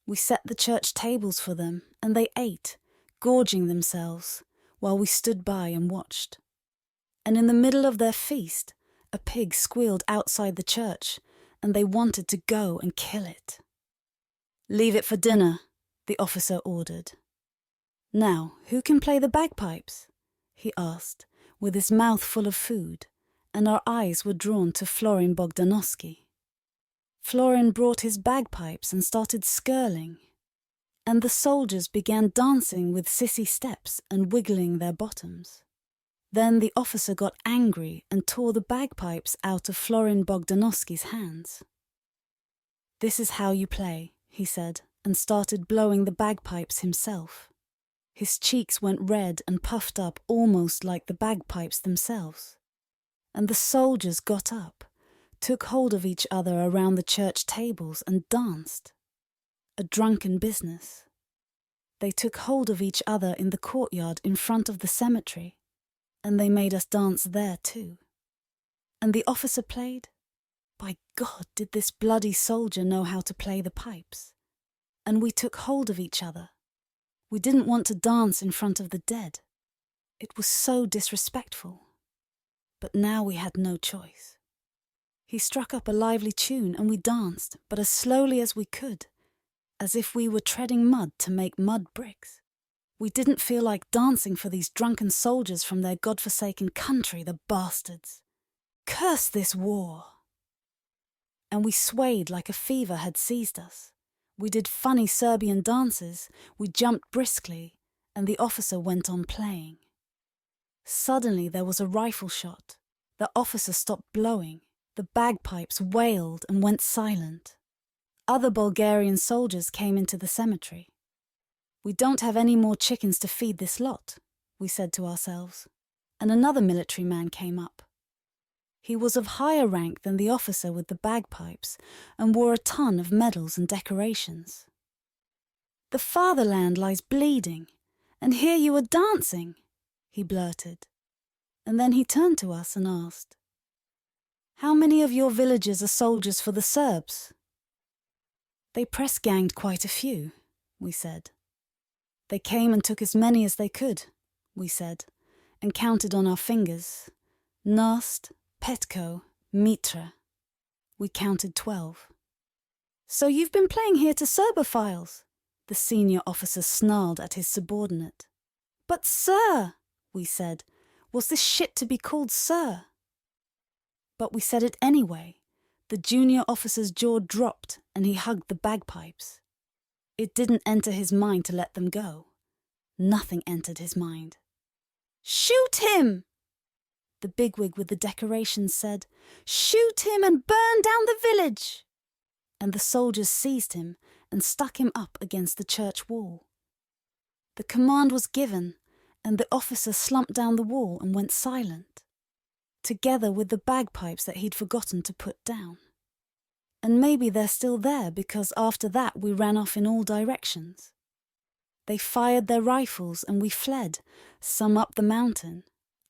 We set the church tables for them, and they ate, gorging themselves, while we stood by and watched. And in the middle of their feast, a pig squealed outside the church, and they wanted to go and kill it. 'Leave it for dinner,' the officer ordered. 'Now, who can play the bagpipes?' he asked, with his mouth full of food, and our eyes were drawn to Florin Bogdanovsky. Florin brought his bagpipes and started skirling, and the soldiers began dancing with sissy steps and wiggling their bottoms. Then the officer got angry and tore the bagpipes out of Florin Bogdanovsky's hands. 'This is how you play,' he said, and started blowing the bagpipes himself. His cheeks went red and puffed up almost like the bagpipes themselves. And the soldiers got up, took hold of each other around the church tables and danced. A drunken business. They took hold of each other in the courtyard in front of the cemetery, and they made us dance there too. And the officer played. By God, did this bloody soldier know how to play the pipes. And we took hold of each other. We didn't want to dance in front of the dead. It was so disrespectful. But now we had no choice. He struck up a lively tune and we danced, but as slowly as we could, as if we were treading mud to make mud bricks. We didn't feel like dancing for these drunken soldiers from their godforsaken country, the bastards. Curse this war! And we swayed like a fever had seized us. We did funny Serbian dances, we jumped briskly, and the officer went on playing. Suddenly there was a rifle shot. The officer stopped blowing. The bagpipes wailed and went silent. Other Bulgarian soldiers came into the cemetery. "We don't have any more chickens to feed this lot," we said to ourselves. And another military man came up. He was of higher rank than the officer with the bagpipes and wore a ton of medals and decorations. "The fatherland lies bleeding, and here you are dancing," he blurted. And then he turned to us and asked, "How many of your villagers are soldiers for the Serbs?" "They press-ganged quite a few," we said. "They came and took as many as they could," we said, and counted on our fingers. Nast, Petko, Mitra. We counted 12. "So you've been playing here to Serbophiles?" the senior officer snarled at his subordinate. "But sir," we said, "was this shit to be called sir?" But we said it anyway. The junior officer's jaw dropped and he hugged the bagpipes. It didn't enter his mind to let them go. Nothing entered his mind. "Shoot him!" The bigwig with the decorations said, "Shoot him and burn down the village!" And the soldiers seized him and stuck him up against the church wall. The command was given, and the officer slumped down the wall and went silent, together with the bagpipes that he'd forgotten to put down. And maybe they're still there because after that we ran off in all directions. They fired their rifles and we fled, some up the mountain,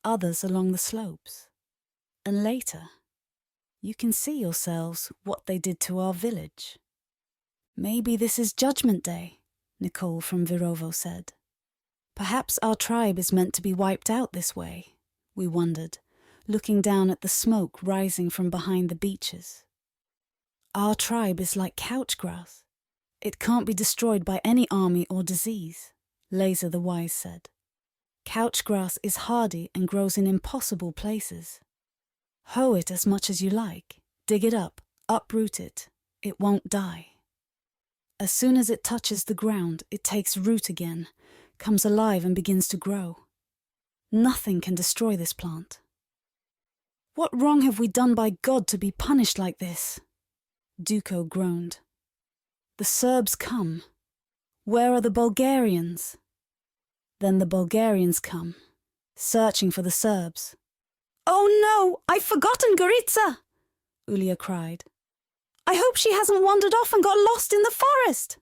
others along the slopes. And later, you can see yourselves what they did to our village. Maybe this is Judgment Day, Nicole from Virovo said. Perhaps our tribe is meant to be wiped out this way, we wondered, looking down at the smoke rising from behind the beaches. Our tribe is like couch grass. It can't be destroyed by any army or disease, Laser the Wise said. Couch grass is hardy and grows in impossible places. Hoe it as much as you like, dig it up, uproot it. It won't die. As soon as it touches the ground, it takes root again, comes alive and begins to grow. Nothing can destroy this plant. What wrong have we done by God to be punished like this? Duco groaned. The Serbs come. Where are the Bulgarians? Then the Bulgarians come, searching for the Serbs. Oh no, I've forgotten Gorica, Ulia cried. I hope she hasn't wandered off and got lost in the forest.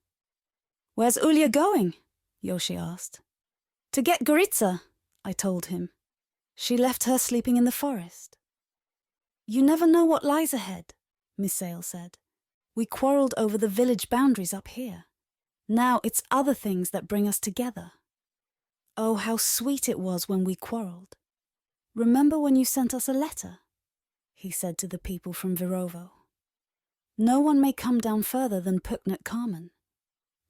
Where's Ulia going? Yoshi asked. To get Gorica, I told him. She left her sleeping in the forest. You never know what lies ahead, Misael said. We quarrelled over the village boundaries up here. Now it's other things that bring us together. Oh, how sweet it was when we quarrelled. Remember when you sent us a letter? He said to the people from Virovo. No one may come down further than Puknat Carmen.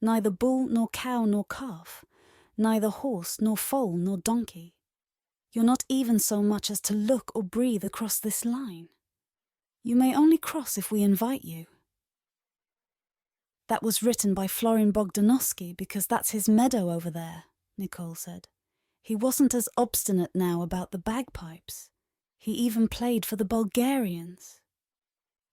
Neither bull nor cow nor calf, neither horse nor foal nor donkey. You're not even so much as to look or breathe across this line. You may only cross if we invite you. That was written by Florin Bogdanovsky because that's his meadow over there, Nicole said. He wasn't as obstinate now about the bagpipes. He even played for the Bulgarians.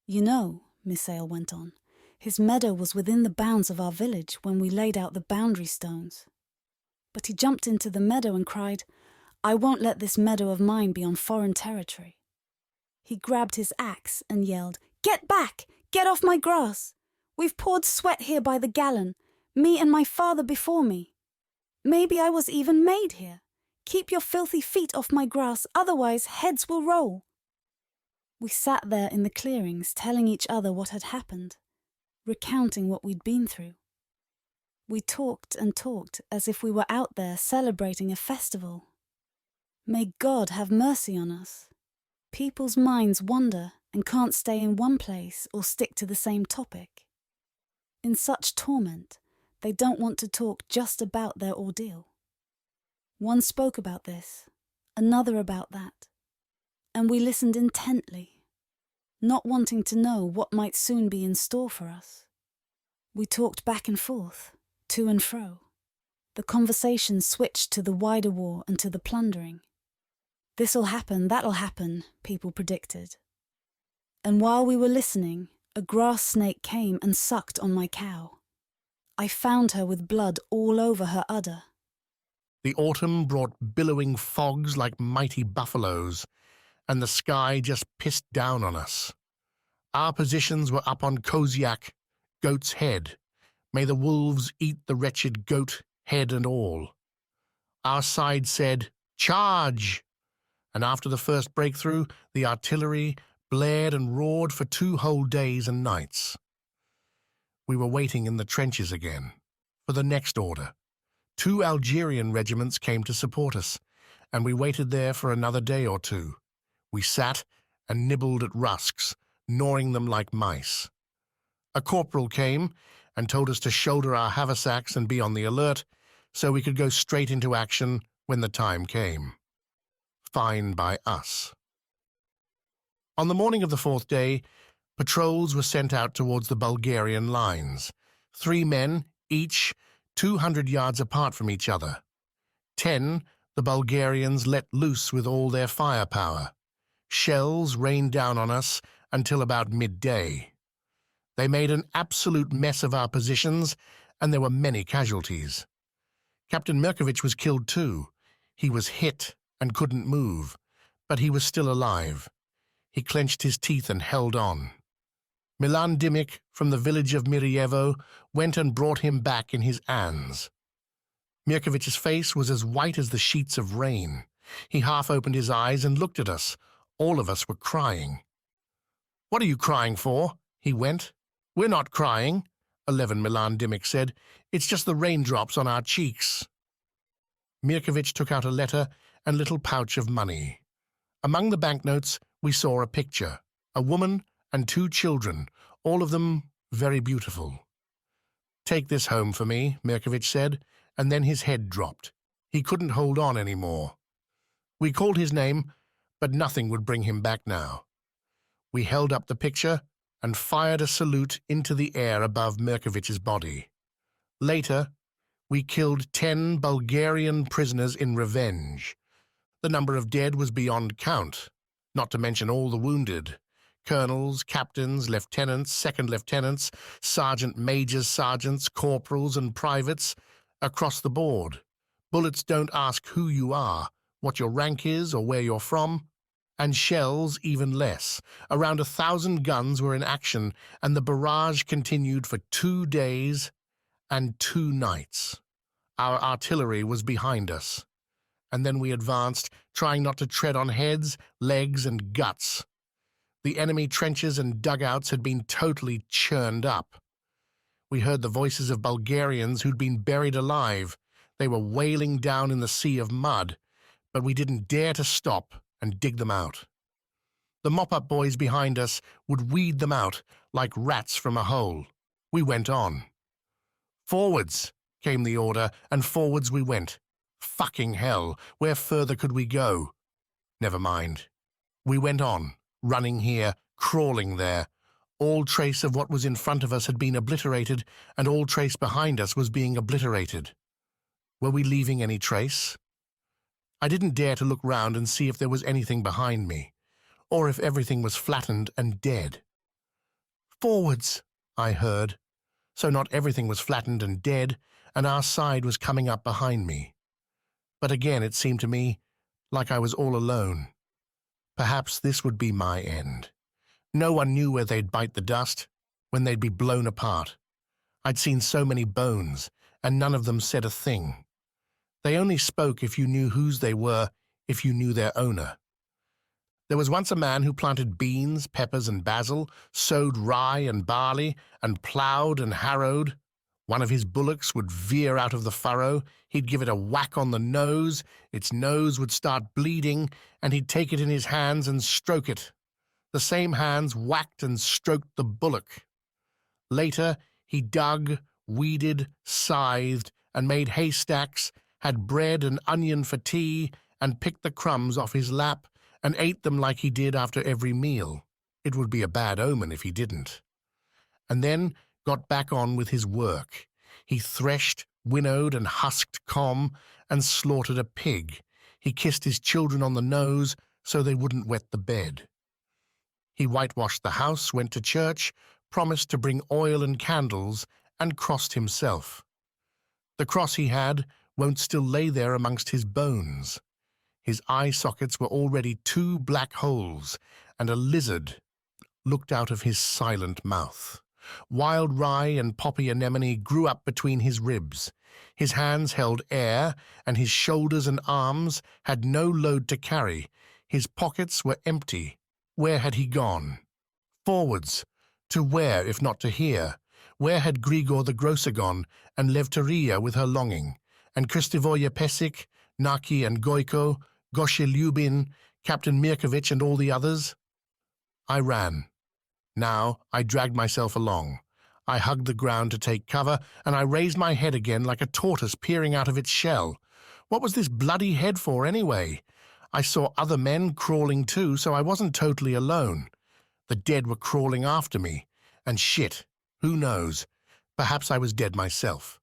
You know, Misael went on, his meadow was within the bounds of our village when we laid out the boundary stones. But he jumped into the meadow and cried, I won't let this meadow of mine be on foreign territory. He grabbed his axe and yelled, Get back! Get off my grass! We've poured sweat here by the gallon, me and my father before me. Maybe I was even made here. Keep your filthy feet off my grass, otherwise heads will roll. We sat there in the clearings, telling each other what had happened, recounting what we'd been through. We talked and talked as if we were out there celebrating a festival. May God have mercy on us. People's minds wander and can't stay in one place or stick to the same topic. In such torment, they don't want to talk just about their ordeal. One spoke about this, another about that, and we listened intently, not wanting to know what might soon be in store for us. We talked back and forth, to and fro. The conversation switched to the wider war and to the plundering. This'll happen, that'll happen, people predicted. And while we were listening, a grass snake came and sucked on my cow. I found her with blood all over her udder. The autumn brought billowing fogs like mighty buffaloes, and the sky just pissed down on us. Our positions were up on Koziak, Goat's Head. May the wolves eat the wretched goat, head and all. Our side said, Charge! And after the first breakthrough, the artillery blared and roared for 2 whole days and nights. We were waiting in the trenches again, for the next order. 2 Algerian regiments came to support us, and we waited there for another day or 2. We sat and nibbled at rusks, gnawing them like mice. A corporal came and told us to shoulder our haversacks and be on the alert, so we could go straight into action when the time came. Fine by us. On the morning of the 4th day, patrols were sent out towards the Bulgarian lines, 3 men, each 200 yards apart from each other. 10, the Bulgarians let loose with all their firepower. Shells rained down on us until about midday. They made an absolute mess of our positions, and there were many casualties. Captain Mirkovic was killed too. He was hit and couldn't move, but he was still alive. He clenched his teeth and held on. Milan Dimic from the village of Mirajevo went and brought him back in his ands. Mirkovic's face was as white as the sheets of rain. He half opened his eyes and looked at us. All of us were crying. "What are you crying for?" he went. "We're not crying," 11 Milan Dimic said. "It's just the raindrops on our cheeks." Mirkovic took out a letter and little pouch of money. Among the banknotes, we saw a picture, a woman and 2 children, all of them very beautiful. "Take this home for me," Mirkovic said, and then his head dropped. He couldn't hold on any more. We called his name, but nothing would bring him back now. We held up the picture and fired a salute into the air above Mirkovic's body. Later, we killed 10 Bulgarian prisoners in revenge. The number of dead was beyond count, not to mention all the wounded. Colonels, captains, lieutenants, second lieutenants, sergeant majors, sergeants, corporals, and privates, across the board. Bullets don't ask who you are, what your rank is, or where you're from. And shells even less. Around 1,000 guns were in action, and the barrage continued for 2 days and 2 nights. Our artillery was behind us. And then we advanced, trying not to tread on heads, legs, and guts. The enemy trenches and dugouts had been totally churned up. We heard the voices of Bulgarians who'd been buried alive. They were wailing down in the sea of mud, but we didn't dare to stop and dig them out. The mop-up boys behind us would weed them out like rats from a hole. We went on. "Forwards," came the order, and forwards we went. Fucking hell, where further could we go? Never mind. We went on, running here, crawling there. All trace of what was in front of us had been obliterated, and all trace behind us was being obliterated. Were we leaving any trace? I didn't dare to look round and see if there was anything behind me, or if everything was flattened and dead. "Forwards," I heard. So not everything was flattened and dead, and our side was coming up behind me. But again it seemed to me like I was all alone. Perhaps this would be my end. No one knew where they'd bite the dust, when they'd be blown apart. I'd seen so many bones, and none of them said a thing. They only spoke if you knew whose they were, if you knew their owner. There was once a man who planted beans, peppers, and basil, sowed rye and barley, and ploughed and harrowed. One of his bullocks would veer out of the furrow, he'd give it a whack on the nose, its nose would start bleeding, and he'd take it in his hands and stroke it. The same hands whacked and stroked the bullock. Later, he dug, weeded, scythed, and made haystacks, had bread and onion for tea, and picked the crumbs off his lap, and ate them like he did after every meal. It would be a bad omen if he didn't. And then got back on with his work. He threshed, winnowed, and husked com, and slaughtered a pig. He kissed his children on the nose so they wouldn't wet the bed. He whitewashed the house, went to church, promised to bring oil and candles, and crossed himself. The cross he had won't still lay there amongst his bones. His eye sockets were already 2 black holes, and a lizard looked out of his silent mouth. Wild rye and poppy anemone grew up between his ribs. His hands held air, and his shoulders and arms had no load to carry. His pockets were empty. Where had he gone? Forwards. To where, if not to here? Where had Grigor the Grocer gone, and Levteria with her longing, and Kristivoje Pesik, Naki and Goiko, Goshe Lyubin, Captain Mirkovic and all the others? I ran. Now I dragged myself along. I hugged the ground to take cover, and I raised my head again like a tortoise peering out of its shell. What was this bloody head for, anyway? I saw other men crawling too, so I wasn't totally alone. The dead were crawling after me. And shit, who knows? Perhaps I was dead myself.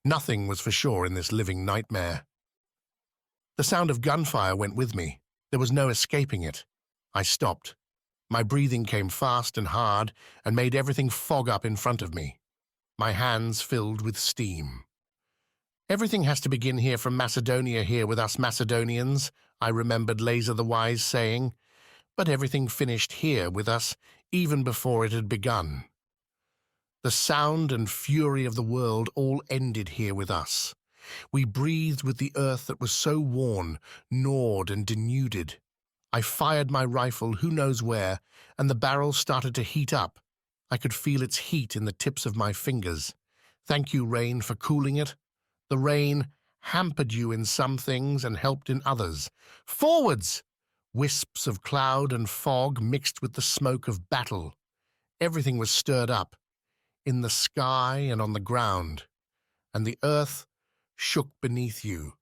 Nothing was for sure in this living nightmare. The sound of gunfire went with me. There was no escaping it. I stopped. My breathing came fast and hard and made everything fog up in front of me. My hands filled with steam. Everything has to begin here from Macedonia here with us Macedonians, I remembered Laser the Wise saying, but everything finished here with us even before it had begun. The sound and fury of the world all ended here with us. We breathed with the earth that was so worn, gnawed and denuded. I fired my rifle who knows where, and the barrel started to heat up. I could feel its heat in the tips of my fingers. Thank you, rain, for cooling it. The rain hampered you in some things and helped in others. Forwards! Wisps of cloud and fog mixed with the smoke of battle. Everything was stirred up, in the sky and on the ground, and the earth shook beneath you.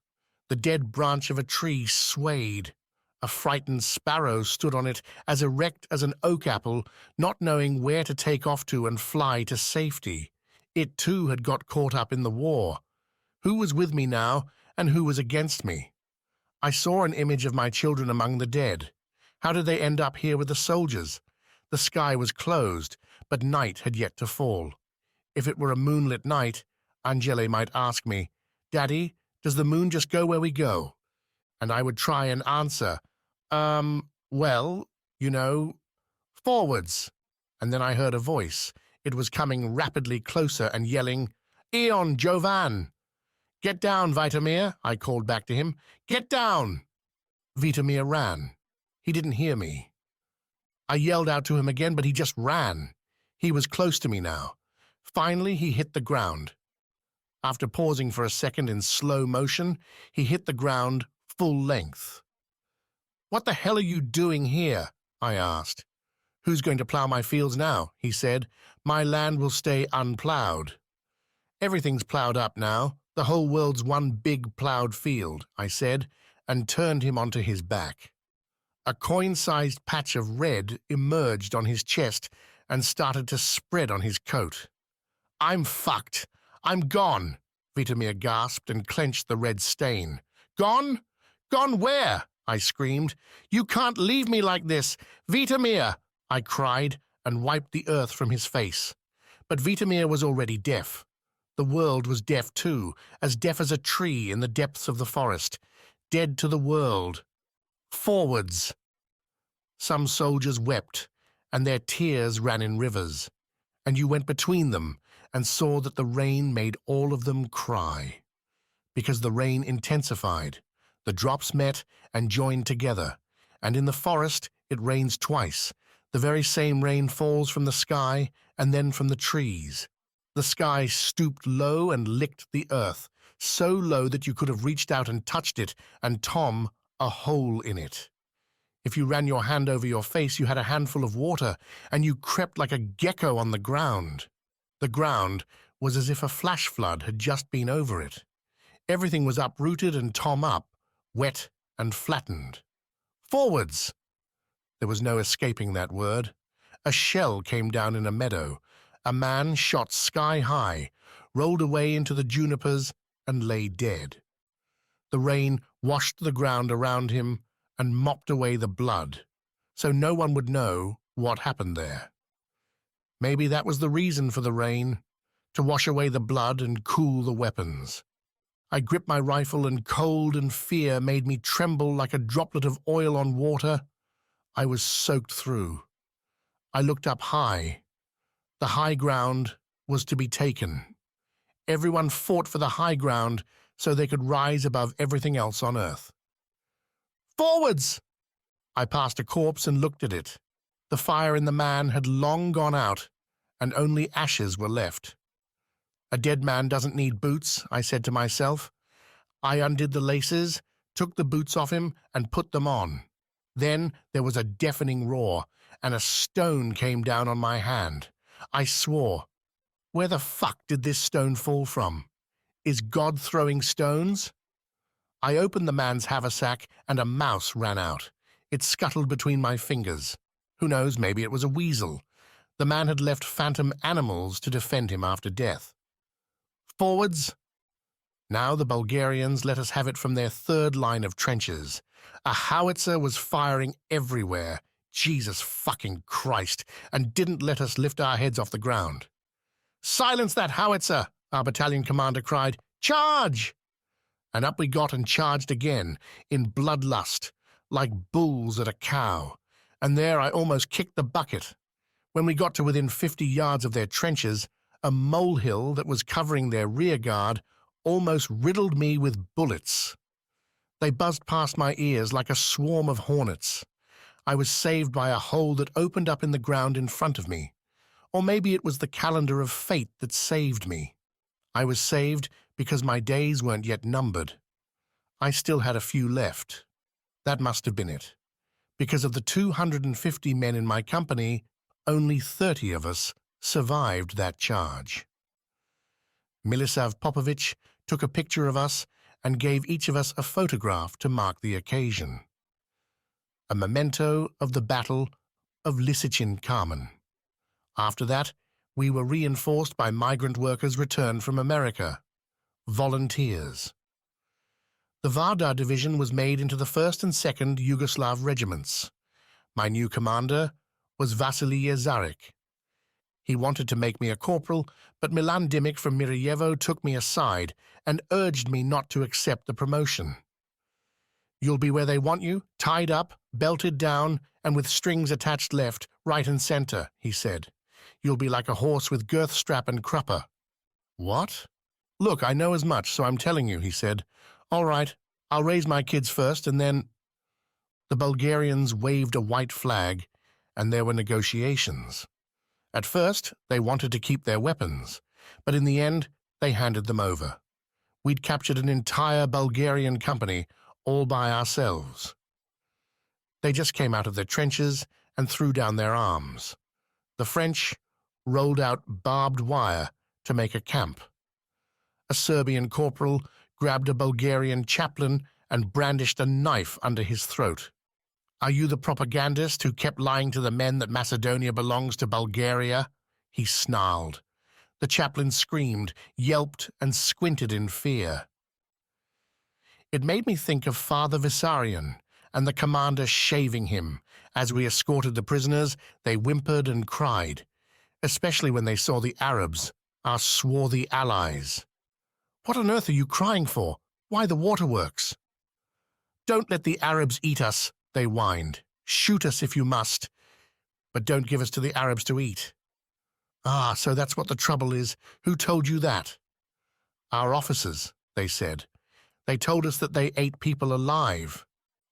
The dead branch of a tree swayed. A frightened sparrow stood on it as erect as an oak apple, not knowing where to take off to and fly to safety. It too had got caught up in the war. Who was with me now, and who was against me? I saw an image of my children among the dead. How did they end up here with the soldiers? The sky was closed, but night had yet to fall. If it were a moonlit night, Angele might ask me, "Daddy, does the moon just go where we go?" And I would try and answer, well, you know, forwards. And then I heard a voice. It was coming rapidly closer and yelling, "Eon, Jovan!" "Get down, Vitomir," I called back to him. "Get down!" Vitomir ran. He didn't hear me. I yelled out to him again, but he just ran. He was close to me now. Finally, he hit the ground. After pausing for a second in slow motion, he hit the ground full length. "What the hell are you doing here?" I asked. "Who's going to plough my fields now?" he said. "My land will stay unploughed." "Everything's ploughed up now. The whole world's one big ploughed field," I said, and turned him onto his back. A coin-sized patch of red emerged on his chest and started to spread on his coat. "I'm fucked. I'm gone," Vitomir gasped and clenched the red stain. "Gone? Gone where?" I screamed. "You can't leave me like this! Vitomir!" I cried and wiped the earth from his face. But Vitomir was already deaf. The world was deaf too, as deaf as a tree in the depths of the forest, dead to the world. Forwards! Some soldiers wept, and their tears ran in rivers, and you went between them and saw that the rain made all of them cry. Because the rain intensified, the drops met and joined together, and in the forest it rains twice. The very same rain falls from the sky and then from the trees. The sky stooped low and licked the earth, so low that you could have reached out and touched it, and Tom, a hole in it. If you ran your hand over your face, you had a handful of water, and you crept like a gecko on the ground. The ground was as if a flash flood had just been over it. Everything was uprooted and Tom up, wet and flattened. Forwards! There was no escaping that word. A shell came down in a meadow. A man shot sky high, rolled away into the junipers, and lay dead. The rain washed the ground around him and mopped away the blood, so no one would know what happened there. Maybe that was the reason for the rain, to wash away the blood and cool the weapons. I gripped my rifle, and cold and fear made me tremble like a droplet of oil on water. I was soaked through. I looked up high. The high ground was to be taken. Everyone fought for the high ground so they could rise above everything else on earth. Forwards! I passed a corpse and looked at it. The fire in the man had long gone out, and only ashes were left. A dead man doesn't need boots, I said to myself. I undid the laces, took the boots off him, and put them on. Then there was a deafening roar, and a stone came down on my hand. I swore. Where the fuck did this stone fall from? Is God throwing stones? I opened the man's haversack, and a mouse ran out. It scuttled between my fingers. Who knows, maybe it was a weasel. The man had left phantom animals to defend him after death. Forwards! Now the Bulgarians let us have it from their third line of trenches. A howitzer was firing everywhere, Jesus fucking Christ, and didn't let us lift our heads off the ground. "Silence that howitzer!" our battalion commander cried. Charge! And up we got and charged again, in bloodlust, like bulls at a cow, and there I almost kicked the bucket. When we got to within 50 yards of their trenches, a molehill that was covering their rear guard almost riddled me with bullets. They buzzed past my ears like a swarm of hornets. I was saved by a hole that opened up in the ground in front of me. Or maybe it was the calendar of fate that saved me. I was saved because my days weren't yet numbered. I still had a few left. That must have been it. Because of the 250 men in my company, only 30 of us survived that charge. Milisav Popovich took a picture of us and gave each of us a photograph to mark the occasion. A memento of the Battle of Lysichin-Kármán. After that, we were reinforced by migrant workers returned from America. Volunteers. The Vardar Division was made into the 1st and 2nd Yugoslav regiments. My new commander was Vasily Zarek. He wanted to make me a corporal, but Milan Dimic from Mirajevo took me aside and urged me not to accept the promotion. You'll be where they want you, tied up, belted down, and with strings attached left, right and center, he said. You'll be like a horse with girth strap and crupper. What? Look, I know as much, so I'm telling you, he said. All right, I'll raise my kids first, and then... The Bulgarians waved a white flag, and there were negotiations. At first, they wanted to keep their weapons, but in the end, they handed them over. We'd captured an entire Bulgarian company, all by ourselves. They just came out of their trenches and threw down their arms. The French rolled out barbed wire to make a camp. A Serbian corporal grabbed a Bulgarian chaplain and brandished a knife under his throat. Are you the propagandist who kept lying to the men that Macedonia belongs to Bulgaria? He snarled. The chaplain screamed, yelped, and squinted in fear. It made me think of Father Vissarion and the commander shaving him. As we escorted the prisoners, they whimpered and cried, especially when they saw the Arabs, our swarthy allies. What on earth are you crying for? Why the waterworks? Don't let the Arabs eat us, they whined. Shoot us if you must, but don't give us to the Arabs to eat. Ah, so that's what the trouble is. Who told you that? Our officers, they said. They told us that they ate people alive.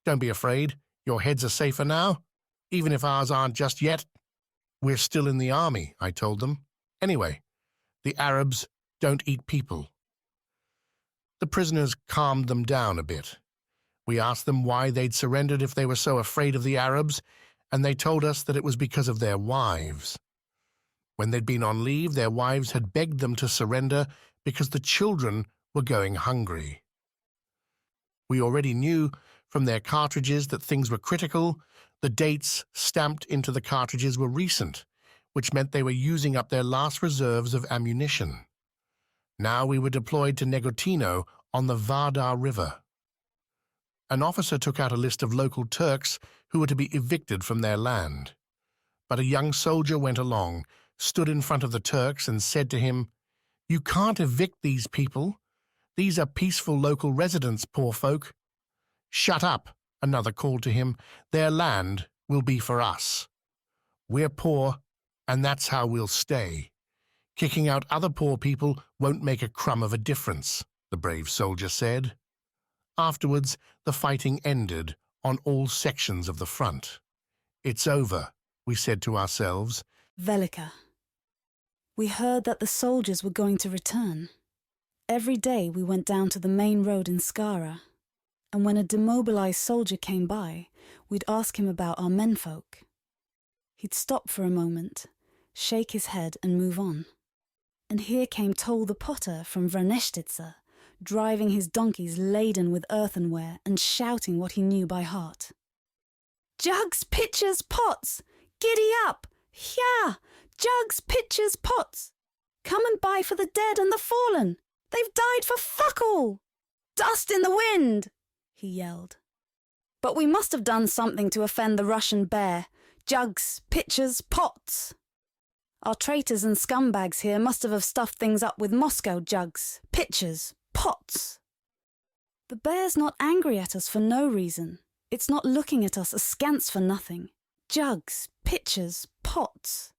Don't be afraid. Your heads are safer now, even if ours aren't just yet. We're still in the army, I told them. Anyway, the Arabs don't eat people. The prisoners calmed them down a bit. We asked them why they'd surrendered if they were so afraid of the Arabs, and they told us that it was because of their wives. When they'd been on leave, their wives had begged them to surrender because the children were going hungry. We already knew from their cartridges that things were critical. The dates stamped into the cartridges were recent, which meant they were using up their last reserves of ammunition. Now we were deployed to Negotino on the Vardar River. An officer took out a list of local Turks who were to be evicted from their land. But a young soldier went along, stood in front of the Turks and said to him, "You can't evict these people. These are peaceful local residents, poor folk." "Shut up," another called to him. "Their land will be for us. We're poor, and that's how we'll stay. Kicking out other poor people won't make a crumb of a difference," the brave soldier said. Afterwards, the fighting ended on all sections of the front. It's over, we said to ourselves. Velika. We heard that the soldiers were going to return. Every day we went down to the main road in Skara, and when a demobilized soldier came by, we'd ask him about our menfolk. He'd stop for a moment, shake his head and move on. And here came Tol the potter from Sloeshtitsa, driving his donkeys laden with earthenware and shouting what he knew by heart. "Jugs, pitchers, pots! Giddy up! Hya! Jugs, pitchers, pots! Come and buy for the dead and the fallen! They've died for fuck all! Dust in the wind!" he yelled. But we must have done something to offend the Russian bear. Jugs, pitchers, pots! Our traitors and scumbags here must have stuffed things up with Moscow jugs, pitchers, pots! The bear's not angry at us for no reason. It's not looking at us askance for nothing. Jugs, pitchers, pots.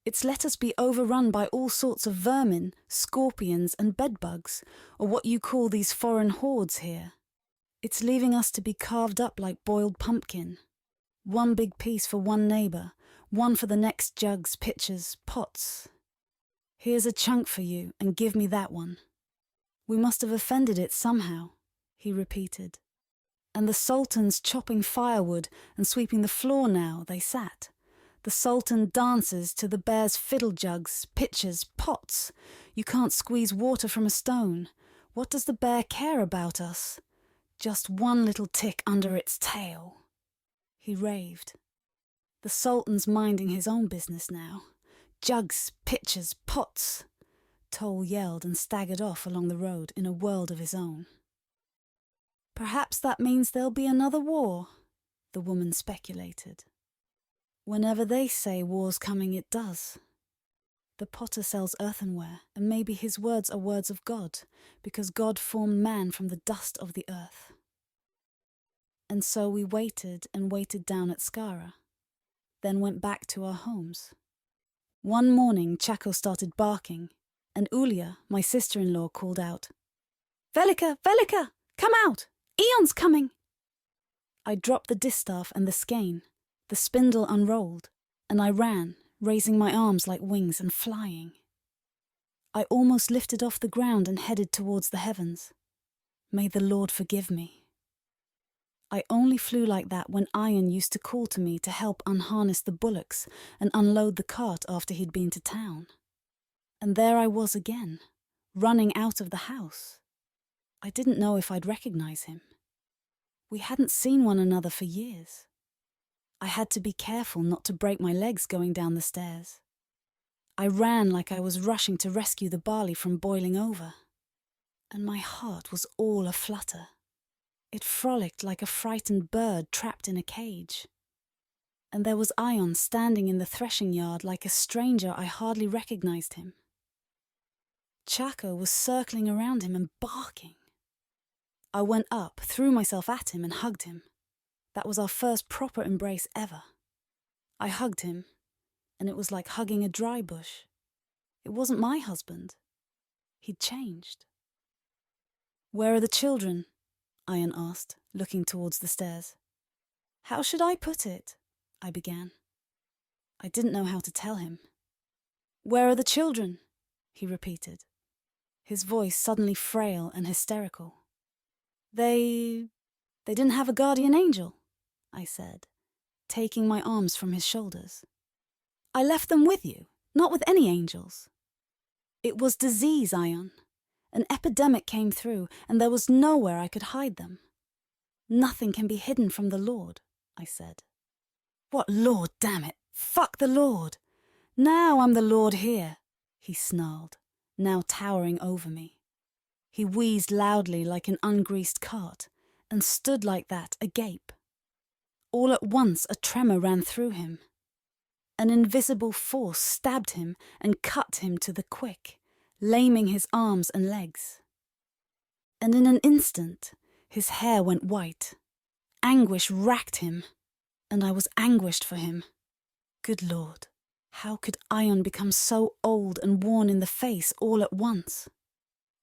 It's let us be overrun by all sorts of vermin, scorpions and bedbugs, or what you call these foreign hordes here. It's leaving us to be carved up like boiled pumpkin. One big piece for one neighbour, one for the next jugs, pitchers, pots. Here's a chunk for you, and give me that one. We must have offended it somehow, he repeated. And the Sultan's chopping firewood and sweeping the floor now, they sat. The Sultan dances to the bear's fiddle jugs, pitchers, pots. You can't squeeze water from a stone. What does the bear care about us? Just one little tick under its tail. He raved. The Sultan's minding his own business now. Jugs, pitchers, pots. Toll yelled and staggered off along the road in a world of his own. Perhaps that means there'll be another war, the woman speculated. Whenever they say war's coming, it does. The potter sells earthenware, and maybe his words are words of God, because God formed man from the dust of the earth. And so we waited and waited down at Skara, then went back to our homes. One morning, Chaco started barking, and Ulia, my sister-in-law, called out, "Velika, Velika, come out! Eon's coming!" I dropped the distaff and the skein. The spindle unrolled, and I ran, raising my arms like wings and flying. I almost lifted off the ground and headed towards the heavens. May the Lord forgive me. I only flew like that when Ion used to call to me to help unharness the bullocks and unload the cart after he'd been to town. And there I was again, running out of the house. I didn't know if I'd recognize him. We hadn't seen one another for years. I had to be careful not to break my legs going down the stairs. I ran like I was rushing to rescue the barley from boiling over. And my heart was all aflutter. It frolicked like a frightened bird trapped in a cage. And there was Ion standing in the threshing yard like a stranger. I hardly recognized him. Chaco was circling around him and barking. I went up, threw myself at him and hugged him. That was our first proper embrace ever. I hugged him, and it was like hugging a dry bush. It wasn't my husband. He'd changed. "Where are the children?" Ion asked, looking towards the stairs. "How should I put it?" I began. I didn't know how to tell him. "Where are the children?" he repeated, his voice suddenly frail and hysterical. They didn't have a guardian angel," I said, taking my arms from his shoulders. "I left them with you, not with any angels. It was disease, Ion. An epidemic came through, and there was nowhere I could hide them. Nothing can be hidden from the Lord," I said. "What Lord, damn it? Fuck the Lord! Now I'm the Lord here," he snarled, now towering over me. He wheezed loudly like an ungreased cart, and stood like that, agape. All at once a tremor ran through him. An invisible force stabbed him and cut him to the quick, laming his arms and legs. And in an instant, his hair went white. Anguish racked him, and I was anguished for him. Good Lord, how could Ion become so old and worn in the face all at once?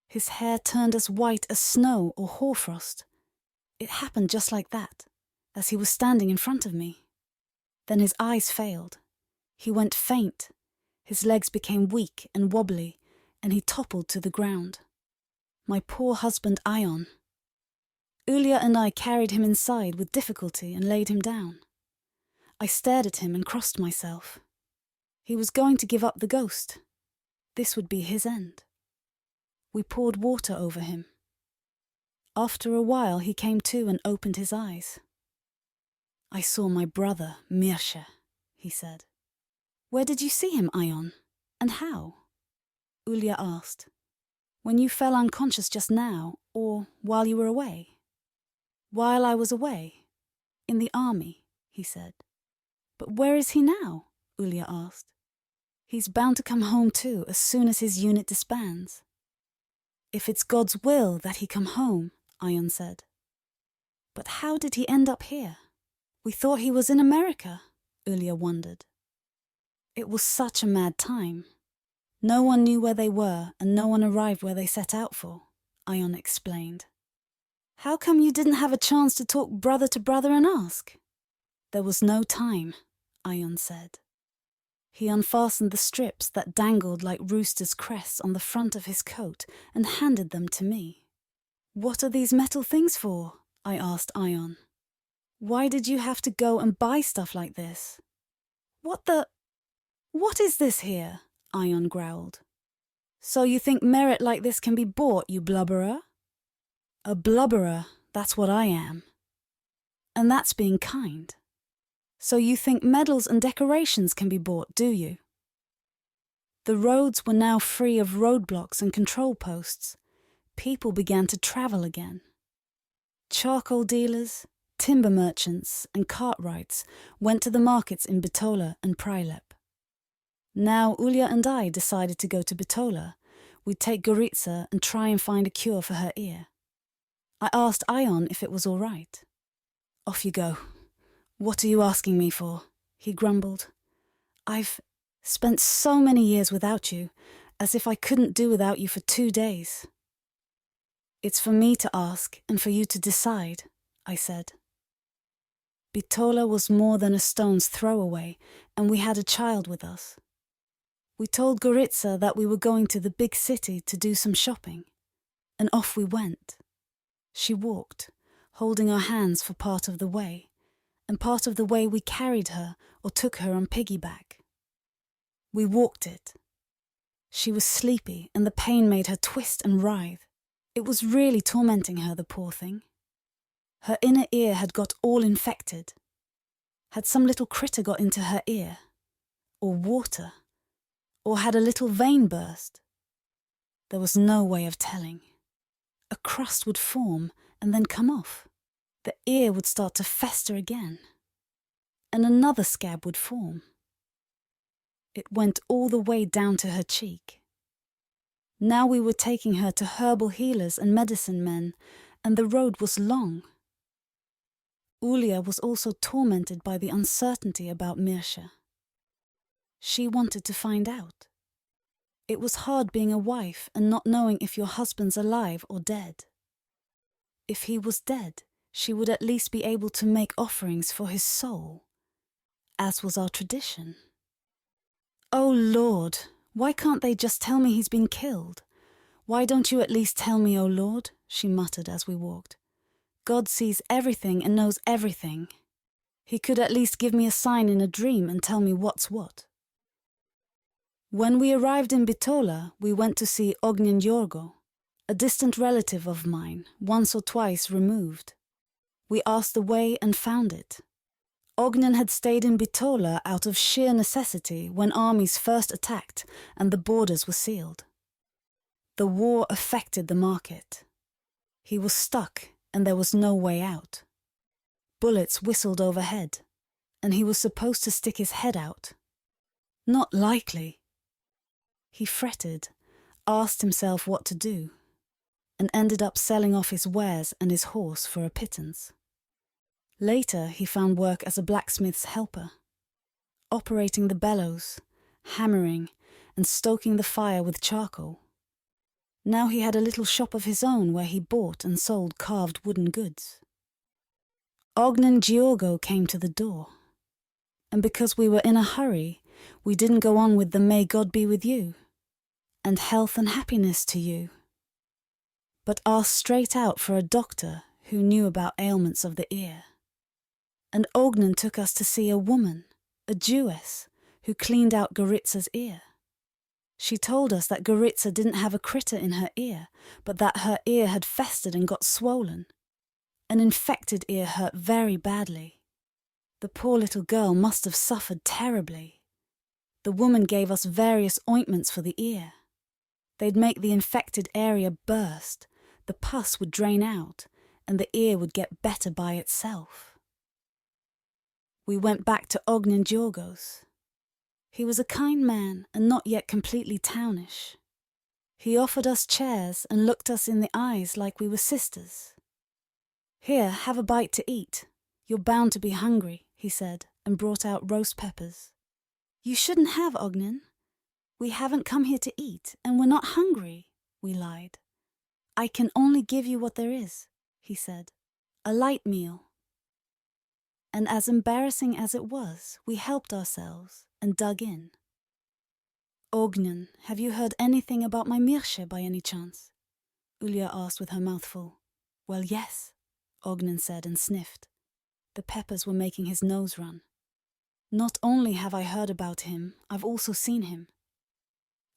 His hair turned as white as snow or hoarfrost. It happened just like that, as he was standing in front of me. Then his eyes failed. He went faint. His legs became weak and wobbly, and he toppled to the ground. My poor husband Ion. Ulia and I carried him inside with difficulty and laid him down. I stared at him and crossed myself. He was going to give up the ghost. This would be his end. We poured water over him. After a while he came to and opened his eyes. "I saw my brother, Mirsha," he said. "Where did you see him, Ion? And how?" Ulia asked. "When you fell unconscious just now, or while you were away?" "While I was away? In the army," he said. "But where is he now?" Ulia asked. "He's bound to come home too, as soon as his unit disbands." If it's God's will that he come home, Ion said. But how did he end up here? We thought he was in America, Ulya wondered. It was such a mad time. No one knew where they were and no one arrived where they set out for, Ion explained. How come you didn't have a chance to talk brother to brother and ask? There was no time, Ion said. He unfastened the strips that dangled like roosters' crests on the front of his coat and handed them to me. What are these metal things for? I asked Ion. Why did you have to go and buy stuff like this? What is this here? Ion growled. So you think merit like this can be bought, you blubberer? A blubberer, that's what I am. And that's being kind. So you think medals and decorations can be bought, do you? The roads were now free of roadblocks and control posts. People began to travel again. Charcoal dealers, timber merchants and cartwrights went to the markets in Bitola and Pirey. Now Ulya and I decided to go to Bitola. We'd take Gajda and try and find a cure for her ear. I asked Ion if it was all right. Off you go. What are you asking me for? He grumbled. I've spent so many years without you, as if I couldn't do without you for 2 days. It's for me to ask and for you to decide, I said. Bitola was more than a stone's throw away, and we had a child with us. We told Gajda that we were going to the big city to do some shopping, and off we went. She walked, holding our hands for part of the way, and part of the way we carried her or took her on piggyback. We walked it. She was sleepy, and the pain made her twist and writhe. It was really tormenting her, the poor thing. Her inner ear had got all infected. Had some little critter got into her ear? Or water? Or had a little vein burst? There was no way of telling. A crust would form and then come off. The ear would start to fester again. And another scab would form. It went all the way down to her cheek. Now we were taking her to herbal healers and medicine men, and the road was long. Ulya was also tormented by the uncertainty about Mirsha. She wanted to find out. It was hard being a wife and not knowing if your husband's alive or dead. If he was dead, she would at least be able to make offerings for his soul, as was our tradition. Oh Lord, why can't they just tell me he's been killed? Why don't you at least tell me, oh Lord? She muttered as we walked. God sees everything and knows everything. He could at least give me a sign in a dream and tell me what's what. When we arrived in Bitola, we went to see Ognen Yorgo, a distant relative of mine, once or twice removed. We asked the way and found it. Ognen had stayed in Bitola out of sheer necessity when armies first attacked and the borders were sealed. The war affected the market. He was stuck and there was no way out. Bullets whistled overhead, and he was supposed to stick his head out. Not likely. He fretted, asked himself what to do, and ended up selling off his wares and his horse for a pittance. Later he found work as a blacksmith's helper, operating the bellows, hammering, and stoking the fire with charcoal. Now he had a little shop of his own where he bought and sold carved wooden goods. Ognen Giorgo came to the door, and because we were in a hurry, we didn't go on with the "May God be with you," and "health and happiness to you," but asked straight out for a doctor who knew about ailments of the ear. And Ognen took us to see a woman, a Jewess, who cleaned out Gajda's ear. She told us that Gajda didn't have a critter in her ear, but that her ear had festered and got swollen. An infected ear hurt very badly. The poor little girl must have suffered terribly. The woman gave us various ointments for the ear. They'd make the infected area burst, the pus would drain out, and the ear would get better by itself. We went back to Ognen Giorgo's. He was a kind man and not yet completely townish. He offered us chairs and looked us in the eyes like we were sisters. Here, have a bite to eat. You're bound to be hungry, he said, and brought out roast peppers. You shouldn't have, Ognen. We haven't come here to eat, and we're not hungry, we lied. I can only give you what there is, he said. A light meal. And as embarrassing as it was, we helped ourselves and dug in. Ognen, have you heard anything about my Mirsha by any chance? Ulya asked with her mouth full. Well, yes, Ognen said and sniffed. The peppers were making his nose run. Not only have I heard about him, I've also seen him.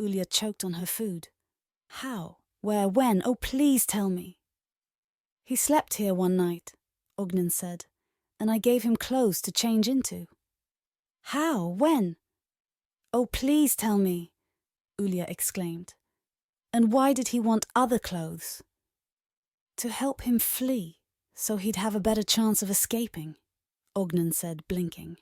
Ulya choked on her food. How? Where? When? Oh, please tell me. He slept here one night, Ognen said, and I gave him clothes to change into. How? When? Oh, please tell me, Ulya exclaimed. And why did he want other clothes? To help him flee, so he'd have a better chance of escaping, Ognen said, blinking.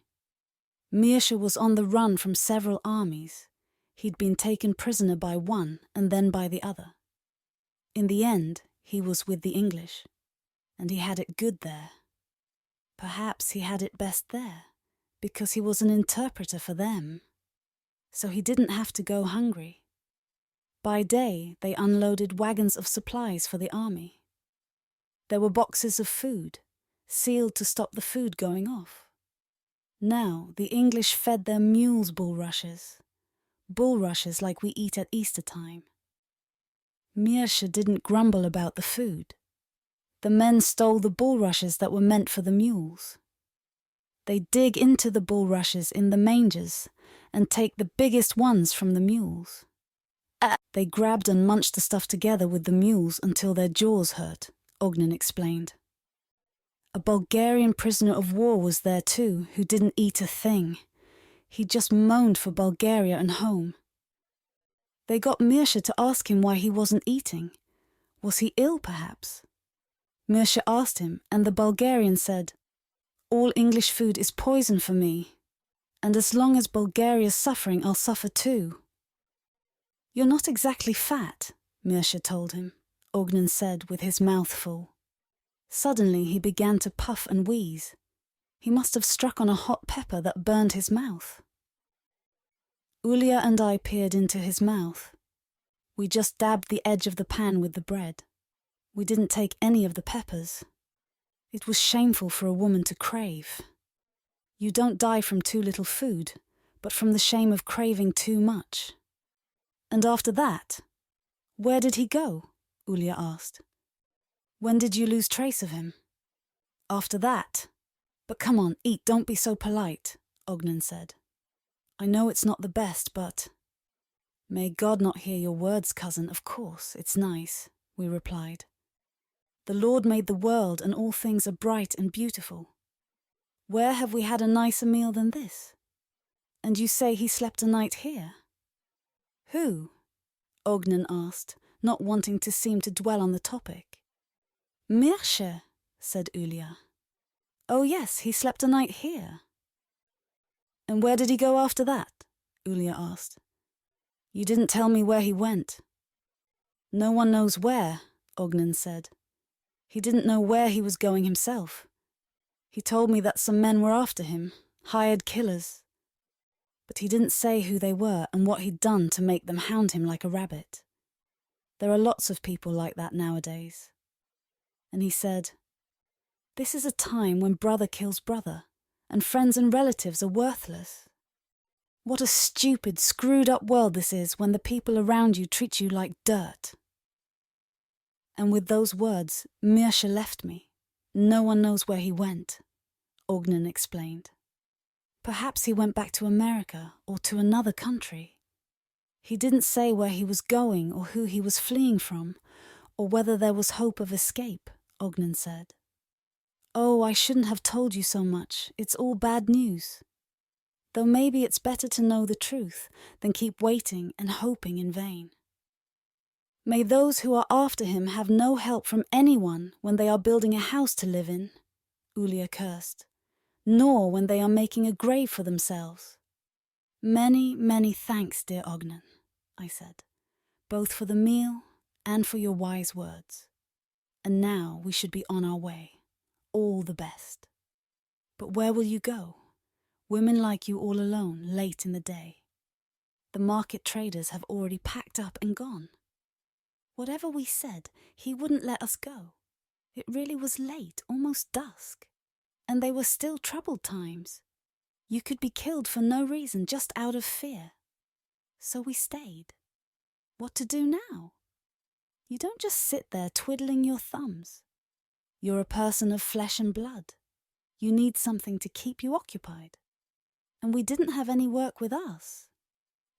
Mirsha was on the run from several armies. He'd been taken prisoner by one and then by the other. In the end, he was with the English, and he had it good there. Perhaps he had it best there, because he was an interpreter for them. So he didn't have to go hungry. By day, they unloaded wagons of supplies for the army. There were boxes of food, sealed to stop the food going off. Now, the English fed their mules bulrushes like we eat at Easter time. Mirsha didn't grumble about the food. The men stole the bulrushes that were meant for the mules. They dig into the bulrushes in the mangers and take the biggest ones from the mules. They grabbed and munched the stuff together with the mules until their jaws hurt, Ognen explained. A Bulgarian prisoner of war was there too, who didn't eat a thing. He just moaned for Bulgaria and home. They got Mirsha to ask him why he wasn't eating. Was he ill, perhaps? Mirsha asked him, and the Bulgarian said, All English food is poison for me, and as long as Bulgaria's suffering, I'll suffer too. You're not exactly fat, Mirsha told him, Ognen said with his mouth full. Suddenly he began to puff and wheeze. He must have struck on a hot pepper that burned his mouth. Ulya and I peered into his mouth. We just dabbed the edge of the pan with the bread. We didn't take any of the peppers. It was shameful for a woman to crave. You don't die from too little food, but from the shame of craving too much. And after that, where did he go? Ulya asked. When did you lose trace of him? After that. But come on, eat, don't be so polite, Ognen said. I know it's not the best, but... May God not hear your words, cousin, of course, it's nice, we replied. The Lord made the world and all things are bright and beautiful. Where have we had a nicer meal than this? And you say he slept a night here? Who? Ognen asked, not wanting to seem to dwell on the topic. Mirsha, said Ulya. Oh yes, he slept a night here. And where did he go after that? Ulya asked. You didn't tell me where he went. No one knows where, Ognen said. He didn't know where he was going himself. He told me that some men were after him, hired killers. But he didn't say who they were and what he'd done to make them hound him like a rabbit. There are lots of people like that nowadays. And he said, This is a time when brother kills brother, and friends and relatives are worthless. What a stupid, screwed-up world this is when the people around you treat you like dirt. And with those words, Mirsha left me. No one knows where he went, Ognen explained. Perhaps he went back to America or to another country. He didn't say where he was going or who he was fleeing from, or whether there was hope of escape, Ognen said. Oh, I shouldn't have told you so much. It's all bad news. Though maybe it's better to know the truth than keep waiting and hoping in vain. May those who are after him have no help from anyone when they are building a house to live in, Ulya cursed, nor when they are making a grave for themselves. Many, many thanks, dear Ognen, I said. both for the meal and for your wise words. And now we should be on our way. All the best. But where will you go? Women like you all alone, late in the day. The market traders have already packed up and gone. Whatever we said, he wouldn't let us go. It really was late, almost dusk. And they were still troubled times. You could be killed for no reason, just out of fear. So we stayed. What to do now? You don't just sit there twiddling your thumbs. You're a person of flesh and blood. You need something to keep you occupied. And we didn't have any work with us.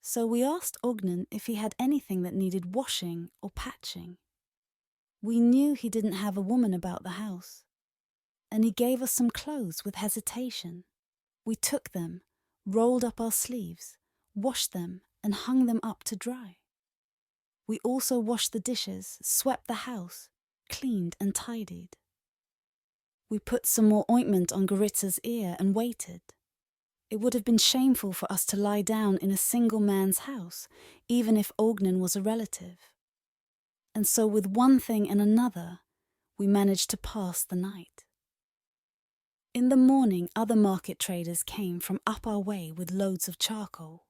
So we asked Ognen if he had anything that needed washing or patching. We knew he didn't have a woman about the house. And he gave us some clothes with hesitation. We took them, rolled up our sleeves, washed them, and hung them up to dry. We also washed the dishes, swept the house, cleaned and tidied. We put some more ointment on Goritsa's ear and waited. It would have been shameful for us to lie down in a single man's house, even if Ognen was a relative. And so with one thing and another, we managed to pass the night. In the morning, other market traders came from up our way with loads of charcoal.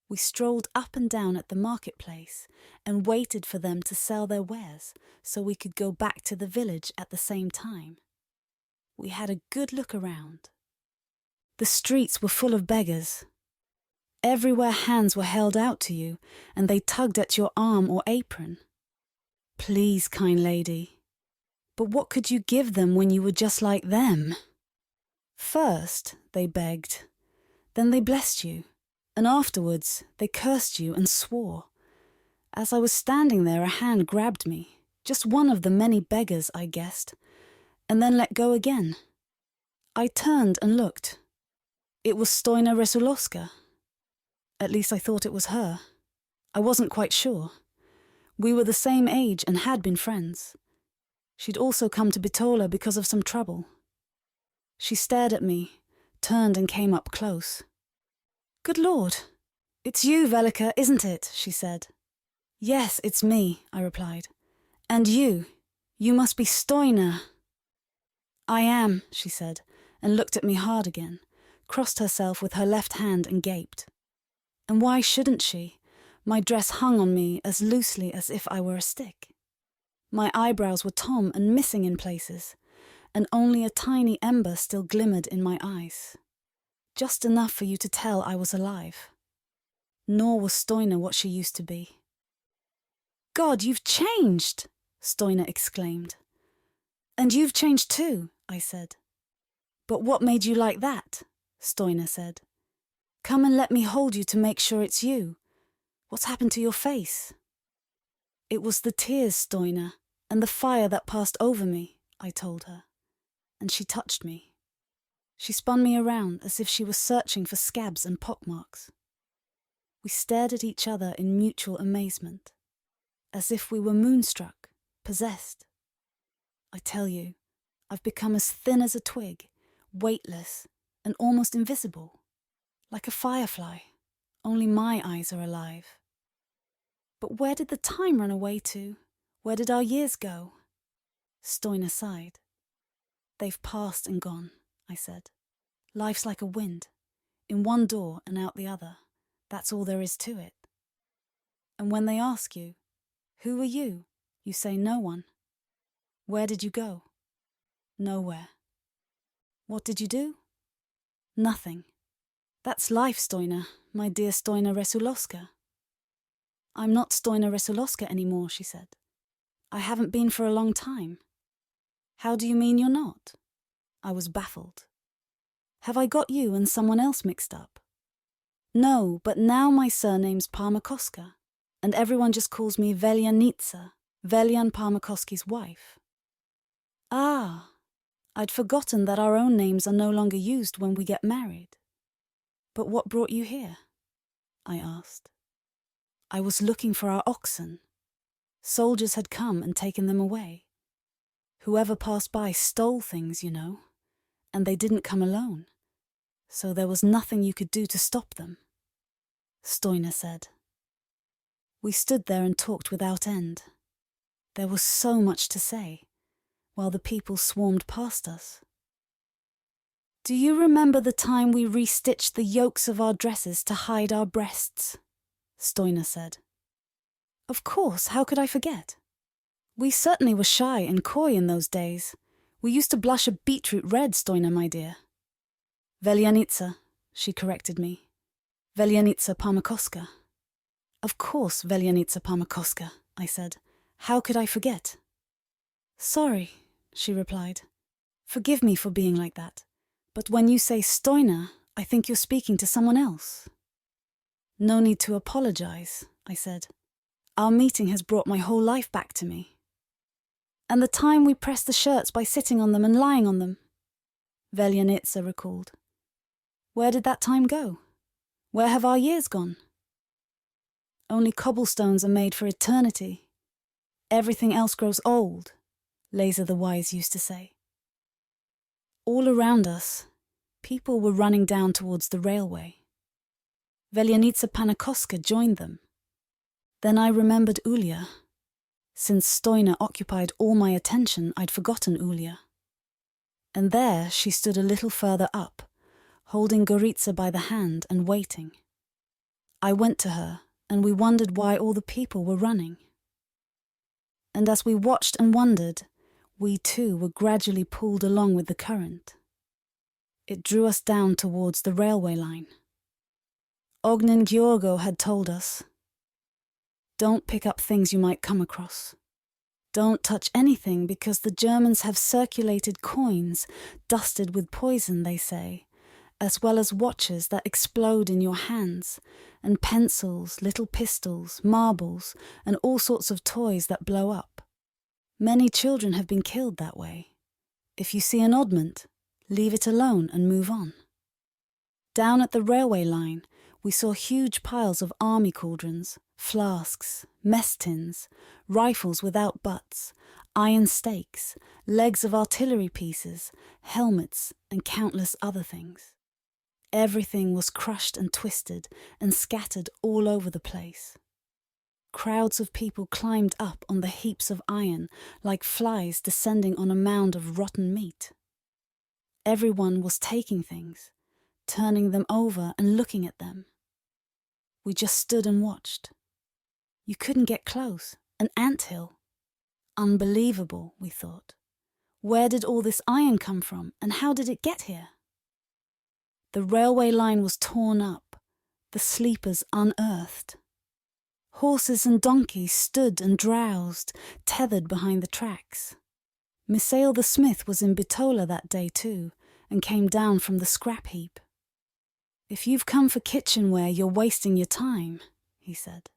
We strolled up and down at the marketplace and waited for them to sell their wares so we could go back to the village at the same time. We had a good look around. The streets were full of beggars. Everywhere hands were held out to you and they tugged at your arm or apron. Please, kind lady. But what could you give them when you were just like them? First, they begged. Then they blessed you. And afterwards, they cursed you and swore. As I was standing there, a hand grabbed me, just one of the many beggars, I guessed, and then let go again. I turned and looked. It was Stoina Resulowska. At least I thought it was her. I wasn't quite sure. We were the same age and had been friends. She'd also come to Bitola because of some trouble. She stared at me, turned and came up close. Good Lord, it's you, Velika, isn't it? She said. Yes, it's me, I replied. And you must be Stoina. I am, she said, and looked at me hard again, crossed herself with her left hand and gaped. And why shouldn't she? My dress hung on me as loosely as if I were a stick. My eyebrows were tom and missing in places, and only a tiny ember still glimmered in my eyes. Just enough for you to tell I was alive. Nor was Stoina what she used to be. God, you've changed, Stoina exclaimed. And you've changed too, I said. But what made you like that? Stoina said. Come and let me hold you to make sure it's you. What's happened to your face? It was the tears, Stoina, and the fire that passed over me, I told her. And she touched me. She spun me around as if she was searching for scabs and pockmarks. We stared at each other in mutual amazement, as if we were moonstruck, possessed. I tell you, I've become as thin as a twig, weightless, and almost invisible, like a firefly, only my eyes are alive. But where did the time run away to? Where did our years go? Stoina sighed. They've passed and gone, I said. Life's like a wind, in one door and out the other. That's all there is to it. And when they ask you, who are you? You say no one. Where did you go? Nowhere. What did you do? Nothing. That's life, Stoina, my dear Stoina Resulowska. I'm not Stoina Resulowska anymore, she said. I haven't been for a long time. How do you mean you're not? I was baffled. Have I got you and someone else mixed up? No, but now my surname's Parmakoska, and everyone just calls me Veljanitsa, Veljan Parmakoski's wife. Ah, I'd forgotten that our own names are no longer used when we get married. But what brought you here? I asked. I was looking for our oxen. Soldiers had come and taken them away. Whoever passed by stole things, you know, and they didn't come alone. So there was nothing you could do to stop them. Stoina said. We stood there and talked without end. There was so much to say, while the people swarmed past us. Do you remember the time we restitched the yokes of our dresses to hide our breasts? Stoina said. Of course, how could I forget? We certainly were shy and coy in those days. We used to blush a beetroot red, Stoina, my dear. Veljanitsa, she corrected me. Veljanitsa Parmakoska. Of course, Veljanitsa Parmakoska, I said. How could I forget? Sorry, she replied. Forgive me for being like that. But when you say Stoina, I think you're speaking to someone else. No need to apologize, I said. Our meeting has brought my whole life back to me. And the time we pressed the shirts by sitting on them and lying on them, Veljanitsa recalled. Where did that time go? Where have our years gone? Only cobblestones are made for eternity. Everything else grows old, Laser the Wise used to say. All around us, people were running down towards the railway. Veljanitsa Panakoska joined them. Then I remembered Ulia. Since Stoina occupied all my attention, I'd forgotten Ulia. And there she stood a little further up, holding Goritza by the hand and waiting. I went to her, and we wondered why all the people were running. And as we watched and wondered, we too were gradually pulled along with the current. It drew us down towards the railway line. Ognen Gyorgo had told us, don't pick up things you might come across. Don't touch anything because the Germans have circulated coins, dusted with poison, they say, as well as watches that explode in your hands, and pencils, little pistols, marbles, and all sorts of toys that blow up. Many children have been killed that way. If you see an oddment, leave it alone and move on. Down at the railway line, we saw huge piles of army cauldrons, flasks, mess tins, rifles without butts, iron stakes, legs of artillery pieces, helmets, and countless other things. Everything was crushed and twisted and scattered all over the place. Crowds of people climbed up on the heaps of iron like flies descending on a mound of rotten meat. Everyone was taking things, turning them over and looking at them. We just stood and watched. You couldn't get close. An anthill. Unbelievable, we thought. Where did all this iron come from, and how did it get here? The railway line was torn up, the sleepers unearthed. Horses and donkeys stood and drowsed, tethered behind the tracks. Misael the smith was in Bitola that day too, and came down from the scrap heap. If you've come for kitchenware, you're wasting your time, he said.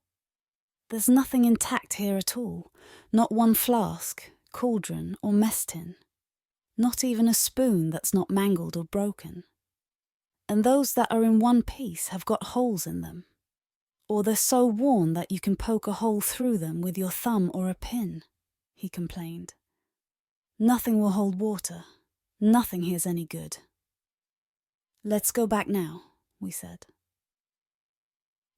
There's nothing intact here at all, not one flask, cauldron or mess tin. Not even a spoon that's not mangled or broken. And those that are in one piece have got holes in them. Or they're so worn that you can poke a hole through them with your thumb or a pin, he complained. Nothing will hold water. Nothing here's any good. Let's go back now, we said.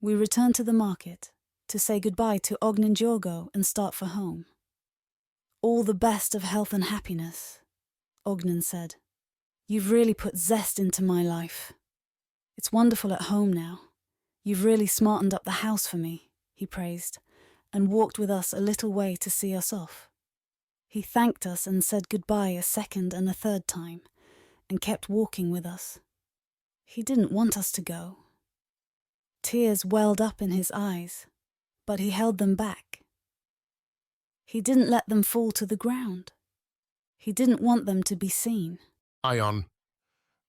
We returned to the market to say goodbye to Ognen Jorgo and start for home. All the best of health and happiness, Ognen said. You've really put zest into my life. It's wonderful at home now. You've really smartened up the house for me, he praised, and walked with us a little way to see us off. He thanked us and said goodbye a second and a third time, and kept walking with us. He didn't want us to go. Tears welled up in his eyes, but he held them back. He didn't let them fall to the ground. He didn't want them to be seen. Ion.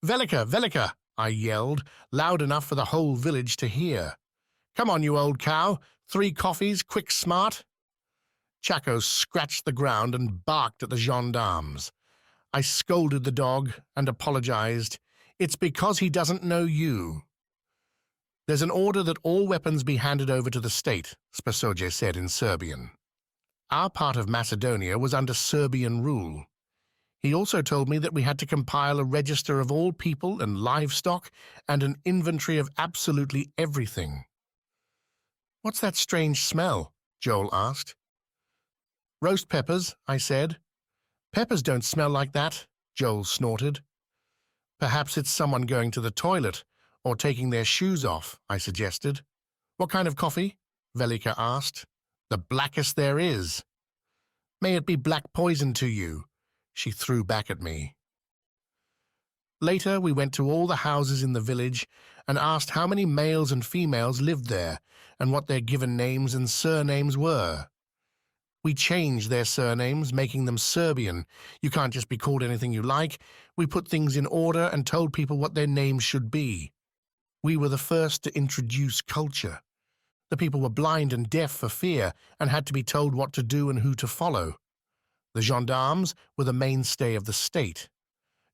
Velika, Velika, I yelled, loud enough for the whole village to hear. Come on, you old cow. 3 coffees, quick smart. Chaco scratched the ground and barked at the gendarmes. I scolded the dog and apologized. It's because he doesn't know you. There's an order that all weapons be handed over to the state, Spasoje said in Serbian. Our part of Macedonia was under Serbian rule. He also told me that we had to compile a register of all people and livestock and an inventory of absolutely everything. What's that strange smell? Joel asked. Roast peppers, I said. Peppers don't smell like that, Joel snorted. Perhaps it's someone going to the toilet or taking their shoes off, I suggested. What kind of coffee? Velika asked. The blackest there is. May it be black poison to you, she threw back at me. Later, we went to all the houses in the village and asked how many males and females lived there and what their given names and surnames were. We changed their surnames, making them Serbian. You can't just be called anything you like. We put things in order and told people what their names should be. We were the first to introduce culture. The people were blind and deaf for fear and had to be told what to do and who to follow. The gendarmes were the mainstay of the state.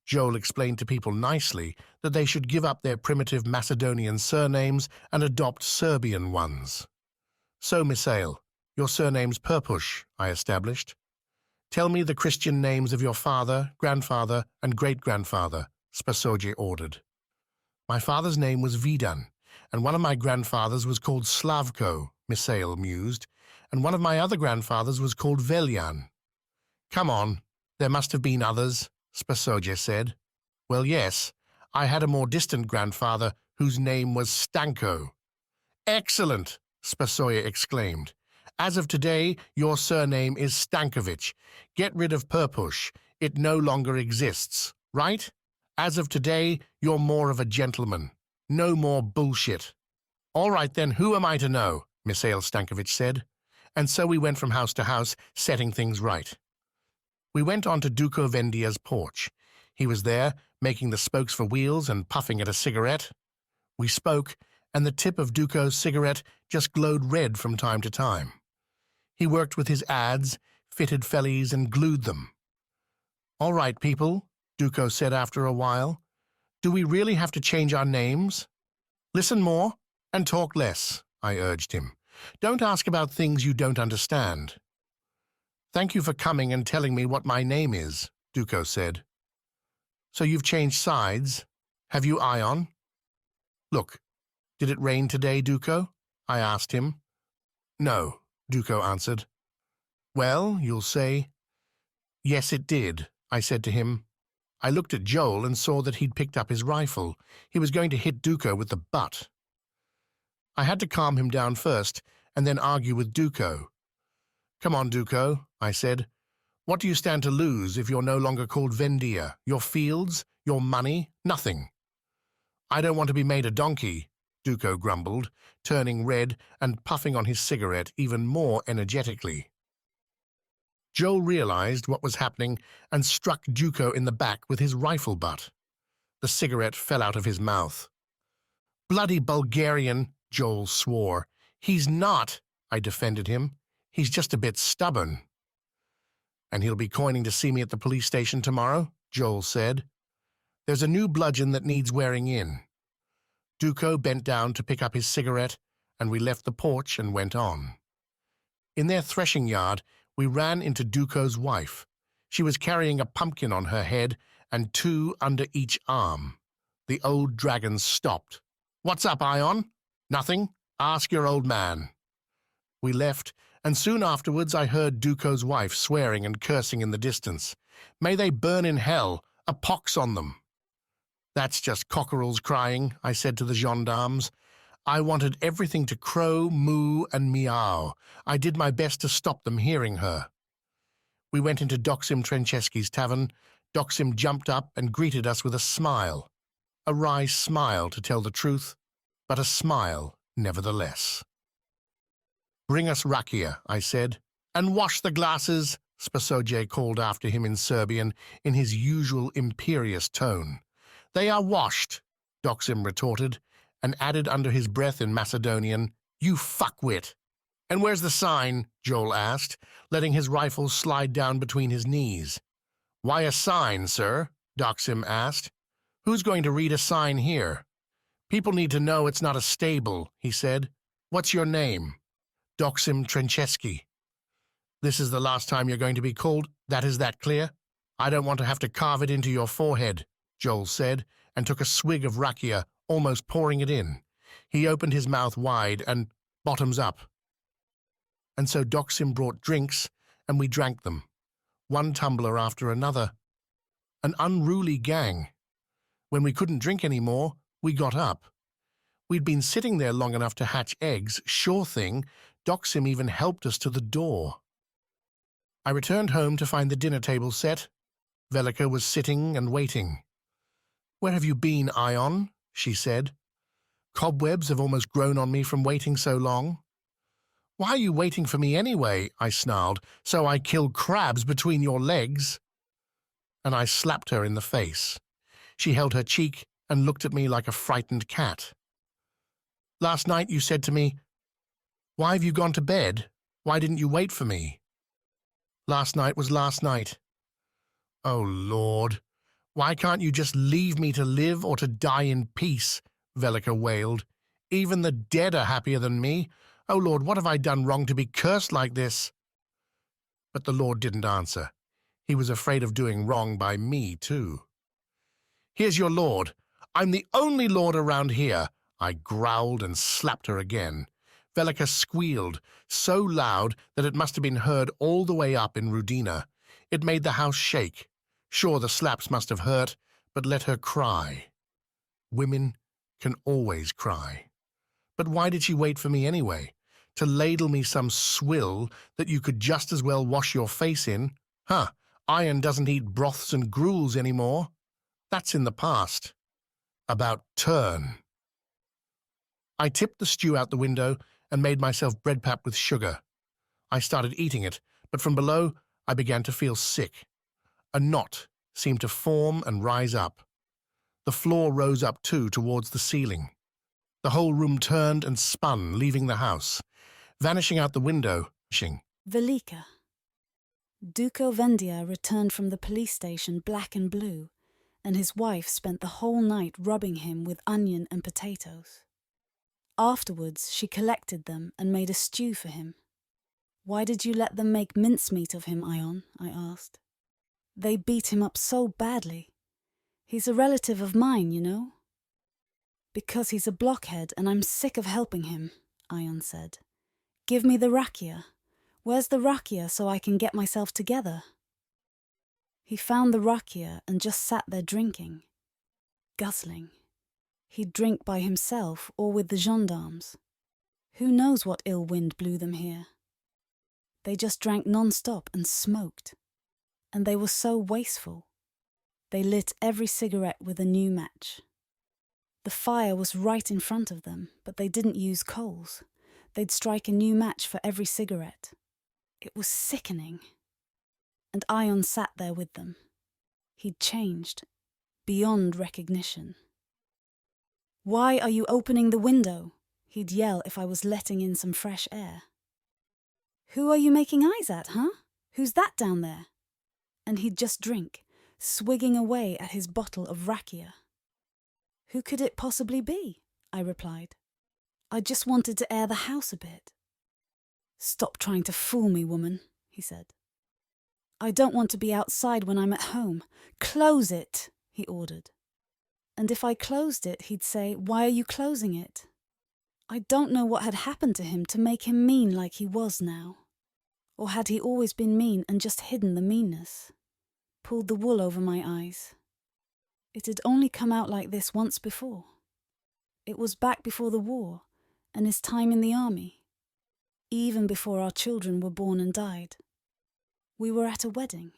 Joel explained to people nicely that they should give up their primitive Macedonian surnames and adopt Serbian ones. So, Misael, your surname's Perpush, I established. Tell me the Christian names of your father, grandfather, and great-grandfather, Spasoje ordered. My father's name was Vidan, and one of my grandfathers was called Slavko, Misael mused, and one of my other grandfathers was called Veljan. Come on, there must have been others, Spasoje said. Well, yes, I had a more distant grandfather whose name was Stanko. Excellent, Spasoje exclaimed. As of today, your surname is Stankovic. Get rid of Perpush. It no longer exists, right? As of today, you're more of a gentleman. No more bullshit. All right then, who am I to know? Misael Stankovic said. And so we went from house to house, setting things right. We went on to Duko Vendia's porch. He was there, making the spokes for wheels and puffing at a cigarette. We spoke, and the tip of Duko's cigarette just glowed red from time to time. He worked with his ads, fitted fellies, and glued them. All right, people, Duko said after a while. Do we really have to change our names? Listen more and talk less, I urged him. Don't ask about things you don't understand. Thank you for coming and telling me what my name is, Duko said. So you've changed sides? Have you Ion? Look, did it rain today, Duko? I asked him. No, Duko answered. Well, you'll say. Yes, it did, I said to him. I looked at Joel and saw that he'd picked up his rifle. He was going to hit Duko with the butt. I had to calm him down first and then argue with Duko. Come on, Duko, I said. What do you stand to lose if you're no longer called Vendia? Your fields? Your money? Nothing. I don't want to be made a donkey, Duko grumbled, turning red and puffing on his cigarette even more energetically. Joel realized what was happening and struck Duko in the back with his rifle butt. The cigarette fell out of his mouth. Bloody Bulgarian, Joel swore. He's not, I defended him. He's just a bit stubborn. And he'll be coining to see me at the police station tomorrow, Joel said. There's a new bludgeon that needs wearing in. Duko bent down to pick up his cigarette, and we left the porch and went on. In their threshing yard, we ran into Duko's wife. She was carrying a pumpkin on her head and 2 under each arm. The old dragon stopped. What's up, Ion? Nothing. Ask your old man. We left, and soon afterwards I heard Duko's wife swearing and cursing in the distance. May they burn in hell, a pox on them. That's just cockerels crying, I said to the gendarmes. I wanted everything to crow, moo, and meow. I did my best to stop them hearing her. We went into Doxim Trancheski's tavern. Doxim jumped up and greeted us with a smile. A wry smile, to tell the truth, but a smile nevertheless. Bring us rakia, I said. And wash the glasses, Spasoje called after him in Serbian, in his usual imperious tone. They are washed, Doxim retorted, and added under his breath in Macedonian, You fuckwit. And where's the sign? Joel asked, letting his rifle slide down between his knees. Why a sign, sir? Doxim asked. Who's going to read a sign here? People need to know it's not a stable, he said. What's your name? Doxim Trancheski. This is the last time you're going to be called. Is that clear? I don't want to have to carve it into your forehead, Joel said, and took a swig of rakia, almost pouring it in. He opened his mouth wide and, bottoms up. And so Doxim brought drinks, and we drank them, one tumbler after another. An unruly gang. When we couldn't drink any more, we got up. We'd been sitting there long enough to hatch eggs, sure thing. Doxim even helped us to the door. I returned home to find the dinner table set. Velika was sitting and waiting. "Where have you been, Ion?" she said. "Cobwebs have almost grown on me from waiting so long." "Why are you waiting for me anyway?" I snarled. "So I kill crabs between your legs?" And I slapped her in the face. She held her cheek and looked at me like a frightened cat. "Last night you said to me, 'Why have you gone to bed? Why didn't you wait for me?' Last night was last night." "Oh, Lord, why can't you just leave me to live or to die in peace?" Velika wailed. "Even the dead are happier than me. Oh, Lord, what have I done wrong to be cursed like this?" But the Lord didn't answer. He was afraid of doing wrong by me, too. "Here's your Lord. I'm the only Lord around here." I growled and slapped her again. Velika squealed, so loud that it must have been heard all the way up in Rudina. It made the house shake. Sure, the slaps must have hurt, but let her cry. Women can always cry. But why did she wait for me anyway? To ladle me some swill that you could just as well wash your face in? Huh, Iron doesn't eat broths and gruels anymore. That's in the past. About turn. I tipped the stew out the window and made myself bread pap with sugar. I started eating it, but from below I began to feel sick. A knot seemed to form and rise up. The floor rose up too towards the ceiling. The whole room turned and spun, leaving the house, vanishing out the window. Velika. Duko Vendia returned from the police station black and blue, and his wife spent the whole night rubbing him with onion and potatoes. Afterwards, she collected them and made a stew for him. "Why did you let them make mincemeat of him, Ion?" I asked. "They beat him up so badly. He's a relative of mine, you know." "Because he's a blockhead and I'm sick of helping him," Ion said. "Give me the rakia. Where's the rakia so I can get myself together?" He found the rakia and just sat there drinking, guzzling. He'd drink by himself or with the gendarmes. Who knows what ill wind blew them here? They just drank non-stop and smoked. And they were so wasteful. They lit every cigarette with a new match. The fire was right in front of them, but they didn't use coals. They'd strike a new match for every cigarette. It was sickening. And Ion sat there with them. He'd changed, beyond recognition. "Why are you opening the window?" he'd yell if I was letting in some fresh air. "Who are you making eyes at, huh? Who's that down there?" And he'd just drink, swigging away at his bottle of rakia. "Who could it possibly be?" I replied. "I just wanted to air the house a bit." "Stop trying to fool me, woman," he said. "I don't want to be outside when I'm at home. Close it," he ordered. And if I closed it, he'd say, "Why are you closing it?" I don't know what had happened to him to make him mean like he was now. Or had he always been mean and just hidden the meanness? Pulled the wool over my eyes. It had only come out like this once before. It was back before the war, and his time in the army. Even before our children were born and died. We were at a wedding.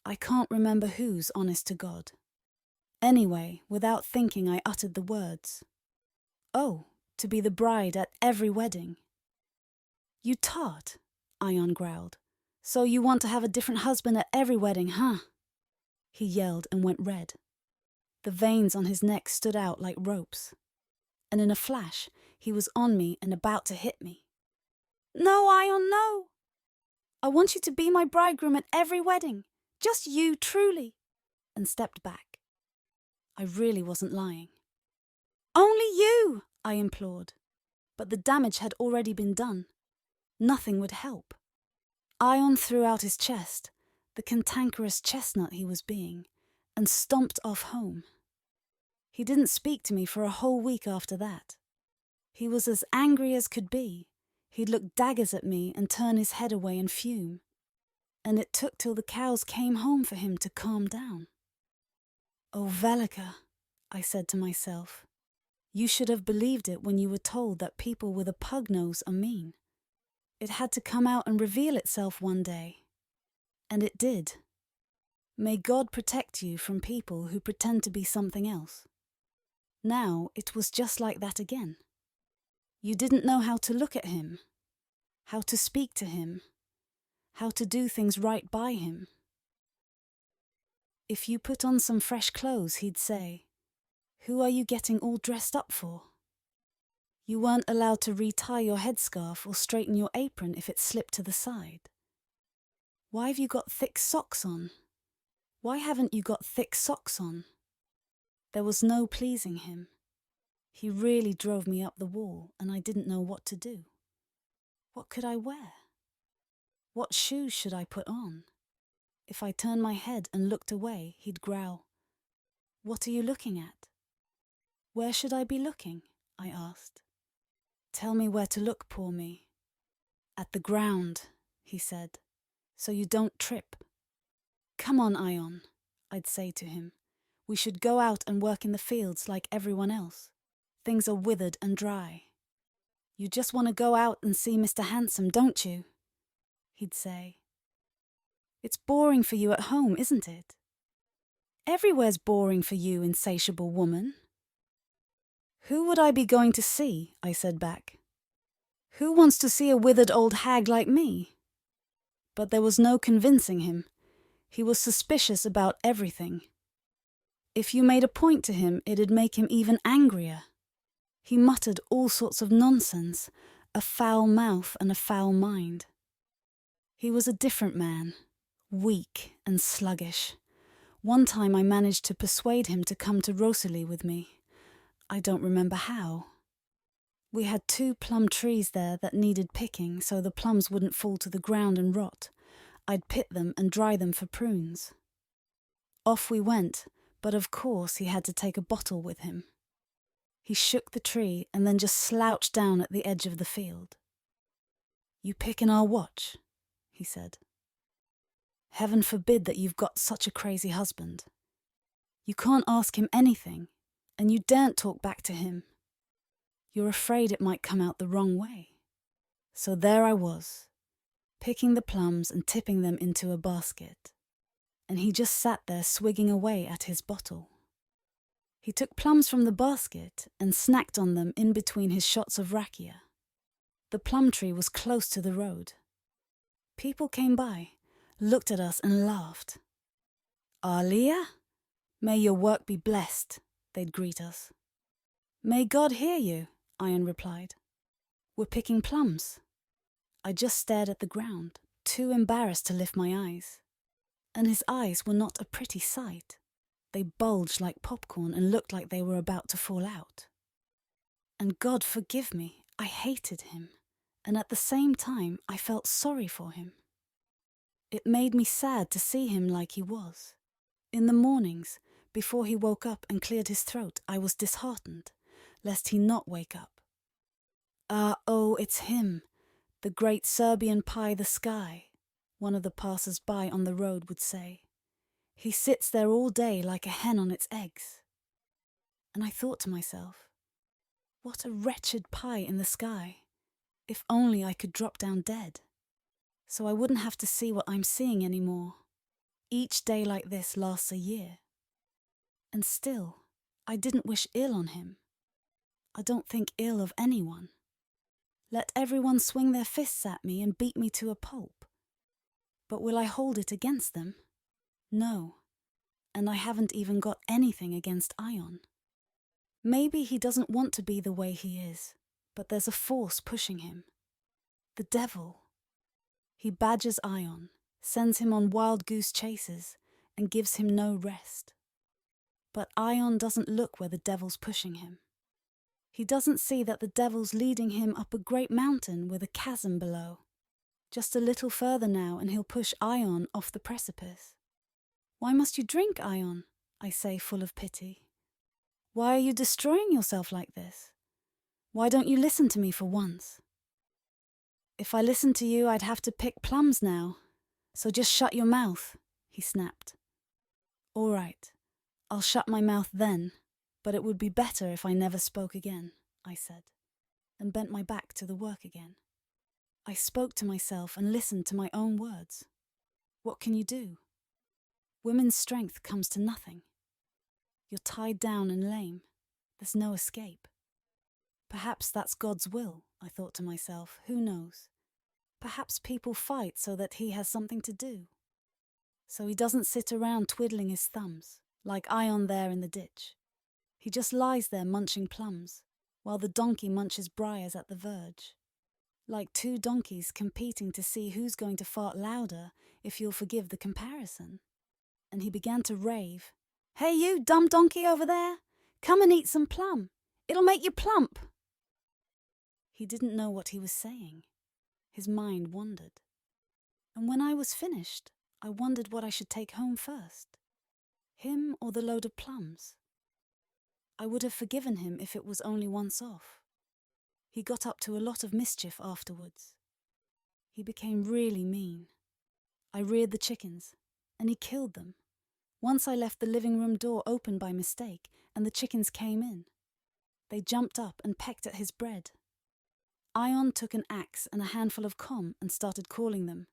I can't remember whose, honest to God. Anyway, without thinking, I uttered the words. "Oh, to be the bride at every wedding." "You tart," Ion growled. "So you want to have a different husband at every wedding, huh?" He yelled and went red. The veins on his neck stood out like ropes. And in a flash, he was on me and about to hit me. "No, Ion, no! I want you to be my bridegroom at every wedding. Just you, truly." And stepped back. I really wasn't lying. "Only you!" I implored. But the damage had already been done. Nothing would help. Ion threw out his chest, the cantankerous chestnut he was being, and stomped off home. He didn't speak to me for a whole week after that. He was as angry as could be. He'd look daggers at me and turn his head away and fume. And it took till the cows came home for him to calm down. "Oh, Velika," I said to myself, "you should have believed it when you were told that people with a pug nose are mean. It had to come out and reveal itself one day. And it did. May God protect you from people who pretend to be something else." Now it was just like that again. You didn't know how to look at him, how to speak to him, how to do things right by him. If you put on some fresh clothes, he'd say, "Who are you getting all dressed up for?" You weren't allowed to retie your headscarf or straighten your apron if it slipped to the side. "Why have you got thick socks on? Why haven't you got thick socks on?" There was no pleasing him. He really drove me up the wall, and I didn't know what to do. What could I wear? What shoes should I put on? If I turned my head and looked away, he'd growl, "What are you looking at?" "Where should I be looking?" I asked. "Tell me where to look, poor me." "At the ground," he said, "so you don't trip." "Come on, Ion," I'd say to him. "We should go out and work in the fields like everyone else. Things are withered and dry." "You just want to go out and see Mr. Handsome, don't you?" he'd say. "It's boring for you at home, isn't it?" "Everywhere's boring for you, insatiable woman." "Who would I be going to see?" I said back. "Who wants to see a withered old hag like me?" But there was no convincing him. He was suspicious about everything. If you made a point to him, it'd make him even angrier. He muttered all sorts of nonsense, a foul mouth and a foul mind. He was a different man, weak and sluggish. One time I managed to persuade him to come to Rosalie with me. I don't remember how. We had 2 plum trees there that needed picking so the plums wouldn't fall to the ground and rot. I'd pit them and dry them for prunes. Off we went, but of course he had to take a bottle with him. He shook the tree and then just slouched down at the edge of the field. "You pick and I'll watch," he said. "Heaven forbid that you've got such a crazy husband. You can't ask him anything, and you daren't talk back to him. You're afraid it might come out the wrong way." So there I was, picking the plums and tipping them into a basket, and he just sat there swigging away at his bottle. He took plums from the basket and snacked on them in between his shots of rakia. The plum tree was close to the road. People came by, looked at us and laughed. "Alia? May your work be blessed," they'd greet us. "May God hear you," Ion replied. "We're picking plums." I just stared at the ground, too embarrassed to lift my eyes. And his eyes were not a pretty sight. They bulged like popcorn and looked like they were about to fall out. And God forgive me, I hated him, and at the same time I felt sorry for him. It made me sad to see him like he was. In the mornings, before he woke up and cleared his throat, I was disheartened, lest he not wake up. "Oh, it's him, the great Serbian pie the sky," one of the passers-by on the road would say. "He sits there all day like a hen on its eggs." And I thought to myself, what a wretched pie in the sky. If only I could drop down dead, so I wouldn't have to see what I'm seeing anymore. Each day like this lasts a year. And still, I didn't wish ill on him. I don't think ill of anyone. Let everyone swing their fists at me and beat me to a pulp. But will I hold it against them? No. And I haven't even got anything against Ion. Maybe he doesn't want to be the way he is, but there's a force pushing him. The devil. He badgers Ion, sends him on wild goose chases, and gives him no rest. But Ion doesn't look where the devil's pushing him. He doesn't see that the devil's leading him up a great mountain with a chasm below. Just a little further now and he'll push Ion off the precipice. "Why must you drink, Ion?" I say, full of pity. "Why are you destroying yourself like this? Why don't you listen to me for once? If I listened to you, I'd have to pick plums now. So just shut your mouth, he snapped. All right, I'll shut my mouth then, but it would be better if I never spoke again, I said, and bent my back to the work again. I spoke to myself and listened to my own words. What can you do? Women's strength comes to nothing. You're tied down and lame. There's no escape. Perhaps that's God's will, I thought to myself. Who knows? Perhaps people fight so that he has something to do. So he doesn't sit around twiddling his thumbs, like Ion there in the ditch. He just lies there munching plums, while the donkey munches briars at the verge. Like two donkeys competing to see who's going to fart louder, if you'll forgive the comparison. And he began to rave. Hey you, dumb donkey over there, come and eat some plum. It'll make you plump. He didn't know what he was saying. His mind wandered. And when I was finished, I wondered what I should take home first. Him or the load of plums? I would have forgiven him if it was only once off. He got up to a lot of mischief afterwards. He became really mean. I reared the chickens, and he killed them. Once I left the living room door open by mistake, and the chickens came in. They jumped up and pecked at his bread. Ion took an axe and a handful of com and started calling them,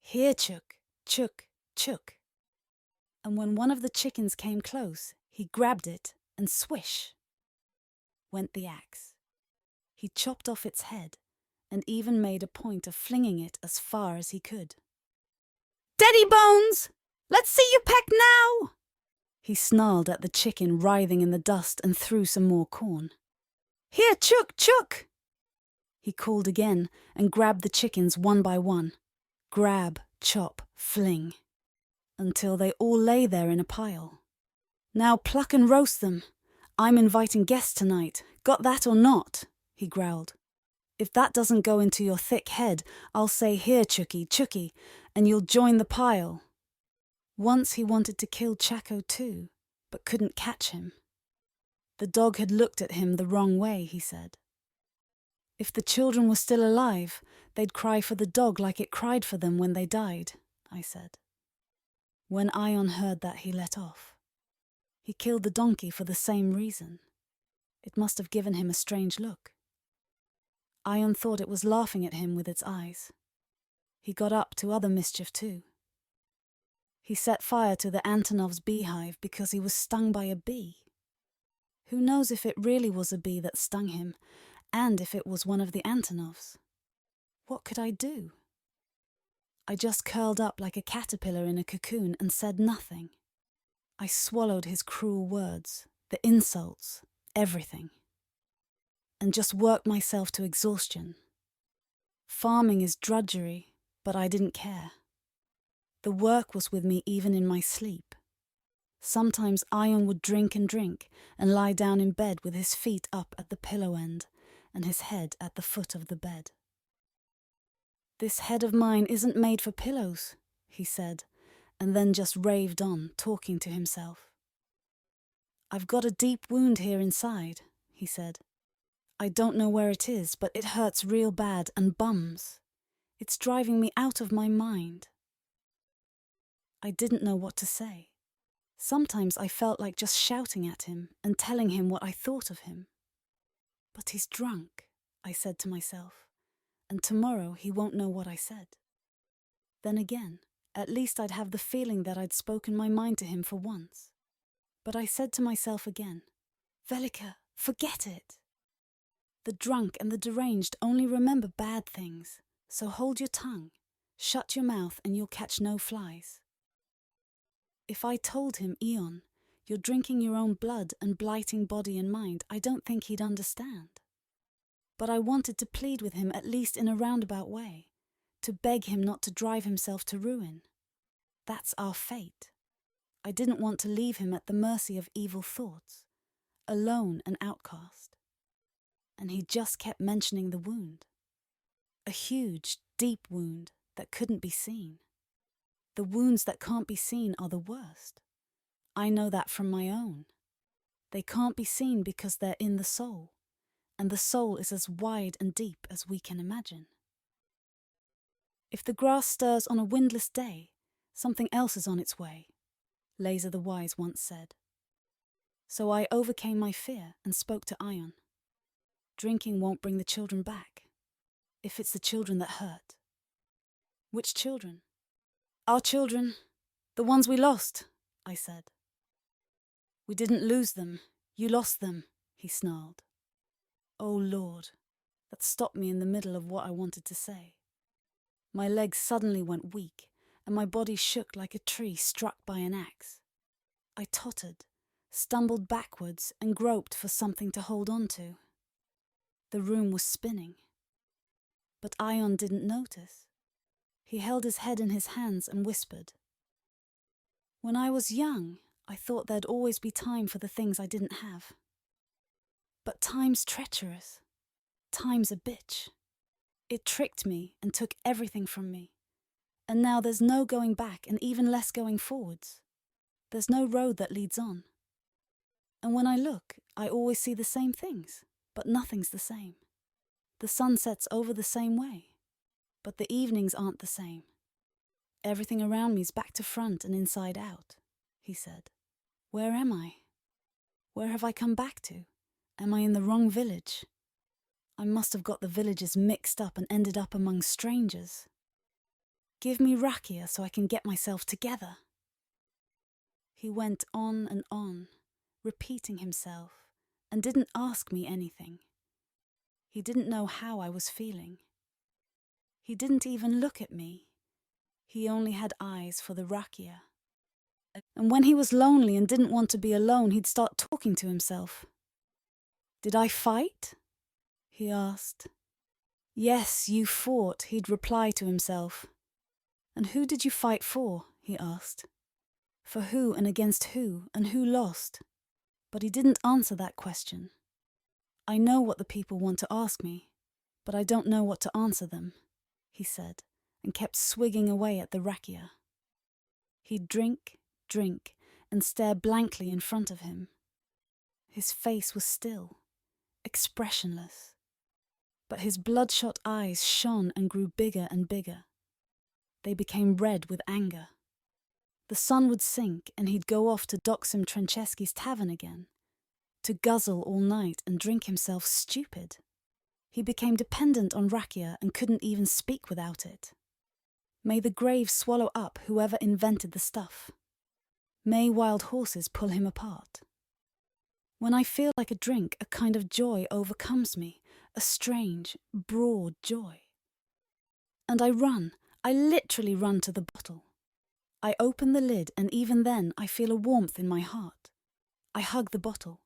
Here, Chook, Chook, Chook. And when one of the chickens came close, he grabbed it and swish went the axe. He chopped off its head and even made a point of flinging it as far as he could. Daddy Bones! Let's see you peck now! He snarled at the chicken writhing in the dust and threw some more corn. Here, Chook, Chook! He called again and grabbed the chickens one by one. Grab, chop, fling. Until they all lay there in a pile. Now pluck and roast them. I'm inviting guests tonight. Got that or not? He growled. If that doesn't go into your thick head, I'll say here, Chooky, Chooky, and you'll join the pile. Once he wanted to kill Chaco too, but couldn't catch him. The dog had looked at him the wrong way, he said. If the children were still alive, they'd cry for the dog like it cried for them when they died, I said. When Ion heard that, he let off. He killed the donkey for the same reason. It must have given him a strange look. Ion thought it was laughing at him with its eyes. He got up to other mischief too. He set fire to the Antonov's beehive because he was stung by a bee. Who knows if it really was a bee that stung him, and if it was one of the Antonovs? What could I do? I just curled up like a caterpillar in a cocoon and said nothing. I swallowed his cruel words, the insults, everything. And just worked myself to exhaustion. Farming is drudgery, but I didn't care. The work was with me even in my sleep. Sometimes Ion would drink and lie down in bed with his feet up at the pillow end and his head at the foot of the bed. This head of mine isn't made for pillows, he said, and then just raved on, talking to himself. I've got a deep wound here inside, he said. I don't know where it is, but it hurts real bad and bums. It's driving me out of my mind. I didn't know what to say. Sometimes I felt like just shouting at him and telling him what I thought of him. But he's drunk, I said to myself, and tomorrow he won't know what I said. Then again, at least I'd have the feeling that I'd spoken my mind to him for once. But I said to myself again, Velika, forget it. The drunk and the deranged only remember bad things, so hold your tongue, shut your mouth and you'll catch no flies. If I told him, Ion, you're drinking your own blood and blighting body and mind, I don't think he'd understand. But I wanted to plead with him at least in a roundabout way, to beg him not to drive himself to ruin. That's our fate. I didn't want to leave him at the mercy of evil thoughts, alone and outcast. And he just kept mentioning the wound. A huge, deep wound that couldn't be seen. The wounds that can't be seen are the worst. I know that from my own. They can't be seen because they're in the soul, and the soul is as wide and deep as we can imagine. If the grass stirs on a windless day, something else is on its way, Laser the Wise once said. So I overcame my fear and spoke to Ion. Drinking won't bring the children back, if it's the children that hurt. Which children? Our children, the ones we lost, I said. We didn't lose them, you lost them, he snarled. Oh Lord, that stopped me in the middle of what I wanted to say. My legs suddenly went weak, and my body shook like a tree struck by an axe. I tottered, stumbled backwards, and groped for something to hold on to. The room was spinning. But Ion didn't notice. He held his head in his hands and whispered. When I was young, I thought there'd always be time for the things I didn't have. But time's treacherous. Time's a bitch. It tricked me and took everything from me. And now there's no going back and even less going forwards. There's no road that leads on. And when I look, I always see the same things, but nothing's the same. The sun sets over the same way, but the evenings aren't the same. Everything around me's back to front and inside out, he said. Where am I? Where have I come back to? Am I in the wrong village? I must have got the villages mixed up and ended up among strangers. Give me rakia so I can get myself together. He went on, repeating himself, and didn't ask me anything. He didn't know how I was feeling. He didn't even look at me. He only had eyes for the rakia. And when he was lonely and didn't want to be alone, he'd start talking to himself. Did I fight? He asked. Yes, you fought, he'd reply to himself. And who did you fight for? He asked. For who and against who, and who lost? But he didn't answer that question. I know what the people want to ask me, but I don't know what to answer them, he said, and kept swigging away at the rakia. He'd drink, and stare blankly in front of him. His face was still, expressionless, but his bloodshot eyes shone and grew bigger and bigger. They became red with anger. The sun would sink and he'd go off to Doxim Trancheski's tavern again, to guzzle all night and drink himself stupid. He became dependent on rakia and couldn't even speak without it. May the grave swallow up whoever invented the stuff. May wild horses pull him apart. When I feel like a drink, a kind of joy overcomes me, a strange, broad joy. And I literally run to the bottle. I open the lid and even then I feel a warmth in my heart. I hug the bottle.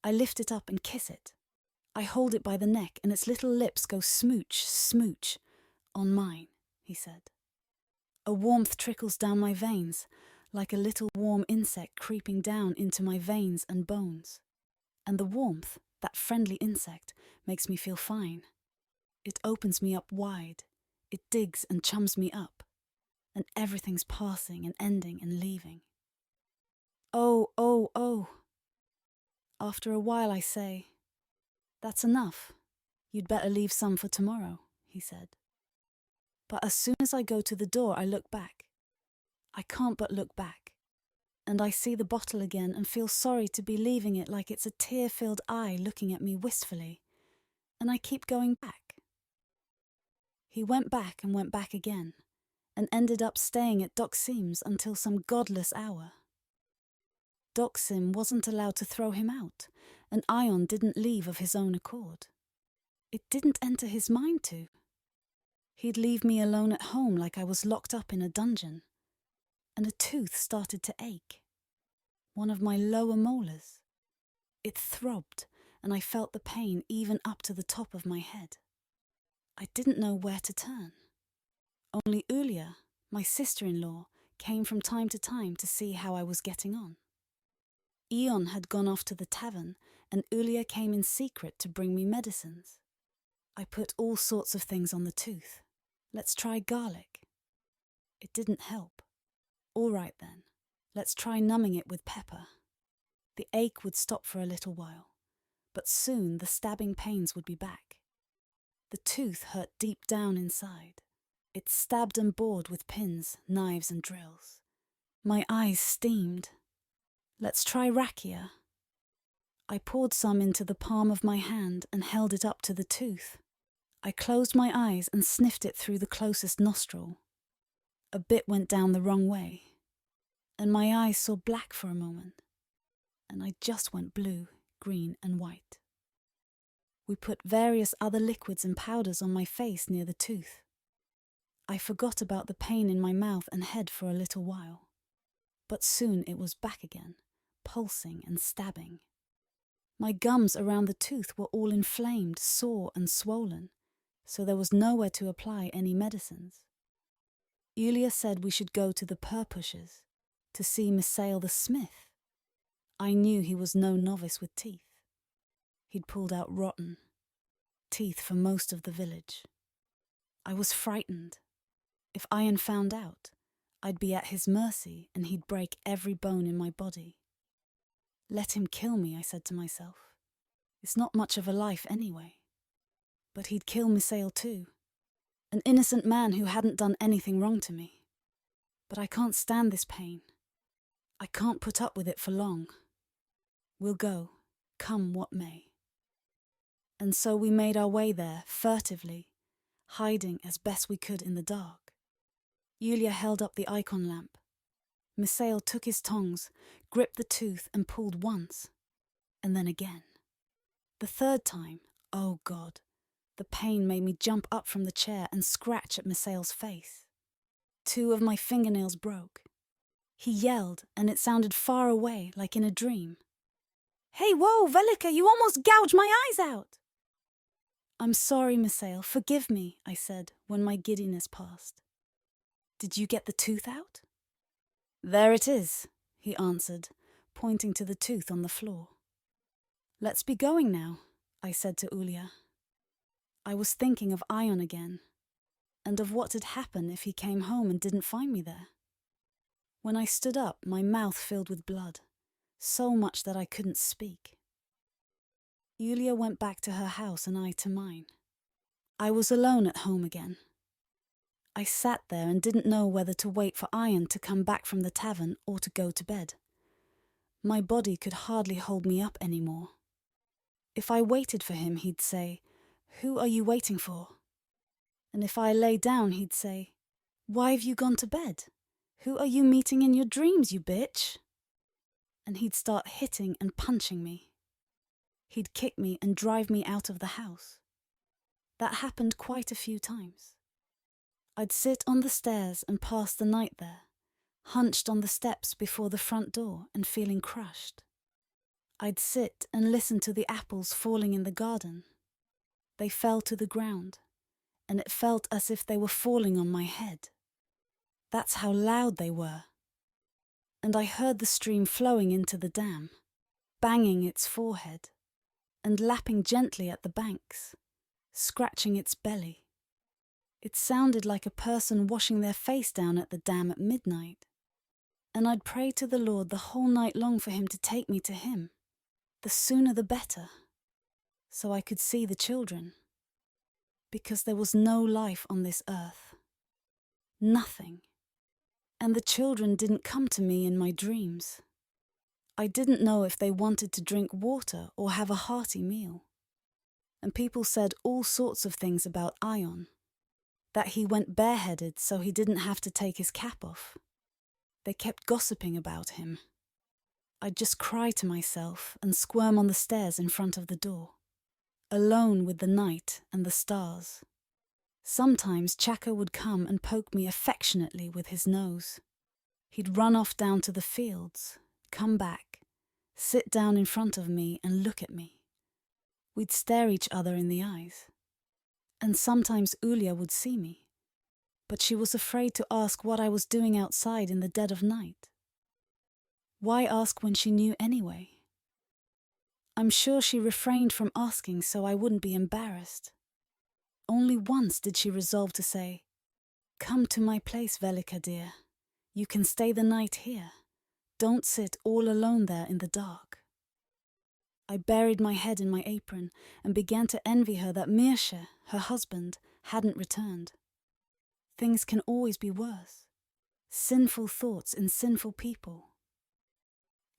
I lift it up and kiss it. I hold it by the neck and its little lips go smooch, smooch, on mine, he said. A warmth trickles down my veins, like a little warm insect creeping down into my veins and bones. And the warmth, that friendly insect, makes me feel fine. It opens me up wide. It digs and chums me up. And everything's passing and ending and leaving. Oh, oh, oh. After a while I say, that's enough. You'd better leave some for tomorrow, he said. But as soon as I go to the door, I look back. I can't but look back. And I see the bottle again and feel sorry to be leaving it like it's a tear-filled eye looking at me wistfully. And I keep going back. He went back and went back again, and ended up staying at Doxim's until some godless hour. Doxim wasn't allowed to throw him out, and Ion didn't leave of his own accord. It didn't enter his mind to. He'd leave me alone at home like I was locked up in a dungeon, and a tooth started to ache. One of my lower molars. It throbbed, and I felt the pain even up to the top of my head. I didn't know where to turn. Only Ulia, my sister-in-law, came from time to see how I was getting on. Ion had gone off to the tavern, and Ulia came in secret to bring me medicines. I put all sorts of things on the tooth. Let's try garlic. It didn't help. All right then, let's try numbing it with pepper. The ache would stop for a little while, But soon the stabbing pains would be back. The tooth hurt deep down inside. It stabbed and bored with pins, knives and drills. My eyes steamed. Let's try rakia. I poured some into the palm of my hand and held it up to the tooth. I closed my eyes and sniffed it through the closest nostril. A bit went down the wrong way, and my eyes saw black for a moment, and I just went blue, green and white. We put various other liquids and powders on my face near the tooth. I forgot about the pain in my mouth and head for a little while, but soon it was back again, pulsing and stabbing. My gums around the tooth were all inflamed, sore and swollen, so there was nowhere to apply any medicines. Yulia said we should go to the purpushers to see Misael the smith. I knew he was no novice with teeth. He'd pulled out rotten teeth for most of the village. I was frightened. If Ian found out, I'd be at his mercy and he'd break every bone in my body. Let him kill me, I said to myself. It's not much of a life anyway. But he'd kill Misael too, an innocent man who hadn't done anything wrong to me. But I can't stand this pain. I can't put up with it for long. We'll go, come what may. And so we made our way there, furtively, hiding as best we could in the dark. Yulia held up the icon lamp. Misael took his tongs, gripped the tooth and pulled once, and then again. The third time, oh God, the pain made me jump up from the chair and scratch at Misael's face. 2 of my fingernails broke. He yelled, and it sounded far away, like in a dream. "Hey, whoa, Velika, you almost gouged my eyes out!" "I'm sorry, Misael, forgive me," I said when my giddiness passed. "Did you get the tooth out?" "There it is," he answered, pointing to the tooth on the floor. "Let's be going now," I said to Ulia. I was thinking of Ion again, and of what had happened if he came home and didn't find me there. When I stood up, my mouth filled with blood, so much that I couldn't speak. Yulia went back to her house and I to mine. I was alone at home again. I sat there and didn't know whether to wait for Ion to come back from the tavern or to go to bed. My body could hardly hold me up anymore. If I waited for him, he'd say, "Who are you waiting for?" And if I lay down, he'd say, "Why have you gone to bed? Who are you meeting in your dreams, you bitch?" And he'd start hitting and punching me. He'd kick me and drive me out of the house. That happened quite a few times. I'd sit on the stairs and pass the night there, hunched on the steps before the front door and feeling crushed. I'd sit and listen to the apples falling in the garden. They fell to the ground, and it felt as if they were falling on my head. That's how loud they were. And I heard the stream flowing into the dam, banging its forehead, and lapping gently at the banks, scratching its belly. It sounded like a person washing their face down at the dam at midnight. And I'd pray to the Lord the whole night long for him to take me to him. The sooner the better, so I could see the children. Because there was no life on this earth. Nothing. And the children didn't come to me in my dreams. I didn't know if they wanted to drink water or have a hearty meal. And people said all sorts of things about Ion. That he went bareheaded so he didn't have to take his cap off. They kept gossiping about him. I'd just cry to myself and squirm on the stairs in front of the door, alone with the night and the stars. Sometimes Chaka would come and poke me affectionately with his nose. He'd run off down to the fields, come back, sit down in front of me and look at me. We'd stare each other in the eyes. And sometimes Ulia would see me, but she was afraid to ask what I was doing outside in the dead of night. Why ask when she knew anyway? I'm sure she refrained from asking so I wouldn't be embarrassed. Only once did she resolve to say, "Come to my place, Velika dear. You can stay the night here. Don't sit all alone there in the dark." I buried my head in my apron and began to envy her that Mirsha, her husband, hadn't returned. Things can always be worse. Sinful thoughts in sinful people.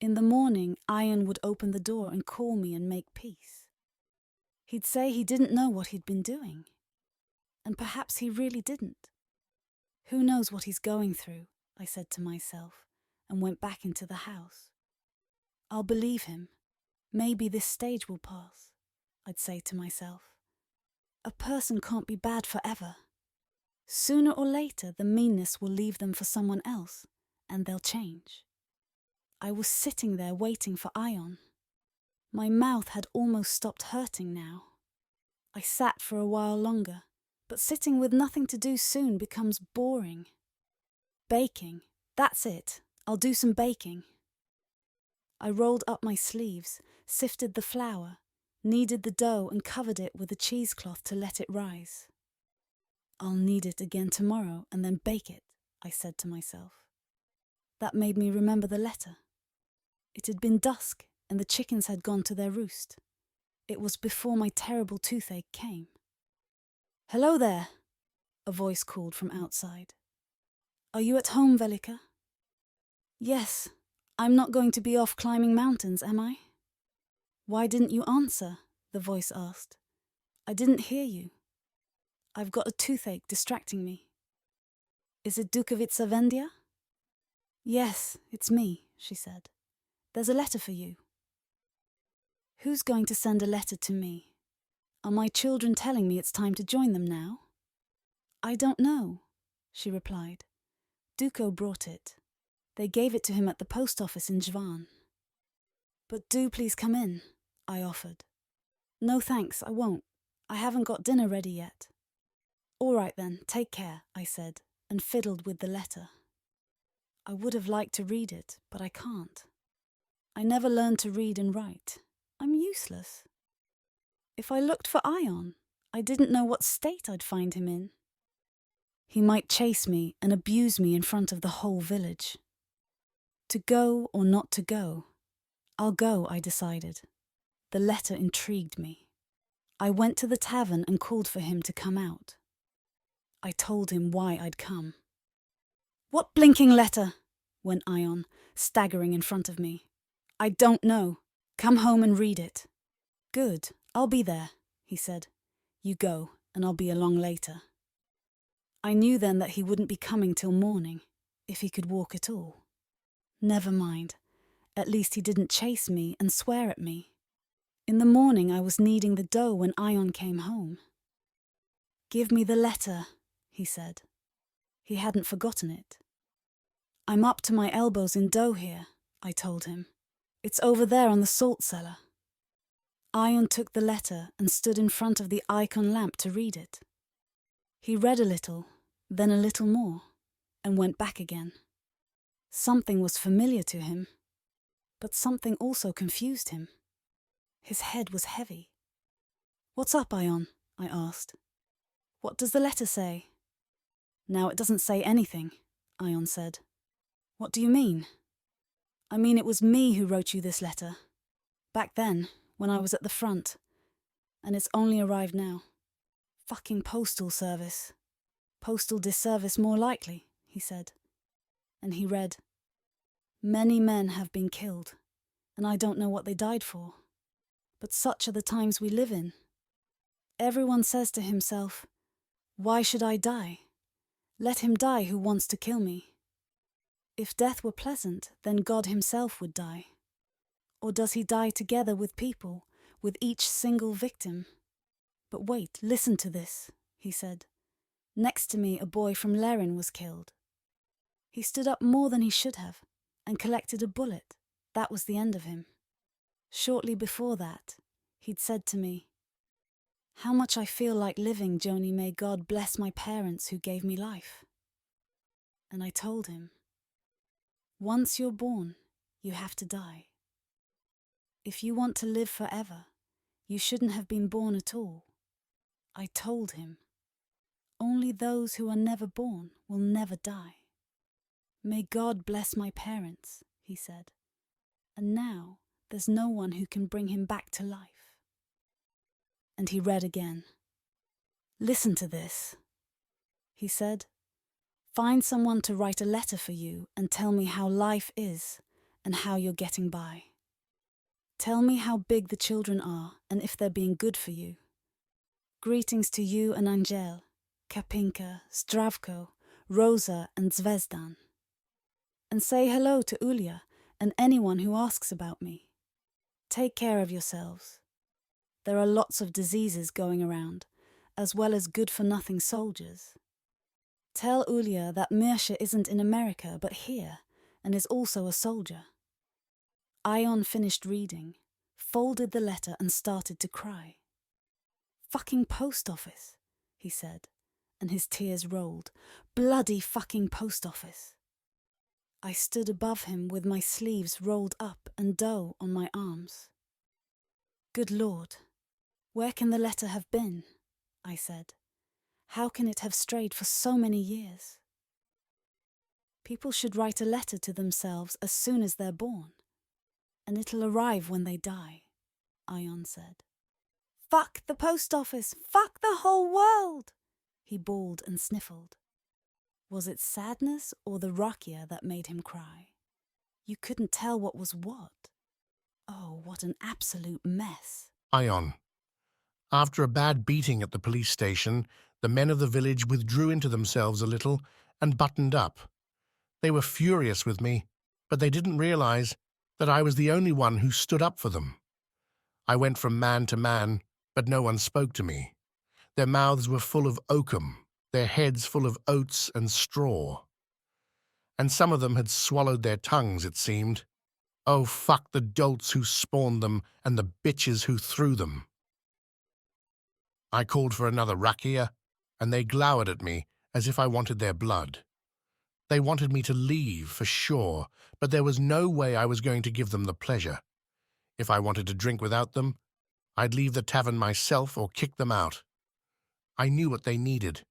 In the morning, Ion would open the door and call me and make peace. He'd say he didn't know what he'd been doing. And perhaps he really didn't. Who knows what he's going through, I said to myself, and went back into the house. I'll believe him. Maybe this stage will pass, I'd say to myself. A person can't be bad forever. Sooner or later, the meanness will leave them for someone else, and they'll change. I was sitting there waiting for Ion. My mouth had almost stopped hurting now. I sat for a while longer, but sitting with nothing to do soon becomes boring. Baking, that's it. I'll do some baking. I rolled up my sleeves, sifted the flour, kneaded the dough and covered it with a cheesecloth to let it rise. I'll knead it again tomorrow and then bake it, I said to myself. That made me remember the letter. It had been dusk and the chickens had gone to their roost. It was before my terrible toothache came. "Hello there," a voice called from outside. "Are you at home, Velika?" "Yes, I'm not going to be off climbing mountains, am I?" "Why didn't you answer?" the voice asked. "I didn't hear you. I've got a toothache distracting me." "Is it Dukovica Vendia?" "Yes, it's me," she said. "There's a letter for you." Who's going to send a letter to me? Are my children telling me it's time to join them now? "I don't know," she replied. "Duko brought it. They gave it to him at the post office in Zvan." "But do please come in," I offered. "No thanks, I won't. I haven't got dinner ready yet." "All right then, take care," I said, and fiddled with the letter. I would have liked to read it, but I can't. I never learned to read and write. I'm useless. If I looked for Ion, I didn't know what state I'd find him in. He might chase me and abuse me in front of the whole village. To go or not to go? I'll go, I decided. The letter intrigued me. I went to the tavern and called for him to come out. I told him why I'd come. "What blinking letter?" went Ion, staggering in front of me. "I don't know. Come home and read it." "Good, I'll be there," he said. "You go, and I'll be along later." I knew then that he wouldn't be coming till morning, if he could walk at all. Never mind. At least he didn't chase me and swear at me. In the morning I was kneading the dough when Ion came home. "Give me the letter," he said. He hadn't forgotten it. "I'm up to my elbows in dough here," I told him. "It's over there on the salt cellar." Ion took the letter and stood in front of the icon lamp to read it. He read a little, then a little more, and went back again. Something was familiar to him, but something also confused him. His head was heavy. "What's up, Ion?" I asked. "What does the letter say?" "Now it doesn't say anything," Ion said. "What do you mean?" "I mean it was me who wrote you this letter. Back then, when I was at the front. And it's only arrived now. Fucking postal service. Postal disservice more likely," he said. And he read, "Many men have been killed, and I don't know what they died for. But such are the times we live in. Everyone says to himself, 'Why should I die? Let him die who wants to kill me.' If death were pleasant, then God himself would die. Or does he die together with people, with each single victim? But wait, listen to this," he said. "Next to me a boy from Lerin was killed. He stood up more than he should have, and collected a bullet. That was the end of him. Shortly before that, he'd said to me, 'How much I feel like living, Joni, may God bless my parents who gave me life.' And I told him, 'Once you're born, you have to die. If you want to live forever, you shouldn't have been born at all.' I told him, 'Only those who are never born will never die.' 'May God bless my parents,' he said. 'And now There's no one who can bring him back to life. And he read again. Listen to this, he said. Find someone to write a letter for you and tell me how life is and how you're getting by. Tell me how big the children are and if they're being good for you. Greetings to you and Angel, Kapinka, Zdravko, Rosa and Zvezdan. And say hello to Ulia and anyone who asks about me. Take care of yourselves. There are lots of diseases going around, as well as good-for-nothing soldiers. Tell Ulia that Mirsha isn't in America but here, and is also a soldier. Ion finished reading, folded the letter and started to cry. Fucking post office, he said, and his tears rolled. Bloody fucking post office. I stood above him with my sleeves rolled up and dough on my arms. Good Lord, where can the letter have been? I said. How can it have strayed for so many years? People should write a letter to themselves as soon as they're born, and it'll arrive when they die, Ion said. Fuck the post office! Fuck the whole world! He bawled and sniffled. Was it sadness or the rakia that made him cry? You couldn't tell what was what. Oh, what an absolute mess. Ion. After a bad beating at the police station, the men of the village withdrew into themselves a little and buttoned up. They were furious with me, but they didn't realize that I was the only one who stood up for them. I went from man to man, but no one spoke to me. Their mouths were full of oakum, their heads full of oats and straw. And some of them had swallowed their tongues, it seemed. Oh, fuck the dolts who spawned them and the bitches who threw them. I called for another rakia, and they glowered at me as if I wanted their blood. They wanted me to leave, for sure, but there was no way I was going to give them the pleasure. If I wanted to drink without them, I'd leave the tavern myself or kick them out. I knew what they needed,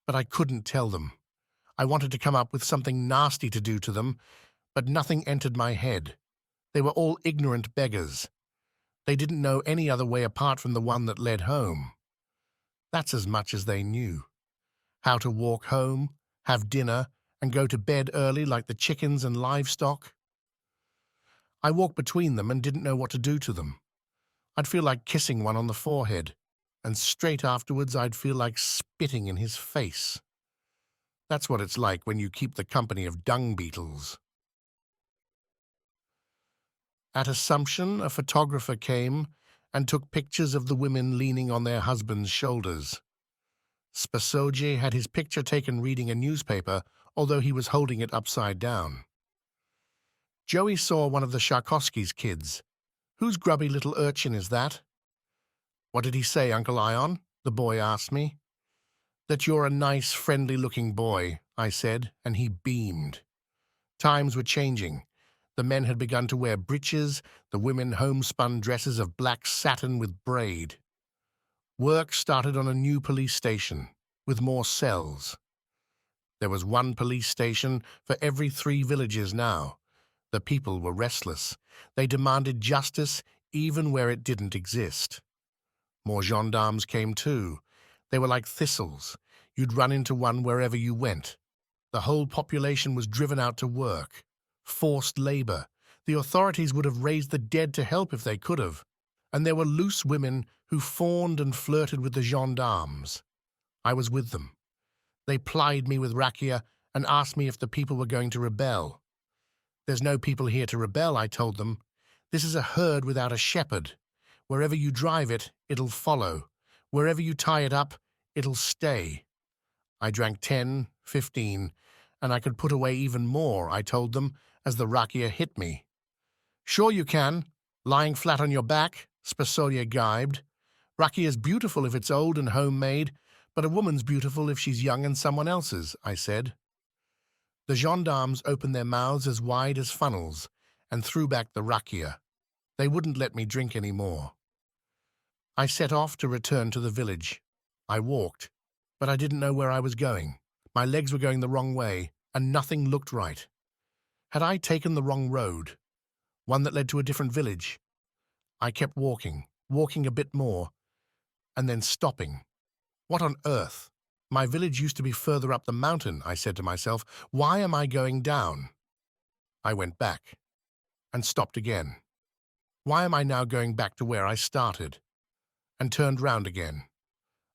but I couldn't tell them. I wanted to come up with something nasty to do to them, but nothing entered my head. They were all ignorant beggars. They didn't know any other way apart from the one that led home. That's as much as they knew. How to walk home, have dinner, and go to bed early like the chickens and livestock. I walked between them and didn't know what to do to them. I'd feel like kissing one on the forehead, and straight afterwards I'd feel like spitting in his face. That's what it's like when you keep the company of dung beetles. At Assumption, a photographer came and took pictures of the women leaning on their husbands' shoulders. Spasoje had his picture taken reading a newspaper, although he was holding it upside down. Joey saw one of the Sharkovsky's kids. Whose grubby little urchin is that? What did he say, Uncle Ion? The boy asked me. That you're a nice, friendly-looking boy, I said, and he beamed. Times were changing. The men had begun to wear breeches, the women homespun dresses of black satin with braid. Work started on a new police station, with more cells. There was one police station for every 3 villages now. The people were restless. They demanded justice even where it didn't exist. More gendarmes came too. They were like thistles. You'd run into one wherever you went. The whole population was driven out to work. Forced labor. The authorities would have raised the dead to help if they could have. And there were loose women who fawned and flirted with the gendarmes. I was with them. They plied me with rakia and asked me if the people were going to rebel. There's no people here to rebel, I told them. This is a herd without a shepherd. Wherever you drive it, it'll follow. Wherever you tie it up, it'll stay. I drank 10, 15, and I could put away even more, I told them, as the rakia hit me. Sure you can, lying flat on your back, Spasolia gibed. Rakia's beautiful if it's old and homemade, but a woman's beautiful if she's young and someone else's, I said. The gendarmes opened their mouths as wide as funnels and threw back the rakia. They wouldn't let me drink any more. I set off to return to the village. I walked, but I didn't know where I was going. My legs were going the wrong way, and nothing looked right. Had I taken the wrong road? one that led to a different village. I kept walking a bit more, and then stopping. What on earth? My village used to be further up the mountain, I said to myself. Why am I going down? I went back, and stopped again. Why am I now going back to where I started? And turned round again.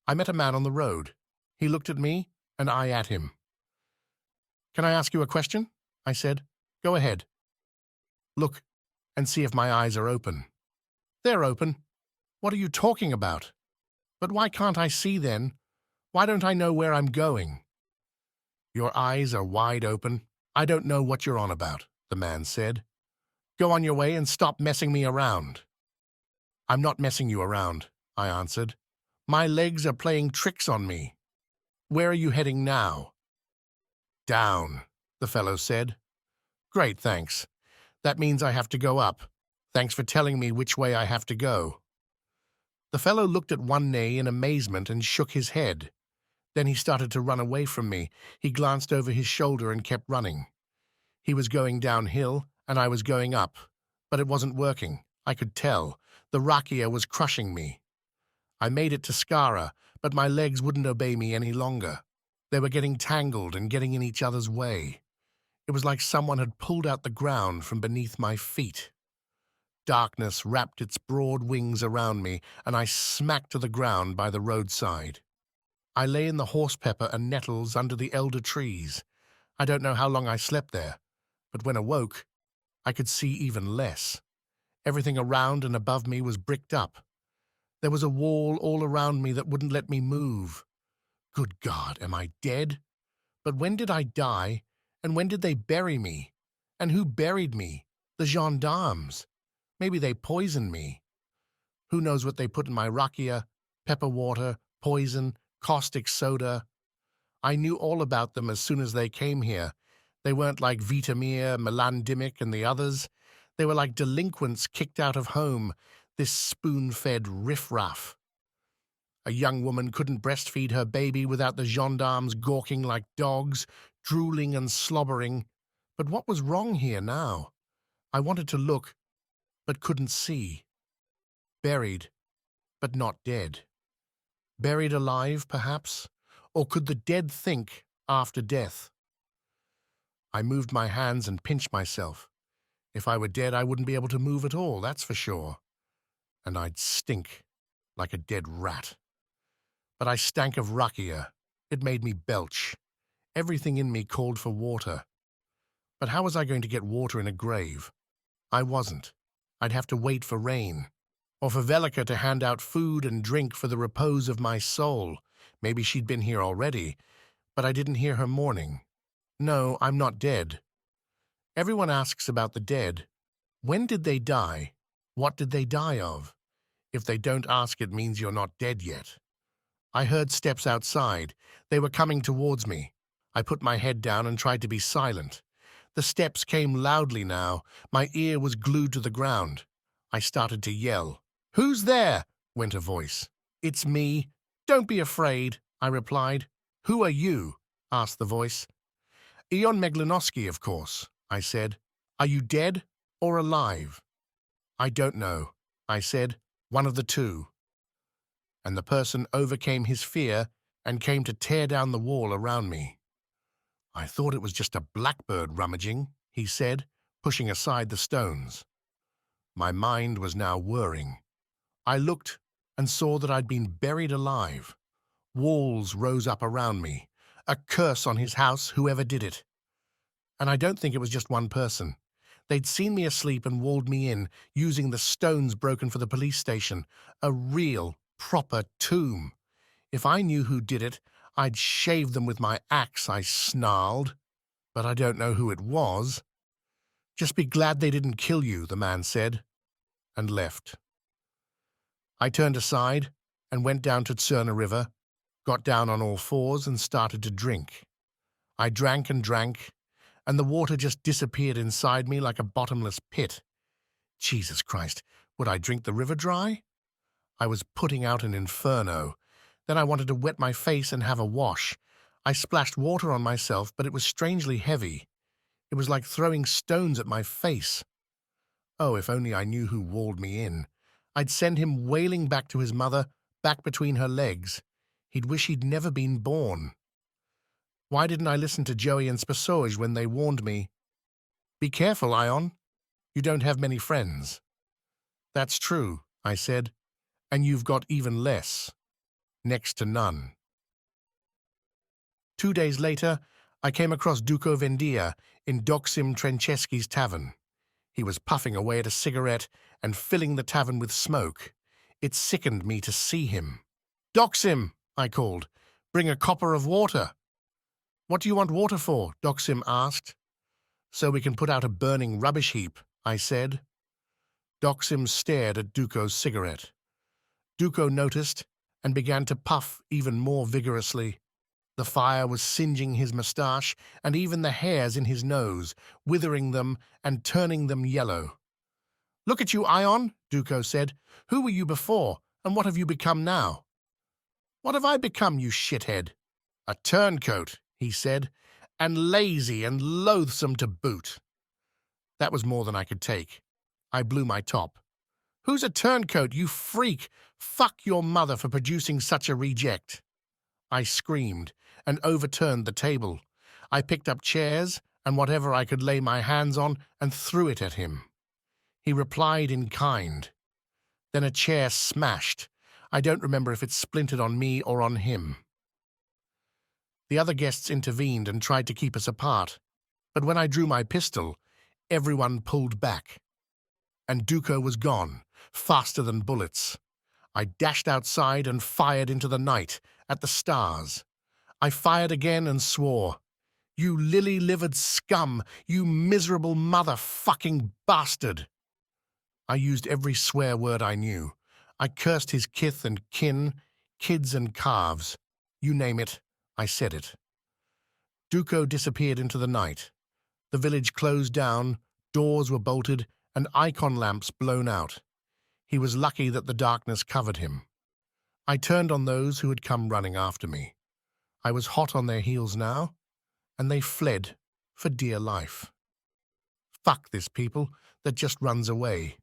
I met a man on the road. He looked at me, and I at him. "Can I ask you a question?" I said. "Go ahead." "Look, and see if my eyes are open." "They're open." "What are you talking about?" "But why can't I see then? Why don't I know where I'm going?" "Your eyes are wide open. I don't know what you're on about," the man said. "Go on your way and stop messing me around." "I'm not messing you around," I answered. "My legs are playing tricks on me." "Where are you heading now?" "Down," the fellow said. "Great, thanks. That means I have to go up. Thanks for telling me which way I have to go." The fellow looked at one knee in amazement and shook his head. Then he started to run away from me. He glanced over his shoulder and kept running. He was going downhill, and I was going up. But it wasn't working. I could tell. The rakia was crushing me. I made it to Skara, but my legs wouldn't obey me any longer. They were getting tangled and getting in each other's way. It was like someone had pulled out the ground from beneath my feet. Darkness wrapped its broad wings around me, and I smacked to the ground by the roadside. I lay in the horsepepper and nettles under the elder trees. I don't know how long I slept there, but when awoke, I could see even less. Everything around and above me was bricked up. There was a wall all around me that wouldn't let me move. Good God, am I dead? But when did I die, and when did they bury me? And who buried me? The gendarmes. Maybe they poisoned me. Who knows what they put in my rakia? Pepper water, poison, caustic soda. I knew all about them as soon as they came here. They weren't like Vitamir, Melandimic, and the others. They were like delinquents kicked out of home, this spoon-fed riffraff. A young woman couldn't breastfeed her baby without the gendarmes gawking like dogs, drooling and slobbering. But what was wrong here now? I wanted to look, but couldn't see. Buried, but not dead. Buried alive, perhaps? Or could the dead think after death? I moved my hands and pinched myself. If I were dead, I wouldn't be able to move at all, that's for sure. And I'd stink like a dead rat. But I stank of rakia. It made me belch. Everything in me called for water. But how was I going to get water in a grave? I wasn't. I'd have to wait for rain. Or for Velika to hand out food and drink for the repose of my soul. Maybe she'd been here already, but I didn't hear her mourning. No, I'm not dead. Everyone asks about the dead. When did they die? What did they die of? If they don't ask, it means you're not dead yet. I heard steps outside. They were coming towards me. I put my head down and tried to be silent. The steps came loudly now. My ear was glued to the ground. I started to yell. "Who's there?" went a voice. "It's me. Don't be afraid," I replied. "Who are you?" asked the voice. "Ion Meglinoski, of course," I said. "Are you dead or alive?" "I don't know," I said. "One of the two." And the person overcame his fear and came to tear down the wall around me. "I thought it was just a blackbird rummaging," he said, pushing aside the stones. My mind was now whirring. I looked and saw that I'd been buried alive. Walls rose up around me. A curse on his house, whoever did it. And I don't think it was just one person. They'd seen me asleep and walled me in, using the stones broken for the police station. A real, proper tomb. If I knew who did it, I'd shave them with my axe, I snarled. But I don't know who it was. "Just be glad they didn't kill you," the man said, and left. I turned aside and went down to Tsurna River, got down on all fours and started to drink. I drank and drank, and the water just disappeared inside me like a bottomless pit. Jesus Christ, would I drink the river dry? I was putting out an inferno. Then I wanted to wet my face and have a wash. I splashed water on myself, but it was strangely heavy. It was like throwing stones at my face. Oh, if only I knew who walled me in. I'd send him wailing back to his mother, back between her legs. He'd wish he'd never been born. Why didn't I listen to Joey and Spasoj when they warned me? Be careful, Ion. You don't have many friends. That's true, I said, and you've got even less. Next to none. 2 days later, I came across Duco Vendia in Doxim Trancheski's tavern. He was puffing away at a cigarette and filling the tavern with smoke. It sickened me to see him. "Doxim," I called, "bring a copper of water." "What do you want water for?" Doxim asked. "So we can put out a burning rubbish heap," I said. Doxim stared at Duco's cigarette. Duco noticed and began to puff even more vigorously. The fire was singeing his moustache and even the hairs in his nose, withering them and turning them yellow. "Look at you, Ion," Duco said. "Who were you before, and what have you become now?" "What have I become, you shithead?" "A turncoat," he said, "and lazy and loathsome to boot." That was more than I could take. I blew my top. "Who's a turncoat, you freak? Fuck your mother for producing such a reject." I screamed and overturned the table. I picked up chairs and whatever I could lay my hands on and threw it at him. He replied in kind. Then a chair smashed. I don't remember if it splintered on me or on him. The other guests intervened and tried to keep us apart, but when I drew my pistol, everyone pulled back. And Duco was gone, faster than bullets. I dashed outside and fired into the night, at the stars. I fired again and swore, "You lily-livered scum, you miserable motherfucking bastard!" I used every swear word I knew. I cursed his kith and kin, kids and calves. You name it, I said it. Duco disappeared into the night. The village closed down, doors were bolted, and icon lamps blown out. He was lucky that the darkness covered him. I turned on those who had come running after me. I was hot on their heels now, and they fled for dear life. Fuck this people that just runs away,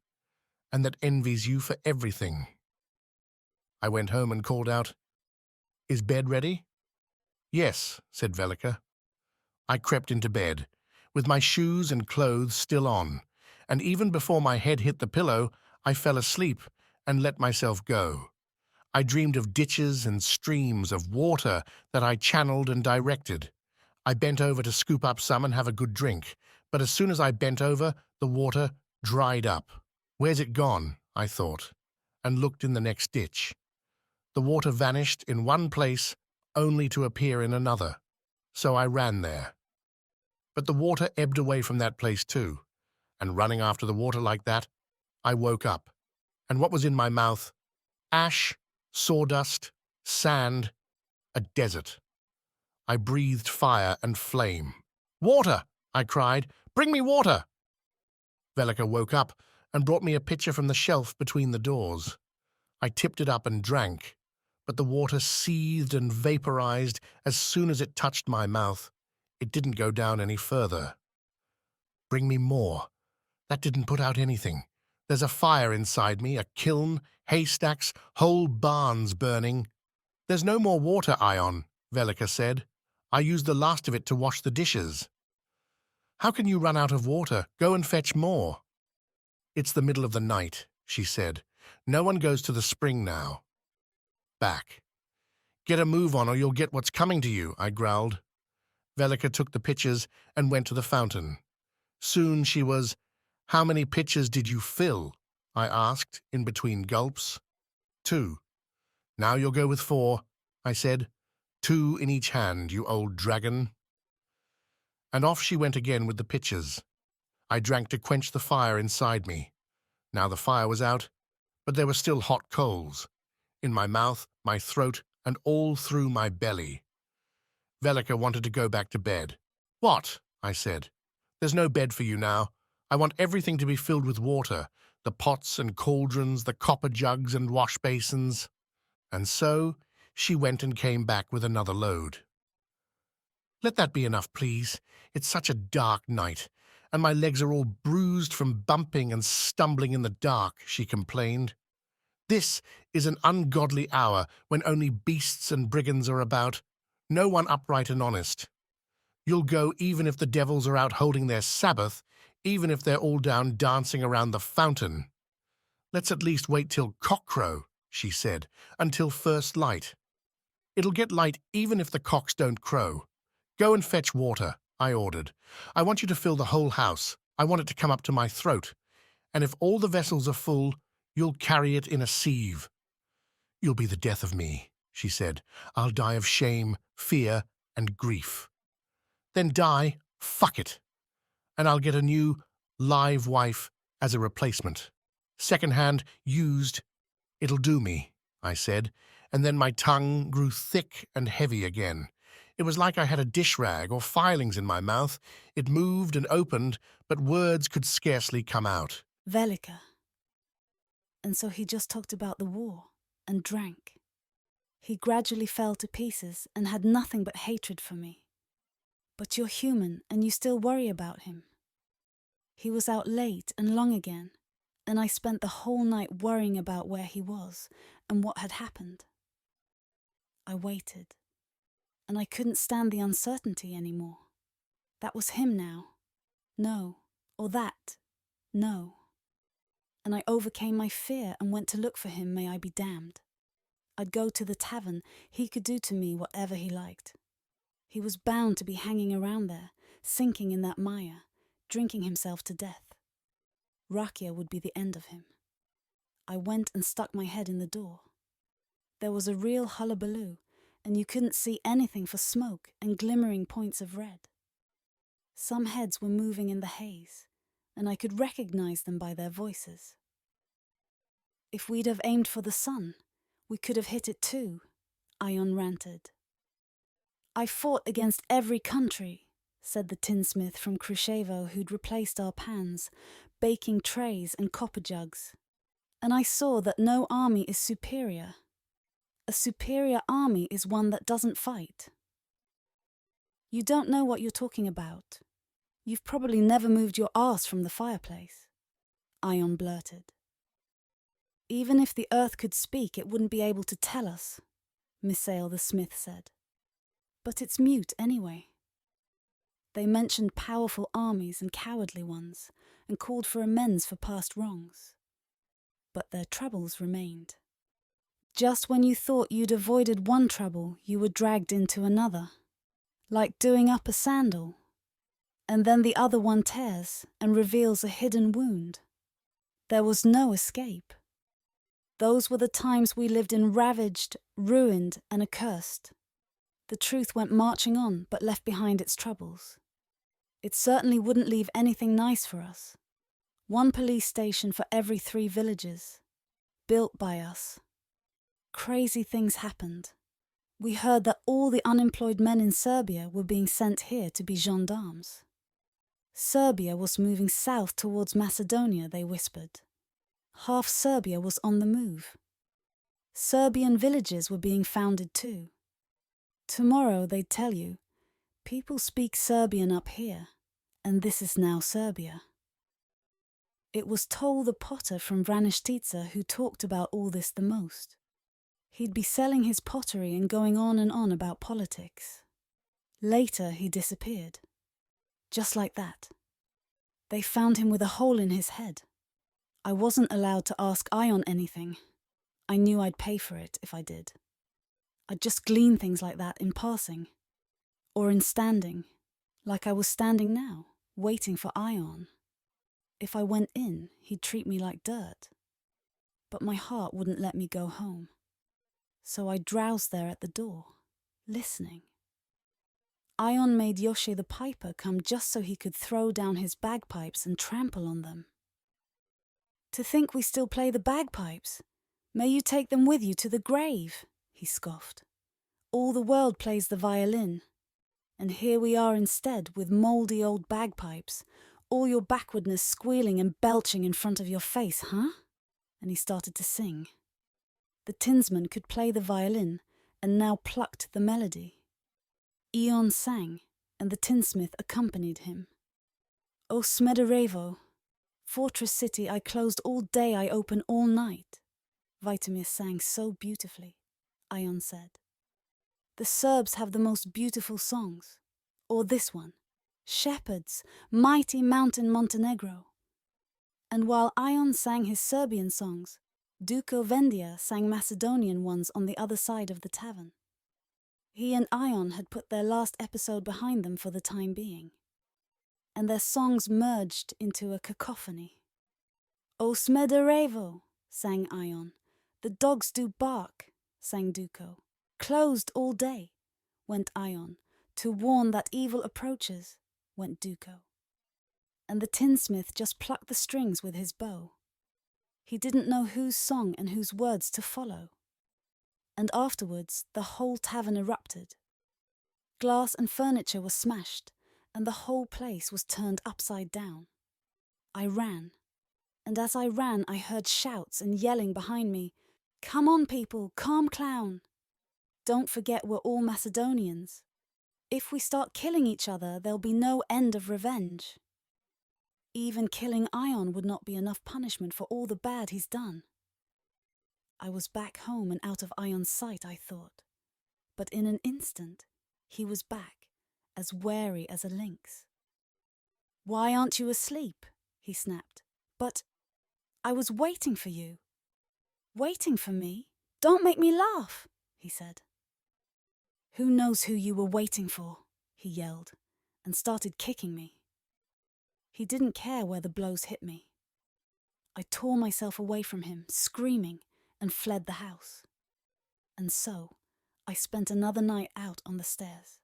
and that envies you for everything. I went home and called out, "Is bed ready?" "Yes," said Velika. I crept into bed, with my shoes and clothes still on, and even before my head hit the pillow, I fell asleep and let myself go. I dreamed of ditches and streams of water that I channeled and directed. I bent over to scoop up some and have a good drink, but as soon as I bent over, the water dried up. Where's it gone? I thought, and looked in the next ditch. The water vanished in one place, only to appear in another, so I ran there. But the water ebbed away from that place too, and running after the water like that, I woke up, and what was in my mouth? Ash, sawdust, sand, a desert. I breathed fire and flame. "Water!" I cried. "Bring me water!" Velika woke up and brought me a pitcher from the shelf between the doors. I tipped it up and drank, but the water seethed and vaporized as soon as it touched my mouth. It didn't go down any further. "Bring me more." That didn't put out anything. There's a fire inside me, a kiln, haystacks, whole barns burning. "There's no more water, Ion," Velika said. "I used the last of it to wash the dishes." "How can you run out of water? Go and fetch more." "It's the middle of the night," she said. "No one goes to the spring now." Back. "Get a move on or you'll get what's coming to you," I growled. Velika took the pitchers and went to the fountain. Soon she was, "How many pitchers did you fill?" I asked, in between gulps. "2. "Now you'll go with 4, I said. 2 in each hand, you old dragon." And off she went again with the pitchers. I drank to quench the fire inside me. Now the fire was out, but there were still hot coals. In my mouth, my throat, and all through my belly. Velika wanted to go back to bed. "What?" I said. "There's no bed for you now. I want everything to be filled with water, the pots and cauldrons, the copper jugs and wash basins." And so she went and came back with another load. "Let that be enough, please. It's such a dark night, and my legs are all bruised from bumping and stumbling in the dark," she complained. "This is an ungodly hour when only beasts and brigands are about, no one upright and honest. You'll go even if the devils are out holding their Sabbath, even if they're all down dancing around the fountain. Let's at least wait till cockcrow," she said, "until first light. It'll get light even if the cocks don't crow. Go and fetch water," I ordered. "I want you to fill the whole house. I want it to come up to my throat. And if all the vessels are full, you'll carry it in a sieve." "You'll be the death of me," she said. "I'll die of shame, fear, and grief." "Then die, fuck it, and I'll get a new, live wife as a replacement. Second-hand, used, it'll do me," I said, and then my tongue grew thick and heavy again. It was like I had a dish rag or filings in my mouth. It moved and opened, but words could scarcely come out. Velika. And so he just talked about the war and drank. He gradually fell to pieces and had nothing but hatred for me. But you're human and you still worry about him. He was out late and long again, and I spent the whole night worrying about where he was and what had happened. I waited, and I couldn't stand the uncertainty anymore. That was him now. No. Or that. No. And I overcame my fear and went to look for him, may I be damned. I'd go to the tavern. He could do to me whatever he liked. He was bound to be hanging around there, sinking in that mire, drinking himself to death. Rakia would be the end of him. I went and stuck my head in the door. There was a real hullabaloo, and you couldn't see anything for smoke and glimmering points of red. Some heads were moving in the haze, and I could recognize them by their voices. "If we'd have aimed for the sun, we could have hit it too," Ion ranted. "I fought against every country," said the tinsmith from Kichevo who'd replaced our pans, baking trays and copper jugs. "And I saw that no army is superior. A superior army is one that doesn't fight." "You don't know what you're talking about. You've probably never moved your arse from the fireplace," Ion blurted. "Even if the earth could speak, it wouldn't be able to tell us," Misael the smith said. "But it's mute anyway." They mentioned powerful armies and cowardly ones, and called for amends for past wrongs. But their troubles remained. Just when you thought you'd avoided one trouble, you were dragged into another, like doing up a sandal, and then the other one tears and reveals a hidden wound. There was no escape. Those were the times we lived in ravaged, ruined, and accursed. The truth went marching on, but left behind its troubles. It certainly wouldn't leave anything nice for us. One police station for every 3 villages, built by us. Crazy things happened. We heard that all the unemployed men in Serbia were being sent here to be gendarmes. Serbia was moving south towards Macedonia, they whispered. Half Serbia was on the move. Serbian villages were being founded too. Tomorrow, they'd tell you, people speak Serbian up here, and this is now Serbia. It was Tol the potter from Sloeshtitsa who talked about all this the most. He'd be selling his pottery and going on and on about politics. Later, he disappeared. Just like that. They found him with a hole in his head. I wasn't allowed to ask Ion anything. I knew I'd pay for it if I did. I'd just glean things like that in passing. Or in standing, like I was standing now, waiting for Ion. If I went in, he'd treat me like dirt. But my heart wouldn't let me go home. So I drowsed there at the door, listening. Ion made Yoshe the piper come just so he could throw down his bagpipes and trample on them. "To think we still play the bagpipes! May you take them with you to the grave," he scoffed. "All the world plays the violin. And here we are instead with mouldy old bagpipes, all your backwardness squealing and belching in front of your face, huh?" And he started to sing. The tinsman could play the violin and now plucked the melody. Ion sang, and the tinsmith accompanied him. O Smederevo, fortress city I closed all day, I open all night. Vitamir sang so beautifully, Ion said. The Serbs have the most beautiful songs. Or this one, Shepherds, mighty mountain Montenegro. And while Ion sang his Serbian songs, Duko Vendia sang Macedonian ones on the other side of the tavern. He and Ion had put their last episode behind them for the time being, and their songs merged into a cacophony. O Smederevo, sang Ion. The dogs do bark, sang Duko. Closed all day, went Ion. To warn that evil approaches, went Duko. And the tinsmith just plucked the strings with his bow. He didn't know whose song and whose words to follow. And afterwards the whole tavern erupted. Glass and furniture were smashed, and the whole place was turned upside down. I ran, and as I ran I heard shouts and yelling behind me. Come on, people, calm clown. Don't forget we're all Macedonians. If we start killing each other, there'll be no end of revenge. Even killing Ion would not be enough punishment for all the bad he's done. I was back home and out of Ion's sight, I thought. But in an instant, he was back, as wary as a lynx. Why aren't you asleep? He snapped. But I was waiting for you. Waiting for me? Don't make me laugh, he said. Who knows who you were waiting for? He yelled, and started kicking me. He didn't care where the blows hit me. I tore myself away from him, screaming, and fled the house. And so, I spent another night out on the stairs.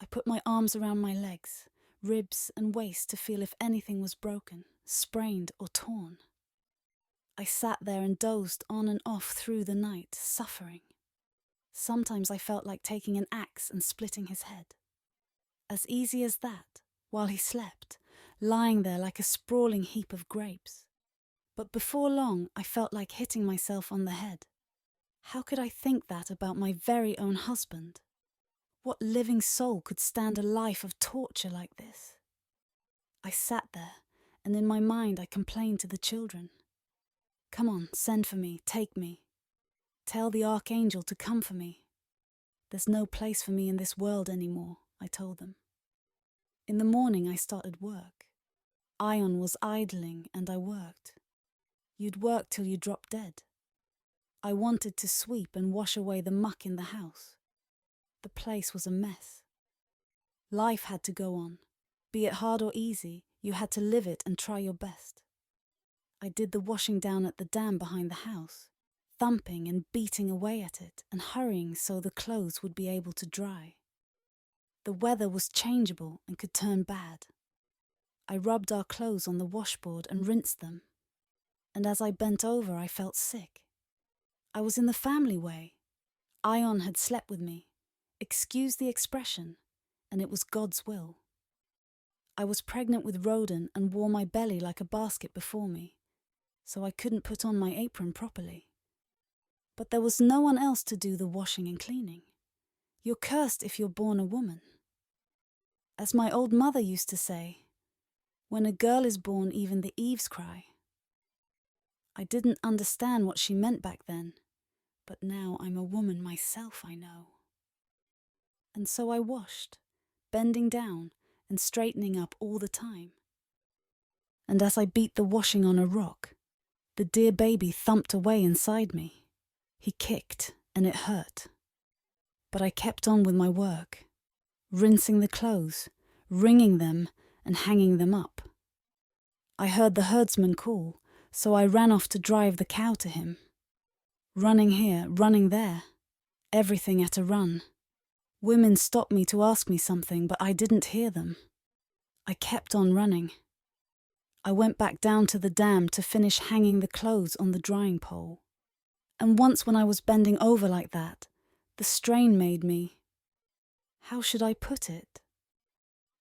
I put my arms around my legs, ribs and waist to feel if anything was broken, sprained or torn. I sat there and dozed on and off through the night, suffering. Sometimes I felt like taking an axe and splitting his head. As easy as that, while he slept, lying there like a sprawling heap of grapes. But before long, I felt like hitting myself on the head. How could I think that about my very own husband? What living soul could stand a life of torture like this? I sat there, and in my mind I complained to the children. Come on, send for me, take me. Tell the archangel to come for me. There's no place for me in this world anymore, I told them. In the morning I started work. Ion was idling and I worked. You'd work till you dropped dead. I wanted to sweep and wash away the muck in the house. The place was a mess. Life had to go on. Be it hard or easy, you had to live it and try your best. I did the washing down at the dam behind the house, thumping and beating away at it and hurrying so the clothes would be able to dry. The weather was changeable and could turn bad. I rubbed our clothes on the washboard and rinsed them. And as I bent over, I felt sick. I was in the family way. Ion had slept with me. Excuse the expression, and it was God's will. I was pregnant with Roden and wore my belly like a basket before me, so I couldn't put on my apron properly. But there was no one else to do the washing and cleaning. You're cursed if you're born a woman. As my old mother used to say, when a girl is born, even the eaves cry. I didn't understand what she meant back then, but now I'm a woman myself, I know. And so I washed, bending down and straightening up all the time. And as I beat the washing on a rock, the dear baby thumped away inside me. He kicked, and it hurt. But I kept on with my work, rinsing the clothes, wringing them, and hanging them up. I heard the herdsman call, so I ran off to drive the cow to him. Running here, running there, everything at a run. Women stopped me to ask me something, but I didn't hear them. I kept on running. I went back down to the dam to finish hanging the clothes on the drying pole. And once when I was bending over like that, the strain made me... How should I put it?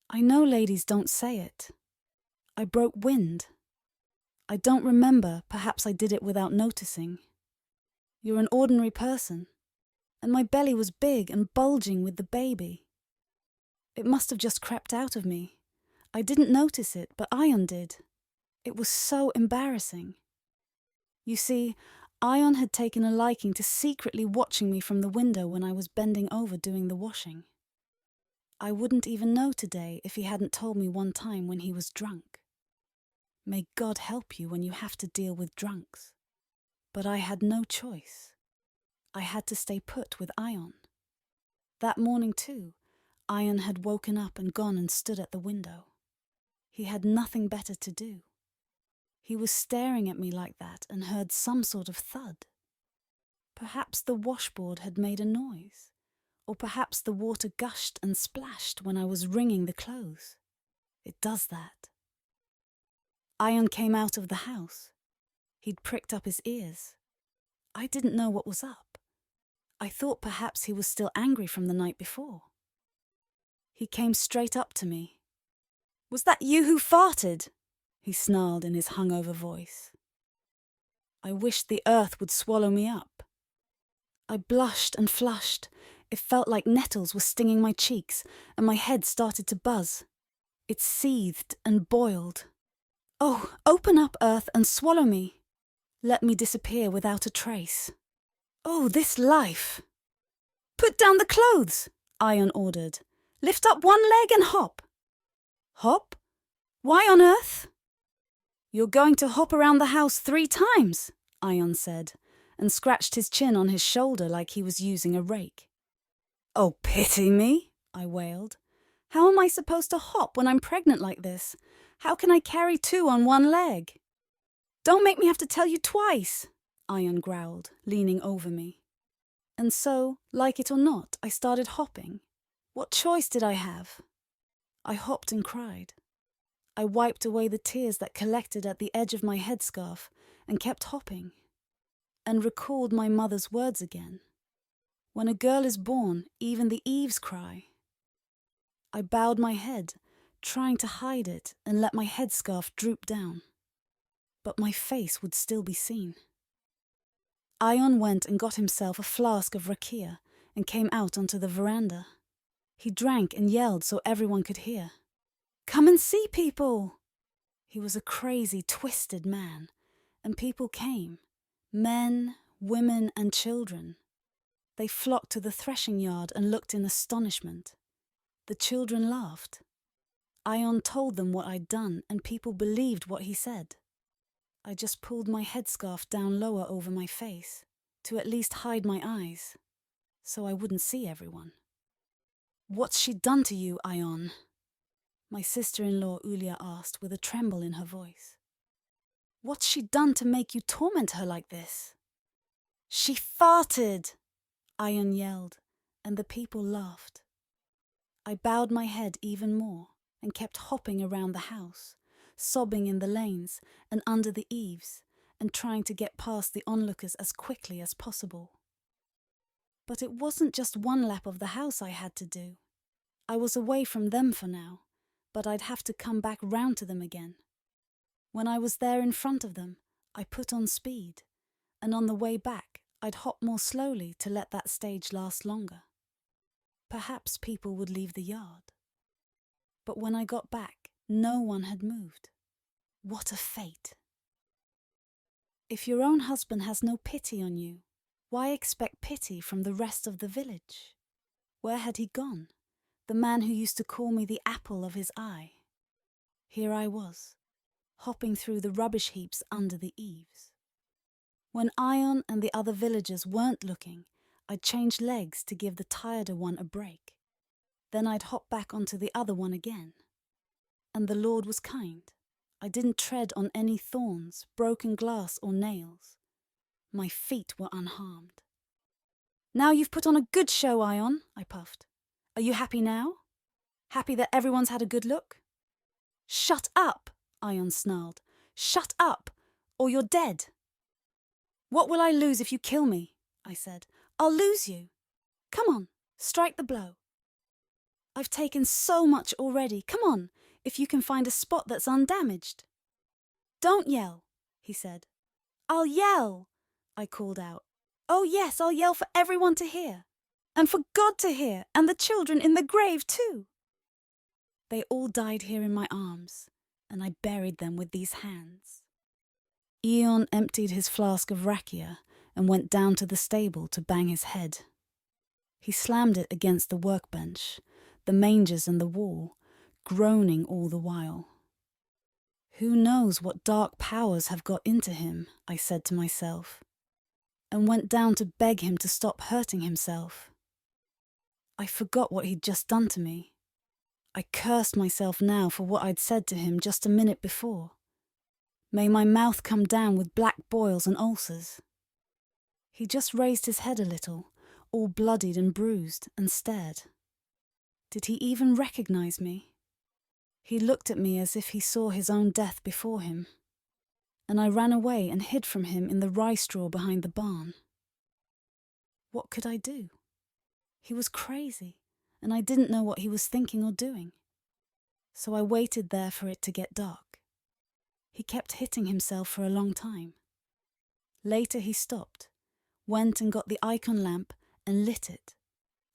I know ladies don't say it. I broke wind. I don't remember, perhaps I did it without noticing. You're an ordinary person, and my belly was big and bulging with the baby. It must have just crept out of me. I didn't notice it, but Ion did. It was so embarrassing. You see, Ion had taken a liking to secretly watching me from the window when I was bending over doing the washing. I wouldn't even know today if he hadn't told me one time when he was drunk. May God help you when you have to deal with drunks. But I had no choice. I had to stay put with Ion. That morning too, Ion had woken up and gone and stood at the window. He had nothing better to do. He was staring at me like that and heard some sort of thud. Perhaps the washboard had made a noise, or perhaps the water gushed and splashed when I was wringing the clothes. It does that. Ion came out of the house. He'd pricked up his ears. I didn't know what was up. I thought perhaps he was still angry from the night before. He came straight up to me. "Was that you who farted?" he snarled in his hungover voice. I wished the earth would swallow me up. I blushed and flushed. It felt like nettles were stinging my cheeks, and my head started to buzz. It seethed and boiled. "Oh, open up, earth, and swallow me. Let me disappear without a trace. Oh, this life!" "Put down the clothes," Ion ordered. "Lift up one leg and hop." "Hop? Why on earth?" "You're going to hop around the house 3 times, Ion said, and scratched his chin on his shoulder like he was using a rake. "Oh, pity me," I wailed. "How am I supposed to hop when I'm pregnant like this? How can I carry 2 on one leg?" "Don't make me have to tell you twice," Ion growled, leaning over me. And so, like it or not, I started hopping. What choice did I have? I hopped and cried. I wiped away the tears that collected at the edge of my headscarf and kept hopping, and recalled my mother's words again. When a girl is born, even the eaves cry. I bowed my head, trying to hide it and let my headscarf droop down. But my face would still be seen. Ion went and got himself a flask of rakia and came out onto the veranda. He drank and yelled so everyone could hear. "Come and see, people!" He was a crazy, twisted man, and people came. Men, women, and children. They flocked to the threshing yard and looked in astonishment. The children laughed. Ion told them what I'd done, and people believed what he said. I just pulled my headscarf down lower over my face, to at least hide my eyes, so I wouldn't see everyone. "What's she done to you, Ion?" my sister-in-law Ulia asked with a tremble in her voice. "What's she done to make you torment her like this?" "She farted!" Ion yelled, and the people laughed. I bowed my head even more and kept hopping around the house, sobbing in the lanes and under the eaves, and trying to get past the onlookers as quickly as possible. But it wasn't just one lap of the house I had to do. I was away from them for now, but I'd have to come back round to them again. When I was there in front of them, I put on speed, and on the way back, I'd hop more slowly to let that stage last longer. Perhaps people would leave the yard. But when I got back, no one had moved. What a fate! If your own husband has no pity on you, why expect pity from the rest of the village? Where had he gone, the man who used to call me the apple of his eye? Here I was, hopping through the rubbish heaps under the eaves. When Ion and the other villagers weren't looking, I'd change legs to give the tireder one a break. Then I'd hop back onto the other one again. And the Lord was kind. I didn't tread on any thorns, broken glass or nails. My feet were unharmed. "Now you've put on a good show, Ion," I puffed. "Are you happy now? Happy that everyone's had a good look?" "Shut up," Ion snarled. "Shut up, or you're dead." "What will I lose if you kill me?" I said. "I'll lose you. Come on, strike the blow. I've taken so much already. Come on, if you can find a spot that's undamaged." "Don't yell," he said. "I'll yell," I called out. "Oh yes, I'll yell for everyone to hear. And for God to hear, and the children in the grave too." They all died here in my arms, and I buried them with these hands." Ion emptied his flask of rakia and went down to the stable to bang his head. He slammed it against the workbench, the mangers and the wall, groaning all the while. "Who knows what dark powers have got into him," I said to myself, and went down to beg him to stop hurting himself. I forgot what he'd just done to me. I cursed myself now for what I'd said to him just a minute before. May my mouth come down with black boils and ulcers. He just raised his head a little, all bloodied and bruised, and stared. Did he even recognize me? He looked at me as if he saw his own death before him, and I ran away and hid from him in the rye straw behind the barn. What could I do? He was crazy, and I didn't know what he was thinking or doing. So I waited there for it to get dark. He kept hitting himself for a long time. Later he stopped, went and got the icon lamp and lit it,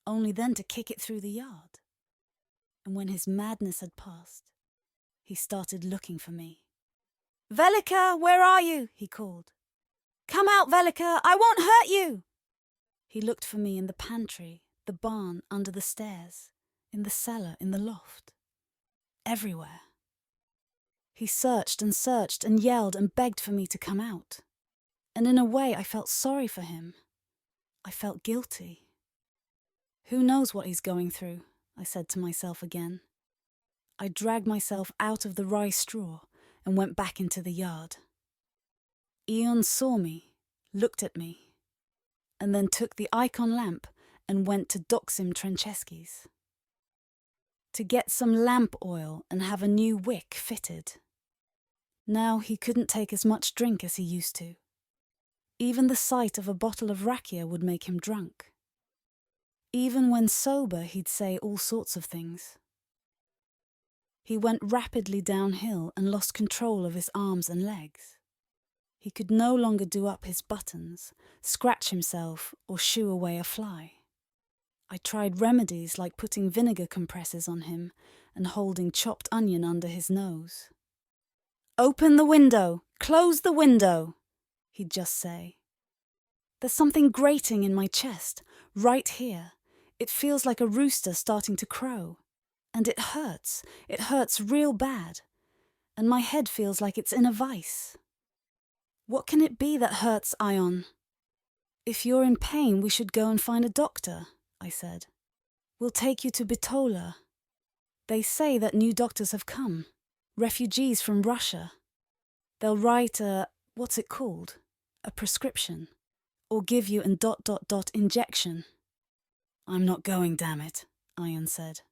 only then to kick it through the yard. And when his madness had passed, he started looking for me. "Velika, where are you?" he called. "Come out, Velika, I won't hurt you!" He looked for me in the pantry, the barn, under the stairs, in the cellar, in the loft. Everywhere. He searched and yelled and begged for me to come out. And in a way I felt sorry for him. I felt guilty. "Who knows what he's going through?" I said to myself again. I dragged myself out of the rye straw and went back into the yard. Ion saw me, looked at me, and then took the icon lamp and went to Doksim Trancheski's to get some lamp oil and have a new wick fitted. Now he couldn't take as much drink as he used to. Even the sight of a bottle of rakia would make him drunk. Even when sober, he'd say all sorts of things. He went rapidly downhill and lost control of his arms and legs. He could no longer do up his buttons, scratch himself, or shoo away a fly. I tried remedies like putting vinegar compresses on him and holding chopped onion under his nose. "Open the window! Close the window!" he'd just say. "There's something grating in my chest, right here. It feels like a rooster starting to crow. And it hurts real bad. And my head feels like it's in a vice." "What can it be that hurts, Ion?" "If you're in pain, we should go and find a doctor," I said. "We'll take you to Bitola. They say that new doctors have come. Refugees from Russia. They'll write what's it called? A prescription. Or give you an ... injection." "I'm not going, damn it," Ion said.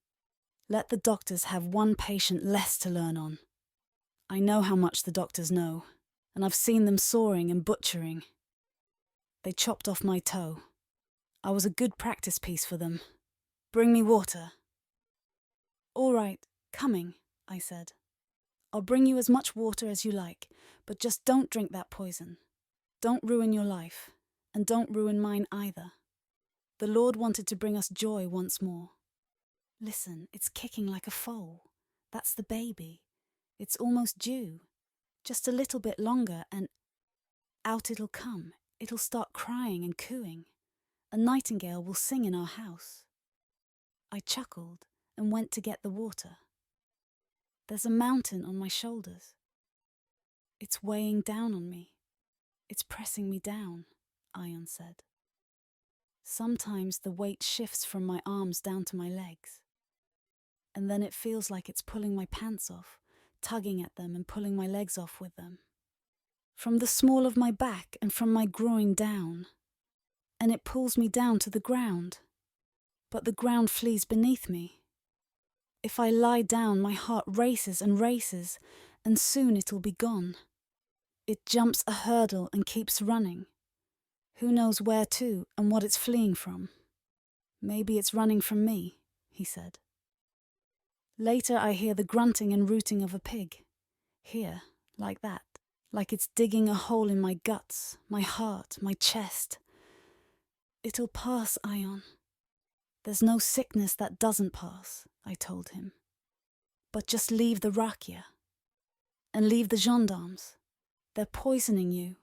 "Let the doctors have one patient less to learn on. I know how much the doctors know, and I've seen them sawing and butchering. They chopped off my toe. I was a good practice piece for them. Bring me water." "All right, coming," I said. "I'll bring you as much water as you like, but just don't drink that poison. Don't ruin your life, and don't ruin mine either. The Lord wanted to bring us joy once more. Listen, it's kicking like a foal. That's the baby. It's almost due. Just a little bit longer and out it'll come. It'll start crying and cooing. A nightingale will sing in our house." I chuckled and went to get the water. There's a mountain on my shoulders. It's weighing down on me. It's pressing me down, Ion said. Sometimes the weight shifts from my arms down to my legs. And then it feels like it's pulling my pants off, tugging at them and pulling my legs off with them. From the small of my back and from my groin down. And it pulls me down to the ground. But the ground flees beneath me. If I lie down, my heart races and races, and soon it'll be gone. It jumps a hurdle and keeps running. Who knows where to and what it's fleeing from? Maybe it's running from me, he said. Later I hear the grunting and rooting of a pig. Here, like that, like it's digging a hole in my guts, my heart, my chest. It'll pass, Ion. There's no sickness that doesn't pass, I told him. But just leave the rakia. And leave the gendarmes. They're poisoning you.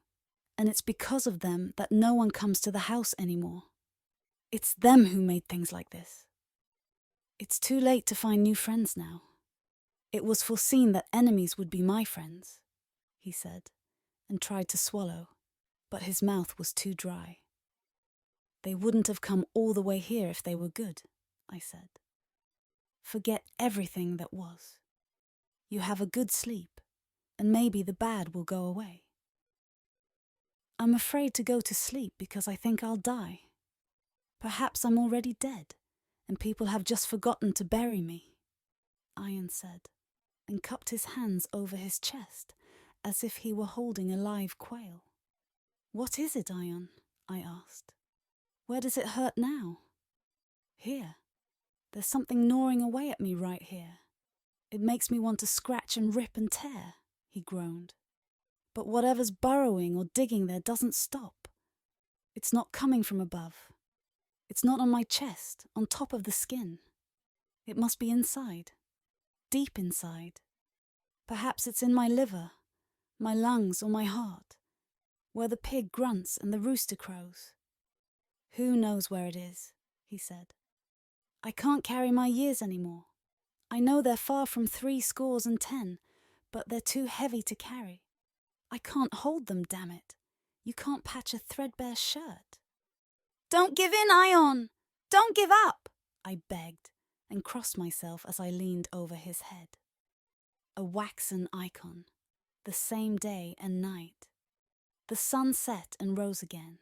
And it's because of them that no one comes to the house anymore. It's them who made things like this. It's too late to find new friends now. It was foreseen that enemies would be my friends, he said, and tried to swallow, but his mouth was too dry. They wouldn't have come all the way here if they were good, I said. Forget everything that was. You have a good sleep, and maybe the bad will go away. I'm afraid to go to sleep because I think I'll die. Perhaps I'm already dead, and people have just forgotten to bury me, Ion said, and cupped his hands over his chest as if he were holding a live quail. What is it, Ion? I asked. Where does it hurt now? Here. There's something gnawing away at me right here. It makes me want to scratch and rip and tear, he groaned. But whatever's burrowing or digging there doesn't stop. It's not coming from above. It's not on my chest, on top of the skin. It must be inside, deep inside. Perhaps it's in my liver, my lungs or my heart, where the pig grunts and the rooster crows. Who knows where it is, he said. I can't carry my years anymore. I know they're far from 70, but they're too heavy to carry. I can't hold them, damn it. You can't patch a threadbare shirt. Don't give in, Ion! Don't give up! I begged, and crossed myself as I leaned over his head. A waxen icon, the same day and night. The sun set and rose again,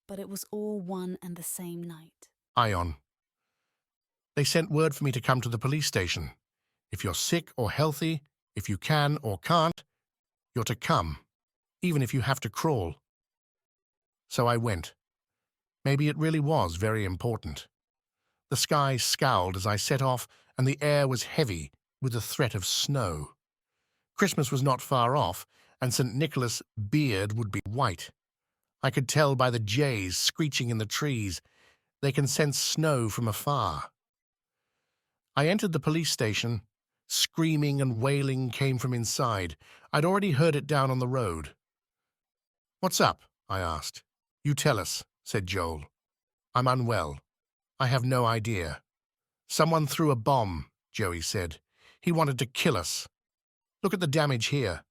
but it was all one and the same night. Ion. They sent word for me to come to the police station. If you're sick or healthy, if you can or can't, you're to come, even if you have to crawl. So I went. Maybe it really was very important. The sky scowled as I set off, and the air was heavy with the threat of snow. Christmas was not far off, and St. Nicholas' beard would be white. I could tell by the jays screeching in the trees. They can sense snow from afar. I entered the police station. Screaming and wailing came from inside. I'd already heard it down on the road. "What's up?" I asked. "You tell us," said Joel. "I'm unwell. I have no idea." "Someone threw a bomb," Joey said. "He wanted to kill us. Look at the damage here."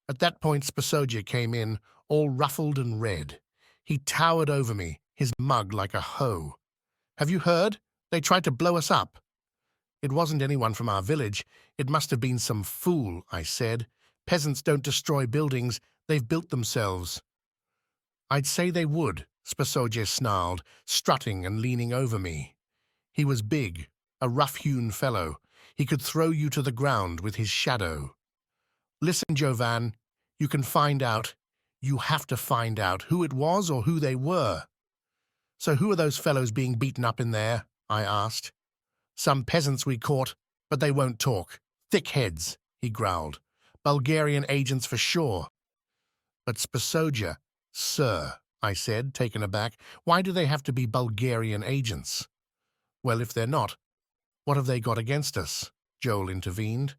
At that point, Spasoja came in, all ruffled and red. He towered over me, his mug like a hoe. "Have you heard? They tried to blow us up." "It wasn't anyone from our village. It must have been some fool," I said. "Peasants don't destroy buildings. They've built themselves." "I'd say they would," Spasoja snarled, strutting and leaning over me. He was big, a rough-hewn fellow. He could throw you to the ground with his shadow. "Listen, Jovan, you can find out. You have to find out who it was or who they were." "So who are those fellows being beaten up in there?" I asked. "Some peasants we caught, but they won't talk. Thick heads," he growled. "Bulgarian agents for sure." "But Spasoja, sir," I said, taken aback, "why do they have to be Bulgarian agents?" "Well, if they're not, what have they got against us?" Joel intervened.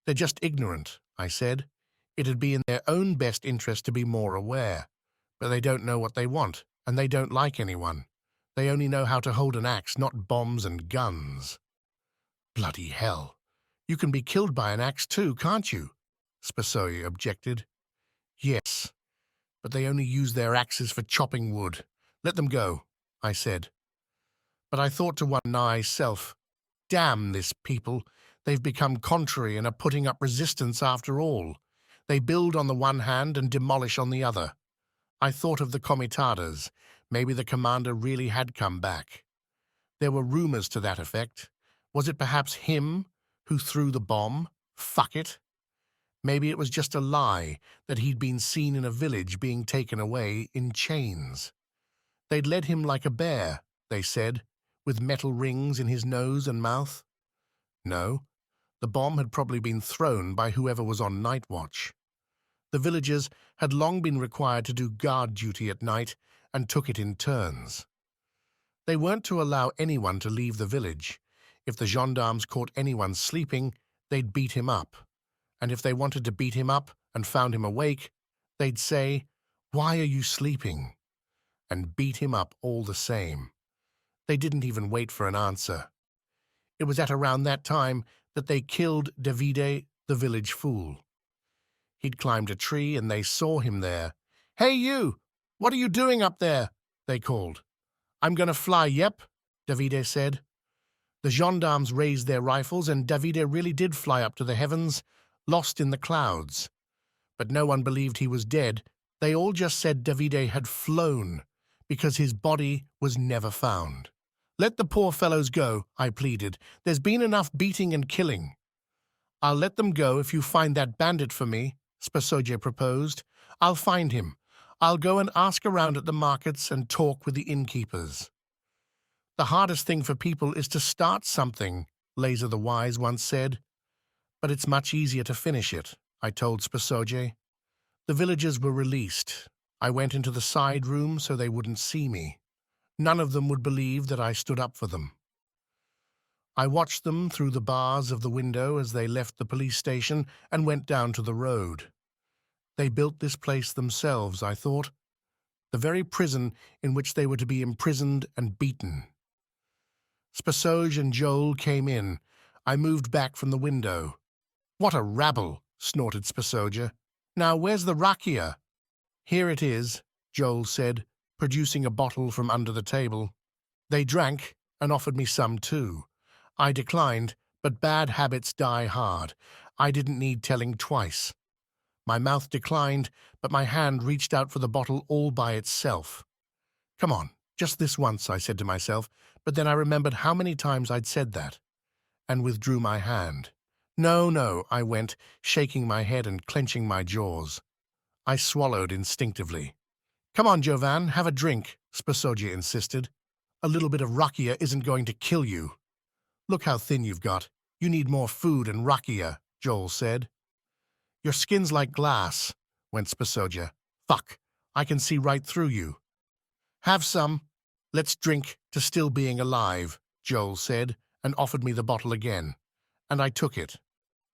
"They're just ignorant," I said. "It'd be in their own best interest to be more aware. But they don't know what they want, and they don't like anyone. They only know how to hold an axe, not bombs and guns." "Bloody hell. You can be killed by an axe too, can't you?" Spasoja objected. "Yes, but they only use their axes for chopping wood. Let them go," I said. But I thought to one nigh self, damn this people. They've become contrary and are putting up resistance after all. They build on the one hand and demolish on the other. I thought of the comitadas. Maybe the commander really had come back. There were rumors to that effect. Was it perhaps him who threw the bomb? Fuck it. Maybe it was just a lie that he'd been seen in a village being taken away in chains. They'd led him like a bear, they said, with metal rings in his nose and mouth. No, the bomb had probably been thrown by whoever was on night watch. The villagers had long been required to do guard duty at night and took it in turns. They weren't to allow anyone to leave the village. If the gendarmes caught anyone sleeping, they'd beat him up. And if they wanted to beat him up and found him awake, they'd say, "Why are you sleeping?" and beat him up all the same. They didn't even wait for an answer. It was at around that time that they killed Davide, the village fool. He'd climbed a tree and they saw him there. "Hey you! What are you doing up there?" they called. "I'm going to fly, yep," Davide said. The gendarmes raised their rifles and Davide really did fly up to the heavens, lost in the clouds. But no one believed he was dead. They all just said Davide had flown because his body was never found. "Let the poor fellows go," I pleaded. "There's been enough beating and killing." "I'll let them go if you find that bandit for me," Spasoje proposed. "I'll find him. I'll go and ask around at the markets and talk with the innkeepers." "The hardest thing for people is to start something," Laser the Wise once said. "But it's much easier to finish it," I told Spasoje. The villagers were released. I went into the side room so they wouldn't see me. None of them would believe that I stood up for them. I watched them through the bars of the window as they left the police station and went down to the road. They built this place themselves, I thought. The very prison in which they were to be imprisoned and beaten. Spasoje and Joel came in. I moved back from the window. "What a rabble," snorted Spasoje. "Now where's the rakia?" "Here it is," Joel said, producing a bottle from under the table. They drank and offered me some too. I declined, but bad habits die hard. I didn't need telling twice. My mouth declined, but my hand reached out for the bottle all by itself. "Come on, just this once," I said to myself, but then I remembered how many times I'd said that, and withdrew my hand. "No, no," I went, shaking my head and clenching my jaws. I swallowed instinctively. "Come on, Jovan, have a drink," Spasoje insisted. "A little bit of rakia isn't going to kill you." "Look how thin you've got. You need more food and rakia," Joel said. "Your skin's like glass," went Spasoje. "Fuck, I can see right through you." "Have some. Let's drink to still being alive," Joel said, and offered me the bottle again. And I took it.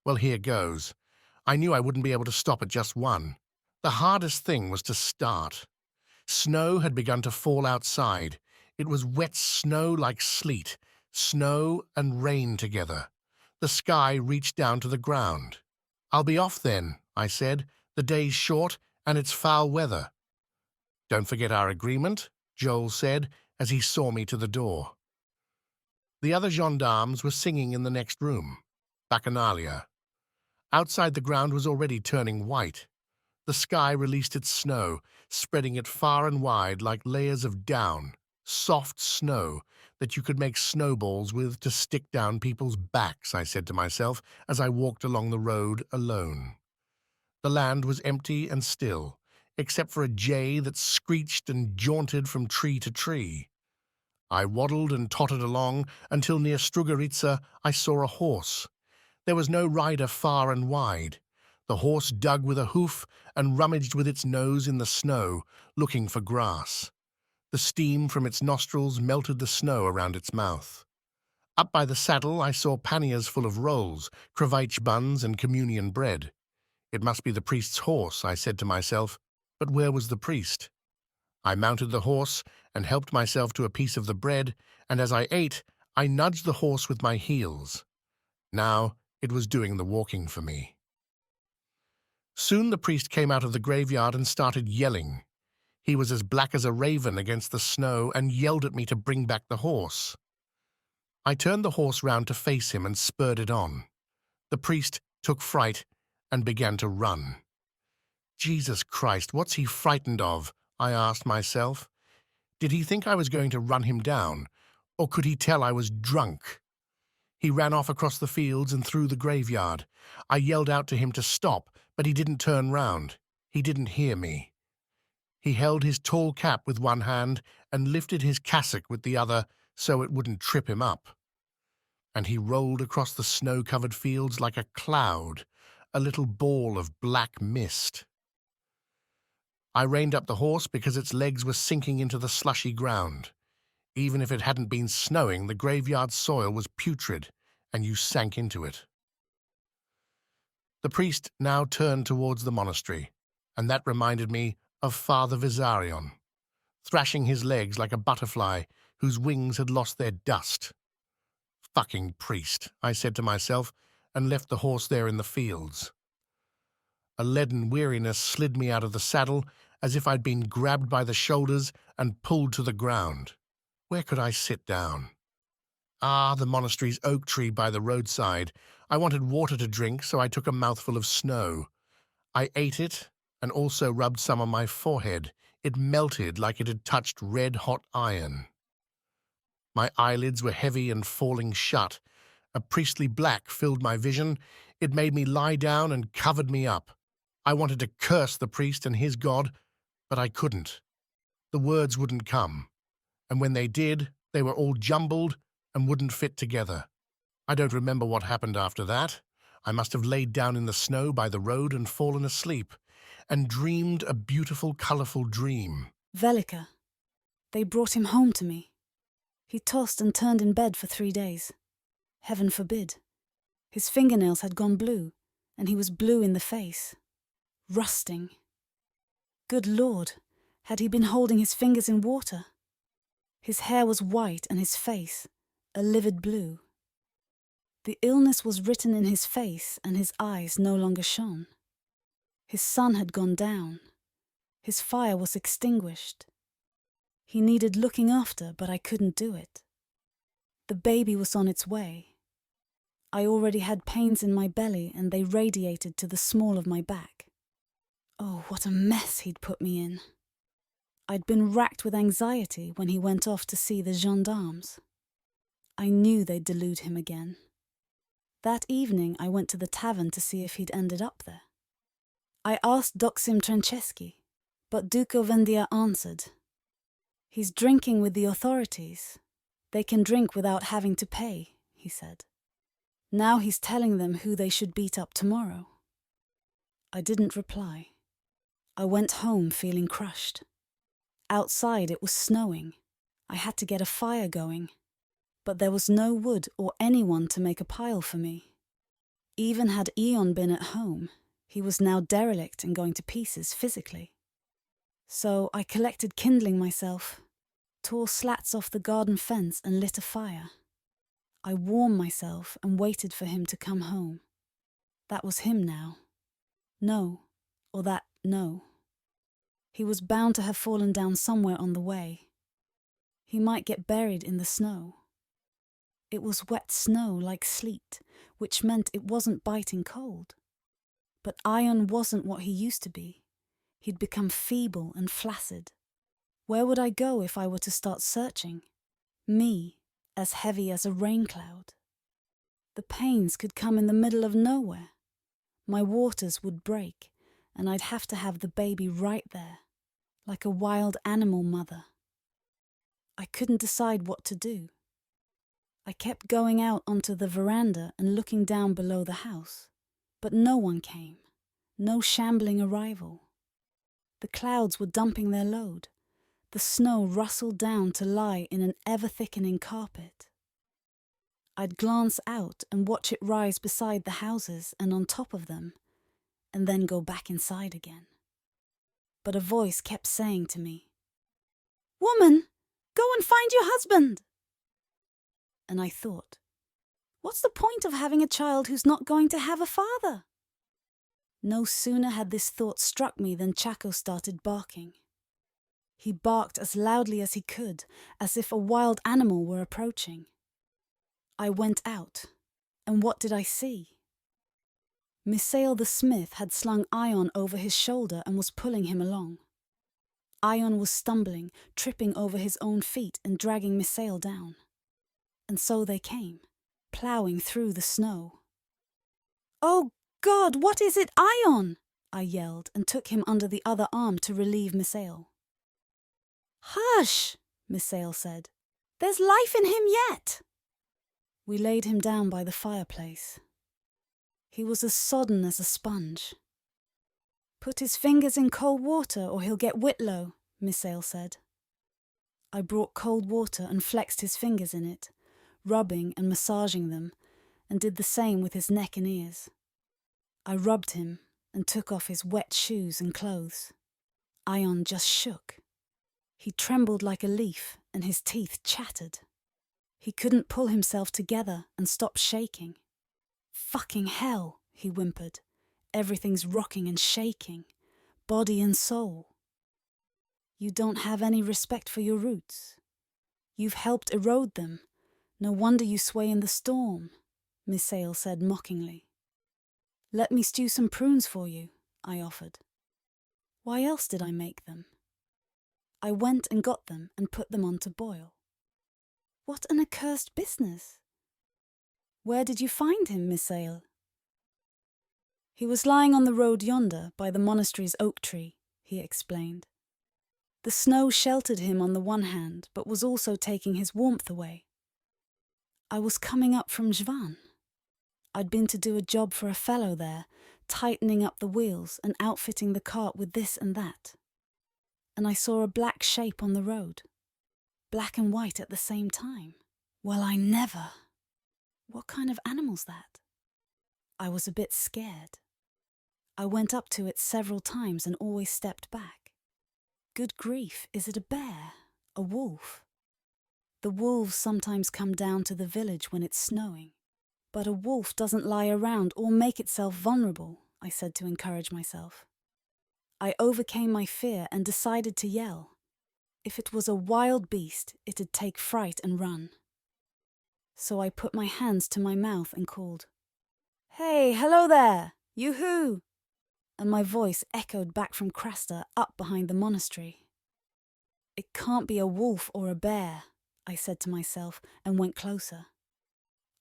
Well, here goes. I knew I wouldn't be able to stop at just one. The hardest thing was to start. Snow had begun to fall outside. It was wet snow like sleet, snow and rain together. The sky reached down to the ground. "I'll be off then," I said. "The day's short and it's foul weather." "Don't forget our agreement," Joel said as he saw me to the door. The other gendarmes were singing in the next room, Bacchanalia. Outside the ground was already turning white. The sky released its snow, spreading it far and wide like layers of down, soft snow that you could make snowballs with to stick down people's backs, I said to myself as I walked along the road alone. The land was empty and still, except for a jay that screeched and jaunted from tree to tree. I waddled and tottered along until near Strugaritsa I saw a horse. There was no rider far and wide. The horse dug with a hoof and rummaged with its nose in the snow, looking for grass. The steam from its nostrils melted the snow around its mouth. Up by the saddle I saw panniers full of rolls, kravich buns and communion bread. It must be the priest's horse, I said to myself, but where was the priest? I mounted the horse and helped myself to a piece of the bread, and as I ate, I nudged the horse with my heels. Now it was doing the walking for me. Soon the priest came out of the graveyard and started yelling. He was as black as a raven against the snow and yelled at me to bring back the horse. I turned the horse round to face him and spurred it on. The priest took fright and began to run. Jesus Christ, what's he frightened of? I asked myself. Did he think I was going to run him down, or could he tell I was drunk? He ran off across the fields and through the graveyard. I yelled out to him to stop, but he didn't turn round. He didn't hear me. He held his tall cap with one hand and lifted his cassock with the other so it wouldn't trip him up. And he rolled across the snow-covered fields like a cloud, a little ball of black mist. I reined up the horse because its legs were sinking into the slushy ground. Even if it hadn't been snowing, the graveyard soil was putrid, and you sank into it. The priest now turned towards the monastery, and that reminded me of Father Vizarion, thrashing his legs like a butterfly whose wings had lost their dust. Fucking priest, I said to myself, and left the horse there in the fields. A leaden weariness slid me out of the saddle as if I'd been grabbed by the shoulders and pulled to the ground. Where could I sit down? Ah, the monastery's oak tree by the roadside. I wanted water to drink, so I took a mouthful of snow. I ate it and also rubbed some on my forehead. It melted like it had touched red-hot iron. My eyelids were heavy and falling shut. A priestly black filled my vision. It made me lie down and covered me up. I wanted to curse the priest and his god, but I couldn't. The words wouldn't come, and when they did, they were all jumbled and wouldn't fit together. I don't remember what happened after that. I must have laid down in the snow by the road and fallen asleep, and dreamed a beautiful, colourful dream. Velika. They brought him home to me. He tossed and turned in bed for 3 days. Heaven forbid. His fingernails had gone blue, and he was blue in the face. Rusting. Good Lord, had he been holding his fingers in water? His hair was white and his face a livid blue. The illness was written in his face and his eyes no longer shone. His sun had gone down. His fire was extinguished. He needed looking after, but I couldn't do it. The baby was on its way. I already had pains in my belly and they radiated to the small of my back. Oh, what a mess he'd put me in. I'd been racked with anxiety when he went off to see the gendarmes. I knew they'd delude him again. That evening I went to the tavern to see if he'd ended up there. I asked Doxim Translator, but Duko Vendia answered, "He's drinking with the authorities. They can drink without having to pay," he said. Now he's telling them who they should beat up tomorrow. I didn't reply. I went home feeling crushed. Outside it was snowing. I had to get a fire going. But there was no wood or anyone to make a pile for me. Even had Eon been at home, he was now derelict and going to pieces physically. So I collected kindling myself, tore slats off the garden fence and lit a fire. I warmed myself and waited for him to come home. That was him now. No, or that no. He was bound to have fallen down somewhere on the way. He might get buried in the snow. It was wet snow like sleet, which meant it wasn't biting cold. But Ion wasn't what he used to be. He'd become feeble and flaccid. Where would I go if I were to start searching? Me, as heavy as a rain cloud. The pains could come in the middle of nowhere. My waters would break, and I'd have to have the baby right there, like a wild animal mother. I couldn't decide what to do. I kept going out onto the veranda and looking down below the house, but no one came, no shambling arrival. The clouds were dumping their load. The snow rustled down to lie in an ever-thickening carpet. I'd glance out and watch it rise beside the houses and on top of them, and then go back inside again. But a voice kept saying to me, "Woman, go and find your husband!" And I thought, what's the point of having a child who's not going to have a father? No sooner had this thought struck me than Chaco started barking. He barked as loudly as he could, as if a wild animal were approaching. I went out, and what did I see? Misael the smith had slung Ion over his shoulder and was pulling him along. Ion was stumbling, tripping over his own feet and dragging Misael down. And so they came, ploughing through the snow. "Oh God, what is it, Ion?" I yelled and took him under the other arm to relieve Misael. "Hush," Misael said. "There's life in him yet." We laid him down by the fireplace. He was as sodden as a sponge. "Put his fingers in cold water or he'll get whitlow," Misael said. I brought cold water and flexed his fingers in it, rubbing and massaging them, and did the same with his neck and ears. I rubbed him and took off his wet shoes and clothes. Ion just shook. He trembled like a leaf and his teeth chattered. He couldn't pull himself together and stop shaking. "Fucking hell," he whimpered. "Everything's rocking and shaking, body and soul." "You don't have any respect for your roots. You've helped erode them. No wonder you sway in the storm," Misael said mockingly. "Let me stew some prunes for you," I offered. Why else did I make them? I went and got them and put them on to boil. What an accursed business! "Where did you find him, Misael?" "He was lying on the road yonder by the monastery's oak tree," he explained. "The snow sheltered him on the one hand, but was also taking his warmth away. I was coming up from Zvan. I'd been to do a job for a fellow there, tightening up the wheels and outfitting the cart with this and that. And I saw a black shape on the road. Black and white at the same time. Well, I never! What kind of animal's that?" I was a bit scared. I went up to it several times and always stepped back. Good grief, is it a bear? A wolf? The wolves sometimes come down to the village when it's snowing. But a wolf doesn't lie around or make itself vulnerable, I said to encourage myself. I overcame my fear and decided to yell. If it was a wild beast, it'd take fright and run. So I put my hands to my mouth and called, "Hey, hello there! Yoo-hoo!" And my voice echoed back from Krasta up behind the monastery. "It can't be a wolf or a bear," I said to myself and went closer.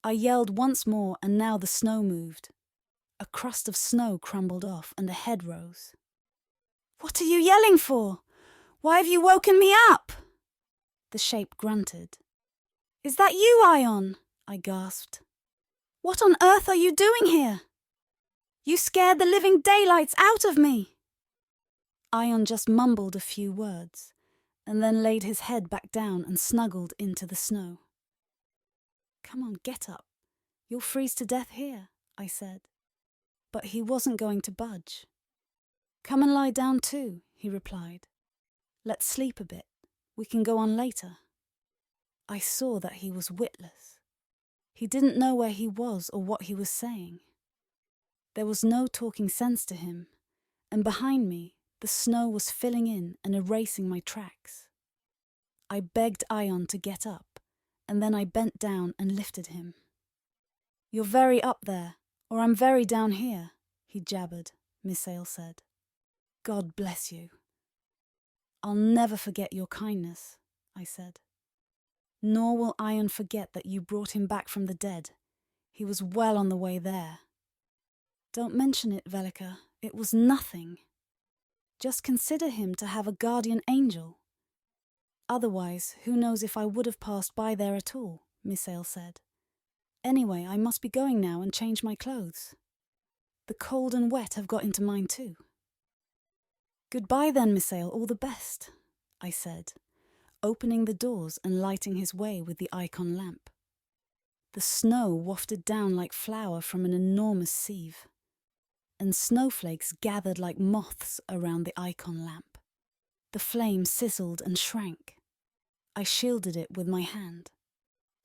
I yelled once more and now the snow moved. A crust of snow crumbled off and a head rose. "What are you yelling for? Why have you woken me up?" The shape grunted. "Is that you, Ion?" I gasped. "What on earth are you doing here? You scared the living daylights out of me." Ion just mumbled a few words, and then laid his head back down and snuggled into the snow. "Come on, get up. You'll freeze to death here," I said. But he wasn't going to budge. "Come and lie down too," he replied. "Let's sleep a bit. We can go on later." I saw that he was witless. He didn't know where he was or what he was saying. There was no talking sense to him, and behind me, the snow was filling in and erasing my tracks. I begged Ion to get up, and then I bent down and lifted him. "You're very up there, or I'm very down here," he jabbered, Misael said. "God bless you." "I'll never forget your kindness," I said. "Nor will Ion forget that you brought him back from the dead. He was well on the way there." "Don't mention it, Velika. It was nothing. Just consider him to have a guardian angel. Otherwise, who knows if I would have passed by there at all," Misael said. "Anyway, I must be going now and change my clothes. The cold and wet have got into mine too." "Goodbye then, Misael, all the best," I said, opening the doors and lighting his way with the icon lamp. The snow wafted down like flour from an enormous sieve, and snowflakes gathered like moths around the icon lamp. The flame sizzled and shrank. I shielded it with my hand.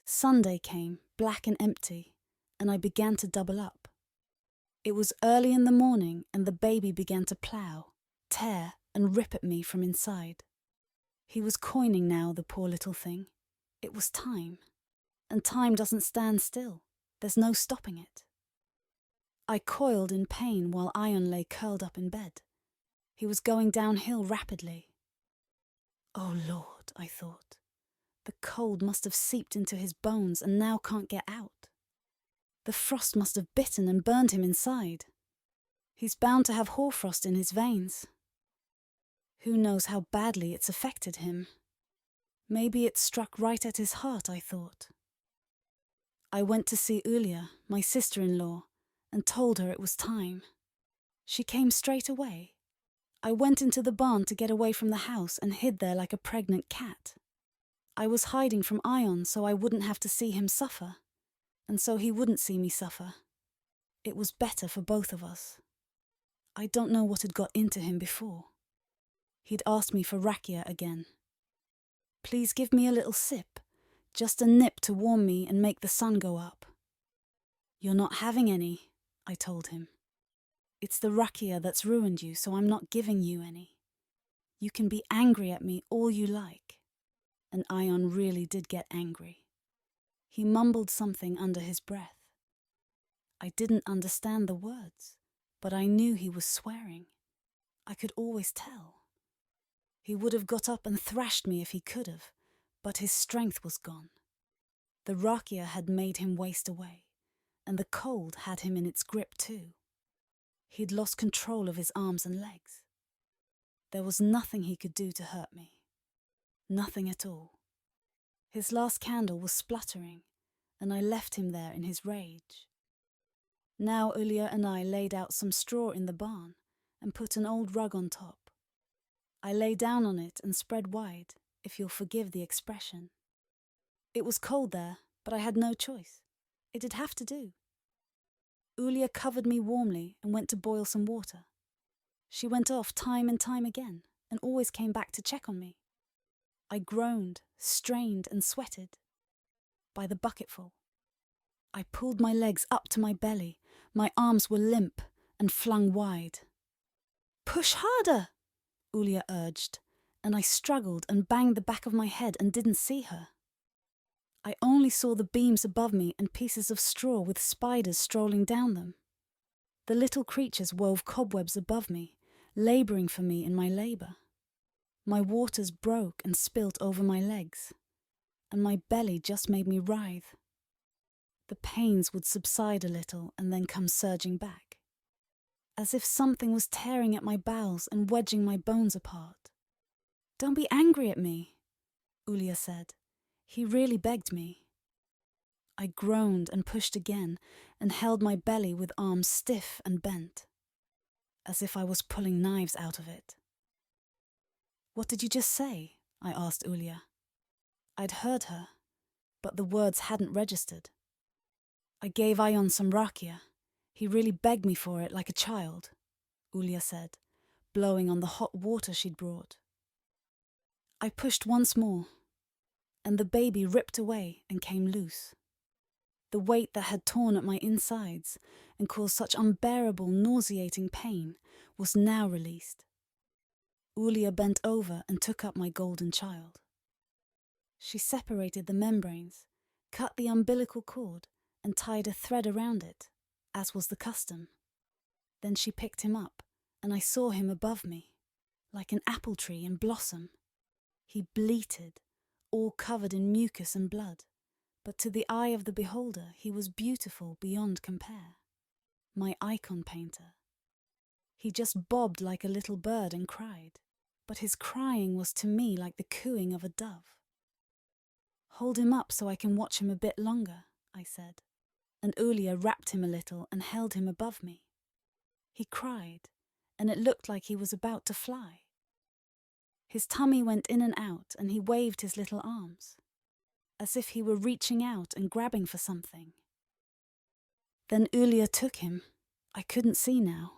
Sunday came, black and empty, and I began to double up. It was early in the morning, and the baby began to plough, tear, and rip at me from inside. He was coining now, the poor little thing. It was time. And time doesn't stand still. There's no stopping it. I coiled in pain while Ion lay curled up in bed. He was going downhill rapidly. "Oh Lord," I thought. "The cold must have seeped into his bones and now can't get out. The frost must have bitten and burned him inside. He's bound to have hoarfrost in his veins. Who knows how badly it's affected him? Maybe it struck right at his heart," I thought. I went to see Ulia, my sister-in-law, and told her it was time. She came straight away. I went into the barn to get away from the house and hid there like a pregnant cat. I was hiding from Ion so I wouldn't have to see him suffer, and so he wouldn't see me suffer. It was better for both of us. I don't know what had got into him before. He'd asked me for rakia again. Please give me a little sip, just a nip to warm me and make the sun go up. You're not having any, I told him. It's the rakia that's ruined you, so I'm not giving you any. You can be angry at me all you like. And Ion really did get angry. He mumbled something under his breath. I didn't understand the words, but I knew he was swearing. I could always tell. He would have got up and thrashed me if he could have, but his strength was gone. The rakia had made him waste away, and the cold had him in its grip too. He'd lost control of his arms and legs. There was nothing he could do to hurt me. Nothing at all. His last candle was spluttering, and I left him there in his rage. Now Ulya and I laid out some straw in the barn and put an old rug on top. I lay down on it and spread wide, if you'll forgive the expression. It was cold there, but I had no choice. It'd have to do. Ulya covered me warmly and went to boil some water. She went off time and time again and always came back to check on me. I groaned, strained and sweated. By the bucketful. I pulled my legs up to my belly. My arms were limp and flung wide. Push harder, Ulya urged, and I struggled and banged the back of my head and didn't see her. I only saw the beams above me and pieces of straw with spiders strolling down them. The little creatures wove cobwebs above me, labouring for me in my labour. My waters broke and spilt over my legs, and my belly just made me writhe. The pains would subside a little and then come surging back, as if something was tearing at my bowels and wedging my bones apart. Don't be angry at me, Ulya said. He really begged me. I groaned and pushed again and held my belly with arms stiff and bent, as if I was pulling knives out of it. What did you just say? I asked Ulya. I'd heard her, but the words hadn't registered. I gave Ion some rakia. He really begged me for it like a child, Ulya said, blowing on the hot water she'd brought. I pushed once more, and the baby ripped away and came loose. The weight that had torn at my insides and caused such unbearable, nauseating pain was now released. Ulya bent over and took up my golden child. She separated the membranes, cut the umbilical cord, and tied a thread around it, as was the custom. Then she picked him up, and I saw him above me, like an apple tree in blossom. He bleated, all covered in mucus and blood, but to the eye of the beholder he was beautiful beyond compare. My icon painter. He just bobbed like a little bird and cried, but his crying was to me like the cooing of a dove. Hold him up so I can watch him a bit longer, I said, and Ulya wrapped him a little and held him above me. He cried, and it looked like he was about to fly. His tummy went in and out, and he waved his little arms, as if he were reaching out and grabbing for something. Then Ulya took him, I couldn't see now,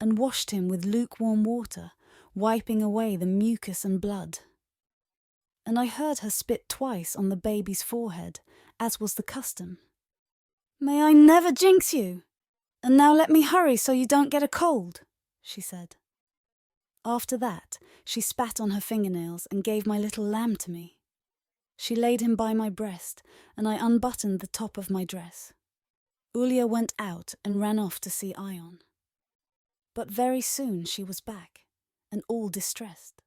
and washed him with lukewarm water, wiping away the mucus and blood. And I heard her spit twice on the baby's forehead, as was the custom. May I never jinx you! And now let me hurry so you don't get a cold, she said. After that, she spat on her fingernails and gave my little lamb to me. She laid him by my breast, and I unbuttoned the top of my dress. Ulya went out and ran off to see Ion. But very soon she was back, and all distressed.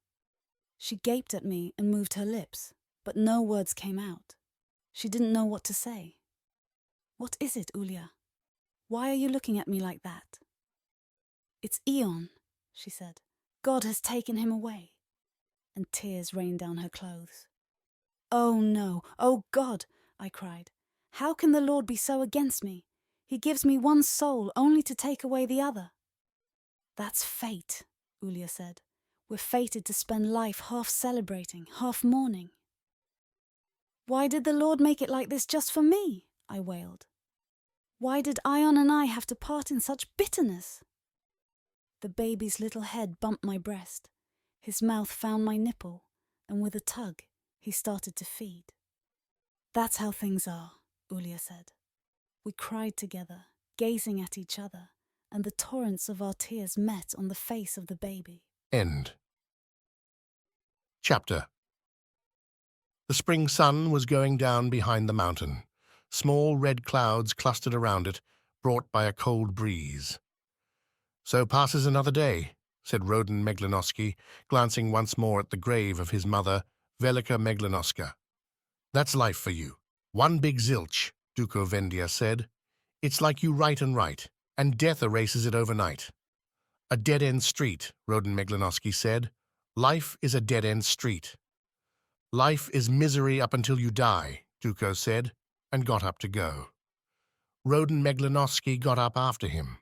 She gaped at me and moved her lips, but no words came out. She didn't know what to say. What is it, Ulya? Why are you looking at me like that? It's Ion, she said. God has taken him away. And tears rained down her clothes. Oh no, oh God, I cried. How can the Lord be so against me? He gives me one soul only to take away the other. That's fate, Ulya said. We're fated to spend life half celebrating, half mourning. Why did the Lord make it like this just for me? I wailed. Why did Ion and I have to part in such bitterness? The baby's little head bumped my breast. His mouth found my nipple, and with a tug, he started to feed. That's how things are, Ulia said. We cried together, gazing at each other, and the torrents of our tears met on the face of the baby. End. Chapter. The spring sun was going down behind the mountain. Small red clouds clustered around it, brought by a cold breeze. So passes another day, said Rodin Meglanovsky, glancing once more at the grave of his mother, Velika Meglanovska. That's life for you. One big zilch, Duko Vendia said. It's like you write and write, and death erases it overnight. A dead-end street, Rodin Meglanovsky said. Life is a dead-end street. Life is misery up until you die, Duko said, and got up to go. Rodin Meglanovsky got up after him.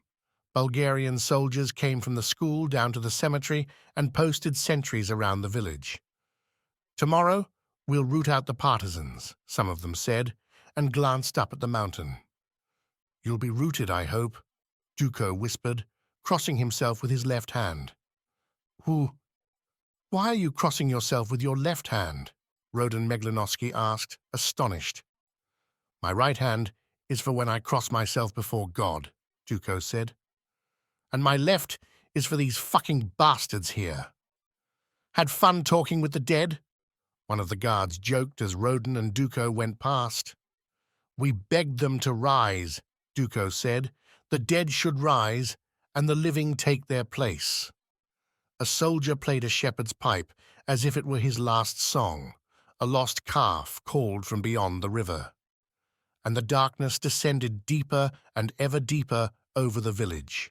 Bulgarian soldiers came from the school down to the cemetery and posted sentries around the village. Tomorrow, we'll root out the partisans, some of them said, and glanced up at the mountain. You'll be rooted, I hope, Duko whispered, crossing himself with his left hand. Why are you crossing yourself with your left hand? Rodin Meglanovsky asked, astonished. My right hand is for when I cross myself before God, Duko said. And my left is for these fucking bastards here. Had fun talking with the dead? One of the guards joked as Rodin and Duko went past. We begged them to rise, Duko said. The dead should rise, and the living take their place. A soldier played a shepherd's pipe as if it were his last song. A lost calf called from beyond the river. And the darkness descended deeper and ever deeper over the village.